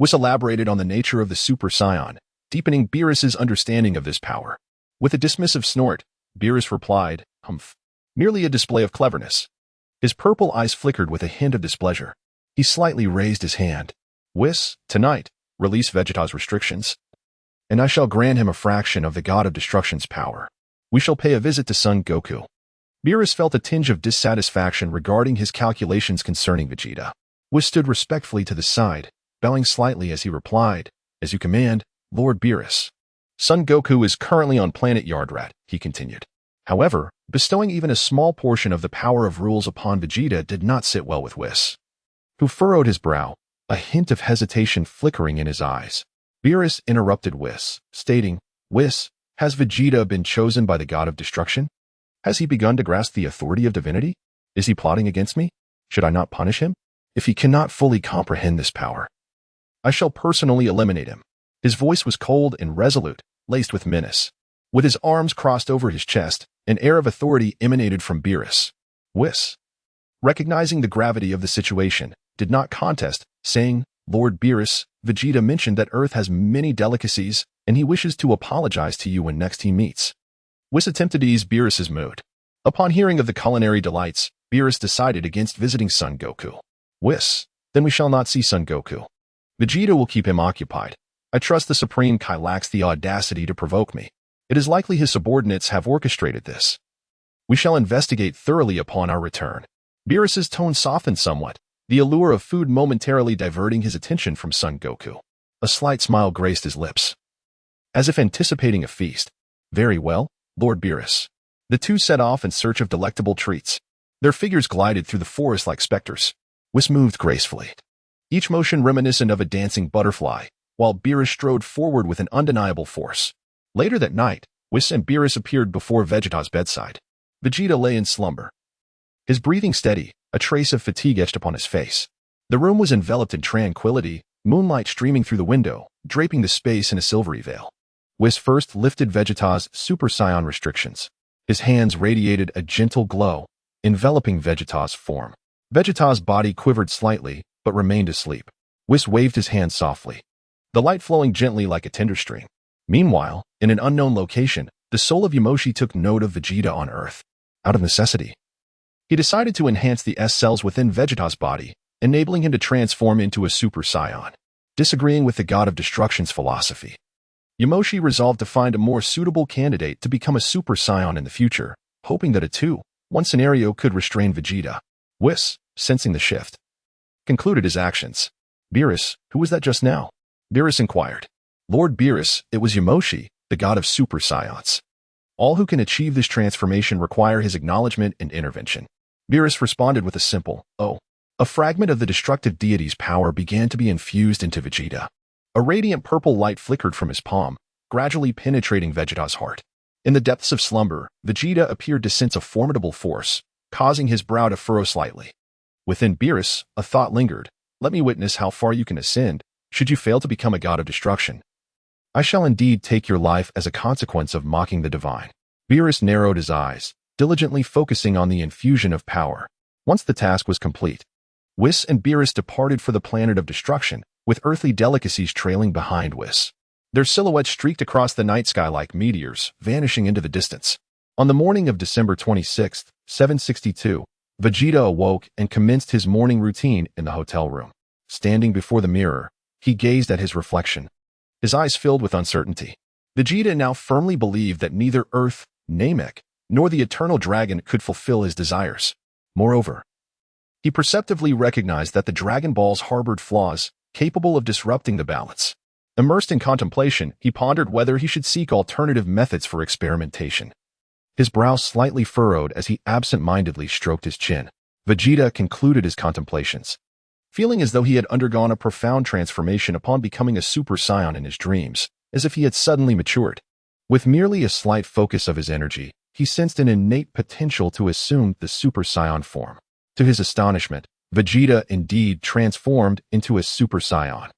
Whis elaborated on the nature of the Super Saiyan, deepening Beerus's understanding of this power. With a dismissive snort, Beerus replied, "Humph. Merely a display of cleverness." His purple eyes flickered with a hint of displeasure. He slightly raised his hand. "Whis, tonight, release Vegeta's restrictions, and I shall grant him a fraction of the God of Destruction's power. We shall pay a visit to Son Goku." Beerus felt a tinge of dissatisfaction regarding his calculations concerning Vegeta. Whis stood respectfully to the side, bowing slightly as he replied, "As you command, Lord Beerus." "Son Goku is currently on planet Yardrat," he continued. However, bestowing even a small portion of the power of rules upon Vegeta did not sit well with Whis, who furrowed his brow, a hint of hesitation flickering in his eyes. Beerus interrupted Whis, stating, "Whis, has Vegeta been chosen by the God of Destruction? Has he begun to grasp the authority of divinity? Is he plotting against me? Should I not punish him? If he cannot fully comprehend this power, I shall personally eliminate him." His voice was cold and resolute, laced with menace. With his arms crossed over his chest, an air of authority emanated from Beerus. Whis, recognizing the gravity of the situation, did not contest, saying, "Lord Beerus, Vegeta mentioned that Earth has many delicacies, and he wishes to apologize to you when next he meets." Whis attempted to ease Beerus's mood. Upon hearing of the culinary delights, Beerus decided against visiting Son Goku. "Whis, then we shall not see Son Goku. Vegeta will keep him occupied. I trust the Supreme Kai lacks the audacity to provoke me. It is likely his subordinates have orchestrated this. We shall investigate thoroughly upon our return." Beerus's tone softened somewhat, the allure of food momentarily diverting his attention from Son Goku. A slight smile graced his lips, as if anticipating a feast. "Very well, Lord Beerus." The two set off in search of delectable treats. Their figures glided through the forest like specters. Whis moved gracefully, each motion reminiscent of a dancing butterfly, while Beerus strode forward with an undeniable force. Later that night, Whis and Beerus appeared before Vegeta's bedside. Vegeta lay in slumber, his breathing steady, a trace of fatigue etched upon his face. The room was enveloped in tranquility, moonlight streaming through the window, draping the space in a silvery veil. Whis first lifted Vegeta's Super Saiyan restrictions. His hands radiated a gentle glow, enveloping Vegeta's form. Vegeta's body quivered slightly, but remained asleep. Whis waved his hand softly, the light flowing gently like a tender string. Meanwhile, in an unknown location, the soul of Yamoshi took note of Vegeta on Earth. Out of necessity, he decided to enhance the S cells within Vegeta's body, enabling him to transform into a Super Saiyan. Disagreeing with the God of Destruction's philosophy, Yamoshi resolved to find a more suitable candidate to become a Super Saiyan in the future, hoping that a 2-1 scenario could restrain Vegeta. Whis, sensing the shift, concluded his actions. "Beerus, who was that just now?" Beerus inquired. "Lord Beerus, it was Yamoshi, the god of Super Saiyans. All who can achieve this transformation require his acknowledgement and intervention." Beerus responded with a simple, "Oh." A fragment of the destructive deity's power began to be infused into Vegeta. A radiant purple light flickered from his palm, gradually penetrating Vegeta's heart. In the depths of slumber, Vegeta appeared to sense a formidable force, causing his brow to furrow slightly. Within Beerus, a thought lingered. "Let me witness how far you can ascend, should you fail to become a god of destruction. I shall indeed take your life as a consequence of mocking the divine." Beerus narrowed his eyes, diligently focusing on the infusion of power. Once the task was complete, Whis and Beerus departed for the planet of destruction, with earthly delicacies trailing behind Whis. Their silhouettes streaked across the night sky like meteors, vanishing into the distance. On the morning of December 26, 762, Vegeta awoke and commenced his morning routine in the hotel room. Standing before the mirror, he gazed at his reflection, his eyes filled with uncertainty. Vegeta now firmly believed that neither Earth, Namek, nor the Eternal Dragon could fulfill his desires. Moreover, he perceptively recognized that the Dragon Balls harbored flaws, capable of disrupting the balance. Immersed in contemplation, he pondered whether he should seek alternative methods for experimentation. His brow slightly furrowed as he absent-mindedly stroked his chin. Vegeta concluded his contemplations, feeling as though he had undergone a profound transformation upon becoming a Super Saiyan in his dreams, as if he had suddenly matured. With merely a slight focus of his energy, he sensed an innate potential to assume the Super Saiyan form. To his astonishment, Vegeta indeed transformed into a Super Saiyan.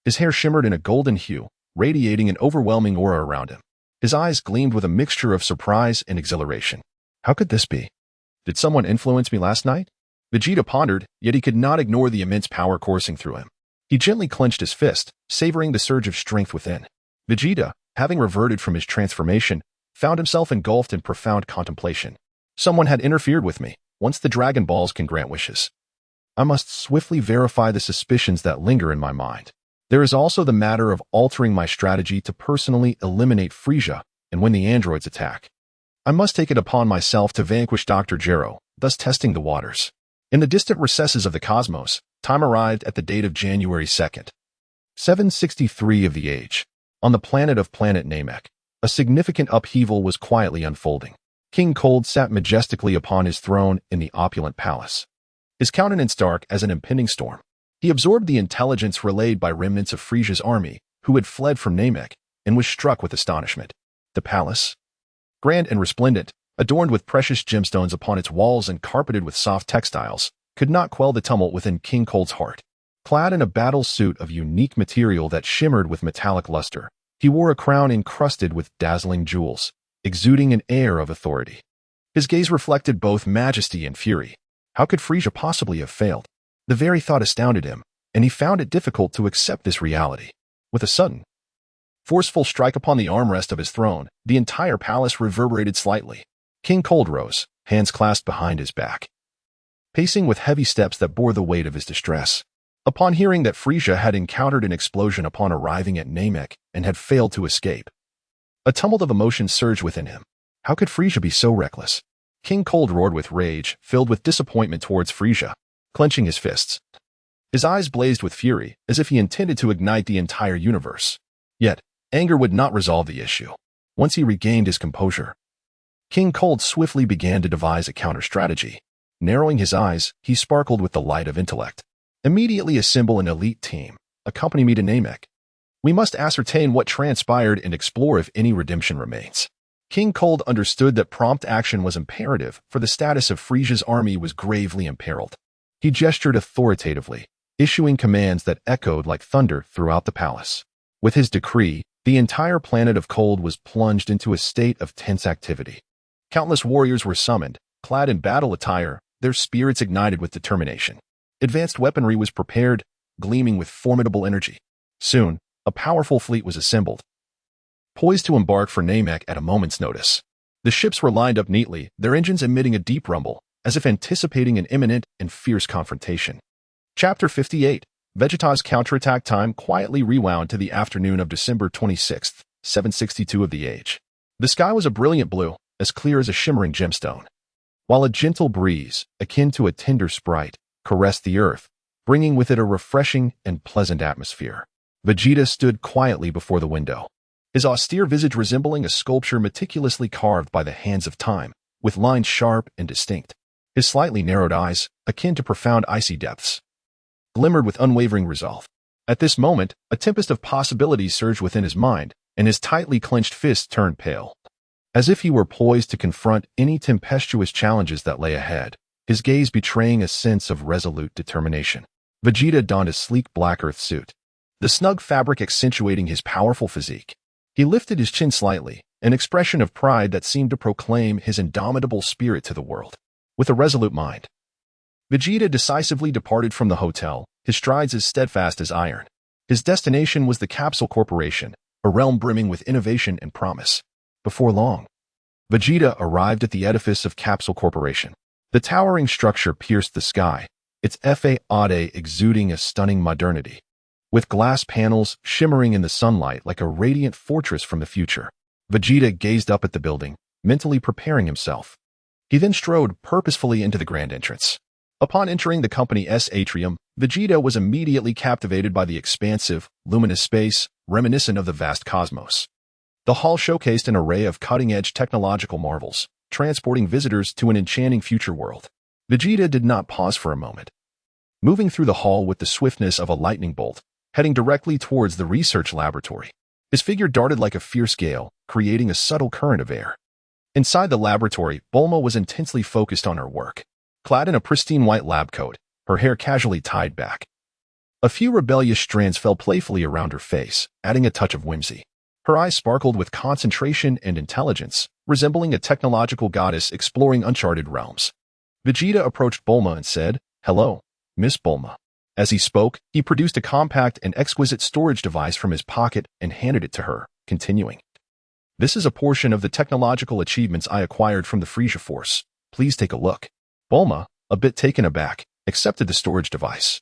His hair shimmered in a golden hue, radiating an overwhelming aura around him. His eyes gleamed with a mixture of surprise and exhilaration. How could this be? Did someone influence me last night? Vegeta pondered, yet he could not ignore the immense power coursing through him. He gently clenched his fist, savoring the surge of strength within. Vegeta, having reverted from his transformation, found himself engulfed in profound contemplation. Someone had interfered with me. Once the Dragon Balls can grant wishes, I must swiftly verify the suspicions that linger in my mind. There is also the matter of altering my strategy to personally eliminate Frieza, and when the androids attack, I must take it upon myself to vanquish Dr. Gero, thus testing the waters. In the distant recesses of the cosmos, time arrived at the date of January 2nd, 763 of the age. On the planet Namek, a significant upheaval was quietly unfolding. King Cold sat majestically upon his throne in the opulent palace, his countenance dark as an impending storm. He absorbed the intelligence relayed by remnants of Frieza's army, who had fled from Namek, and was struck with astonishment. The palace, grand and resplendent, adorned with precious gemstones upon its walls and carpeted with soft textiles, could not quell the tumult within King Cold's heart. Clad in a battle suit of unique material that shimmered with metallic luster, he wore a crown encrusted with dazzling jewels, exuding an air of authority. His gaze reflected both majesty and fury. How could Frieza possibly have failed? The very thought astounded him, and he found it difficult to accept this reality. With a sudden, forceful strike upon the armrest of his throne, the entire palace reverberated slightly. King Cold rose, hands clasped behind his back, pacing with heavy steps that bore the weight of his distress. Upon hearing that Frieza had encountered an explosion upon arriving at Namek and had failed to escape, a tumult of emotions surged within him. How could Frieza be so reckless? King Cold roared with rage, filled with disappointment towards Frieza, clenching his fists. His eyes blazed with fury, as if he intended to ignite the entire universe. Yet, anger would not resolve the issue. Once he regained his composure, King Cold swiftly began to devise a counter-strategy. Narrowing his eyes, he sparkled with the light of intellect. Immediately assemble an elite team. Accompany me to Namek. We must ascertain what transpired and explore if any redemption remains. King Cold understood that prompt action was imperative, for the status of Frieza's army was gravely imperiled. He gestured authoritatively, issuing commands that echoed like thunder throughout the palace. With his decree, the entire planet of Cold was plunged into a state of tense activity. Countless warriors were summoned, clad in battle attire, their spirits ignited with determination. Advanced weaponry was prepared, gleaming with formidable energy. Soon, a powerful fleet was assembled, poised to embark for Namek at a moment's notice. The ships were lined up neatly, their engines emitting a deep rumble, as if anticipating an imminent and fierce confrontation. Chapter 58. Vegeta's counterattack time quietly rewound to the afternoon of December 26th, 762 of the age. The sky was a brilliant blue, as clear as a shimmering gemstone, while a gentle breeze, akin to a tender sprite, caressed the earth, bringing with it a refreshing and pleasant atmosphere. Vegeta stood quietly before the window, his austere visage resembling a sculpture meticulously carved by the hands of time, with lines sharp and distinct. His slightly narrowed eyes, akin to profound icy depths, glimmered with unwavering resolve. At this moment, a tempest of possibilities surged within his mind, and his tightly clenched fist turned pale. As if he were poised to confront any tempestuous challenges that lay ahead, his gaze betraying a sense of resolute determination. Vegeta donned a sleek black earth suit, the snug fabric accentuating his powerful physique. He lifted his chin slightly, an expression of pride that seemed to proclaim his indomitable spirit to the world. With a resolute mind, Vegeta decisively departed from the hotel, his strides as steadfast as iron. His destination was the Capsule Corporation, a realm brimming with innovation and promise. Before long, Vegeta arrived at the edifice of Capsule Corporation. The towering structure pierced the sky, its facade exuding a stunning modernity, with glass panels shimmering in the sunlight like a radiant fortress from the future. Vegeta gazed up at the building, mentally preparing himself. He then strode purposefully into the grand entrance. Upon entering the company's atrium, Vegeta was immediately captivated by the expansive, luminous space, reminiscent of the vast cosmos. The hall showcased an array of cutting-edge technological marvels, transporting visitors to an enchanting future world. Vegeta did not pause for a moment, moving through the hall with the swiftness of a lightning bolt, heading directly towards the research laboratory. His figure darted like a fierce gale, creating a subtle current of air. Inside the laboratory, Bulma was intensely focused on her work. Clad in a pristine white lab coat, her hair casually tied back, a few rebellious strands fell playfully around her face, adding a touch of whimsy. Her eyes sparkled with concentration and intelligence, resembling a technological goddess exploring uncharted realms. Vegeta approached Bulma and said, "Hello, Miss Bulma." As he spoke, he produced a compact and exquisite storage device from his pocket and handed it to her, continuing. This is a portion of the technological achievements I acquired from the Frisia Force. Please take a look. Bulma, a bit taken aback, accepted the storage device,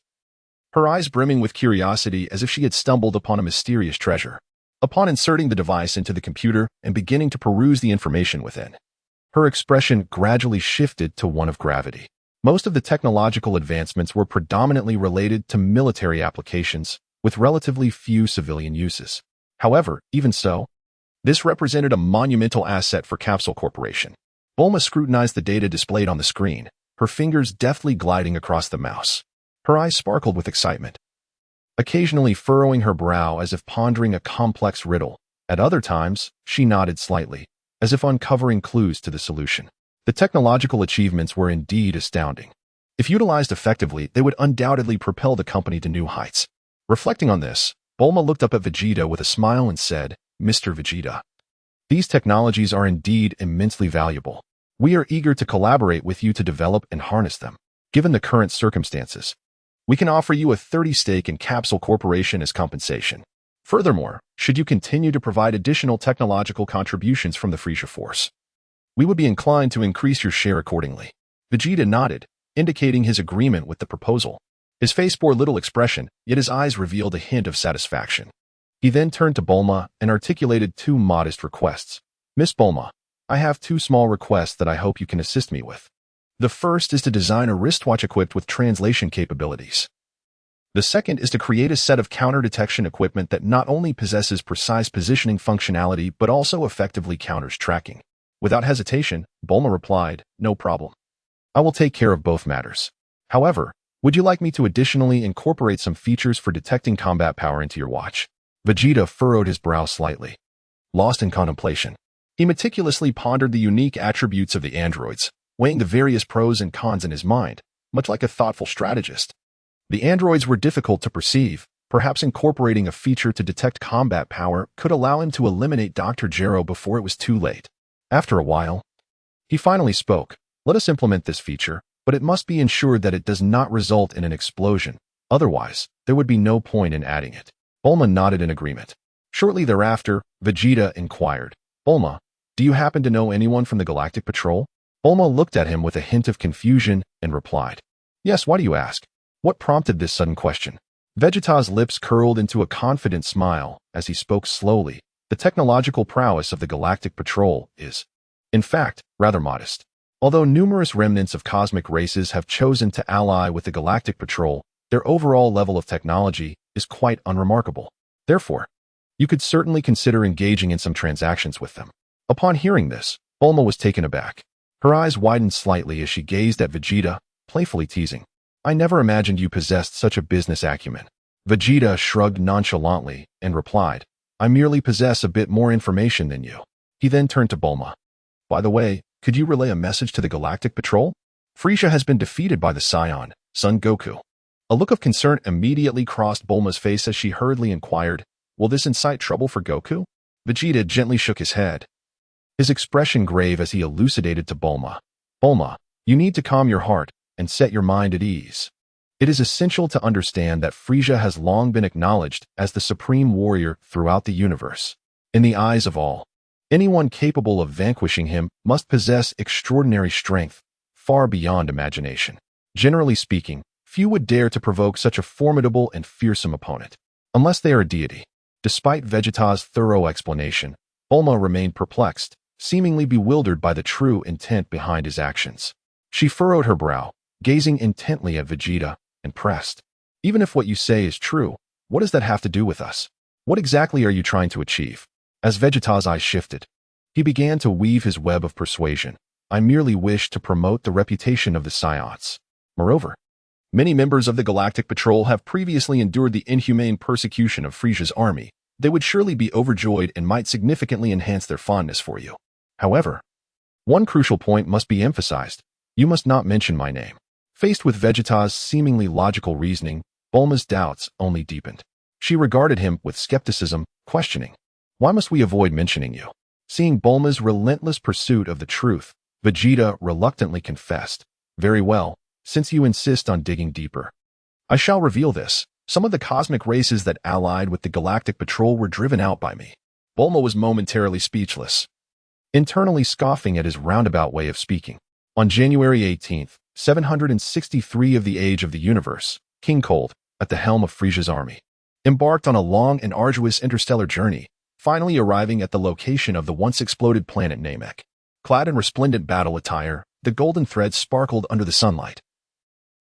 her eyes brimming with curiosity as if she had stumbled upon a mysterious treasure. Upon inserting the device into the computer and beginning to peruse the information within, her expression gradually shifted to one of gravity. Most of the technological advancements were predominantly related to military applications, with relatively few civilian uses. However, even so, this represented a monumental asset for Capsule Corporation. Bulma scrutinized the data displayed on the screen, her fingers deftly gliding across the mouse. Her eyes sparkled with excitement, occasionally furrowing her brow as if pondering a complex riddle. At other times, she nodded slightly, as if uncovering clues to the solution. The technological achievements were indeed astounding. If utilized effectively, they would undoubtedly propel the company to new heights. Reflecting on this, Bulma looked up at Vegeta with a smile and said, "Mr. Vegeta, these technologies are indeed immensely valuable. We are eager to collaborate with you to develop and harness them. Given the current circumstances, we can offer you a 30% stake in Capsule Corporation as compensation. Furthermore, should you continue to provide additional technological contributions from the Frisia Force, we would be inclined to increase your share accordingly." Vegeta nodded, indicating his agreement with the proposal. His face bore little expression, yet his eyes revealed a hint of satisfaction. He then turned to Bulma and articulated two modest requests. "Miss Bulma, I have two small requests that I hope you can assist me with. The first is to design a wristwatch equipped with translation capabilities. The second is to create a set of counter-detection equipment that not only possesses precise positioning functionality but also effectively counters tracking." Without hesitation, Bulma replied, "No problem. I will take care of both matters. However, would you like me to additionally incorporate some features for detecting combat power into your watch?" Vegeta furrowed his brow slightly. Lost in contemplation, he meticulously pondered the unique attributes of the androids, weighing the various pros and cons in his mind, much like a thoughtful strategist. The androids were difficult to perceive. Perhaps incorporating a feature to detect combat power could allow him to eliminate Dr. Gero before it was too late. After a while, he finally spoke. "Let us implement this feature, but it must be ensured that it does not result in an explosion. Otherwise, there would be no point in adding it." Bulma nodded in agreement. Shortly thereafter, Vegeta inquired, "Bulma, do you happen to know anyone from the Galactic Patrol?" Bulma looked at him with a hint of confusion and replied, "Yes, why do you ask?" What prompted this sudden question? Vegeta's lips curled into a confident smile as he spoke slowly. The technological prowess of the Galactic Patrol is, in fact, rather modest. Although numerous remnants of cosmic races have chosen to ally with the Galactic Patrol, their overall level of technology is quite unremarkable. Therefore, you could certainly consider engaging in some transactions with them. Upon hearing this, Bulma was taken aback. Her eyes widened slightly as she gazed at Vegeta, playfully teasing, "I never imagined you possessed such a business acumen." Vegeta shrugged nonchalantly and replied, "I merely possess a bit more information than you." He then turned to Bulma. "By the way, could you relay a message to the Galactic Patrol? Frisia has been defeated by the Saiyan, Son Goku." A look of concern immediately crossed Bulma's face as she hurriedly inquired, "Will this incite trouble for Goku?" Vegeta gently shook his head, his expression grave as he elucidated to Bulma, "Bulma, you need to calm your heart and set your mind at ease. It is essential to understand that Frisia has long been acknowledged as the supreme warrior throughout the universe. In the eyes of all, anyone capable of vanquishing him must possess extraordinary strength, far beyond imagination. Generally speaking, few would dare to provoke such a formidable and fearsome opponent, unless they are a deity." Despite Vegeta's thorough explanation, Bulma remained perplexed, seemingly bewildered by the true intent behind his actions. She furrowed her brow, gazing intently at Vegeta, and pressed, "Even if what you say is true, what does that have to do with us? What exactly are you trying to achieve?" As Vegeta's eyes shifted, he began to weave his web of persuasion. "I merely wish to promote the reputation of the Saiyans. Moreover, many members of the Galactic Patrol have previously endured the inhumane persecution of Frisia's army. They would surely be overjoyed and might significantly enhance their fondness for you. However, one crucial point must be emphasized. You must not mention my name." Faced with Vegeta's seemingly logical reasoning, Bulma's doubts only deepened. She regarded him with skepticism, questioning, "Why must we avoid mentioning you?" Seeing Bulma's relentless pursuit of the truth, Vegeta reluctantly confessed, "Very well, since you insist on digging deeper, I shall reveal this. Some of the cosmic races that allied with the Galactic Patrol were driven out by me. Bulma was momentarily speechless, internally scoffing at his roundabout way of speaking. On January 18th, 763 of the age of the universe, King Cold, at the helm of Friesia's army, embarked on a long and arduous interstellar journey, finally arriving at the location of the once-exploded planet Namek. Clad in resplendent battle attire, the golden threads sparkled under the sunlight,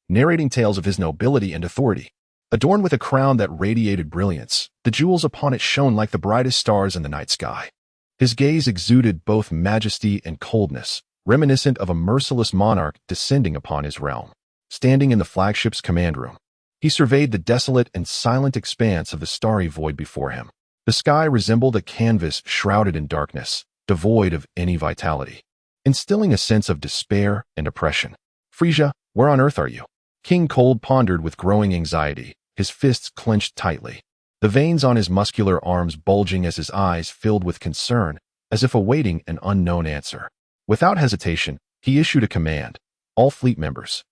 narrating tales of his nobility and authority. Adorned with a crown that radiated brilliance, the jewels upon it shone like the brightest stars in the night sky. His gaze exuded both majesty and coldness, reminiscent of a merciless monarch descending upon his realm. Standing in the flagship's command room, he surveyed the desolate and silent expanse of the starry void before him. The sky resembled a canvas shrouded in darkness, devoid of any vitality, instilling a sense of despair and oppression. Friesia, where on earth are you? King Cold pondered with growing anxiety, his fists clenched tightly, the veins on his muscular arms bulging as his eyes filled with concern, as if awaiting an unknown answer. Without hesitation, he issued a command. All fleet members,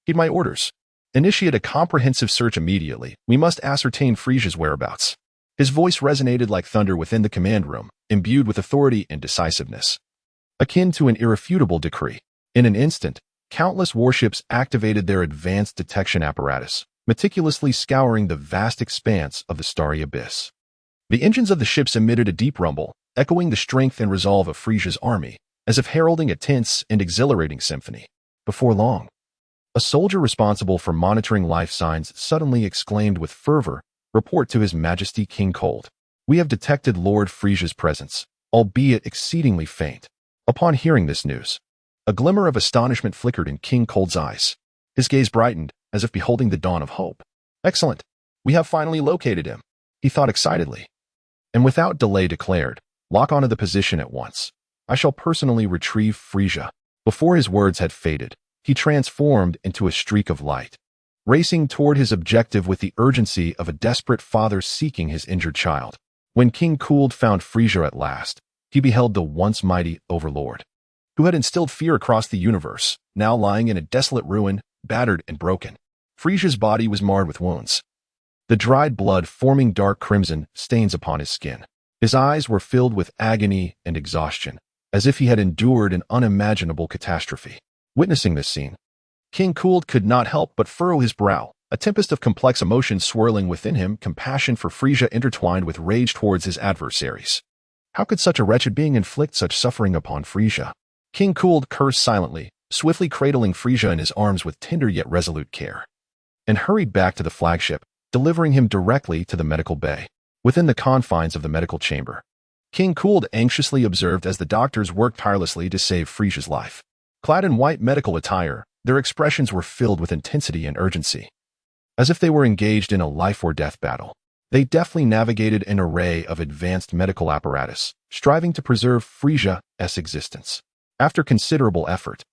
heed my orders. Initiate a comprehensive search immediately. We must ascertain Friesia's whereabouts. His voice resonated like thunder within the command room, imbued with authority and decisiveness, akin to an irrefutable decree. In an instant, countless warships activated their advanced detection apparatus, meticulously scouring the vast expanse of the starry abyss. The engines of the ships emitted a deep rumble, echoing the strength and resolve of Friesia's army, as if heralding a tense and exhilarating symphony. Before long, a soldier responsible for monitoring life signs suddenly exclaimed with fervor, "Report to His Majesty King Cold. We have detected Lord Friesia's presence, albeit exceedingly faint." Upon hearing this news, a glimmer of astonishment flickered in King Cold's eyes. His gaze brightened, as if beholding the dawn of hope. "Excellent. We have finally located him," he thought excitedly. And without delay declared, "Lock onto the position at once. I shall personally retrieve Friesia." Before his words had faded, he transformed into a streak of light, racing toward his objective with the urgency of a desperate father seeking his injured child. When King Cold found Friesia at last, he beheld the once mighty overlord, who had instilled fear across the universe, now lying in a desolate ruin, battered and broken. Friesia's body was marred with wounds, the dried blood forming dark crimson stains upon his skin. His eyes were filled with agony and exhaustion, as if he had endured an unimaginable catastrophe. Witnessing this scene, King Cold could not help but furrow his brow, a tempest of complex emotions swirling within him, compassion for Friesia intertwined with rage towards his adversaries. How could such a wretched being inflict such suffering upon Friesia? King Cold cursed silently, swiftly cradling Friesia in his arms with tender yet resolute care, and hurried back to the flagship, delivering him directly to the medical bay. Within the confines of the medical chamber, King Cold anxiously observed as the doctors worked tirelessly to save Friesia's life. Clad in white medical attire, their expressions were filled with intensity and urgency, as if they were engaged in a life-or-death battle. They deftly navigated an array of advanced medical apparatus, striving to preserve Friesia's existence. After considerable effort,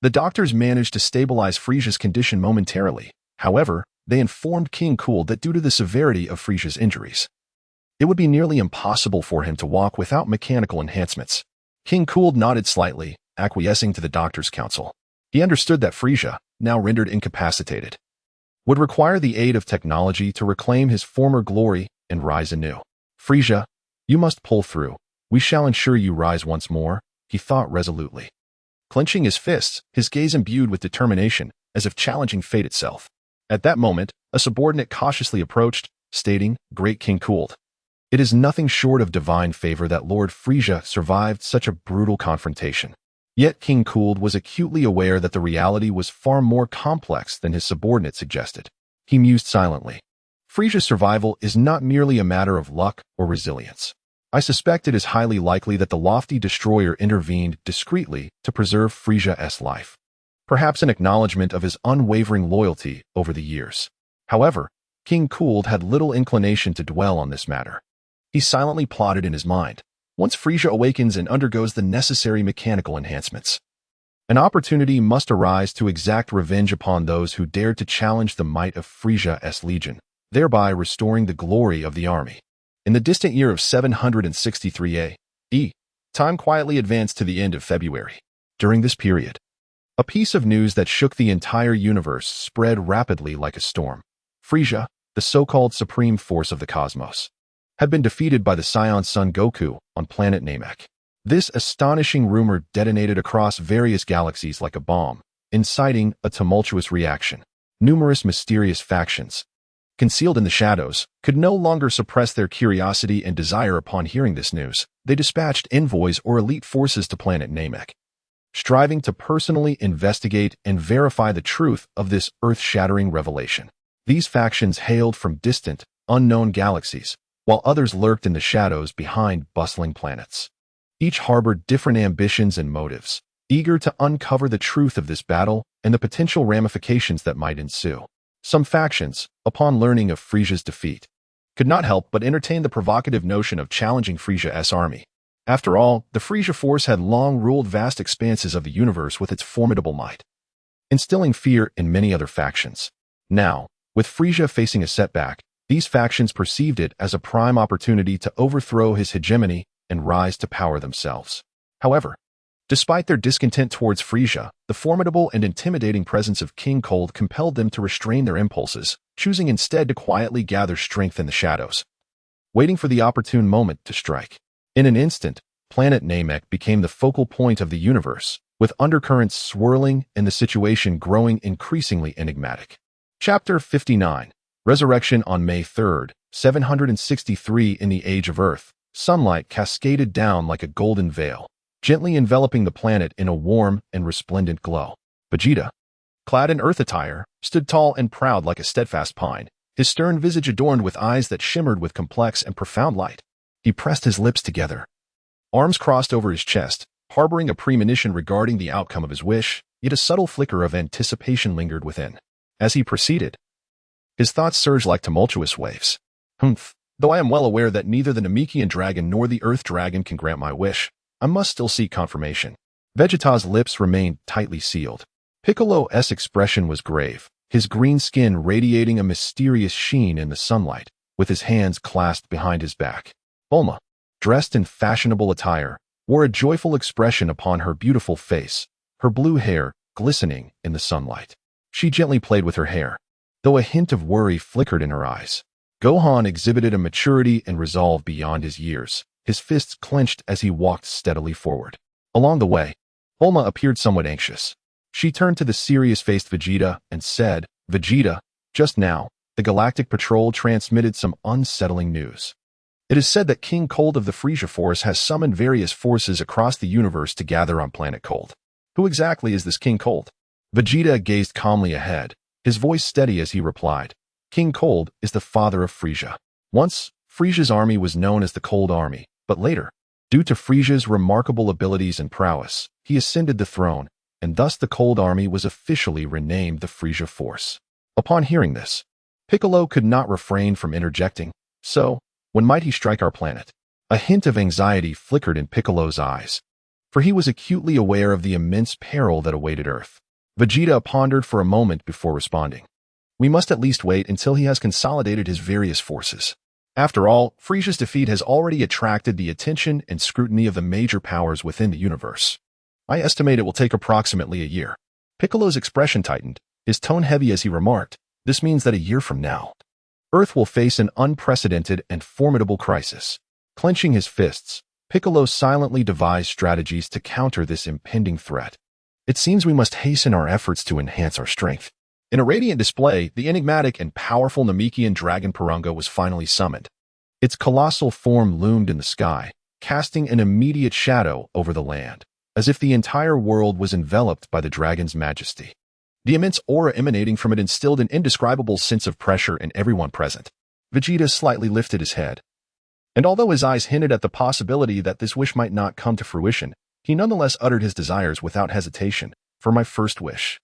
the doctors managed to stabilize Friesia's condition momentarily. However, they informed King Cold that due to the severity of Friesia's injuries, it would be nearly impossible for him to walk without mechanical enhancements. King Cold nodded slightly, acquiescing to the doctor's counsel. He understood that Friesia, now rendered incapacitated, would require the aid of technology to reclaim his former glory and rise anew. "Friesia, you must pull through. We shall ensure you rise once more," he thought resolutely. Clenching his fists, his gaze imbued with determination, as if challenging fate itself. At that moment, a subordinate cautiously approached, stating, "Great King Cold, it is nothing short of divine favor that Lord Friesia survived such a brutal confrontation." Yet King Cold was acutely aware that the reality was far more complex than his subordinate suggested. He mused silently. "Friesia's survival is not merely a matter of luck or resilience. I suspect it is highly likely that the lofty destroyer intervened discreetly to preserve Friesia's life, perhaps an acknowledgement of his unwavering loyalty over the years." However, King Cold had little inclination to dwell on this matter. He silently plotted in his mind. Once Friesia awakens and undergoes the necessary mechanical enhancements, an opportunity must arise to exact revenge upon those who dared to challenge the might of Friesia's legion, thereby restoring the glory of the army. In the distant year of 763 A.E., time quietly advanced to the end of February. During this period, a piece of news that shook the entire universe spread rapidly like a storm. Frieza, the so-called supreme force of the cosmos, had been defeated by the Saiyan son Goku on planet Namek. This astonishing rumor detonated across various galaxies like a bomb, inciting a tumultuous reaction. Numerous mysterious factions, concealed in the shadows, could no longer suppress their curiosity and desire upon hearing this news. They dispatched envoys or elite forces to planet Namek, striving to personally investigate and verify the truth of this earth-shattering revelation. These factions hailed from distant, unknown galaxies, while others lurked in the shadows behind bustling planets. Each harbored different ambitions and motives, eager to uncover the truth of this battle and the potential ramifications that might ensue. Some factions, upon learning of Frieza's defeat, could not help but entertain the provocative notion of challenging Frieza's army. After all, the Frieza force had long ruled vast expanses of the universe with its formidable might, instilling fear in many other factions. Now, with Frieza facing a setback, these factions perceived it as a prime opportunity to overthrow his hegemony and rise to power themselves. However, despite their discontent towards Frieza, the formidable and intimidating presence of King Cold compelled them to restrain their impulses, choosing instead to quietly gather strength in the shadows, waiting for the opportune moment to strike. In an instant, planet Namek became the focal point of the universe, with undercurrents swirling and the situation growing increasingly enigmatic. Chapter 59. Resurrection on May 3rd, 763 in the Age of Earth. Sunlight cascaded down like a golden veil, gently enveloping the planet in a warm and resplendent glow. Vegeta, clad in Earth attire, stood tall and proud like a steadfast pine, his stern visage adorned with eyes that shimmered with complex and profound light. He pressed his lips together, arms crossed over his chest, harboring a premonition regarding the outcome of his wish, yet a subtle flicker of anticipation lingered within. As he proceeded, his thoughts surged like tumultuous waves. Though I am well aware that neither the Namekian dragon nor the Earth dragon can grant my wish, I must still seek confirmation. Vegeta's lips remained tightly sealed. Piccolo's expression was grave, his green skin radiating a mysterious sheen in the sunlight, with his hands clasped behind his back. Bulma, dressed in fashionable attire, wore a joyful expression upon her beautiful face, her blue hair glistening in the sunlight. She gently played with her hair, though a hint of worry flickered in her eyes. Gohan exhibited a maturity and resolve beyond his years, his fists clenched as he walked steadily forward. Along the way, Bulma appeared somewhat anxious. She turned to the serious-faced Vegeta and said, "Vegeta, just now, the Galactic Patrol transmitted some unsettling news. It is said that King Cold of the Frieza Force has summoned various forces across the universe to gather on planet Cold. Who exactly is this King Cold?" Vegeta gazed calmly ahead, his voice steady as he replied, "King Cold is the father of Frieza. Once, Frieza's army was known as the Cold Army, but later, due to Frieza's remarkable abilities and prowess, he ascended the throne, and thus the Cold Army was officially renamed the Frieza Force." Upon hearing this, Piccolo could not refrain from interjecting, "So, when might he strike our planet?" A hint of anxiety flickered in Piccolo's eyes, for he was acutely aware of the immense peril that awaited Earth. Vegeta pondered for a moment before responding. "We must at least wait until he has consolidated his various forces. After all, Frieza's defeat has already attracted the attention and scrutiny of the major powers within the universe. I estimate it will take approximately a year." Piccolo's expression tightened, his tone heavy as he remarked, "This means that a year from now, Earth will face an unprecedented and formidable crisis." Clenching his fists, Piccolo silently devised strategies to counter this impending threat. "It seems we must hasten our efforts to enhance our strength." In a radiant display, the enigmatic and powerful Namekian dragon Porunga was finally summoned. Its colossal form loomed in the sky, casting an immediate shadow over the land, as if the entire world was enveloped by the dragon's majesty. The immense aura emanating from it instilled an indescribable sense of pressure in everyone present. Vegeta slightly lifted his head, and although his eyes hinted at the possibility that this wish might not come to fruition, he nonetheless uttered his desires without hesitation. "For my first wish,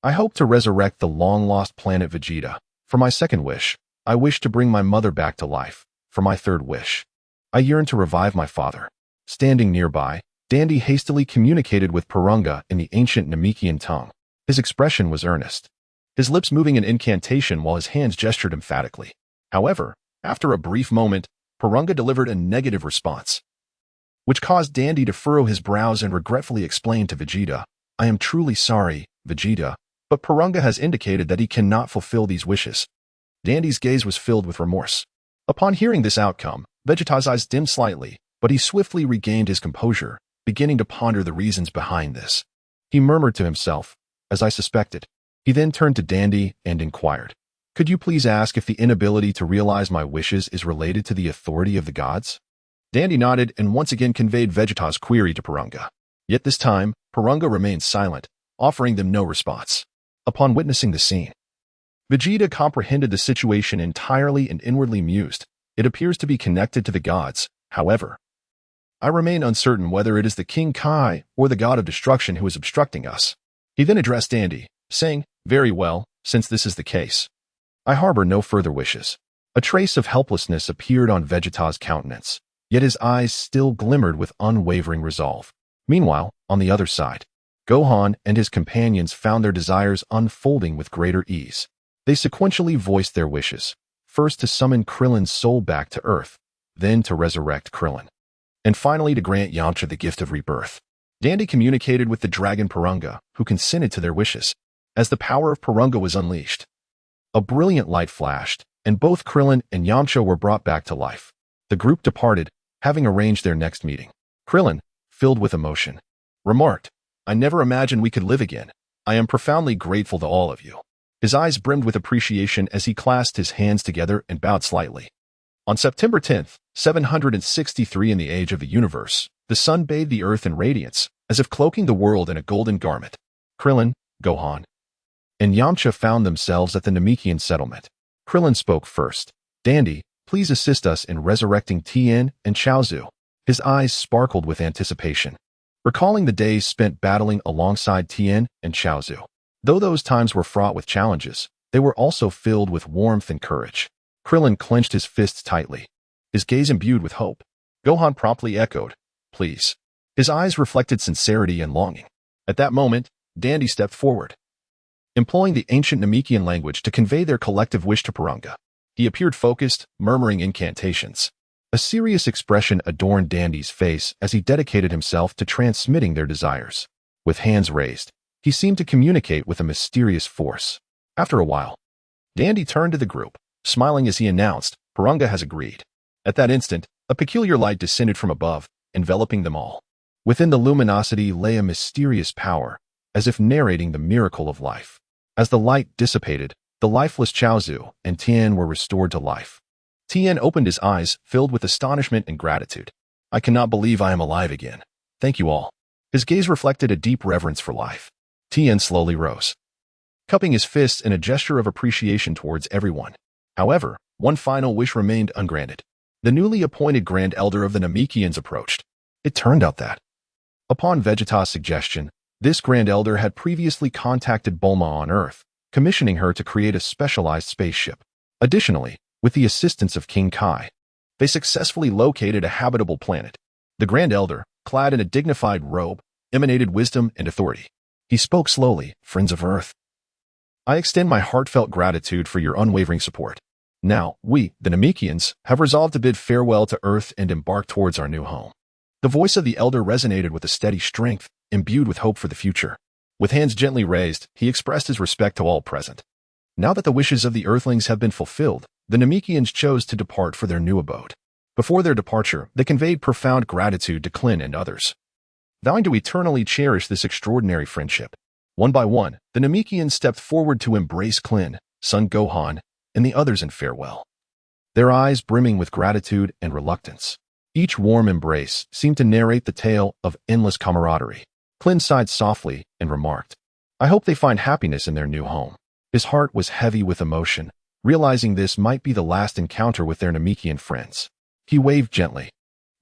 I hope to resurrect the long-lost planet Vegeta. For my second wish, I wish to bring my mother back to life. For my third wish, I yearn to revive my father." Standing nearby, Dandy hastily communicated with Porunga in the ancient Namekian tongue. His expression was earnest, his lips moving in incantation while his hands gestured emphatically. However, after a brief moment, Porunga delivered a negative response, which caused Dandy to furrow his brows and regretfully explain to Vegeta, "I am truly sorry, Vegeta, but Porunga has indicated that he cannot fulfill these wishes." Dandy's gaze was filled with remorse. Upon hearing this outcome, Vegeta's eyes dimmed slightly, but he swiftly regained his composure, beginning to ponder the reasons behind this. He murmured to himself, "As I suspected." He then turned to Dandy and inquired, "Could you please ask if the inability to realize my wishes is related to the authority of the gods?" Dandy nodded and once again conveyed Vegeta's query to Purunga. Yet this time, Purunga remained silent, offering them no response. Upon witnessing the scene, Vegeta comprehended the situation entirely and inwardly mused. It appears to be connected to the gods, however. I remain uncertain whether it is the King Kai or the god of destruction who is obstructing us. He then addressed Dandy, saying, "Very well, since this is the case. I harbor no further wishes." A trace of helplessness appeared on Vegeta's countenance, yet his eyes still glimmered with unwavering resolve. Meanwhile, on the other side, Gohan and his companions found their desires unfolding with greater ease. They sequentially voiced their wishes, first to summon Krillin's soul back to Earth, then to resurrect Krillin, and finally to grant Yamcha the gift of rebirth. Dandy communicated with the dragon Purunga, who consented to their wishes. As the power of Purunga was unleashed, a brilliant light flashed, and both Krillin and Yamcha were brought back to life. The group departed, having arranged their next meeting. Krillin, filled with emotion, remarked, "I never imagined we could live again. I am profoundly grateful to all of you." His eyes brimmed with appreciation as he clasped his hands together and bowed slightly. On September 10th, 763 in the age of the universe, the sun bathed the earth in radiance, as if cloaking the world in a golden garment. Krillin, Gohan, and Yamcha found themselves at the Namekian settlement. Krillin spoke first. "Dandy, please assist us in resurrecting Tien and Chaozu." His eyes sparkled with anticipation, recalling the days spent battling alongside Tien and Chaozu. Though those times were fraught with challenges, they were also filled with warmth and courage. Krillin clenched his fists tightly, his gaze imbued with hope. Gohan promptly echoed, "Please." His eyes reflected sincerity and longing. At that moment, Dandy stepped forward, employing the ancient Namekian language to convey their collective wish to Purunga. He appeared focused, murmuring incantations. A serious expression adorned Dandy's face as he dedicated himself to transmitting their desires. With hands raised, he seemed to communicate with a mysterious force. After a while, Dandy turned to the group, smiling as he announced, "Purunga has agreed." At that instant, a peculiar light descended from above, enveloping them all. Within the luminosity lay a mysterious power, as if narrating the miracle of life. As the light dissipated, the lifeless Chaozu and Tien were restored to life. Tien opened his eyes, filled with astonishment and gratitude. "I cannot believe I am alive again. Thank you all." His gaze reflected a deep reverence for life. Tien slowly rose, cupping his fists in a gesture of appreciation towards everyone. However, one final wish remained ungranted. The newly appointed Grand Elder of the Namekians approached. It turned out that, upon Vegeta's suggestion, this Grand Elder had previously contacted Bulma on Earth, commissioning her to create a specialized spaceship. Additionally, with the assistance of King Kai, they successfully located a habitable planet. The Grand Elder, clad in a dignified robe, emanated wisdom and authority. He spoke slowly, "Friends of Earth, I extend my heartfelt gratitude for your unwavering support. Now, we, the Namekians, have resolved to bid farewell to Earth and embark towards our new home." The voice of the Elder resonated with a steady strength, imbued with hope for the future. With hands gently raised, he expressed his respect to all present. Now that the wishes of the Earthlings have been fulfilled, the Namekians chose to depart for their new abode. Before their departure, they conveyed profound gratitude to Klin and others, vowing to eternally cherish this extraordinary friendship. One by one, the Namekians stepped forward to embrace Klin, Son Gohan, and the others in farewell, their eyes brimming with gratitude and reluctance. Each warm embrace seemed to narrate the tale of endless camaraderie. Klin sighed softly and remarked, "I hope they find happiness in their new home." His heart was heavy with emotion, realizing this might be the last encounter with their Namekian friends. He waved gently,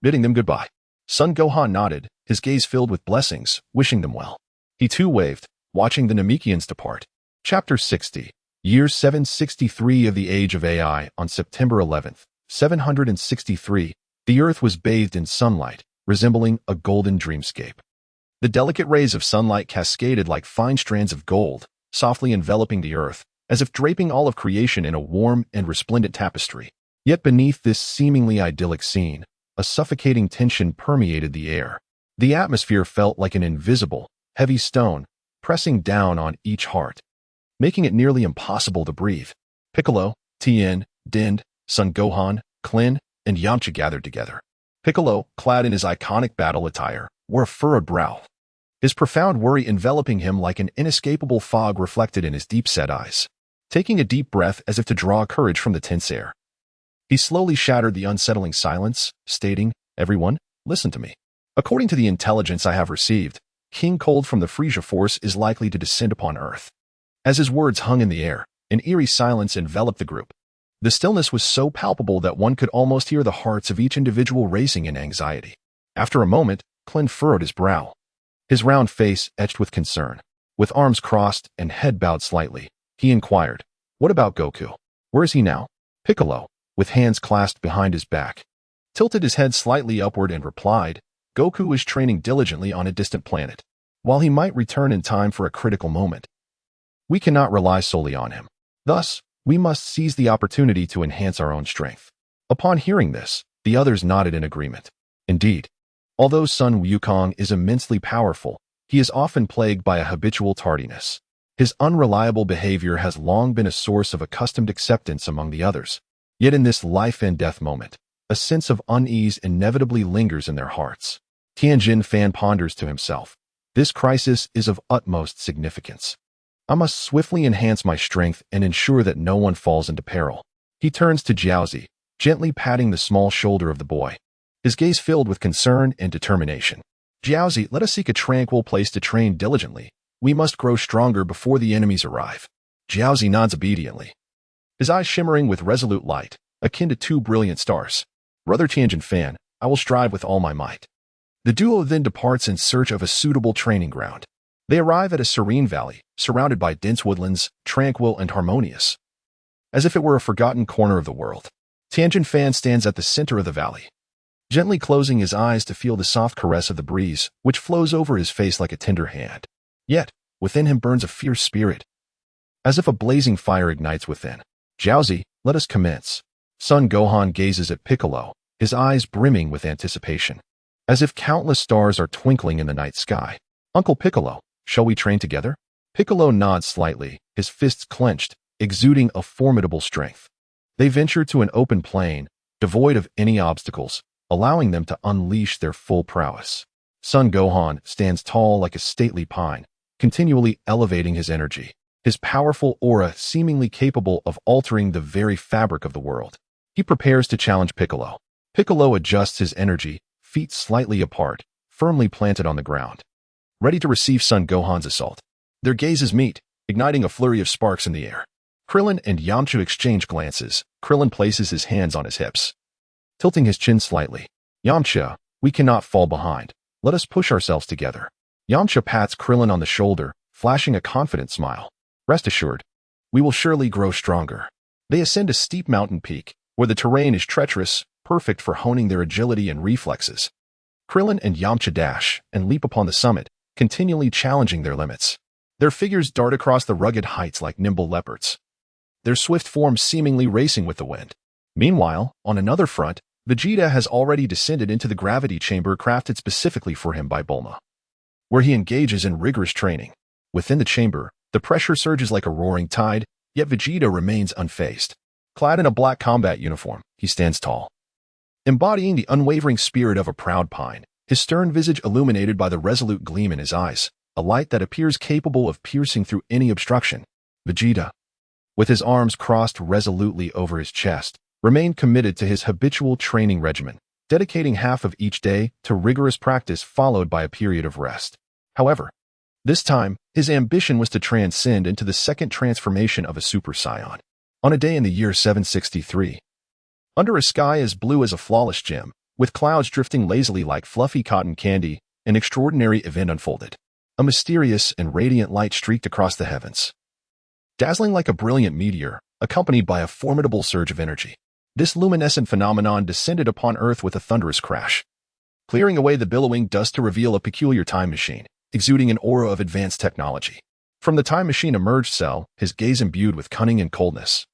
bidding them goodbye. Son Gohan nodded, his gaze filled with blessings, wishing them well. He too waved, watching the Namekians depart. Chapter 60. Year 763 of the Age of AI. On September 11th, 763, the Earth was bathed in sunlight, resembling a golden dreamscape. The delicate rays of sunlight cascaded like fine strands of gold, softly enveloping the Earth, as if draping all of creation in a warm and resplendent tapestry. Yet beneath this seemingly idyllic scene, a suffocating tension permeated the air. The atmosphere felt like an invisible, heavy stone, pressing down on each heart, making it nearly impossible to breathe. Piccolo, Tien, Din, Son Gohan, Klin, and Yamcha gathered together. Piccolo, clad in his iconic battle attire, wore a furrowed brow, his profound worry enveloping him like an inescapable fog reflected in his deep-set eyes. Taking a deep breath as if to draw courage from the tense air, he slowly shattered the unsettling silence, stating, "Everyone, listen to me. According to the intelligence I have received, King Cold from the Frisia Force is likely to descend upon Earth." As his words hung in the air, an eerie silence enveloped the group. The stillness was so palpable that one could almost hear the hearts of each individual racing in anxiety. After a moment, Clint furrowed his brow, his round face etched with concern. With arms crossed and head bowed slightly, he inquired, "What about Goku? Where is he now?" Piccolo, with hands clasped behind his back, tilted his head slightly upward and replied, "Goku is training diligently on a distant planet. While he might return in time for a critical moment, we cannot rely solely on him. Thus, we must seize the opportunity to enhance our own strength." Upon hearing this, the others nodded in agreement. Indeed, although Sun Wukong is immensely powerful, he is often plagued by a habitual tardiness. His unreliable behavior has long been a source of accustomed acceptance among the others. Yet in this life-and-death moment, a sense of unease inevitably lingers in their hearts. Tianjin Fan ponders to himself, "This crisis is of utmost significance. I must swiftly enhance my strength and ensure that no one falls into peril." He turns to Jiaozi, gently patting the small shoulder of the boy, his gaze filled with concern and determination. "Jiaozi, let us seek a tranquil place to train diligently. We must grow stronger before the enemies arrive." Jiaozi nods obediently, his eyes shimmering with resolute light, akin to two brilliant stars. "Brother Tianjin Fan, I will strive with all my might." The duo then departs in search of a suitable training ground. They arrive at a serene valley, surrounded by dense woodlands, tranquil and harmonious, as if it were a forgotten corner of the world. Tianjin Fan stands at the center of the valley, gently closing his eyes to feel the soft caress of the breeze, which flows over his face like a tender hand. Yet, within him burns a fierce spirit, as if a blazing fire ignites within. "Jiaozi, let us commence." Son Gohan gazes at Piccolo, his eyes brimming with anticipation, as if countless stars are twinkling in the night sky. "Uncle Piccolo, shall we train together?" Piccolo nods slightly, his fists clenched, exuding a formidable strength. They venture to an open plain, devoid of any obstacles, allowing them to unleash their full prowess. Son Gohan stands tall like a stately pine, continually elevating his energy, his powerful aura seemingly capable of altering the very fabric of the world. He prepares to challenge Piccolo. Piccolo adjusts his energy, feet slightly apart, firmly planted on the ground, ready to receive Son Gohan's assault. Their gazes meet, igniting a flurry of sparks in the air. Krillin and Yamcha exchange glances. Krillin places his hands on his hips, tilting his chin slightly. "Yamcha, we cannot fall behind. Let us push ourselves together." Yamcha pats Krillin on the shoulder, flashing a confident smile. "Rest assured, we will surely grow stronger." They ascend a steep mountain peak, where the terrain is treacherous, perfect for honing their agility and reflexes. Krillin and Yamcha dash and leap upon the summit, continually challenging their limits. Their figures dart across the rugged heights like nimble leopards, their swift forms seemingly racing with the wind. Meanwhile, on another front, Vegeta has already descended into the gravity chamber crafted specifically for him by Bulma, where he engages in rigorous training. Within the chamber, the pressure surges like a roaring tide, yet Vegeta remains unfazed. Clad in a black combat uniform, he stands tall, embodying the unwavering spirit of a proud pine, his stern visage illuminated by the resolute gleam in his eyes, a light that appears capable of piercing through any obstruction. Vegeta, with his arms crossed resolutely over his chest, remained committed to his habitual training regimen, dedicating half of each day to rigorous practice followed by a period of rest. However, this time, his ambition was to transcend into the second transformation of a Super Saiyan. On a day in the year 763, under a sky as blue as a flawless gem, with clouds drifting lazily like fluffy cotton candy, an extraordinary event unfolded. A mysterious and radiant light streaked across the heavens, dazzling like a brilliant meteor, accompanied by a formidable surge of energy. This luminescent phenomenon descended upon Earth with a thunderous crash, clearing away the billowing dust to reveal a peculiar time machine, exuding an aura of advanced technology. From the time machine emerged Cell, his gaze imbued with cunning and coldness,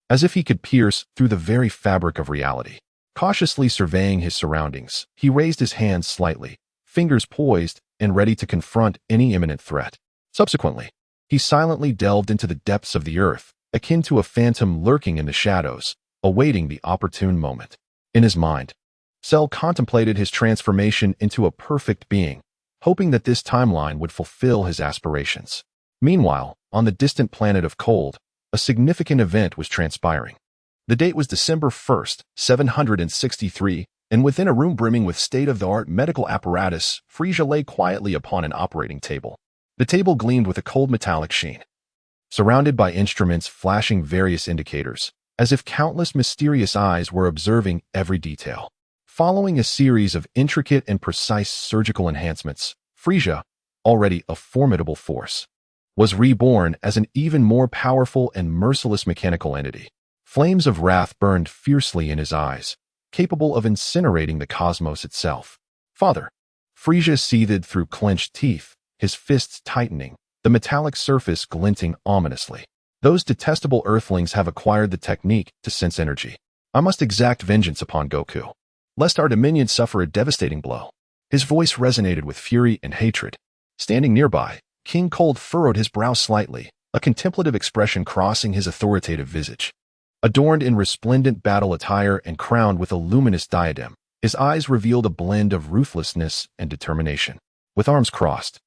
as if he could pierce through the very fabric of reality. Cautiously surveying his surroundings, he raised his hands slightly, fingers poised and ready to confront any imminent threat. Subsequently, he silently delved into the depths of the earth, akin to a phantom lurking in the shadows, awaiting the opportune moment. In his mind, Cell contemplated his transformation into a perfect being, hoping that this timeline would fulfill his aspirations. Meanwhile, on the distant planet of Cold, a significant event was transpiring. The date was December 1st, 763, and within a room brimming with state-of-the-art medical apparatus, Frisia lay quietly upon an operating table. The table gleamed with a cold metallic sheen, surrounded by instruments flashing various indicators, as if countless mysterious eyes were observing every detail. Following a series of intricate and precise surgical enhancements, Frisia, already a formidable force, was reborn as an even more powerful and merciless mechanical entity. Flames of wrath burned fiercely in his eyes, capable of incinerating the cosmos itself. Father, Frisia seethed through clenched teeth, his fists tightening, the metallic surface glinting ominously. Those detestable earthlings have acquired the technique to sense energy. I must exact vengeance upon Goku, lest our dominions suffer a devastating blow. His voice resonated with fury and hatred. Standing nearby, King Cold furrowed his brow slightly, a contemplative expression crossing his authoritative visage. Adorned in resplendent battle attire and crowned with a luminous diadem, his eyes revealed a blend of ruthlessness and determination. With arms crossed,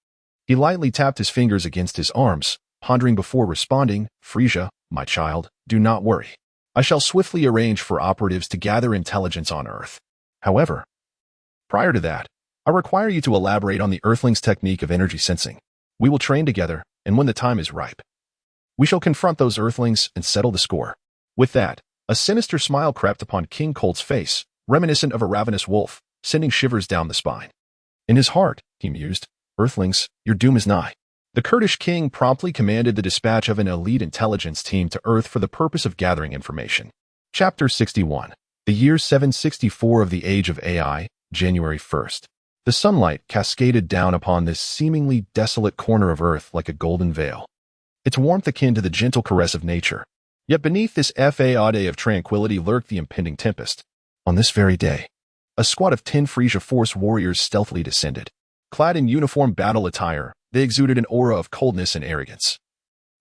he lightly tapped his fingers against his arms, pondering before responding, Frisia, my child, do not worry. I shall swiftly arrange for operatives to gather intelligence on Earth. However, prior to that, I require you to elaborate on the Earthling's technique of energy sensing. We will train together, and when the time is ripe, we shall confront those Earthlings and settle the score. With that, a sinister smile crept upon King Cold's face, reminiscent of a ravenous wolf, sending shivers down the spine. In his heart, he mused, Earthlings, your doom is nigh. The Kurdish king promptly commanded the dispatch of an elite intelligence team to Earth for the purpose of gathering information. Chapter 61. The year 764 of the Age of AI, January 1st. The sunlight cascaded down upon this seemingly desolate corner of Earth like a golden veil, its warmth akin to the gentle caress of nature. Yet beneath this facade of tranquility lurked the impending tempest. On this very day, a squad of 10 Frisia Force warriors stealthily descended. Clad in uniform battle attire, they exuded an aura of coldness and arrogance,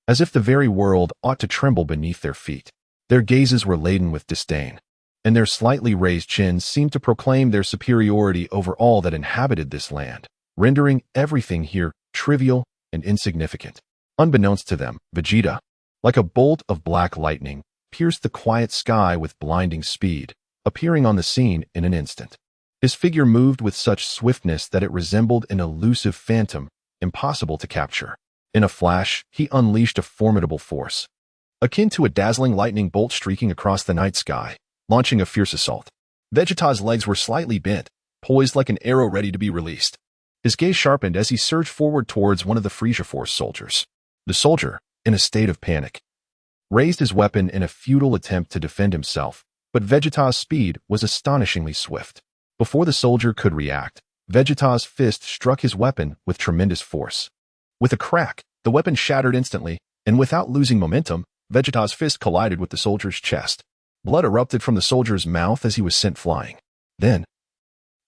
as if the very world ought to tremble beneath their feet. Their gazes were laden with disdain, and their slightly raised chins seemed to proclaim their superiority over all that inhabited this land, rendering everything here trivial and insignificant. Unbeknownst to them, Vegeta, like a bolt of black lightning, pierced the quiet sky with blinding speed, appearing on the scene in an instant. His figure moved with such swiftness that it resembled an elusive phantom, impossible to capture. In a flash, he unleashed a formidable force, akin to a dazzling lightning bolt streaking across the night sky, launching a fierce assault. Vegeta's legs were slightly bent, poised like an arrow ready to be released. His gaze sharpened as he surged forward towards one of the Frisia Force soldiers. The soldier, in a state of panic, raised his weapon in a futile attempt to defend himself, but Vegeta's speed was astonishingly swift. Before the soldier could react, Vegeta's fist struck his weapon with tremendous force. With a crack, the weapon shattered instantly, and without losing momentum, Vegeta's fist collided with the soldier's chest. Blood erupted from the soldier's mouth as he was sent flying. Then,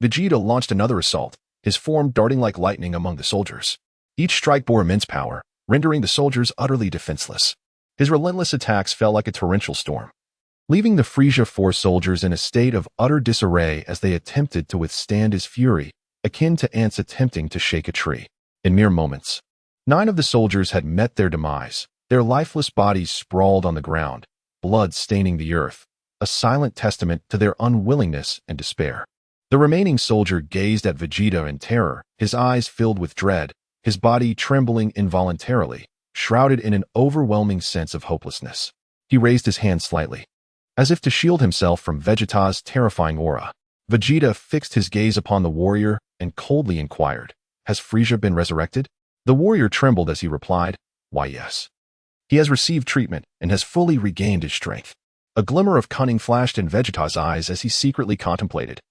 Vegeta launched another assault, his form darting like lightning among the soldiers. Each strike bore immense power, rendering the soldiers utterly defenseless. His relentless attacks fell like a torrential storm, leaving the Frisia Force soldiers in a state of utter disarray as they attempted to withstand his fury, akin to ants attempting to shake a tree. In mere moments, 9 of the soldiers had met their demise, their lifeless bodies sprawled on the ground, blood staining the earth, a silent testament to their unwillingness and despair. The remaining soldier gazed at Vegeta in terror, his eyes filled with dread, his body trembling involuntarily, shrouded in an overwhelming sense of hopelessness. He raised his hand slightly, as if to shield himself from Vegeta's terrifying aura. Vegeta fixed his gaze upon the warrior and coldly inquired, "Has Frisia been resurrected?" The warrior trembled as he replied, "Why, yes. He has received treatment and has fully regained his strength." A glimmer of cunning flashed in Vegeta's eyes as he secretly contemplated,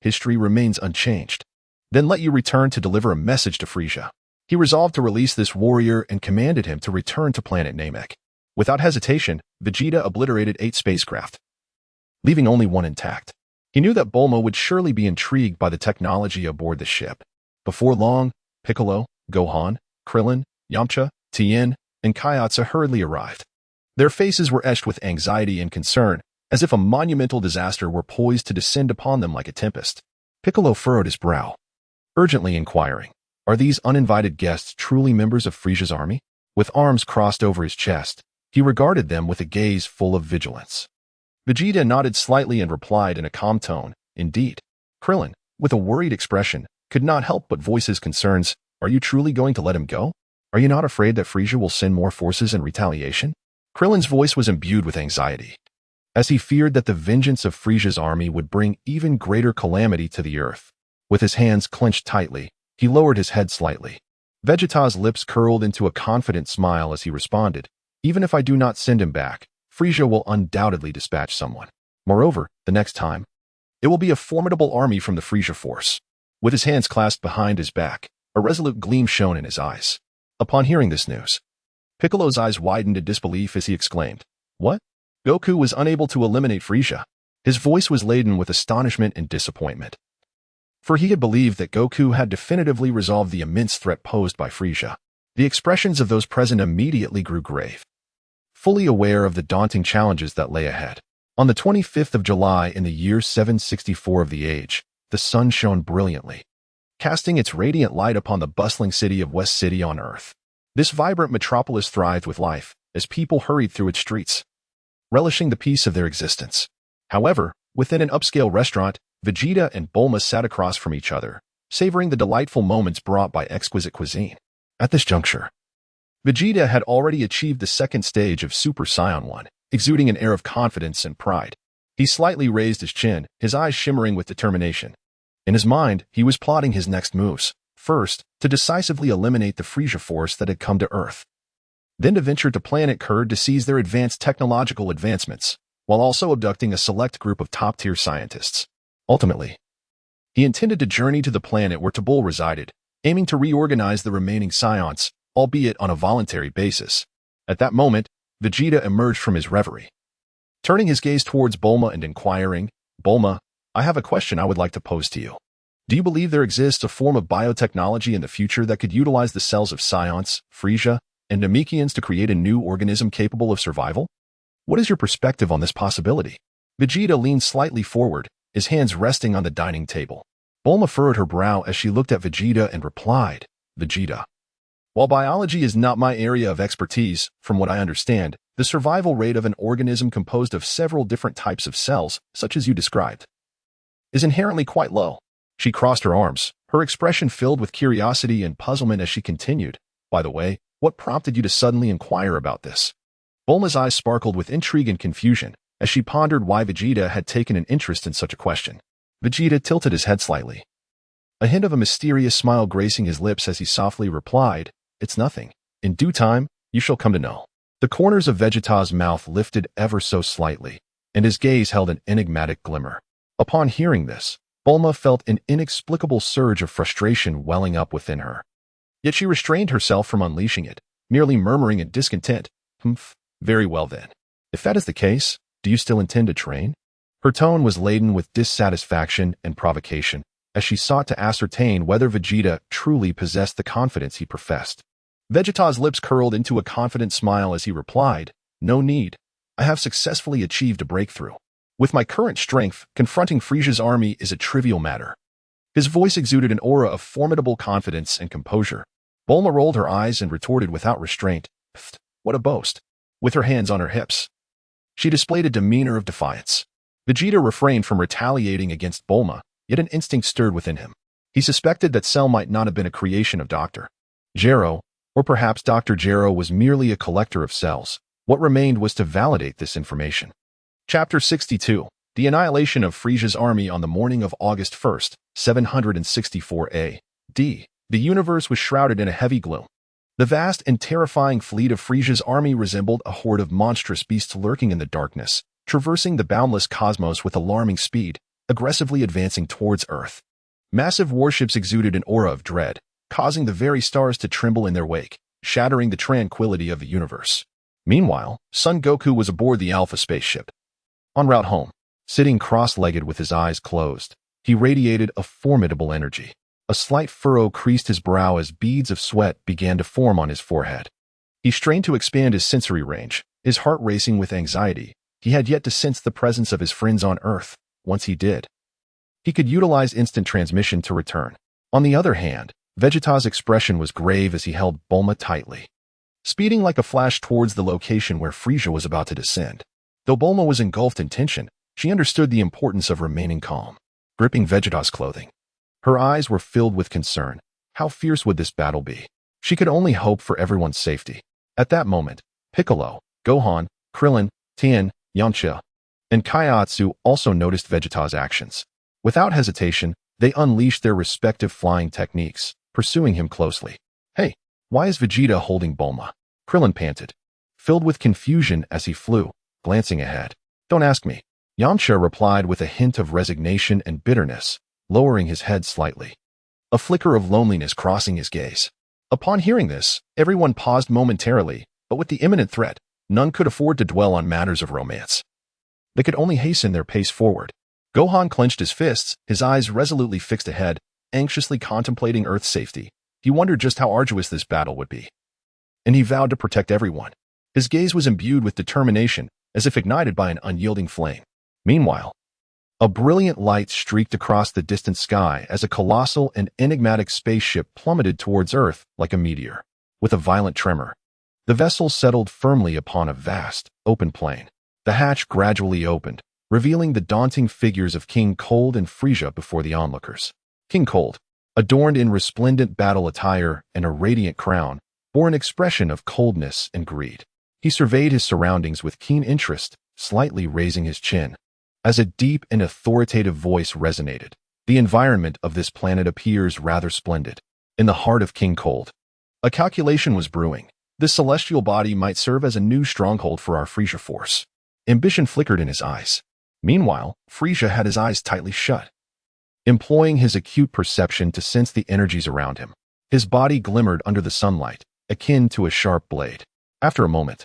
history remains unchanged. Then let you return to deliver a message to Frisia. He resolved to release this warrior and commanded him to return to planet Namek. Without hesitation, Vegeta obliterated 8 spacecraft, leaving only 1 intact. He knew that Bulma would surely be intrigued by the technology aboard the ship. Before long, Piccolo, Gohan, Krillin, Yamcha, Tien, and Kaiatsa hurriedly arrived. Their faces were etched with anxiety and concern, as if a monumental disaster were poised to descend upon them like a tempest. Piccolo furrowed his brow, urgently inquiring, "Are these uninvited guests truly members of Frisia's army?" With arms crossed over his chest, he regarded them with a gaze full of vigilance. Vegeta nodded slightly and replied in a calm tone, "Indeed." Krillin, with a worried expression, could not help but voice his concerns. "Are you truly going to let him go? Are you not afraid that Frisia will send more forces in retaliation?" Krillin's voice was imbued with anxiety, as he feared that the vengeance of Frisia's army would bring even greater calamity to the earth. With his hands clenched tightly, he lowered his head slightly. Vegeta's lips curled into a confident smile as he responded, "Even if I do not send him back, Frisia will undoubtedly dispatch someone. Moreover, the next time, it will be a formidable army from the Frisia force." With his hands clasped behind his back, a resolute gleam shone in his eyes. Upon hearing this news, Piccolo's eyes widened in disbelief as he exclaimed, "What? Goku was unable to eliminate Frisia?" His voice was laden with astonishment and disappointment, for he had believed that Goku had definitively resolved the immense threat posed by Frisia. The expressions of those present immediately grew grave, fully aware of the daunting challenges that lay ahead. On the 25th of July in the year 764 of the age, the sun shone brilliantly, casting its radiant light upon the bustling city of West City on Earth. This vibrant metropolis thrived with life as people hurried through its streets, relishing the peace of their existence. However, within an upscale restaurant, Vegeta and Bulma sat across from each other, savoring the delightful moments brought by exquisite cuisine. At this juncture, Vegeta had already achieved the second stage of Super Saiyan 1, exuding an air of confidence and pride. He slightly raised his chin, his eyes shimmering with determination. In his mind, he was plotting his next moves. First, to decisively eliminate the Frisia force that had come to Earth. Then to venture to planet Kurd to seize their advanced technological advancements, while also abducting a select group of top-tier scientists. Ultimately, he intended to journey to the planet where Tabul resided, aiming to reorganize the remaining Saiyans, albeit on a voluntary basis. At that moment, Vegeta emerged from his reverie, turning his gaze towards Bulma and inquiring, "Bulma, I have a question I would like to pose to you. Do you believe there exists a form of biotechnology in the future that could utilize the cells of Saiyans, Frisia, and Namekians to create a new organism capable of survival? What is your perspective on this possibility?" Vegeta leaned slightly forward, his hands resting on the dining table. Bulma furrowed her brow as she looked at Vegeta and replied, "Vegeta, while biology is not my area of expertise, from what I understand, the survival rate of an organism composed of several different types of cells, such as you described, is inherently quite low." She crossed her arms, her expression filled with curiosity and puzzlement as she continued, "By the way, what prompted you to suddenly inquire about this?" Bulma's eyes sparkled with intrigue and confusion as she pondered why Vegeta had taken an interest in such a question. Vegeta tilted his head slightly, a hint of a mysterious smile gracing his lips as he softly replied, "It's nothing. In due time, you shall come to know." The corners of Vegeta's mouth lifted ever so slightly, and his gaze held an enigmatic glimmer. Upon hearing this, Bulma felt an inexplicable surge of frustration welling up within her. Yet she restrained herself from unleashing it, merely murmuring in discontent, "Humph, very well then. If that is the case, do you still intend to train?" Her tone was laden with dissatisfaction and provocation, as she sought to ascertain whether Vegeta truly possessed the confidence he professed. Vegeta's lips curled into a confident smile as he replied, "No need. I have successfully achieved a breakthrough. With my current strength, confronting Frisia's army is a trivial matter." His voice exuded an aura of formidable confidence and composure. Bulma rolled her eyes and retorted without restraint, "Pfft, what a boast." With her hands on her hips, she displayed a demeanor of defiance. Vegeta refrained from retaliating against Bulma, yet an instinct stirred within him. He suspected that Cell might not have been a creation of Dr. Gero, or perhaps Dr. Gero was merely a collector of cells. What remained was to validate this information. Chapter 62. The annihilation of Frisia's army on the morning of August 1st, 764 A.D. The universe was shrouded in a heavy gloom. The vast and terrifying fleet of Frisia's army resembled a horde of monstrous beasts lurking in the darkness, traversing the boundless cosmos with alarming speed, aggressively advancing towards Earth. Massive warships exuded an aura of dread, causing the very stars to tremble in their wake, shattering the tranquility of the universe. Meanwhile, Son Goku was aboard the Alpha spaceship. En route home, sitting cross-legged with his eyes closed, he radiated a formidable energy. A slight furrow creased his brow as beads of sweat began to form on his forehead. He strained to expand his sensory range, his heart racing with anxiety. He had yet to sense the presence of his friends on Earth. Once he did, he could utilize instant transmission to return. On the other hand, Vegeta's expression was grave as he held Bulma tightly, speeding like a flash towards the location where Frieza was about to descend. Though Bulma was engulfed in tension, she understood the importance of remaining calm. Gripping Vegeta's clothing, her eyes were filled with concern. How fierce would this battle be? She could only hope for everyone's safety. At that moment, Piccolo, Gohan, Krillin, Tien, Yamcha, and Kaiatsu also noticed Vegeta's actions. Without hesitation, they unleashed their respective flying techniques, pursuing him closely. "Hey, why is Vegeta holding Bulma?" Krillin panted, filled with confusion as he flew, glancing ahead. "Don't ask me," Yamcha replied with a hint of resignation and bitterness, lowering his head slightly, a flicker of loneliness crossing his gaze. Upon hearing this, everyone paused momentarily, but with the imminent threat, none could afford to dwell on matters of romance. They could only hasten their pace forward. Gohan clenched his fists, his eyes resolutely fixed ahead, anxiously contemplating Earth's safety. He wondered just how arduous this battle would be, and he vowed to protect everyone. His gaze was imbued with determination, as if ignited by an unyielding flame. Meanwhile, a brilliant light streaked across the distant sky as a colossal and enigmatic spaceship plummeted towards Earth like a meteor. With a violent tremor, the vessel settled firmly upon a vast, open plain. The hatch gradually opened, revealing the daunting figures of King Cold and Frieza before the onlookers. King Cold, adorned in resplendent battle attire and a radiant crown, bore an expression of coldness and greed. He surveyed his surroundings with keen interest, slightly raising his chin, as a deep and authoritative voice resonated. "The environment of this planet appears rather splendid." In the heart of King Cold, a calculation was brewing. This celestial body might serve as a new stronghold for our Frieza force. Ambition flickered in his eyes. Meanwhile, Frieza had his eyes tightly shut, employing his acute perception to sense the energies around him. His body glimmered under the sunlight, akin to a sharp blade. After a moment,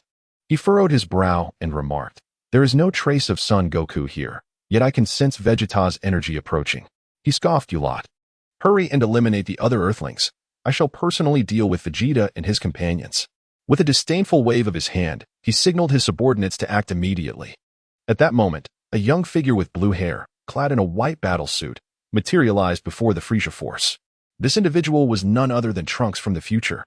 he furrowed his brow and remarked, "There is no trace of Son Goku here, yet I can sense Vegeta's energy approaching." He scoffed, "You lot. Hurry and eliminate the other Earthlings. I shall personally deal with Vegeta and his companions." With a disdainful wave of his hand, he signaled his subordinates to act immediately. At that moment, a young figure with blue hair, clad in a white battle suit, materialized before the Frieza force. This individual was none other than Trunks from the future.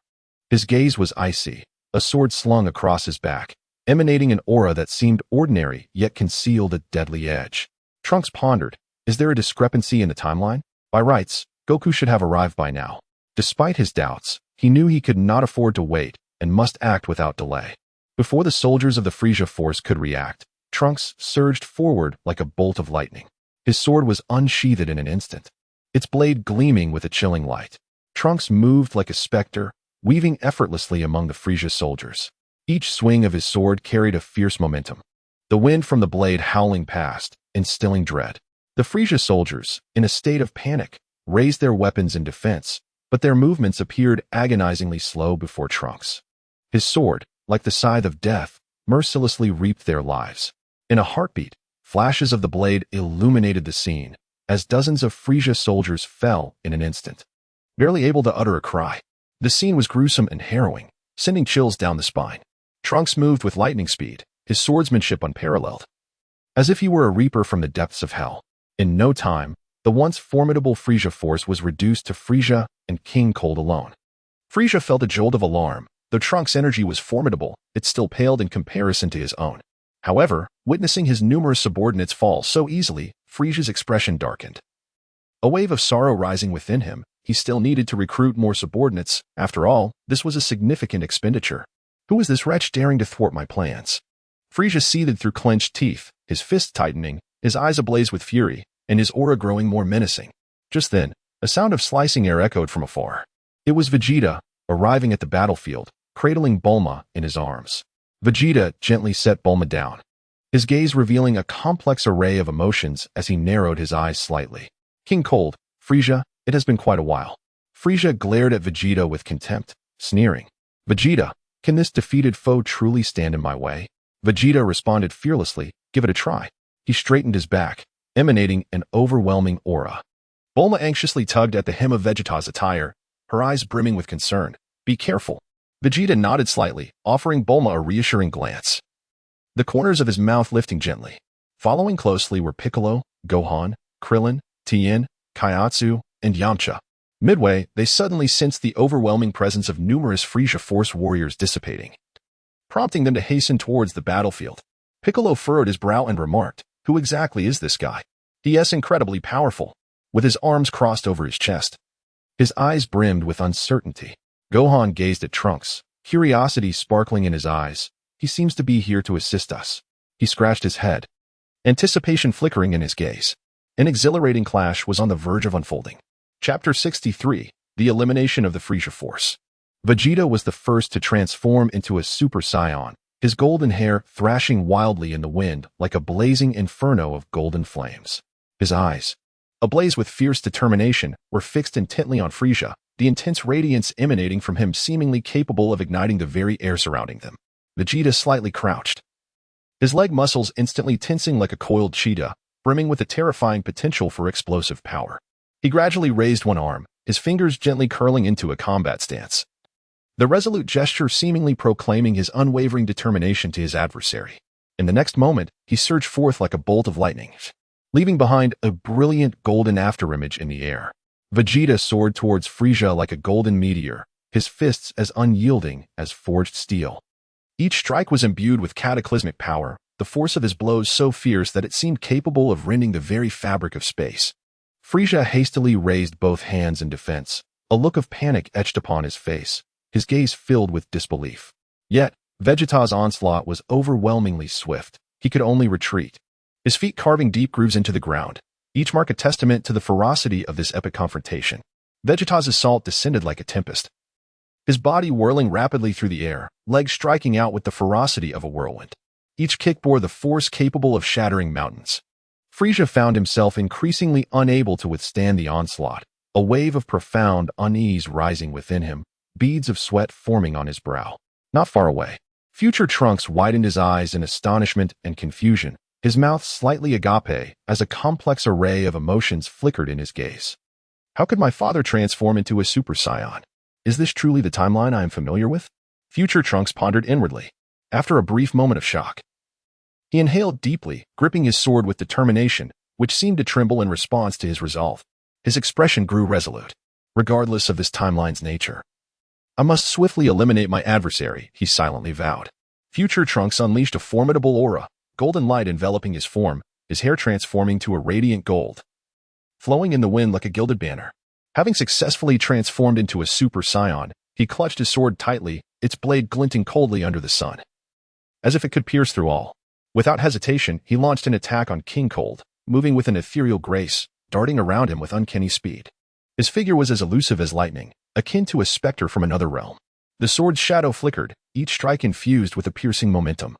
His gaze was icy, a sword slung across his back, emanating an aura that seemed ordinary yet concealed a deadly edge. Trunks pondered, is there a discrepancy in the timeline? By rights, Goku should have arrived by now. Despite his doubts, he knew he could not afford to wait and must act without delay. Before the soldiers of the Frieza force could react, Trunks surged forward like a bolt of lightning. His sword was unsheathed in an instant, its blade gleaming with a chilling light. Trunks moved like a specter, weaving effortlessly among the Frieza soldiers. Each swing of his sword carried a fierce momentum, the wind from the blade howling past, instilling dread. The Frieza soldiers, in a state of panic, raised their weapons in defense, but their movements appeared agonizingly slow before Trunks. His sword, like the scythe of death, mercilessly reaped their lives. In a heartbeat, flashes of the blade illuminated the scene, as dozens of Frieza soldiers fell in an instant, barely able to utter a cry. The scene was gruesome and harrowing, sending chills down the spine. Trunks moved with lightning speed, his swordsmanship unparalleled, as if he were a reaper from the depths of hell. In no time, the once formidable Frieza force was reduced to Frieza and King Cold alone. Frieza felt a jolt of alarm. Though Trunks' energy was formidable, it still paled in comparison to his own. However, witnessing his numerous subordinates fall so easily, Frieza's expression darkened. A wave of sorrow rising within him, he still needed to recruit more subordinates. After all, this was a significant expenditure. Who is this wretch daring to thwart my plans? Frieza seethed through clenched teeth, his fists tightening, his eyes ablaze with fury, and his aura growing more menacing. Just then, a sound of slicing air echoed from afar. It was Vegeta, arriving at the battlefield, cradling Bulma in his arms. Vegeta gently set Bulma down, his gaze revealing a complex array of emotions as he narrowed his eyes slightly. King Cold, Frieza, it has been quite a while. Frieza glared at Vegeta with contempt, sneering. Vegeta, can this defeated foe truly stand in my way? Vegeta responded fearlessly, give it a try. He straightened his back, emanating an overwhelming aura. Bulma anxiously tugged at the hem of Vegeta's attire, her eyes brimming with concern. Be careful. Vegeta nodded slightly, offering Bulma a reassuring glance. the corners of his mouth lifting gently. Following closely were Piccolo, Gohan, Krillin, Tien, Kaiatsu, and Yamcha. Midway, they suddenly sensed the overwhelming presence of numerous Frieza Force warriors dissipating, prompting them to hasten towards the battlefield. Piccolo furrowed his brow and remarked, "Who exactly is this guy? He is incredibly powerful," with his arms crossed over his chest. His eyes brimmed with uncertainty. Gohan gazed at Trunks, curiosity sparkling in his eyes. "He seems to be here to assist us." He scratched his head, anticipation flickering in his gaze. An exhilarating clash was on the verge of unfolding. Chapter 63, The Elimination of the Frieza Force. Vegeta was the first to transform into a Super Saiyan, his golden hair thrashing wildly in the wind like a blazing inferno of golden flames. His eyes, ablaze with fierce determination, were fixed intently on Frieza, the intense radiance emanating from him seemingly capable of igniting the very air surrounding them. Vegeta slightly crouched, his leg muscles instantly tensing like a coiled cheetah, brimming with a terrifying potential for explosive power. He gradually raised one arm, his fingers gently curling into a combat stance, the resolute gesture seemingly proclaiming his unwavering determination to his adversary. In the next moment, he surged forth like a bolt of lightning, leaving behind a brilliant golden afterimage in the air. Vegeta soared towards Frieza like a golden meteor, his fists as unyielding as forged steel. Each strike was imbued with cataclysmic power, the force of his blows so fierce that it seemed capable of rending the very fabric of space. Frieza hastily raised both hands in defense, a look of panic etched upon his face, his gaze filled with disbelief. Yet, Vegeta's onslaught was overwhelmingly swift. He could only retreat, his feet carving deep grooves into the ground, each mark a testament to the ferocity of this epic confrontation. Vegeta's assault descended like a tempest, his body whirling rapidly through the air, legs striking out with the ferocity of a whirlwind. Each kick bore the force capable of shattering mountains. Frieza found himself increasingly unable to withstand the onslaught, a wave of profound unease rising within him, beads of sweat forming on his brow. Not far away, future Trunks widened his eyes in astonishment and confusion, his mouth slightly agape as a complex array of emotions flickered in his gaze. How could my father transform into a Super Saiyan? Is this truly the timeline I am familiar with? Future Trunks pondered inwardly. After a brief moment of shock, he inhaled deeply, gripping his sword with determination, which seemed to tremble in response to his resolve. His expression grew resolute, regardless of this timeline's nature. "I must swiftly eliminate my adversary," he silently vowed. Future Trunks unleashed a formidable aura, golden light enveloping his form, his hair transforming to a radiant gold, flowing in the wind like a gilded banner. Having successfully transformed into a Super Saiyan, he clutched his sword tightly, its blade glinting coldly under the sun, as if it could pierce through all. Without hesitation, he launched an attack on King Cold, moving with an ethereal grace, darting around him with uncanny speed. His figure was as elusive as lightning, akin to a specter from another realm. The sword's shadow flickered, each strike infused with a piercing momentum.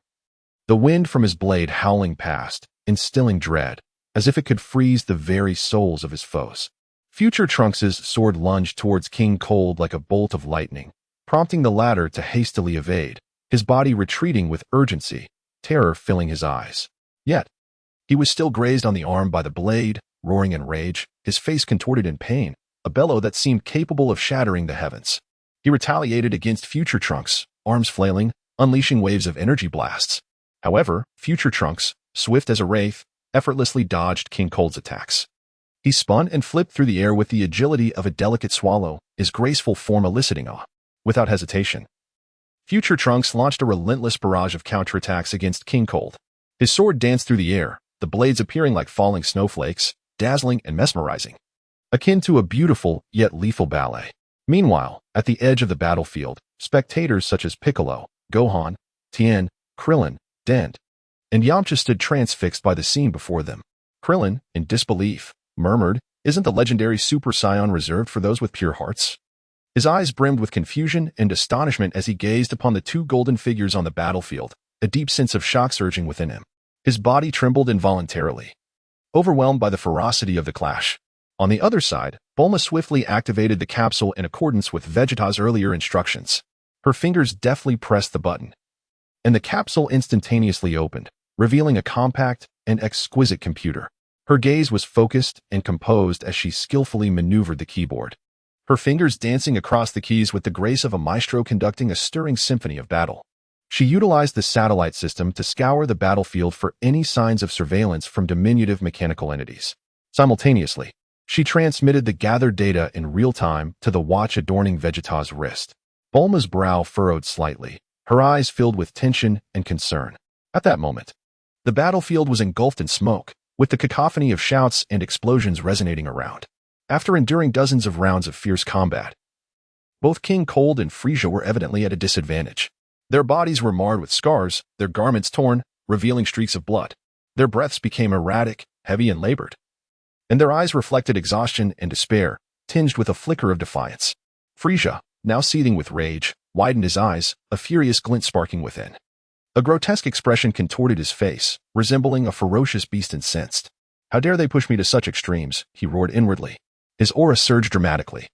The wind from his blade howling past, instilling dread, as if it could freeze the very souls of his foes. Future Trunks' sword lunged towards King Cold like a bolt of lightning, prompting the latter to hastily evade, his body retreating with urgency, terror filling his eyes. Yet, he was still grazed on the arm by the blade, roaring in rage, his face contorted in pain, a bellow that seemed capable of shattering the heavens. He retaliated against Future Trunks, arms flailing, unleashing waves of energy blasts. However, Future Trunks, swift as a wraith, effortlessly dodged King Cold's attacks. He spun and flipped through the air with the agility of a delicate swallow, his graceful form eliciting awe. Without hesitation, Future Trunks launched a relentless barrage of counterattacks against King Cold. His sword danced through the air, the blades appearing like falling snowflakes, dazzling and mesmerizing, akin to a beautiful yet lethal ballet. Meanwhile, at the edge of the battlefield, spectators such as Piccolo, Gohan, Tien, Krillin, Dent, and Yamcha stood transfixed by the scene before them. Krillin, in disbelief, murmured, "Isn't the legendary Super Saiyan reserved for those with pure hearts?" His eyes brimmed with confusion and astonishment as he gazed upon the two golden figures on the battlefield, a deep sense of shock surging within him. His body trembled involuntarily, overwhelmed by the ferocity of the clash. On the other side, Bulma swiftly activated the capsule in accordance with Vegeta's earlier instructions. Her fingers deftly pressed the button, and the capsule instantaneously opened, revealing a compact and exquisite computer. Her gaze was focused and composed as she skillfully maneuvered the keyboard, her fingers dancing across the keys with the grace of a maestro conducting a stirring symphony of battle. She utilized the satellite system to scour the battlefield for any signs of surveillance from diminutive mechanical entities. Simultaneously, she transmitted the gathered data in real time to the watch adorning Vegeta's wrist. Bulma's brow furrowed slightly, her eyes filled with tension and concern. At that moment, the battlefield was engulfed in smoke, with the cacophony of shouts and explosions resonating around. After enduring dozens of rounds of fierce combat, both King Cold and Frisia were evidently at a disadvantage. Their bodies were marred with scars, their garments torn, revealing streaks of blood. Their breaths became erratic, heavy, and labored, and their eyes reflected exhaustion and despair, tinged with a flicker of defiance. Frisia, now seething with rage, widened his eyes, a furious glint sparking within. A grotesque expression contorted his face, resembling a ferocious beast incensed. "How dare they push me to such extremes?" he roared inwardly. His aura surged dramatically,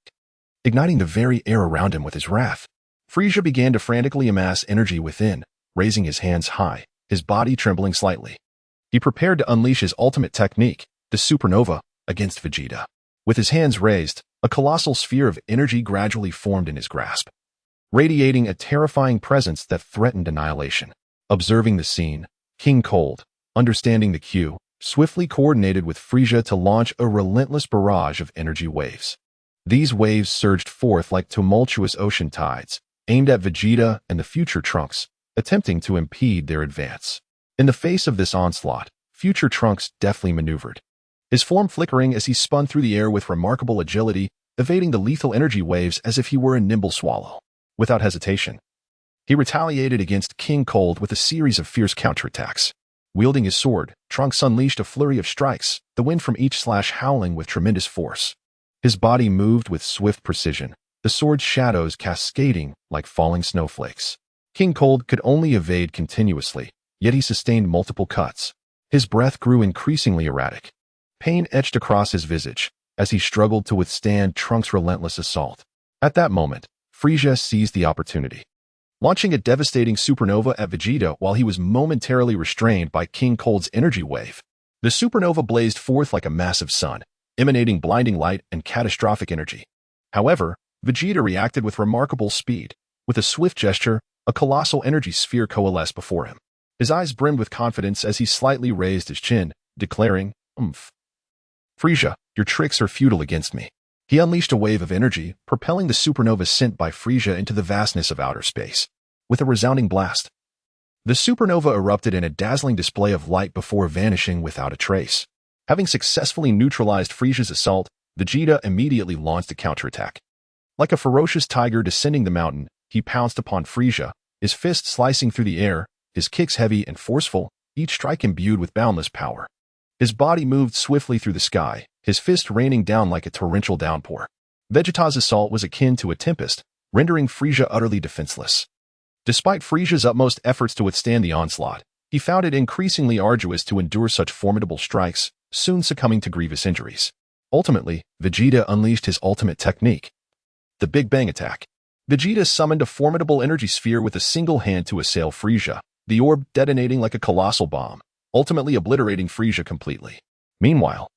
igniting the very air around him with his wrath. Frisia began to frantically amass energy within, raising his hands high, his body trembling slightly. He prepared to unleash his ultimate technique, the supernova, against Vegeta. With his hands raised, a colossal sphere of energy gradually formed in his grasp, radiating a terrifying presence that threatened annihilation. Observing the scene, King Cold, understanding the cue, swiftly coordinated with Frisia to launch a relentless barrage of energy waves. These waves surged forth like tumultuous ocean tides, aimed at Vegeta and the future Trunks, attempting to impede their advance. In the face of this onslaught, future Trunks deftly maneuvered, his form flickering as he spun through the air with remarkable agility, evading the lethal energy waves as if he were a nimble swallow. Without hesitation, he retaliated against King Cold with a series of fierce counterattacks. Wielding his sword, Trunks unleashed a flurry of strikes, the wind from each slash howling with tremendous force. His body moved with swift precision, the sword's shadows cascading like falling snowflakes. King Cold could only evade continuously, yet he sustained multiple cuts. His breath grew increasingly erratic. Pain etched across his visage as he struggled to withstand Trunks' relentless assault. At that moment, Frisia seized the opportunity, launching a devastating supernova at Vegeta while he was momentarily restrained by King Cold's energy wave. The supernova blazed forth like a massive sun, emanating blinding light and catastrophic energy. However, Vegeta reacted with remarkable speed. With a swift gesture, a colossal energy sphere coalesced before him. His eyes brimmed with confidence as he slightly raised his chin, declaring, "Umph. Frisia, your tricks are futile against me." He unleashed a wave of energy, propelling the supernova sent by Frisia into the vastness of outer space. With a resounding blast, the supernova erupted in a dazzling display of light before vanishing without a trace. Having successfully neutralized Frisia's assault, Vegeta immediately launched a counterattack. Like a ferocious tiger descending the mountain, he pounced upon Frisia, his fists slicing through the air, his kicks heavy and forceful, each strike imbued with boundless power. His body moved swiftly through the sky, his fist raining down like a torrential downpour. Vegeta's assault was akin to a tempest, rendering Frisia utterly defenseless. Despite Frisia's utmost efforts to withstand the onslaught, he found it increasingly arduous to endure such formidable strikes, soon succumbing to grievous injuries. Ultimately, Vegeta unleashed his ultimate technique, the Big Bang attack. Vegeta summoned a formidable energy sphere with a single hand to assail Frisia, the orb detonating like a colossal bomb, ultimately obliterating Frisia completely. Meanwhile,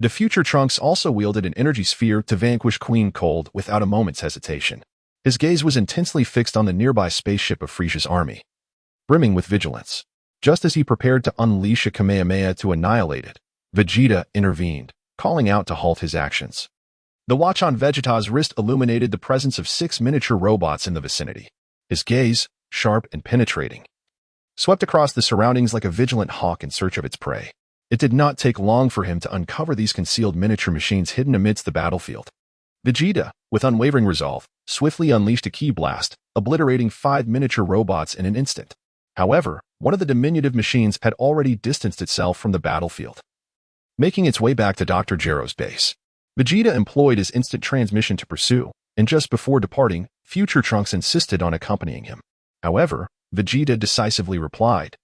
the future Trunks also wielded an energy sphere to vanquish Queen Cold without a moment's hesitation. His gaze was intensely fixed on the nearby spaceship of Frisia's army, brimming with vigilance. Just as he prepared to unleash a Kamehameha to annihilate it, Vegeta intervened, calling out to halt his actions. The watch on Vegeta's wrist illuminated the presence of 6 miniature robots in the vicinity. His gaze, sharp and penetrating, swept across the surroundings like a vigilant hawk in search of its prey. It did not take long for him to uncover these concealed miniature machines hidden amidst the battlefield. Vegeta, with unwavering resolve, swiftly unleashed a ki blast, obliterating 5 miniature robots in an instant. However, one of the diminutive machines had already distanced itself from the battlefield, making its way back to Dr. Gero's base. Vegeta employed his instant transmission to pursue, and just before departing, future Trunks insisted on accompanying him. However, Vegeta decisively replied,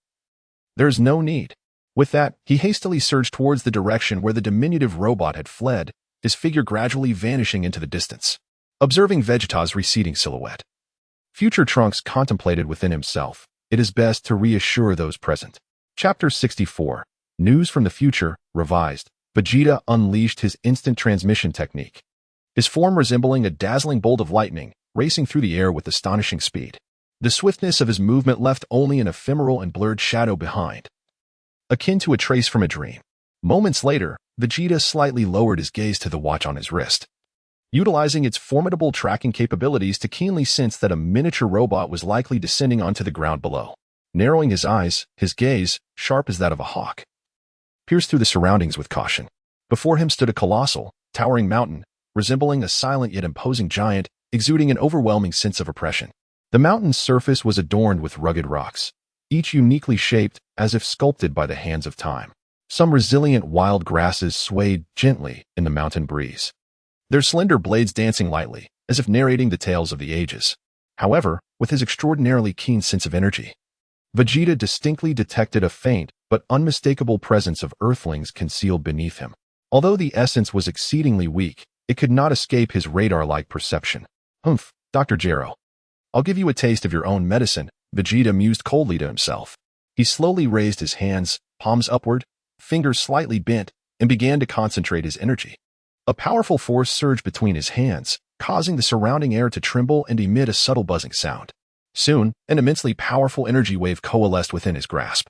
"There's no need." With that, he hastily surged towards the direction where the diminutive robot had fled, his figure gradually vanishing into the distance. Observing Vegeta's receding silhouette, future Trunks contemplated within himself, "It is best to reassure those present." Chapter 64, News from the Future, Revised. Vegeta unleashed his instant transmission technique, his form resembling a dazzling bolt of lightning, racing through the air with astonishing speed. The swiftness of his movement left only an ephemeral and blurred shadow behind, akin to a trace from a dream. Moments later, Vegeta slightly lowered his gaze to the watch on his wrist, utilizing its formidable tracking capabilities to keenly sense that a miniature robot was likely descending onto the ground below. Narrowing his eyes, his gaze, sharp as that of a hawk, pierced through the surroundings with caution. Before him stood a colossal, towering mountain, resembling a silent yet imposing giant, exuding an overwhelming sense of oppression. The mountain's surface was adorned with rugged rocks, each uniquely shaped as if sculpted by the hands of time. Some resilient wild grasses swayed gently in the mountain breeze, their slender blades dancing lightly, as if narrating the tales of the ages. However, with his extraordinarily keen sense of energy, Vegeta distinctly detected a faint but unmistakable presence of Earthlings concealed beneath him. Although the essence was exceedingly weak, it could not escape his radar-like perception. "Humph, Dr. Gero. I'll give you a taste of your own medicine," Vegeta mused coldly to himself. He slowly raised his hands, palms upward, fingers slightly bent, and began to concentrate his energy. A powerful force surged between his hands, causing the surrounding air to tremble and emit a subtle buzzing sound. Soon, an immensely powerful energy wave coalesced within his grasp,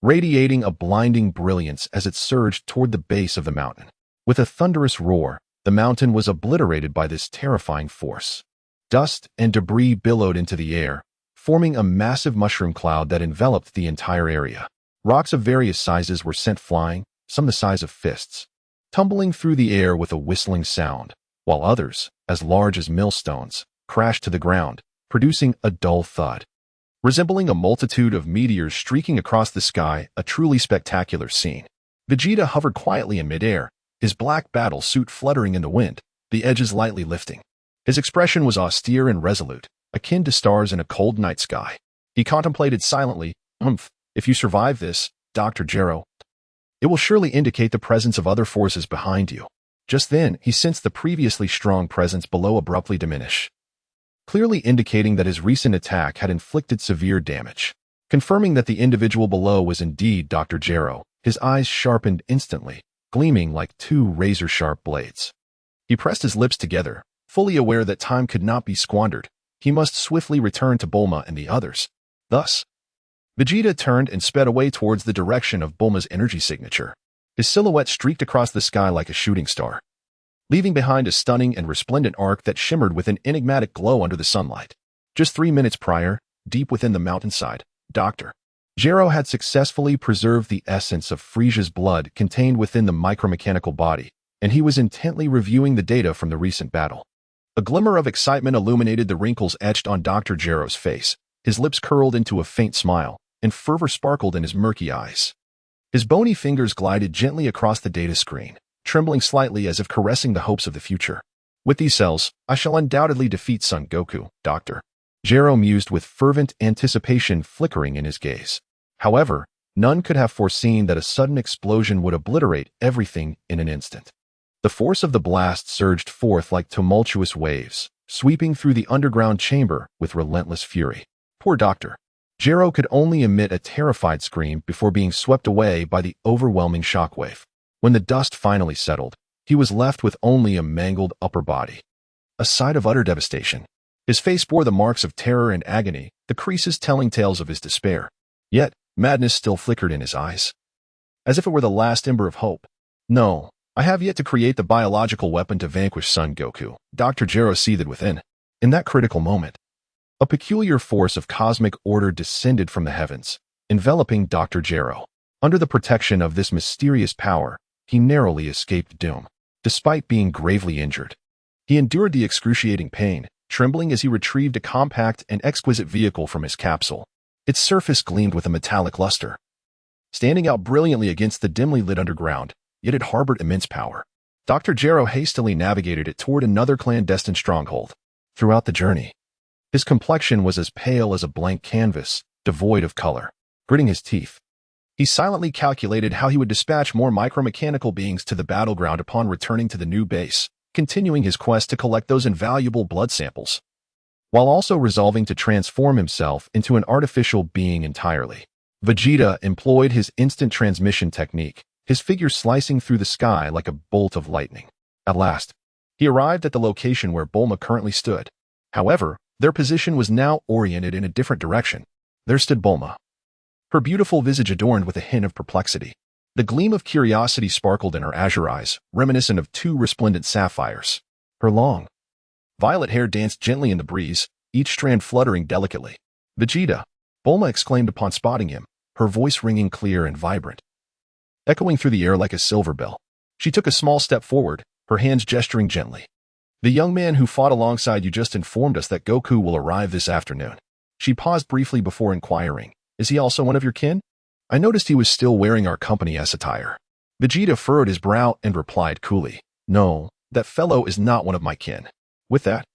radiating a blinding brilliance as it surged toward the base of the mountain. With a thunderous roar, the mountain was obliterated by this terrifying force. Dust and debris billowed into the air, forming a massive mushroom cloud that enveloped the entire area. Rocks of various sizes were sent flying, some the size of fists, tumbling through the air with a whistling sound, while others, as large as millstones, crashed to the ground, producing a dull thud. Resembling a multitude of meteors streaking across the sky, a truly spectacular scene. Vegeta hovered quietly in midair, his black battle suit fluttering in the wind, the edges lightly lifting. His expression was austere and resolute, akin to stars in a cold night sky. He contemplated silently, "Humph, if you survive this, Dr. Gero, it will surely indicate the presence of other forces behind you." Just then, he sensed the previously strong presence below abruptly diminish, clearly indicating that his recent attack had inflicted severe damage. Confirming that the individual below was indeed Dr. Gero, his eyes sharpened instantly, gleaming like two razor-sharp blades. He pressed his lips together, fully aware that time could not be squandered. He must swiftly return to Bulma and the others. Thus, Vegeta turned and sped away towards the direction of Bulma's energy signature. His silhouette streaked across the sky like a shooting star, leaving behind a stunning and resplendent arc that shimmered with an enigmatic glow under the sunlight. Just 3 minutes prior, deep within the mountainside, Dr. Gero had successfully preserved the essence of Frieza's blood contained within the micromechanical body, and he was intently reviewing the data from the recent battle. A glimmer of excitement illuminated the wrinkles etched on Dr. Gero's face. His lips curled into a faint smile, and fervor sparkled in his murky eyes. His bony fingers glided gently across the data screen, trembling slightly as if caressing the hopes of the future. "With these cells, I shall undoubtedly defeat Son Goku, Dr. Gero mused with fervent anticipation flickering in his gaze. However, none could have foreseen that a sudden explosion would obliterate everything in an instant. The force of the blast surged forth like tumultuous waves, sweeping through the underground chamber with relentless fury. Poor Dr. Gero could only emit a terrified scream before being swept away by the overwhelming shockwave. When the dust finally settled, he was left with only a mangled upper body, a sight of utter devastation. His face bore the marks of terror and agony, the creases telling tales of his despair. Yet, madness still flickered in his eyes, as if it were the last ember of hope. "No, I have yet to create the biological weapon to vanquish Son Goku," Dr. Gero seethed within. In that critical moment, a peculiar force of cosmic order descended from the heavens, enveloping Dr. Gero. Under the protection of this mysterious power, he narrowly escaped doom. Despite being gravely injured, he endured the excruciating pain, trembling as he retrieved a compact and exquisite vehicle from his capsule. Its surface gleamed with a metallic luster, standing out brilliantly against the dimly lit underground, yet it harbored immense power. Dr. Gero hastily navigated it toward another clandestine stronghold. Throughout the journey, his complexion was as pale as a blank canvas, devoid of color. Gritting his teeth, he silently calculated how he would dispatch more micromechanical beings to the battleground upon returning to the new base, continuing his quest to collect those invaluable blood samples, while also resolving to transform himself into an artificial being entirely. Vegeta employed his instant transmission technique, his figure slicing through the sky like a bolt of lightning. At last, he arrived at the location where Bulma currently stood. However, Their position was now oriented in a different direction. There stood Bulma, her beautiful visage adorned with a hint of perplexity. The gleam of curiosity sparkled in her azure eyes, reminiscent of two resplendent sapphires. Her long, violet hair danced gently in the breeze, each strand fluttering delicately. "Vegeta!" Bulma exclaimed upon spotting him, her voice ringing clear and vibrant, echoing through the air like a silver bell. She took a small step forward, her hands gesturing gently. "The young man who fought alongside you just informed us that Goku will arrive this afternoon." She paused briefly before inquiring, "Is he also one of your kin? I noticed he was still wearing our company-S attire." Vegeta furrowed his brow and replied coolly, "No, that fellow is not one of my kin." With that,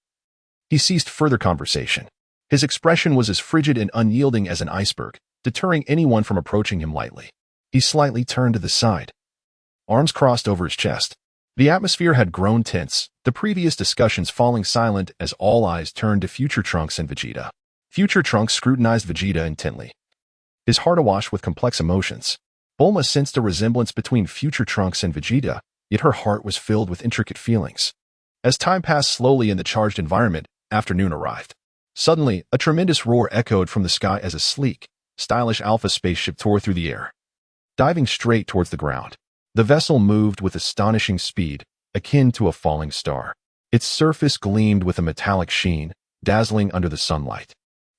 he ceased further conversation. His expression was as frigid and unyielding as an iceberg, deterring anyone from approaching him lightly. He slightly turned to the side, arms crossed over his chest. The atmosphere had grown tense, the previous discussions falling silent as all eyes turned to Future Trunks and Vegeta. Future Trunks scrutinized Vegeta intently, his heart awash with complex emotions. Bulma sensed a resemblance between Future Trunks and Vegeta, yet her heart was filled with intricate feelings. As time passed slowly in the charged environment, afternoon arrived. Suddenly, a tremendous roar echoed from the sky as a sleek, stylish Alpha spaceship tore through the air, diving straight towards the ground. The vessel moved with astonishing speed, akin to a falling star. Its surface gleamed with a metallic sheen, dazzling under the sunlight,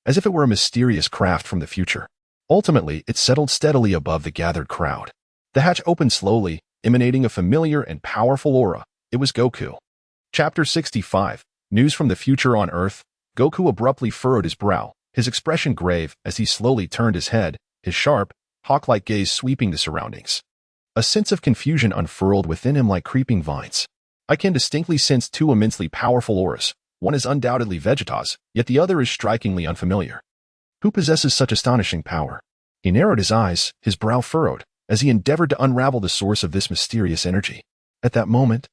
as if it were a mysterious craft from the future. Ultimately, it settled steadily above the gathered crowd. The hatch opened slowly, emanating a familiar and powerful aura. It was Goku. Chapter 65. News from the Future on Earth. Goku abruptly furrowed his brow, his expression grave as he slowly turned his head, his sharp, hawk-like gaze sweeping the surroundings. A sense of confusion unfurled within him like creeping vines. "I can distinctly sense two immensely powerful auras. One is undoubtedly Vegeta's, yet the other is strikingly unfamiliar. Who possesses such astonishing power?" He narrowed his eyes, his brow furrowed, as he endeavored to unravel the source of this mysterious energy. At that moment,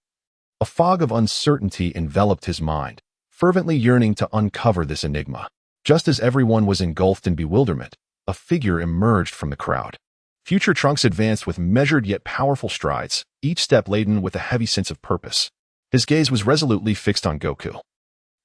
a fog of uncertainty enveloped his mind, fervently yearning to uncover this enigma. Just as everyone was engulfed in bewilderment, a figure emerged from the crowd. Future Trunks advanced with measured yet powerful strides, each step laden with a heavy sense of purpose. His gaze was resolutely fixed on Goku,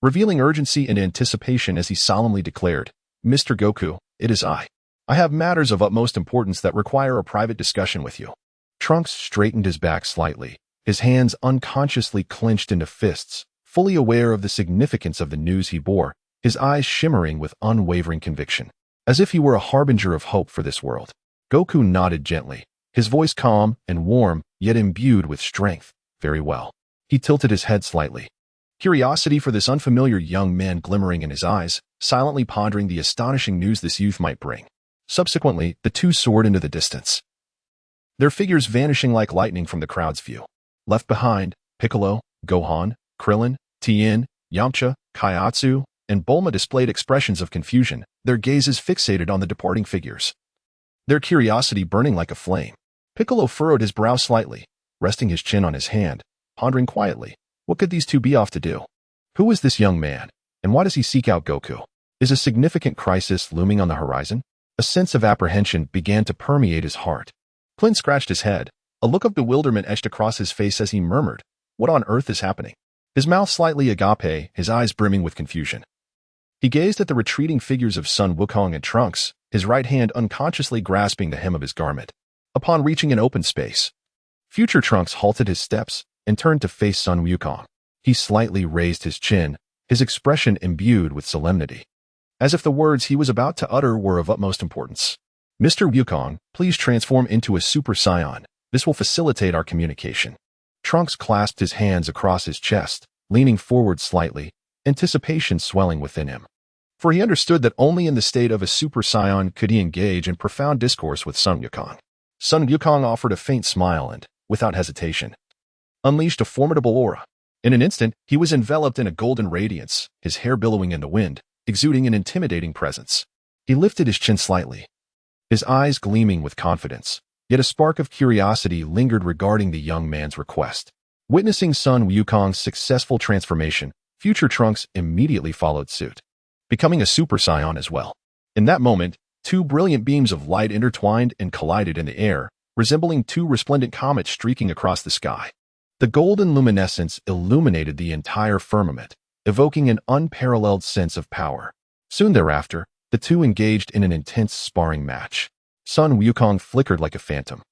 revealing urgency and anticipation as he solemnly declared, "Mr. Goku, it is I. I have matters of utmost importance that require a private discussion with you." Trunks straightened his back slightly, his hands unconsciously clenched into fists, fully aware of the significance of the news he bore, his eyes shimmering with unwavering conviction, as if he were a harbinger of hope for this world. Goku nodded gently, his voice calm and warm, yet imbued with strength. "Very well." He tilted his head slightly, curiosity for this unfamiliar young man glimmering in his eyes, silently pondering the astonishing news this youth might bring. Subsequently, the two soared into the distance, their figures vanishing like lightning from the crowd's view. Left behind, Piccolo, Gohan, Krillin, Tien, Yamcha, Kaiatsu, and Bulma displayed expressions of confusion, their gazes fixated on the departing figures, their curiosity burning like a flame. Piccolo furrowed his brow slightly, resting his chin on his hand, pondering quietly. What could these two be off to do? Who is this young man, and why does he seek out Goku? Is a significant crisis looming on the horizon? A sense of apprehension began to permeate his heart. Clint scratched his head, a look of bewilderment etched across his face as he murmured, "What on earth is happening?" His mouth slightly agape, his eyes brimming with confusion. He gazed at the retreating figures of Sun Wukong and Trunks, his right hand unconsciously grasping the hem of his garment. Upon reaching an open space, Future Trunks halted his steps and turned to face Sun Wukong. He slightly raised his chin, his expression imbued with solemnity, as if the words he was about to utter were of utmost importance. "Mr. Wukong, please transform into a Super Saiyan. This will facilitate our communication." Trunks clasped his hands across his chest, leaning forward slightly, anticipation swelling within him. For he understood that only in the state of a Super Saiyan could he engage in profound discourse with Sun Wukong. Sun Wukong offered a faint smile and, without hesitation, unleashed a formidable aura. In an instant, he was enveloped in a golden radiance, his hair billowing in the wind, exuding an intimidating presence. He lifted his chin slightly, his eyes gleaming with confidence, yet a spark of curiosity lingered regarding the young man's request. Witnessing Sun Wukong's successful transformation, Future Trunks immediately followed suit, becoming a Super Saiyan as well. In that moment, two brilliant beams of light intertwined and collided in the air, resembling two resplendent comets streaking across the sky. The golden luminescence illuminated the entire firmament, evoking an unparalleled sense of power. Soon thereafter, the two engaged in an intense sparring match. Sun Wukong flickered like a phantom,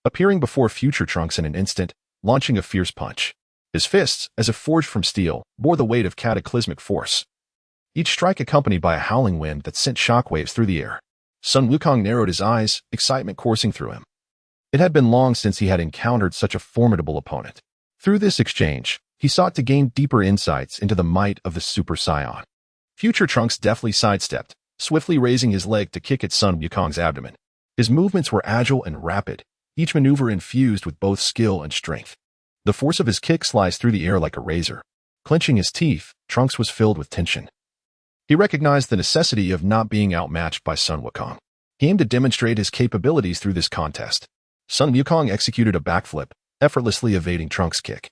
appearing before future Trunks in an instant, launching a fierce punch. His fists, as if forged from steel, bore the weight of cataclysmic force, each strike accompanied by a howling wind that sent shockwaves through the air. Sun Wukong narrowed his eyes, excitement coursing through him. It had been long since he had encountered such a formidable opponent. Through this exchange, he sought to gain deeper insights into the might of the Super Saiyan. Future Trunks deftly sidestepped, swiftly raising his leg to kick at Sun Wukong's abdomen. His movements were agile and rapid, each maneuver infused with both skill and strength. The force of his kick sliced through the air like a razor. Clenching his teeth, Trunks was filled with tension. He recognized the necessity of not being outmatched by Sun Wukong. He aimed to demonstrate his capabilities through this contest. Sun Wukong executed a backflip, effortlessly evading Trunks' kick,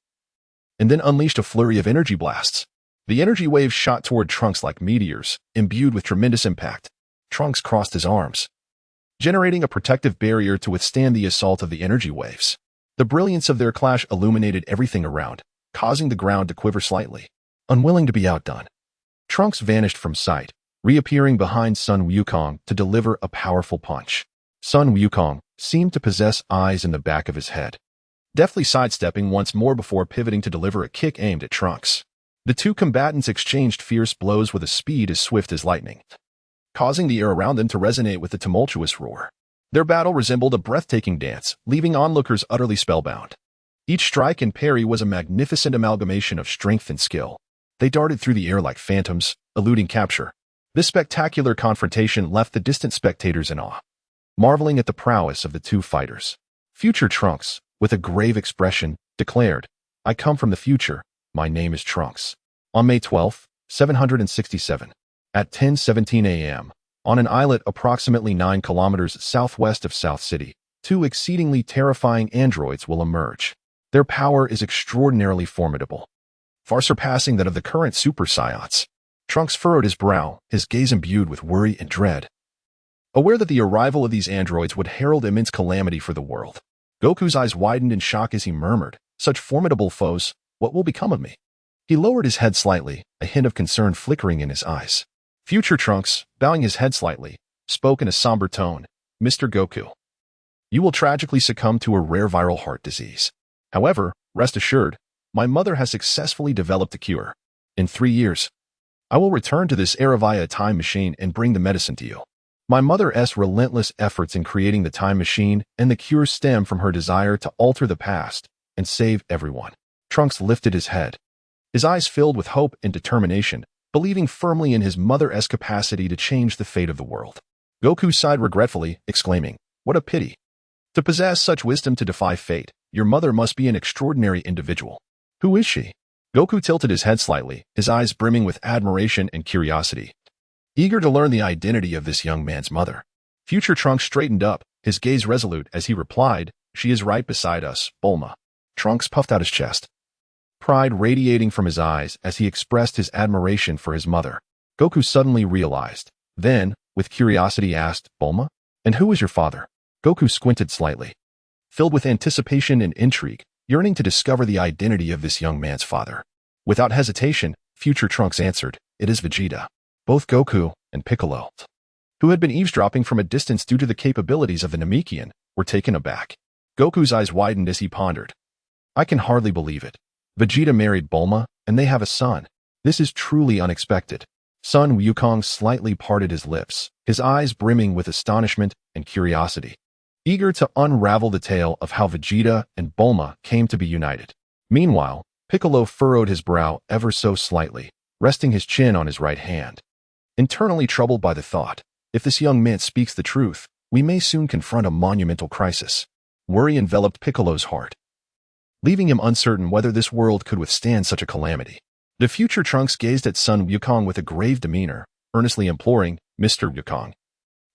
and then unleashed a flurry of energy blasts. The energy waves shot toward Trunks like meteors, imbued with tremendous impact. Trunks crossed his arms, generating a protective barrier to withstand the assault of the energy waves. The brilliance of their clash illuminated everything around, causing the ground to quiver slightly. Unwilling to be outdone, Trunks vanished from sight, reappearing behind Sun Wukong to deliver a powerful punch. Sun Wukong seemed to possess eyes in the back of his head, deftly sidestepping once more before pivoting to deliver a kick aimed at Trunks. The two combatants exchanged fierce blows with a speed as swift as lightning, causing the air around them to resonate with a tumultuous roar. Their battle resembled a breathtaking dance, leaving onlookers utterly spellbound. Each strike and parry was a magnificent amalgamation of strength and skill. They darted through the air like phantoms, eluding capture. This spectacular confrontation left the distant spectators in awe, marveling at the prowess of the two fighters. Future Trunks, with a grave expression, declared, "I come from the future. My name is Trunks." On May 12, 767, at 10:17 a.m., on an islet approximately 9 kilometers southwest of South City, two exceedingly terrifying androids will emerge. Their power is extraordinarily formidable, far surpassing that of the current Super Saiyans. Trunks furrowed his brow, his gaze imbued with worry and dread, aware that the arrival of these androids would herald immense calamity for the world. Goku's eyes widened in shock as he murmured, "Such formidable foes, what will become of me?" He lowered his head slightly, a hint of concern flickering in his eyes. Future Trunks, bowing his head slightly, spoke in a somber tone, "Mr. Goku, you will tragically succumb to a rare viral heart disease. However, rest assured, my mother has successfully developed a cure. In 3 years, I will return to this era via a time machine and bring the medicine to you." My mother's relentless efforts in creating the time machine and the cure stem from her desire to alter the past and save everyone. Trunks lifted his head, his eyes filled with hope and determination, believing firmly in his mother's capacity to change the fate of the world. Goku sighed regretfully, exclaiming, "What a pity. To possess such wisdom to defy fate, your mother must be an extraordinary individual. Who is she?" Goku tilted his head slightly, his eyes brimming with admiration and curiosity, eager to learn the identity of this young man's mother. Future Trunks straightened up, his gaze resolute as he replied, "She is right beside us, Bulma." Trunks puffed out his chest, pride radiating from his eyes as he expressed his admiration for his mother. Goku suddenly realized, then, with curiosity asked, "Bulma? And who is your father?" Goku squinted slightly, filled with anticipation and intrigue, yearning to discover the identity of this young man's father. Without hesitation, Future Trunks answered, "It is Vegeta." Both Goku and Piccolo, who had been eavesdropping from a distance due to the capabilities of the Namekian, were taken aback. Goku's eyes widened as he pondered. "I can hardly believe it. Vegeta married Bulma, and they have a son. This is truly unexpected." Sun Wukong slightly parted his lips, his eyes brimming with astonishment and curiosity, eager to unravel the tale of how Vegeta and Bulma came to be united. Meanwhile, Piccolo furrowed his brow ever so slightly, resting his chin on his right hand, internally troubled by the thought, if this young man speaks the truth, we may soon confront a monumental crisis. Worry enveloped Piccolo's heart, leaving him uncertain whether this world could withstand such a calamity. The future Trunks gazed at Sun Wukong with a grave demeanor, earnestly imploring, "Mr. Wukong,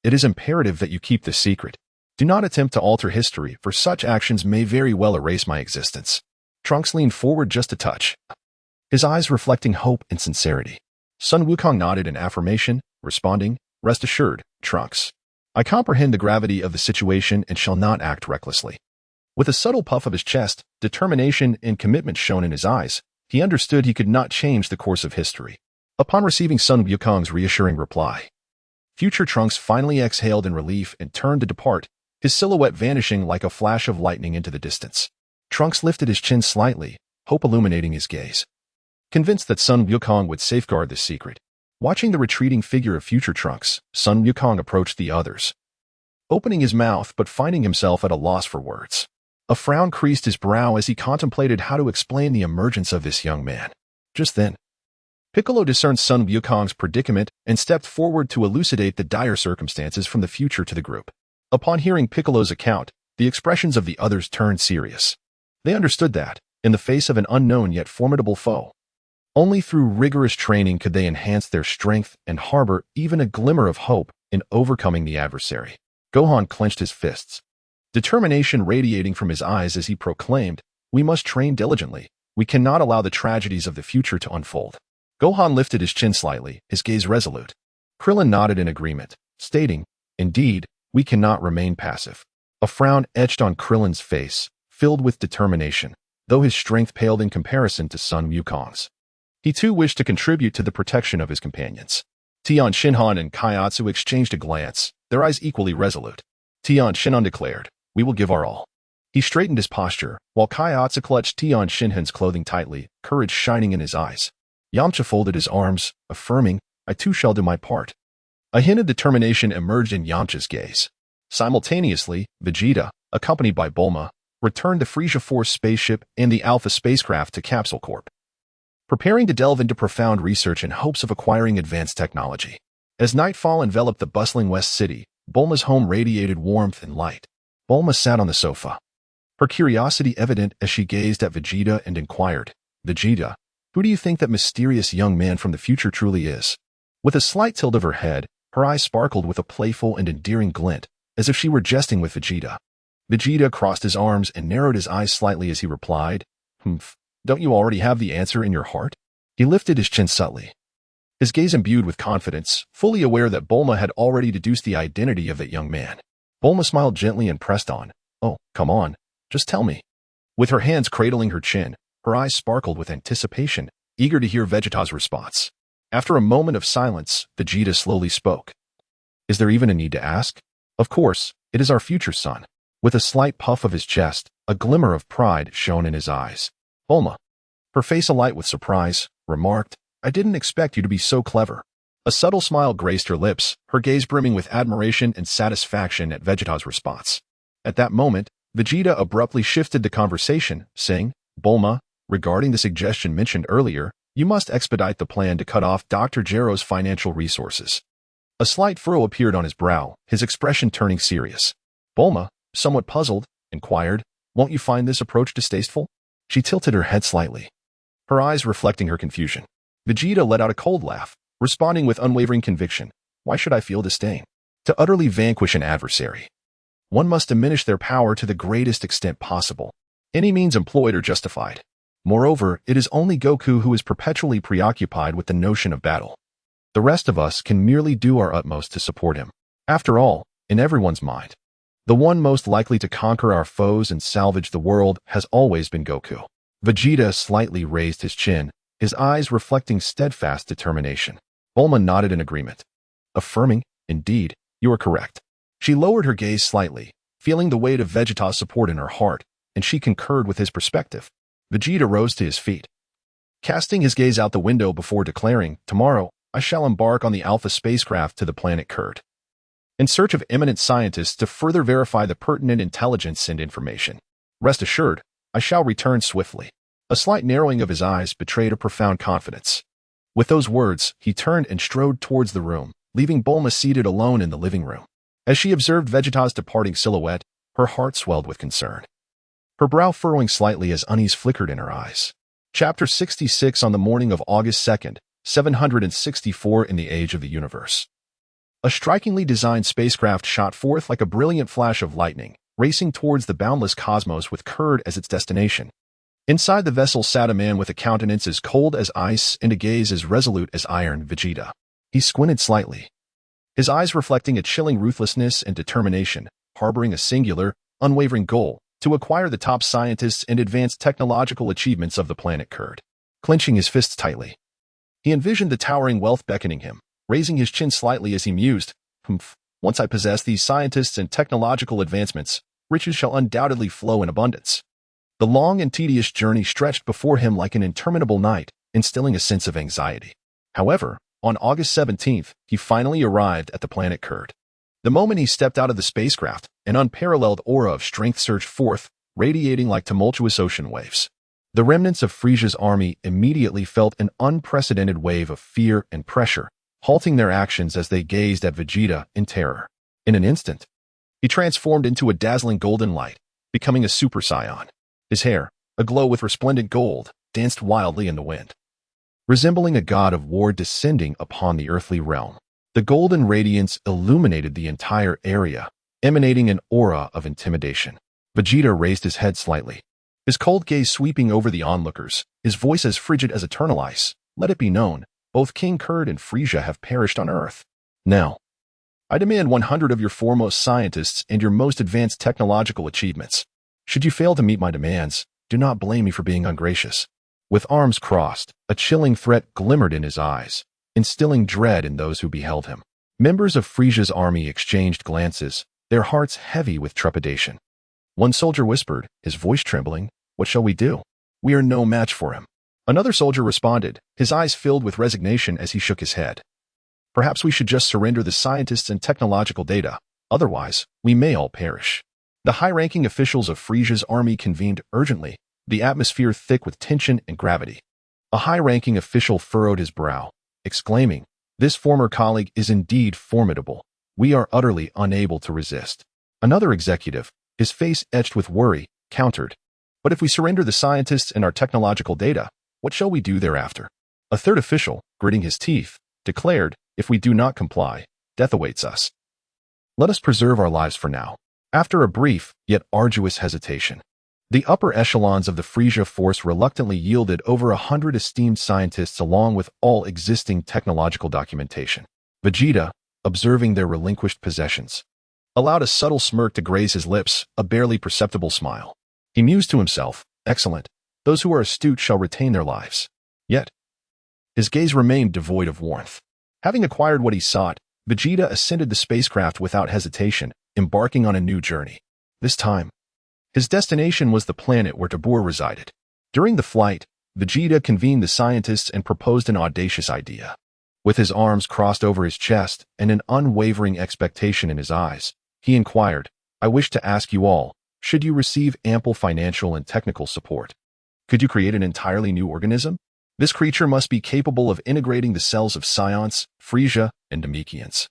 it is imperative that you keep this secret. Do not attempt to alter history, for such actions may very well erase my existence." Trunks leaned forward just a touch, his eyes reflecting hope and sincerity. Sun Wukong nodded in affirmation, responding, "Rest assured, Trunks. I comprehend the gravity of the situation and shall not act recklessly." With a subtle puff of his chest, determination and commitment shone in his eyes, He understood he could not change the course of history. Upon receiving Sun Wukong's reassuring reply, Future Trunks finally exhaled in relief and turned to depart, his silhouette vanishing like a flash of lightning into the distance. Trunks lifted his chin slightly, hope illuminating his gaze. Convinced that Sun Wukong would safeguard this secret, watching the retreating figure of Future Trunks, Sun Wukong approached the others, opening his mouth but finding himself at a loss for words. A frown creased his brow as he contemplated how to explain the emergence of this young man. Just then, Piccolo discerned Sun Wukong's predicament and stepped forward to elucidate the dire circumstances from the future to the group. Upon hearing Piccolo's account, the expressions of the others turned serious. They understood that, in the face of an unknown yet formidable foe, only through rigorous training could they enhance their strength and harbor even a glimmer of hope in overcoming the adversary. Gohan clenched his fists, determination radiating from his eyes as he proclaimed, "We must train diligently. We cannot allow the tragedies of the future to unfold." Gohan lifted his chin slightly, his gaze resolute. Krillin nodded in agreement, stating, "Indeed, we cannot remain passive." A frown etched on Krillin's face, filled with determination, though his strength paled in comparison to Sun Wukong's. He too wished to contribute to the protection of his companions. Tian Shinhan and Kaiatsu exchanged a glance, their eyes equally resolute. Tian Shinhan declared, "We will give our all." He straightened his posture, while Kaiatsu clutched Tian Shinhan's clothing tightly, courage shining in his eyes. Yamcha folded his arms, affirming, "I too shall do my part." A hint of determination emerged in Yamcha's gaze. Simultaneously, Vegeta, accompanied by Bulma, returned the Frisia Force spaceship and the Alpha spacecraft to Capsule Corp, preparing to delve into profound research in hopes of acquiring advanced technology. As nightfall enveloped the bustling West City, Bulma's home radiated warmth and light. Bulma sat on the sofa, her curiosity evident as she gazed at Vegeta and inquired, "Vegeta, who do you think that mysterious young man from the future truly is?" With a slight tilt of her head, her eyes sparkled with a playful and endearing glint, as if she were jesting with Vegeta. Vegeta crossed his arms and narrowed his eyes slightly as he replied, "Humph, don't you already have the answer in your heart?" He lifted his chin subtly, his gaze imbued with confidence, fully aware that Bulma had already deduced the identity of that young man. Bulma smiled gently and pressed on, "Oh, come on, just tell me." With her hands cradling her chin, her eyes sparkled with anticipation, eager to hear Vegeta's response. After a moment of silence, Vegeta slowly spoke. "Is there even a need to ask? Of course, it is our future son." With a slight puff of his chest, a glimmer of pride shone in his eyes. Bulma, her face alight with surprise, remarked, "I didn't expect you to be so clever." A subtle smile graced her lips, her gaze brimming with admiration and satisfaction at Vegeta's response. At that moment, Vegeta abruptly shifted the conversation, saying, "Bulma, regarding the suggestion mentioned earlier, you must expedite the plan to cut off Dr. Gero's financial resources." A slight furrow appeared on his brow, his expression turning serious. Bulma, somewhat puzzled, inquired, "Won't you find this approach distasteful?" She tilted her head slightly, her eyes reflecting her confusion. Vegeta let out a cold laugh, responding with unwavering conviction, "Why should I feel disdain? To utterly vanquish an adversary, one must diminish their power to the greatest extent possible. Any means employed are justified. Moreover, it is only Goku who is perpetually preoccupied with the notion of battle. The rest of us can merely do our utmost to support him. After all, in everyone's mind, the one most likely to conquer our foes and salvage the world has always been Goku." Vegeta slightly raised his chin, his eyes reflecting steadfast determination. Bulma nodded in agreement, affirming, "Indeed, you are correct." She lowered her gaze slightly, feeling the weight of Vegeta's support in her heart, and she concurred with his perspective. Vegeta rose to his feet, casting his gaze out the window before declaring, "Tomorrow, I shall embark on the Alpha spacecraft to the planet Kurd, in search of eminent scientists to further verify the pertinent intelligence and information. Rest assured, I shall return swiftly." A slight narrowing of his eyes betrayed a profound confidence. With those words, he turned and strode towards the room, leaving Bulma seated alone in the living room. As she observed Vegeta's departing silhouette, her heart swelled with concern, her brow furrowing slightly as unease flickered in her eyes. Chapter 66 on the morning of August 2nd, 764 in the Age of the Universe. A strikingly designed spacecraft shot forth like a brilliant flash of lightning, racing towards the boundless cosmos with Kurd as its destination. Inside the vessel sat a man with a countenance as cold as ice and a gaze as resolute as iron, Vegeta. He squinted slightly, his eyes reflecting a chilling ruthlessness and determination, harboring a singular, unwavering goal to acquire the top scientists and advanced technological achievements of the planet Kurd. clenching his fists tightly. He envisioned the towering wealth beckoning him, raising his chin slightly as he mused, "Humph, once I possess these scientists and technological advancements, riches shall undoubtedly flow in abundance." The long and tedious journey stretched before him like an interminable night, instilling a sense of anxiety. However, on August 17th, he finally arrived at the planet Kurd. The moment he stepped out of the spacecraft, an unparalleled aura of strength surged forth, radiating like tumultuous ocean waves. The remnants of Frisia's army immediately felt an unprecedented wave of fear and pressure, halting their actions as they gazed at Vegeta in terror. In an instant, he transformed into a dazzling golden light, becoming a Super Saiyan. His hair, aglow with resplendent gold, danced wildly in the wind, resembling a god of war descending upon the earthly realm. The golden radiance illuminated the entire area, emanating an aura of intimidation. Vegeta raised his head slightly, his cold gaze sweeping over the onlookers, his voice as frigid as eternal ice. "Let it be known, both King Kurd and Frisia have perished on Earth. Now, I demand 100 of your foremost scientists and your most advanced technological achievements. Should you fail to meet my demands, do not blame me for being ungracious." With arms crossed, a chilling threat glimmered in his eyes, instilling dread in those who beheld him. Members of Frisia's army exchanged glances, their hearts heavy with trepidation. One soldier whispered, his voice trembling, "What shall we do? We are no match for him." Another soldier responded, his eyes filled with resignation as he shook his head. "Perhaps we should just surrender the scientists and technological data. Otherwise, we may all perish." The high-ranking officials of Frisia's army convened urgently, the atmosphere thick with tension and gravity. A high-ranking official furrowed his brow, exclaiming, "This former colleague is indeed formidable. We are utterly unable to resist." Another executive, his face etched with worry, countered, "But if we surrender the scientists and our technological data, what shall we do thereafter?" A third official, gritting his teeth, declared, "If we do not comply, death awaits us. Let us preserve our lives for now." After a brief, yet arduous hesitation, the upper echelons of the Frisia force reluctantly yielded over 100 esteemed scientists along with all existing technological documentation. Vegeta, observing their relinquished possessions, allowed a subtle smirk to graze his lips, a barely perceptible smile. He mused to himself, "Excellent. Those who are astute shall retain their lives." Yet, his gaze remained devoid of warmth. Having acquired what he sought, Vegeta ascended the spacecraft without hesitation, embarking on a new journey. This time, his destination was the planet where Tabor resided. During the flight, Vegeta convened the scientists and proposed an audacious idea. With his arms crossed over his chest and an unwavering expectation in his eyes, he inquired, "I wish to ask you all, should you receive ample financial and technical support, could you create an entirely new organism? This creature must be capable of integrating the cells of Saiyans, Frisia, and Namekians.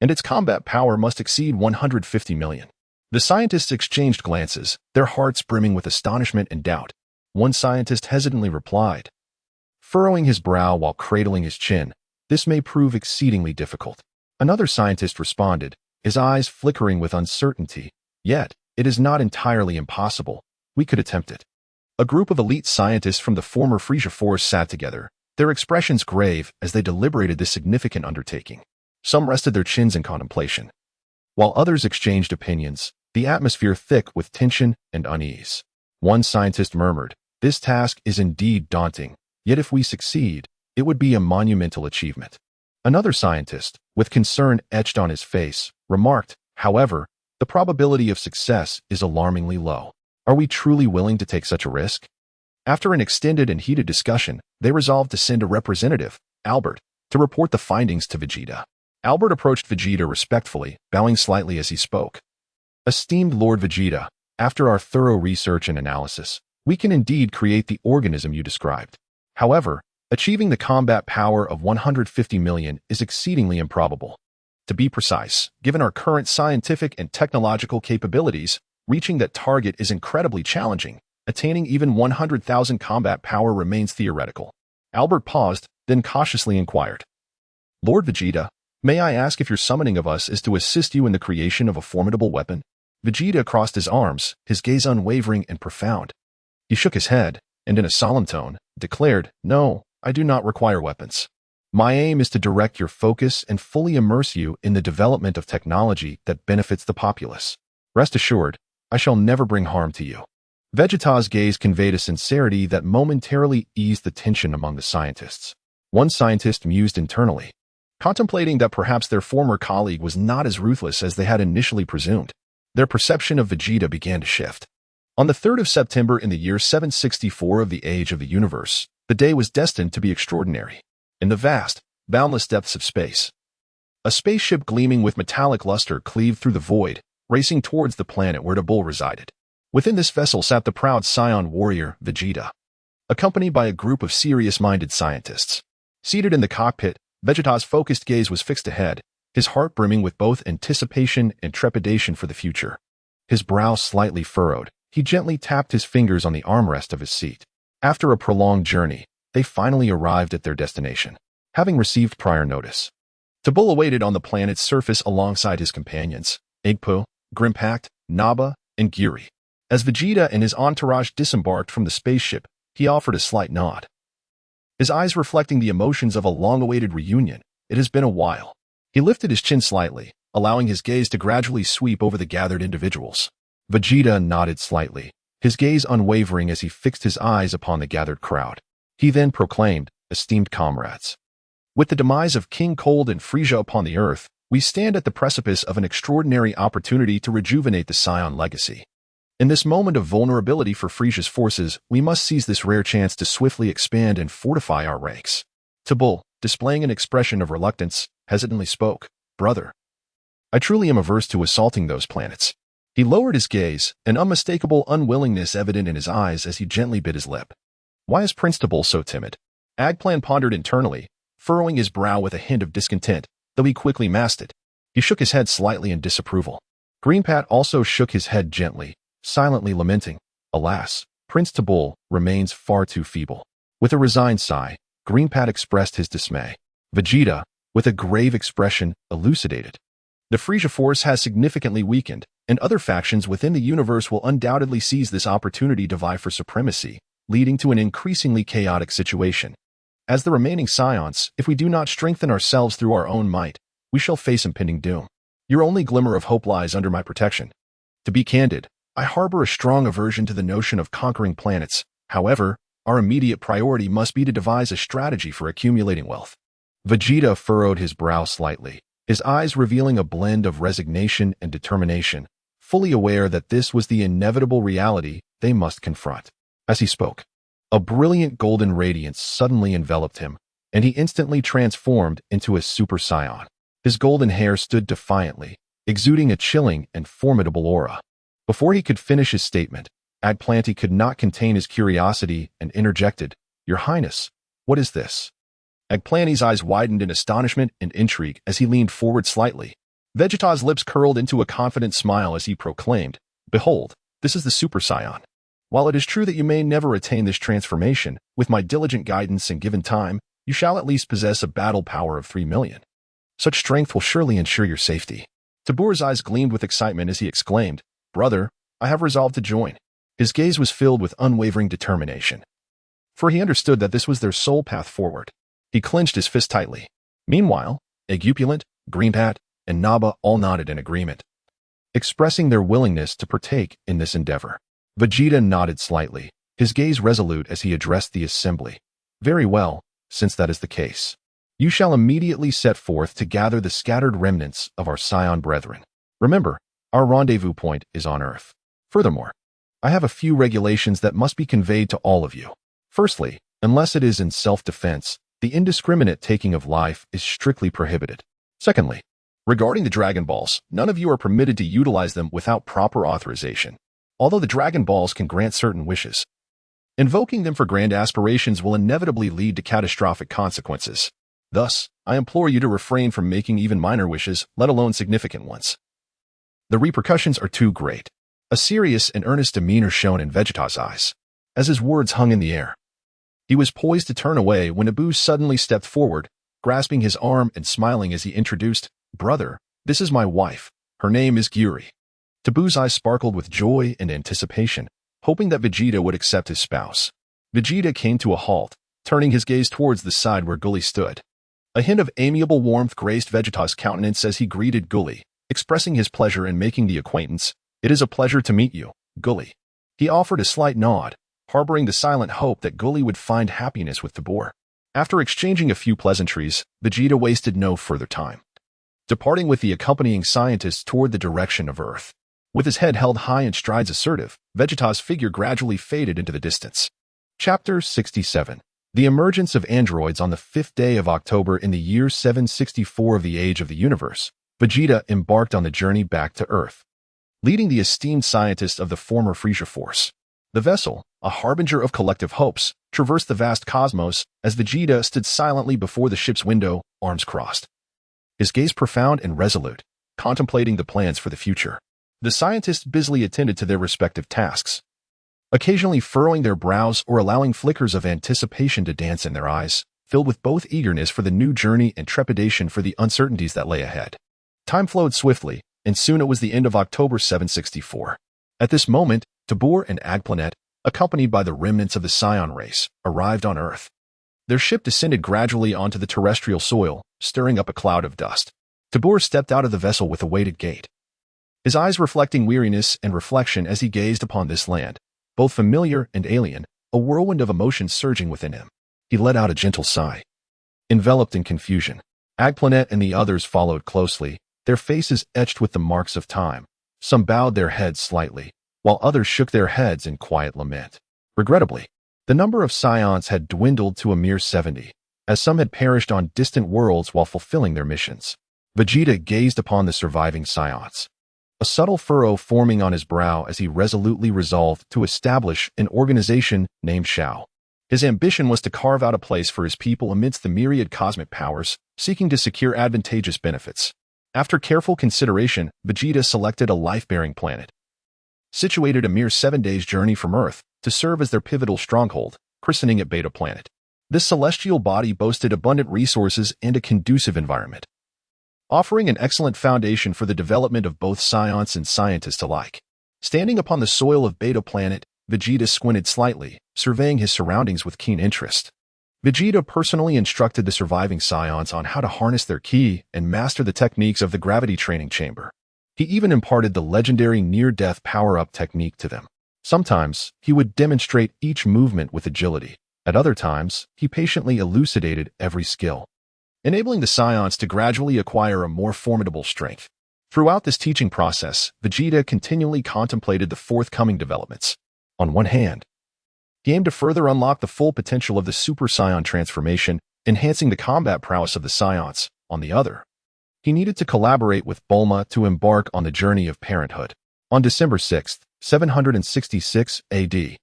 And its combat power must exceed 150 million. The scientists exchanged glances, their hearts brimming with astonishment and doubt. One scientist hesitantly replied, furrowing his brow while cradling his chin, "This may prove exceedingly difficult." Another scientist responded, his eyes flickering with uncertainty, "Yet, it is not entirely impossible. We could attempt it." A group of elite scientists from the former Frisia force sat together, their expressions grave as they deliberated this significant undertaking. Some rested their chins in contemplation, while others exchanged opinions, the atmosphere thick with tension and unease. One scientist murmured, "This task is indeed daunting, yet if we succeed, it would be a monumental achievement." Another scientist, with concern etched on his face, remarked, "However, the probability of success is alarmingly low. Are we truly willing to take such a risk?" After an extended and heated discussion, they resolved to send a representative, Albert, to report the findings to Vegeta. Albert approached Vegeta respectfully, bowing slightly as he spoke. "Esteemed Lord Vegeta, after our thorough research and analysis, we can indeed create the organism you described. However, achieving the combat power of 150 million is exceedingly improbable. To be precise, given our current scientific and technological capabilities, reaching that target is incredibly challenging. Attaining even 100,000 combat power remains theoretical." Albert paused, then cautiously inquired, "Lord Vegeta, may I ask if your summoning of us is to assist you in the creation of a formidable weapon?" Vegeta crossed his arms, his gaze unwavering and profound. He shook his head, and in a solemn tone, declared, "No, I do not require weapons. My aim is to direct your focus and fully immerse you in the development of technology that benefits the populace. Rest assured, I shall never bring harm to you." Vegeta's gaze conveyed a sincerity that momentarily eased the tension among the scientists. One scientist mused internally, contemplating that perhaps their former colleague was not as ruthless as they had initially presumed. Their perception of Vegeta began to shift. On the 3rd of September in the year 764 of the age of the universe, the day was destined to be extraordinary. In the vast, boundless depths of space, a spaceship gleaming with metallic luster cleaved through the void, racing towards the planet where the bull resided. Within this vessel sat the proud Saiyan warrior, Vegeta, accompanied by a group of serious-minded scientists. Seated in the cockpit, Vegeta's focused gaze was fixed ahead, his heart brimming with both anticipation and trepidation for the future. His brow slightly furrowed, he gently tapped his fingers on the armrest of his seat. After a prolonged journey, they finally arrived at their destination, having received prior notice. Tabul awaited on the planet's surface alongside his companions, Igpo, Grimpact, Naba, and Guri. As Vegeta and his entourage disembarked from the spaceship, he offered a slight nod, his eyes reflecting the emotions of a long-awaited reunion. It has been a while. He lifted his chin slightly, allowing his gaze to gradually sweep over the gathered individuals. Vegeta nodded slightly, his gaze unwavering as he fixed his eyes upon the gathered crowd. He then proclaimed, "Esteemed comrades, with the demise of King Cold and Frieza upon the Earth, we stand at the precipice of an extraordinary opportunity to rejuvenate the Saiyan legacy. In this moment of vulnerability for Frieza's forces, we must seize this rare chance to swiftly expand and fortify our ranks." Tabul, displaying an expression of reluctance, hesitantly spoke, "Brother, I truly am averse to assaulting those planets." He lowered his gaze, an unmistakable unwillingness evident in his eyes as he gently bit his lip. Why is Prince Tabul so timid? Agplan pondered internally, furrowing his brow with a hint of discontent, though he quickly masked it. He shook his head slightly in disapproval. Greenpat also shook his head gently, silently lamenting, "Alas, Prince Tabul remains far too feeble." With a resigned sigh, Greenpat expressed his dismay. Vegeta, with a grave expression, elucidated, "The Frieza force has significantly weakened, and other factions within the universe will undoubtedly seize this opportunity to vie for supremacy, leading to an increasingly chaotic situation. As the remaining Saiyans, if we do not strengthen ourselves through our own might, we shall face impending doom. Your only glimmer of hope lies under my protection. To be candid, I harbor a strong aversion to the notion of conquering planets. However, our immediate priority must be to devise a strategy for accumulating wealth." Vegeta furrowed his brow slightly, his eyes revealing a blend of resignation and determination, fully aware that this was the inevitable reality they must confront. As he spoke, a brilliant golden radiance suddenly enveloped him, and he instantly transformed into a Super Saiyan. His golden hair stood defiantly, exuding a chilling and formidable aura. Before he could finish his statement, Agplanty could not contain his curiosity and interjected, "Your Highness, what is this?" Agplanty's eyes widened in astonishment and intrigue as he leaned forward slightly. Vegeta's lips curled into a confident smile as he proclaimed, "Behold, this is the Super Saiyan. While it is true that you may never attain this transformation, with my diligent guidance and given time, you shall at least possess a battle power of 3 million. Such strength will surely ensure your safety." Tabur's eyes gleamed with excitement as he exclaimed, "Brother, I have resolved to join." His gaze was filled with unwavering determination, for he understood that this was their sole path forward. He clenched his fist tightly. Meanwhile, Egupulent, Greenpat, and Naba all nodded in agreement, expressing their willingness to partake in this endeavor. Vegeta nodded slightly, his gaze resolute as he addressed the assembly. "Very well, since that is the case. You shall immediately set forth to gather the scattered remnants of our Saiyan brethren. Remember, our rendezvous point is on Earth. Furthermore, I have a few regulations that must be conveyed to all of you. Firstly, unless it is in self-defense, the indiscriminate taking of life is strictly prohibited. Secondly, regarding the Dragon Balls, none of you are permitted to utilize them without proper authorization. Although the Dragon Balls can grant certain wishes, invoking them for grand aspirations will inevitably lead to catastrophic consequences. Thus, I implore you to refrain from making even minor wishes, let alone significant ones. The repercussions are too great." A serious and earnest demeanor shone in Vegeta's eyes, as his words hung in the air. He was poised to turn away when Abu suddenly stepped forward, grasping his arm and smiling as he introduced, "Brother, this is my wife. Her name is Guri." Tabu's eyes sparkled with joy and anticipation, hoping that Vegeta would accept his spouse. Vegeta came to a halt, turning his gaze towards the side where Gully stood. A hint of amiable warmth graced Vegeta's countenance as he greeted Gully, expressing his pleasure in making the acquaintance. "It is a pleasure to meet you, Gully." He offered a slight nod, harboring the silent hope that Gully would find happiness with Tabor. After exchanging a few pleasantries, Vegeta wasted no further time, departing with the accompanying scientists toward the direction of Earth. With his head held high and strides assertive, Vegeta's figure gradually faded into the distance. Chapter 67. The emergence of androids. On the 5th day of October in the year 764 of the Age of the Universe, Vegeta embarked on the journey back to Earth, leading the esteemed scientists of the former Frisia Force. The vessel, a harbinger of collective hopes, traversed the vast cosmos as Vegeta stood silently before the ship's window, arms crossed, his gaze profound and resolute, contemplating the plans for the future. The scientists busily attended to their respective tasks, occasionally furrowing their brows or allowing flickers of anticipation to dance in their eyes, filled with both eagerness for the new journey and trepidation for the uncertainties that lay ahead. Time flowed swiftly, and soon it was the end of October 764. At this moment, Tabor and Agplanet, accompanied by the remnants of the Saiyan race, arrived on Earth. Their ship descended gradually onto the terrestrial soil, stirring up a cloud of dust. Tabor stepped out of the vessel with a weighted gait, his eyes reflecting weariness and reflection as he gazed upon this land, both familiar and alien, a whirlwind of emotions surging within him. He let out a gentle sigh. Enveloped in confusion, Agplanet and the others followed closely, their faces etched with the marks of time. Some bowed their heads slightly, while others shook their heads in quiet lament. Regrettably, the number of Saiyans had dwindled to a mere 70, as some had perished on distant worlds while fulfilling their missions. Vegeta gazed upon the surviving Saiyans, a subtle furrow forming on his brow as he resolutely resolved to establish an organization named Shao. His ambition was to carve out a place for his people amidst the myriad cosmic powers, seeking to secure advantageous benefits. After careful consideration, Vegeta selected a life-bearing planet, situated a mere 7 days' journey from Earth, to serve as their pivotal stronghold, christening it Beta Planet. This celestial body boasted abundant resources and a conducive environment, offering an excellent foundation for the development of both Saiyans and scientists alike. Standing upon the soil of Beta Planet, Vegeta squinted slightly, surveying his surroundings with keen interest. Vegeta personally instructed the surviving Saiyans on how to harness their ki and master the techniques of the gravity training chamber. He even imparted the legendary near-death power-up technique to them. Sometimes, he would demonstrate each movement with agility. At other times, he patiently elucidated every skill, enabling the Saiyans to gradually acquire a more formidable strength. Throughout this teaching process, Vegeta continually contemplated the forthcoming developments. On one hand, he aimed to further unlock the full potential of the Super Saiyan transformation, enhancing the combat prowess of the Saiyans. On the other, he needed to collaborate with Bulma to embark on the journey of parenthood. On December 6, 766 AD,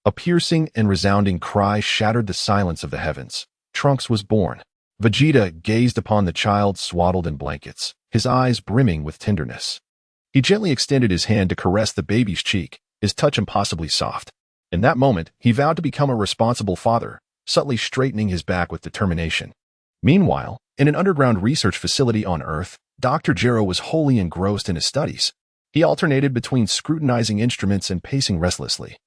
a piercing and resounding cry shattered the silence of the heavens. Trunks was born. Vegeta gazed upon the child swaddled in blankets, his eyes brimming with tenderness. He gently extended his hand to caress the baby's cheek, his touch impossibly soft. In that moment, he vowed to become a responsible father, subtly straightening his back with determination. Meanwhile, in an underground research facility on Earth, Dr. Gero was wholly engrossed in his studies. He alternated between scrutinizing instruments and pacing restlessly,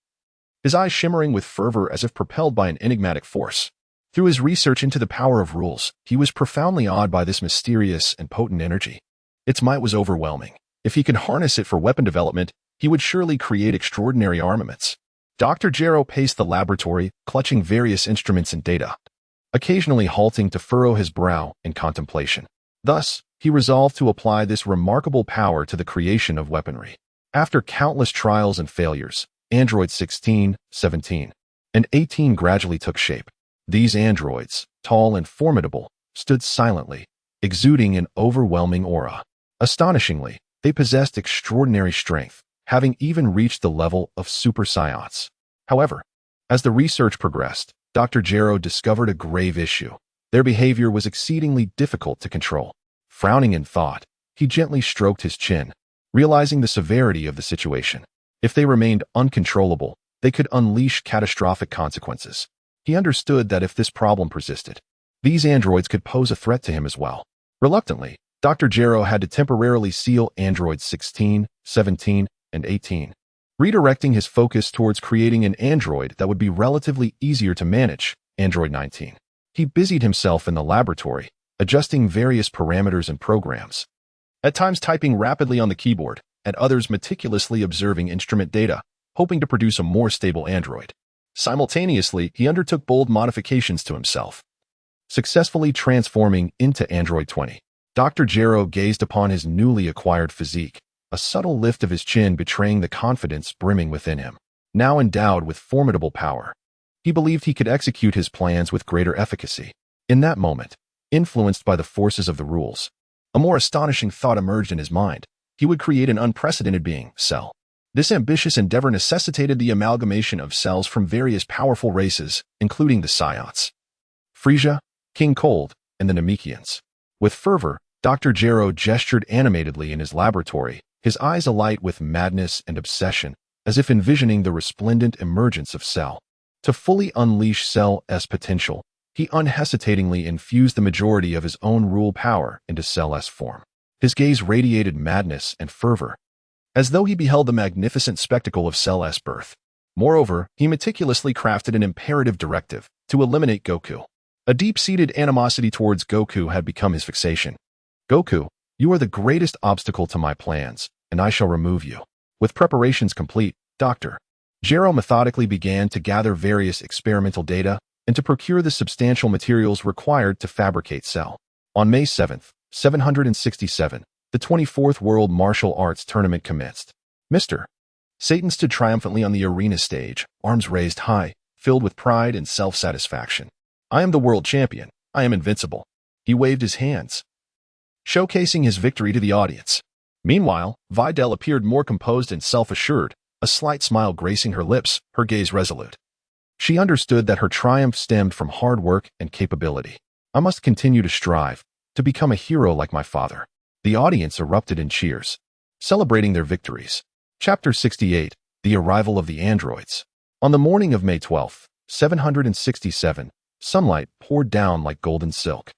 his eyes shimmering with fervor as if propelled by an enigmatic force. Through his research into the power of rules, he was profoundly awed by this mysterious and potent energy. Its might was overwhelming. If he could harness it for weapon development, he would surely create extraordinary armaments. Dr. Gero paced the laboratory, clutching various instruments and data, occasionally halting to furrow his brow in contemplation. Thus, he resolved to apply this remarkable power to the creation of weaponry. After countless trials and failures, androids 16, 17, and 18 gradually took shape. These androids, tall and formidable, stood silently, exuding an overwhelming aura. Astonishingly, they possessed extraordinary strength, having even reached the level of Super Saiyans. However, as the research progressed, Dr. Gero discovered a grave issue. Their behavior was exceedingly difficult to control. Frowning in thought, he gently stroked his chin, realizing the severity of the situation. If they remained uncontrollable, they could unleash catastrophic consequences. He understood that if this problem persisted, these androids could pose a threat to him as well. Reluctantly, Dr. Gero had to temporarily seal androids 16, 17, and 18, redirecting his focus towards creating an android that would be relatively easier to manage, android 19. He busied himself in the laboratory, adjusting various parameters and programs, at times typing rapidly on the keyboard, at others meticulously observing instrument data. hoping to produce a more stable android. Simultaneously, he undertook bold modifications to himself, successfully transforming into Android 20. Dr. Gero gazed upon his newly acquired physique, a subtle lift of his chin betraying the confidence brimming within him. Now endowed with formidable power, he believed he could execute his plans with greater efficacy. In that moment, influenced by the forces of the rules, a more astonishing thought emerged in his mind. He would create an unprecedented being, Cell. This ambitious endeavor necessitated the amalgamation of cells from various powerful races, including the Saiyans, Frisia, King Cold, and the Namekians. With fervor, Dr. Gero gestured animatedly in his laboratory, his eyes alight with madness and obsession, as if envisioning the resplendent emergence of Cell. To fully unleash Cell's potential, he unhesitatingly infused the majority of his own rule power into Cell's form. His gaze radiated madness and fervor, as though he beheld the magnificent spectacle of Cell's birth. Moreover, he meticulously crafted an imperative directive to eliminate Goku. A deep-seated animosity towards Goku had become his fixation. Goku, you are the greatest obstacle to my plans, and I shall remove you. With preparations complete, Dr. Gero methodically began to gather various experimental data and to procure the substantial materials required to fabricate Cell. On May 7, 767, the 24th World Martial Arts Tournament commenced. Mr. Satan stood triumphantly on the arena stage, arms raised high, filled with pride and self-satisfaction. I am the world champion. I am invincible. He waved his hands, showcasing his victory to the audience. Meanwhile, Videl appeared more composed and self-assured, a slight smile gracing her lips, her gaze resolute. She understood that her triumph stemmed from hard work and capability. I must continue to strive, to become a hero like my father. The audience erupted in cheers, celebrating their victories. Chapter 68, The Arrival of the Androids. On the morning of May 12, 767, sunlight poured down like golden silk,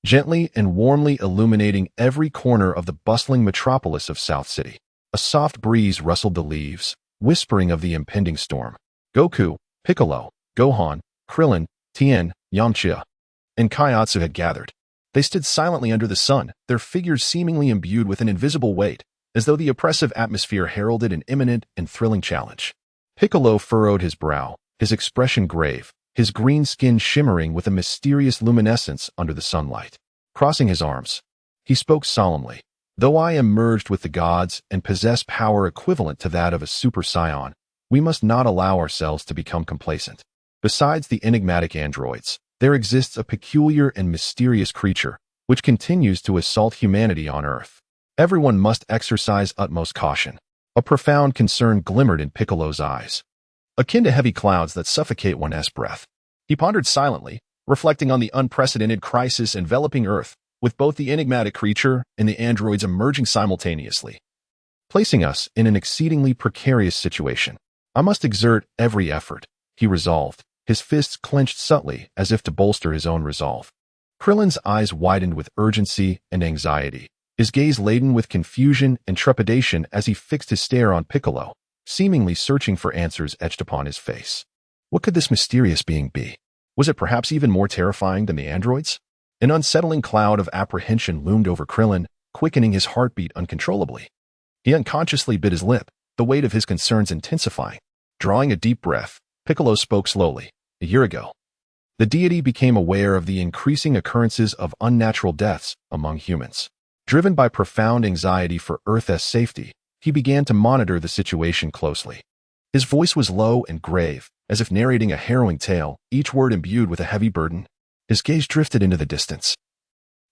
gently and warmly illuminating every corner of the bustling metropolis of South City. A soft breeze rustled the leaves, whispering of the impending storm. Goku, Piccolo, Gohan, Krillin, Tien, Yamcha, and Kaiatsu had gathered. They stood silently under the sun, their figures seemingly imbued with an invisible weight, as though the oppressive atmosphere heralded an imminent and thrilling challenge. Piccolo furrowed his brow, his expression grave, his green skin shimmering with a mysterious luminescence under the sunlight. Crossing his arms, he spoke solemnly. Though I am merged with the gods and possess power equivalent to that of a Super Saiyan, we must not allow ourselves to become complacent. Besides the enigmatic androids, there exists a peculiar and mysterious creature, which continues to assault humanity on Earth. Everyone must exercise utmost caution. A profound concern glimmered in Piccolo's eyes, akin to heavy clouds that suffocate one's breath. He pondered silently, reflecting on the unprecedented crisis enveloping Earth, with both the enigmatic creature and the androids emerging simultaneously, placing us in an exceedingly precarious situation. I must exert every effort, he resolved, his fists clenched subtly as if to bolster his own resolve. Krillin's eyes widened with urgency and anxiety, his gaze laden with confusion and trepidation as he fixed his stare on Piccolo, seemingly searching for answers etched upon his face. What could this mysterious being be? Was it perhaps even more terrifying than the androids? An unsettling cloud of apprehension loomed over Krillin, quickening his heartbeat uncontrollably. He unconsciously bit his lip, the weight of his concerns intensifying. Drawing a deep breath, Piccolo spoke slowly. A year ago, the deity became aware of the increasing occurrences of unnatural deaths among humans. Driven by profound anxiety for Earth's safety, he began to monitor the situation closely. His voice was low and grave, as if narrating a harrowing tale, each word imbued with a heavy burden. His gaze drifted into the distance,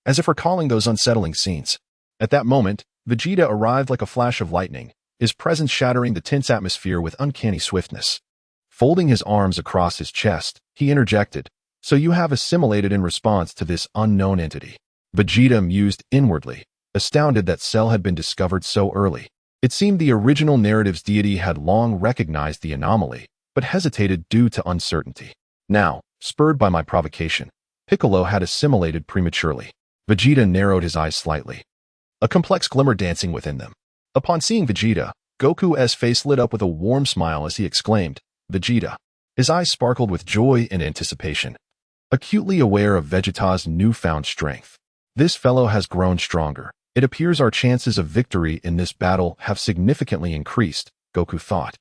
as if recalling those unsettling scenes. At that moment, Vegeta arrived like a flash of lightning, his presence shattering the tense atmosphere with uncanny swiftness. Folding his arms across his chest, he interjected, "So you have assimilated in response to this unknown entity." Vegeta mused inwardly, astounded that Cell had been discovered so early. It seemed the original narrative's deity had long recognized the anomaly, but hesitated due to uncertainty. Now, spurred by my provocation, Piccolo had assimilated prematurely. Vegeta narrowed his eyes slightly, a complex glimmer dancing within them. Upon seeing Vegeta, Goku's face lit up with a warm smile as he exclaimed, "Vegeta." His eyes sparkled with joy and anticipation, acutely aware of Vegeta's newfound strength. "This fellow has grown stronger. It appears our chances of victory in this battle have significantly increased," Goku thought.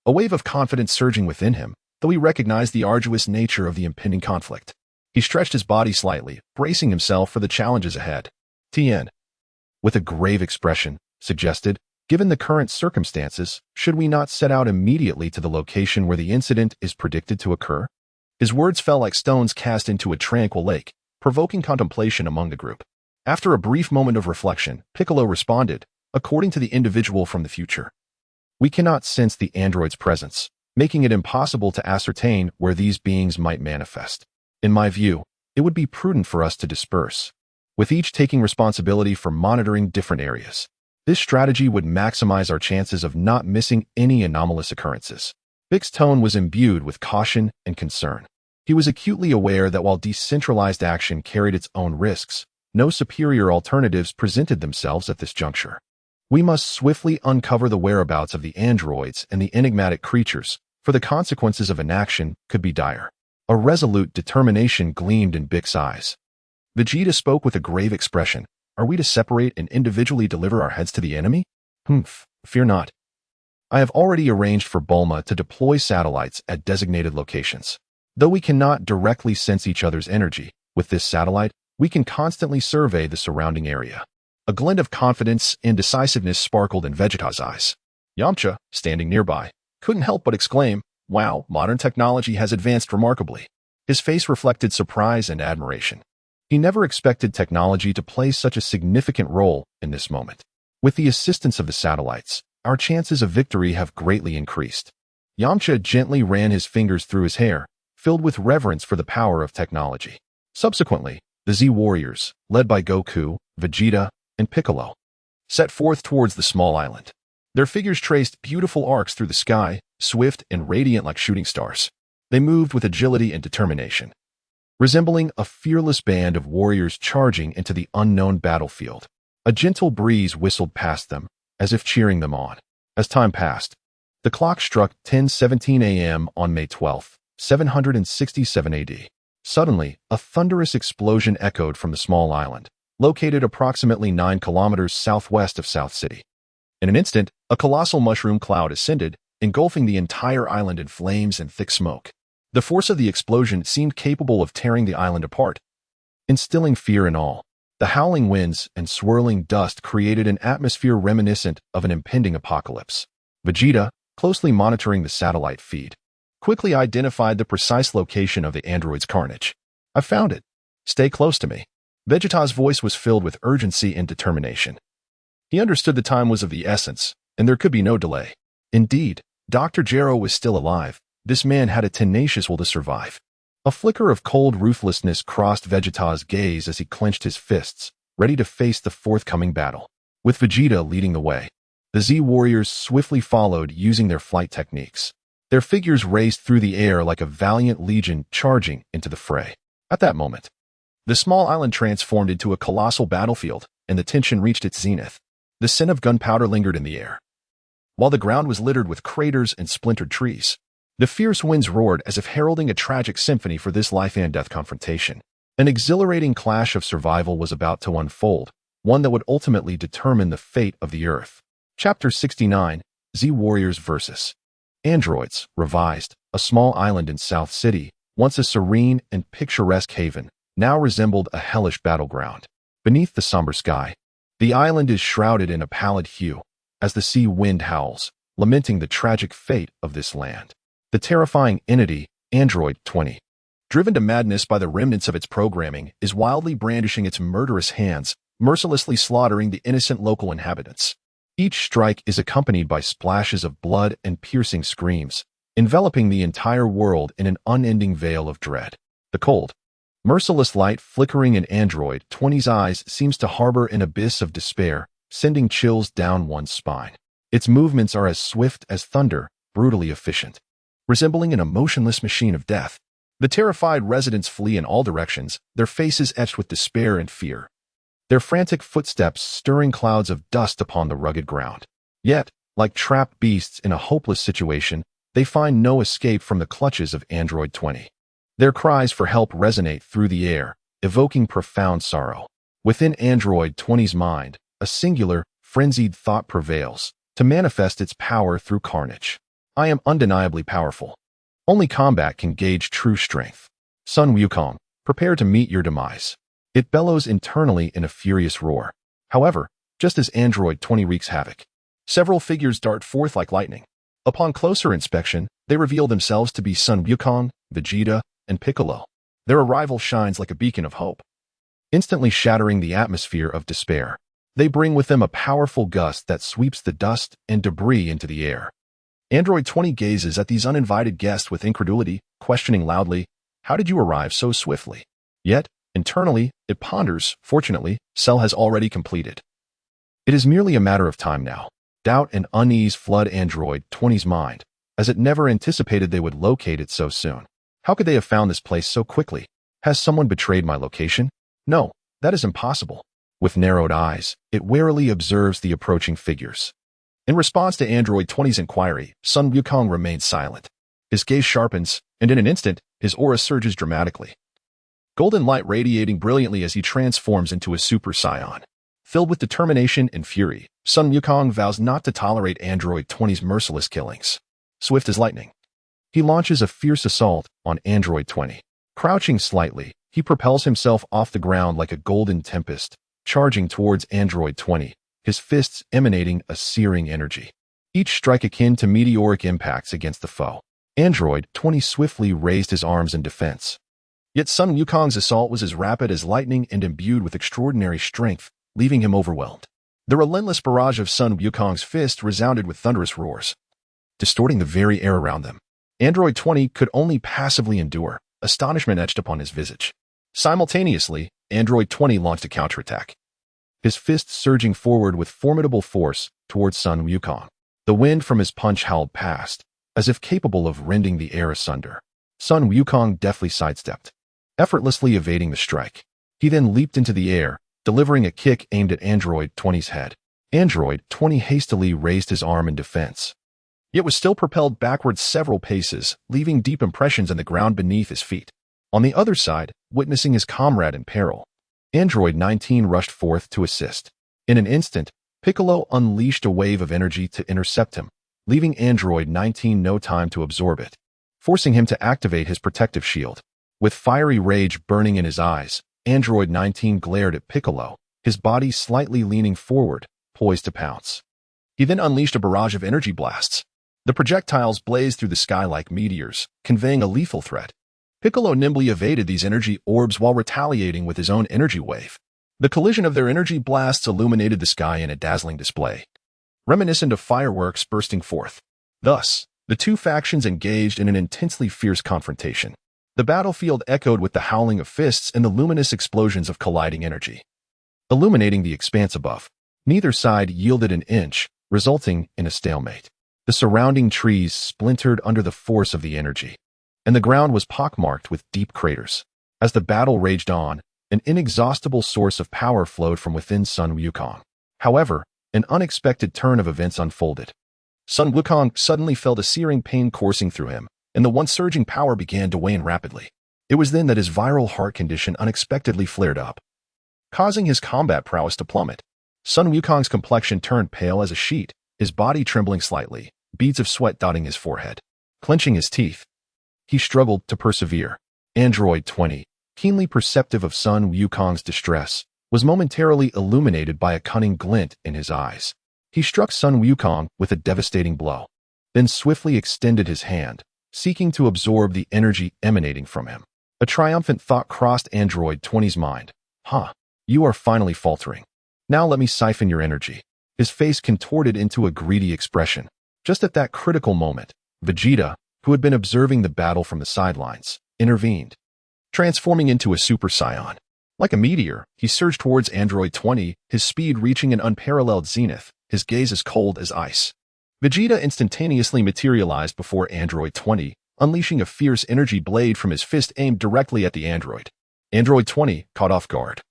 a wave of confidence surging within him, though he recognized the arduous nature of the impending conflict. He stretched his body slightly, bracing himself for the challenges ahead. Tien, with a grave expression, suggested, given the current circumstances, should we not set out immediately to the location where the incident is predicted to occur? His words fell like stones cast into a tranquil lake, provoking contemplation among the group. After a brief moment of reflection, Piccolo responded, according to the individual from the future. We cannot sense the android's presence, making it impossible to ascertain where these beings might manifest. In my view, it would be prudent for us to disperse, with each taking responsibility for monitoring different areas. This strategy would maximize our chances of not missing any anomalous occurrences. Vic's tone was imbued with caution and concern. He was acutely aware that while decentralized action carried its own risks, no superior alternatives presented themselves at this juncture. We must swiftly uncover the whereabouts of the androids and the enigmatic creatures, for the consequences of inaction could be dire. A resolute determination gleamed in Vic's eyes. Vegeta spoke with a grave expression. Are we to separate and individually deliver our heads to the enemy? Fear not. I have already arranged for Bulma to deploy satellites at designated locations. Though we cannot directly sense each other's energy, with this satellite, we can constantly survey the surrounding area. A glint of confidence and decisiveness sparkled in Vegeta's eyes. Yamcha, standing nearby, couldn't help but exclaim, "Wow, modern technology has advanced remarkably." His face reflected surprise and admiration. He never expected technology to play such a significant role in this moment. With the assistance of the satellites, our chances of victory have greatly increased. Yamcha gently ran his fingers through his hair, filled with reverence for the power of technology. Subsequently, the Z warriors, led by Goku, Vegeta, and Piccolo, set forth towards the small island. Their figures traced beautiful arcs through the sky, swift and radiant like shooting stars. They moved with agility and determination, resembling a fearless band of warriors charging into the unknown battlefield. A gentle breeze whistled past them, as if cheering them on. As time passed, the clock struck 10:17 a.m. on May 12, 767 AD. Suddenly, a thunderous explosion echoed from the small island, located approximately 9 kilometers southwest of South City. In an instant, a colossal mushroom cloud ascended, engulfing the entire island in flames and thick smoke. The force of the explosion seemed capable of tearing the island apart, instilling fear in all. The howling winds and swirling dust created an atmosphere reminiscent of an impending apocalypse. Vegeta, closely monitoring the satellite feed, quickly identified the precise location of the android's carnage. "I found it. Stay close to me." Vegeta's voice was filled with urgency and determination. He understood the time was of the essence, and there could be no delay. Indeed, Dr. Gero was still alive. This man had a tenacious will to survive. A flicker of cold ruthlessness crossed Vegeta's gaze as he clenched his fists, ready to face the forthcoming battle. With Vegeta leading the way, the Z warriors swiftly followed using their flight techniques. Their figures raced through the air like a valiant legion charging into the fray. At that moment, the small island transformed into a colossal battlefield, and the tension reached its zenith. The scent of gunpowder lingered in the air, while the ground was littered with craters and splintered trees. The fierce winds roared as if heralding a tragic symphony for this life-and-death confrontation. An exhilarating clash of survival was about to unfold, one that would ultimately determine the fate of the Earth. Chapter 69, Z Warriors vs. Androids, Revised. A small island in South City, once a serene and picturesque haven, now resembled a hellish battleground. Beneath the somber sky, the island is shrouded in a pallid hue, as the sea wind howls, lamenting the tragic fate of this land. The terrifying entity, Android 20, driven to madness by the remnants of its programming, is wildly brandishing its murderous hands, mercilessly slaughtering the innocent local inhabitants. Each strike is accompanied by splashes of blood and piercing screams, enveloping the entire world in an unending veil of dread. The cold, merciless light flickering in Android 20's eyes seems to harbor an abyss of despair, sending chills down one's spine. Its movements are as swift as thunder, brutally efficient, resembling an emotionless machine of death. The terrified residents flee in all directions, their faces etched with despair and fear, their frantic footsteps stirring clouds of dust upon the rugged ground. Yet, like trapped beasts in a hopeless situation, they find no escape from the clutches of Android 20. Their cries for help resonate through the air, evoking profound sorrow. Within Android 20's mind, a singular, frenzied thought prevails, to manifest its power through carnage. I am undeniably powerful. Only combat can gauge true strength. Sun Wukong, prepare to meet your demise. It bellows internally in a furious roar. However, just as Android 20 wreaks havoc, several figures dart forth like lightning. Upon closer inspection, they reveal themselves to be Sun Wukong, Vegeta, and Piccolo. Their arrival shines like a beacon of hope, instantly shattering the atmosphere of despair. They bring with them a powerful gust that sweeps the dust and debris into the air. Android 20 gazes at these uninvited guests with incredulity, questioning loudly, "How did you arrive so swiftly?" Yet, internally, it ponders, fortunately, Cell has already completed. It is merely a matter of time now. Doubt and unease flood Android 20's mind, as it never anticipated they would locate it so soon. How could they have found this place so quickly? Has someone betrayed my location? No, that is impossible. With narrowed eyes, it warily observes the approaching figures. In response to Android 20's inquiry, Sun Wukong remains silent. His gaze sharpens, and in an instant, his aura surges dramatically. Golden light radiating brilliantly as he transforms into a Super Saiyan. Filled with determination and fury, Sun Wukong vows not to tolerate Android 20's merciless killings. Swift as lightning, he launches a fierce assault on Android 20. Crouching slightly, he propels himself off the ground like a golden tempest, charging towards Android 20, his fists emanating a searing energy. Each strike akin to meteoric impacts against the foe. Android 20 swiftly raised his arms in defense. Yet Sun Wukong's assault was as rapid as lightning and imbued with extraordinary strength, leaving him overwhelmed. The relentless barrage of Sun Wukong's fist resounded with thunderous roars, distorting the very air around them. Android 20 could only passively endure, astonishment etched upon his visage. Simultaneously, Android 20 launched a counterattack, his fists surging forward with formidable force towards Sun Wukong. The wind from his punch howled past, as if capable of rending the air asunder. Sun Wukong deftly sidestepped, effortlessly evading the strike. He then leaped into the air, delivering a kick aimed at Android 20's head. Android 20 hastily raised his arm in defense, yet was still propelled backwards several paces, leaving deep impressions on the ground beneath his feet. On the other side, witnessing his comrade in peril, Android 19 rushed forth to assist. In an instant, Piccolo unleashed a wave of energy to intercept him, leaving Android 19 no time to absorb it, forcing him to activate his protective shield. With fiery rage burning in his eyes, Android 19 glared at Piccolo, his body slightly leaning forward, poised to pounce. He then unleashed a barrage of energy blasts. The projectiles blazed through the sky like meteors, conveying a lethal threat. Piccolo nimbly evaded these energy orbs while retaliating with his own energy wave. The collision of their energy blasts illuminated the sky in a dazzling display, reminiscent of fireworks bursting forth. Thus, the two factions engaged in an intensely fierce confrontation. The battlefield echoed with the howling of fists and the luminous explosions of colliding energy, illuminating the expanse above. Neither side yielded an inch, resulting in a stalemate. The surrounding trees splintered under the force of the energy, and the ground was pockmarked with deep craters. As the battle raged on, an inexhaustible source of power flowed from within Sun Wukong. However, an unexpected turn of events unfolded. Sun Wukong suddenly felt a searing pain coursing through him, and the once surging power began to wane rapidly. It was then that his viral heart condition unexpectedly flared up, causing his combat prowess to plummet. Sun Wukong's complexion turned pale as a sheet, his body trembling slightly, beads of sweat dotting his forehead. Clenching his teeth, he struggled to persevere. Android 20, keenly perceptive of Sun Wukong's distress, was momentarily illuminated by a cunning glint in his eyes. He struck Sun Wukong with a devastating blow, then swiftly extended his hand, seeking to absorb the energy emanating from him. A triumphant thought crossed Android 20's mind. You are finally faltering. Now let me siphon your energy. His face contorted into a greedy expression. Just at that critical moment, Vegeta, who had been observing the battle from the sidelines, intervened, transforming into a Super Saiyan. Like a meteor, he surged towards Android 20, his speed reaching an unparalleled zenith, his gaze as cold as ice. Vegeta instantaneously materialized before Android 20, unleashing a fierce energy blade from his fist aimed directly at the android. Android 20, caught off guard,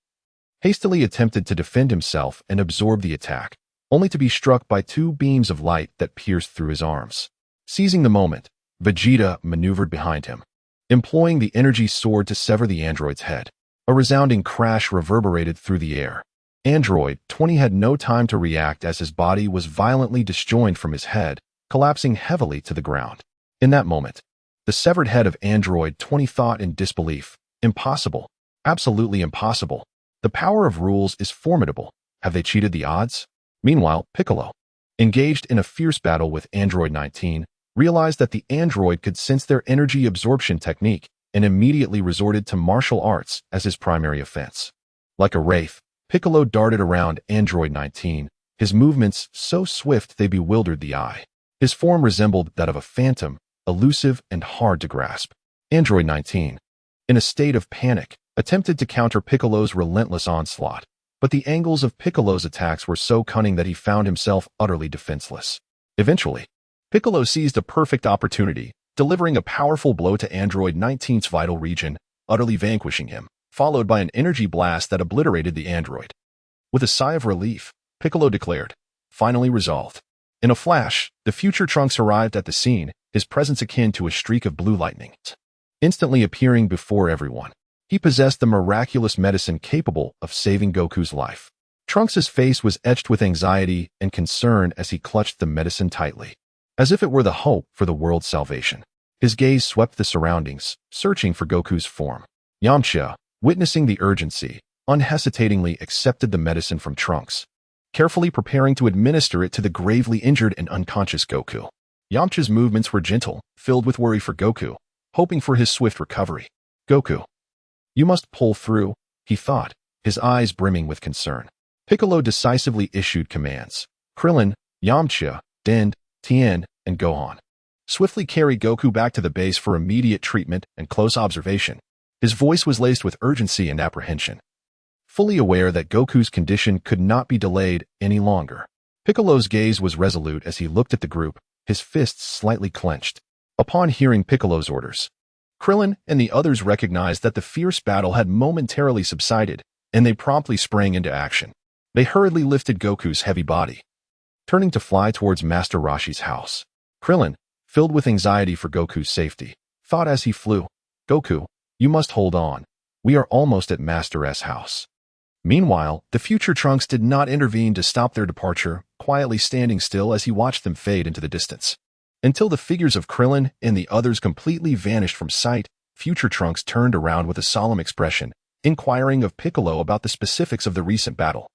hastily attempted to defend himself and absorb the attack, only to be struck by two beams of light that pierced through his arms. Seizing the moment, Vegeta maneuvered behind him, employing the energy sword to sever the android's head. A resounding crash reverberated through the air. Android 20 had no time to react as his body was violently disjoined from his head, collapsing heavily to the ground. In that moment, the severed head of Android 20 thought in disbelief. Impossible. Absolutely impossible. The power of rules is formidable. Have they cheated the odds? Meanwhile, Piccolo, engaged in a fierce battle with Android 19, realized that the android could sense their energy absorption technique and immediately resorted to martial arts as his primary offense. Like a wraith, Piccolo darted around Android 19, his movements so swift they bewildered the eye. His form resembled that of a phantom, elusive and hard to grasp. Android 19, in a state of panic, attempted to counter Piccolo's relentless onslaught, but the angles of Piccolo's attacks were so cunning that he found himself utterly defenseless. Eventually, Piccolo seized a perfect opportunity, delivering a powerful blow to Android 19's vital region, utterly vanquishing him, followed by an energy blast that obliterated the android. With a sigh of relief, Piccolo declared, finally resolved. In a flash, the future Trunks arrived at the scene, his presence akin to a streak of blue lightning. Instantly appearing before everyone, he possessed the miraculous medicine capable of saving Goku's life. Trunks' face was etched with anxiety and concern as he clutched the medicine tightly, as if it were the hope for the world's salvation. His gaze swept the surroundings, searching for Goku's form. Yamcha, witnessing the urgency, unhesitatingly accepted the medicine from Trunks, carefully preparing to administer it to the gravely injured and unconscious Goku. Yamcha's movements were gentle, filled with worry for Goku, hoping for his swift recovery. Goku, you must pull through, he thought, his eyes brimming with concern. Piccolo decisively issued commands. Krillin, Yamcha, Dende, Tien, and Gohan swiftly carried Goku back to the base for immediate treatment and close observation. His voice was laced with urgency and apprehension. Fully aware that Goku's condition could not be delayed any longer, Piccolo's gaze was resolute as he looked at the group, his fists slightly clenched. Upon hearing Piccolo's orders, Krillin and the others recognized that the fierce battle had momentarily subsided, and they promptly sprang into action. They hurriedly lifted Goku's heavy body, turning to fly towards Master Roshi's house. Krillin, filled with anxiety for Goku's safety, thought as he flew, Goku, you must hold on. We are almost at Master S' house. Meanwhile, the future Trunks did not intervene to stop their departure, quietly standing still as he watched them fade into the distance. Until the figures of Krillin and the others completely vanished from sight, future Trunks turned around with a solemn expression, inquiring of Piccolo about the specifics of the recent battle.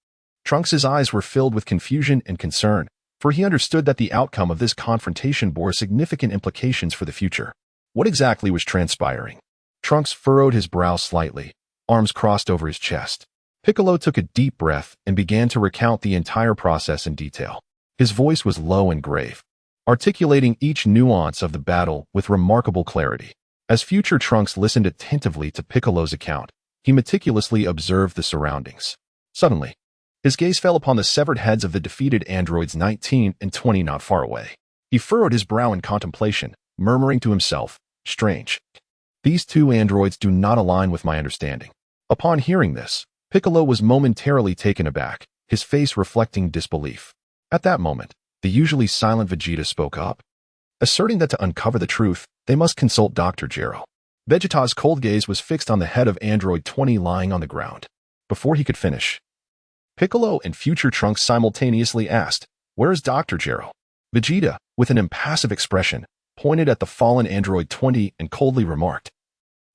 Trunks' eyes were filled with confusion and concern, for he understood that the outcome of this confrontation bore significant implications for the future. What exactly was transpiring? Trunks furrowed his brow slightly, arms crossed over his chest. Piccolo took a deep breath and began to recount the entire process in detail. His voice was low and grave, articulating each nuance of the battle with remarkable clarity. As future Trunks listened attentively to Piccolo's account, he meticulously observed the surroundings. Suddenly, his gaze fell upon the severed heads of the defeated androids 19 and 20 not far away. He furrowed his brow in contemplation, murmuring to himself, strange. These two androids do not align with my understanding. Upon hearing this, Piccolo was momentarily taken aback, his face reflecting disbelief. At that moment, the usually silent Vegeta spoke up, asserting that to uncover the truth, they must consult Dr. Gero. Vegeta's cold gaze was fixed on the head of Android 20 lying on the ground. Before he could finish, Piccolo and future Trunks simultaneously asked, "Where is Dr. Gero?" Vegeta, with an impassive expression, pointed at the fallen Android 20 and coldly remarked,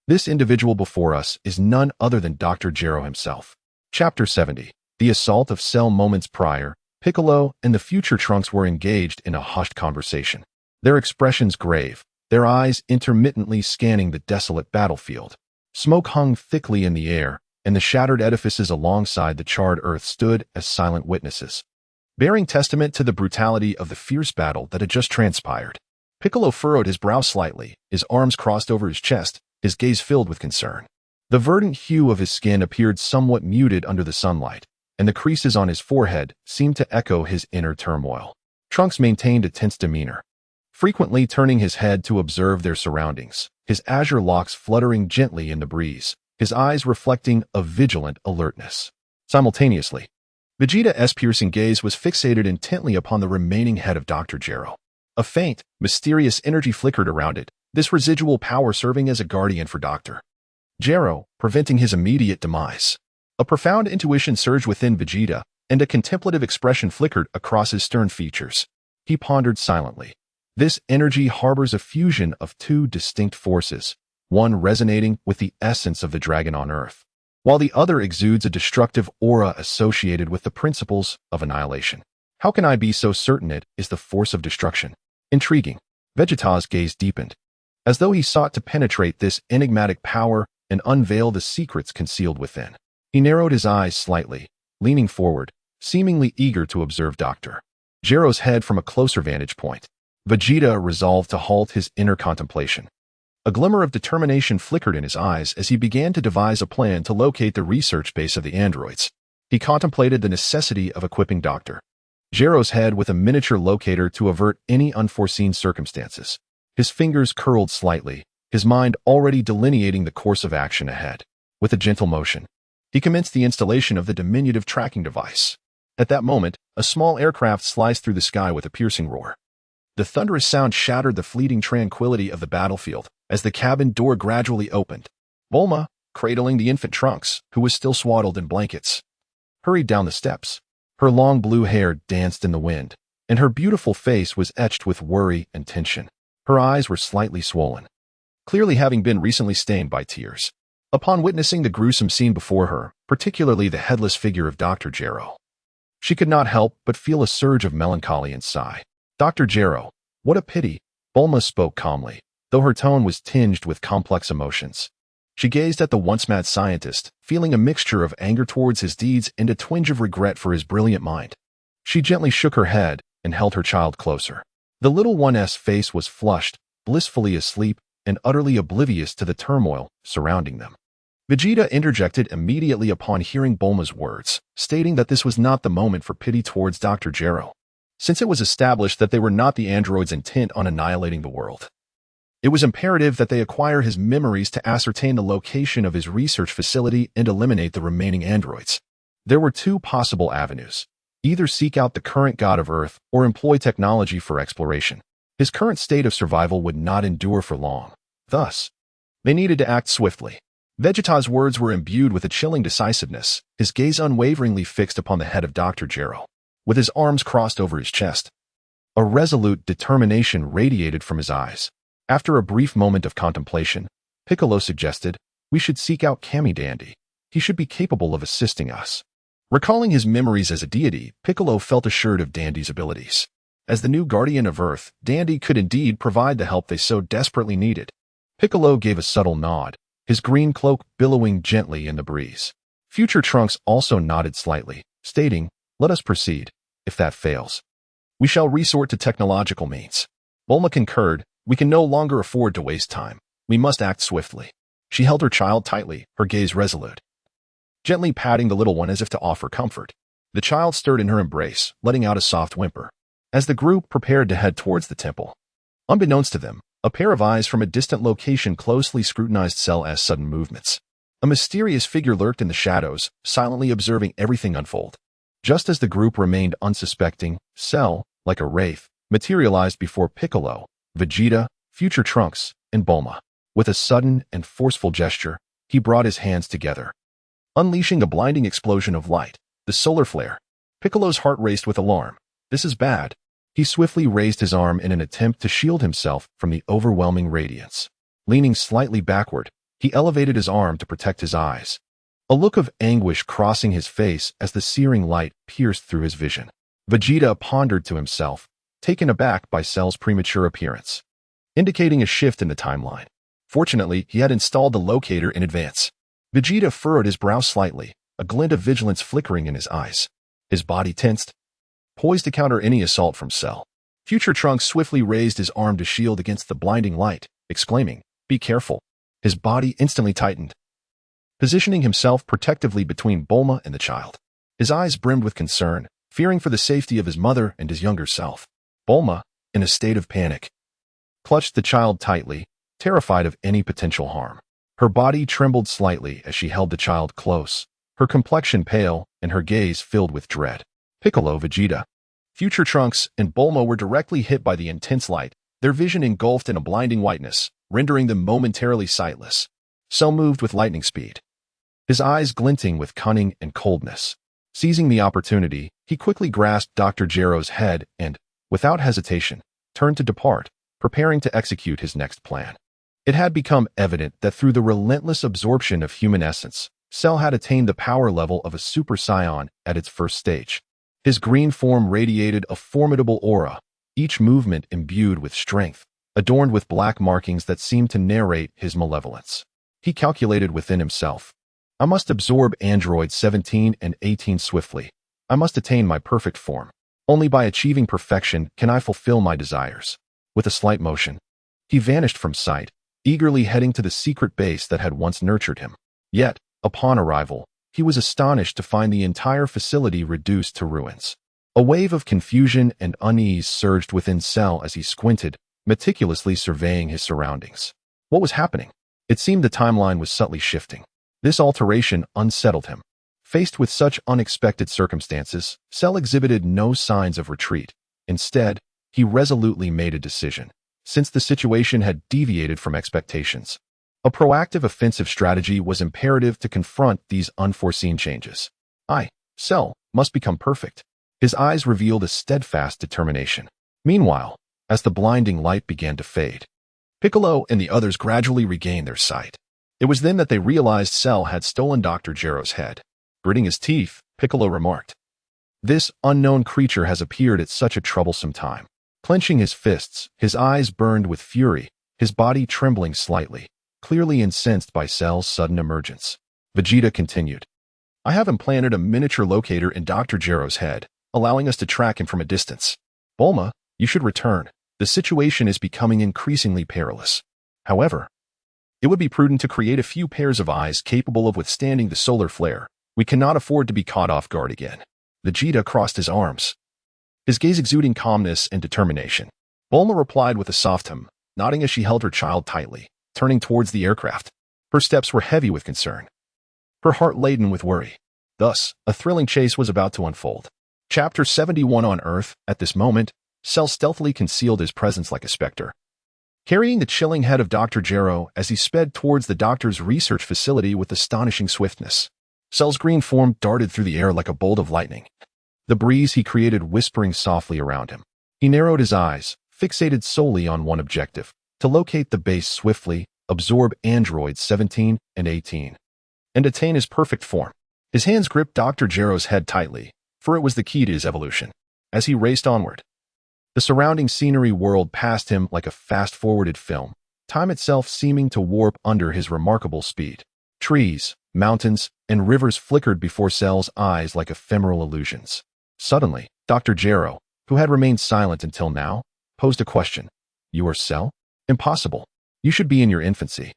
"This individual before us is none other than Dr. Gero himself." Chapter 70. The assault of Cell. Moments prior, Piccolo and the future Trunks were engaged in a hushed conversation, their expressions grave, their eyes intermittently scanning the desolate battlefield. Smoke hung thickly in the air, and the shattered edifices alongside the charred earth stood as silent witnesses, bearing testament to the brutality of the fierce battle that had just transpired. Piccolo furrowed his brow slightly, his arms crossed over his chest, his gaze filled with concern. The verdant hue of his skin appeared somewhat muted under the sunlight, and the creases on his forehead seemed to echo his inner turmoil. Trunks maintained a tense demeanor, frequently turning his head to observe their surroundings, his azure locks fluttering gently in the breeze, his eyes reflecting a vigilant alertness. Simultaneously, Vegeta's piercing gaze was fixated intently upon the remaining head of Dr. Gero. A faint, mysterious energy flickered around it, this residual power serving as a guardian for Dr. Gero, preventing his immediate demise. A profound intuition surged within Vegeta, and a contemplative expression flickered across his stern features. He pondered silently, This energy harbors a fusion of two distinct forces, one resonating with the essence of the dragon on Earth, while the other exudes a destructive aura associated with the principles of annihilation. How can I be so certain it is the force of destruction? Intriguing. Vegeta's gaze deepened, as though he sought to penetrate this enigmatic power and unveil the secrets concealed within. He narrowed his eyes slightly, leaning forward, seemingly eager to observe Dr. Gero's head from a closer vantage point. Vegeta resolved to halt his inner contemplation. A glimmer of determination flickered in his eyes as he began to devise a plan to locate the research base of the androids. He contemplated the necessity of equipping Dr. Gero's head with a miniature locator to avert any unforeseen circumstances. His fingers curled slightly, his mind already delineating the course of action ahead. With a gentle motion, he commenced the installation of the diminutive tracking device. At that moment, a small aircraft sliced through the sky with a piercing roar. The thunderous sound shattered the fleeting tranquility of the battlefield as the cabin door gradually opened. Bulma, cradling the infant Trunks, who was still swaddled in blankets, hurried down the steps. Her long blue hair danced in the wind, and her beautiful face was etched with worry and tension. Her eyes were slightly swollen, clearly having been recently stained by tears. Upon witnessing the gruesome scene before her, particularly the headless figure of Dr. Gero, she could not help but feel a surge of melancholy and sigh. Dr. Gero, what a pity, Bulma spoke calmly, though her tone was tinged with complex emotions. She gazed at the once-mad scientist, feeling a mixture of anger towards his deeds and a twinge of regret for his brilliant mind. She gently shook her head and held her child closer. The little one's face was flushed, blissfully asleep, and utterly oblivious to the turmoil surrounding them. Vegeta interjected immediately upon hearing Bulma's words, stating that this was not the moment for pity towards Dr. Gero, since it was established that they were not the androids intent on annihilating the world. It was imperative that they acquire his memories to ascertain the location of his research facility and eliminate the remaining androids. There were two possible avenues: either seek out the current god of Earth or employ technology for exploration. His current state of survival would not endure for long. Thus, they needed to act swiftly. Vegeta's words were imbued with a chilling decisiveness, his gaze unwaveringly fixed upon the head of Dr. Gero. With his arms crossed over his chest, a resolute determination radiated from his eyes. After a brief moment of contemplation, Piccolo suggested, "We should seek out Kami Dandy. He should be capable of assisting us." Recalling his memories as a deity, Piccolo felt assured of Dandy's abilities. As the new guardian of Earth, Dandy could indeed provide the help they so desperately needed. Piccolo gave a subtle nod, his green cloak billowing gently in the breeze. Future Trunks also nodded slightly, stating, "Let us proceed. If that fails, we shall resort to technological means." Bulma concurred, "We can no longer afford to waste time. We must act swiftly." She held her child tightly, her gaze resolute, gently patting the little one as if to offer comfort. The child stirred in her embrace, letting out a soft whimper. As the group prepared to head towards the temple, unbeknownst to them, a pair of eyes from a distant location closely scrutinized Cell's sudden movements. A mysterious figure lurked in the shadows, silently observing everything unfold. Just as the group remained unsuspecting, Cell, like a wraith, materialized before Piccolo, Vegeta, Future Trunks, and Bulma. With a sudden and forceful gesture, he brought his hands together, unleashing a blinding explosion of light, the solar flare. Piccolo's heart raced with alarm. This is bad. He swiftly raised his arm in an attempt to shield himself from the overwhelming radiance. Leaning slightly backward, he elevated his arm to protect his eyes, a look of anguish crossing his face as the searing light pierced through his vision. Vegeta pondered to himself, taken aback by Cell's premature appearance, indicating a shift in the timeline. Fortunately, he had installed the locator in advance. Vegeta furrowed his brow slightly, a glint of vigilance flickering in his eyes. His body tensed, poised to counter any assault from Cell. Future Trunks swiftly raised his arm to shield against the blinding light, exclaiming, "Be careful." His body instantly tightened, positioning himself protectively between Bulma and the child. His eyes brimmed with concern, fearing for the safety of his mother and his younger self. Bulma, in a state of panic, clutched the child tightly, terrified of any potential harm. Her body trembled slightly as she held the child close, her complexion pale and her gaze filled with dread. Piccolo, Vegeta, Future Trunks, and Bulma were directly hit by the intense light, their vision engulfed in a blinding whiteness, rendering them momentarily sightless. Cell moved with lightning speed, his eyes glinting with cunning and coldness. Seizing the opportunity, he quickly grasped Dr. Gero's head and, without hesitation, turned to depart, preparing to execute his next plan. It had become evident that through the relentless absorption of human essence, Cell had attained the power level of a Super Saiyan at its first stage. His green form radiated a formidable aura, each movement imbued with strength, adorned with black markings that seemed to narrate his malevolence. He calculated within himself, I must absorb androids 17 and 18 swiftly. I must attain my perfect form. Only by achieving perfection can I fulfill my desires. With a slight motion, he vanished from sight, eagerly heading to the secret base that had once nurtured him. Yet, upon arrival, he was astonished to find the entire facility reduced to ruins. A wave of confusion and unease surged within Cell as he squinted, meticulously surveying his surroundings. What was happening? It seemed the timeline was subtly shifting. This alteration unsettled him. Faced with such unexpected circumstances, Cell exhibited no signs of retreat. Instead, he resolutely made a decision, since the situation had deviated from expectations. A proactive offensive strategy was imperative to confront these unforeseen changes. Cell, must become perfect. His eyes revealed a steadfast determination. Meanwhile, as the blinding light began to fade, Piccolo and the others gradually regained their sight. It was then that they realized Cell had stolen Dr. Gero's head. Gritting his teeth, Piccolo remarked, "This unknown creature has appeared at such a troublesome time." Clenching his fists, his eyes burned with fury, his body trembling slightly, clearly incensed by Cell's sudden emergence. Vegeta continued, "I have implanted a miniature locator in Dr. Gero's head, allowing us to track him from a distance. Bulma, you should return. The situation is becoming increasingly perilous. However, it would be prudent to create a few pairs of eyes capable of withstanding the solar flare. We cannot afford to be caught off guard again." Vegeta crossed his arms, his gaze exuding calmness and determination. Bulma replied with a soft hum, nodding as she held her child tightly, turning towards the aircraft. Her steps were heavy with concern, her heart laden with worry. Thus, a thrilling chase was about to unfold. Chapter 71 On Earth. At this moment, Cell stealthily concealed his presence like a specter, carrying the chilling head of Dr. Gero as he sped towards the doctor's research facility with astonishing swiftness. Cell's green form darted through the air like a bolt of lightning, the breeze he created whispering softly around him. He narrowed his eyes, fixated solely on one objective, to locate the base swiftly, absorb androids 17 and 18, and attain his perfect form. His hands gripped Dr. Gero's head tightly, for it was the key to his evolution. As he raced onward, the surrounding scenery whirled past him like a fast-forwarded film, time itself seeming to warp under his remarkable speed. Trees, mountains, and rivers flickered before Cell's eyes like ephemeral illusions. Suddenly, Dr. Gero, who had remained silent until now, posed a question. "You are Cell? Impossible. You should be in your infancy."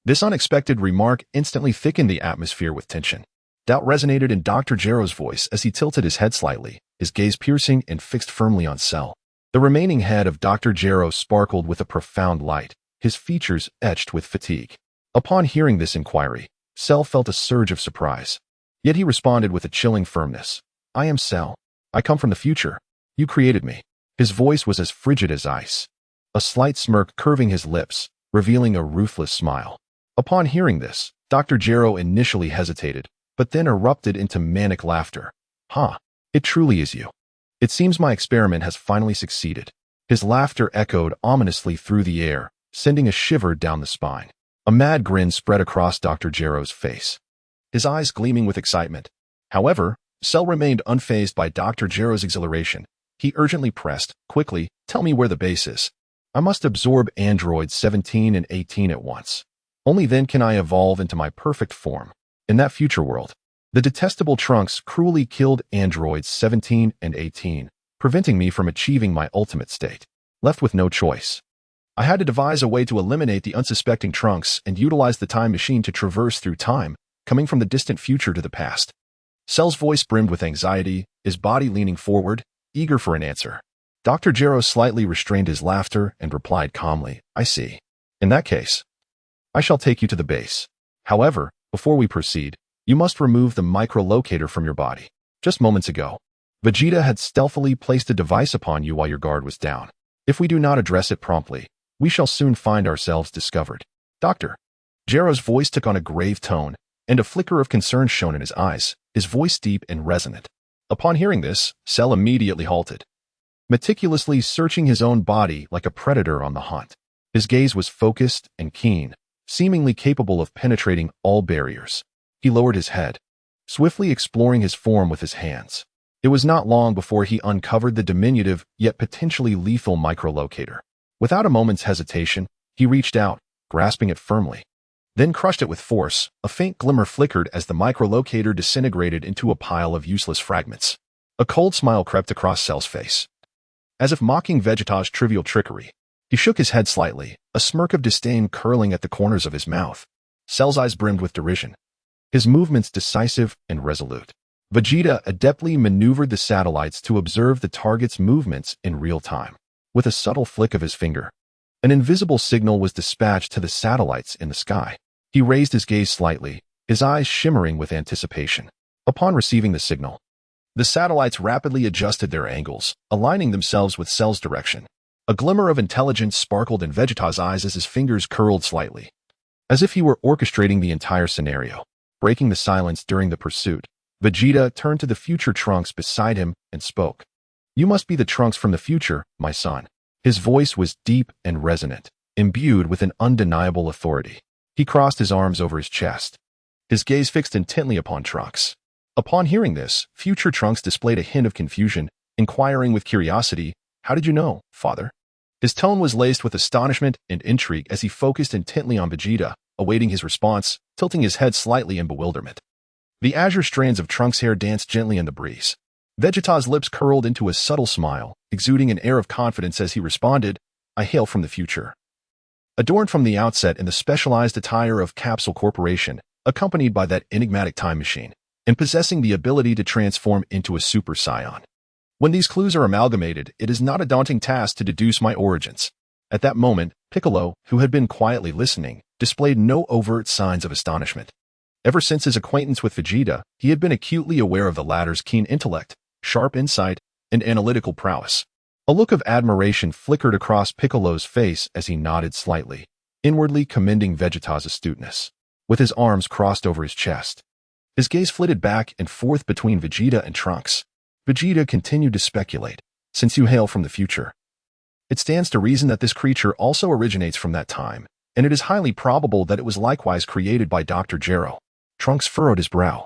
This unexpected remark instantly thickened the atmosphere with tension. Doubt resonated in Dr. Gero's voice as he tilted his head slightly, his gaze piercing and fixed firmly on Cell. The remaining head of Dr. Gero sparkled with a profound light, his features etched with fatigue. Upon hearing this inquiry, Cell felt a surge of surprise. Yet he responded with a chilling firmness. "I am Cell. I come from the future. You created me." His voice was as frigid as ice, a slight smirk curving his lips, revealing a ruthless smile. Upon hearing this, Dr. Gero initially hesitated, but then erupted into manic laughter. It truly is you. It seems my experiment has finally succeeded." His laughter echoed ominously through the air, sending a shiver down the spine. A mad grin spread across Dr. Gero's face, his eyes gleaming with excitement. However, Cell remained unfazed by Dr. Gero's exhilaration. He urgently pressed, "Quickly, tell me where the base is. I must absorb androids 17 and 18 at once. Only then can I evolve into my perfect form. In that future world, the detestable Trunks cruelly killed androids 17 and 18, preventing me from achieving my ultimate state. Left with no choice, I had to devise a way to eliminate the unsuspecting Trunks and utilize the time machine to traverse through time, coming from the distant future to the past." Cell's voice brimmed with anxiety, his body leaning forward, eager for an answer. Dr. Gero slightly restrained his laughter and replied calmly, "I see. In that case, I shall take you to the base. However, before we proceed, you must remove the micro-locator from your body. Just moments ago, Vegeta had stealthily placed a device upon you while your guard was down. If we do not address it promptly, we shall soon find ourselves discovered." Dr. Gero's voice took on a grave tone, and a flicker of concern shone in his eyes, his voice deep and resonant. Upon hearing this, Cell immediately halted. meticulously searching his own body like a predator on the hunt. His gaze was focused and keen, seemingly capable of penetrating all barriers. He lowered his head, swiftly exploring his form with his hands. It was not long before he uncovered the diminutive yet potentially lethal microlocator. Without a moment's hesitation, he reached out, grasping it firmly. Then crushed it with force. A faint glimmer flickered as the microlocator disintegrated into a pile of useless fragments. A cold smile crept across Cell's face. As if mocking Vegeta's trivial trickery, he shook his head slightly, a smirk of disdain curling at the corners of his mouth. Cell's eyes brimmed with derision, his movements decisive and resolute. Vegeta adeptly maneuvered the satellites to observe the target's movements in real time. With a subtle flick of his finger, an invisible signal was dispatched to the satellites in the sky. He raised his gaze slightly, his eyes shimmering with anticipation. Upon receiving the signal, the satellites rapidly adjusted their angles, aligning themselves with Cell's direction. A glimmer of intelligence sparkled in Vegeta's eyes as his fingers curled slightly, as if he were orchestrating the entire scenario. Breaking the silence during the pursuit, Vegeta turned to the future Trunks beside him and spoke. "You must be the Trunks from the future, my son." His voice was deep and resonant, imbued with an undeniable authority. He crossed his arms over his chest, his gaze fixed intently upon Trunks. Upon hearing this, future Trunks displayed a hint of confusion, inquiring with curiosity, "How did you know, father?" His tone was laced with astonishment and intrigue as he focused intently on Vegeta, awaiting his response, tilting his head slightly in bewilderment. The azure strands of Trunks' hair danced gently in the breeze. Vegeta's lips curled into a subtle smile, exuding an air of confidence as he responded, "I hail from the future." Adorned from the outset in the specialized attire of Capsule Corporation, accompanied by that enigmatic time machine, and possessing the ability to transform into a Super Saiyan. When these clues are amalgamated, it is not a daunting task to deduce my origins. At that moment, Piccolo, who had been quietly listening, displayed no overt signs of astonishment. Ever since his acquaintance with Vegeta, he had been acutely aware of the latter's keen intellect, sharp insight, and analytical prowess. A look of admiration flickered across Piccolo's face as he nodded slightly, inwardly commending Vegeta's astuteness. With his arms crossed over his chest, his gaze flitted back and forth between Vegeta and Trunks. Vegeta continued to speculate, "Since you hail from the future, it stands to reason that this creature also originates from that time, and it is highly probable that it was likewise created by Dr. Gero." Trunks furrowed his brow,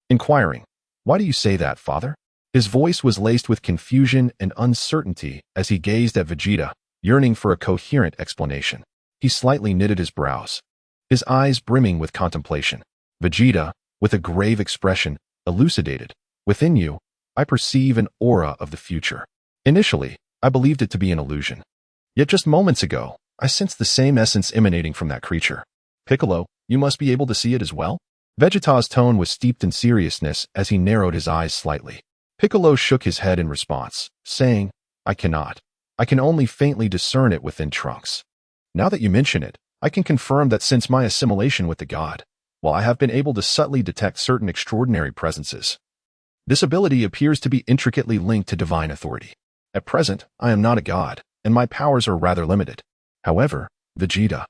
inquiring, "Why do you say that, father?" His voice was laced with confusion and uncertainty as he gazed at Vegeta, yearning for a coherent explanation. He slightly knitted his brows, his eyes brimming with contemplation. Vegeta, with a grave expression, elucidated, "Within you, I perceive an aura of the future. Initially, I believed it to be an illusion. Yet just moments ago, I sensed the same essence emanating from that creature. Piccolo, you must be able to see it as well?" Vegeta's tone was steeped in seriousness as he narrowed his eyes slightly. Piccolo shook his head in response, saying, "I cannot. I can only faintly discern it within Trunks. Now that you mention it, I can confirm that since my assimilation with the god, while I have been able to subtly detect certain extraordinary presences, this ability appears to be intricately linked to divine authority. At present, I am not a god, and my powers are rather limited. However, Vegeta,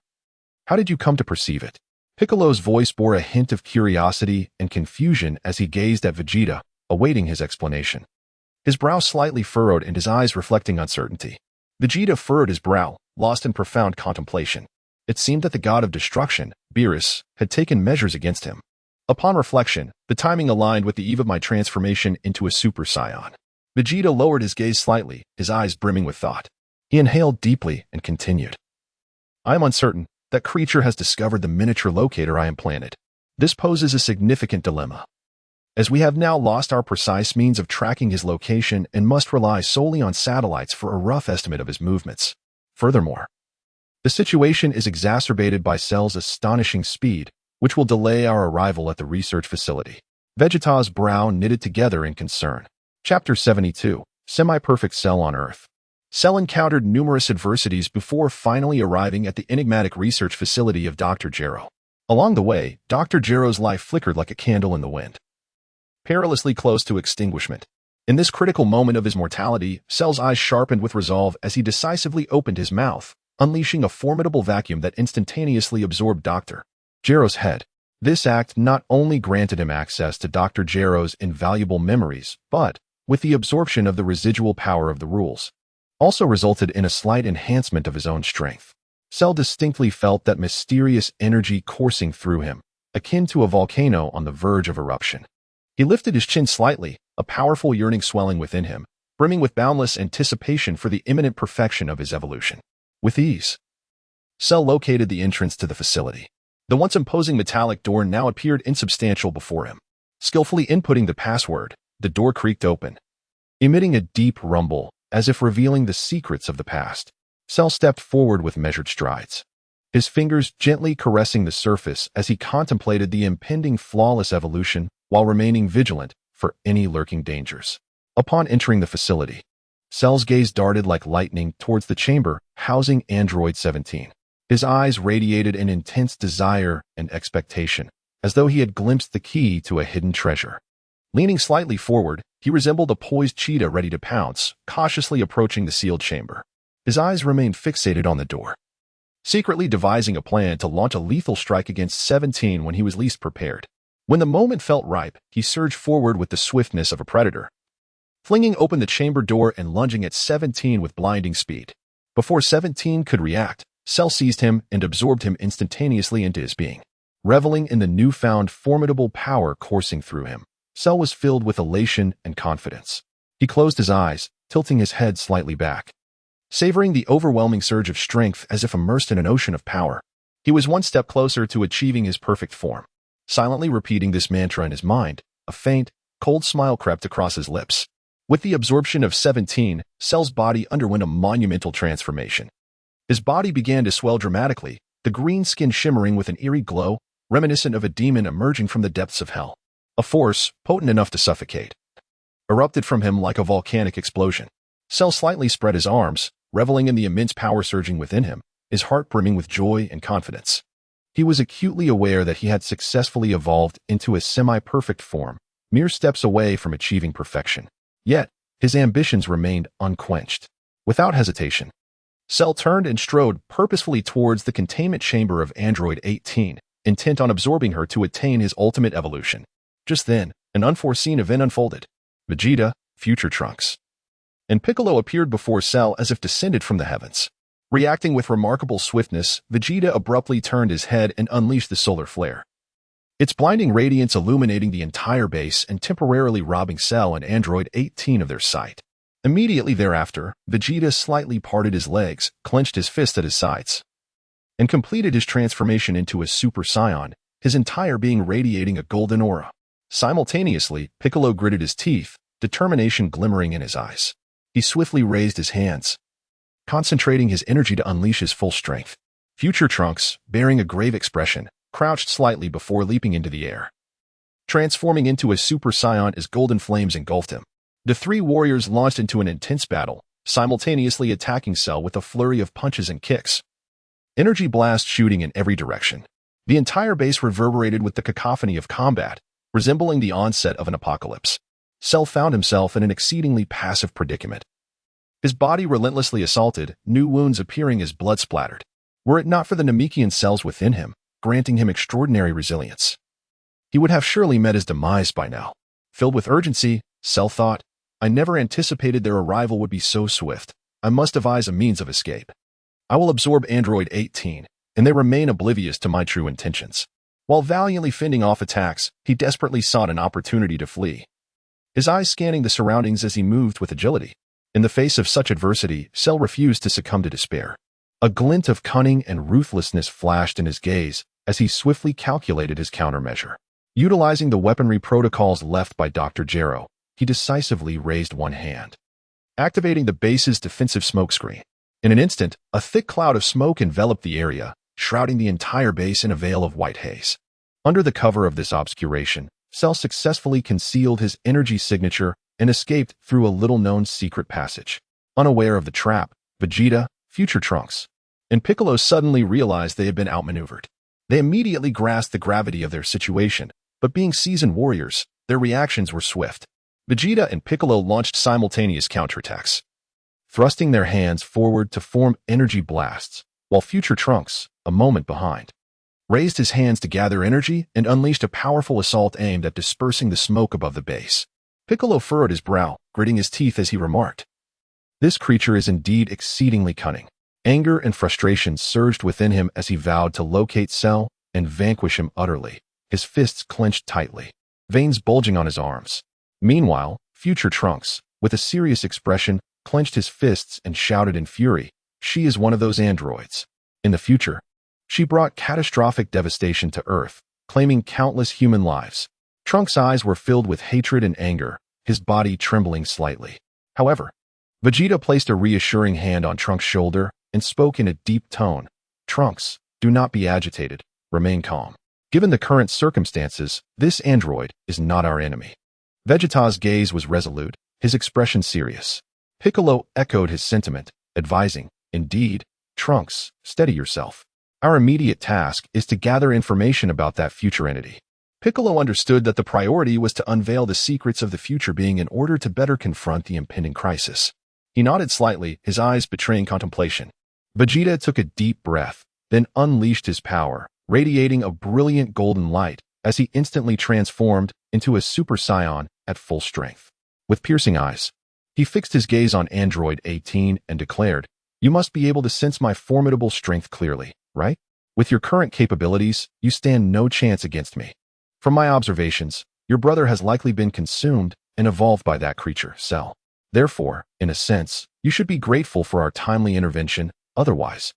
how did you come to perceive it?" Piccolo's voice bore a hint of curiosity and confusion as he gazed at Vegeta, awaiting his explanation. His brow slightly furrowed and his eyes reflecting uncertainty. Vegeta furrowed his brow, lost in profound contemplation. It seemed that the god of destruction, Beerus, had taken measures against him. Upon reflection, the timing aligned with the eve of my transformation into a Super Saiyan. Vegeta lowered his gaze slightly, his eyes brimming with thought. He inhaled deeply and continued, "I am uncertain. That creature has discovered the miniature locator I implanted. This poses a significant dilemma, as we have now lost our precise means of tracking his location and must rely solely on satellites for a rough estimate of his movements. Furthermore, the situation is exacerbated by Cell's astonishing speed, which will delay our arrival at the research facility." Vegeta's brow knitted together in concern. Chapter 72, Semi-Perfect Cell on Earth. Cell encountered numerous adversities before finally arriving at the enigmatic research facility of Dr. Gero. Along the way, Dr. Gero's life flickered like a candle in the wind, perilously close to extinguishment. In this critical moment of his mortality, Cell's eyes sharpened with resolve as he decisively opened his mouth, unleashing a formidable vacuum that instantaneously absorbed Dr. Gero's head. This act not only granted him access to Dr. Gero's invaluable memories, but, with the absorption of the residual power of the rules, also resulted in a slight enhancement of his own strength. Cell distinctly felt that mysterious energy coursing through him, akin to a volcano on the verge of eruption. He lifted his chin slightly, a powerful yearning swelling within him, brimming with boundless anticipation for the imminent perfection of his evolution. With ease, Cell located the entrance to the facility. The once imposing metallic door now appeared insubstantial before him. Skillfully inputting the password, the door creaked open, emitting a deep rumble, as if revealing the secrets of the past. Cell stepped forward with measured strides, his fingers gently caressing the surface as he contemplated the impending flawless evolution while remaining vigilant for any lurking dangers. Upon entering the facility, Cell's gaze darted like lightning towards the chamber housing Android 17. His eyes radiated an intense desire and expectation, as though he had glimpsed the key to a hidden treasure. Leaning slightly forward, he resembled a poised cheetah ready to pounce, cautiously approaching the sealed chamber. His eyes remained fixated on the door, secretly devising a plan to launch a lethal strike against 17 when he was least prepared. When the moment felt ripe, he surged forward with the swiftness of a predator, flinging open the chamber door and lunging at 17 with blinding speed. Before 17 could react, Cell seized him and absorbed him instantaneously into his being. Reveling in the newfound formidable power coursing through him, Cell was filled with elation and confidence. He closed his eyes, tilting his head slightly back, savoring the overwhelming surge of strength as if immersed in an ocean of power. He was one step closer to achieving his perfect form. Silently repeating this mantra in his mind, a faint, cold smile crept across his lips. With the absorption of 17, Cell's body underwent a monumental transformation. His body began to swell dramatically, the green skin shimmering with an eerie glow, reminiscent of a demon emerging from the depths of hell. A force, potent enough to suffocate, erupted from him like a volcanic explosion. Cell slightly spread his arms, reveling in the immense power surging within him, his heart brimming with joy and confidence. He was acutely aware that he had successfully evolved into a semi-perfect form, mere steps away from achieving perfection. Yet, his ambitions remained unquenched. Without hesitation, Cell turned and strode purposefully towards the containment chamber of Android 18, intent on absorbing her to attain his ultimate evolution. Just then, an unforeseen event unfolded. Vegeta, future Trunks, and Piccolo appeared before Cell as if descended from the heavens. Reacting with remarkable swiftness, Vegeta abruptly turned his head and unleashed the solar flare, its blinding radiance illuminating the entire base and temporarily robbing Cell and Android 18 of their sight. Immediately thereafter, Vegeta slightly parted his legs, clenched his fists at his sides, and completed his transformation into a Super Saiyan, his entire being radiating a golden aura. Simultaneously, Piccolo gritted his teeth, determination glimmering in his eyes. He swiftly raised his hands, concentrating his energy to unleash his full strength. Future Trunks, bearing a grave expression, crouched slightly before leaping into the air, transforming into a Super Saiyan as golden flames engulfed him. The three warriors launched into an intense battle, simultaneously attacking Cell with a flurry of punches and kicks, energy blasts shooting in every direction. The entire base reverberated with the cacophony of combat, resembling the onset of an apocalypse. Cell found himself in an exceedingly passive predicament. His body relentlessly assaulted, new wounds appearing as blood splattered. Were it not for the Namekian cells within him, granting him extraordinary resilience, he would have surely met his demise by now. Filled with urgency, Cell thought, I never anticipated their arrival would be so swift. I must devise a means of escape. I will absorb Android 18, and they remain oblivious to my true intentions. While valiantly fending off attacks, he desperately sought an opportunity to flee, his eyes scanning the surroundings as he moved with agility. In the face of such adversity, Cell refused to succumb to despair. A glint of cunning and ruthlessness flashed in his gaze as he swiftly calculated his countermeasure. Utilizing the weaponry protocols left by Dr. Gero, he decisively raised one hand, activating the base's defensive smokescreen. In an instant, a thick cloud of smoke enveloped the area, shrouding the entire base in a veil of white haze. Under the cover of this obscuration, Cell successfully concealed his energy signature and escaped through a little-known secret passage. Unaware of the trap, Vegeta, future Trunks, and Piccolo suddenly realized they had been outmaneuvered. They immediately grasped the gravity of their situation, but being seasoned warriors, their reactions were swift. Vegeta and Piccolo launched simultaneous counterattacks, thrusting their hands forward to form energy blasts, while future Trunks, a moment behind, raised his hands to gather energy and unleashed a powerful assault aimed at dispersing the smoke above the base. Piccolo furrowed his brow, gritting his teeth as he remarked, "This creature is indeed exceedingly cunning." Anger and frustration surged within him as he vowed to locate Cell and vanquish him utterly, his fists clenched tightly, veins bulging on his arms. Meanwhile, future Trunks, with a serious expression, clenched his fists and shouted in fury, "She is one of those androids. In the future, she brought catastrophic devastation to Earth, claiming countless human lives." Trunks' eyes were filled with hatred and anger, his body trembling slightly. However, Vegeta placed a reassuring hand on Trunks' shoulder and spoke in a deep tone, "Trunks, do not be agitated, remain calm. Given the current circumstances, this android is not our enemy." Vegeta's gaze was resolute, his expression serious. Piccolo echoed his sentiment, advising, "Indeed, Trunks, steady yourself. Our immediate task is to gather information about that future entity." Piccolo understood that the priority was to unveil the secrets of the future being in order to better confront the impending crisis. He nodded slightly, his eyes betraying contemplation. Vegeta took a deep breath, then unleashed his power, radiating a brilliant golden light as he instantly transformed into a Super Saiyan at full strength. With piercing eyes, he fixed his gaze on Android 18 and declared, "You must be able to sense my formidable strength clearly, right? With your current capabilities, you stand no chance against me. From my observations, your brother has likely been consumed and evolved by that creature, Cell. Therefore, in a sense, you should be grateful for our timely intervention. Otherwise,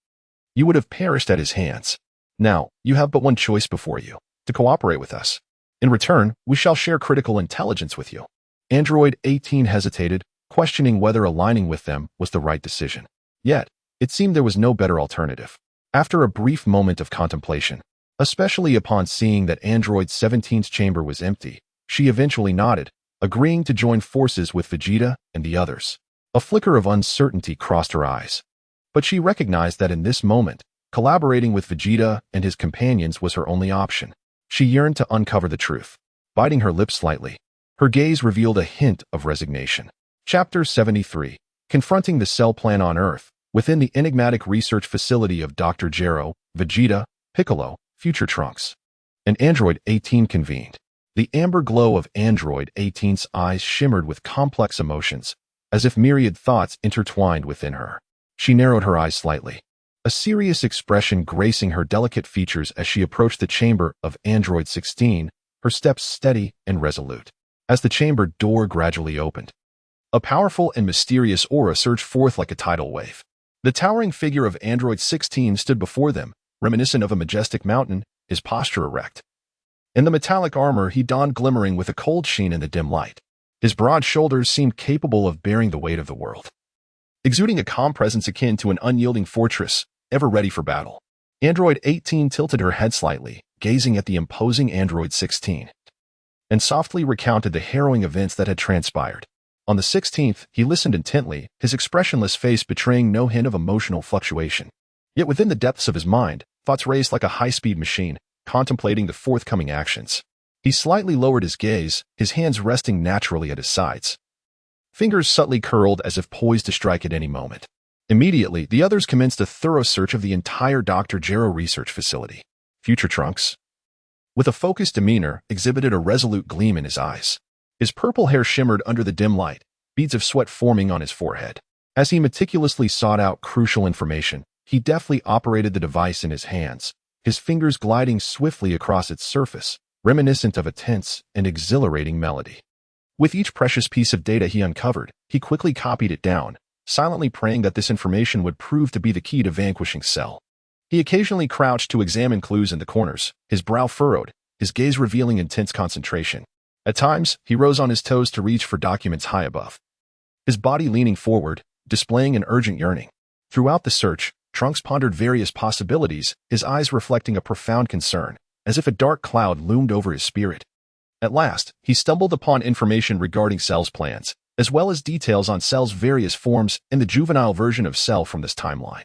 you would have perished at his hands. Now, you have but one choice before you, to cooperate with us. In return, we shall share critical intelligence with you." Android 18 hesitated, questioning whether aligning with them was the right decision. Yet, it seemed there was no better alternative. After a brief moment of contemplation, especially upon seeing that Android 17's chamber was empty, she eventually nodded, agreeing to join forces with Vegeta and the others. A flicker of uncertainty crossed her eyes, but she recognized that in this moment, collaborating with Vegeta and his companions was her only option. She yearned to uncover the truth. Biting her lips slightly, her gaze revealed a hint of resignation. Chapter 73. Confronting the Cell Plan on Earth. Within the enigmatic research facility of Dr. Gero, Vegeta, Piccolo, future Trunks, and Android 18 convened. The amber glow of Android 18's eyes shimmered with complex emotions, as if myriad thoughts intertwined within her. She narrowed her eyes slightly, a serious expression gracing her delicate features as she approached the chamber of Android 16, her steps steady and resolute. As the chamber door gradually opened, a powerful and mysterious aura surged forth like a tidal wave. The towering figure of Android 16 stood before them, reminiscent of a majestic mountain, his posture erect. In the metallic armor he donned glimmering with a cold sheen in the dim light. His broad shoulders seemed capable of bearing the weight of the world, exuding a calm presence akin to an unyielding fortress, ever ready for battle. Android 18 tilted her head slightly, gazing at the imposing Android 16, and softly recounted the harrowing events that had transpired. On the 16th, he listened intently, his expressionless face betraying no hint of emotional fluctuation. Yet within the depths of his mind, thoughts raced like a high-speed machine, contemplating the forthcoming actions. He slightly lowered his gaze, his hands resting naturally at his sides, fingers subtly curled as if poised to strike at any moment. Immediately, the others commenced a thorough search of the entire Dr. Gero research facility. Future Trunks, with a focused demeanor, exhibited a resolute gleam in his eyes. His purple hair shimmered under the dim light, beads of sweat forming on his forehead. As he meticulously sought out crucial information, he deftly operated the device in his hands, his fingers gliding swiftly across its surface, reminiscent of a tense and exhilarating melody. With each precious piece of data he uncovered, he quickly copied it down, silently praying that this information would prove to be the key to vanquishing Cell. He occasionally crouched to examine clues in the corners, his brow furrowed, his gaze revealing intense concentration. At times, he rose on his toes to reach for documents high above, his body leaning forward, displaying an urgent yearning. Throughout the search, Trunks pondered various possibilities, his eyes reflecting a profound concern, as if a dark cloud loomed over his spirit. At last, he stumbled upon information regarding Cell's plans, as well as details on Cell's various forms and the juvenile version of Cell from this timeline.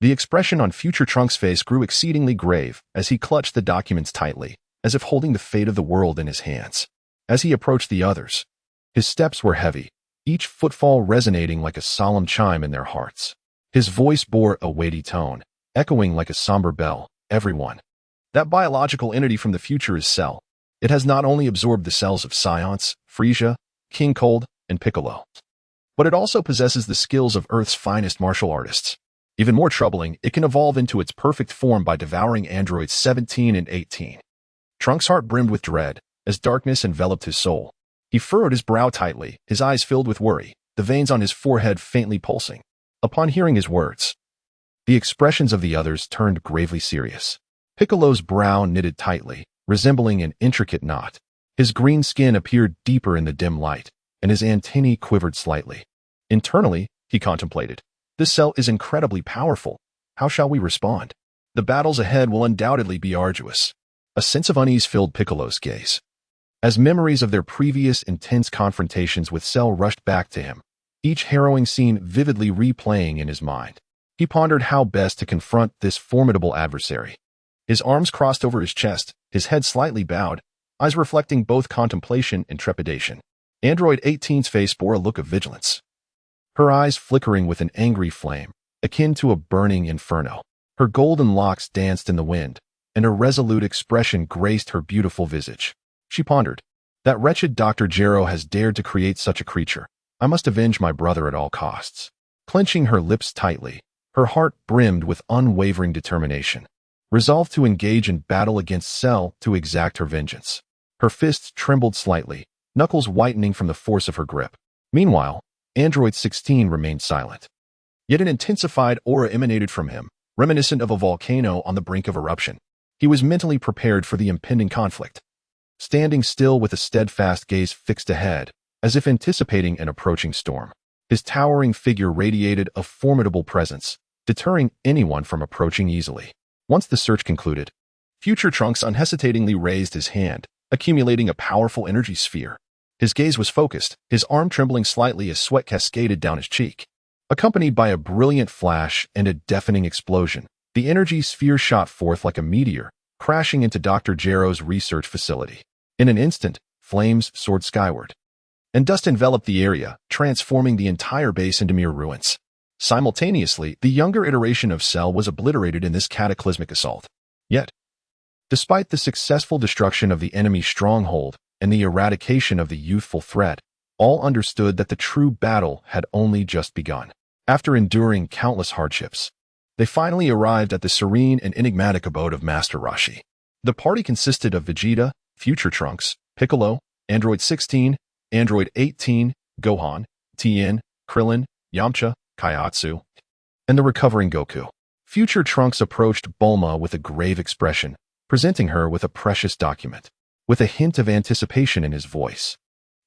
The expression on future Trunks' face grew exceedingly grave as he clutched the documents tightly, as if holding the fate of the world in his hands. As he approached the others, his steps were heavy, each footfall resonating like a solemn chime in their hearts. His voice bore a weighty tone, echoing like a somber bell. "Everyone, that biological entity from the future is Cell. It has not only absorbed the cells of Science, Frisia, King Cold, and Piccolo. But it also possesses the skills of Earth's finest martial artists. Even more troubling, it can evolve into its perfect form by devouring androids 17 and 18. Trunks' heart brimmed with dread as darkness enveloped his soul. He furrowed his brow tightly, his eyes filled with worry, the veins on his forehead faintly pulsing. Upon hearing his words, the expressions of the others turned gravely serious. Piccolo's brow knitted tightly, resembling an intricate knot. His green skin appeared deeper in the dim light, and his antennae quivered slightly. Internally, he contemplated. This cell is incredibly powerful. How shall we respond? The battles ahead will undoubtedly be arduous. A sense of unease filled Piccolo's gaze. As memories of their previous intense confrontations with Cell rushed back to him, each harrowing scene vividly replaying in his mind, he pondered how best to confront this formidable adversary. His arms crossed over his chest, his head slightly bowed, eyes reflecting both contemplation and trepidation. Android 18's face bore a look of vigilance, her eyes flickering with an angry flame, akin to a burning inferno. Her golden locks danced in the wind, and a resolute expression graced her beautiful visage. She pondered, that wretched Dr. Gero has dared to create such a creature. I must avenge my brother at all costs. Clenching her lips tightly, her heart brimmed with unwavering determination, resolved to engage in battle against Cell to exact her vengeance. Her fists trembled slightly, knuckles whitening from the force of her grip. Meanwhile, Android 16 remained silent. Yet an intensified aura emanated from him, reminiscent of a volcano on the brink of eruption. He was mentally prepared for the impending conflict, standing still with a steadfast gaze fixed ahead, as if anticipating an approaching storm. His towering figure radiated a formidable presence, deterring anyone from approaching easily. Once the search concluded, Future Trunks unhesitatingly raised his hand, accumulating a powerful energy sphere. His gaze was focused, his arm trembling slightly as sweat cascaded down his cheek. Accompanied by a brilliant flash and a deafening explosion, the energy sphere shot forth like a meteor, crashing into Dr. Gero's research facility. In an instant, flames soared skyward, and dust enveloped the area, transforming the entire base into mere ruins. Simultaneously, the younger iteration of Cell was obliterated in this cataclysmic assault. Yet, despite the successful destruction of the enemy's stronghold and the eradication of the youthful threat, all understood that the true battle had only just begun. After enduring countless hardships, they finally arrived at the serene and enigmatic abode of Master Roshi. The party consisted of Vegeta, Future Trunks, Piccolo, Android 16, Android 18, Gohan, Tien, Krillin, Yamcha, Kaiatsu, and the recovering Goku. Future Trunks approached Bulma with a grave expression, presenting her with a precious document, with a hint of anticipation in his voice.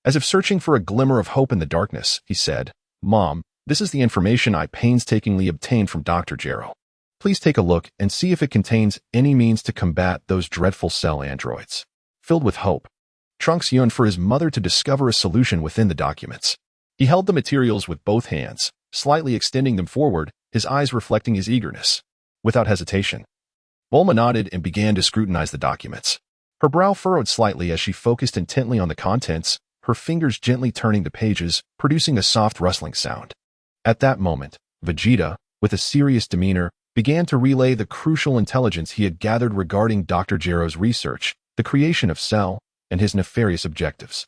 As if searching for a glimmer of hope in the darkness, he said, "Mom, this is the information I painstakingly obtained from Dr. Gero. Please take a look and see if it contains any means to combat those dreadful Cell androids." Filled with hope, Trunks yearned for his mother to discover a solution within the documents. He held the materials with both hands, slightly extending them forward, his eyes reflecting his eagerness. Without hesitation, Bulma nodded and began to scrutinize the documents. Her brow furrowed slightly as she focused intently on the contents, her fingers gently turning the pages, producing a soft rustling sound. At that moment, Vegeta, with a serious demeanor, began to relay the crucial intelligence he had gathered regarding Dr. Gero's research, the creation of Cell, and his nefarious objectives.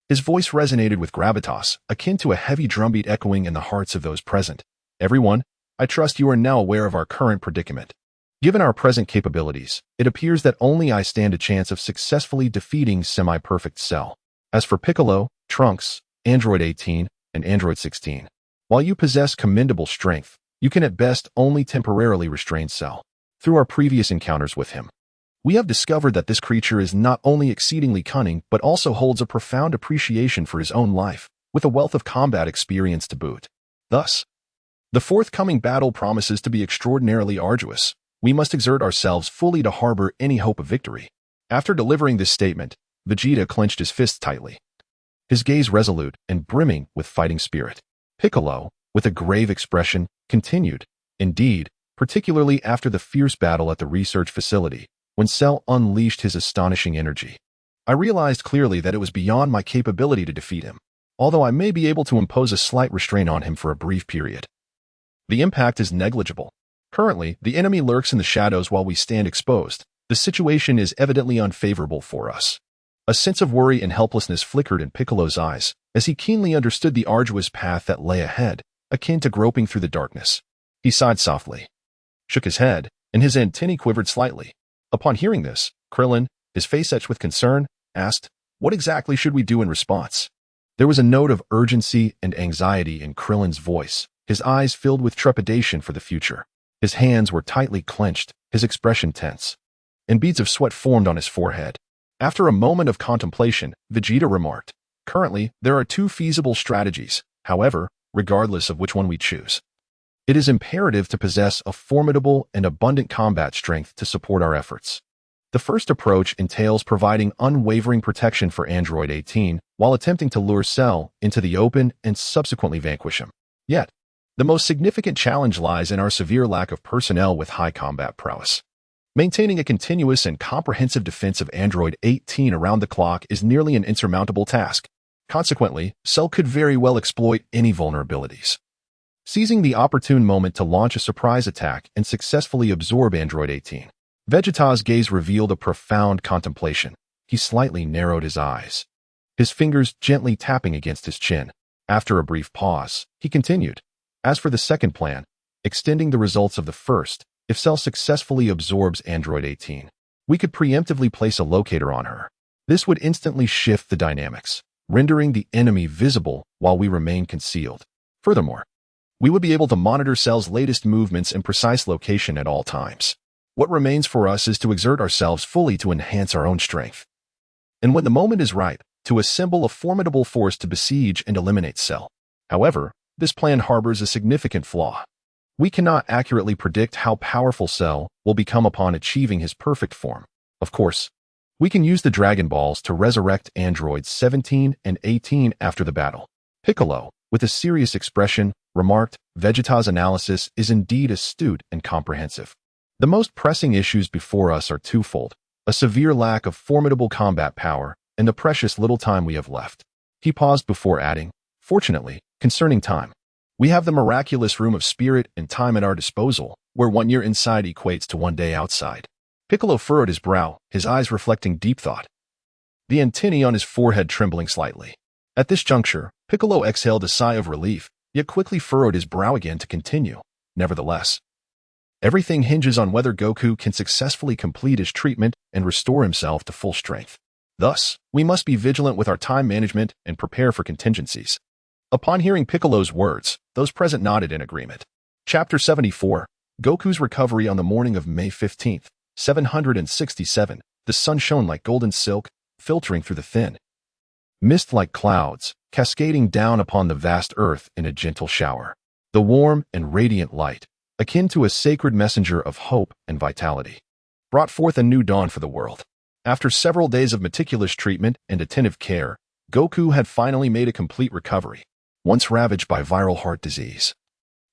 His voice resonated with gravitas, akin to a heavy drumbeat echoing in the hearts of those present. "Everyone, I trust you are now aware of our current predicament. Given our present capabilities, it appears that only I stand a chance of successfully defeating semi-perfect Cell. As for Piccolo, Trunks, Android 18, and Android 16, while you possess commendable strength, you can at best only temporarily restrain Cell. Through our previous encounters with him, we have discovered that this creature is not only exceedingly cunning but also holds a profound appreciation for his own life, with a wealth of combat experience to boot. Thus, the forthcoming battle promises to be extraordinarily arduous. We must exert ourselves fully to harbor any hope of victory." After delivering this statement, Vegeta clenched his fists tightly, his gaze resolute and brimming with fighting spirit. Piccolo, with a grave expression, continued, "Indeed, particularly after the fierce battle at the research facility, when Cell unleashed his astonishing energy, I realized clearly that it was beyond my capability to defeat him, although I may be able to impose a slight restraint on him for a brief period. The impact is negligible. Currently, the enemy lurks in the shadows while we stand exposed. The situation is evidently unfavorable for us." A sense of worry and helplessness flickered in Piccolo's eyes, as he keenly understood the arduous path that lay ahead, akin to groping through the darkness. He sighed softly, shook his head, and his antennae quivered slightly. Upon hearing this, Krillin, his face etched with concern, asked, "What exactly should we do in response?" There was a note of urgency and anxiety in Krillin's voice, his eyes filled with trepidation for the future. His hands were tightly clenched, his expression tense, and beads of sweat formed on his forehead. After a moment of contemplation, Vegeta remarked, "Currently, there are two feasible strategies. However, regardless of which one we choose, it is imperative to possess a formidable and abundant combat strength to support our efforts. The first approach entails providing unwavering protection for Android 18 while attempting to lure Cell into the open and subsequently vanquish him. Yet, the most significant challenge lies in our severe lack of personnel with high combat prowess. Maintaining a continuous and comprehensive defense of Android 18 around the clock is nearly an insurmountable task. Consequently, Cell could very well exploit any vulnerabilities, seizing the opportune moment to launch a surprise attack and successfully absorb Android 18. Vegeta's gaze revealed a profound contemplation. He slightly narrowed his eyes, his fingers gently tapping against his chin. After a brief pause, he continued, "As for the second plan, extending the results of the first, if Cell successfully absorbs Android 18, we could preemptively place a locator on her. This would instantly shift the dynamics, rendering the enemy visible while we remain concealed. Furthermore, we would be able to monitor Cell's latest movements and precise location at all times. What remains for us is to exert ourselves fully to enhance our own strength, and when the moment is ripe, to assemble a formidable force to besiege and eliminate Cell. However, this plan harbors a significant flaw. We cannot accurately predict how powerful Cell will become upon achieving his perfect form. Of course, we can use the Dragon Balls to resurrect androids 17 and 18 after the battle." Piccolo, with a serious expression, remarked, "Vegeta's analysis is indeed astute and comprehensive. The most pressing issues before us are twofold: a severe lack of formidable combat power and the precious little time we have left." He paused before adding, "Fortunately, concerning time, we have the miraculous room of spirit and time at our disposal, where 1 year inside equates to 1 day outside." Piccolo furrowed his brow, his eyes reflecting deep thought, the antennae on his forehead trembling slightly. At this juncture, Piccolo exhaled a sigh of relief, yet quickly furrowed his brow again to continue. "Nevertheless, everything hinges on whether Goku can successfully complete his treatment and restore himself to full strength. Thus, we must be vigilant with our time management and prepare for contingencies." Upon hearing Piccolo's words, those present nodded in agreement. Chapter 74, Goku's Recovery. On the morning of May 15th, 767, the sun shone like golden silk, filtering through the thin mist like clouds, cascading down upon the vast earth in a gentle shower. The warm and radiant light, akin to a sacred messenger of hope and vitality, brought forth a new dawn for the world. After several days of meticulous treatment and attentive care, Goku had finally made a complete recovery. Once ravaged by viral heart disease,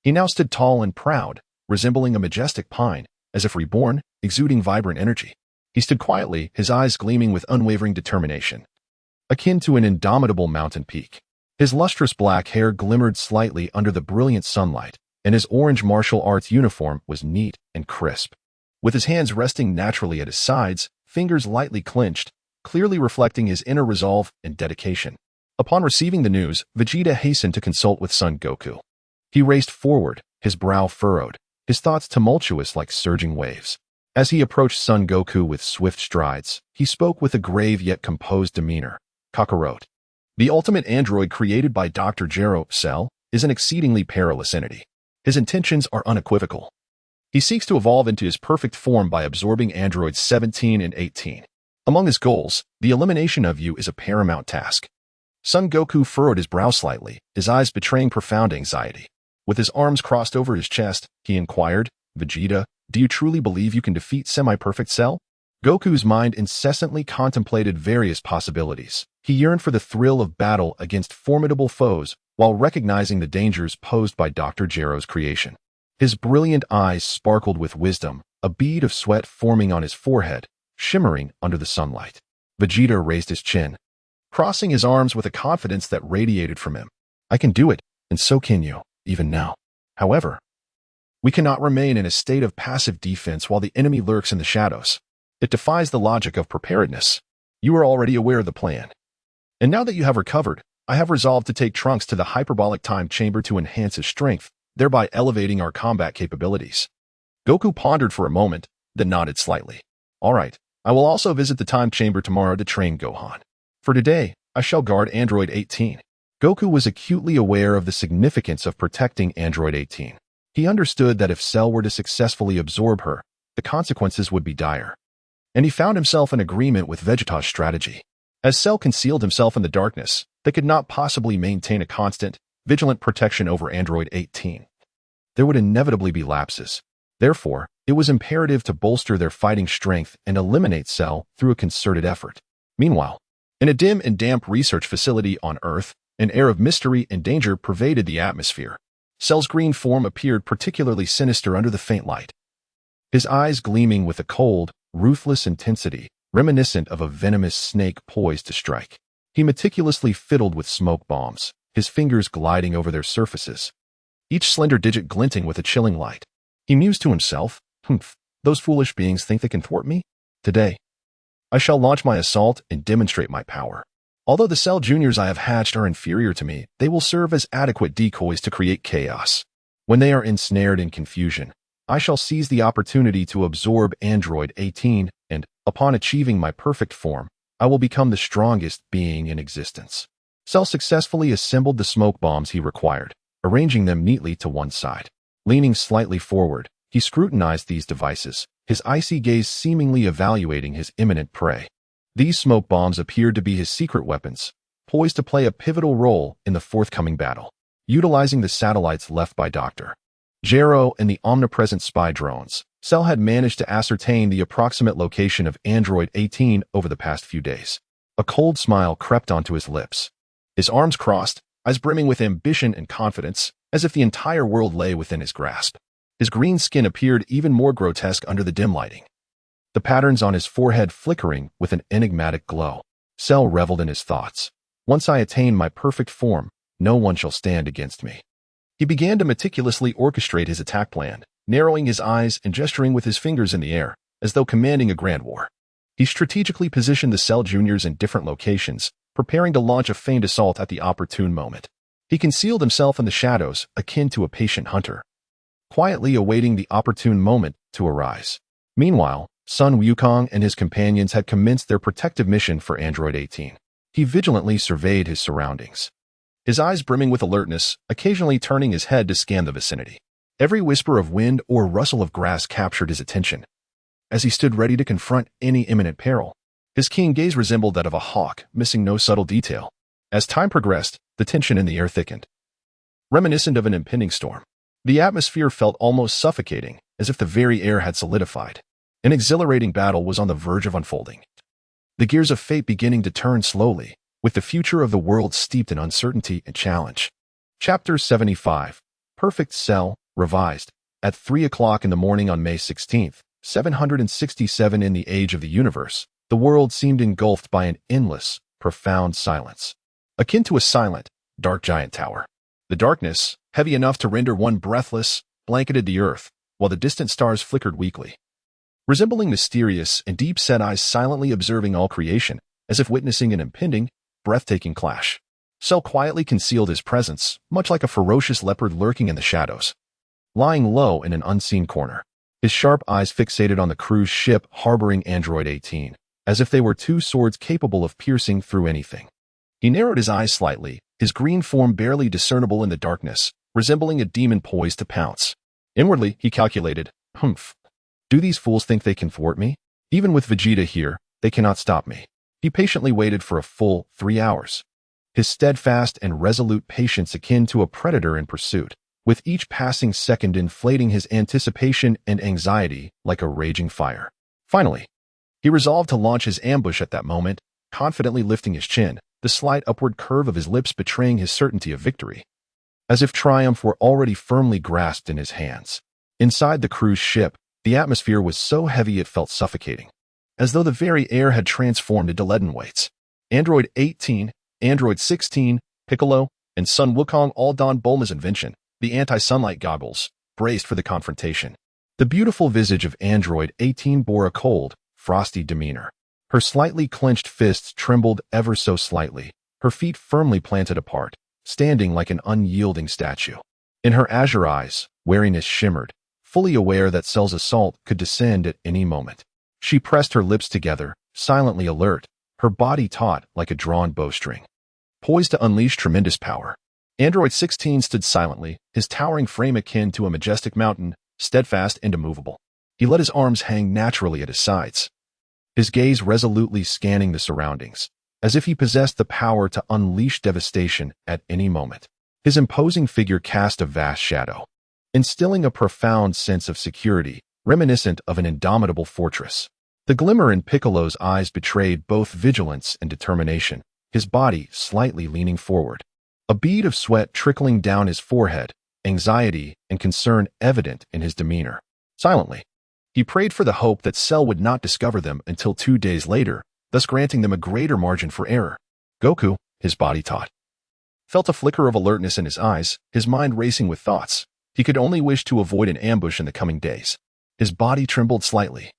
he now stood tall and proud, resembling a majestic pine, as if reborn, exuding vibrant energy. He stood quietly, his eyes gleaming with unwavering determination, akin to an indomitable mountain peak. His lustrous black hair glimmered slightly under the brilliant sunlight, and his orange martial arts uniform was neat and crisp. With his hands resting naturally at his sides, fingers lightly clenched, clearly reflecting his inner resolve and dedication. Upon receiving the news, Vegeta hastened to consult with Son Goku. He raced forward, his brow furrowed, his thoughts tumultuous like surging waves. As he approached Son Goku with swift strides, he spoke with a grave yet composed demeanor. "Kakarot, the ultimate android created by Dr. Gero, Cell, is an exceedingly perilous entity. His intentions are unequivocal. He seeks to evolve into his perfect form by absorbing androids 17 and 18. Among his goals, the elimination of you is a paramount task." Son Goku furrowed his brow slightly, his eyes betraying profound anxiety. With his arms crossed over his chest, he inquired, "Vegeta, do you truly believe you can defeat semi-perfect Cell?" Goku's mind incessantly contemplated various possibilities. He yearned for the thrill of battle against formidable foes while recognizing the dangers posed by Dr. Gero's creation. His brilliant eyes sparkled with wisdom, a bead of sweat forming on his forehead, shimmering under the sunlight. Vegeta raised his chin, crossing his arms with a confidence that radiated from him. "I can do it, and so can you, even now. However, we cannot remain in a state of passive defense while the enemy lurks in the shadows. It defies the logic of preparedness. You are already aware of the plan. And now that you have recovered, I have resolved to take Trunks to the hyperbolic time chamber to enhance his strength, thereby elevating our combat capabilities. Goku pondered for a moment, then nodded slightly. All right, I will also visit the time chamber tomorrow to train Gohan. For today, I shall guard Android 18. Goku was acutely aware of the significance of protecting Android 18. He understood that if Cell were to successfully absorb her, the consequences would be dire. And he found himself in agreement with Vegeta's strategy. As Cell concealed himself in the darkness, they could not possibly maintain a constant, vigilant protection over Android 18. There would inevitably be lapses. Therefore, it was imperative to bolster their fighting strength and eliminate Cell through a concerted effort. Meanwhile, in a dim and damp research facility on Earth, an air of mystery and danger pervaded the atmosphere. Cell's green form appeared particularly sinister under the faint light. His eyes gleaming with a cold, ruthless intensity, reminiscent of a venomous snake poised to strike. He meticulously fiddled with smoke bombs, his fingers gliding over their surfaces, each slender digit glinting with a chilling light. He mused to himself, those foolish beings think they can thwart me? Today, I shall launch my assault and demonstrate my power. Although the Cell Juniors I have hatched are inferior to me, they will serve as adequate decoys to create chaos. When they are ensnared in confusion, I shall seize the opportunity to absorb Android 18, and, upon achieving my perfect form, I will become the strongest being in existence. Cell successfully assembled the smoke bombs he required, arranging them neatly to one side. Leaning slightly forward, he scrutinized these devices, his icy gaze seemingly evaluating his imminent prey. These smoke bombs appeared to be his secret weapons, poised to play a pivotal role in the forthcoming battle. Utilizing the satellites left by Dr. Gero and the omnipresent spy drones, Cell had managed to ascertain the approximate location of Android 18 over the past few days. A cold smile crept onto his lips. His arms crossed, eyes brimming with ambition and confidence, as if the entire world lay within his grasp. His green skin appeared even more grotesque under the dim lighting, the patterns on his forehead flickering with an enigmatic glow. Cell reveled in his thoughts. Once I attain my perfect form, no one shall stand against me. He began to meticulously orchestrate his attack plan, narrowing his eyes and gesturing with his fingers in the air, as though commanding a grand war. He strategically positioned the Cell Juniors in different locations, preparing to launch a feigned assault at the opportune moment. He concealed himself in the shadows, akin to a patient hunter, quietly awaiting the opportune moment to arise. Meanwhile, Sun Wukong and his companions had commenced their protective mission for Android 18. He vigilantly surveyed his surroundings, his eyes brimming with alertness, occasionally turning his head to scan the vicinity. Every whisper of wind or rustle of grass captured his attention. As he stood ready to confront any imminent peril, his keen gaze resembled that of a hawk, missing no subtle detail. As time progressed, the tension in the air thickened, reminiscent of an impending storm. The atmosphere felt almost suffocating, as if the very air had solidified. An exhilarating battle was on the verge of unfolding. The gears of fate beginning to turn slowly, with the future of the world steeped in uncertainty and challenge. Chapter 75. Perfect Cell, revised. At 3 o'clock in the morning on May 16, 767 in the age of the universe, the world seemed engulfed by an endless, profound silence, akin to a silent, dark giant tower. The darkness, heavy enough to render one breathless, blanketed the earth, while the distant stars flickered weakly, resembling mysterious and deep-set eyes silently observing all creation, as if witnessing an impending, breathtaking clash. Cell quietly concealed his presence, much like a ferocious leopard lurking in the shadows, lying low in an unseen corner, his sharp eyes fixated on the cruise ship harboring Android 18, as if they were two swords capable of piercing through anything. He narrowed his eyes slightly, his green form barely discernible in the darkness, resembling a demon poised to pounce. Inwardly, he calculated, do these fools think they can thwart me? Even with Vegeta here, they cannot stop me. He patiently waited for a full 3 hours, his steadfast and resolute patience akin to a predator in pursuit, with each passing second inflating his anticipation and anxiety like a raging fire. Finally, he resolved to launch his ambush at that moment, confidently lifting his chin, the slight upward curve of his lips betraying his certainty of victory, as if triumph were already firmly grasped in his hands. Inside the cruise ship, the atmosphere was so heavy it felt suffocating, as though the very air had transformed into leaden weights. Android 18, Android 16, Piccolo, and Sun Wukong all donned Bulma's invention, the anti-sunlight goggles, braced for the confrontation. The beautiful visage of Android 18 bore a cold, frosty demeanor. Her slightly clenched fists trembled ever so slightly, her feet firmly planted apart, standing like an unyielding statue. In her azure eyes, wariness shimmered, fully aware that Cell's assault could descend at any moment. She pressed her lips together, silently alert, her body taut like a drawn bowstring, poised to unleash tremendous power. Android 16 stood silently, his towering frame akin to a majestic mountain, steadfast and immovable. He let his arms hang naturally at his sides, his gaze resolutely scanning the surroundings, as if he possessed the power to unleash devastation at any moment. His imposing figure cast a vast shadow, instilling a profound sense of security, reminiscent of an indomitable fortress. The glimmer in Piccolo's eyes betrayed both vigilance and determination, his body slightly leaning forward, a bead of sweat trickling down his forehead, anxiety and concern evident in his demeanor. Silently, he prayed for the hope that Cell would not discover them until 2 days later, thus granting them a greater margin for error. Goku, his body taut, felt a flicker of alertness in his eyes, his mind racing with thoughts. He could only wish to avoid an ambush in the coming days. His body trembled slightly,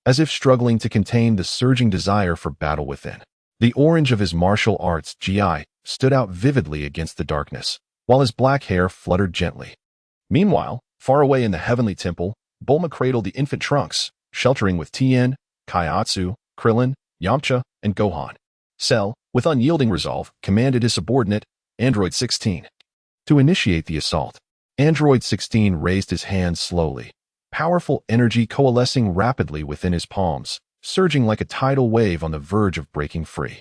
as if struggling to contain the surging desire for battle within. The orange of his martial arts GI stood out vividly against the darkness, while his black hair fluttered gently. Meanwhile, far away in the heavenly temple, Bulma cradled the infant Trunks, sheltering with Tien, Kaiatsu, Krillin, Yamcha, and Gohan. Cell, with unyielding resolve, commanded his subordinate, Android 16, to initiate the assault. Android 16 raised his hands slowly, powerful energy coalescing rapidly within his palms, surging like a tidal wave on the verge of breaking free,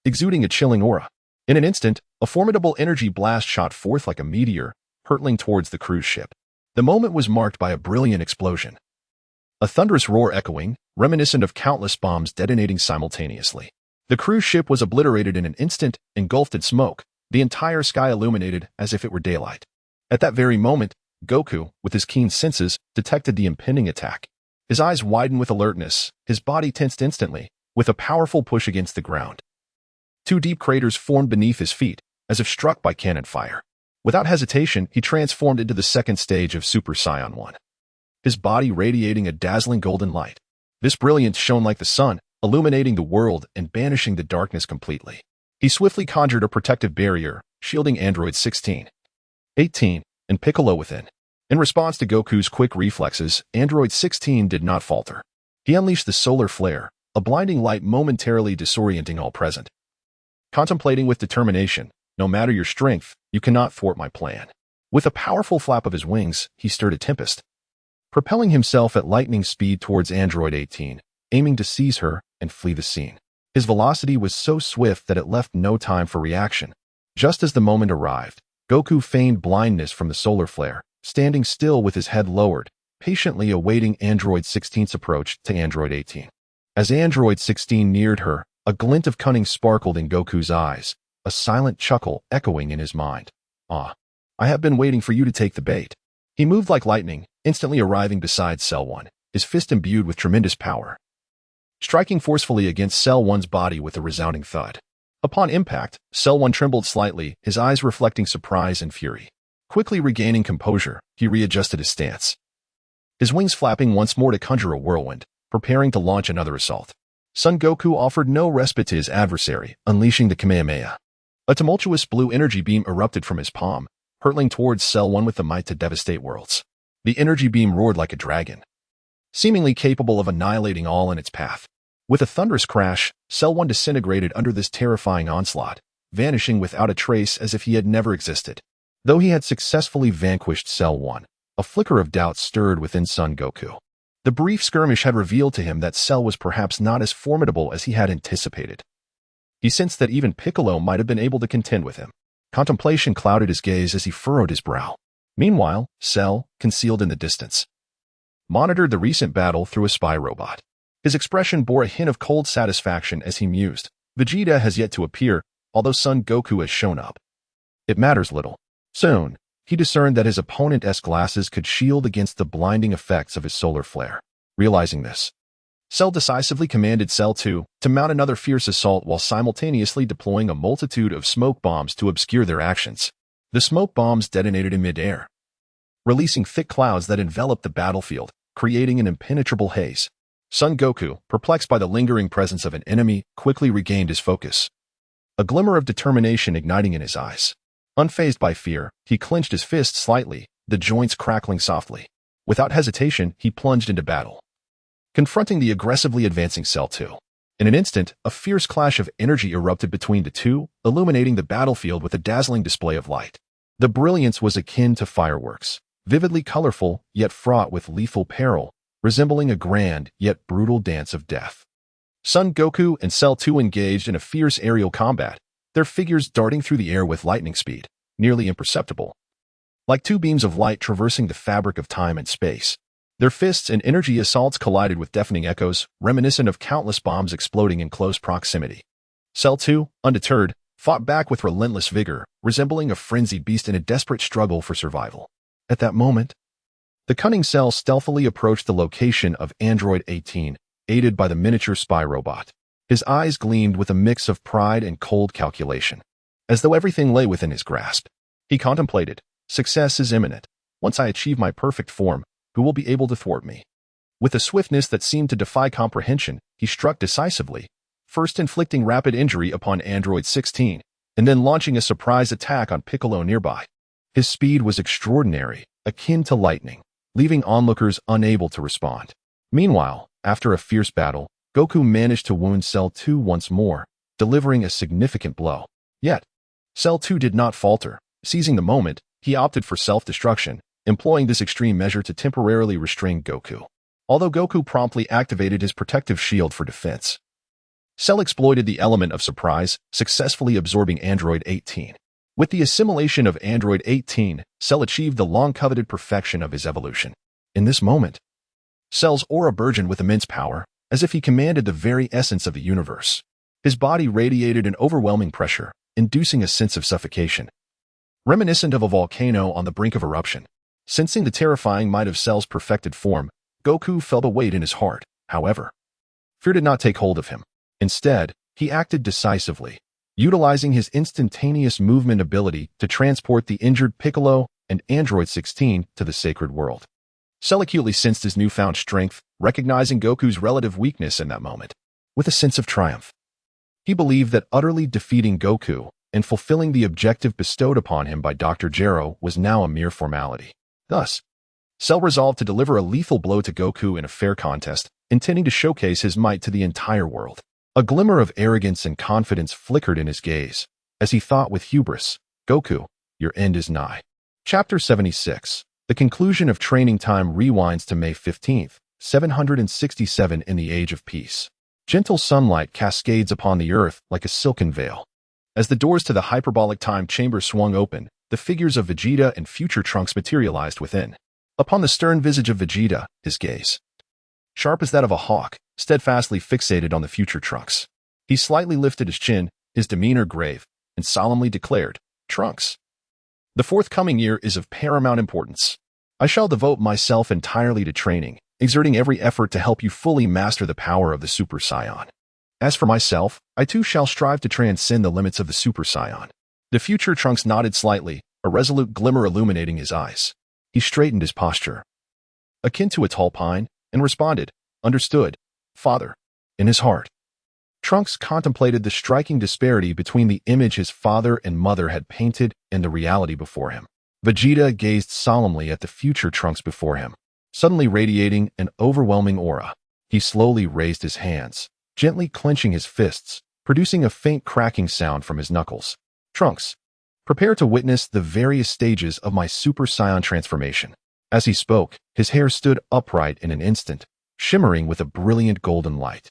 exuding a chilling aura. In an instant, a formidable energy blast shot forth like a meteor, hurtling towards the cruise ship. The moment was marked by a brilliant explosion, a thunderous roar echoing, reminiscent of countless bombs detonating simultaneously. The cruise ship was obliterated in an instant, engulfed in smoke, the entire sky illuminated as if it were daylight. At that very moment, Goku, with his keen senses, detected the impending attack. His eyes widened with alertness, his body tensed instantly, with a powerful push against the ground. 2 deep craters formed beneath his feet, as if struck by cannon fire. Without hesitation, he transformed into the second stage of Super Saiyan 1, his body radiating a dazzling golden light. This brilliance shone like the sun, illuminating the world and banishing the darkness completely. He swiftly conjured a protective barrier, shielding Android 16, 18, and Piccolo within. In response to Goku's quick reflexes, Android 16 did not falter. He unleashed the solar flare, a blinding light momentarily disorienting all present. Contemplating with determination, no matter your strength, you cannot thwart my plan. With a powerful flap of his wings, he stirred a tempest, propelling himself at lightning speed towards Android 18, aiming to seize her and flee the scene. His velocity was so swift that it left no time for reaction. Just as the moment arrived, Goku feigned blindness from the solar flare, standing still with his head lowered, patiently awaiting Android 16's approach to Android 18. As Android 16 neared her, a glint of cunning sparkled in Goku's eyes, a silent chuckle echoing in his mind. "Ah, I have been waiting for you to take the bait." He moved like lightning, instantly arriving beside Cell 1, his fist imbued with tremendous power, striking forcefully against Cell 1's body with a resounding thud. Upon impact, Cell 1 trembled slightly, his eyes reflecting surprise and fury. Quickly regaining composure, he readjusted his stance, his wings flapping once more to conjure a whirlwind, preparing to launch another assault. Son Goku offered no respite to his adversary, unleashing the Kamehameha. A tumultuous blue energy beam erupted from his palm, hurtling towards Cell 1 with the might to devastate worlds. The energy beam roared like a dragon, seemingly capable of annihilating all in its path. With a thunderous crash, Cell 1 disintegrated under this terrifying onslaught, vanishing without a trace as if he had never existed. Though he had successfully vanquished Cell 1, a flicker of doubt stirred within Son Goku. The brief skirmish had revealed to him that Cell was perhaps not as formidable as he had anticipated. He sensed that even Piccolo might have been able to contend with him. Contemplation clouded his gaze as he furrowed his brow. Meanwhile, Cell, concealed in the distance, monitored the recent battle through a spy robot. His expression bore a hint of cold satisfaction as he mused. Vegeta has yet to appear, although Son Goku has shown up. It matters little. Soon, he discerned that his opponent's glasses could shield against the blinding effects of his solar flare. Realizing this, Cell decisively commanded Cell 2 to mount another fierce assault while simultaneously deploying a multitude of smoke bombs to obscure their actions. The smoke bombs detonated in midair, releasing thick clouds that enveloped the battlefield, creating an impenetrable haze. Son Goku, perplexed by the lingering presence of an enemy, quickly regained his focus. a glimmer of determination igniting in his eyes. Unfazed by fear, he clenched his fist slightly, the joints crackling softly. Without hesitation, he plunged into battle, confronting the aggressively advancing Cell 2. In an instant, a fierce clash of energy erupted between the two, illuminating the battlefield with a dazzling display of light. The brilliance was akin to fireworks, vividly colorful, yet fraught with lethal peril, resembling a grand, yet brutal dance of death. Son Goku and Cell 2 engaged in a fierce aerial combat, their figures darting through the air with lightning speed, nearly imperceptible. Like two beams of light traversing the fabric of time and space, their fists and energy assaults collided with deafening echoes, reminiscent of countless bombs exploding in close proximity. Cell 2, undeterred, fought back with relentless vigor, resembling a frenzied beast in a desperate struggle for survival. At that moment, the cunning Cell stealthily approached the location of Android 18, aided by the miniature spy robot. His eyes gleamed with a mix of pride and cold calculation, as though everything lay within his grasp. He contemplated, success is imminent. Once I achieve my perfect form, who will be able to thwart me? With a swiftness that seemed to defy comprehension, he struck decisively, first inflicting rapid injury upon Android 16, and then launching a surprise attack on Piccolo nearby. His speed was extraordinary, akin to lightning, leaving onlookers unable to respond. Meanwhile, after a fierce battle, Goku managed to wound Cell 2 once more, delivering a significant blow. Yet, Cell 2 did not falter. Seizing the moment, he opted for self-destruction, employing this extreme measure to temporarily restrain Goku. Although Goku promptly activated his protective shield for defense, Cell exploited the element of surprise, successfully absorbing Android 18. With the assimilation of Android 18, Cell achieved the long-coveted perfection of his evolution. In this moment, Cell's aura burgeoned with immense power, as if he commanded the very essence of the universe. His body radiated an overwhelming pressure, inducing a sense of suffocation, reminiscent of a volcano on the brink of eruption. Sensing the terrifying might of Cell's perfected form, Goku felt a weight in his heart. However, fear did not take hold of him. Instead, he acted decisively, utilizing his instantaneous movement ability to transport the injured Piccolo and Android 16 to the sacred world. Cell acutely sensed his newfound strength, recognizing Goku's relative weakness in that moment. With a sense of triumph, he believed that utterly defeating Goku and fulfilling the objective bestowed upon him by Dr. Gero was now a mere formality. Thus, Cell resolved to deliver a lethal blow to Goku in a fair contest, intending to showcase his might to the entire world. A glimmer of arrogance and confidence flickered in his gaze, as he thought with hubris, Goku, your end is nigh. Chapter 76. The conclusion of training time rewinds to May 15th, 767 in the Age of Peace. Gentle sunlight cascades upon the earth like a silken veil. As the doors to the hyperbolic time chamber swung open, the figures of Vegeta and future Trunks materialized within. Upon the stern visage of Vegeta, his gaze, sharp as that of a hawk, steadfastly fixated on the future Trunks. He slightly lifted his chin, his demeanor grave, and solemnly declared, Trunks, the forthcoming year is of paramount importance. I shall devote myself entirely to training, exerting every effort to help you fully master the power of the Super Saiyan. As for myself, I too shall strive to transcend the limits of the Super Saiyan. The future Trunks nodded slightly, a resolute glimmer illuminating his eyes. He straightened his posture, akin to a tall pine, and responded, Understood, Father. In his heart, Trunks contemplated the striking disparity between the image his father and mother had painted and the reality before him. Vegeta gazed solemnly at the future Trunks before him, suddenly radiating an overwhelming aura. He slowly raised his hands, gently clenching his fists, producing a faint cracking sound from his knuckles. Trunks, prepare to witness the various stages of my Super Saiyan transformation. As he spoke, his hair stood upright in an instant, shimmering with a brilliant golden light,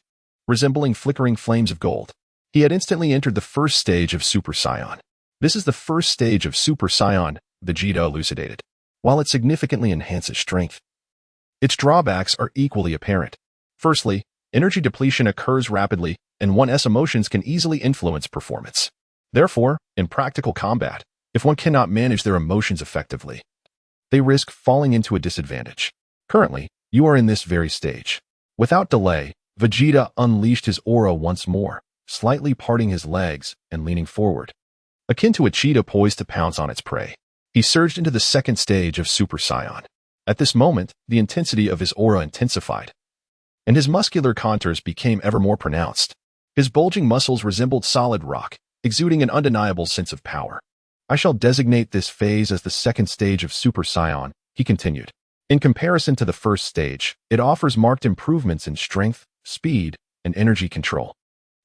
resembling flickering flames of gold. He had instantly entered the first stage of Super Saiyan. This is the first stage of Super Saiyan, Vegeta elucidated. While it significantly enhances strength, its drawbacks are equally apparent. Firstly, energy depletion occurs rapidly, and one's emotions can easily influence performance. Therefore, in practical combat, if one cannot manage their emotions effectively, they risk falling into a disadvantage. Currently, you are in this very stage. Without delay, Vegeta unleashed his aura once more, slightly parting his legs and leaning forward, akin to a cheetah poised to pounce on its prey. He surged into the second stage of Super Saiyan. At this moment, the intensity of his aura intensified, and his muscular contours became ever more pronounced. His bulging muscles resembled solid rock, exuding an undeniable sense of power. I shall designate this phase as the second stage of Super Saiyan, he continued. In comparison to the first stage, it offers marked improvements in strength, speed, and energy control.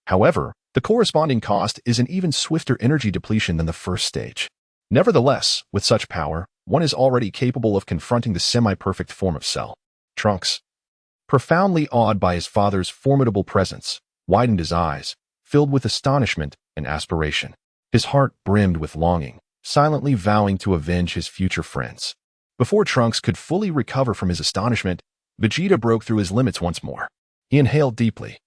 However, the corresponding cost is an even swifter energy depletion than the first stage. Nevertheless, with such power, one is already capable of confronting the semi-perfect form of Cell. Trunks, profoundly awed by his father's formidable presence, widened his eyes, filled with astonishment and aspiration. His heart brimmed with longing, silently vowing to avenge his future friends. Before Trunks could fully recover from his astonishment, Vegeta broke through his limits once more. He inhaled deeply,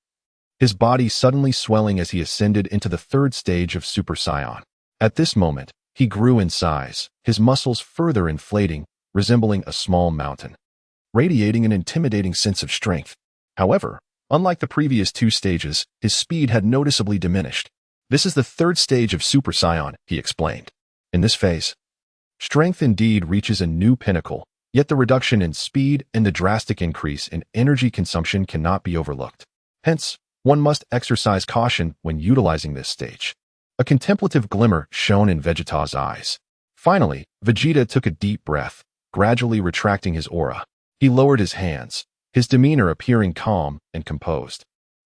his body suddenly swelling as he ascended into the third stage of Super Saiyan. At this moment, he grew in size, his muscles further inflating, resembling a small mountain, radiating an intimidating sense of strength. However, unlike the previous two stages, his speed had noticeably diminished. This is the third stage of Super Saiyan, he explained. In this phase, strength indeed reaches a new pinnacle, yet the reduction in speed and the drastic increase in energy consumption cannot be overlooked. Hence, one must exercise caution when utilizing this stage. A contemplative glimmer shone in Vegeta's eyes. Finally, Vegeta took a deep breath, gradually retracting his aura. He lowered his hands, his demeanor appearing calm and composed,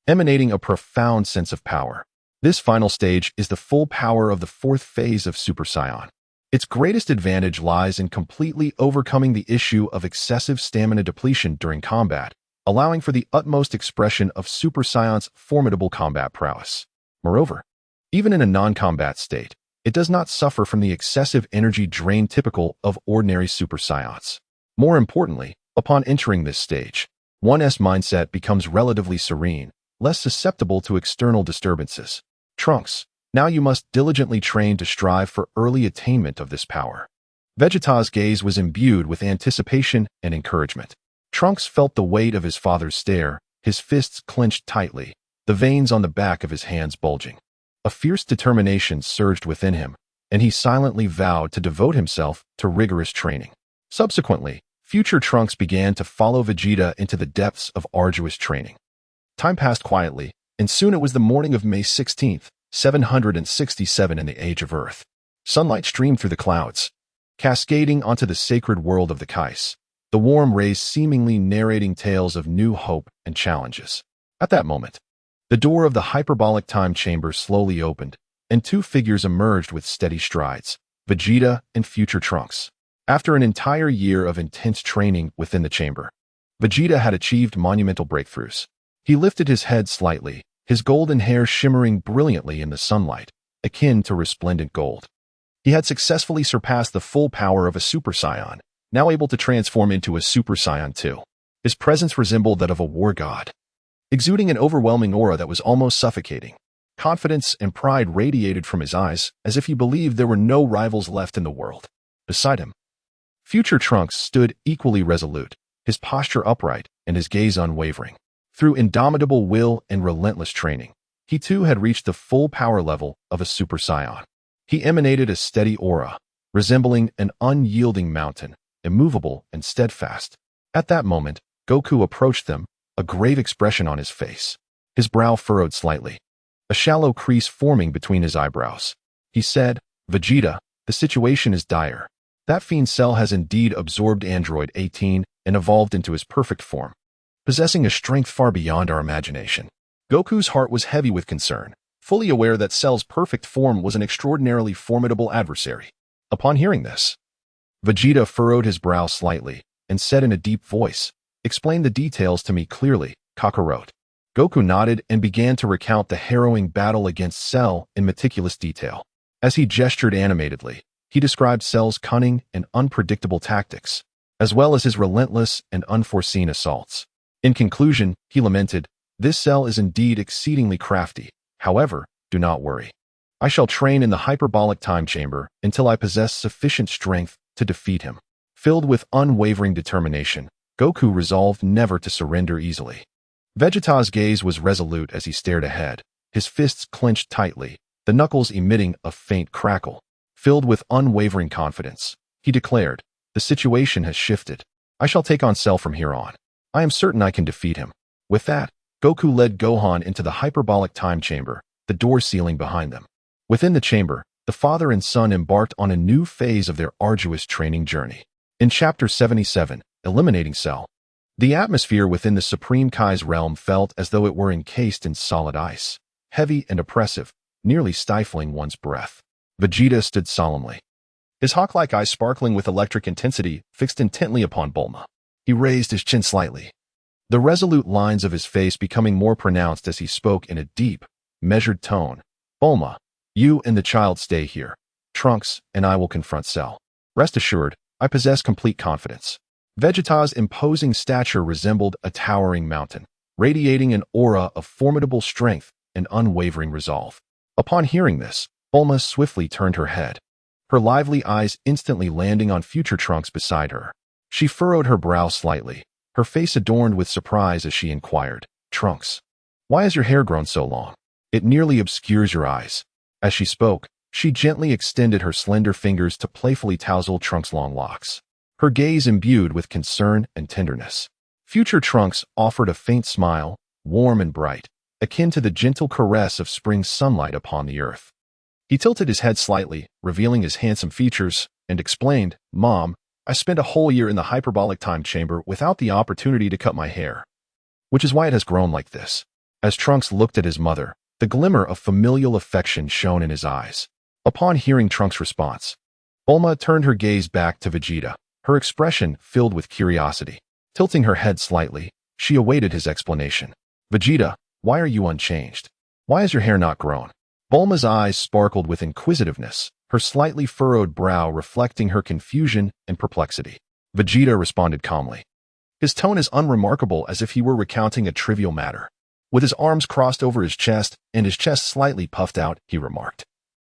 emanating a profound sense of power. This final stage is the full power of the fourth phase of Super Saiyan. Its greatest advantage lies in completely overcoming the issue of excessive stamina depletion during combat, allowing for the utmost expression of Super Saiyan's formidable combat prowess. Moreover, even in a non-combat state, it does not suffer from the excessive energy drain typical of ordinary Super Saiyans. More importantly, upon entering this stage, one's mindset becomes relatively serene, less susceptible to external disturbances. Trunks, now you must diligently train to strive for early attainment of this power. Vegeta's gaze was imbued with anticipation and encouragement. Trunks felt the weight of his father's stare, his fists clenched tightly, the veins on the back of his hands bulging. A fierce determination surged within him, and he silently vowed to devote himself to rigorous training. Subsequently, future Trunks began to follow Vegeta into the depths of arduous training. Time passed quietly, and soon it was the morning of May 16th, 767 in the Age of Earth. Sunlight streamed through the clouds, cascading onto the sacred world of the Kais, the warm rays seemingly narrating tales of new hope and challenges. At that moment, the door of the hyperbolic time chamber slowly opened, and two figures emerged with steady strides, Vegeta and future Trunks. After an entire year of intense training within the chamber, Vegeta had achieved monumental breakthroughs. He lifted his head slightly, his golden hair shimmering brilliantly in the sunlight, akin to resplendent gold. He had successfully surpassed the full power of a Super Saiyan, now able to transform into a Super Saiyan 2. His presence resembled that of a war god, exuding an overwhelming aura that was almost suffocating. Confidence and pride radiated from his eyes, as if he believed there were no rivals left in the world. Beside him, future Trunks stood equally resolute, his posture upright and his gaze unwavering. Through indomitable will and relentless training, he too had reached the full power level of a Super Saiyan. He emanated a steady aura, resembling an unyielding mountain, immovable and steadfast. At that moment, Goku approached them, a grave expression on his face. His brow furrowed slightly, a shallow crease forming between his eyebrows. He said, "Vegeta, the situation is dire. That fiend Cell has indeed absorbed Android 18 and evolved into his perfect form, possessing a strength far beyond our imagination." Goku's heart was heavy with concern, fully aware that Cell's perfect form was an extraordinarily formidable adversary. Upon hearing this, Vegeta furrowed his brow slightly and said in a deep voice, "Explain the details to me clearly, Kakarot." Goku nodded and began to recount the harrowing battle against Cell in meticulous detail. As he gestured animatedly, he described Cell's cunning and unpredictable tactics, as well as his relentless and unforeseen assaults. In conclusion, he lamented, "This Cell is indeed exceedingly crafty. However, do not worry. I shall train in the hyperbolic time chamber until I possess sufficient strength to defeat him." Filled with unwavering determination, Goku resolved never to surrender easily. Vegeta's gaze was resolute as he stared ahead, his fists clenched tightly, the knuckles emitting a faint crackle. Filled with unwavering confidence, he declared, "The situation has shifted. I shall take on Cell from here on. I am certain I can defeat him." With that, Goku led Gohan into the hyperbolic time chamber, the door sealing behind them. Within the chamber, the father and son embarked on a new phase of their arduous training journey. In Chapter 77, Eliminating Cell, the atmosphere within the Supreme Kai's realm felt as though it were encased in solid ice, heavy and oppressive, nearly stifling one's breath. Vegeta stood solemnly, his hawk-like eyes sparkling with electric intensity, fixed intently upon Bulma. He raised his chin slightly, the resolute lines of his face becoming more pronounced as he spoke in a deep, measured tone. Bulma, you and the child stay here. Trunks and I will confront Cell. Rest assured, I possess complete confidence. Vegeta's imposing stature resembled a towering mountain, radiating an aura of formidable strength and unwavering resolve. Upon hearing this, Bulma swiftly turned her head, her lively eyes instantly landing on future Trunks beside her. She furrowed her brow slightly, her face adorned with surprise as she inquired, Trunks, why has your hair grown so long? It nearly obscures your eyes. As she spoke, she gently extended her slender fingers to playfully touzle Trunks' long locks, her gaze imbued with concern and tenderness. Future Trunks offered a faint smile, warm and bright, akin to the gentle caress of spring sunlight upon the earth. He tilted his head slightly, revealing his handsome features, and explained, Mom, I spent a whole year in the hyperbolic time chamber without the opportunity to cut my hair, which is why it has grown like this. As Trunks looked at his mother, the glimmer of familial affection shone in his eyes. Upon hearing Trunks' response, Bulma turned her gaze back to Vegeta, her expression filled with curiosity. Tilting her head slightly, she awaited his explanation. Vegeta, why are you unchanged? Why has your hair not grown? Bulma's eyes sparkled with inquisitiveness, her slightly furrowed brow reflecting her confusion and perplexity. Vegeta responded calmly, his tone as unremarkable as if he were recounting a trivial matter. With his arms crossed over his chest and his chest slightly puffed out, he remarked,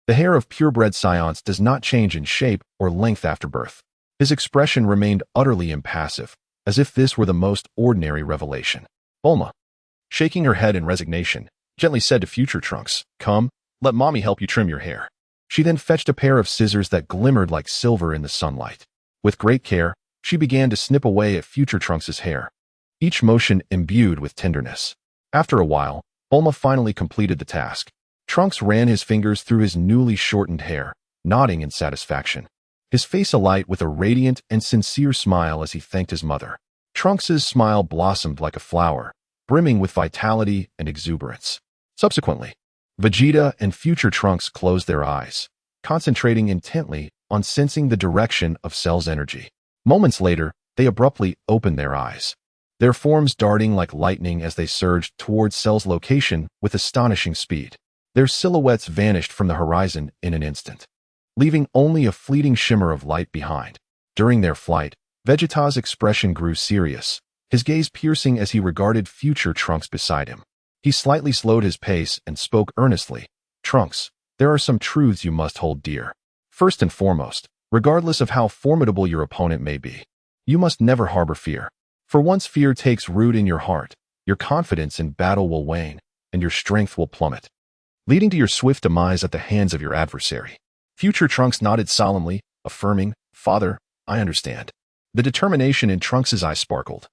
the hair of purebred Saiyans does not change in shape or length after birth. His expression remained utterly impassive, as if this were the most ordinary revelation. Bulma, shaking her head in resignation, gently said to future Trunks, come, let mommy help you trim your hair. She then fetched a pair of scissors that glimmered like silver in the sunlight. With great care, she began to snip away at future Trunks' hair, each motion imbued with tenderness. After a while, Bulma finally completed the task. Trunks ran his fingers through his newly shortened hair, nodding in satisfaction, his face alight with a radiant and sincere smile as he thanked his mother. Trunks' smile blossomed like a flower, brimming with vitality and exuberance. Subsequently, Vegeta and future Trunks closed their eyes, concentrating intently on sensing the direction of Cell's energy. Moments later, they abruptly opened their eyes, their forms darting like lightning as they surged towards Cell's location with astonishing speed. Their silhouettes vanished from the horizon in an instant, leaving only a fleeting shimmer of light behind. During their flight, Vegeta's expression grew serious, his gaze piercing as he regarded future Trunks beside him. He slightly slowed his pace and spoke earnestly, Trunks, there are some truths you must hold dear. First and foremost, regardless of how formidable your opponent may be, you must never harbor fear. For once fear takes root in your heart, your confidence in battle will wane, and your strength will plummet, leading to your swift demise at the hands of your adversary. Future Trunks nodded solemnly, affirming, Father, I understand. The determination in Trunks' eyes sparkled,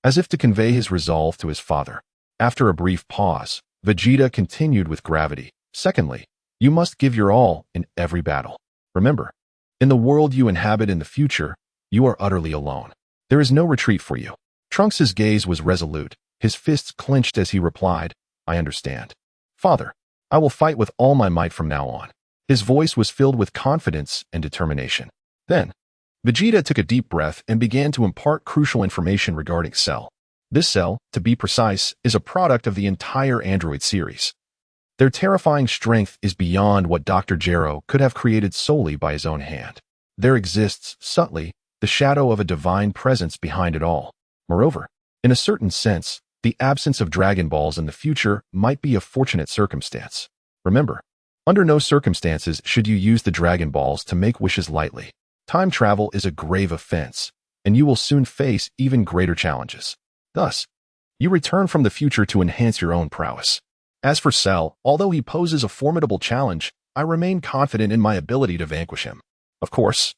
as if to convey his resolve to his father. After a brief pause, Vegeta continued with gravity, secondly, you must give your all in every battle. Remember, in the world you inhabit in the future, you are utterly alone. There is no retreat for you. Trunks' gaze was resolute, his fists clenched as he replied, I understand. Father, I will fight with all my might from now on. His voice was filled with confidence and determination. Then, Vegeta took a deep breath and began to impart crucial information regarding Cell. This cell, to be precise, is a product of the entire android series. Their terrifying strength is beyond what Dr. Gero could have created solely by his own hand. There exists, subtly, the shadow of a divine presence behind it all. Moreover, in a certain sense, the absence of Dragon Balls in the future might be a fortunate circumstance. Remember, under no circumstances should you use the Dragon Balls to make wishes lightly. Time travel is a grave offense, and you will soon face even greater challenges. Thus, you return from the future to enhance your own prowess. As for Cell, although he poses a formidable challenge, I remain confident in my ability to vanquish him. Of course,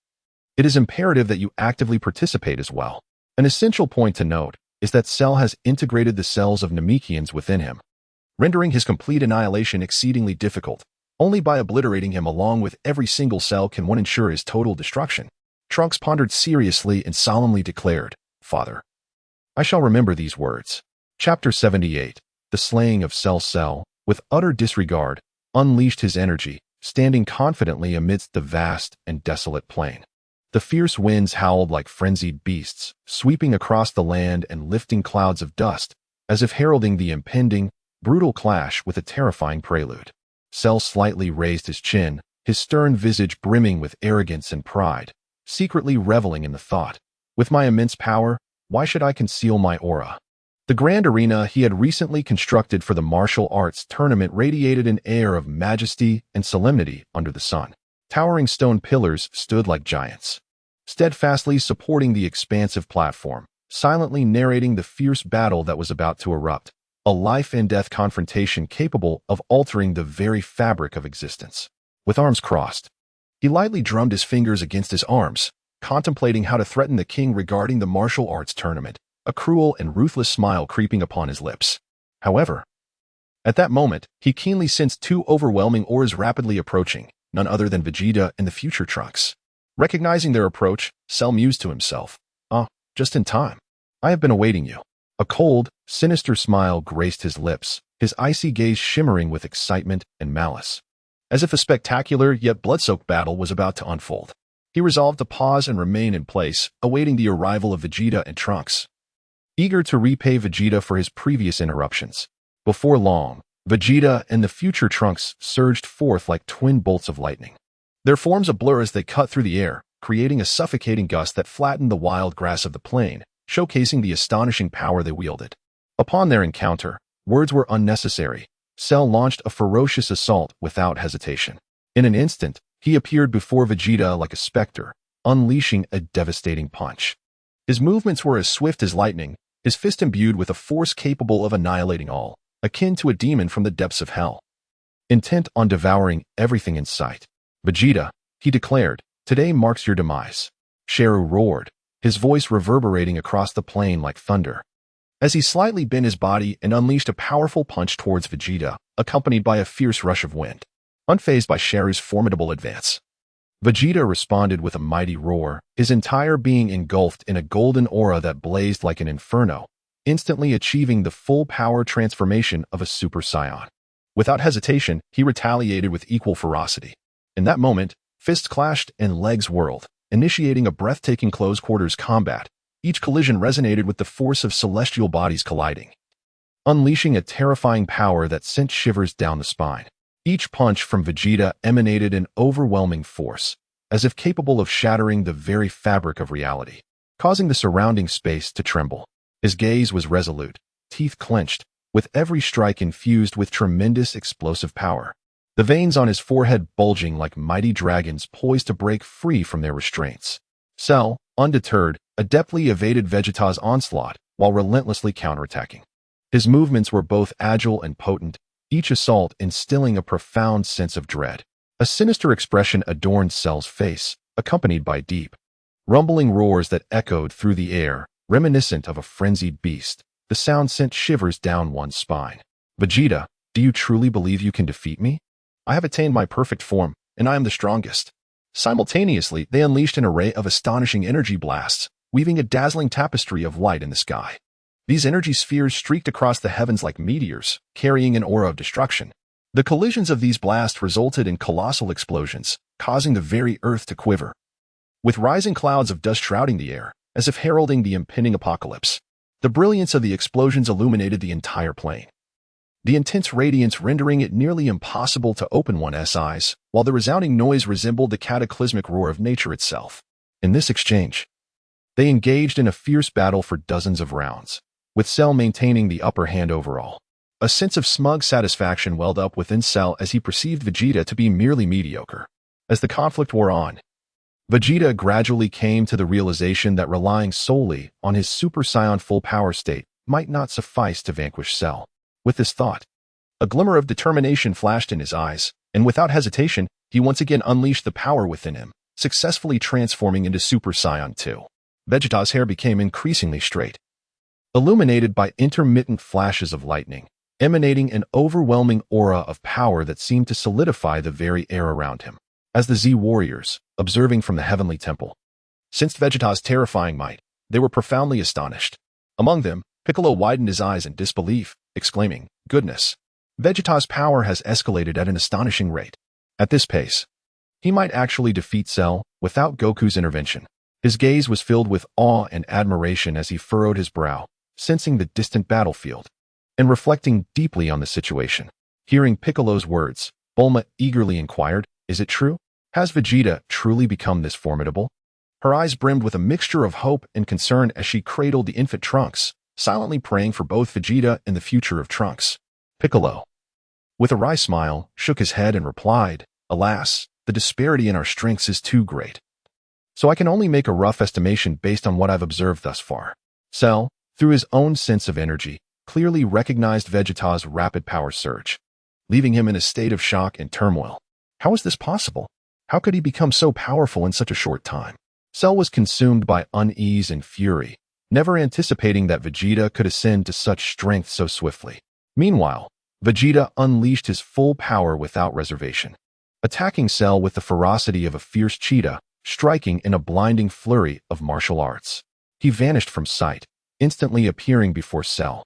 it is imperative that you actively participate as well. An essential point to note is that Cell has integrated the cells of Namekians within him, rendering his complete annihilation exceedingly difficult. Only by obliterating him along with every single cell can one ensure his total destruction. Trunks pondered seriously and solemnly declared, "Father, I shall remember these words." Chapter 78. The Slaying of Cell. With utter disregard, unleashed his energy, standing confidently amidst the vast and desolate plain. The fierce winds howled like frenzied beasts, sweeping across the land and lifting clouds of dust, as if heralding the impending, brutal clash with a terrifying prelude. Cell slightly raised his chin, his stern visage brimming with arrogance and pride, secretly reveling in the thought, "With my immense power, why should I conceal my aura?" The grand arena he had recently constructed for the martial arts tournament radiated an air of majesty and solemnity under the sun. Towering stone pillars stood like giants, steadfastly supporting the expansive platform, silently narrating the fierce battle that was about to erupt, a life-and-death confrontation capable of altering the very fabric of existence. With arms crossed, he lightly drummed his fingers against his arms, contemplating how to threaten the king regarding the martial arts tournament, a cruel and ruthless smile creeping upon his lips. However, at that moment, he keenly sensed two overwhelming auras rapidly approaching, none other than Vegeta and the future Trunks. Recognizing their approach, Cell mused to himself, just in time. I have been awaiting you." A cold, sinister smile graced his lips, his icy gaze shimmering with excitement and malice. As if a spectacular yet blood-soaked battle was about to unfold, he resolved to pause and remain in place, awaiting the arrival of Vegeta and Trunks. Eager to repay Vegeta for his previous interruptions. Before long, Vegeta and the future Trunks surged forth like twin bolts of lightning. Their forms a blur as they cut through the air, creating a suffocating gust that flattened the wild grass of the plain, showcasing the astonishing power they wielded. Upon their encounter, words were unnecessary. Cell launched a ferocious assault without hesitation. In an instant, he appeared before Vegeta like a specter, unleashing a devastating punch. His movements were as swift as lightning, his fist imbued with a force capable of annihilating all, akin to a demon from the depths of hell. Intent on devouring everything in sight. "Vegeta," he declared, "today marks your demise." Sheru roared, his voice reverberating across the plain like thunder, as he slightly bent his body and unleashed a powerful punch towards Vegeta, accompanied by a fierce rush of wind. Unfazed by Sheru's formidable advance, Vegeta responded with a mighty roar, his entire being engulfed in a golden aura that blazed like an inferno, instantly achieving the full power transformation of a Super Saiyan. Without hesitation, he retaliated with equal ferocity. In that moment, fists clashed and legs whirled, initiating a breathtaking close-quarters combat. Each collision resonated with the force of celestial bodies colliding, unleashing a terrifying power that sent shivers down the spine. Each punch from Vegeta emanated an overwhelming force, as if capable of shattering the very fabric of reality, causing the surrounding space to tremble. His gaze was resolute, teeth clenched, with every strike infused with tremendous explosive power. The veins on his forehead bulging like mighty dragons poised to break free from their restraints. Cell, undeterred, adeptly evaded Vegeta's onslaught while relentlessly counterattacking. His movements were both agile and potent, each assault instilling a profound sense of dread. A sinister expression adorned Cell's face, accompanied by deep, rumbling roars that echoed through the air, reminiscent of a frenzied beast. The sound sent shivers down one's spine. "Vegeta, do you truly believe you can defeat me? I have attained my perfect form, and I am the strongest." Simultaneously, they unleashed an array of astonishing energy blasts, weaving a dazzling tapestry of light in the sky. These energy spheres streaked across the heavens like meteors, carrying an aura of destruction. The collisions of these blasts resulted in colossal explosions, causing the very earth to quiver, with rising clouds of dust shrouding the air, as if heralding the impending apocalypse. The brilliance of the explosions illuminated the entire plain, the intense radiance rendering it nearly impossible to open one's eyes, while the resounding noise resembled the cataclysmic roar of nature itself. In this exchange, they engaged in a fierce battle for dozens of rounds, with Cell maintaining the upper hand overall. A sense of smug satisfaction welled up within Cell as he perceived Vegeta to be merely mediocre. As the conflict wore on, Vegeta gradually came to the realization that relying solely on his Super Saiyan full power state might not suffice to vanquish Cell. With this thought, a glimmer of determination flashed in his eyes, and without hesitation, he once again unleashed the power within him, successfully transforming into Super Saiyan 2. Vegeta's hair became increasingly straight, illuminated by intermittent flashes of lightning. emanating an overwhelming aura of power that seemed to solidify the very air around him. As the Z warriors, observing from the heavenly temple, sensed Vegeta's terrifying might, they were profoundly astonished. Among them, Piccolo widened his eyes in disbelief, exclaiming, "Goodness! Vegeta's power has escalated at an astonishing rate. At this pace, he might actually defeat Cell without Goku's intervention." His gaze was filled with awe and admiration as he furrowed his brow, sensing the distant battlefield, and reflecting deeply on the situation. Hearing Piccolo's words, Bulma eagerly inquired, "Is it true? Has Vegeta truly become this formidable?" Her eyes brimmed with a mixture of hope and concern as she cradled the infant Trunks, silently praying for both Vegeta and the future of Trunks. Piccolo, with a wry smile, shook his head and replied, "Alas, the disparity in our strengths is too great. So I can only make a rough estimation based on what I've observed thus far." Cell, through his own sense of energy, clearly recognized Vegeta's rapid power surge, leaving him in a state of shock and turmoil. How is this possible? How could he become so powerful in such a short time? Cell was consumed by unease and fury, never anticipating that Vegeta could ascend to such strength so swiftly. Meanwhile, Vegeta unleashed his full power without reservation, attacking Cell with the ferocity of a fierce cheetah, striking in a blinding flurry of martial arts. He vanished from sight, instantly appearing before Cell,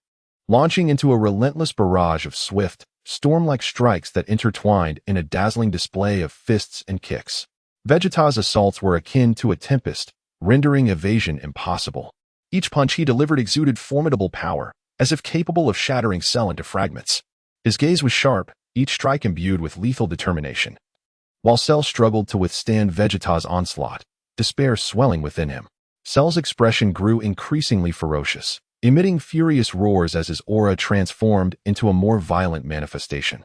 launching into a relentless barrage of swift, storm-like strikes that intertwined in a dazzling display of fists and kicks. Vegeta's assaults were akin to a tempest, rendering evasion impossible. Each punch he delivered exuded formidable power, as if capable of shattering Cell into fragments. His gaze was sharp, each strike imbued with lethal determination. While Cell struggled to withstand Vegeta's onslaught, despair swelling within him, Cell's expression grew increasingly ferocious, emitting furious roars as his aura transformed into a more violent manifestation,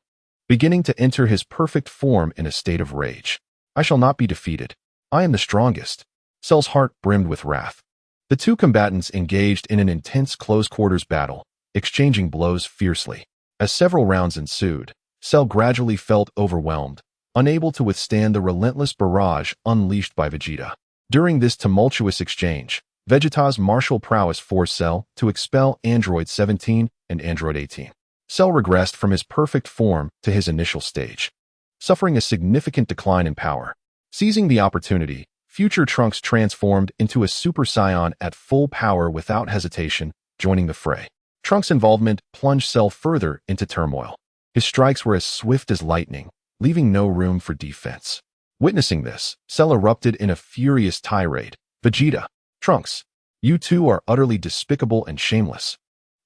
beginning to enter his perfect form in a state of rage. "I shall not be defeated. I am the strongest." Cell's heart brimmed with wrath. The two combatants engaged in an intense close-quarters battle, exchanging blows fiercely. As several rounds ensued, Cell gradually felt overwhelmed, unable to withstand the relentless barrage unleashed by Vegeta. During this tumultuous exchange, Vegeta's martial prowess forced Cell to expel Android 17 and Android 18. Cell regressed from his perfect form to his initial stage, suffering a significant decline in power. Seizing the opportunity, future Trunks transformed into a Super Saiyan at full power without hesitation, joining the fray. Trunks' involvement plunged Cell further into turmoil. His strikes were as swift as lightning, leaving no room for defense. Witnessing this, Cell erupted in a furious tirade. "Vegeta, Trunks, you two are utterly despicable and shameless,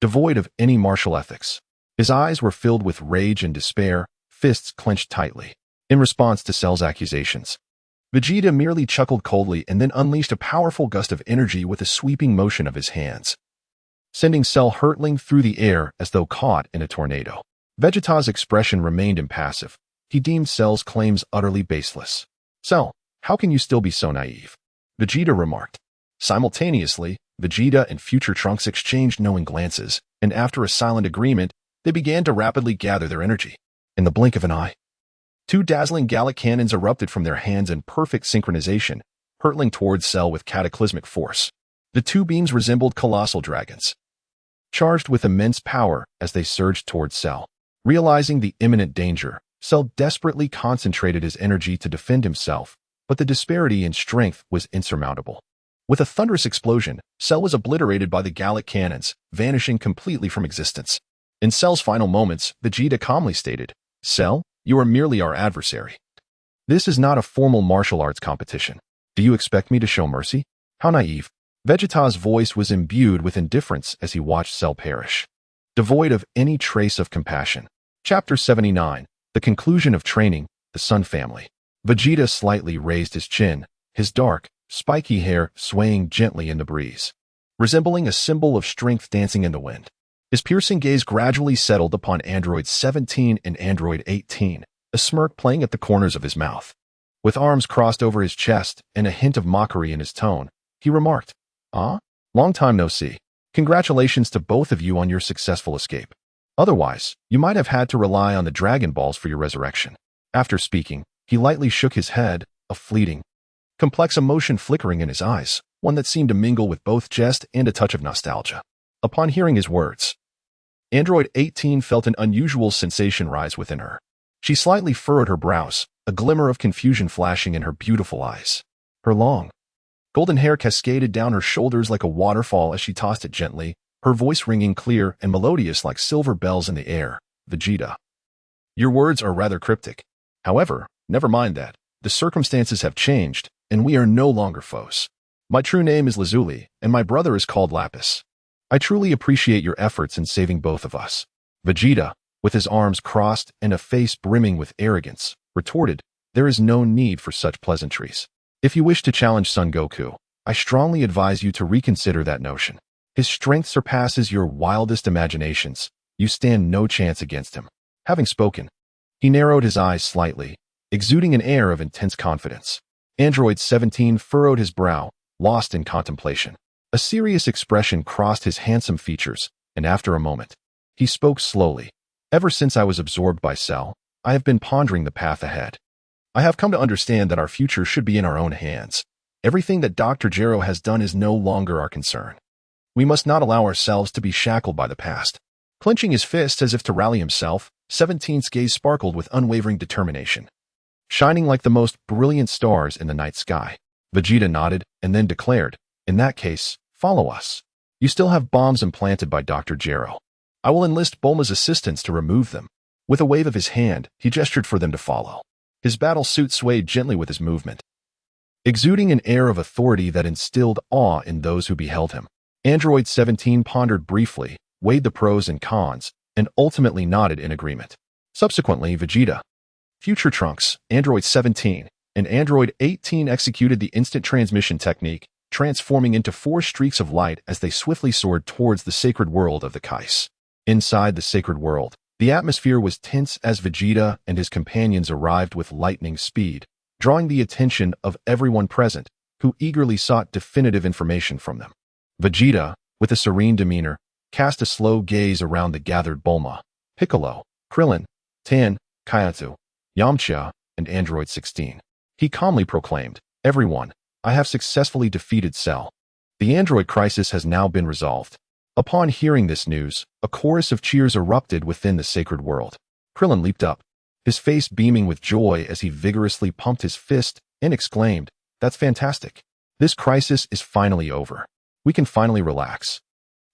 devoid of any martial ethics." His eyes were filled with rage and despair, fists clenched tightly. In response to Cell's accusations, Vegeta merely chuckled coldly and then unleashed a powerful gust of energy with a sweeping motion of his hands, sending Cell hurtling through the air as though caught in a tornado. Vegeta's expression remained impassive. He deemed Cell's claims utterly baseless. "Cell, how can you still be so naive?" Vegeta remarked. Simultaneously, Vegeta and future Trunks exchanged knowing glances, and after a silent agreement, they began to rapidly gather their energy. In the blink of an eye, two dazzling Gallic cannons erupted from their hands in perfect synchronization, hurtling towards Cell with cataclysmic force. The two beams resembled colossal dragons, charged with immense power as they surged towards Cell. Realizing the imminent danger, Cell desperately concentrated his energy to defend himself, but the disparity in strength was insurmountable. With a thunderous explosion, Cell was obliterated by the Gallic cannons, vanishing completely from existence. In Cell's final moments, Vegeta calmly stated, "Cell, you are merely our adversary. This is not a formal martial arts competition. Do you expect me to show mercy? How naive." Vegeta's voice was imbued with indifference as he watched Cell perish, devoid of any trace of compassion. Chapter 79. The Conclusion of Training, the Sun Family. Vegeta slightly raised his chin, his dark, spiky hair swaying gently in the breeze, resembling a symbol of strength dancing in the wind. His piercing gaze gradually settled upon Android 17 and Android 18, a smirk playing at the corners of his mouth. With arms crossed over his chest and a hint of mockery in his tone, he remarked, "Ah, long time no see. Congratulations to both of you on your successful escape. Otherwise, you might have had to rely on the Dragon Balls for your resurrection." After speaking, he lightly shook his head, a fleeting, complex emotion flickering in his eyes, one that seemed to mingle with both jest and a touch of nostalgia. Upon hearing his words, Android 18 felt an unusual sensation rise within her. She slightly furrowed her brows, a glimmer of confusion flashing in her beautiful eyes. Her long, golden hair cascaded down her shoulders like a waterfall as she tossed it gently, her voice ringing clear and melodious like silver bells in the air. Vegeta. Your words are rather cryptic. However, never mind that. The circumstances have changed, and we are no longer foes. My true name is Lazuli, and my brother is called Lapis. I truly appreciate your efforts in saving both of us. Vegeta, with his arms crossed and a face brimming with arrogance, retorted, there is no need for such pleasantries. If you wish to challenge Son Goku, I strongly advise you to reconsider that notion. His strength surpasses your wildest imaginations. You stand no chance against him. Having spoken, he narrowed his eyes slightly, exuding an air of intense confidence. Android 17 furrowed his brow, lost in contemplation. A serious expression crossed his handsome features, and after a moment, he spoke slowly. Ever since I was absorbed by Cell, I have been pondering the path ahead. I have come to understand that our future should be in our own hands. Everything that Dr. Gero has done is no longer our concern. We must not allow ourselves to be shackled by the past. Clenching his fists as if to rally himself, 17's gaze sparkled with unwavering determination, shining like the most brilliant stars in the night sky. Vegeta nodded and then declared, in that case, follow us. You still have bombs implanted by Dr. Gero. I will enlist Bulma's assistance to remove them. With a wave of his hand, he gestured for them to follow. His battle suit swayed gently with his movement, exuding an air of authority that instilled awe in those who beheld him. Android 17 pondered briefly, weighed the pros and cons, and ultimately nodded in agreement. Subsequently, Vegeta, Future Trunks, Android 17, and Android 18 executed the instant transmission technique, transforming into 4 streaks of light as they swiftly soared towards the sacred world of the Kais. Inside the sacred world, the atmosphere was tense as Vegeta and his companions arrived with lightning speed, drawing the attention of everyone present, who eagerly sought definitive information from them. Vegeta, with a serene demeanor, cast a slow gaze around the gathered Bulma, Piccolo, Krillin, Tan, Kayatu, Yamcha, and Android 16. He calmly proclaimed, everyone, I have successfully defeated Cell. The android crisis has now been resolved. Upon hearing this news, a chorus of cheers erupted within the sacred world. Krillin leaped up, his face beaming with joy as he vigorously pumped his fist and exclaimed, that's fantastic. This crisis is finally over. We can finally relax.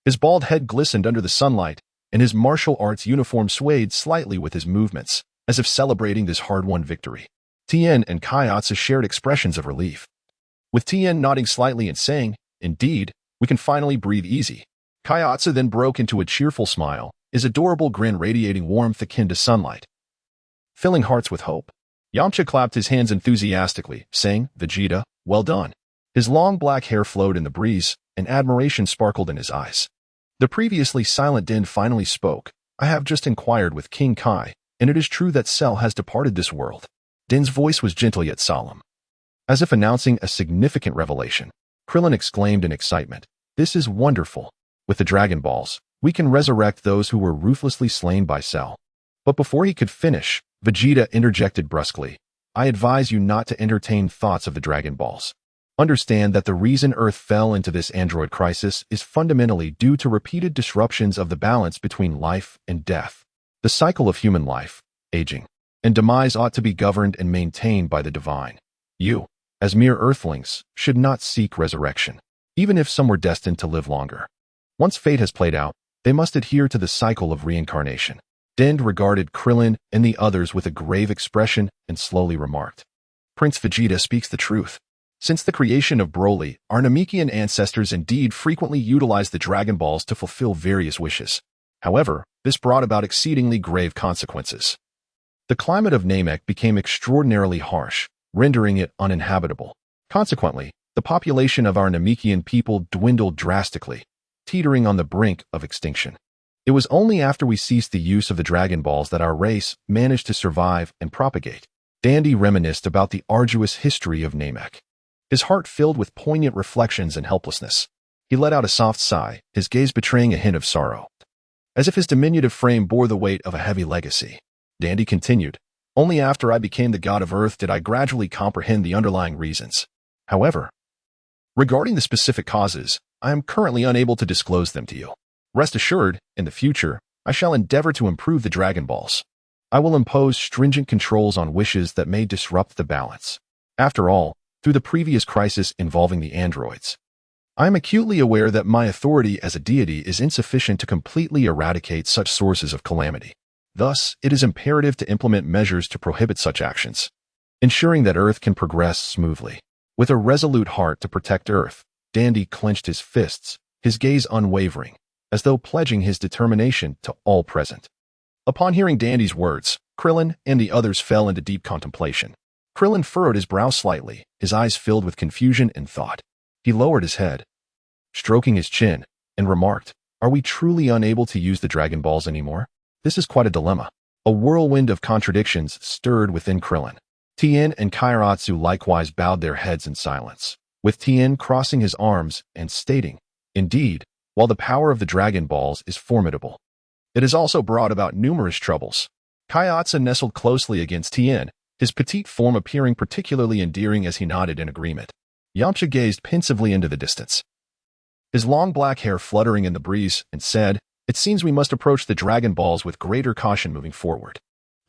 His bald head glistened under the sunlight, and his martial arts uniform swayed slightly with his movements, as if celebrating this hard-won victory. Tien and Kaiatsu shared expressions of relief, with Tien nodding slightly and saying, indeed, we can finally breathe easy. Kaiatsu then broke into a cheerful smile, his adorable grin radiating warmth akin to sunlight, filling hearts with hope. Yamcha clapped his hands enthusiastically, saying, Vegeta, well done. His long black hair flowed in the breeze, and admiration sparkled in his eyes. The previously silent Din finally spoke. I have just inquired with King Kai, and it is true that Cell has departed this world. Din's voice was gentle yet solemn, as if announcing a significant revelation. Krillin exclaimed in excitement, this is wonderful. With the Dragon Balls, we can resurrect those who were ruthlessly slain by Cell. But before he could finish, Vegeta interjected brusquely, I advise you not to entertain thoughts of the Dragon Balls. Understand that the reason Earth fell into this android crisis is fundamentally due to repeated disruptions of the balance between life and death. The cycle of human life, aging, and demise ought to be governed and maintained by the divine. You, as mere earthlings, should not seek resurrection, even if some were destined to live longer. Once fate has played out, they must adhere to the cycle of reincarnation. Din regarded Krillin and the others with a grave expression and slowly remarked, Prince Vegeta speaks the truth. Since the creation of Broly, our Namekian ancestors indeed frequently utilized the Dragon Balls to fulfill various wishes. However, this brought about exceedingly grave consequences. The climate of Namek became extraordinarily harsh, rendering it uninhabitable. Consequently, the population of our Namekian people dwindled drastically, teetering on the brink of extinction. It was only after we ceased the use of the Dragon Balls that our race managed to survive and propagate. Dandy reminisced about the arduous history of Namek, his heart filled with poignant reflections and helplessness. He let out a soft sigh, his gaze betraying a hint of sorrow, as if his diminutive frame bore the weight of a heavy legacy. Dandy continued, only after I became the god of Earth did I gradually comprehend the underlying reasons. However, regarding the specific causes, I am currently unable to disclose them to you. Rest assured, in the future, I shall endeavor to improve the Dragon Balls. I will impose stringent controls on wishes that may disrupt the balance. After all, through the previous crisis involving the androids, I am acutely aware that my authority as a deity is insufficient to completely eradicate such sources of calamity. Thus, it is imperative to implement measures to prohibit such actions, ensuring that Earth can progress smoothly. With a resolute heart to protect Earth, Dandy clenched his fists, his gaze unwavering, as though pledging his determination to all present. Upon hearing Dandy's words, Krillin and the others fell into deep contemplation. Krillin furrowed his brow slightly, his eyes filled with confusion and thought. He lowered his head, stroking his chin, and remarked, "Are we truly unable to use the Dragon Balls anymore? This is quite a dilemma." A whirlwind of contradictions stirred within Krillin. Tien and Kairatsu likewise bowed their heads in silence, with Tien crossing his arms and stating, "Indeed, while the power of the Dragon Balls is formidable, it has also brought about numerous troubles." Kairatsu nestled closely against Tien, his petite form appearing particularly endearing as he nodded in agreement. Yamcha gazed pensively into the distance, his long black hair fluttering in the breeze, and said, "It seems we must approach the Dragon Balls with greater caution moving forward."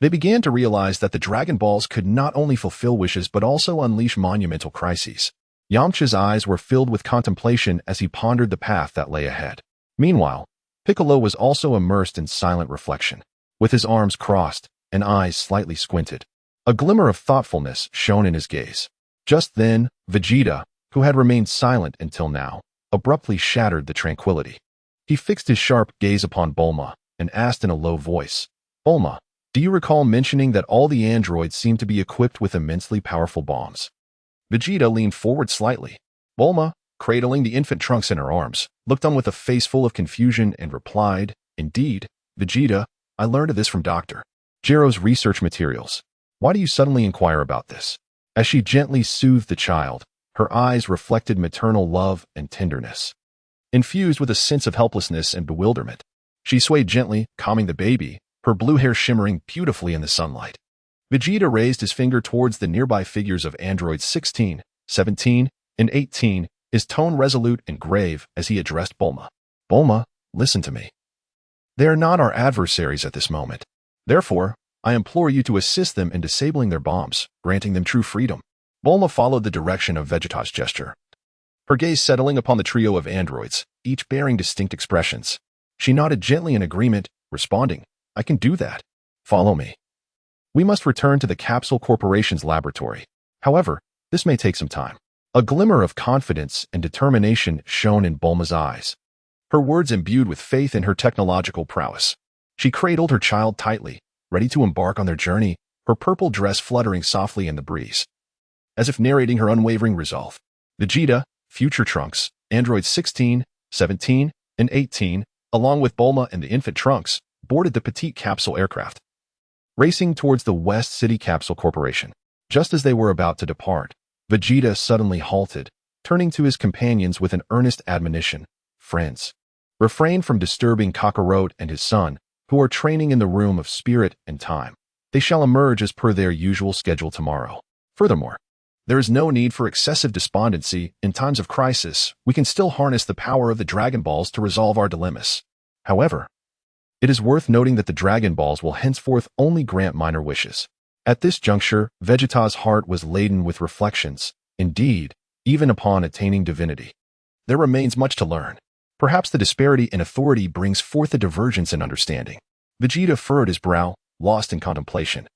They began to realize that the Dragon Balls could not only fulfill wishes but also unleash monumental crises. Yamcha's eyes were filled with contemplation as he pondered the path that lay ahead. Meanwhile, Piccolo was also immersed in silent reflection, with his arms crossed and eyes slightly squinted. A glimmer of thoughtfulness shone in his gaze. Just then, Vegeta, who had remained silent until now, abruptly shattered the tranquility. He fixed his sharp gaze upon Bulma and asked in a low voice, "Bulma, do you recall mentioning that all the androids seem to be equipped with immensely powerful bombs?" Vegeta leaned forward slightly. Bulma, cradling the infant Trunks in her arms, looked on with a face full of confusion and replied, "Indeed, Vegeta, I learned of this from Dr. Jiro's research materials. Why do you suddenly inquire about this?" As she gently soothed the child, her eyes reflected maternal love and tenderness. Infused with a sense of helplessness and bewilderment, she swayed gently, calming the baby, her blue hair shimmering beautifully in the sunlight. Vegeta raised his finger towards the nearby figures of androids 16, 17, and 18, his tone resolute and grave as he addressed Bulma. "Bulma, listen to me. They are not our adversaries at this moment. Therefore, I implore you to assist them in disabling their bombs, granting them true freedom." Bulma followed the direction of Vegeta's gesture, her gaze settling upon the trio of androids, each bearing distinct expressions. She nodded gently in agreement, responding, "I can do that. Follow me. We must return to the Capsule Corporation's laboratory. However, this may take some time." A glimmer of confidence and determination shone in Bulma's eyes, her words imbued with faith in her technological prowess. She cradled her child tightly, ready to embark on their journey, her purple dress fluttering softly in the breeze, as if narrating her unwavering resolve. Vegeta, future Trunks, androids 16, 17, and 18, along with Bulma and the infant Trunks, boarded the petite capsule aircraft, racing towards the West City Capsule Corporation. Just as they were about to depart, Vegeta suddenly halted, turning to his companions with an earnest admonition. "Friends, refrain from disturbing Kakarot and his son, who are training in the room of spirit and time. They shall emerge as per their usual schedule tomorrow. Furthermore, there is no need for excessive despondency. In times of crisis, we can still harness the power of the Dragon Balls to resolve our dilemmas. However, it is worth noting that the Dragon Balls will henceforth only grant minor wishes." At this juncture, Vegeta's heart was laden with reflections. Indeed, even upon attaining divinity, there remains much to learn. Perhaps the disparity in authority brings forth a divergence in understanding. Vegeta furrowed his brow, lost in contemplation,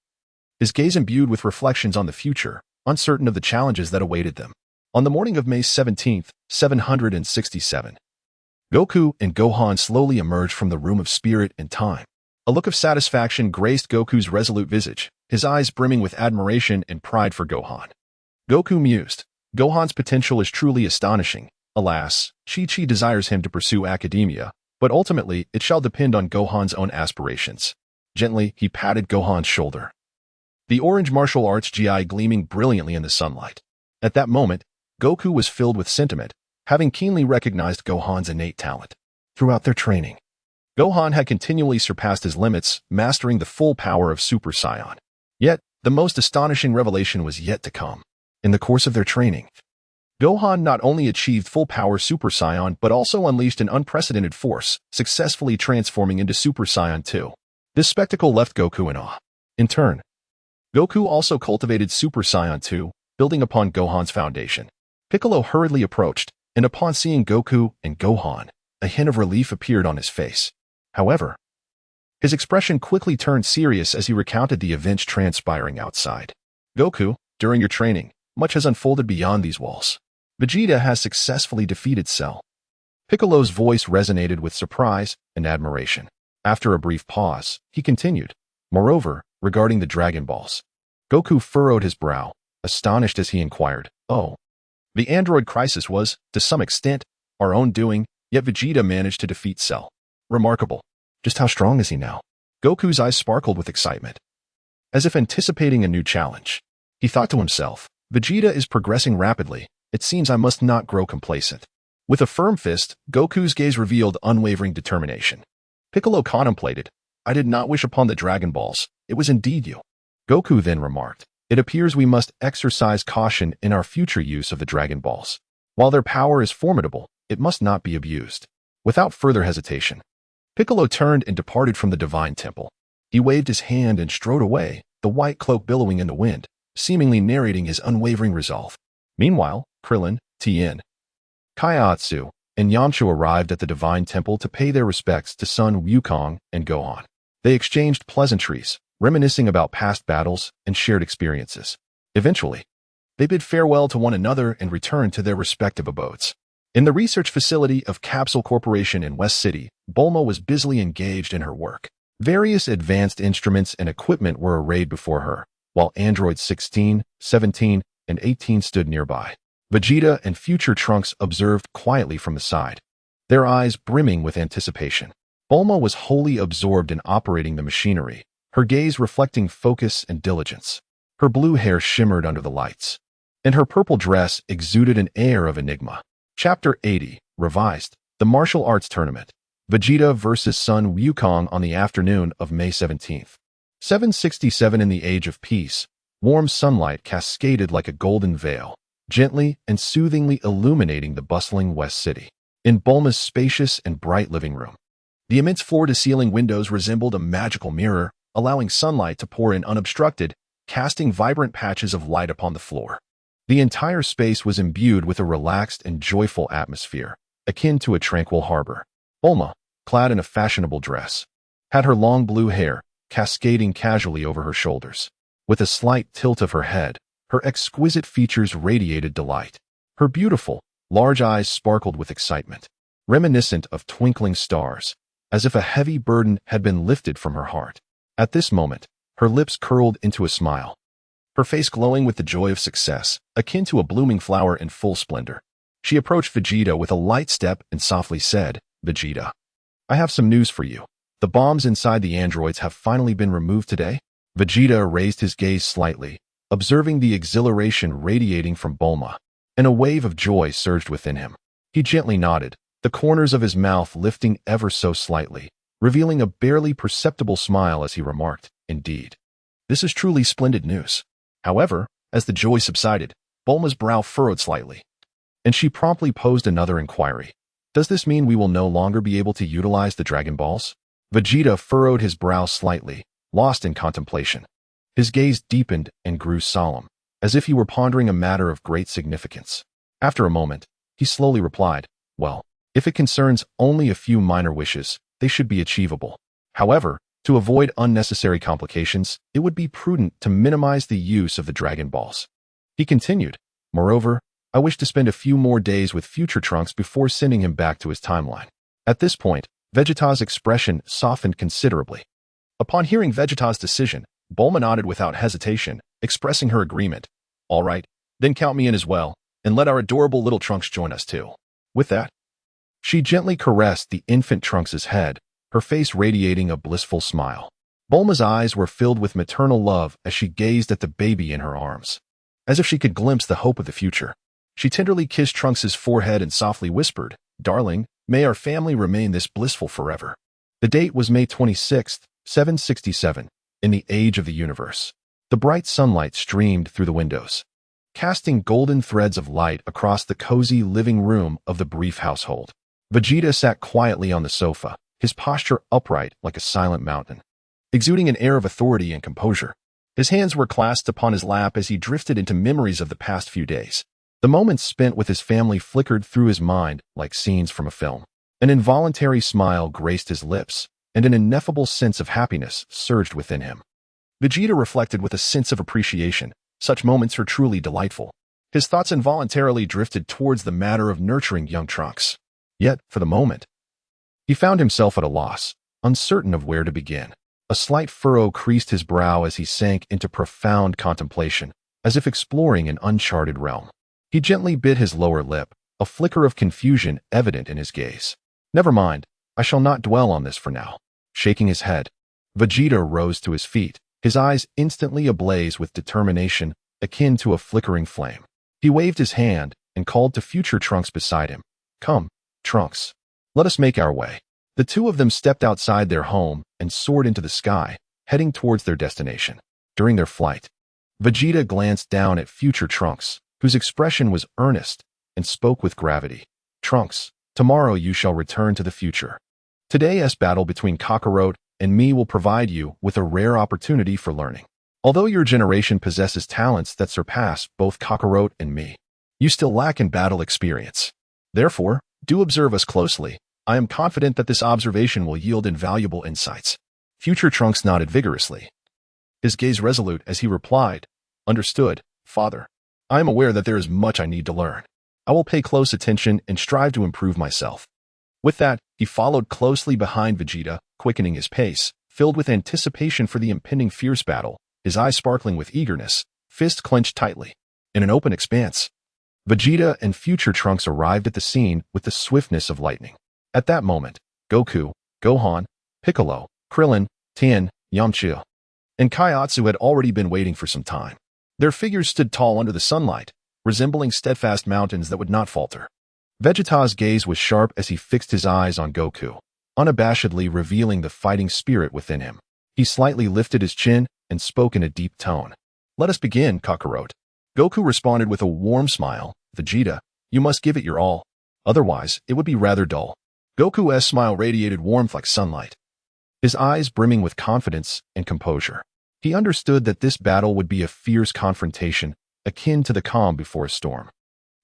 his gaze imbued with reflections on the future, uncertain of the challenges that awaited them. On the morning of May 17th, 767, Goku and Gohan slowly emerged from the room of spirit and time. A look of satisfaction graced Goku's resolute visage, his eyes brimming with admiration and pride for Gohan. Goku mused, "Gohan's potential is truly astonishing. Alas, Chi-Chi desires him to pursue academia, but ultimately it shall depend on Gohan's own aspirations." Gently, he patted Gohan's shoulder, the orange martial arts gi gleaming brilliantly in the sunlight. At that moment, Goku was filled with sentiment, having keenly recognized Gohan's innate talent. Throughout their training, Gohan had continually surpassed his limits, mastering the full power of Super Saiyan. Yet, the most astonishing revelation was yet to come. In the course of their training, Gohan not only achieved full-power Super Saiyan but also unleashed an unprecedented force, successfully transforming into Super Saiyan 2. This spectacle left Goku in awe. In turn, Goku also cultivated Super Saiyan 2, building upon Gohan's foundation. Piccolo hurriedly approached, and upon seeing Goku and Gohan, a hint of relief appeared on his face. However, his expression quickly turned serious as he recounted the events transpiring outside. Goku, during your training, much has unfolded beyond these walls. Vegeta has successfully defeated Cell. Piccolo's voice resonated with surprise and admiration. After a brief pause, he continued, moreover, regarding the Dragon Balls. Goku furrowed his brow, astonished as he inquired, oh, the android crisis was, to some extent, our own doing, yet Vegeta managed to defeat Cell. Remarkable. Just how strong is he now? Goku's eyes sparkled with excitement, as if anticipating a new challenge. He thought to himself, Vegeta is progressing rapidly. It seems I must not grow complacent. With a firm fist, Goku's gaze revealed unwavering determination. Piccolo contemplated, I did not wish upon the Dragon Balls. It was indeed you. Goku then remarked, it appears we must exercise caution in our future use of the Dragon Balls. While their power is formidable, it must not be abused. Without further hesitation, Piccolo turned and departed from the Divine Temple. He waved his hand and strode away, the white cloak billowing in the wind, seemingly narrating his unwavering resolve. Meanwhile, Krillin, Tien, Kaiatsu, and Yamcha arrived at the Divine Temple to pay their respects to Son Wukong and Gohan. They exchanged pleasantries, reminiscing about past battles and shared experiences. Eventually, they bid farewell to one another and returned to their respective abodes. In the research facility of Capsule Corporation in West City, Bulma was busily engaged in her work. Various advanced instruments and equipment were arrayed before her, while androids 16, 17, and 18 stood nearby. Vegeta and future Trunks observed quietly from the side, their eyes brimming with anticipation. Bulma was wholly absorbed in operating the machinery, her gaze reflecting focus and diligence. Her blue hair shimmered under the lights, and her purple dress exuded an air of enigma. Chapter 80, Revised, The Martial Arts Tournament. Vegeta vs. Son Wukong on the afternoon of May 17th. 767 in the Age of Peace, warm sunlight cascaded like a golden veil, gently and soothingly illuminating the bustling West City. In Bulma's spacious and bright living room, the immense floor-to-ceiling windows resembled a magical mirror, allowing sunlight to pour in unobstructed, casting vibrant patches of light upon the floor. The entire space was imbued with a relaxed and joyful atmosphere, akin to a tranquil harbor. Bulma, clad in a fashionable dress, had her long blue hair cascading casually over her shoulders. With a slight tilt of her head, her exquisite features radiated delight. Her beautiful, large eyes sparkled with excitement, reminiscent of twinkling stars, as if a heavy burden had been lifted from her heart. At this moment, her lips curled into a smile, her face glowing with the joy of success, akin to a blooming flower in full splendor. She approached Vegeta with a light step and softly said, Vegeta, I have some news for you. The bombs inside the androids have finally been removed today. Vegeta raised his gaze slightly, observing the exhilaration radiating from Bulma, and a wave of joy surged within him. He gently nodded, the corners of his mouth lifting ever so slightly, revealing a barely perceptible smile as he remarked, Indeed, this is truly splendid news. However, as the joy subsided, Bulma's brow furrowed slightly, and she promptly posed another inquiry. Does this mean we will no longer be able to utilize the Dragon Balls? Vegeta furrowed his brow slightly, lost in contemplation. His gaze deepened and grew solemn, as if he were pondering a matter of great significance. After a moment, he slowly replied, Well, if it concerns only a few minor wishes, they should be achievable. However, to avoid unnecessary complications, it would be prudent to minimize the use of the Dragon Balls. He continued, Moreover, I wish to spend a few more days with future Trunks before sending him back to his timeline. At this point, Vegeta's expression softened considerably. Upon hearing Vegeta's decision, Bulma nodded without hesitation, expressing her agreement. All right, then count me in as well, and let our adorable little Trunks join us too. With that, she gently caressed the infant Trunks' head, her face radiating a blissful smile. Bulma's eyes were filled with maternal love as she gazed at the baby in her arms, as if she could glimpse the hope of the future. She tenderly kissed Trunks' forehead and softly whispered, Darling, may our family remain this blissful forever. The date was May 26th, 767, in the Age of the Universe. The bright sunlight streamed through the windows, casting golden threads of light across the cozy living room of the brief household. Vegeta sat quietly on the sofa, his posture upright like a silent mountain, exuding an air of authority and composure. His hands were clasped upon his lap as he drifted into memories of the past few days. The moments spent with his family flickered through his mind like scenes from a film. An involuntary smile graced his lips, and an ineffable sense of happiness surged within him. Vegeta reflected with a sense of appreciation. Such moments are truly delightful. His thoughts involuntarily drifted towards the matter of nurturing young Trunks. Yet, for the moment, he found himself at a loss, uncertain of where to begin. A slight furrow creased his brow as he sank into profound contemplation, as if exploring an uncharted realm. He gently bit his lower lip, a flicker of confusion evident in his gaze. Never mind, I shall not dwell on this for now. Shaking his head, Vegeta rose to his feet, his eyes instantly ablaze with determination akin to a flickering flame. He waved his hand and called to future Trunks beside him. Come, Trunks. Let us make our way. The two of them stepped outside their home and soared into the sky, heading towards their destination. During their flight, Vegeta glanced down at future Trunks, whose expression was earnest and spoke with gravity. Trunks, tomorrow you shall return to the future. Today's battle between Kakarot and me will provide you with a rare opportunity for learning. Although your generation possesses talents that surpass both Kakarot and me, you still lack in battle experience. Therefore, do observe us closely. I am confident that this observation will yield invaluable insights. Future Trunks nodded vigorously, his gaze resolute as he replied, Understood, Father. I am aware that there is much I need to learn. I will pay close attention and strive to improve myself. With that, he followed closely behind Vegeta, quickening his pace, filled with anticipation for the impending fierce battle, his eyes sparkling with eagerness, fists clenched tightly. In an open expanse, Vegeta and future Trunks arrived at the scene with the swiftness of lightning. At that moment, Goku, Gohan, Piccolo, Krillin, Tien, Yamcha, and Kaiatsu had already been waiting for some time. Their figures stood tall under the sunlight, resembling steadfast mountains that would not falter. Vegeta's gaze was sharp as he fixed his eyes on Goku, unabashedly revealing the fighting spirit within him. He slightly lifted his chin and spoke in a deep tone. Let us begin, Kakarot. Goku responded with a warm smile. Vegeta, you must give it your all. Otherwise, it would be rather dull. Goku's smile radiated warmth like sunlight, his eyes brimming with confidence and composure. He understood that this battle would be a fierce confrontation, akin to the calm before a storm.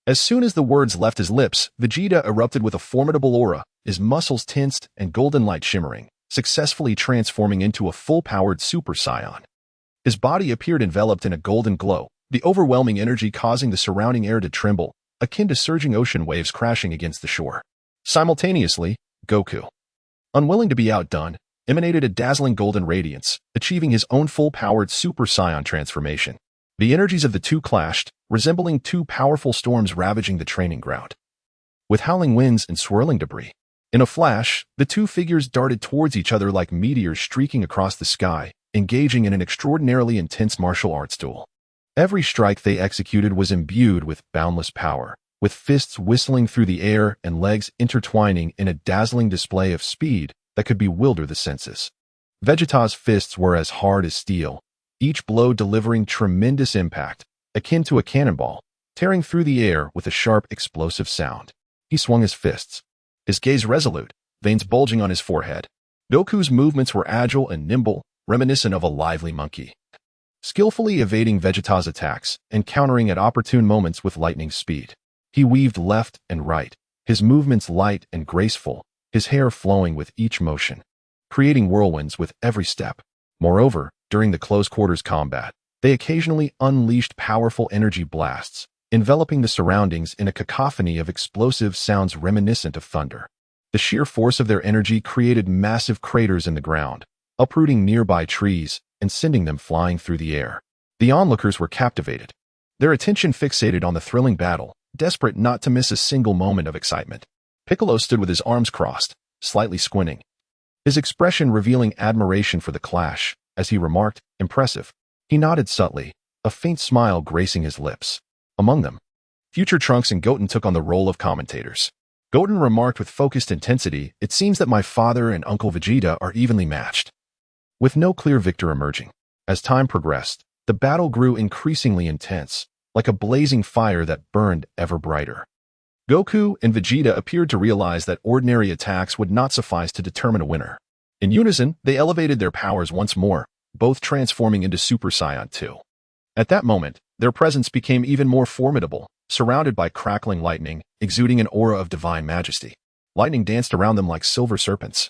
As soon as the words left his lips, Vegeta erupted with a formidable aura, his muscles tensed and golden light shimmering, successfully transforming into a full-powered Super Saiyan. His body appeared enveloped in a golden glow, the overwhelming energy causing the surrounding air to tremble, akin to surging ocean waves crashing against the shore. Simultaneously, Goku, unwilling to be outdone, emanated a dazzling golden radiance, achieving his own full-powered Super Saiyan transformation. The energies of the two clashed, resembling two powerful storms ravaging the training ground. With howling winds and swirling debris, in a flash, the two figures darted towards each other like meteors streaking across the sky, engaging in an extraordinarily intense martial arts duel. Every strike they executed was imbued with boundless power, with fists whistling through the air and legs intertwining in a dazzling display of speed that could bewilder the senses. Vegeta's fists were as hard as steel, each blow delivering tremendous impact, akin to a cannonball, tearing through the air with a sharp, explosive sound. He swung his fists, his gaze resolute, veins bulging on his forehead. Goku's movements were agile and nimble, reminiscent of a lively monkey, skillfully evading Vegeta's attacks and countering at opportune moments with lightning speed. He weaved left and right, his movements light and graceful, his hair flowing with each motion, creating whirlwinds with every step. Moreover, during the close-quarters combat, they occasionally unleashed powerful energy blasts, enveloping the surroundings in a cacophony of explosive sounds reminiscent of thunder. The sheer force of their energy created massive craters in the ground, uprooting nearby trees and sending them flying through the air. The onlookers were captivated, their attention fixated on the thrilling battle, desperate not to miss a single moment of excitement. Piccolo stood with his arms crossed, slightly squinting, his expression revealing admiration for the clash, as he remarked, impressive. He nodded subtly, a faint smile gracing his lips. Among them, future Trunks and Goten took on the role of commentators. Goten remarked with focused intensity, it seems that my father and Uncle Vegeta are evenly matched, with no clear victor emerging. As time progressed, the battle grew increasingly intense, like a blazing fire that burned ever brighter. Goku and Vegeta appeared to realize that ordinary attacks would not suffice to determine a winner. In unison, they elevated their powers once more, both transforming into Super Saiyan 2. At that moment, their presence became even more formidable, surrounded by crackling lightning, exuding an aura of divine majesty. Lightning danced around them like silver serpents,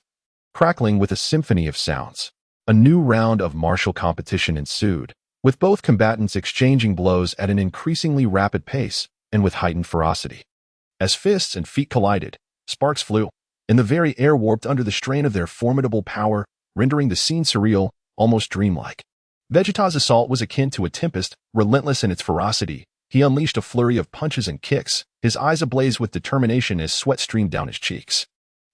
crackling with a symphony of sounds. A new round of martial competition ensued, with both combatants exchanging blows at an increasingly rapid pace and with heightened ferocity. As fists and feet collided, sparks flew, and the very air warped under the strain of their formidable power, rendering the scene surreal, almost dreamlike. Vegeta's assault was akin to a tempest, relentless in its ferocity. He unleashed a flurry of punches and kicks, his eyes ablaze with determination as sweat streamed down his cheeks.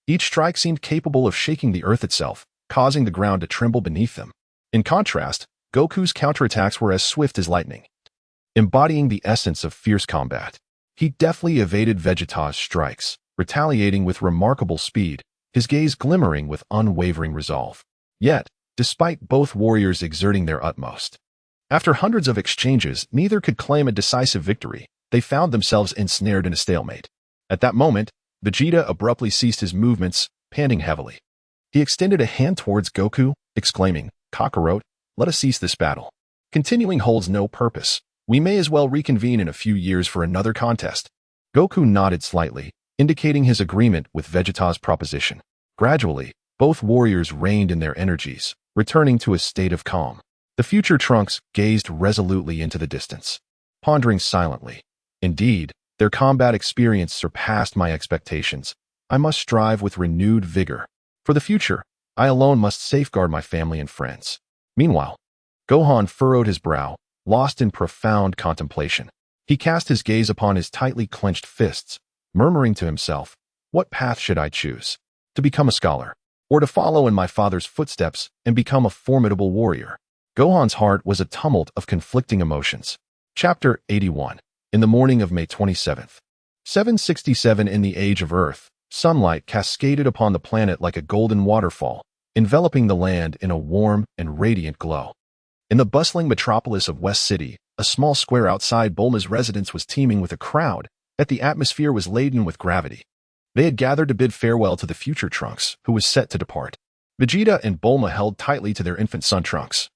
Each strike seemed capable of shaking the earth itself, causing the ground to tremble beneath them. In contrast, Goku's counterattacks were as swift as lightning, embodying the essence of fierce combat. He deftly evaded Vegeta's strikes, retaliating with remarkable speed, his gaze glimmering with unwavering resolve. Yet, despite both warriors exerting their utmost, after hundreds of exchanges, neither could claim a decisive victory. They found themselves ensnared in a stalemate. At that moment, Vegeta abruptly ceased his movements, panting heavily. He extended a hand towards Goku, exclaiming, "Kakarot, let us cease this battle. Continuing holds no purpose. We may as well reconvene in a few years for another contest." Goku nodded slightly, indicating his agreement with Vegeta's proposition. Gradually, both warriors reined in their energies, returning to a state of calm. The future Trunks gazed resolutely into the distance, pondering silently. Indeed, their combat experience surpassed my expectations. I must strive with renewed vigor. For the future, I alone must safeguard my family and friends. Meanwhile, Gohan furrowed his brow, lost in profound contemplation. He cast his gaze upon his tightly clenched fists, murmuring to himself, "What path should I choose? To become a scholar, or to follow in my father's footsteps and become a formidable warrior?" Gohan's heart was a tumult of conflicting emotions. Chapter 81. In the morning of May 27th, 767 in the Age of Earth, sunlight cascaded upon the planet like a golden waterfall, enveloping the land in a warm and radiant glow. In the bustling metropolis of West City, a small square outside Bulma's residence was teeming with a crowd, yet the atmosphere was laden with gravity. They had gathered to bid farewell to the future Trunks, who was set to depart. Vegeta and Bulma held tightly to their infant son Trunks,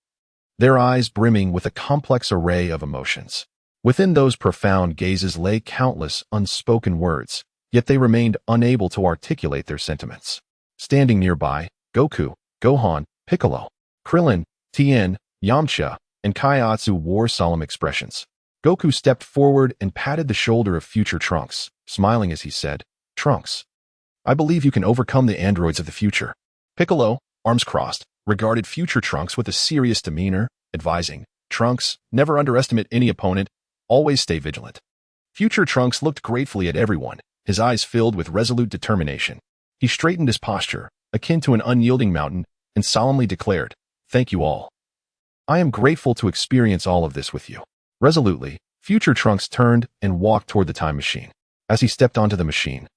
their eyes brimming with a complex array of emotions. Within those profound gazes lay countless unspoken words, yet they remained unable to articulate their sentiments. Standing nearby, Goku, Gohan, Piccolo, Krillin, Tien, Yamcha, and Kaiatsu wore solemn expressions. Goku stepped forward and patted the shoulder of future Trunks, smiling as he said, "Trunks, I believe you can overcome the androids of the future." Piccolo, arms crossed, regarded future Trunks with a serious demeanor, advising, "Trunks, never underestimate any opponent, always stay vigilant." Future Trunks looked gratefully at everyone, his eyes filled with resolute determination. He straightened his posture, akin to an unyielding mountain, and solemnly declared, "Thank you all. I am grateful to experience all of this with you." Resolutely, future Trunks turned and walked toward the time machine. As he stepped onto the machine,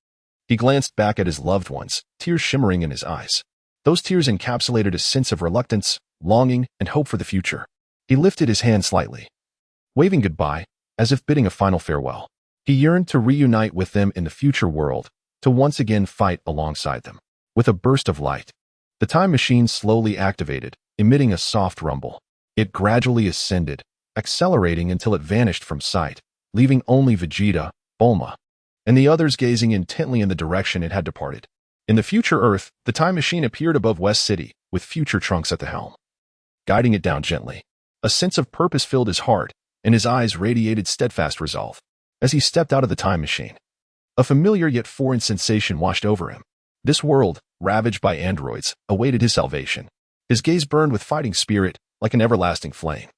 he glanced back at his loved ones, tears shimmering in his eyes. Those tears encapsulated a sense of reluctance, longing, and hope for the future. He lifted his hand slightly, waving goodbye, as if bidding a final farewell. He yearned to reunite with them in the future world, to once again fight alongside them. With a burst of light, the time machine slowly activated, emitting a soft rumble. It gradually ascended, accelerating until it vanished from sight, leaving only Vegeta, Bulma, and the others gazing intently in the direction it had departed. In the future Earth, the time machine appeared above West City, with future Trunks at the helm, guiding it down gently. A sense of purpose filled his heart, and his eyes radiated steadfast resolve. As he stepped out of the time machine, a familiar yet foreign sensation washed over him. This world, ravaged by androids, awaited his salvation. His gaze burned with fighting spirit, like an everlasting flame.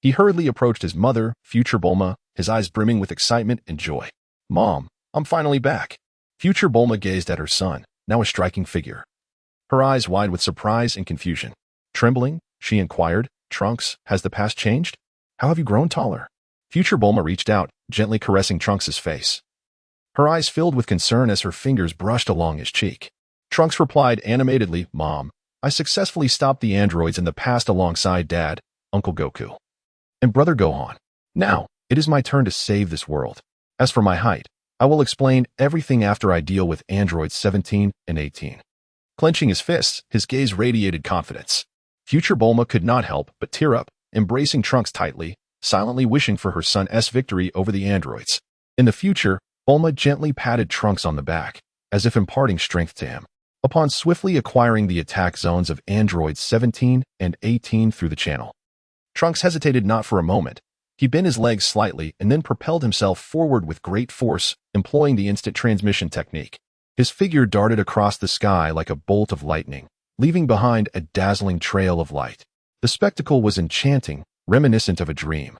He hurriedly approached his mother, future Bulma, his eyes brimming with excitement and joy. "Mom, I'm finally back." Future Bulma gazed at her son, now a striking figure, her eyes wide with surprise and confusion. Trembling, she inquired, "Trunks, has the past changed? How have you grown taller?" Future Bulma reached out, gently caressing Trunks' face. Her eyes filled with concern as her fingers brushed along his cheek. Trunks replied animatedly, "Mom, I successfully stopped the androids in the past alongside Dad, Uncle Goku, and Brother Gohan. Now, It is my turn to save this world. As for my height, I will explain everything after I deal with androids 17 and 18. Clenching his fists, his gaze radiated confidence. Future Bulma could not help but tear up, embracing Trunks tightly, silently wishing for her son's victory over the androids. In the future, Bulma gently patted Trunks on the back, as if imparting strength to him. Upon swiftly acquiring the attack zones of androids 17 and 18 through the channel, Trunks hesitated not for a moment. He bent his legs slightly and then propelled himself forward with great force, employing the instant transmission technique. His figure darted across the sky like a bolt of lightning, leaving behind a dazzling trail of light. The spectacle was enchanting, reminiscent of a dream.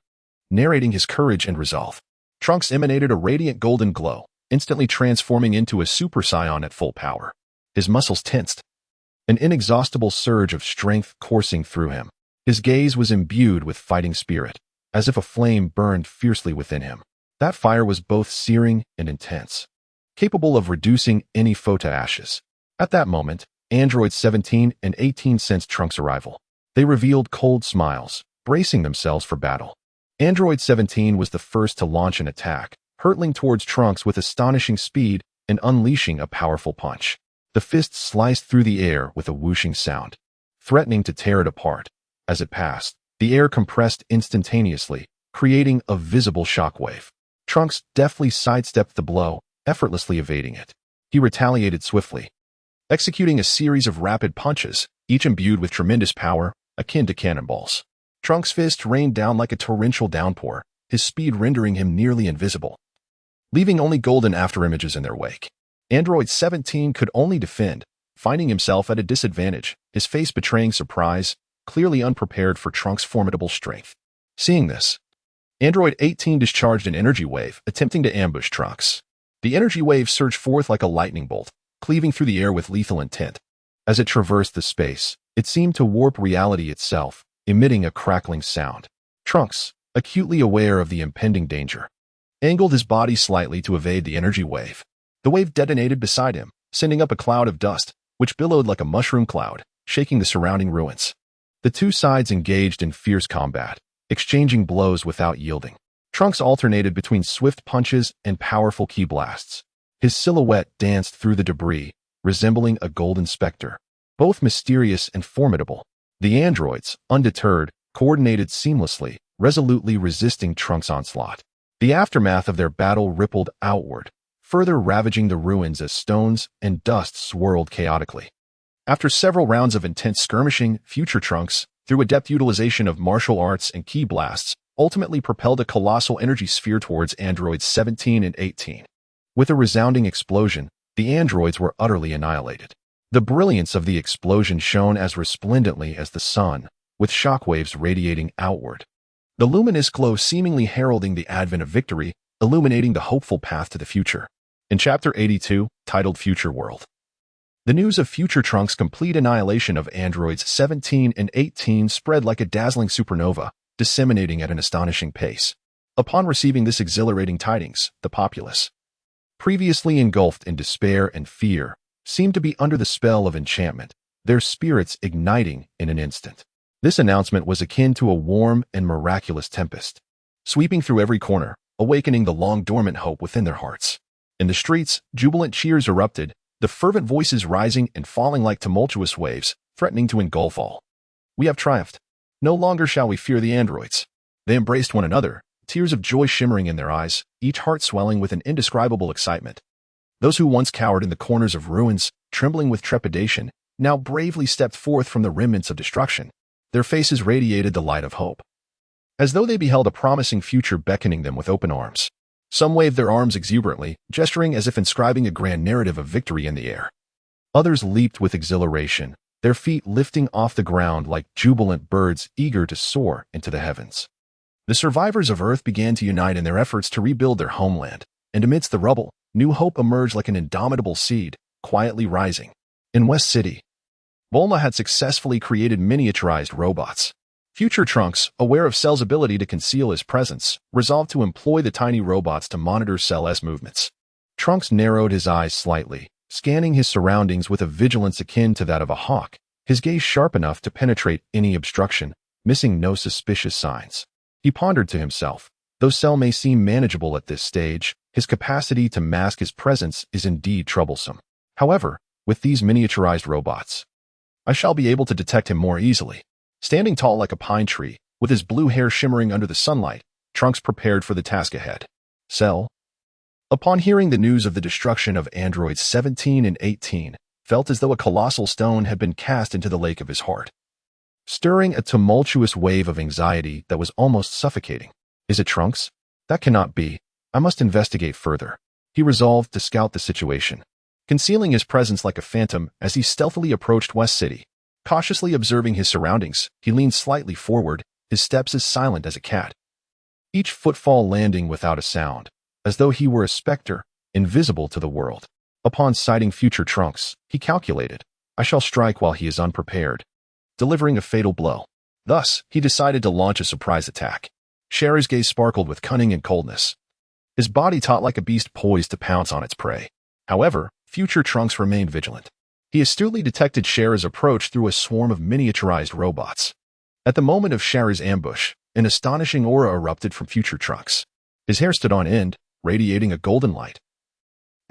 Narrating his courage and resolve, Trunks emanated a radiant golden glow, instantly transforming into a Super Saiyan at full power. His muscles tensed, an inexhaustible surge of strength coursing through him. His gaze was imbued with fighting spirit, as if a flame burned fiercely within him. That fire was both searing and intense, capable of reducing any foe to ashes. At that moment, androids 17 and 18 sensed Trunks' arrival. They revealed cold smiles, bracing themselves for battle. Android 17 was the first to launch an attack, hurtling towards Trunks with astonishing speed and unleashing a powerful punch. The fist sliced through the air with a whooshing sound, threatening to tear it apart. As it passed, the air compressed instantaneously, creating a visible shockwave. Trunks deftly sidestepped the blow, effortlessly evading it. He retaliated swiftly, executing a series of rapid punches, each imbued with tremendous power, akin to cannonballs. Trunks' fist rained down like a torrential downpour, his speed rendering him nearly invisible, leaving only golden afterimages in their wake. Android 17 could only defend, finding himself at a disadvantage, his face betraying surprise, clearly unprepared for Trunks' formidable strength. Seeing this, Android 18 discharged an energy wave, attempting to ambush Trunks. The energy wave surged forth like a lightning bolt, cleaving through the air with lethal intent. As it traversed the space, it seemed to warp reality itself, emitting a crackling sound. Trunks, acutely aware of the impending danger, angled his body slightly to evade the energy wave. The wave detonated beside him, sending up a cloud of dust, which billowed like a mushroom cloud, shaking the surrounding ruins. The two sides engaged in fierce combat, exchanging blows without yielding. Trunks alternated between swift punches and powerful ki blasts. His silhouette danced through the debris, resembling a golden specter. Both mysterious and formidable, the androids, undeterred, coordinated seamlessly, resolutely resisting Trunks' onslaught. The aftermath of their battle rippled outward, further ravaging the ruins as stones and dust swirled chaotically. After several rounds of intense skirmishing, future Trunks, through adept utilization of martial arts and ki blasts, ultimately propelled a colossal energy sphere towards androids 17 and 18. With a resounding explosion, the androids were utterly annihilated. The brilliance of the explosion shone as resplendently as the sun, with shockwaves radiating outward. The luminous glow seemingly heralding the advent of victory, illuminating the hopeful path to the future. In Chapter 82, titled Future World, the news of future Trunks' complete annihilation of androids 17 and 18 spread like a dazzling supernova, disseminating at an astonishing pace. Upon receiving this exhilarating tidings, the populace, previously engulfed in despair and fear, seemed to be under the spell of enchantment, their spirits igniting in an instant. This announcement was akin to a warm and miraculous tempest, sweeping through every corner, awakening the long-dormant hope within their hearts. In the streets, jubilant cheers erupted, the fervent voices rising and falling like tumultuous waves, threatening to engulf all. We have triumphed. No longer shall we fear the androids. They embraced one another, tears of joy shimmering in their eyes, each heart swelling with an indescribable excitement. Those who once cowered in the corners of ruins, trembling with trepidation, now bravely stepped forth from the remnants of destruction. Their faces radiated the light of hope, as though they beheld a promising future beckoning them with open arms. Some waved their arms exuberantly, gesturing as if inscribing a grand narrative of victory in the air. Others leaped with exhilaration, their feet lifting off the ground like jubilant birds eager to soar into the heavens. The survivors of Earth began to unite in their efforts to rebuild their homeland, and amidst the rubble, new hope emerged like an indomitable seed, quietly rising. In West City, Bulma had successfully created miniaturized robots. Future Trunks, aware of Cell's ability to conceal his presence, resolved to employ the tiny robots to monitor Cell's movements. Trunks narrowed his eyes slightly, scanning his surroundings with a vigilance akin to that of a hawk, his gaze sharp enough to penetrate any obstruction, missing no suspicious signs. He pondered to himself, Though Cell may seem manageable at this stage, his capacity to mask his presence is indeed troublesome. However, with these miniaturized robots, I shall be able to detect him more easily. Standing tall like a pine tree, with his blue hair shimmering under the sunlight, Trunks prepared for the task ahead. Cell, upon hearing the news of the destruction of androids 17 and 18, felt as though a colossal stone had been cast into the lake of his heart, stirring a tumultuous wave of anxiety that was almost suffocating. Is it Trunks? That cannot be. I must investigate further. He resolved to scout the situation, concealing his presence like a phantom as he stealthily approached West City. Cautiously observing his surroundings, he leaned slightly forward, his steps as silent as a cat, each footfall landing without a sound, as though he were a specter, invisible to the world. Upon sighting future Trunks, he calculated, I shall strike while he is unprepared, delivering a fatal blow. Thus, he decided to launch a surprise attack. Cheru's gaze sparkled with cunning and coldness, his body taut like a beast poised to pounce on its prey. However, future Trunks remained vigilant. He astutely detected Cheru's approach through a swarm of miniaturized robots. At the moment of Cheru's ambush, an astonishing aura erupted from future Trunks. His hair stood on end, radiating a golden light,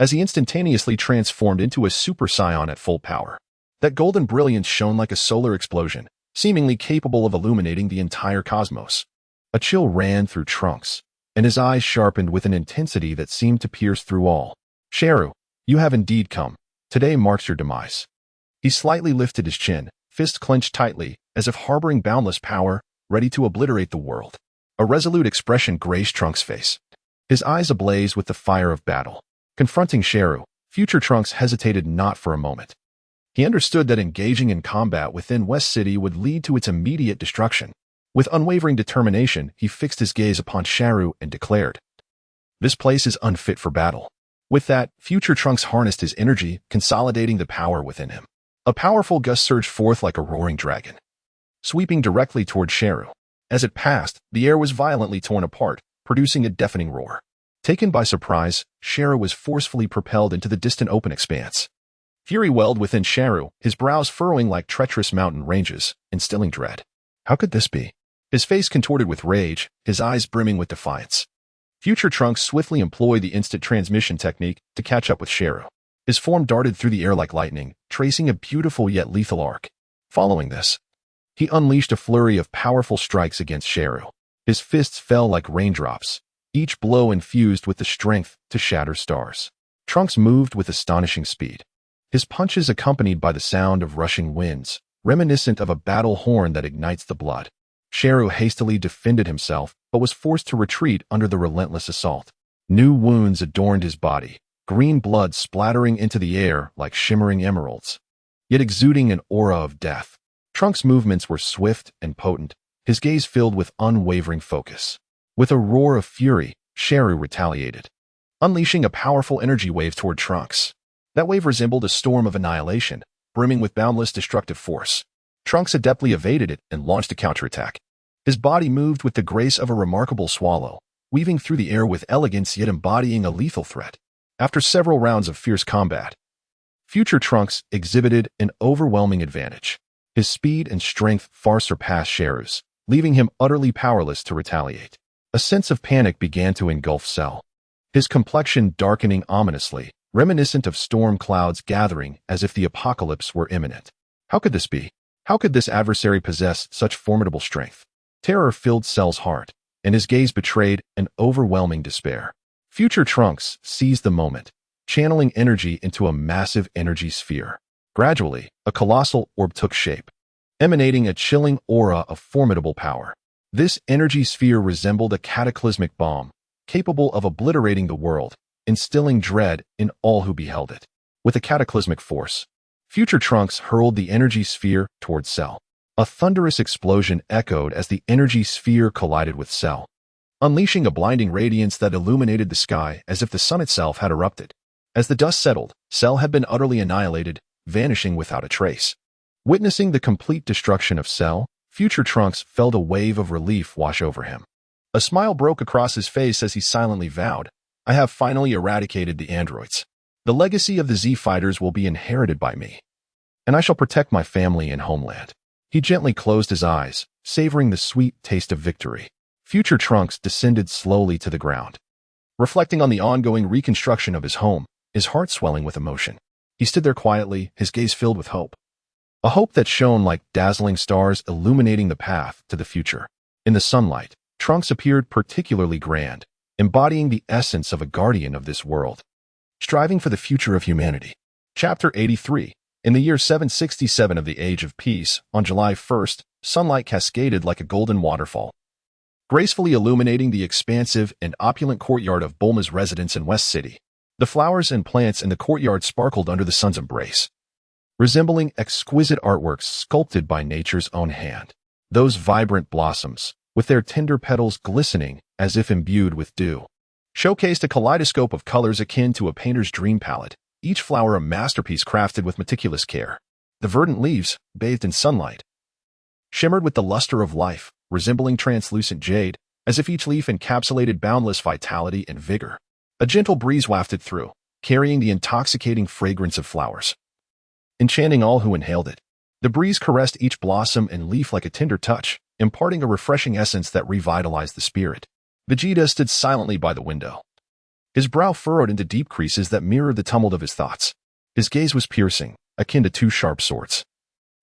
as he instantaneously transformed into a Super Saiyan at full power. That golden brilliance shone like a solar explosion, seemingly capable of illuminating the entire cosmos. A chill ran through Trunks, and his eyes sharpened with an intensity that seemed to pierce through all. Cheru, you have indeed come. Today marks your demise. He slightly lifted his chin, fist clenched tightly, as if harboring boundless power, ready to obliterate the world. A resolute expression graced Trunks' face, his eyes ablaze with the fire of battle. Confronting Cheru, future Trunks hesitated not for a moment. He understood that engaging in combat within West City would lead to its immediate destruction. With unwavering determination, he fixed his gaze upon Cheru and declared, this place is unfit for battle. With that, future Trunks harnessed his energy, consolidating the power within him. A powerful gust surged forth like a roaring dragon, sweeping directly toward Cheru. As it passed, the air was violently torn apart, producing a deafening roar. Taken by surprise, Cheru was forcefully propelled into the distant open expanse. Fury welled within Cheru, his brows furrowing like treacherous mountain ranges, instilling dread. How could this be? His face contorted with rage, his eyes brimming with defiance. Future Trunks swiftly employed the instant transmission technique to catch up with Cheru. His form darted through the air like lightning, tracing a beautiful yet lethal arc. Following this, he unleashed a flurry of powerful strikes against Cheru. His fists fell like raindrops, each blow infused with the strength to shatter stars. Trunks moved with astonishing speed, his punches accompanied by the sound of rushing winds, reminiscent of a battle horn that ignites the blood. Cheru hastily defended himself, but was forced to retreat under the relentless assault. New wounds adorned his body, green blood splattering into the air like shimmering emeralds, yet exuding an aura of death. Trunks' movements were swift and potent, his gaze filled with unwavering focus. With a roar of fury, Cheru retaliated, unleashing a powerful energy wave toward Trunks. That wave resembled a storm of annihilation, brimming with boundless destructive force. Trunks adeptly evaded it and launched a counterattack. His body moved with the grace of a remarkable swallow, weaving through the air with elegance yet embodying a lethal threat. After several rounds of fierce combat, future Trunks exhibited an overwhelming advantage. His speed and strength far surpassed Cheru's, leaving him utterly powerless to retaliate. A sense of panic began to engulf Cell, his complexion darkening ominously, reminiscent of storm clouds gathering as if the apocalypse were imminent. How could this be? How could this adversary possess such formidable strength? Terror filled Cell's heart, and his gaze betrayed an overwhelming despair. Future Trunks seized the moment, channeling energy into a massive energy sphere. Gradually, a colossal orb took shape, emanating a chilling aura of formidable power. This energy sphere resembled a cataclysmic bomb, capable of obliterating the world, instilling dread in all who beheld it. With a cataclysmic force, future Trunks hurled the energy sphere towards Cell. A thunderous explosion echoed as the energy sphere collided with Cell, unleashing a blinding radiance that illuminated the sky as if the sun itself had erupted. As the dust settled, Cell had been utterly annihilated, vanishing without a trace. Witnessing the complete destruction of Cell, future Trunks felt a wave of relief wash over him. A smile broke across his face as he silently vowed, I have finally eradicated the androids. The legacy of the Z-Fighters will be inherited by me, and I shall protect my family and homeland. He gently closed his eyes, savoring the sweet taste of victory. Future Trunks descended slowly to the ground. Reflecting on the ongoing reconstruction of his home, his heart swelling with emotion. He stood there quietly, his gaze filled with hope. A hope that shone like dazzling stars illuminating the path to the future. In the sunlight, Trunks appeared particularly grand, embodying the essence of a guardian of this world. Striving for the future of humanity. Chapter 83. In the year 767 of the Age of Peace, on July 1st, sunlight cascaded like a golden waterfall, gracefully illuminating the expansive and opulent courtyard of Bulma's residence in West City. The flowers and plants in the courtyard sparkled under the sun's embrace, resembling exquisite artworks sculpted by nature's own hand. Those vibrant blossoms, with their tender petals glistening as if imbued with dew, showcased a kaleidoscope of colors akin to a painter's dream palette, each flower a masterpiece crafted with meticulous care. The verdant leaves, bathed in sunlight, shimmered with the luster of life, resembling translucent jade, as if each leaf encapsulated boundless vitality and vigor. A gentle breeze wafted through, carrying the intoxicating fragrance of flowers, enchanting all who inhaled it. The breeze caressed each blossom and leaf like a tender touch, imparting a refreshing essence that revitalized the spirit. Vegeta stood silently by the window, his brow furrowed into deep creases that mirrored the tumult of his thoughts. His gaze was piercing, akin to two sharp swords,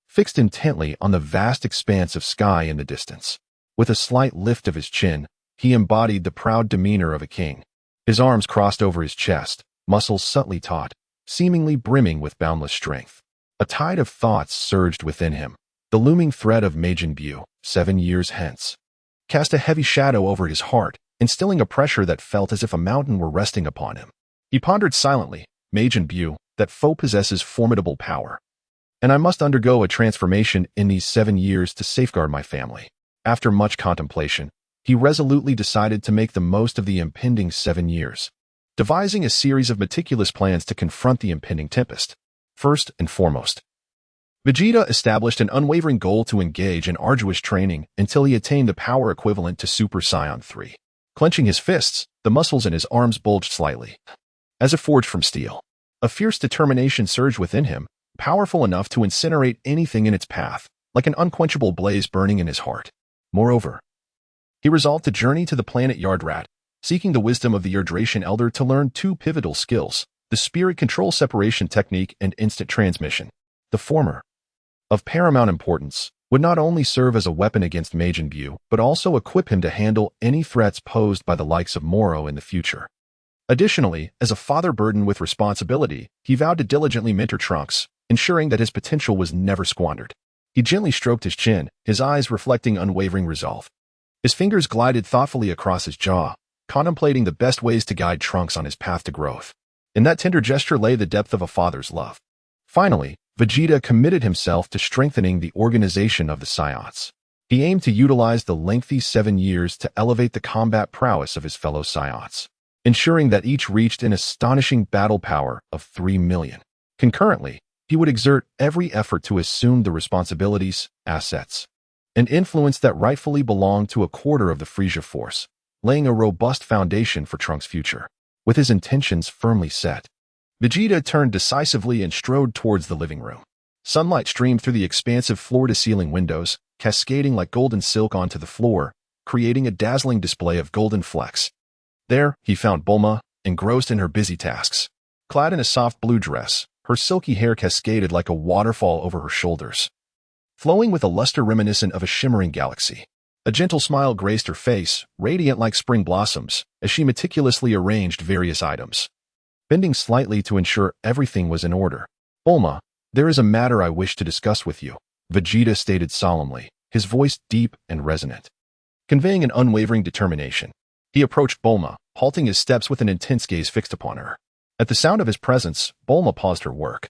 fixed intently on the vast expanse of sky in the distance. With a slight lift of his chin, he embodied the proud demeanor of a king. His arms crossed over his chest, muscles subtly taut, seemingly brimming with boundless strength. A tide of thoughts surged within him. The looming threat of Majin Buu, 7 years hence, cast a heavy shadow over his heart, instilling a pressure that felt as if a mountain were resting upon him. He pondered silently, Majin Buu, that foe possesses formidable power, and I must undergo a transformation in these 7 years to safeguard my family. After much contemplation, he resolutely decided to make the most of the impending 7 years, devising a series of meticulous plans to confront the impending tempest. First and foremost, Vegeta established an unwavering goal to engage in arduous training until he attained the power equivalent to Super Saiyan 3. Clenching his fists, the muscles in his arms bulged slightly, as if forged from steel. A fierce determination surged within him, powerful enough to incinerate anything in its path, like an unquenchable blaze burning in his heart. Moreover, he resolved to journey to the planet Yardrat, seeking the wisdom of the Urdration Elder to learn 2 pivotal skills, the Spirit Control Separation Technique and Instant Transmission. The former, of paramount importance, would not only serve as a weapon against Majin Buu, but also equip him to handle any threats posed by the likes of Moro in the future. Additionally, as a father burdened with responsibility, he vowed to diligently mentor Trunks, ensuring that his potential was never squandered. He gently stroked his chin, his eyes reflecting unwavering resolve. His fingers glided thoughtfully across his jaw, contemplating the best ways to guide Trunks on his path to growth. In that tender gesture lay the depth of a father's love. Finally, Vegeta committed himself to strengthening the organization of the Saiyans. He aimed to utilize the lengthy 7 years to elevate the combat prowess of his fellow Saiyans, ensuring that each reached an astonishing battle power of 3 million. Concurrently, he would exert every effort to assume the responsibilities, assets, and influence that rightfully belonged to a quarter of the Frieza force, laying a robust foundation for Trunks' future. With his intentions firmly set, Vegeta turned decisively and strode towards the living room. Sunlight streamed through the expansive floor-to-ceiling windows, cascading like golden silk onto the floor, creating a dazzling display of golden flecks. There, he found Bulma, engrossed in her busy tasks. Clad in a soft blue dress, her silky hair cascaded like a waterfall over her shoulders, flowing with a luster reminiscent of a shimmering galaxy. A gentle smile graced her face, radiant like spring blossoms, as she meticulously arranged various items, bending slightly to ensure everything was in order. Bulma, there is a matter I wish to discuss with you, Vegeta stated solemnly, his voice deep and resonant, conveying an unwavering determination. He approached Bulma, halting his steps with an intense gaze fixed upon her. At the sound of his presence, Bulma paused her work,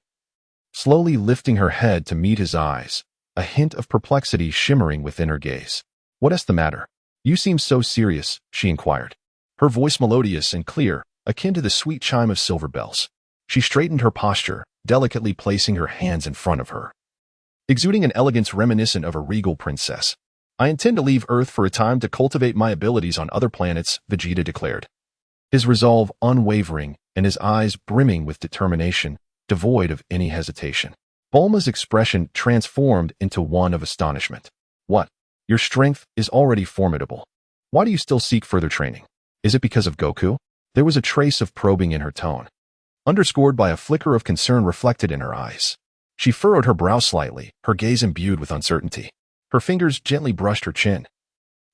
slowly lifting her head to meet his eyes, a hint of perplexity shimmering within her gaze. What is the matter? You seem so serious, she inquired, her voice melodious and clear, akin to the sweet chime of silver bells. She straightened her posture, delicately placing her hands in front of her, exuding an elegance reminiscent of a regal princess. I intend to leave Earth for a time to cultivate my abilities on other planets, Vegeta declared, his resolve unwavering and his eyes brimming with determination, devoid of any hesitation. Bulma's expression transformed into one of astonishment. What? Your strength is already formidable. Why do you still seek further training? Is it because of Goku? There was a trace of probing in her tone, underscored by a flicker of concern reflected in her eyes. She furrowed her brow slightly, her gaze imbued with uncertainty. Her fingers gently brushed her chin,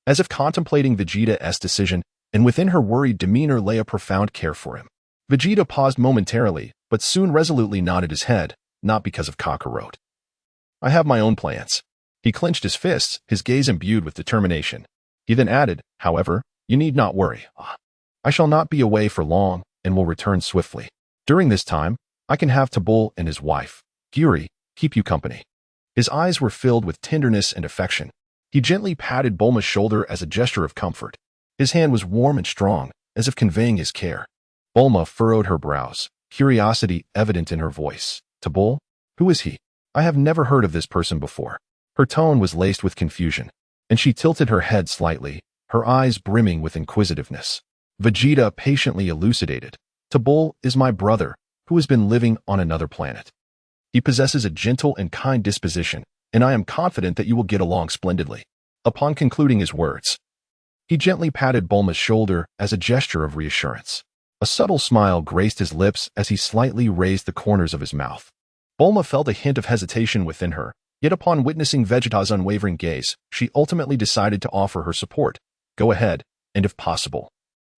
as if contemplating Vegeta's decision, and within her worried demeanor lay a profound care for him. Vegeta paused momentarily, but soon resolutely nodded his head, not because of Kakarot. I have my own plans. He clenched his fists, his gaze imbued with determination. He then added, however, you need not worry. I shall not be away for long, and will return swiftly. During this time, I can have Tabul and his wife, Gyuri, keep you company. His eyes were filled with tenderness and affection. He gently patted Bulma's shoulder as a gesture of comfort. His hand was warm and strong, as if conveying his care. Bulma furrowed her brows, curiosity evident in her voice. Tabul? Who is he? I have never heard of this person before. Her tone was laced with confusion, and she tilted her head slightly, her eyes brimming with inquisitiveness. Vegeta patiently elucidated. Tabul is my brother, who has been living on another planet. He possesses a gentle and kind disposition, and I am confident that you will get along splendidly. Upon concluding his words, he gently patted Bulma's shoulder as a gesture of reassurance. A subtle smile graced his lips as he slightly raised the corners of his mouth. Bulma felt a hint of hesitation within her, yet upon witnessing Vegeta's unwavering gaze, she ultimately decided to offer her support. Go ahead, and if possible,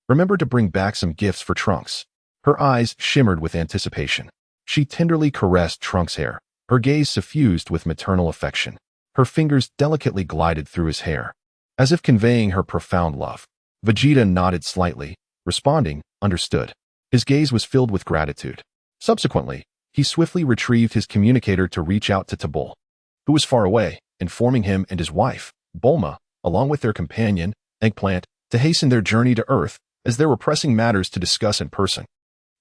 remember to bring back some gifts for Trunks. Her eyes shimmered with anticipation. She tenderly caressed Trunks' hair, her gaze suffused with maternal affection. Her fingers delicately glided through his hair, as if conveying her profound love. Vegeta nodded slightly, responding, understood. His gaze was filled with gratitude. Subsequently, he swiftly retrieved his communicator to reach out to Tabul, who was far away, informing him and his wife, Bulma, along with their companion, Eggplant, to hasten their journey to Earth, as there were pressing matters to discuss in person.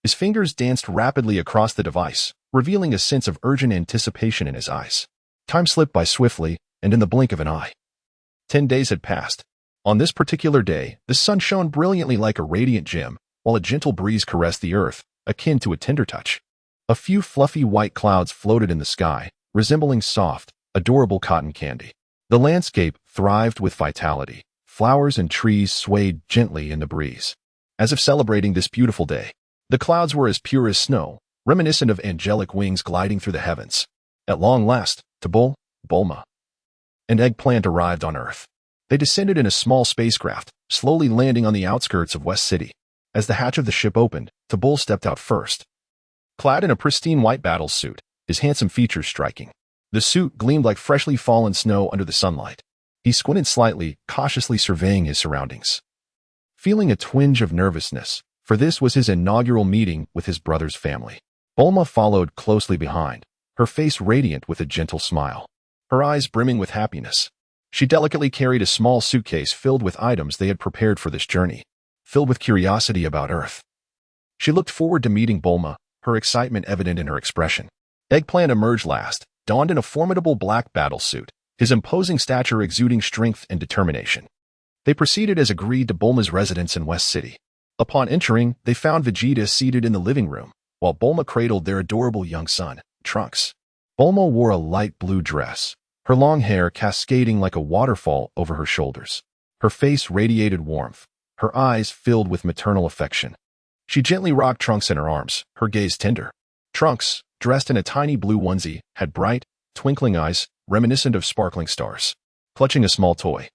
His fingers danced rapidly across the device, revealing a sense of urgent anticipation in his eyes. Time slipped by swiftly, and in the blink of an eye. 10 days had passed. On this particular day, the sun shone brilliantly like a radiant gem, while a gentle breeze caressed the earth, akin to a tender touch. A few fluffy white clouds floated in the sky, resembling soft, adorable cotton candy. The landscape thrived with vitality. Flowers and trees swayed gently in the breeze, as if celebrating this beautiful day. The clouds were as pure as snow, reminiscent of angelic wings gliding through the heavens. At long last, Tabul, Bulma, and Eggplant arrived on Earth. They descended in a small spacecraft, slowly landing on the outskirts of West City. As the hatch of the ship opened, Tabul stepped out first. Clad in a pristine white battle suit, his handsome features striking. The suit gleamed like freshly fallen snow under the sunlight. He squinted slightly, cautiously surveying his surroundings, feeling a twinge of nervousness, for this was his inaugural meeting with his brother's family. Bulma followed closely behind, her face radiant with a gentle smile, her eyes brimming with happiness. She delicately carried a small suitcase filled with items they had prepared for this journey, filled with curiosity about Earth. She looked forward to meeting Bulma, her excitement evident in her expression. Eggplant emerged last, donned in a formidable black battle suit, his imposing stature exuding strength and determination. They proceeded as agreed to Bulma's residence in West City. Upon entering, they found Vegeta seated in the living room, while Bulma cradled their adorable young son, Trunks. Bulma wore a light blue dress, her long hair cascading like a waterfall over her shoulders. Her face radiated warmth, her eyes filled with maternal affection. She gently rocked Trunks in her arms, her gaze tender. Trunks, dressed in a tiny blue onesie, had bright, twinkling eyes, reminiscent of sparkling stars. Clutching a small toy,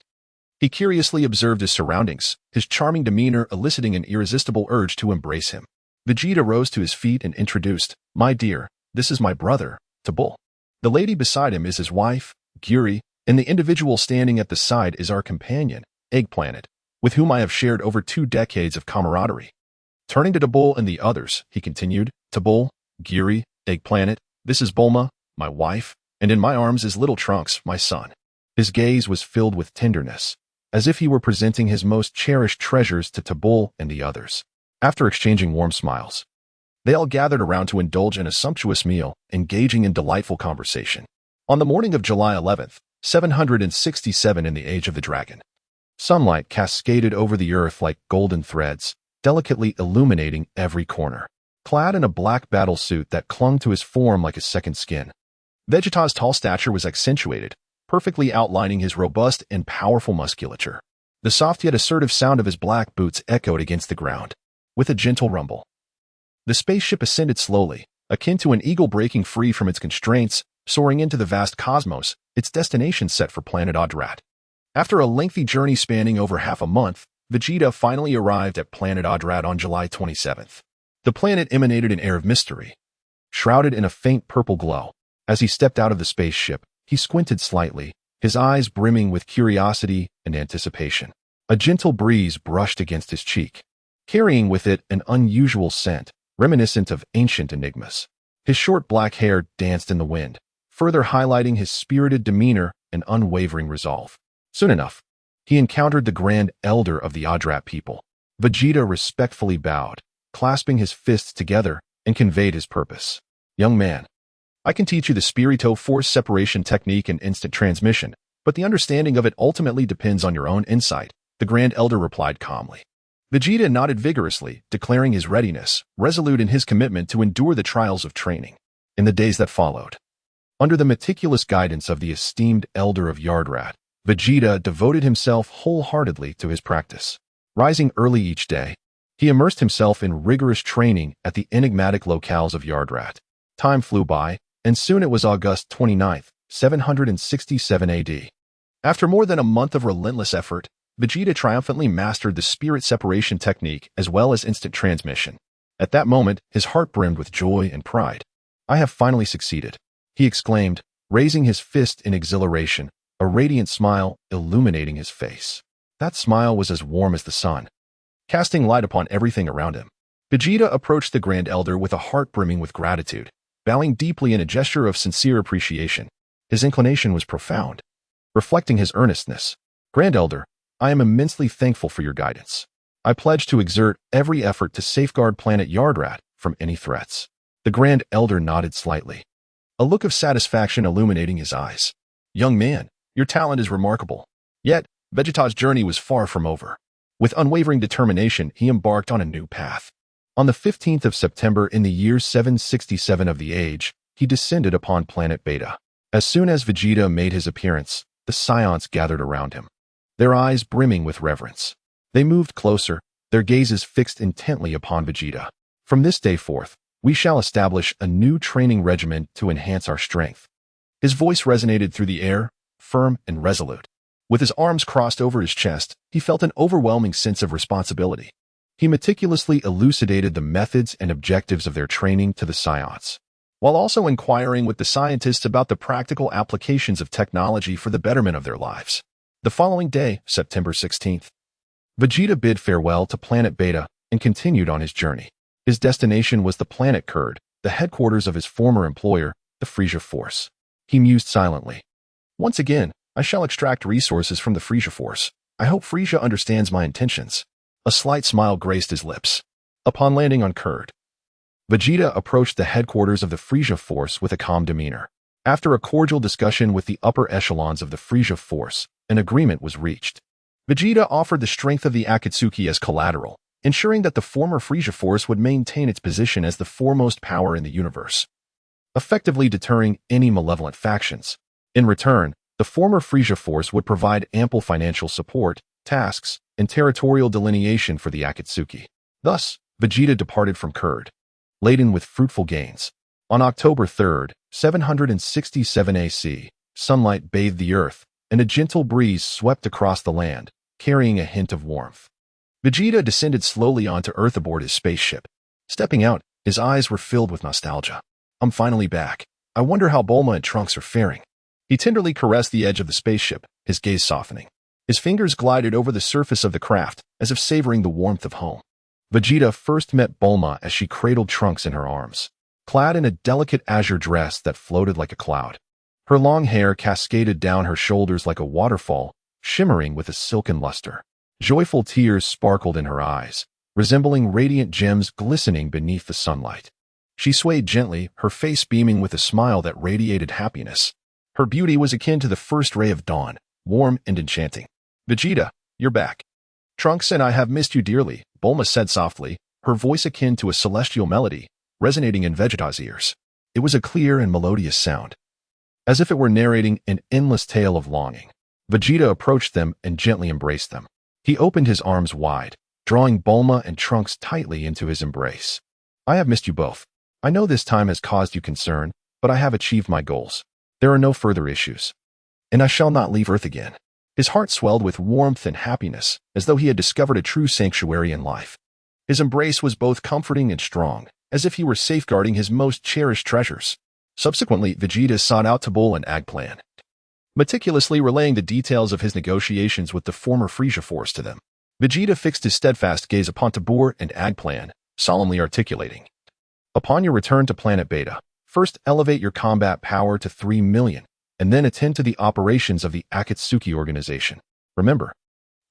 he curiously observed his surroundings, his charming demeanor eliciting an irresistible urge to embrace him. Vegeta rose to his feet and introduced, "My dear, this is my brother, Tabul. The lady beside him is his wife, Gyuri, and the individual standing at the side is our companion, Eggplant, with whom I have shared over 2 decades of camaraderie." Turning to Tabul and the others, he continued, "Tabul, Gyuri, Eggplant, this is Bulma, my wife, and in my arms is little Trunks, my son." His gaze was filled with tenderness, as if he were presenting his most cherished treasures to Tabul and the others. After exchanging warm smiles, they all gathered around to indulge in a sumptuous meal, engaging in delightful conversation. On the morning of July 11th, 767 in the Age of the Dragon, sunlight cascaded over the earth like golden threads, delicately illuminating every corner. Clad in a black battle suit that clung to his form like a second skin, Vegeta's tall stature was accentuated, perfectly outlining his robust and powerful musculature. The soft yet assertive sound of his black boots echoed against the ground, with a gentle rumble. The spaceship ascended slowly, akin to an eagle breaking free from its constraints, soaring into the vast cosmos, its destination set for planet Adrat. After a lengthy journey spanning over half a month, Vegeta finally arrived at planet Adrat on July 27th. The planet emanated an air of mystery, shrouded in a faint purple glow. As he stepped out of the spaceship, he squinted slightly, his eyes brimming with curiosity and anticipation. A gentle breeze brushed against his cheek, carrying with it an unusual scent, reminiscent of ancient enigmas. His short black hair danced in the wind, further highlighting his spirited demeanor and unwavering resolve. Soon enough, he encountered the Grand Elder of the Adrat people. Vegeta respectfully bowed, clasping his fists together, and conveyed his purpose. "Young man, I can teach you the Spirito force separation technique and instant transmission, but the understanding of it ultimately depends on your own insight," the Grand Elder replied calmly. Vegeta nodded vigorously, declaring his readiness, resolute in his commitment to endure the trials of training. In the days that followed, under the meticulous guidance of the esteemed Elder of Yardrat, Vegeta devoted himself wholeheartedly to his practice. Rising early each day, he immersed himself in rigorous training at the enigmatic locales of Yardrat. Time flew by, and soon it was August 29th, 767 AD. After more than a month of relentless effort, Vegeta triumphantly mastered the spirit separation technique as well as instant transmission. At that moment, his heart brimmed with joy and pride. "I have finally succeeded," he exclaimed, raising his fist in exhilaration, a radiant smile illuminating his face. That smile was as warm as the sun, casting light upon everything around him. Vegeta approached the Grand Elder with a heart brimming with gratitude, bowing deeply in a gesture of sincere appreciation. His inclination was profound, reflecting his earnestness. "Grand Elder, I am immensely thankful for your guidance. I pledge to exert every effort to safeguard planet Yardrat from any threats." The Grand Elder nodded slightly, a look of satisfaction illuminating his eyes. "Young man, your talent is remarkable." Yet, Vegeta's journey was far from over. With unwavering determination, he embarked on a new path. On the 15th of September in the year 767 of the age, he descended upon planet Beta. As soon as Vegeta made his appearance, the Saiyans gathered around him, their eyes brimming with reverence. They moved closer, their gazes fixed intently upon Vegeta. "From this day forth, we shall establish a new training regimen to enhance our strength." His voice resonated through the air, firm and resolute. With his arms crossed over his chest, he felt an overwhelming sense of responsibility. He meticulously elucidated the methods and objectives of their training to the Saiyans, while also inquiring with the scientists about the practical applications of technology for the betterment of their lives. The following day, September 16th, Vegeta bid farewell to planet Beta and continued on his journey. His destination was the planet Kurd, the headquarters of his former employer, the Frisia Force. He mused silently. "Once again, I shall extract resources from the Frisia Force. I hope Frisia understands my intentions." A slight smile graced his lips. Upon landing on Kurd, Vegeta approached the headquarters of the Frisia Force with a calm demeanor. After a cordial discussion with the upper echelons of the Frisia Force, an agreement was reached. Vegeta offered the strength of the Akatsuki as collateral, ensuring that the former Frisia Force would maintain its position as the foremost power in the universe, effectively deterring any malevolent factions. In return, the former Frisia Force would provide ample financial support, tasks, and territorial delineation for the Akatsuki. Thus, Vegeta departed from Kurd, laden with fruitful gains. On October 3rd, 767 AC, sunlight bathed the earth, and a gentle breeze swept across the land, carrying a hint of warmth. Vegeta descended slowly onto Earth aboard his spaceship. Stepping out, his eyes were filled with nostalgia. "I'm finally back. I wonder how Bulma and Trunks are faring." He tenderly caressed the edge of the spaceship, his gaze softening. His fingers glided over the surface of the craft, as if savoring the warmth of home. Vegeta first met Bulma as she cradled Trunks in her arms, clad in a delicate azure dress that floated like a cloud. Her long hair cascaded down her shoulders like a waterfall, shimmering with a silken luster. Joyful tears sparkled in her eyes, resembling radiant gems glistening beneath the sunlight. She swayed gently, her face beaming with a smile that radiated happiness. Her beauty was akin to the first ray of dawn, warm and enchanting. "Vegeta, you're back. Trunks and I have missed you dearly," Bulma said softly, her voice akin to a celestial melody, resonating in Vegeta's ears. It was a clear and melodious sound, as if it were narrating an endless tale of longing. Vegeta approached them and gently embraced them. He opened his arms wide, drawing Bulma and Trunks tightly into his embrace. I have missed you both. I know this time has caused you concern, but I have achieved my goals. There are no further issues. And I shall not leave Earth again. His heart swelled with warmth and happiness, as though he had discovered a true sanctuary in life. His embrace was both comforting and strong, as if he were safeguarding his most cherished treasures. Subsequently, Vegeta sought out Tabul and Agplan, meticulously relaying the details of his negotiations with the former Frieza Force to them. Vegeta fixed his steadfast gaze upon Tabor and Agplan, solemnly articulating, upon your return to planet Beta, first elevate your combat power to 3 million, and then attend to the operations of the Akatsuki organization. Remember,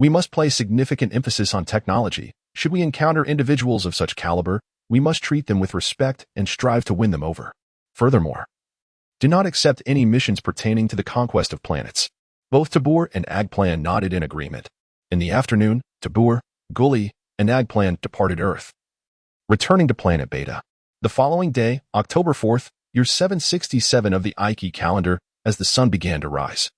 we must place significant emphasis on technology. Should we encounter individuals of such caliber, we must treat them with respect and strive to win them over. Furthermore, do not accept any missions pertaining to the conquest of planets. Both Tabor and Agplan nodded in agreement. In the afternoon, Tabor, Gully, and Agplan departed Earth, returning to planet Beta. The following day, October 4th, year 767 of the Aiki calendar, as the sun began to rise,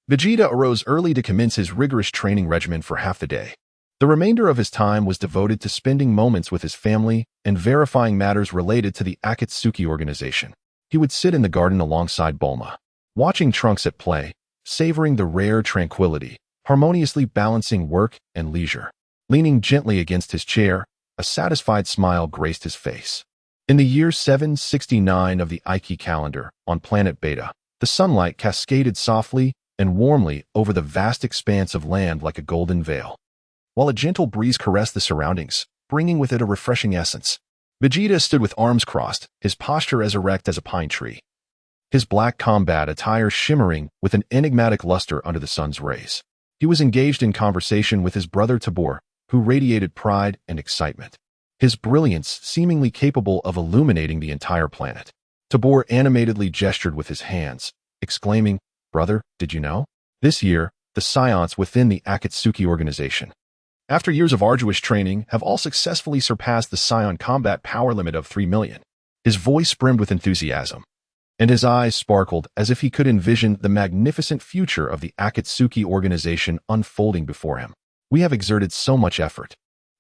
Vegeta arose early to commence his rigorous training regimen for half the day. The remainder of his time was devoted to spending moments with his family and verifying matters related to the Akatsuki organization. He would sit in the garden alongside Bulma, watching Trunks at play, savoring the rare tranquility, harmoniously balancing work and leisure. Leaning gently against his chair, a satisfied smile graced his face. In the year 769 of the Aiki calendar, on planet Beta, the sunlight cascaded softly and warmly over the vast expanse of land like a golden veil, while a gentle breeze caressed the surroundings, bringing with it a refreshing essence. Vegeta stood with arms crossed, his posture as erect as a pine tree, his black combat attire shimmering with an enigmatic luster under the sun's rays. He was engaged in conversation with his brother Tabor, who radiated pride and excitement, his brilliance seemingly capable of illuminating the entire planet. Tabor animatedly gestured with his hands, exclaiming, "Brother, did you know? This year, the Saiyans within the Akatsuki organization, after years of arduous training, have all successfully surpassed the Saiyan combat power limit of 3 million. His voice brimmed with enthusiasm, and his eyes sparkled as if he could envision the magnificent future of the Akatsuki organization unfolding before him. We have exerted so much effort,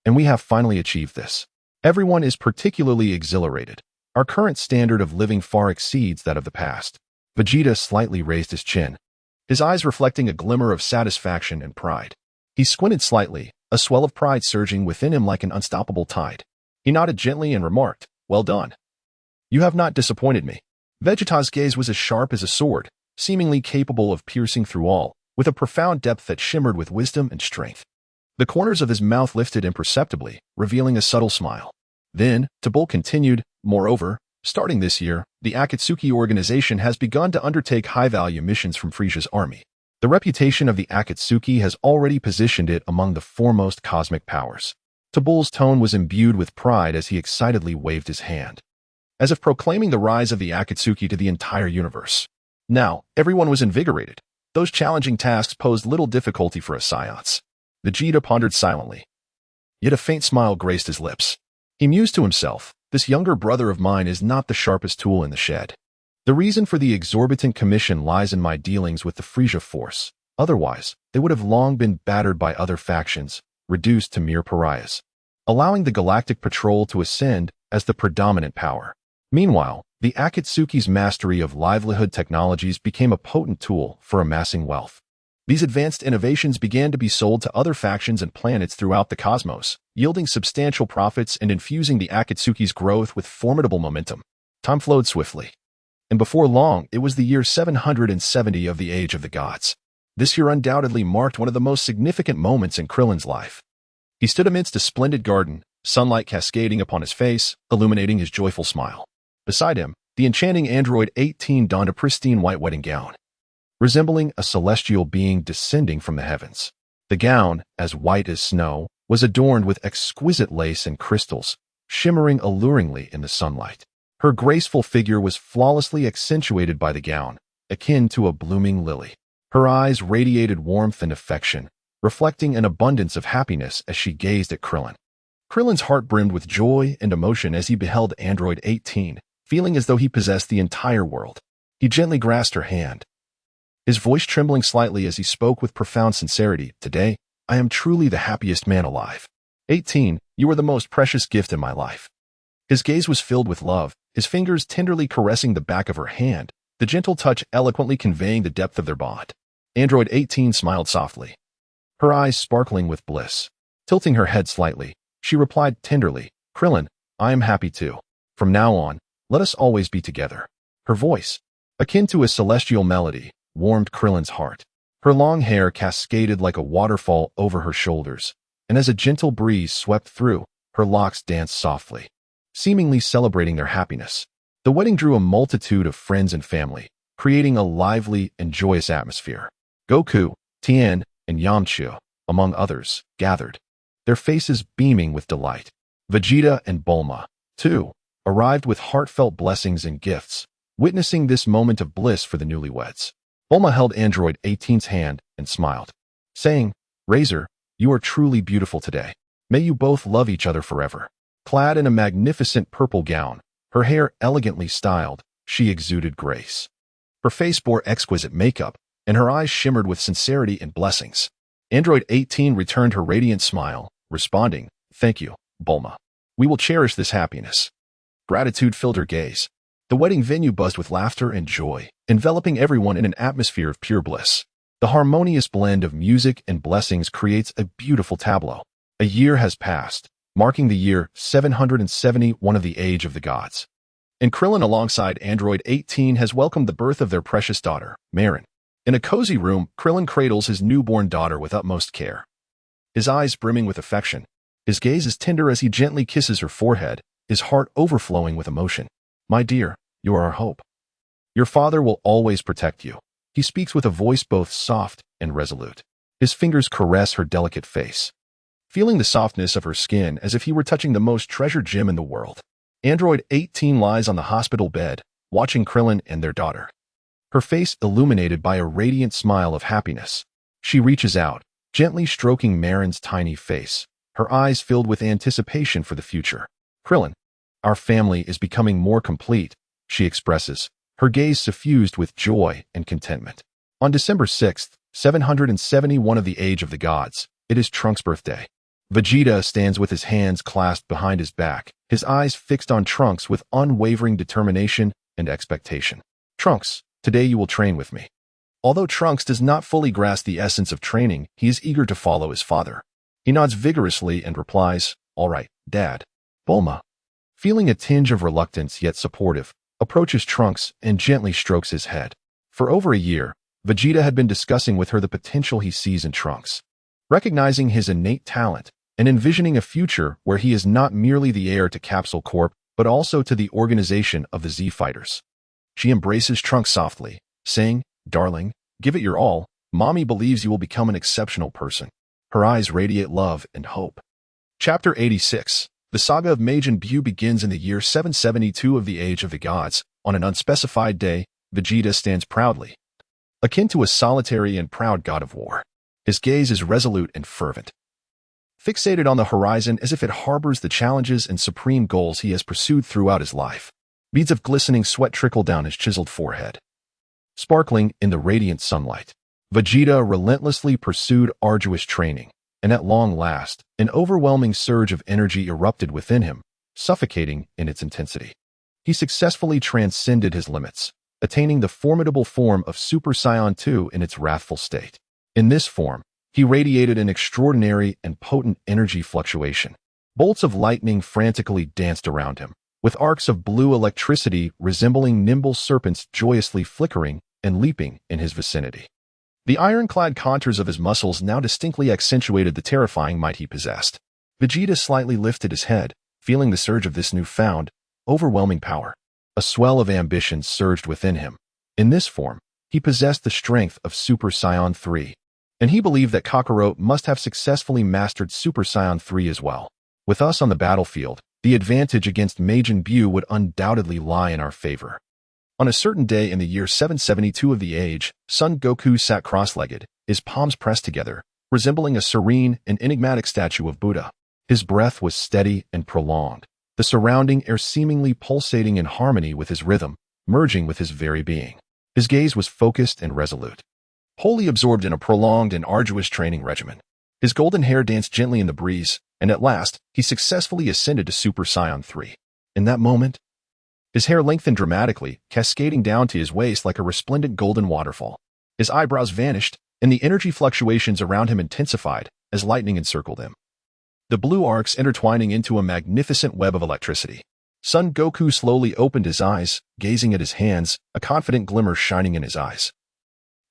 and we have finally achieved this. Everyone is particularly exhilarated. Our current standard of living far exceeds that of the past." Vegeta slightly raised his chin, his eyes reflecting a glimmer of satisfaction and pride. He squinted slightly, a swell of pride surging within him like an unstoppable tide. He nodded gently and remarked, "Well done. You have not disappointed me." Vegeta's gaze was as sharp as a sword, seemingly capable of piercing through all, with a profound depth that shimmered with wisdom and strength. The corners of his mouth lifted imperceptibly, revealing a subtle smile. Then, Tabul continued, "Moreover, starting this year, the Akatsuki organization has begun to undertake high-value missions from Frieza's army. The reputation of the Akatsuki has already positioned it among the foremost cosmic powers." Tabul's tone was imbued with pride as he excitedly waved his hand, as if proclaiming the rise of the Akatsuki to the entire universe. Now, everyone was invigorated. Those challenging tasks posed little difficulty for a Saiyan. Vegeta pondered silently, yet a faint smile graced his lips. He mused to himself, "This younger brother of mine is not the sharpest tool in the shed. The reason for the exorbitant commission lies in my dealings with the Frieza Force. Otherwise, they would have long been battered by other factions, reduced to mere pariahs, allowing the Galactic Patrol to ascend as the predominant power." Meanwhile, the Akatsuki's mastery of livelihood technologies became a potent tool for amassing wealth. These advanced innovations began to be sold to other factions and planets throughout the cosmos, yielding substantial profits and infusing the Akatsuki's growth with formidable momentum. Time flowed swiftly, and before long, it was the year 770 of the Age of the Gods. This year undoubtedly marked one of the most significant moments in Krillin's life. He stood amidst a splendid garden, sunlight cascading upon his face, illuminating his joyful smile. Beside him, the enchanting android 18 donned a pristine white wedding gown, resembling a celestial being descending from the heavens. The gown, as white as snow, was adorned with exquisite lace and crystals, shimmering alluringly in the sunlight. Her graceful figure was flawlessly accentuated by the gown, akin to a blooming lily. Her eyes radiated warmth and affection, reflecting an abundance of happiness as she gazed at Krillin. Krillin's heart brimmed with joy and emotion as he beheld Android 18, feeling as though he possessed the entire world. He gently grasped her hand, his voice trembling slightly as he spoke with profound sincerity. "Today, I am truly the happiest man alive. 18. You are the most precious gift in my life. His gaze was filled with love, his fingers tenderly caressing the back of her hand, the gentle touch eloquently conveying the depth of their bond. Android 18 smiled softly, her eyes sparkling with bliss. Tilting her head slightly, she replied tenderly, Krillin, I am happy too. From now on, let us always be together. Her voice, akin to a celestial melody, warmed Krillin's heart. Her long hair cascaded like a waterfall over her shoulders, and as a gentle breeze swept through, her locks danced softly, seemingly celebrating their happiness. The wedding drew a multitude of friends and family, creating a lively and joyous atmosphere. Goku, Tien, and Yamcha, among others, gathered, their faces beaming with delight. Vegeta and Bulma, too, arrived with heartfelt blessings and gifts, witnessing this moment of bliss for the newlyweds. Bulma held Android 18's hand and smiled, saying, Razor, you are truly beautiful today. May you both love each other forever. Clad in a magnificent purple gown, her hair elegantly styled, she exuded grace. Her face bore exquisite makeup, and her eyes shimmered with sincerity and blessings. Android 18 returned her radiant smile, responding, Thank you, Bulma. We will cherish this happiness. Gratitude filled her gaze. The wedding venue buzzed with laughter and joy, enveloping everyone in an atmosphere of pure bliss. The harmonious blend of music and blessings creates a beautiful tableau. A year has passed, marking the year 771 of the Age of the Gods. And Krillin alongside Android 18 has welcomed the birth of their precious daughter, Marin. In a cozy room, Krillin cradles his newborn daughter with utmost care. His eyes brimming with affection, his gaze is tender as he gently kisses her forehead, his heart overflowing with emotion. My dear, you are our hope. Your father will always protect you. He speaks with a voice both soft and resolute. His fingers caress her delicate face, feeling the softness of her skin as if he were touching the most treasured gem in the world. Android 18 lies on the hospital bed, watching Krillin and their daughter, her face illuminated by a radiant smile of happiness. She reaches out, gently stroking Marin's tiny face, her eyes filled with anticipation for the future. Krillin, our family is becoming more complete, she expresses, her gaze suffused with joy and contentment. On December 6th, 771 of the Age of the Gods, it is Trunks' birthday. Vegeta stands with his hands clasped behind his back, his eyes fixed on Trunks with unwavering determination and expectation. Trunks, today you will train with me. Although Trunks does not fully grasp the essence of training, he is eager to follow his father. He nods vigorously and replies, All right, Dad. Bulma, feeling a tinge of reluctance yet supportive, approaches Trunks and gently strokes his head. For over a year, Vegeta had been discussing with her the potential he sees in Trunks. Recognizing his innate talent and envisioning a future where he is not merely the heir to Capsule Corp, but also to the organization of the Z-Fighters. She embraces Trunks softly, saying, Darling, give it your all. Mommy believes you will become an exceptional person. Her eyes radiate love and hope. Chapter 86. The saga of Majin Buu begins in the year 772 of the Age of the Gods. On an unspecified day, Vegeta stands proudly, akin to a solitary and proud god of war. His gaze is resolute and fervent, fixated on the horizon as if it harbors the challenges and supreme goals he has pursued throughout his life. Beads of glistening sweat trickle down his chiseled forehead, sparkling in the radiant sunlight. Vegeta relentlessly pursued arduous training, and at long last, an overwhelming surge of energy erupted within him, suffocating in its intensity. He successfully transcended his limits, attaining the formidable form of Super Saiyan 2 in its wrathful state. In this form, he radiated an extraordinary and potent energy fluctuation. Bolts of lightning frantically danced around him, with arcs of blue electricity resembling nimble serpents joyously flickering and leaping in his vicinity. The ironclad contours of his muscles now distinctly accentuated the terrifying might he possessed. Vegeta slightly lifted his head, feeling the surge of this newfound, overwhelming power. A swell of ambition surged within him. In this form, he possessed the strength of Super Saiyan 3, and he believed that Kakarot must have successfully mastered Super Saiyan 3 as well. With us on the battlefield, the advantage against Majin Buu would undoubtedly lie in our favor. On a certain day in the year 772 of the Age, Son Goku sat cross-legged, his palms pressed together, resembling a serene and enigmatic statue of Buddha. His breath was steady and prolonged, the surrounding air seemingly pulsating in harmony with his rhythm, merging with his very being. His gaze was focused and resolute, wholly absorbed in a prolonged and arduous training regimen. His golden hair danced gently in the breeze, and at last, he successfully ascended to Super Saiyan 3. In that moment, his hair lengthened dramatically, cascading down to his waist like a resplendent golden waterfall. His eyebrows vanished, and the energy fluctuations around him intensified as lightning encircled him, the blue arcs intertwining into a magnificent web of electricity. Son Goku slowly opened his eyes, gazing at his hands, a confident glimmer shining in his eyes.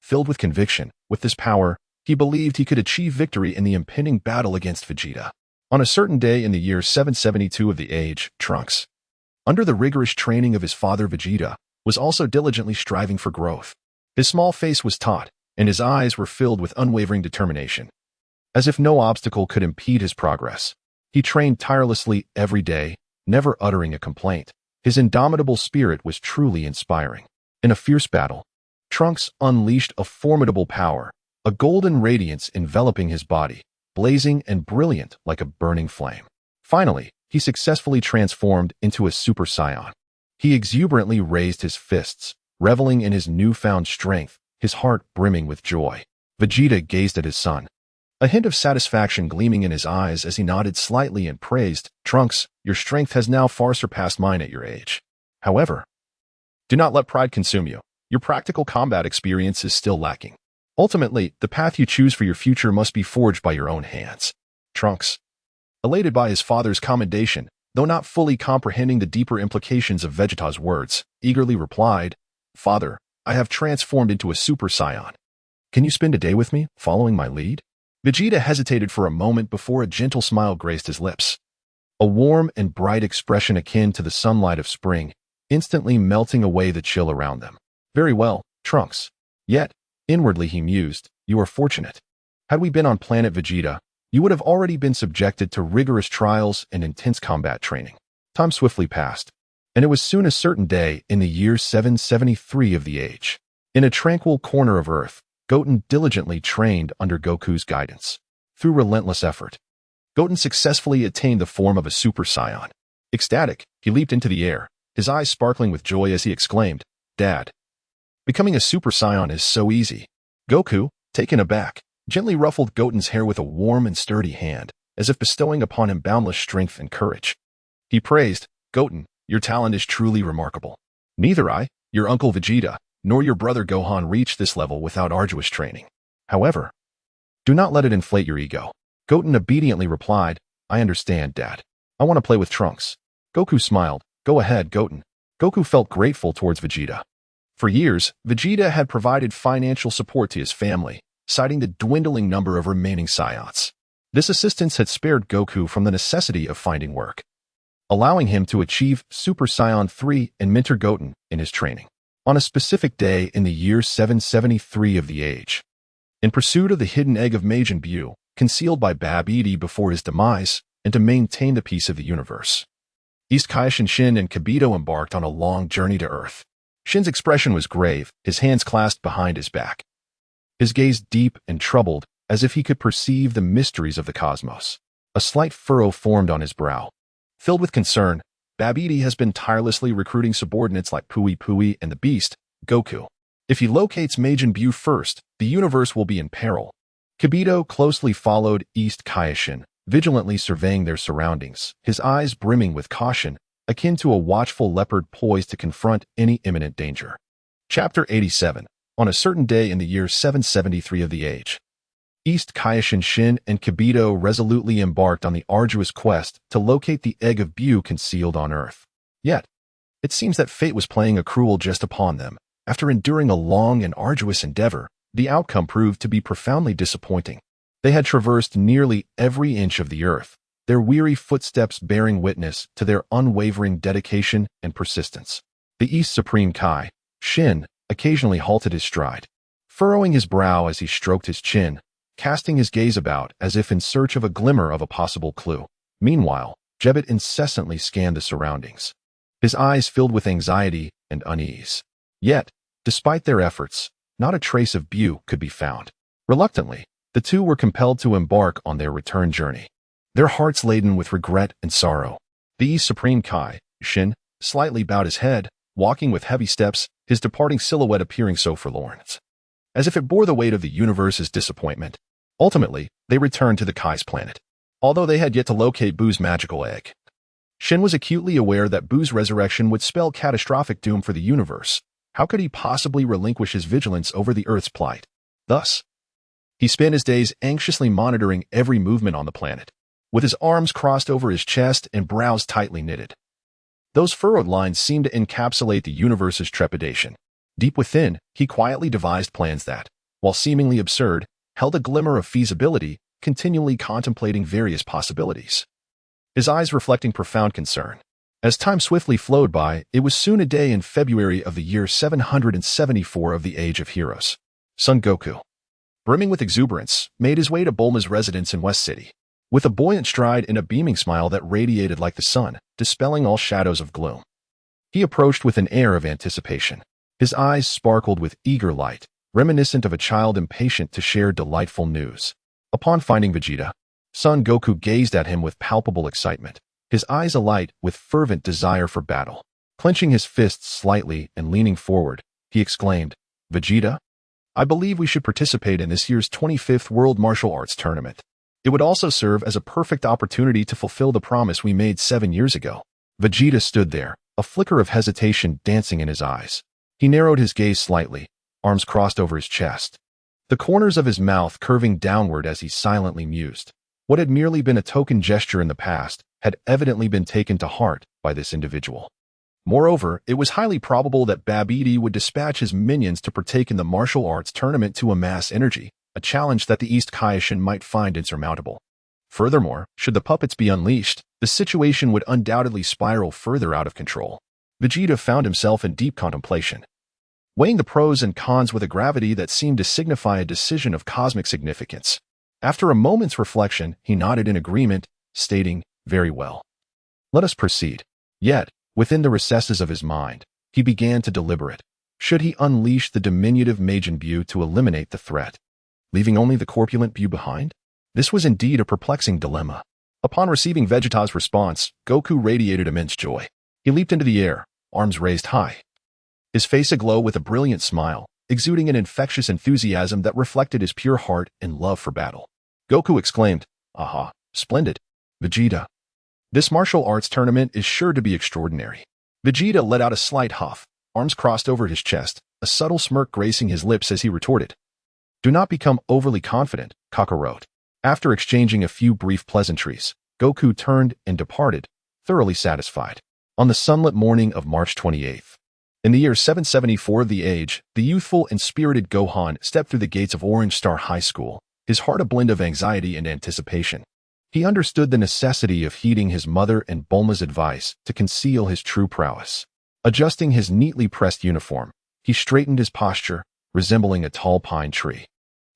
Filled with conviction, with this power, he believed he could achieve victory in the impending battle against Vegeta. On a certain day in the year 772 of the age, Trunks, under the rigorous training of his father Vegeta, was also diligently striving for growth. His small face was taut, and his eyes were filled with unwavering determination. As if no obstacle could impede his progress, he trained tirelessly every day, never uttering a complaint. His indomitable spirit was truly inspiring. In a fierce battle, Trunks unleashed a formidable power, a golden radiance enveloping his body, blazing and brilliant like a burning flame. Finally, he successfully transformed into a Super Saiyan. He exuberantly raised his fists, reveling in his newfound strength, his heart brimming with joy. Vegeta gazed at his son, a hint of satisfaction gleaming in his eyes as he nodded slightly and praised, "Trunks, your strength has now far surpassed mine at your age. However, do not let pride consume you. Your practical combat experience is still lacking. Ultimately, the path you choose for your future must be forged by your own hands." Trunks, elated by his father's commendation, though not fully comprehending the deeper implications of Vegeta's words, eagerly replied, "Father, I have transformed into a Super Saiyan. Can you spend a day with me, following my lead?" Vegeta hesitated for a moment before a gentle smile graced his lips. A warm and bright expression akin to the sunlight of spring, instantly melting away the chill around them. "Very well, Trunks. Yet, inwardly he mused, you are fortunate. Had we been on planet Vegeta, you would have already been subjected to rigorous trials and intense combat training." Time swiftly passed, and it was soon a certain day in the year 773 of the age. In a tranquil corner of Earth, Goten diligently trained under Goku's guidance. Through relentless effort, Goten successfully attained the form of a Super Saiyan. Ecstatic, he leaped into the air, his eyes sparkling with joy as he exclaimed, "Dad, becoming a Super Saiyan is so easy." Goku, taken aback, gently ruffled Goten's hair with a warm and sturdy hand, as if bestowing upon him boundless strength and courage. He praised, "Goten, your talent is truly remarkable. Neither I, your uncle Vegeta, nor your brother Gohan reached this level without arduous training. However, do not let it inflate your ego." Goten obediently replied, "I understand, Dad. I want to play with Trunks." Goku smiled, "Go ahead, Goten." Goku felt grateful towards Vegeta. For years, Vegeta had provided financial support to his family, citing the dwindling number of remaining Saiyans. This assistance had spared Goku from the necessity of finding work, allowing him to achieve Super Saiyan 3 and mentor Goten in his training. On a specific day in the year 773 of the age, in pursuit of the hidden egg of Majin Buu, concealed by Babidi before his demise, and to maintain the peace of the universe, East Kaioshin Shin and Kibito embarked on a long journey to Earth. Shin's expression was grave, his hands clasped behind his back, his gaze deep and troubled, as if he could perceive the mysteries of the cosmos. A slight furrow formed on his brow. Filled with concern, Babidi has been tirelessly recruiting subordinates like Pui Pui and the Beast, Goku. If he locates Majin Buu first, the universe will be in peril. Kibito closely followed East Kaioshin, vigilantly surveying their surroundings, his eyes brimming with caution, akin to a watchful leopard poised to confront any imminent danger. Chapter 87. On a certain day in the year 773 of the age, East Kaioshin Shin and Kibito resolutely embarked on the arduous quest to locate the egg of Buu concealed on Earth. Yet, it seems that fate was playing a cruel jest upon them. After enduring a long and arduous endeavor, the outcome proved to be profoundly disappointing. They had traversed nearly every inch of the Earth, their weary footsteps bearing witness to their unwavering dedication and persistence. The East Supreme Kai, Shin, occasionally halted his stride, furrowing his brow as he stroked his chin, casting his gaze about as if in search of a glimmer of a possible clue. Meanwhile, Jebbet incessantly scanned the surroundings, his eyes filled with anxiety and unease. Yet, despite their efforts, not a trace of Buu could be found. Reluctantly, the two were compelled to embark on their return journey, their hearts laden with regret and sorrow. The East Supreme Kai, Shin, slightly bowed his head, walking with heavy steps, his departing silhouette appearing so forlorn, as if it bore the weight of the universe's disappointment. Ultimately, they returned to the Kai's planet. Although they had yet to locate Buu's magical egg, Shin was acutely aware that Buu's resurrection would spell catastrophic doom for the universe. How could he possibly relinquish his vigilance over the Earth's plight? Thus, he spent his days anxiously monitoring every movement on the planet, with his arms crossed over his chest and brows tightly knitted. Those furrowed lines seemed to encapsulate the universe's trepidation. Deep within, he quietly devised plans that, while seemingly absurd, held a glimmer of feasibility, continually contemplating various possibilities, his eyes reflecting profound concern. As time swiftly flowed by, it was soon a day in February of the year 774 of the Age of Heroes. Son Goku, brimming with exuberance, made his way to Bulma's residence in West City, with a buoyant stride and a beaming smile that radiated like the sun, dispelling all shadows of gloom. He approached with an air of anticipation. His eyes sparkled with eager light, reminiscent of a child impatient to share delightful news. Upon finding Vegeta, Son Goku gazed at him with palpable excitement, his eyes alight with fervent desire for battle. Clenching his fists slightly and leaning forward, he exclaimed, "Vegeta, I believe we should participate in this year's 25th World Martial Arts Tournament. It would also serve as a perfect opportunity to fulfill the promise we made 7 years ago." Vegeta stood there, a flicker of hesitation dancing in his eyes. He narrowed his gaze slightly, arms crossed over his chest, the corners of his mouth curving downward as he silently mused. What had merely been a token gesture in the past had evidently been taken to heart by this individual. Moreover, it was highly probable that Babidi would dispatch his minions to partake in the martial arts tournament to amass energy, a challenge that the East Kaishin might find insurmountable. Furthermore, should the puppets be unleashed, the situation would undoubtedly spiral further out of control. Vegeta found himself in deep contemplation, weighing the pros and cons with a gravity that seemed to signify a decision of cosmic significance. After a moment's reflection, he nodded in agreement, stating, "Very well. Let us proceed." Yet, within the recesses of his mind, he began to deliberate. Should he unleash the diminutive Majin Buu to eliminate the threat, leaving only the corpulent Buu behind? This was indeed a perplexing dilemma. Upon receiving Vegeta's response, Goku radiated immense joy. He leaped into the air, arms raised high, his face aglow with a brilliant smile, exuding an infectious enthusiasm that reflected his pure heart and love for battle. Goku exclaimed, "Aha, splendid, Vegeta. This martial arts tournament is sure to be extraordinary." Vegeta let out a slight huff, arms crossed over his chest, a subtle smirk gracing his lips as he retorted, "Do not become overly confident, Kakarot." After exchanging a few brief pleasantries, Goku turned and departed, thoroughly satisfied. On the sunlit morning of March 28th, in the year 774 of the age, the youthful and spirited Gohan stepped through the gates of Orange Star High School, his heart a blend of anxiety and anticipation. He understood the necessity of heeding his mother and Bulma's advice to conceal his true prowess. Adjusting his neatly pressed uniform, he straightened his posture, resembling a tall pine tree,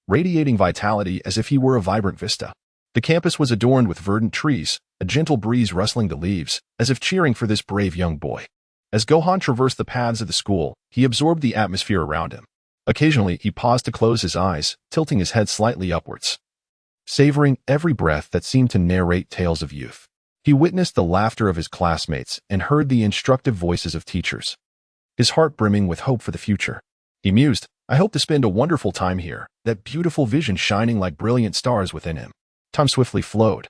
radiating vitality as if he were a vibrant vista. The campus was adorned with verdant trees, a gentle breeze rustling the leaves, as if cheering for this brave young boy. As Gohan traversed the paths of the school, he absorbed the atmosphere around him. Occasionally, he paused to close his eyes, tilting his head slightly upwards, savoring every breath that seemed to narrate tales of youth. He witnessed the laughter of his classmates and heard the instructive voices of teachers, his heart brimming with hope for the future. He mused, "I hope to spend a wonderful time here," that beautiful vision shining like brilliant stars within him. Time swiftly flowed,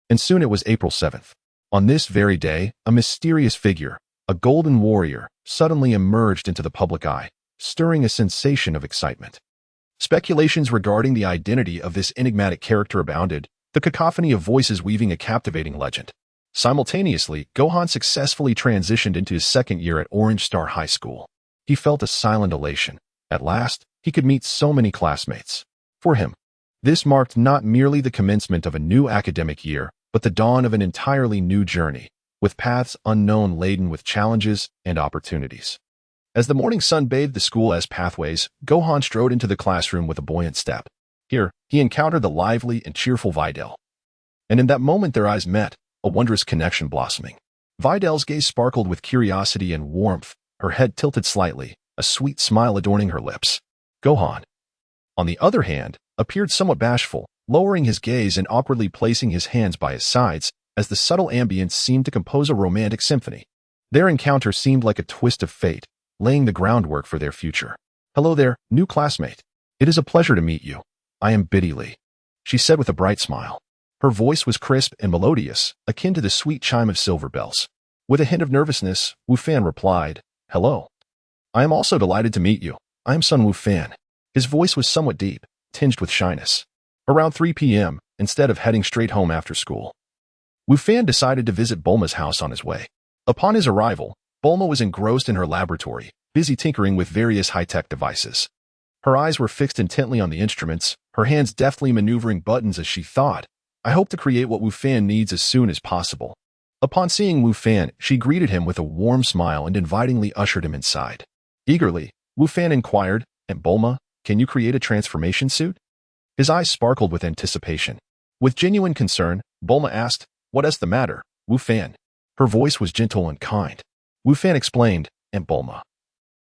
and soon it was April 7th. On this very day, a mysterious figure, a golden warrior, suddenly emerged into the public eye, stirring a sensation of excitement. Speculations regarding the identity of this enigmatic character abounded, the cacophony of voices weaving a captivating legend. Simultaneously, Gohan successfully transitioned into his second year at Orange Star High School. He felt a silent elation. At last, he could meet so many classmates. For him, this marked not merely the commencement of a new academic year, but the dawn of an entirely new journey, with paths unknown laden with challenges and opportunities. As the morning sun bathed the school as pathways, Gohan strode into the classroom with a buoyant step. Here, he encountered the lively and cheerful Videl. And in that moment their eyes met, a wondrous connection blossoming. Videl's gaze sparkled with curiosity and warmth, her head tilted slightly, a sweet smile adorning her lips. Gohan, on the other hand, appeared somewhat bashful, lowering his gaze and awkwardly placing his hands by his sides, as the subtle ambience seemed to compose a romantic symphony. Their encounter seemed like a twist of fate, laying the groundwork for their future. "Hello there, new classmate. It is a pleasure to meet you. I am Biddy Lee." she said with a bright smile. Her voice was crisp and melodious, akin to the sweet chime of silver bells. With a hint of nervousness, Wu Fan replied, "Hello. I am also delighted to meet you. I am Sun Wu Fan." His voice was somewhat deep, tinged with shyness. Around 3 p.m., instead of heading straight home after school, Wu Fan decided to visit Bulma's house on his way. Upon his arrival, Bulma was engrossed in her laboratory, busy tinkering with various high-tech devices. Her eyes were fixed intently on the instruments, her hands deftly maneuvering buttons as she thought, "I hope to create what Wu Fan needs as soon as possible." Upon seeing Wu Fan, she greeted him with a warm smile and invitingly ushered him inside. Eagerly, Wu Fan inquired, "And Bulma, can you create a transformation suit?" His eyes sparkled with anticipation. With genuine concern, Bulma asked, "What is the matter, Wu Fan?" Her voice was gentle and kind. Wu Fan explained, "And Bulma,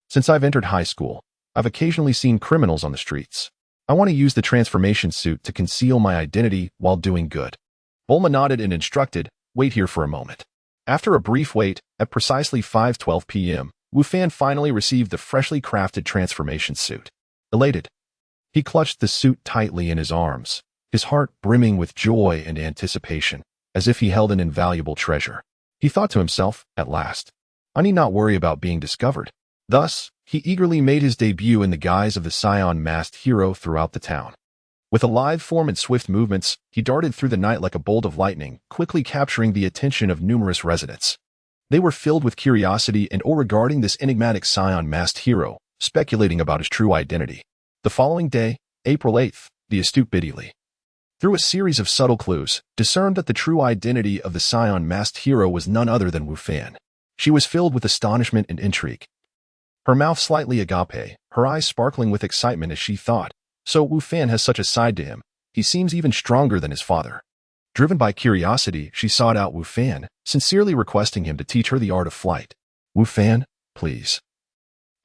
since I've entered high school, I've occasionally seen criminals on the streets. I want to use the transformation suit to conceal my identity while doing good." Bulma nodded and instructed, "Wait here for a moment." After a brief wait, at precisely 5:12 p.m., Wu Fan finally received the freshly crafted transformation suit. Elated, he clutched the suit tightly in his arms, his heart brimming with joy and anticipation, as if he held an invaluable treasure. He thought to himself, "At last, I need not worry about being discovered." Thus, he eagerly made his debut in the guise of the Saiyan masked hero throughout the town. With a lithe form and swift movements, he darted through the night like a bolt of lightning, quickly capturing the attention of numerous residents. They were filled with curiosity and awe regarding this enigmatic Saiyan masked hero, speculating about his true identity. The following day, April 8th, the astute Biddy, through a series of subtle clues, discerned that the true identity of the Saiyan masked hero was none other than Wu Fan. She was filled with astonishment and intrigue. Her mouth slightly agape, her eyes sparkling with excitement as she thought, "So Wu Fan has such a side to him. He seems even stronger than his father." Driven by curiosity, she sought out Wu Fan, sincerely requesting him to teach her the art of flight. "Wu Fan, please.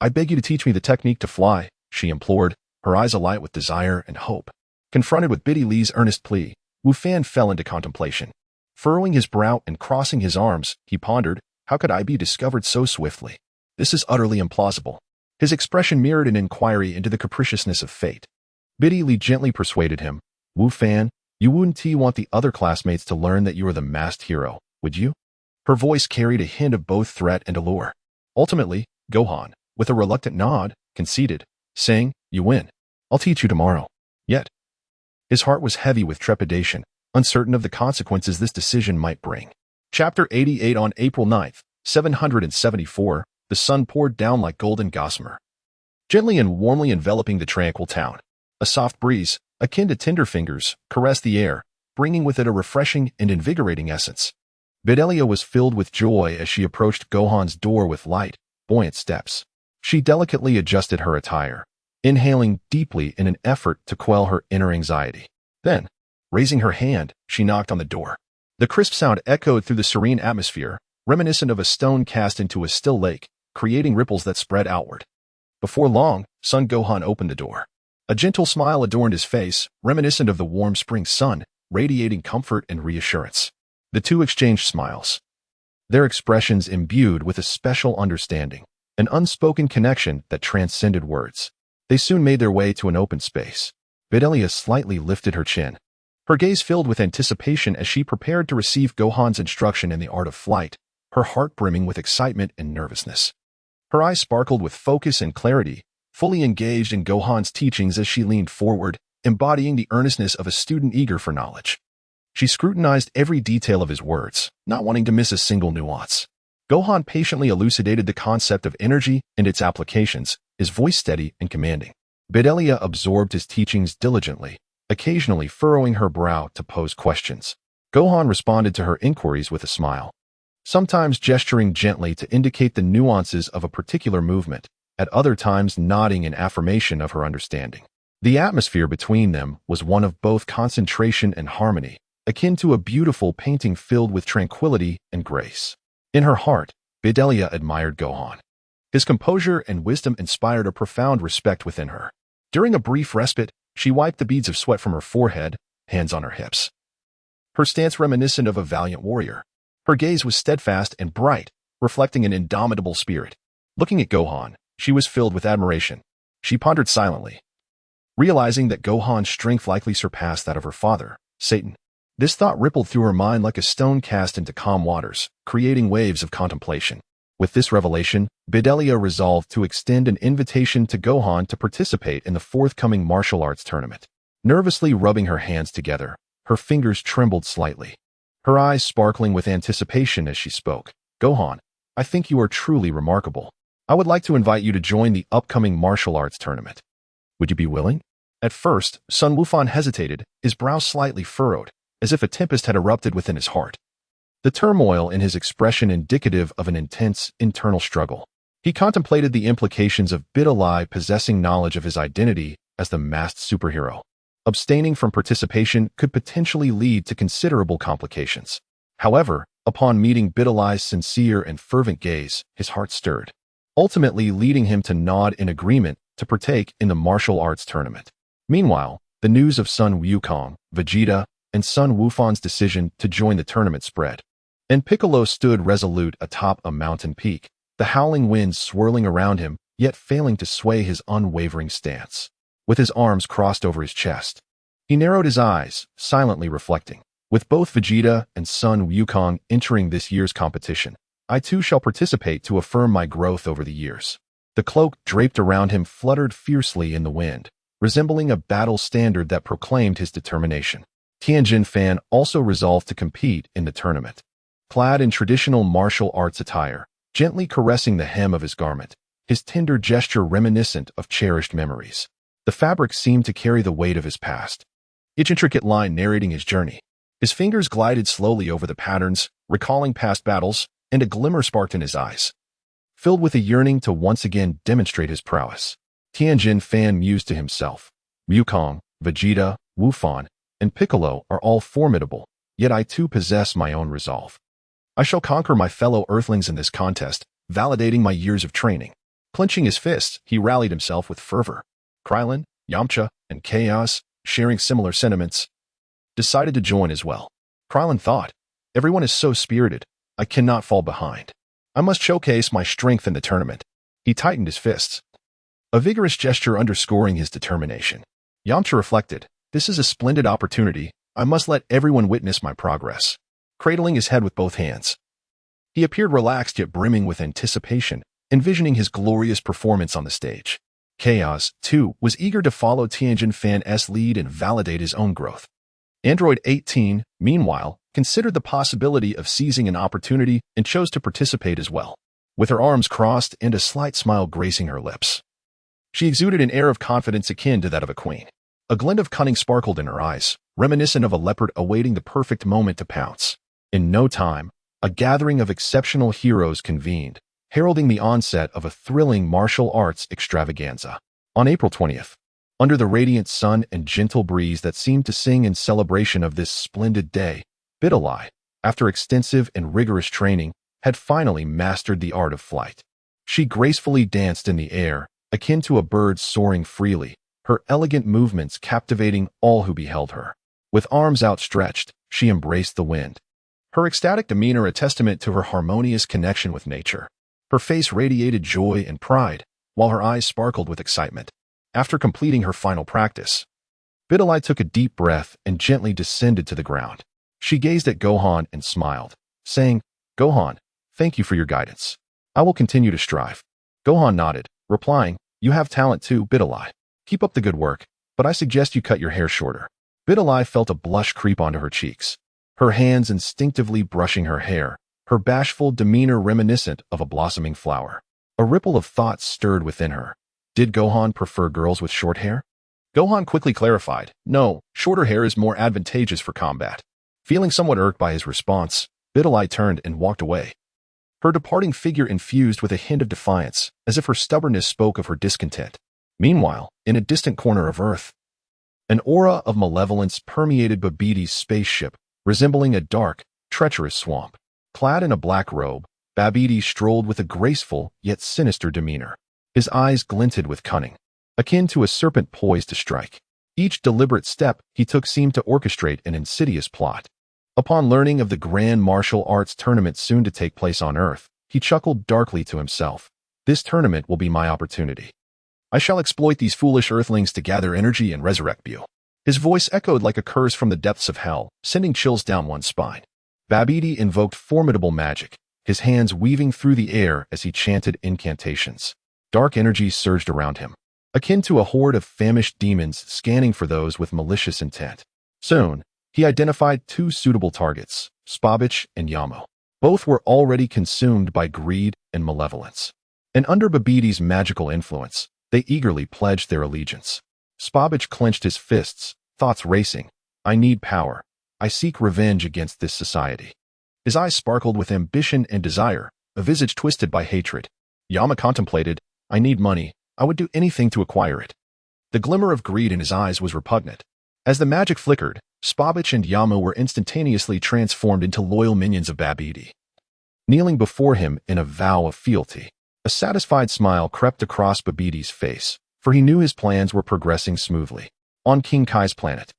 I beg you to teach me the technique to fly," she implored, her eyes alight with desire and hope. Confronted with Biddy Lee's earnest plea, Wu Fan fell into contemplation. Furrowing his brow and crossing his arms, he pondered, "How could I be discovered so swiftly? This is utterly implausible." His expression mirrored an inquiry into the capriciousness of fate. Biddy Lee gently persuaded him, "Wu Fan, you wouldn't want the other classmates to learn that you are the masked hero, would you?" Her voice carried a hint of both threat and allure. Ultimately, Gohan, with a reluctant nod, conceded, saying, "You win. I'll teach you tomorrow." Yet, his heart was heavy with trepidation, uncertain of the consequences this decision might bring. Chapter 88. On April 9th, 774, the sun poured down like golden gossamer, gently and warmly enveloping the tranquil town. A soft breeze, akin to tender fingers, caressed the air, bringing with it a refreshing and invigorating essence. Vidalia was filled with joy as she approached Gohan's door with light, buoyant steps. She delicately adjusted her attire, inhaling deeply in an effort to quell her inner anxiety. Then, raising her hand, she knocked on the door. The crisp sound echoed through the serene atmosphere, reminiscent of a stone cast into a still lake, creating ripples that spread outward. Before long, Son Gohan opened the door. A gentle smile adorned his face, reminiscent of the warm spring sun, radiating comfort and reassurance. The two exchanged smiles, their expressions imbued with a special understanding, an unspoken connection that transcended words. They soon made their way to an open space. Vidalia slightly lifted her chin, her gaze filled with anticipation as she prepared to receive Gohan's instruction in the art of flight, her heart brimming with excitement and nervousness. Her eyes sparkled with focus and clarity, fully engaged in Gohan's teachings as she leaned forward, embodying the earnestness of a student eager for knowledge. She scrutinized every detail of his words, not wanting to miss a single nuance. Gohan patiently elucidated the concept of energy and its applications, his voice steady and commanding. Vidalia absorbed his teachings diligently, occasionally furrowing her brow to pose questions. Gohan responded to her inquiries with a smile, sometimes gesturing gently to indicate the nuances of a particular movement, at other times nodding in affirmation of her understanding. The atmosphere between them was one of both concentration and harmony, akin to a beautiful painting filled with tranquility and grace. In her heart, Vidalia admired Gohan. His composure and wisdom inspired a profound respect within her. During a brief respite, she wiped the beads of sweat from her forehead, hands on her hips. Her stance reminiscent of a valiant warrior. Her gaze was steadfast and bright, reflecting an indomitable spirit. Looking at Gohan, she was filled with admiration. She pondered silently. realizing that Gohan's strength likely surpassed that of her father, Satan. This thought rippled through her mind like a stone cast into calm waters, creating waves of contemplation. With this revelation, Bedelia resolved to extend an invitation to Gohan to participate in the forthcoming martial arts tournament. Nervously rubbing her hands together, her fingers trembled slightly, her eyes sparkling with anticipation as she spoke. Gohan, I think you are truly remarkable. I would like to invite you to join the upcoming martial arts tournament. Would you be willing? At first, Sun Wukong hesitated, his brow slightly furrowed, as if a tempest had erupted within his heart. The turmoil in his expression indicative of an intense internal struggle. He contemplated the implications of Bedelai possessing knowledge of his identity as the masked superhero. Abstaining from participation could potentially lead to considerable complications. However, upon meeting Bedelai's sincere and fervent gaze, his heart stirred, ultimately leading him to nod in agreement to partake in the martial arts tournament. Meanwhile, the news of Sun Wukong, Vegeta, and Sun Wufang's decision to join the tournament spread. And Piccolo stood resolute atop a mountain peak, the howling winds swirling around him, yet failing to sway his unwavering stance. With his arms crossed over his chest, he narrowed his eyes, silently reflecting. With both Vegeta and Sun Wukong entering this year's competition, I too shall participate to affirm my growth over the years. The cloak draped around him fluttered fiercely in the wind, resembling a battle standard that proclaimed his determination. Tianjin Fan also resolved to compete in the tournament. Clad in traditional martial arts attire, gently caressing the hem of his garment, his tender gesture reminiscent of cherished memories. The fabric seemed to carry the weight of his past, each intricate line narrating his journey. His fingers glided slowly over the patterns, recalling past battles, and a glimmer sparked in his eyes, filled with a yearning to once again demonstrate his prowess. Tianjin Fan mused to himself. Wukong, Vegeta, Wufang, and Piccolo are all formidable, yet I too possess my own resolve. I shall conquer my fellow Earthlings in this contest, validating my years of training. Clenching his fists, he rallied himself with fervor. Krillin, Yamcha, and Chaos, sharing similar sentiments, decided to join as well. Krillin thought, everyone is so spirited, I cannot fall behind. I must showcase my strength in the tournament. He tightened his fists, a vigorous gesture underscoring his determination. Yamcha reflected, this is a splendid opportunity. I must let everyone witness my progress. Cradling his head with both hands, he appeared relaxed yet brimming with anticipation, envisioning his glorious performance on the stage. Chaos, too, was eager to follow Tianjin Fan's lead and validate his own growth. Android 18, meanwhile, considered the possibility of seizing an opportunity and chose to participate as well, with her arms crossed and a slight smile gracing her lips. She exuded an air of confidence akin to that of a queen. A glint of cunning sparkled in her eyes, reminiscent of a leopard awaiting the perfect moment to pounce. In no time, a gathering of exceptional heroes convened, heralding the onset of a thrilling martial arts extravaganza. On April 20th, under the radiant sun and gentle breeze that seemed to sing in celebration of this splendid day, Bedelai, after extensive and rigorous training, had finally mastered the art of flight. She gracefully danced in the air, akin to a bird soaring freely, her elegant movements captivating all who beheld her. With arms outstretched, she embraced the wind, her ecstatic demeanor a testament to her harmonious connection with nature. Her face radiated joy and pride, while her eyes sparkled with excitement. After completing her final practice, Bedelai took a deep breath and gently descended to the ground. She gazed at Gohan and smiled, saying, Gohan, thank you for your guidance. I will continue to strive. Gohan nodded, replying, you have talent too, Bedelai. Keep up the good work, but I suggest you cut your hair shorter. Bedelai felt a blush creep onto her cheeks, her hands instinctively brushing her hair, her bashful demeanor reminiscent of a blossoming flower. A ripple of thought stirred within her. Did Gohan prefer girls with short hair? Gohan quickly clarified, no, shorter hair is more advantageous for combat. Feeling somewhat irked by his response, Bedelai turned and walked away, her departing figure infused with a hint of defiance, as if her stubbornness spoke of her discontent. Meanwhile, in a distant corner of Earth, an aura of malevolence permeated Babbidi's spaceship, resembling a dark, treacherous swamp. Clad in a black robe, Babidi strolled with a graceful yet sinister demeanor. His eyes glinted with cunning, akin to a serpent poised to strike. Each deliberate step he took seemed to orchestrate an insidious plot. Upon learning of the grand martial arts tournament soon to take place on Earth, he chuckled darkly to himself. This tournament will be my opportunity. I shall exploit these foolish earthlings to gather energy and resurrect you. His voice echoed like a curse from the depths of hell, sending chills down one's spine. Babidi invoked formidable magic, his hands weaving through the air as he chanted incantations. Dark energies surged around him, akin to a horde of famished demons scanning for those with malicious intent. Soon, he identified two suitable targets, Spabich and Yamo. Both were already consumed by greed and malevolence. And under Babidi's magical influence, they eagerly pledged their allegiance. Spabich clenched his fists, thoughts racing. I need power. I seek revenge against this society. His eyes sparkled with ambition and desire, a visage twisted by hatred. Yama contemplated, I need money. I would do anything to acquire it. The glimmer of greed in his eyes was repugnant. As the magic flickered, Spabich and Yama were instantaneously transformed into loyal minions of Babidi. Kneeling before him in a vow of fealty, a satisfied smile crept across Babidi's face, for he knew his plans were progressing smoothly. On King Kai's planet,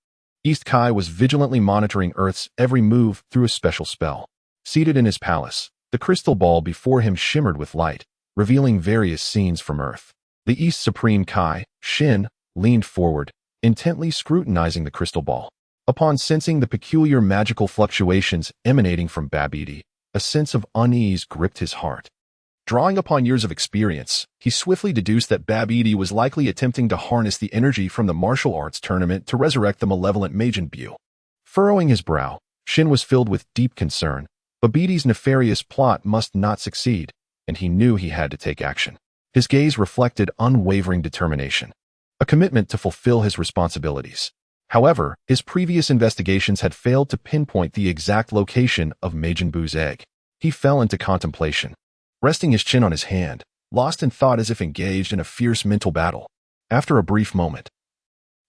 East Kai was vigilantly monitoring Earth's every move through a special spell. Seated in his palace, the crystal ball before him shimmered with light, revealing various scenes from Earth. The East Supreme Kai, Shin, leaned forward, intently scrutinizing the crystal ball. Upon sensing the peculiar magical fluctuations emanating from Babidi, a sense of unease gripped his heart. Drawing upon years of experience, he swiftly deduced that Babidi was likely attempting to harness the energy from the martial arts tournament to resurrect the malevolent Majin Bu. Furrowing his brow, Shin was filled with deep concern. Babidi's nefarious plot must not succeed, and he knew he had to take action. His gaze reflected unwavering determination, a commitment to fulfill his responsibilities. However, his previous investigations had failed to pinpoint the exact location of Majin Bu's egg. He fell into contemplation, resting his chin on his hand, lost in thought as if engaged in a fierce mental battle. After a brief moment,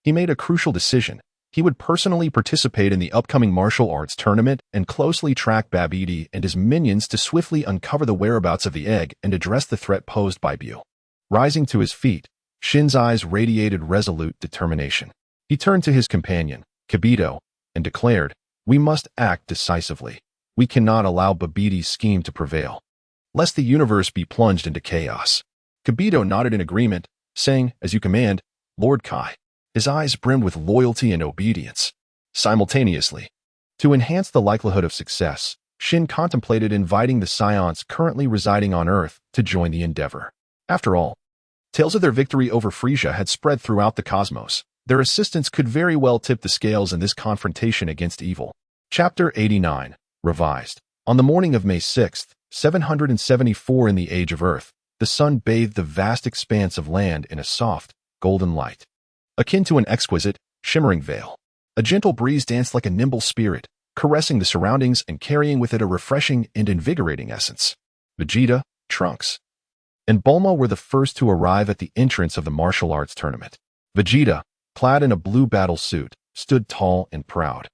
he made a crucial decision. He would personally participate in the upcoming martial arts tournament and closely track Babidi and his minions to swiftly uncover the whereabouts of the egg and address the threat posed by Bu. Rising to his feet, Shin's eyes radiated resolute determination. He turned to his companion, Kibito, and declared, we must act decisively. We cannot allow Babidi's scheme to prevail, lest the universe be plunged into chaos. Kibito nodded in agreement, saying, as you command, Lord Kai. His eyes brimmed with loyalty and obedience. Simultaneously, to enhance the likelihood of success, Shin contemplated inviting the Saiyans currently residing on Earth to join the endeavor. After all, tales of their victory over Frisia had spread throughout the cosmos. Their assistance could very well tip the scales in this confrontation against evil. Chapter 89, Revised. On the morning of May 6, 774 in the Age of Earth, the sun bathed the vast expanse of land in a soft, golden light, akin to an exquisite, shimmering veil. A gentle breeze danced like a nimble spirit, caressing the surroundings and carrying with it a refreshing and invigorating essence. Vegeta, Trunks, and Bulma were the first to arrive at the entrance of the martial arts tournament. Vegeta, clad in a blue battle suit, stood tall and proud,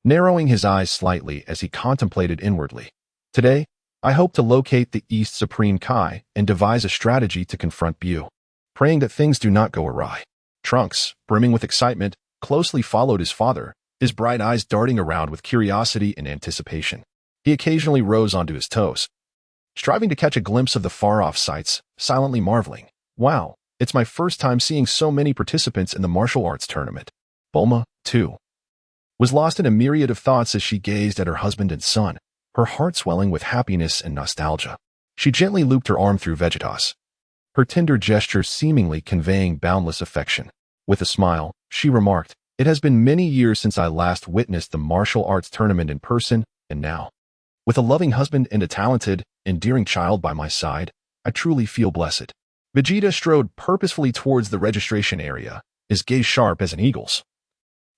narrowing his eyes slightly as he contemplated inwardly. Today, I hope to locate the East Supreme Kai and devise a strategy to confront Bu, praying that things do not go awry. Trunks, brimming with excitement, closely followed his father, his bright eyes darting around with curiosity and anticipation. He occasionally rose onto his toes, striving to catch a glimpse of the far-off sights, silently marveling. Wow, it's my first time seeing so many participants in the martial arts tournament. Bulma, too, was lost in a myriad of thoughts as she gazed at her husband and son, her heart swelling with happiness and nostalgia. She gently looped her arm through Vegeta's, her tender gesture seemingly conveying boundless affection. With a smile, she remarked, it has been many years since I last witnessed the martial arts tournament in person, and now, with a loving husband and a talented, endearing child by my side, I truly feel blessed. Vegeta strode purposefully towards the registration area, his gaze sharp as an eagle's,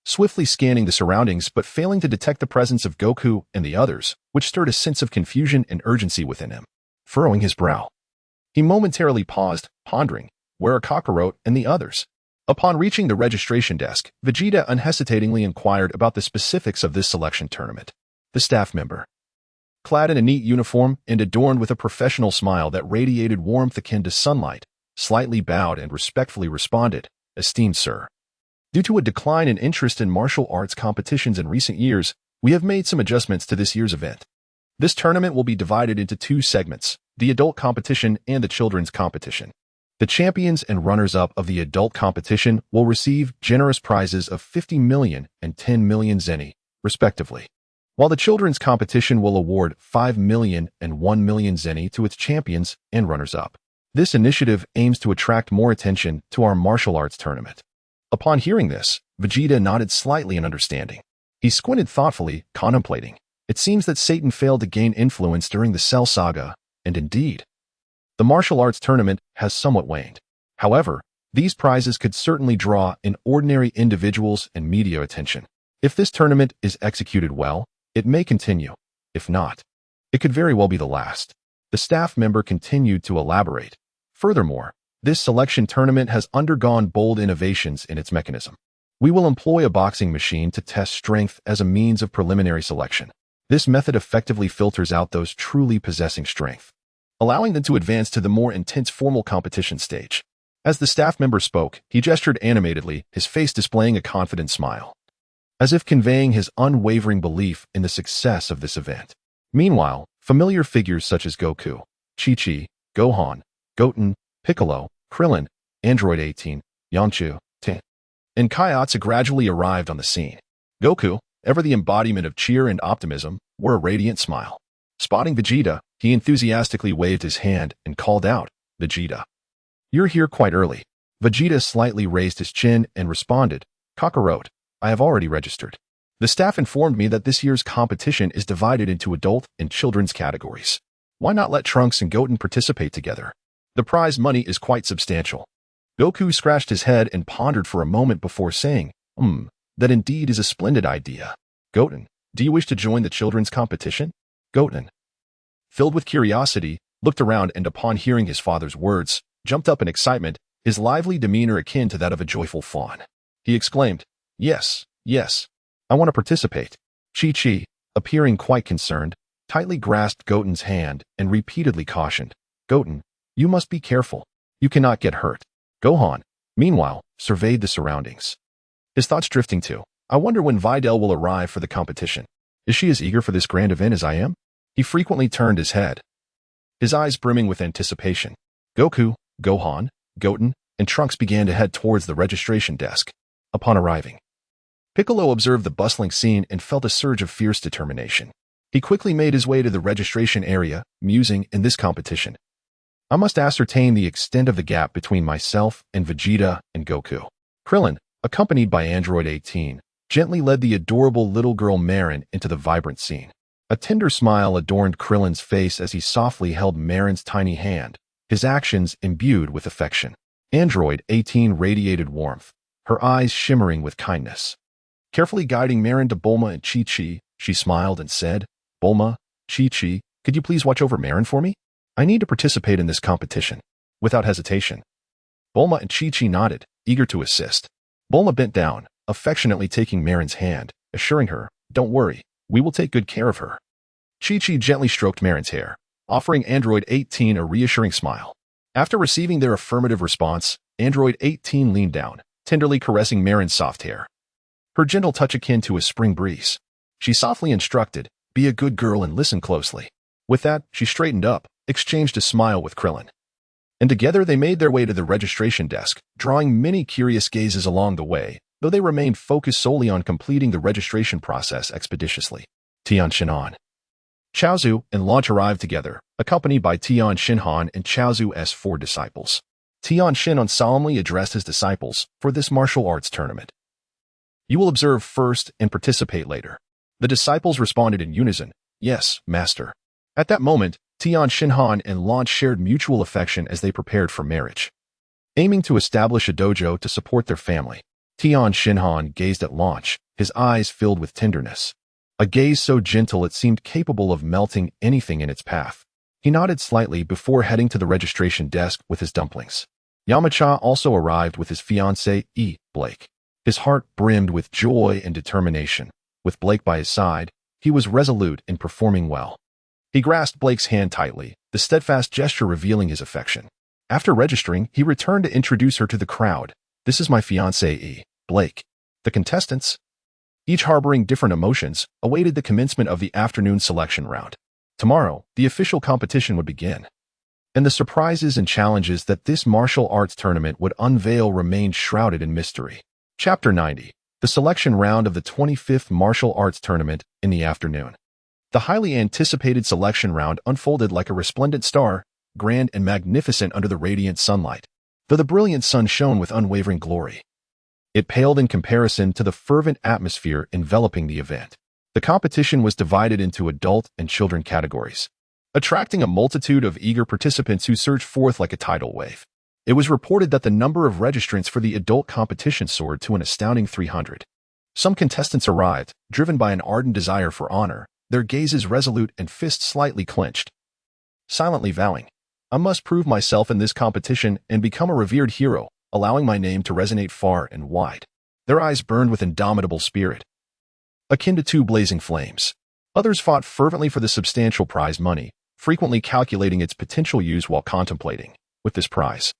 swiftly scanning the surroundings but failing to detect the presence of Goku and the others, which stirred a sense of confusion and urgency within him. Furrowing his brow, he momentarily paused, pondering, where are Kakarot and the others? Upon reaching the registration desk, Vegeta unhesitatingly inquired about the specifics of this selection tournament. The staff member, clad in a neat uniform and adorned with a professional smile that radiated warmth akin to sunlight, slightly bowed and respectfully responded, Esteemed sir, due to a decline in interest in martial arts competitions in recent years, we have made some adjustments to this year's event. This tournament will be divided into two segments, the adult competition and the children's competition. The champions and runners-up of the adult competition will receive generous prizes of 50 million and 10 million zeni, respectively, while the children's competition will award 5 million and 1 million zeni to its champions and runners-up. This initiative aims to attract more attention to our martial arts tournament. Upon hearing this, Vegeta nodded slightly in understanding. He squinted thoughtfully, contemplating. It seems that Satan failed to gain influence during the Cell Saga, and indeed, the martial arts tournament has somewhat waned. However, these prizes could certainly draw in ordinary individuals and media attention. If this tournament is executed well, it may continue. If not, it could very well be the last. The staff member continued to elaborate. Furthermore, this selection tournament has undergone bold innovations in its mechanism. We will employ a boxing machine to test strength as a means of preliminary selection. This method effectively filters out those truly possessing strength, allowing them to advance to the more intense formal competition stage. As the staff member spoke, he gestured animatedly, his face displaying a confident smile, as if conveying his unwavering belief in the success of this event. Meanwhile, familiar figures such as Goku, Chi-Chi, Gohan, Goten, Piccolo, Krillin, Android 18, Yamcha, and Kaiatsu gradually arrived on the scene. Goku, ever the embodiment of cheer and optimism, wore a radiant smile. Spotting Vegeta, he enthusiastically waved his hand and called out, "Vegeta, you're here quite early." Vegeta slightly raised his chin and responded, "Kakarot, I have already registered. The staff informed me that this year's competition is divided into adult and children's categories. Why not let Trunks and Goten participate together? The prize money is quite substantial." Goku scratched his head and pondered for a moment before saying, that indeed is a splendid idea. Goten, do you wish to join the children's competition?" Goten, filled with curiosity, looked around and upon hearing his father's words, jumped up in excitement, his lively demeanor akin to that of a joyful fawn. He exclaimed, Yes, I want to participate." Chi-Chi, appearing quite concerned, tightly grasped Goten's hand and repeatedly cautioned, "Goten, you must be careful. You cannot get hurt." Gohan, meanwhile, surveyed the surroundings, his thoughts drifting to, "I wonder when Videl will arrive for the competition. Is she as eager for this grand event as I am?" He frequently turned his head, his eyes brimming with anticipation. Goku, Gohan, Goten, and Trunks began to head towards the registration desk. Upon arriving, Piccolo observed the bustling scene and felt a surge of fierce determination. He quickly made his way to the registration area, musing, in this competition, I must ascertain the extent of the gap between myself and Vegeta and Goku. Krillin, accompanied by Android 18, gently led the adorable little girl Marin into the vibrant scene. A tender smile adorned Krillin's face as he softly held Marin's tiny hand, his actions imbued with affection. Android 18 radiated warmth, her eyes shimmering with kindness. Carefully guiding Marin to Bulma and Chi-Chi, she smiled and said, "Bulma, Chi-Chi, could you please watch over Marin for me? I need to participate in this competition." Without hesitation, Bulma and Chi-Chi nodded, eager to assist. Bulma bent down, affectionately taking Marin's hand, assuring her, "Don't worry, we will take good care of her." Chi-Chi gently stroked Marin's hair, offering Android 18 a reassuring smile. After receiving their affirmative response, Android 18 leaned down, tenderly caressing Marin's soft hair, her gentle touch akin to a spring breeze. She softly instructed, "Be a good girl and listen closely." With that, she straightened up, exchanged a smile with Krillin, and together they made their way to the registration desk, drawing many curious gazes along the way, though they remained focused solely on completing the registration process expeditiously. Tian Shinhan, Chaozu, and Launch arrived together, accompanied by Tian Shinhan and Chaozu's 4 disciples. Tian Shinhan solemnly addressed his disciples for this martial arts tournament. "You will observe first and participate later." The disciples responded in unison, "Yes, master." At that moment, Tian Shinhan and Launch shared mutual affection as they prepared for marriage, aiming to establish a dojo to support their family. Tian Shinhan gazed at Launch, his eyes filled with tenderness, a gaze so gentle it seemed capable of melting anything in its path. He nodded slightly before heading to the registration desk with his dumplings. Yamcha also arrived with his fiancée, Blake. His heart brimmed with joy and determination. With Blake by his side, he was resolute in performing well. He grasped Blake's hand tightly, the steadfast gesture revealing his affection. After registering, he returned to introduce her to the crowd. "This is my fiancée, Blake." The contestants, each harboring different emotions, awaited the commencement of the afternoon selection round. Tomorrow, the official competition would begin. and the surprises and challenges that this martial arts tournament would unveil remained shrouded in mystery. Chapter 90. The selection round of the 25th Martial Arts Tournament in the afternoon. The highly anticipated selection round unfolded like a resplendent star, grand and magnificent under the radiant sunlight, though the brilliant sun shone with unwavering glory. It paled in comparison to the fervent atmosphere enveloping the event. The competition was divided into adult and children categories, attracting a multitude of eager participants who surged forth like a tidal wave. It was reported that the number of registrants for the adult competition soared to an astounding 300. Some contestants arrived, driven by an ardent desire for honor, their gazes resolute and fists slightly clenched, silently vowing, "I must prove myself in this competition and become a revered hero, allowing my name to resonate far and wide." Their eyes burned with indomitable spirit, akin to two blazing flames. Others fought fervently for the substantial prize money, frequently calculating its potential use while contemplating, "With this prize,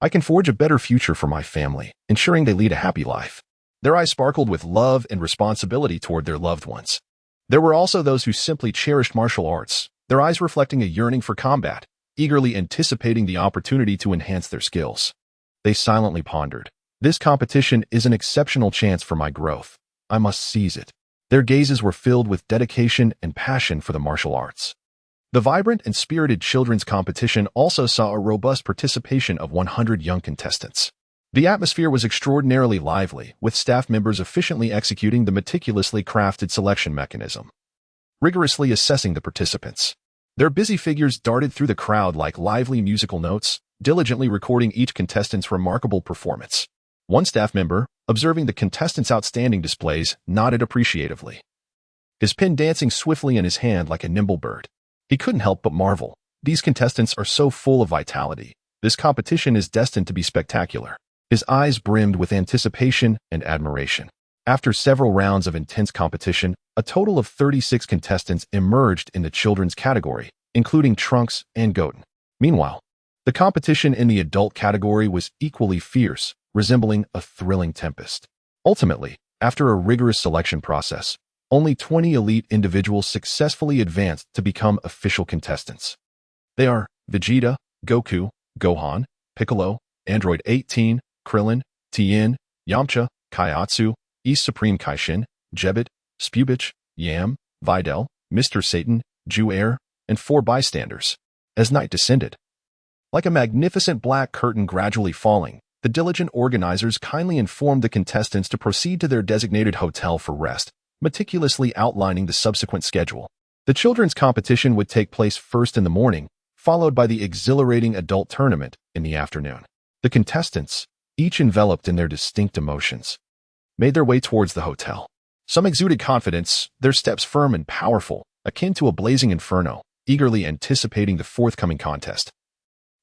I can forge a better future for my family, ensuring they lead a happy life." Their eyes sparkled with love and responsibility toward their loved ones. There were also those who simply cherished martial arts, their eyes reflecting a yearning for combat, eagerly anticipating the opportunity to enhance their skills. They silently pondered, "This competition is an exceptional chance for my growth. I must seize it." Their gazes were filled with dedication and passion for the martial arts. The vibrant and spirited children's competition also saw a robust participation of 100 young contestants. The atmosphere was extraordinarily lively, with staff members efficiently executing the meticulously crafted selection mechanism, rigorously assessing the participants. Their busy figures darted through the crowd like lively musical notes, diligently recording each contestant's remarkable performance. One staff member, observing the contestants' outstanding displays, nodded appreciatively, his pen dancing swiftly in his hand like a nimble bird. He couldn't help but marvel. These contestants are so full of vitality. This competition is destined to be spectacular. His eyes brimmed with anticipation and admiration. After several rounds of intense competition, a total of 36 contestants emerged in the children's category, including Trunks and Goten. Meanwhile, the competition in the adult category was equally fierce, resembling a thrilling tempest. Ultimately, after a rigorous selection process, only 20 elite individuals successfully advanced to become official contestants. They are Vegeta, Goku, Gohan, Piccolo, Android 18, Krillin, Tien, Yamcha, Kaiatsu, East Supreme Kaishin, Jebit, Spubich, Yam, Videl, Mr. Satan, Ju-Air, and 4 bystanders. As night descended, like a magnificent black curtain gradually falling, the diligent organizers kindly informed the contestants to proceed to their designated hotel for rest, meticulously outlining the subsequent schedule. The children's competition would take place first in the morning, followed by the exhilarating adult tournament in the afternoon. The contestants, each enveloped in their distinct emotions, made their way towards the hotel. Some exuded confidence, their steps firm and powerful, akin to a blazing inferno, eagerly anticipating the forthcoming contest.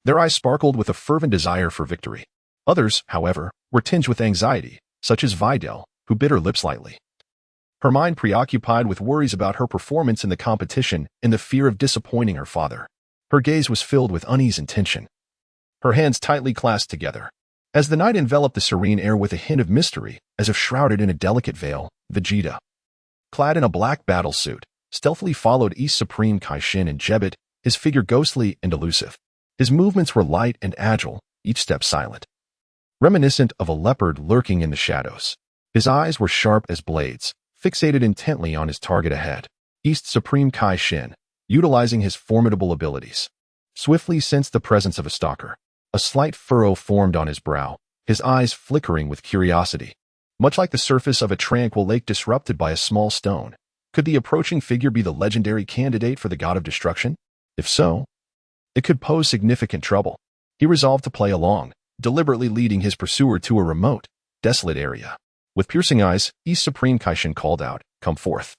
Their eyes sparkled with a fervent desire for victory. Others, however, were tinged with anxiety, such as Videl, who bit her lips lightly, her mind preoccupied with worries about her performance in the competition and the fear of disappointing her father. Her gaze was filled with unease and tension, her hands tightly clasped together. As the night enveloped the serene air with a hint of mystery, as if shrouded in a delicate veil, Vegeta, clad in a black battle suit, stealthily followed East Supreme Kaishin and Jebit, his figure ghostly and elusive. His movements were light and agile, each step silent, reminiscent of a leopard lurking in the shadows. His eyes were sharp as blades, fixated intently on his target ahead. East Supreme Kaishin, utilizing his formidable abilities, swiftly sensed the presence of a stalker. A slight furrow formed on his brow, his eyes flickering with curiosity. Much like the surface of a tranquil lake disrupted by a small stone, could the approaching figure be the legendary candidate for the god of destruction? If so, it could pose significant trouble. He resolved to play along, deliberately leading his pursuer to a remote, desolate area. With piercing eyes, East Supreme Kaishin called out, "Come forth.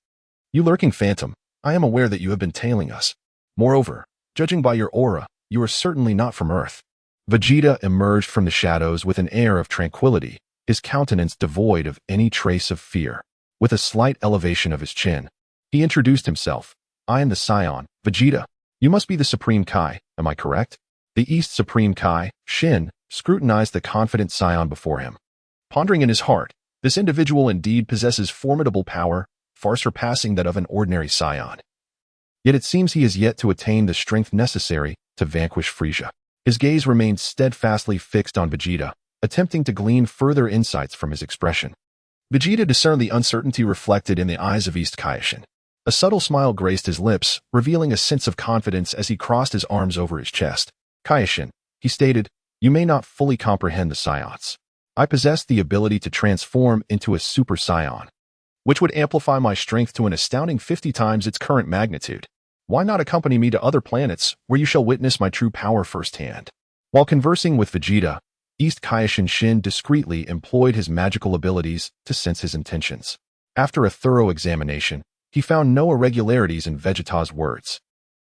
You lurking phantom, I am aware that you have been tailing us. Moreover, judging by your aura, you are certainly not from Earth." Vegeta emerged from the shadows with an air of tranquility, his countenance devoid of any trace of fear. With a slight elevation of his chin, he introduced himself. "I am the Saiyan, Vegeta. You must be the Supreme Kai, am I correct?" The East Supreme Kai, Shin, scrutinized the confident Saiyan before him, pondering in his heart, this individual indeed possesses formidable power, far surpassing that of an ordinary Saiyan. Yet it seems he has yet to attain the strength necessary to vanquish Frieza. His gaze remained steadfastly fixed on Vegeta, attempting to glean further insights from his expression. Vegeta discerned the uncertainty reflected in the eyes of East Kaioshin. A subtle smile graced his lips, revealing a sense of confidence as he crossed his arms over his chest. Kaioshin, he stated, you may not fully comprehend the Saiyans. I possess the ability to transform into a Super Saiyan, which would amplify my strength to an astounding 50 times its current magnitude. Why not accompany me to other planets, where you shall witness my true power firsthand? While conversing with Vegeta, East Kaioshin discreetly employed his magical abilities to sense his intentions. After a thorough examination, he found no irregularities in Vegeta's words.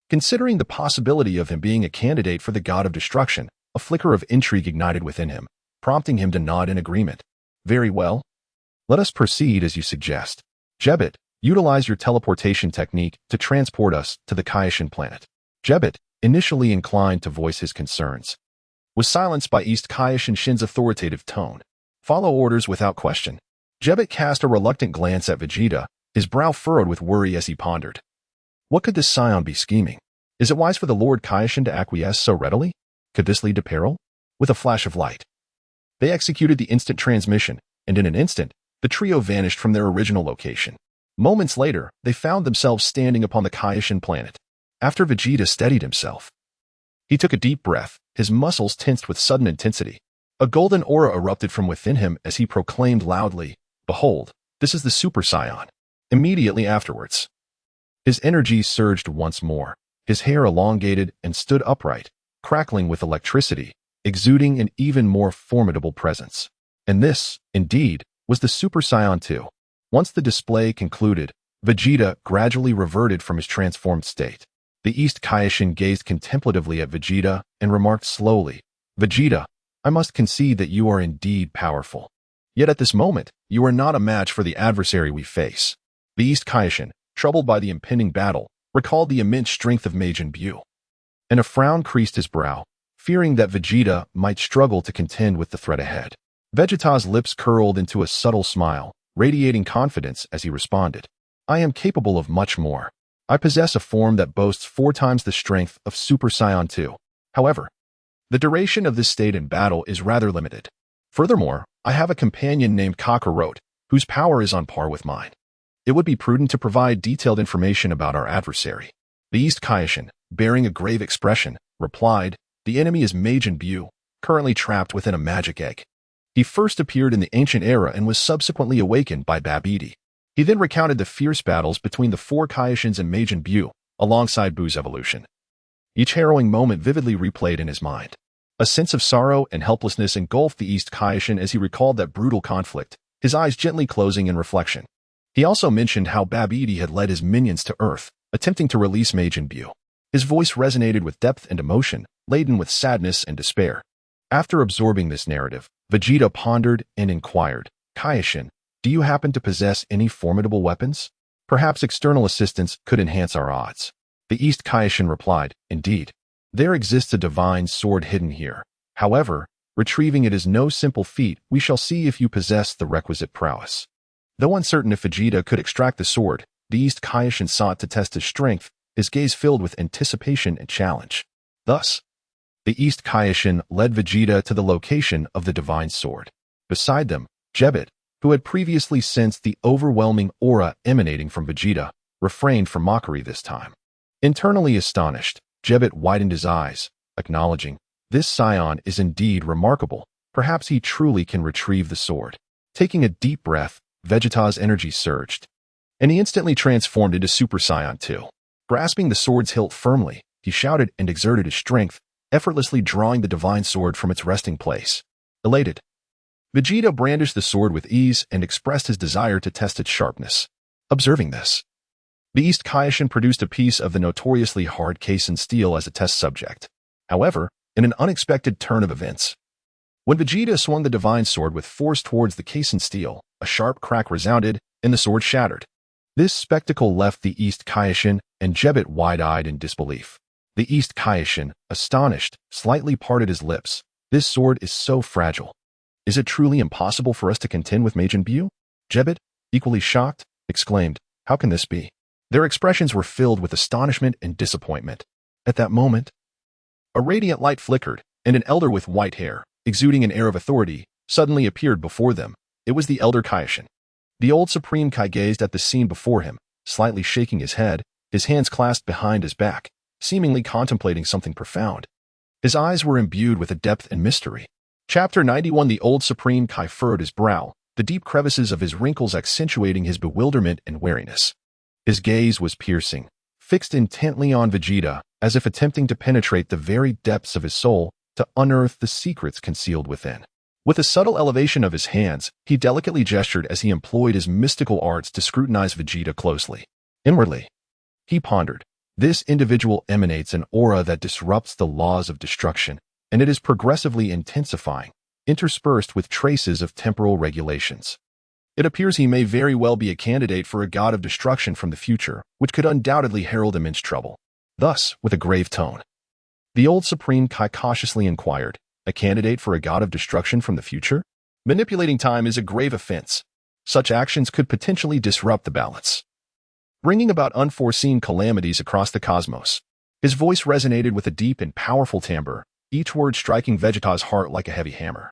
Considering the possibility of him being a candidate for the God of Destruction, a flicker of intrigue ignited within him, prompting him to nod in agreement. Very well. Let us proceed as you suggest. Jebet, utilize your teleportation technique to transport us to the Kaioshin planet. Jebet, initially inclined to voice his concerns, was silenced by East Kaioshin's authoritative tone. Follow orders without question. Jebet cast a reluctant glance at Vegeta, his brow furrowed with worry as he pondered. What could this Saiyan be scheming? Is it wise for the Lord Kaioshin to acquiesce so readily? Could this lead to peril? With a flash of light, they executed the instant transmission, and in an instant, the trio vanished from their original location. Moments later, they found themselves standing upon the Kaioshin planet. After Vegeta steadied himself, he took a deep breath, his muscles tensed with sudden intensity. A golden aura erupted from within him as he proclaimed loudly, "Behold, this is the Super Saiyan." Immediately afterwards, his energy surged once more. His hair elongated and stood upright, crackling with electricity, exuding an even more formidable presence. And this, indeed, was the Super Saiyan 2. Once the display concluded, Vegeta gradually reverted from his transformed state. The East Kaioshin gazed contemplatively at Vegeta and remarked slowly, "Vegeta, I must concede that you are indeed powerful. Yet at this moment, you are not a match for the adversary we face." The East Kaioshin, troubled by the impending battle, recalled the immense strength of Majin Buu, and a frown creased his brow, fearing that Vegeta might struggle to contend with the threat ahead. Vegeta's lips curled into a subtle smile, radiating confidence as he responded, "I am capable of much more. I possess a form that boasts 4 times the strength of Super Saiyan 2. However, the duration of this state in battle is rather limited. Furthermore, I have a companion named Kakarot, whose power is on par with mine. It would be prudent to provide detailed information about our adversary." The East Kaioshin, bearing a grave expression, replied, "The enemy is Majin Buu, currently trapped within a magic egg. He first appeared in the ancient era and was subsequently awakened by Babidi." He then recounted the fierce battles between the 4 Kaioshins and Majin Buu, alongside Buu's evolution. Each harrowing moment vividly replayed in his mind. A sense of sorrow and helplessness engulfed the East Kaioshin as he recalled that brutal conflict, his eyes gently closing in reflection. He also mentioned how Babidi had led his minions to Earth, attempting to release Majin Buu. His voice resonated with depth and emotion, laden with sadness and despair. After absorbing this narrative, Vegeta pondered and inquired, "Kaioshin, do you happen to possess any formidable weapons? Perhaps external assistance could enhance our odds." The East Kaioshin replied, "Indeed, there exists a divine sword hidden here. However, retrieving it is no simple feat. We shall see if you possess the requisite prowess." Though uncertain if Vegeta could extract the sword, the East Kaioshin sought to test his strength, his gaze filled with anticipation and challenge. Thus, the East Kaioshin led Vegeta to the location of the divine sword. Beside them, Jebet, who had previously sensed the overwhelming aura emanating from Vegeta, refrained from mockery this time. Internally astonished, Jebet widened his eyes, acknowledging, "This Saiyan is indeed remarkable. Perhaps he truly can retrieve the sword." Taking a deep breath, Vegeta's energy surged, and he instantly transformed into Super Saiyan 2. Grasping the sword's hilt firmly, he shouted and exerted his strength, effortlessly drawing the divine sword from its resting place. Elated, Vegeta brandished the sword with ease and expressed his desire to test its sharpness. Observing this, the East Kaioshin produced a piece of the notoriously hard Kaizen steel as a test subject. However, in an unexpected turn of events, when Vegeta swung the divine sword with force towards the Kaizen steel, a sharp crack resounded, and the sword shattered. This spectacle left the East Kaioshin and Jebet wide-eyed in disbelief. The East Kaioshin, astonished, slightly parted his lips. "This sword is so fragile. Is it truly impossible for us to contend with Majin Buu?" Jebet, equally shocked, exclaimed, "How can this be?" Their expressions were filled with astonishment and disappointment. At that moment, A radiant light flickered, and an elder with white hair, exuding an air of authority, suddenly appeared before them. It was the elder Kaioshin. The old Supreme Kai gazed at the scene before him, slightly shaking his head, his hands clasped behind his back, seemingly contemplating something profound. His eyes were imbued with a depth and mystery. Chapter 91. The old Supreme Kai furrowed his brow, the deep crevices of his wrinkles accentuating his bewilderment and wariness. His gaze was piercing, fixed intently on Vegeta, as if attempting to penetrate the very depths of his soul to unearth the secrets concealed within. With a subtle elevation of his hands, he delicately gestured as he employed his mystical arts to scrutinize Vegeta closely. Inwardly, he pondered, this individual emanates an aura that disrupts the laws of destruction, and it is progressively intensifying, interspersed with traces of temporal regulations. It appears he may very well be a candidate for a god of destruction from the future, which could undoubtedly herald immense trouble. Thus, with a grave tone, the old Supreme Kai cautiously inquired, a candidate for a god of destruction from the future? Manipulating time is a grave offense. Such actions could potentially disrupt the balance, bringing about unforeseen calamities across the cosmos. His voice resonated with a deep and powerful timbre, each word striking Vegeta's heart like a heavy hammer,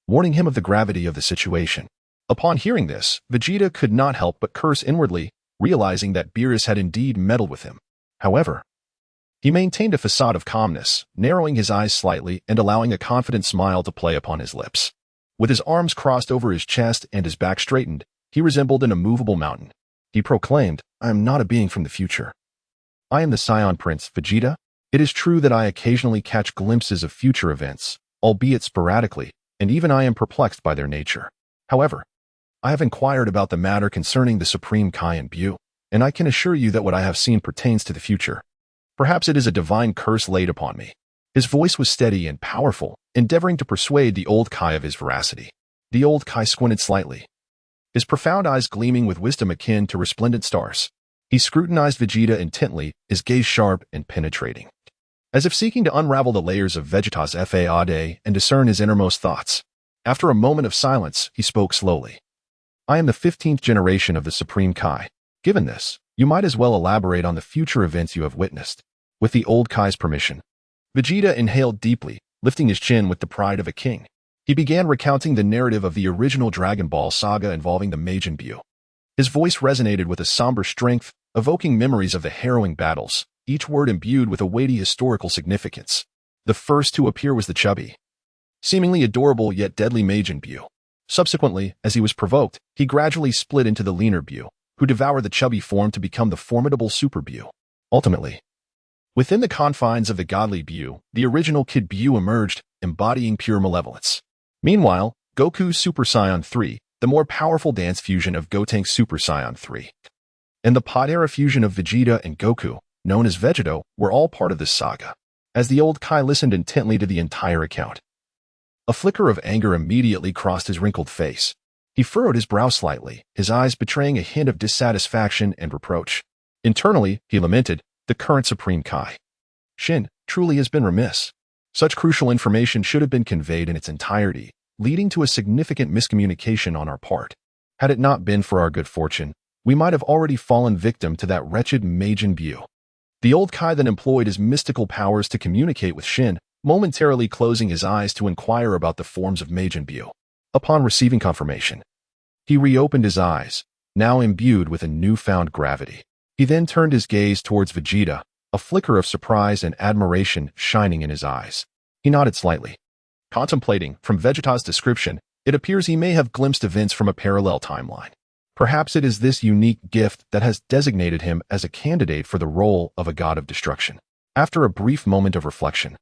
warning him of the gravity of the situation. Upon hearing this, Vegeta could not help but curse inwardly, realizing that Beerus had indeed meddled with him. However, he maintained a facade of calmness, narrowing his eyes slightly and allowing a confident smile to play upon his lips. With his arms crossed over his chest and his back straightened, he resembled an immovable mountain. He proclaimed, I am not a being from the future. I am the Saiyan Prince, Vegeta. It is true that I occasionally catch glimpses of future events, albeit sporadically, and even I am perplexed by their nature. However, I have inquired about the matter concerning the Supreme Kai and Bu, and I can assure you that what I have seen pertains to the future. Perhaps it is a divine curse laid upon me. His voice was steady and powerful, endeavoring to persuade the old Kai of his veracity. The old Kai squinted slightly, his profound eyes gleaming with wisdom akin to resplendent stars. He scrutinized Vegeta intently, his gaze sharp and penetrating, as if seeking to unravel the layers of Vegeta's fade and discern his innermost thoughts. After a moment of silence, he spoke slowly. I am the 15th generation of the Supreme Kai. Given this, you might as well elaborate on the future events you have witnessed. With the old Kai's permission, Vegeta inhaled deeply, lifting his chin with the pride of a king. He began recounting the narrative of the original Dragon Ball saga involving the Majin Buu. His voice resonated with a somber strength, evoking memories of the harrowing battles, each word imbued with a weighty historical significance. The first to appear was the chubby, seemingly adorable yet deadly Majin Buu. Subsequently, as he was provoked, he gradually split into the leaner Buu, who devoured the chubby form to become the formidable Super Buu. Ultimately, within the confines of the godly Buu, the original Kid Buu emerged, embodying pure malevolence. Meanwhile, Goku's Super Saiyan 3, the more powerful dance fusion of Gotenks Super Saiyan 3, and the Pod-era fusion of Vegeta and Goku, known as Vegeto, were all part of this saga. As the old Kai listened intently to the entire account, a flicker of anger immediately crossed his wrinkled face. He furrowed his brow slightly, his eyes betraying a hint of dissatisfaction and reproach. Internally, he lamented, the current Supreme Kai, Shin, truly has been remiss. Such crucial information should have been conveyed in its entirety, leading to a significant miscommunication on our part. Had it not been for our good fortune, we might have already fallen victim to that wretched Majin Buu. The old Kai then employed his mystical powers to communicate with Shin, momentarily closing his eyes to inquire about the forms of Majin Buu. Upon receiving confirmation, he reopened his eyes, now imbued with a newfound gravity. He then turned his gaze towards Vegeta, a flicker of surprise and admiration shining in his eyes. He nodded slightly, contemplating. From Vegeta's description, it appears he may have glimpsed events from a parallel timeline. Perhaps it is this unique gift that has designated him as a candidate for the role of a god of destruction. After a brief moment of reflection,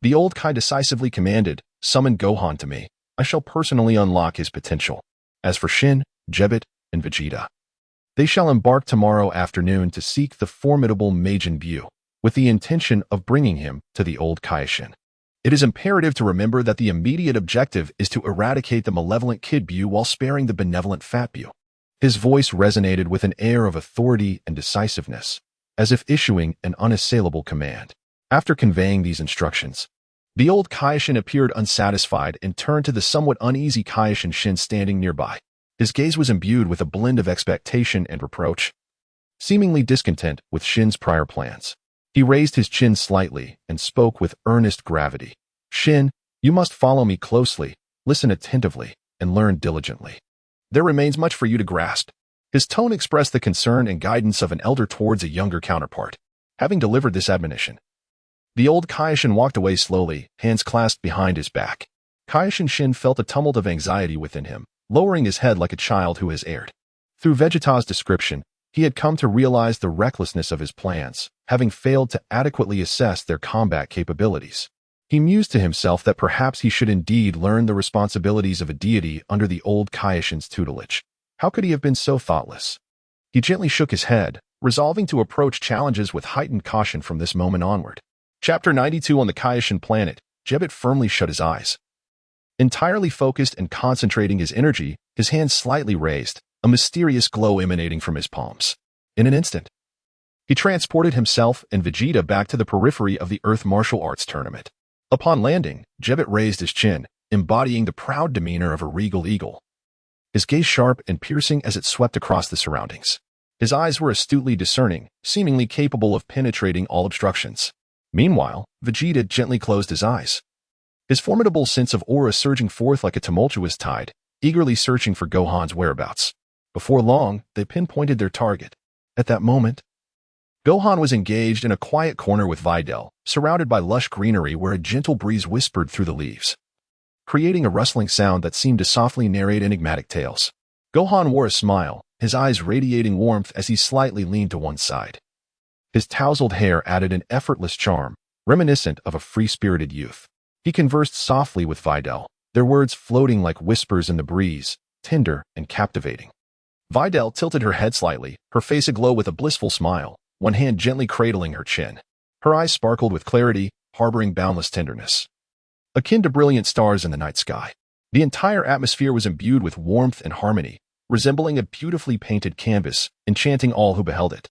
the old Kai decisively commanded, summon Gohan to me. I shall personally unlock his potential. As for Shin, Jebet, and Vegeta, they shall embark tomorrow afternoon to seek the formidable Majin Buu, with the intention of bringing him to the old Kaioshin. It is imperative to remember that the immediate objective is to eradicate the malevolent Kid Buu while sparing the benevolent Fat Buu. His voice resonated with an air of authority and decisiveness, as if issuing an unassailable command. After conveying these instructions, the old Kaioshin appeared unsatisfied and turned to the somewhat uneasy Kaioshin Shin standing nearby. His gaze was imbued with a blend of expectation and reproach, seemingly discontent with Shin's prior plans. He raised his chin slightly and spoke with earnest gravity. Shin, you must follow me closely, listen attentively, and learn diligently. There remains much for you to grasp. His tone expressed the concern and guidance of an elder towards a younger counterpart. Having delivered this admonition, the old Kaioshin walked away slowly, hands clasped behind his back. Kaioshin Shin felt a tumult of anxiety within him, lowering his head like a child who has erred. Through Vegeta's description, he had come to realize the recklessness of his plans, having failed to adequately assess their combat capabilities. He mused to himself that perhaps he should indeed learn the responsibilities of a deity under the old Kaioshin's tutelage. How could he have been so thoughtless? He gently shook his head, resolving to approach challenges with heightened caution from this moment onward. Chapter 92 On the Kaioshin planet, Jebbet firmly shut his eyes. Entirely focused and concentrating his energy, his hands slightly raised, a mysterious glow emanating from his palms. In an instant, he transported himself and Vegeta back to the periphery of the Earth martial arts tournament. Upon landing, Jebbet raised his chin, embodying the proud demeanor of a regal eagle. His gaze sharp and piercing as it swept across the surroundings. His eyes were astutely discerning, seemingly capable of penetrating all obstructions. Meanwhile, Vegeta gently closed his eyes, his formidable sense of aura surging forth like a tumultuous tide, eagerly searching for Gohan's whereabouts. Before long, they pinpointed their target. At that moment, Gohan was engaged in a quiet corner with Videl, surrounded by lush greenery where a gentle breeze whispered through the leaves, creating a rustling sound that seemed to softly narrate enigmatic tales. Gohan wore a smile, his eyes radiating warmth as he slightly leaned to one side. His tousled hair added an effortless charm, reminiscent of a free-spirited youth. He conversed softly with Videl, their words floating like whispers in the breeze, tender and captivating. Videl tilted her head slightly, her face aglow with a blissful smile, one hand gently cradling her chin. Her eyes sparkled with clarity, harboring boundless tenderness, akin to brilliant stars in the night sky. The entire atmosphere was imbued with warmth and harmony, resembling a beautifully painted canvas, enchanting all who beheld it.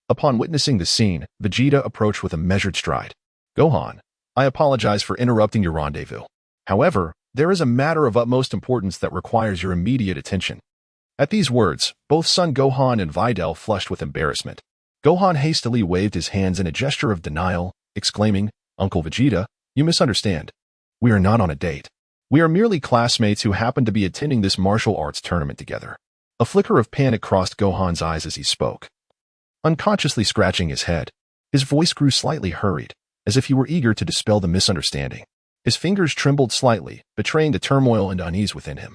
Upon witnessing the scene, Vegeta approached with a measured stride. Gohan, I apologize for interrupting your rendezvous. However, there is a matter of utmost importance that requires your immediate attention. At these words, both Son Gohan and Videl flushed with embarrassment. Gohan hastily waved his hands in a gesture of denial, exclaiming, Uncle Vegeta, you misunderstand. We are not on a date. We are merely classmates who happen to be attending this martial arts tournament together. A flicker of panic crossed Gohan's eyes as he spoke. Unconsciously scratching his head, his voice grew slightly hurried, as if he were eager to dispel the misunderstanding. His fingers trembled slightly, betraying the turmoil and unease within him.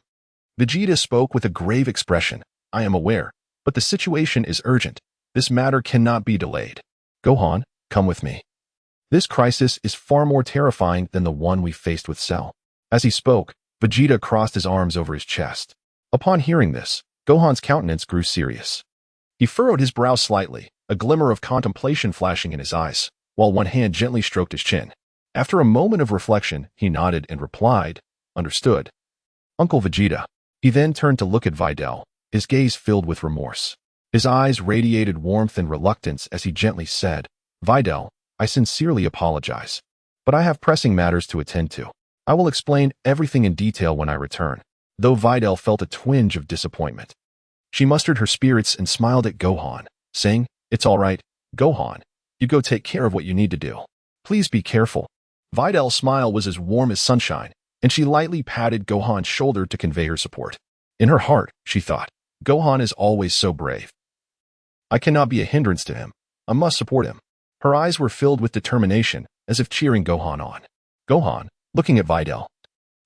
Vegeta spoke with a grave expression. I am aware, but the situation is urgent. This matter cannot be delayed. Gohan, come with me. This crisis is far more terrifying than the one we faced with Cell. As he spoke, Vegeta crossed his arms over his chest. Upon hearing this, Gohan's countenance grew serious. He furrowed his brow slightly, a glimmer of contemplation flashing in his eyes, while one hand gently stroked his chin. After a moment of reflection, he nodded and replied, Understood. Uncle Vegeta. He then turned to look at Videl, his gaze filled with remorse. His eyes radiated warmth and reluctance as he gently said, Videl, I sincerely apologize, but I have pressing matters to attend to. I will explain everything in detail when I return. Though Videl felt a twinge of disappointment, she mustered her spirits and smiled at Gohan, saying, It's all right, Gohan. You go take care of what you need to do. Please be careful. Videl's smile was as warm as sunshine, and she lightly patted Gohan's shoulder to convey her support. In her heart, she thought, Gohan is always so brave. I cannot be a hindrance to him. I must support him. Her eyes were filled with determination, as if cheering Gohan on. Gohan, looking at Videl,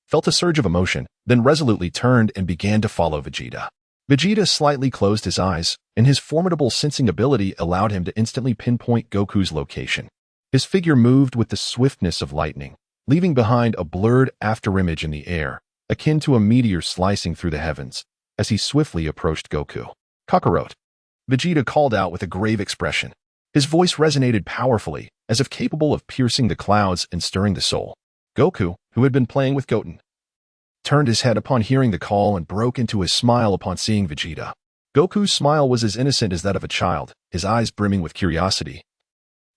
felt a surge of emotion, then resolutely turned and began to follow Vegeta. Vegeta slightly closed his eyes, and his formidable sensing ability allowed him to instantly pinpoint Goku's location. His figure moved with the swiftness of lightning, leaving behind a blurred afterimage in the air, akin to a meteor slicing through the heavens, as he swiftly approached Goku. Kakarot. Vegeta called out with a grave expression. His voice resonated powerfully, as if capable of piercing the clouds and stirring the soul. Goku, who had been playing with Goten, turned his head upon hearing the call and broke into a smile upon seeing Vegeta. Goku's smile was as innocent as that of a child, his eyes brimming with curiosity,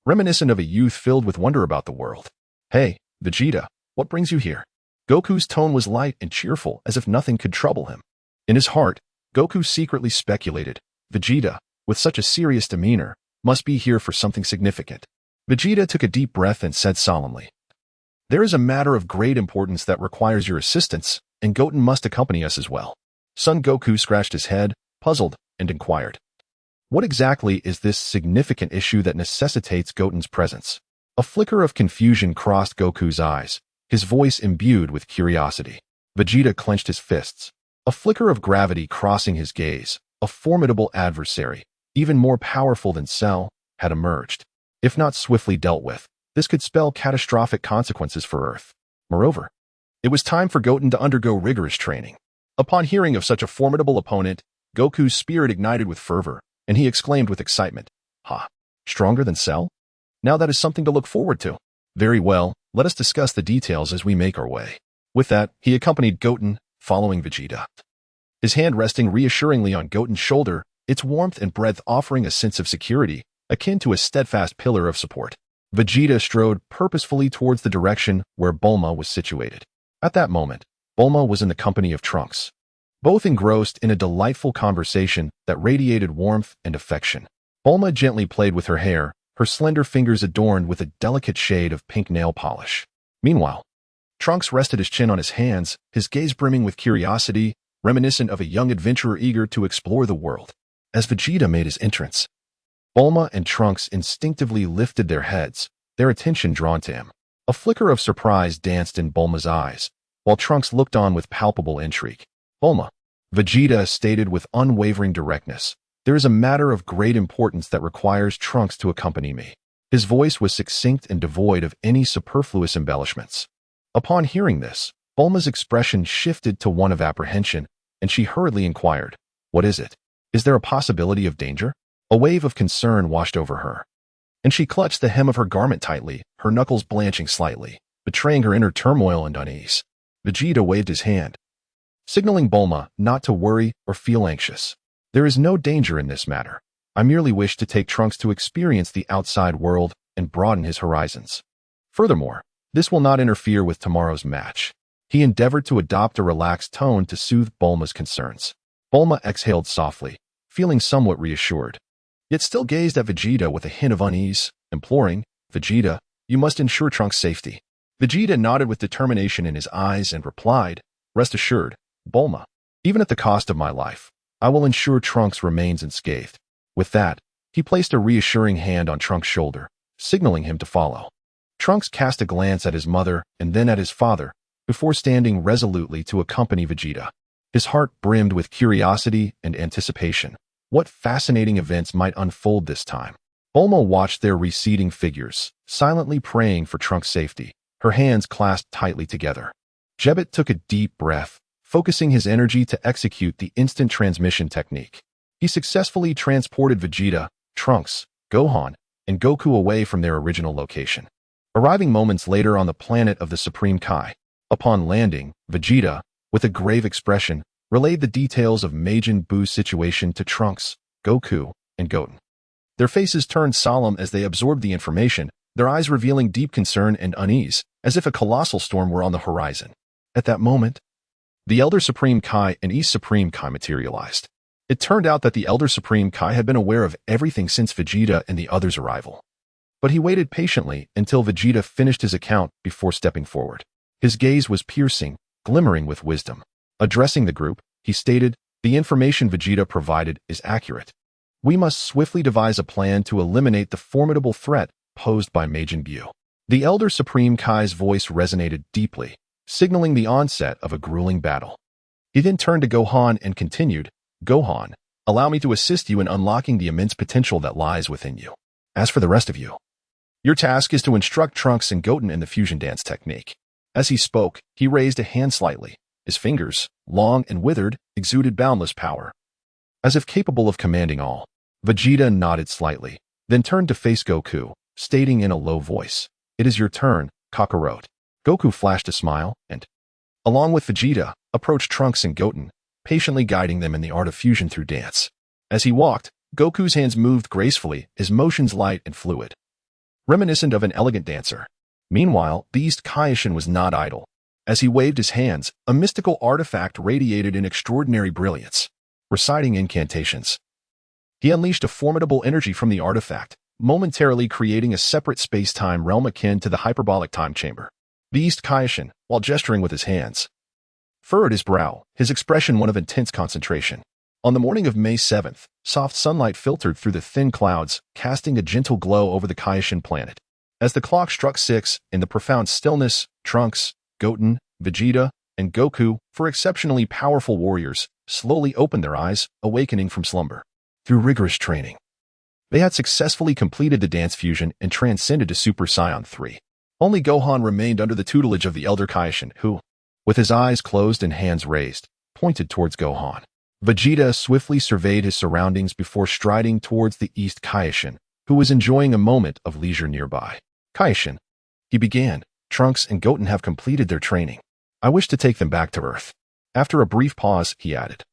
reminiscent of a youth filled with wonder about the world. Hey, Vegeta, what brings you here? Goku's tone was light and cheerful, as if nothing could trouble him. In his heart, Goku secretly speculated, Vegeta, with such a serious demeanor, must be here for something significant. Vegeta took a deep breath and said solemnly, "There is a matter of great importance that requires your assistance, and Goten must accompany us as well." Son Goku scratched his head, puzzled, and inquired, "What exactly is this significant issue that necessitates Goten's presence?" A flicker of confusion crossed Goku's eyes, his voice imbued with curiosity. Vegeta clenched his fists, a flicker of gravity crossing his gaze. A formidable adversary, even more powerful than Cell, had emerged. If not swiftly dealt with, this could spell catastrophic consequences for Earth. Moreover, it was time for Goten to undergo rigorous training. Upon hearing of such a formidable opponent, Goku's spirit ignited with fervor, and he exclaimed with excitement, "Ha! Stronger than Cell? Now that is something to look forward to." "Very well, let us discuss the details as we make our way." With that, he accompanied Goten, following Vegeta. His hand resting reassuringly on Goten's shoulder, its warmth and breadth offering a sense of security, akin to a steadfast pillar of support. Vegeta strode purposefully towards the direction where Bulma was situated. At that moment, Bulma was in the company of Trunks, both engrossed in a delightful conversation that radiated warmth and affection. Bulma gently played with her hair, her slender fingers adorned with a delicate shade of pink nail polish. Meanwhile, Trunks rested his chin on his hands, his gaze brimming with curiosity, reminiscent of a young adventurer eager to explore the world. As Vegeta made his entrance, Bulma and Trunks instinctively lifted their heads, their attention drawn to him. A flicker of surprise danced in Bulma's eyes, while Trunks looked on with palpable intrigue. "Bulma," Vegeta stated with unwavering directness, "there is a matter of great importance that requires Trunks to accompany me." His voice was succinct and devoid of any superfluous embellishments. Upon hearing this, Bulma's expression shifted to one of apprehension, and she hurriedly inquired, "What is it? Is there a possibility of danger?" A wave of concern washed over her, and she clutched the hem of her garment tightly, her knuckles blanching slightly, betraying her inner turmoil and unease. Vegeta waved his hand, signaling Bulma not to worry or feel anxious. "There is no danger in this matter. I merely wish to take Trunks to experience the outside world and broaden his horizons. Furthermore, this will not interfere with tomorrow's match." He endeavored to adopt a relaxed tone to soothe Bulma's concerns. Bulma exhaled softly, feeling somewhat reassured, yet still gazed at Vegeta with a hint of unease, imploring, "Vegeta, you must ensure Trunks' safety." Vegeta nodded with determination in his eyes and replied, "Rest assured, Bulma, even at the cost of my life, I will ensure Trunks remains unscathed." With that, he placed a reassuring hand on Trunks' shoulder, signaling him to follow. Trunks cast a glance at his mother and then at his father, before standing resolutely to accompany Vegeta. His heart brimmed with curiosity and anticipation. What fascinating events might unfold this time? Bulma watched their receding figures, silently praying for Trunks' safety, her hands clasped tightly together. Jebbet took a deep breath, focusing his energy to execute the instant transmission technique. He successfully transported Vegeta, Trunks, Gohan, and Goku away from their original location. Arriving moments later on the planet of the Supreme Kai, upon landing, Vegeta, with a grave expression, relayed the details of Majin Buu's situation to Trunks, Goku, and Goten. Their faces turned solemn as they absorbed the information, their eyes revealing deep concern and unease, as if a colossal storm were on the horizon. At that moment, the Elder Supreme Kai and East Supreme Kai materialized. It turned out that the Elder Supreme Kai had been aware of everything since Vegeta and the others' arrival. But he waited patiently until Vegeta finished his account before stepping forward. His gaze was piercing, glimmering with wisdom. Addressing the group, he stated, "The information Vegeta provided is accurate. We must swiftly devise a plan to eliminate the formidable threat posed by Majin Buu." The Elder Supreme Kai's voice resonated deeply, signaling the onset of a grueling battle. He then turned to Gohan and continued, "Gohan, allow me to assist you in unlocking the immense potential that lies within you. As for the rest of you, your task is to instruct Trunks and Goten in the fusion dance technique." As he spoke, he raised a hand slightly. His fingers, long and withered, exuded boundless power, as if capable of commanding all. Vegeta nodded slightly, then turned to face Goku, stating in a low voice, "It is your turn, Kakarot." Goku flashed a smile and, along with Vegeta, approached Trunks and Goten, patiently guiding them in the art of fusion through dance. As he walked, Goku's hands moved gracefully, his motions light and fluid, reminiscent of an elegant dancer. Meanwhile, Beast Kaioshin was not idle. As he waved his hands, a mystical artifact radiated in extraordinary brilliance. Reciting incantations, he unleashed a formidable energy from the artifact, momentarily creating a separate space-time realm akin to the hyperbolic time chamber. Beast Kaioshin, while gesturing with his hands, furrowed his brow, his expression one of intense concentration. On the morning of May 7th, soft sunlight filtered through the thin clouds, casting a gentle glow over the Kaioshin planet. As the clock struck 6, in the profound stillness, Trunks, Goten, Vegeta, and Goku, four exceptionally powerful warriors, slowly opened their eyes, awakening from slumber. Through rigorous training, they had successfully completed the dance fusion and transcended to Super Saiyan 3. Only Gohan remained under the tutelage of the elder Kaioshin, who, with his eyes closed and hands raised, pointed towards Gohan. Vegeta swiftly surveyed his surroundings before striding towards the East Kaioshin, who was enjoying a moment of leisure nearby. Kaioshin, he began, Trunks and Goten have completed their training. I wish to take them back to Earth. After a brief pause, he added,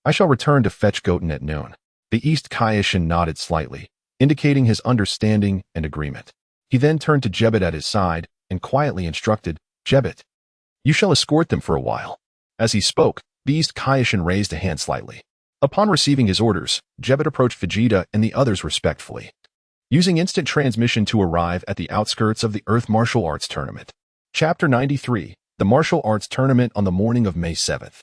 I shall return to fetch Goten at noon. The East Kaioshin nodded slightly, indicating his understanding and agreement. He then turned to Jebet at his side and quietly instructed, Jebet, you shall escort them for a while. As he spoke, the East Kaioshin raised a hand slightly. Upon receiving his orders, Jebet approached Vegeta and the others respectfully, using instant transmission to arrive at the outskirts of the Earth Martial Arts Tournament. Chapter 93, the Martial Arts Tournament on the morning of May 7th.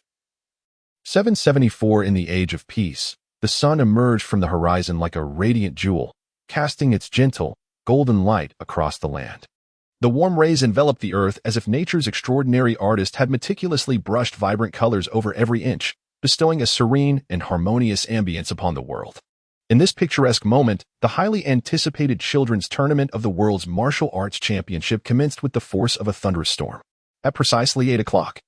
774 in the Age of Peace, the sun emerged from the horizon like a radiant jewel, casting its gentle, golden light across the land. The warm rays enveloped the earth as if nature's extraordinary artist had meticulously brushed vibrant colors over every inch, bestowing a serene and harmonious ambience upon the world. In this picturesque moment, the highly anticipated children's tournament of the world's martial arts championship commenced with the force of a thunderous storm. At precisely 8 o'clock,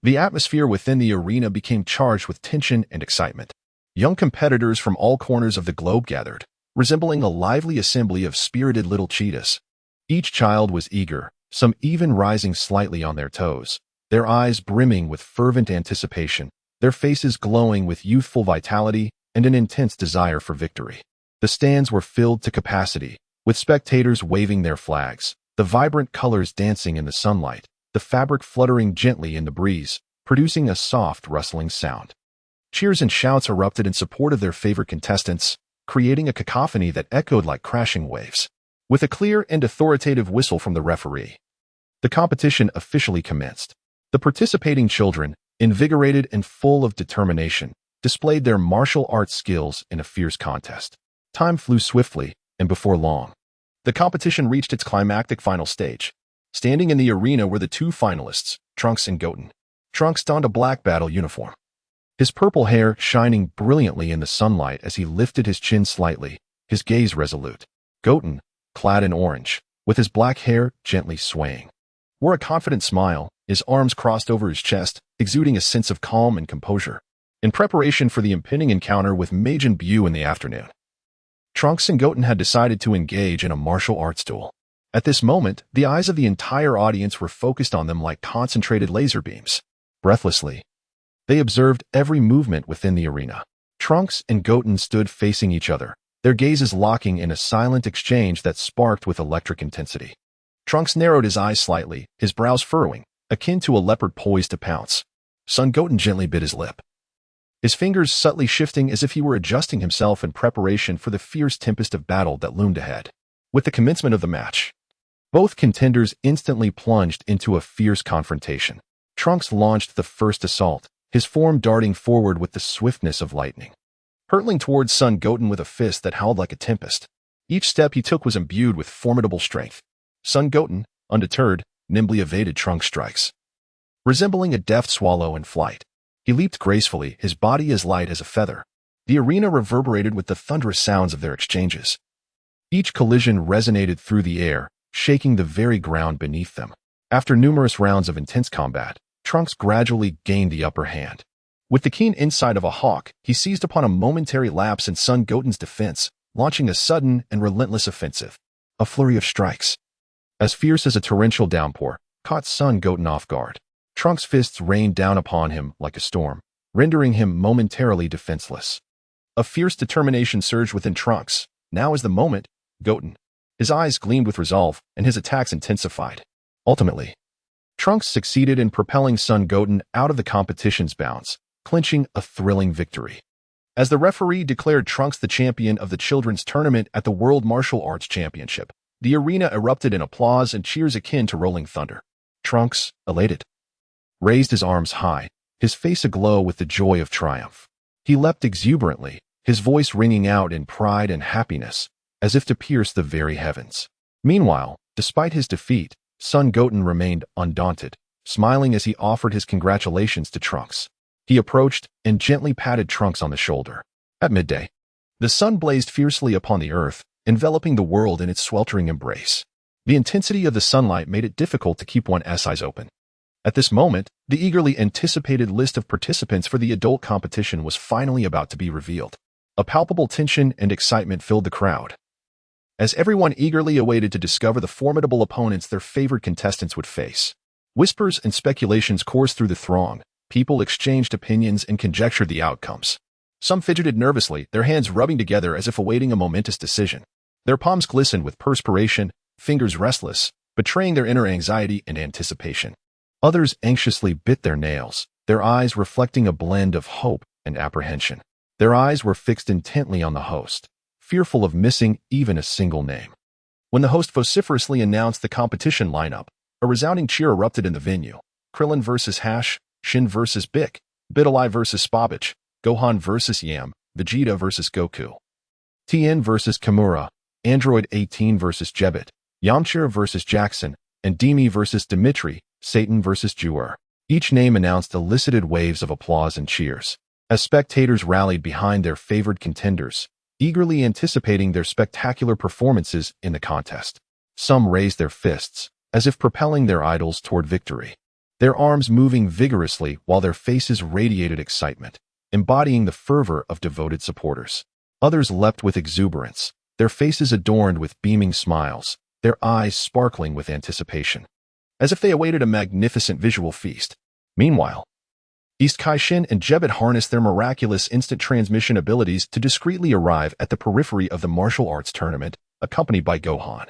the atmosphere within the arena became charged with tension and excitement. Young competitors from all corners of the globe gathered, resembling a lively assembly of spirited little cheetahs. Each child was eager, some even rising slightly on their toes, their eyes brimming with fervent anticipation, their faces glowing with youthful vitality and an intense desire for victory. The stands were filled to capacity, with spectators waving their flags, the vibrant colors dancing in the sunlight, the fabric fluttering gently in the breeze, producing a soft, rustling sound. Cheers and shouts erupted in support of their favorite contestants, creating a cacophony that echoed like crashing waves. With a clear and authoritative whistle from the referee, the competition officially commenced. The participating children, invigorated and full of determination, displayed their martial arts skills in a fierce contest. Time flew swiftly, and before long, the competition reached its climactic final stage. Standing in the arena were the two finalists, Trunks and Goten. Trunks donned a black battle uniform, his purple hair shining brilliantly in the sunlight as he lifted his chin slightly, his gaze resolute. Goten, clad in orange, with his black hair gently swaying, wore a confident smile, his arms crossed over his chest, exuding a sense of calm and composure. In preparation for the impending encounter with Majin Buu in the afternoon, Trunks and Goten had decided to engage in a martial arts duel. At this moment, the eyes of the entire audience were focused on them like concentrated laser beams. Breathlessly, they observed every movement within the arena. Trunks and Goten stood facing each other, their gazes locking in a silent exchange that sparked with electric intensity. Trunks narrowed his eyes slightly, his brows furrowing, akin to a leopard poised to pounce. Son Goten gently bit his lip, his fingers subtly shifting as if he were adjusting himself in preparation for the fierce tempest of battle that loomed ahead. With the commencement of the match, both contenders instantly plunged into a fierce confrontation. Trunks launched the first assault, his form darting forward with the swiftness of lightning, hurtling towards Son Goten with a fist that howled like a tempest. Each step he took was imbued with formidable strength. Son Goten, undeterred, nimbly evaded Trunks' strikes. Resembling a deft swallow in flight, he leaped gracefully, his body as light as a feather. The arena reverberated with the thunderous sounds of their exchanges. Each collision resonated through the air, shaking the very ground beneath them. After numerous rounds of intense combat, Trunks gradually gained the upper hand. With the keen insight of a hawk, he seized upon a momentary lapse in Son Goten's defense, launching a sudden and relentless offensive. A flurry of strikes, as fierce as a torrential downpour, caught Son Goten off guard. Trunks' fists rained down upon him like a storm, rendering him momentarily defenseless. A fierce determination surged within Trunks. Now is the moment, Goten. His eyes gleamed with resolve, and his attacks intensified. Ultimately, Trunks succeeded in propelling Son Goten out of the competition's bounds, clinching a thrilling victory. as the referee declared Trunks the champion of the children's tournament at the World Martial Arts Championship. The arena erupted in applause and cheers akin to rolling thunder. Trunks, elated, raised his arms high, his face aglow with the joy of triumph. He leapt exuberantly, his voice ringing out in pride and happiness, as if to pierce the very heavens. Meanwhile, despite his defeat, Son Goten remained undaunted, smiling as he offered his congratulations to Trunks. He approached and gently patted Trunks on the shoulder. At midday, the sun blazed fiercely upon the earth, enveloping the world in its sweltering embrace. The intensity of the sunlight made it difficult to keep one's eyes open. At this moment, the eagerly anticipated list of participants for the adult competition was finally about to be revealed. A palpable tension and excitement filled the crowd, as everyone eagerly awaited to discover the formidable opponents their favored contestants would face. Whispers and speculations coursed through the throng. People exchanged opinions and conjectured the outcomes. Some fidgeted nervously, their hands rubbing together as if awaiting a momentous decision. Their palms glistened with perspiration, fingers restless, betraying their inner anxiety and anticipation. Others anxiously bit their nails, their eyes reflecting a blend of hope and apprehension. Their eyes were fixed intently on the host, fearful of missing even a single name. When the host vociferously announced the competition lineup, a resounding cheer erupted in the venue. Krillin versus Hash, Shin versus Bick, Biddleye versus Spabich, Gohan versus Yam, Vegeta versus Goku, Tien versus Kimura, Android 18 versus Jebit, Yamcha versus Jackson, and Demi versus Dimitri, Satan versus Jewer. Each name announced elicited waves of applause and cheers, as spectators rallied behind their favored contenders, eagerly anticipating their spectacular performances in the contest. Some raised their fists, as if propelling their idols toward victory, their arms moving vigorously while their faces radiated excitement, embodying the fervor of devoted supporters. Others leapt with exuberance, their faces adorned with beaming smiles, their eyes sparkling with anticipation, as if they awaited a magnificent visual feast. Meanwhile, East Kaishin and Jebit harnessed their miraculous instant transmission abilities to discreetly arrive at the periphery of the martial arts tournament, accompanied by Gohan,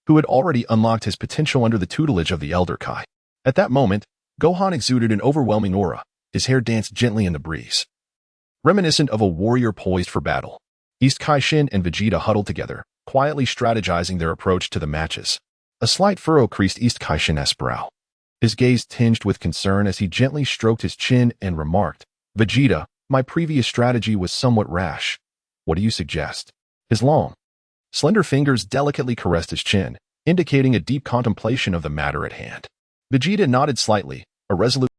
who had already unlocked his potential under the tutelage of the Elder Kai. At that moment, Gohan exuded an overwhelming aura, his hair danced gently in the breeze, reminiscent of a warrior poised for battle. East Kaishin and Vegeta huddled together, quietly strategizing their approach to the matches. A slight furrow creased East Kaishin's brow, his gaze tinged with concern as he gently stroked his chin and remarked, "Vegeta, my previous strategy was somewhat rash. What do you suggest?" His long, slender fingers delicately caressed his chin, indicating a deep contemplation of the matter at hand. Vegeta nodded slightly, a resolute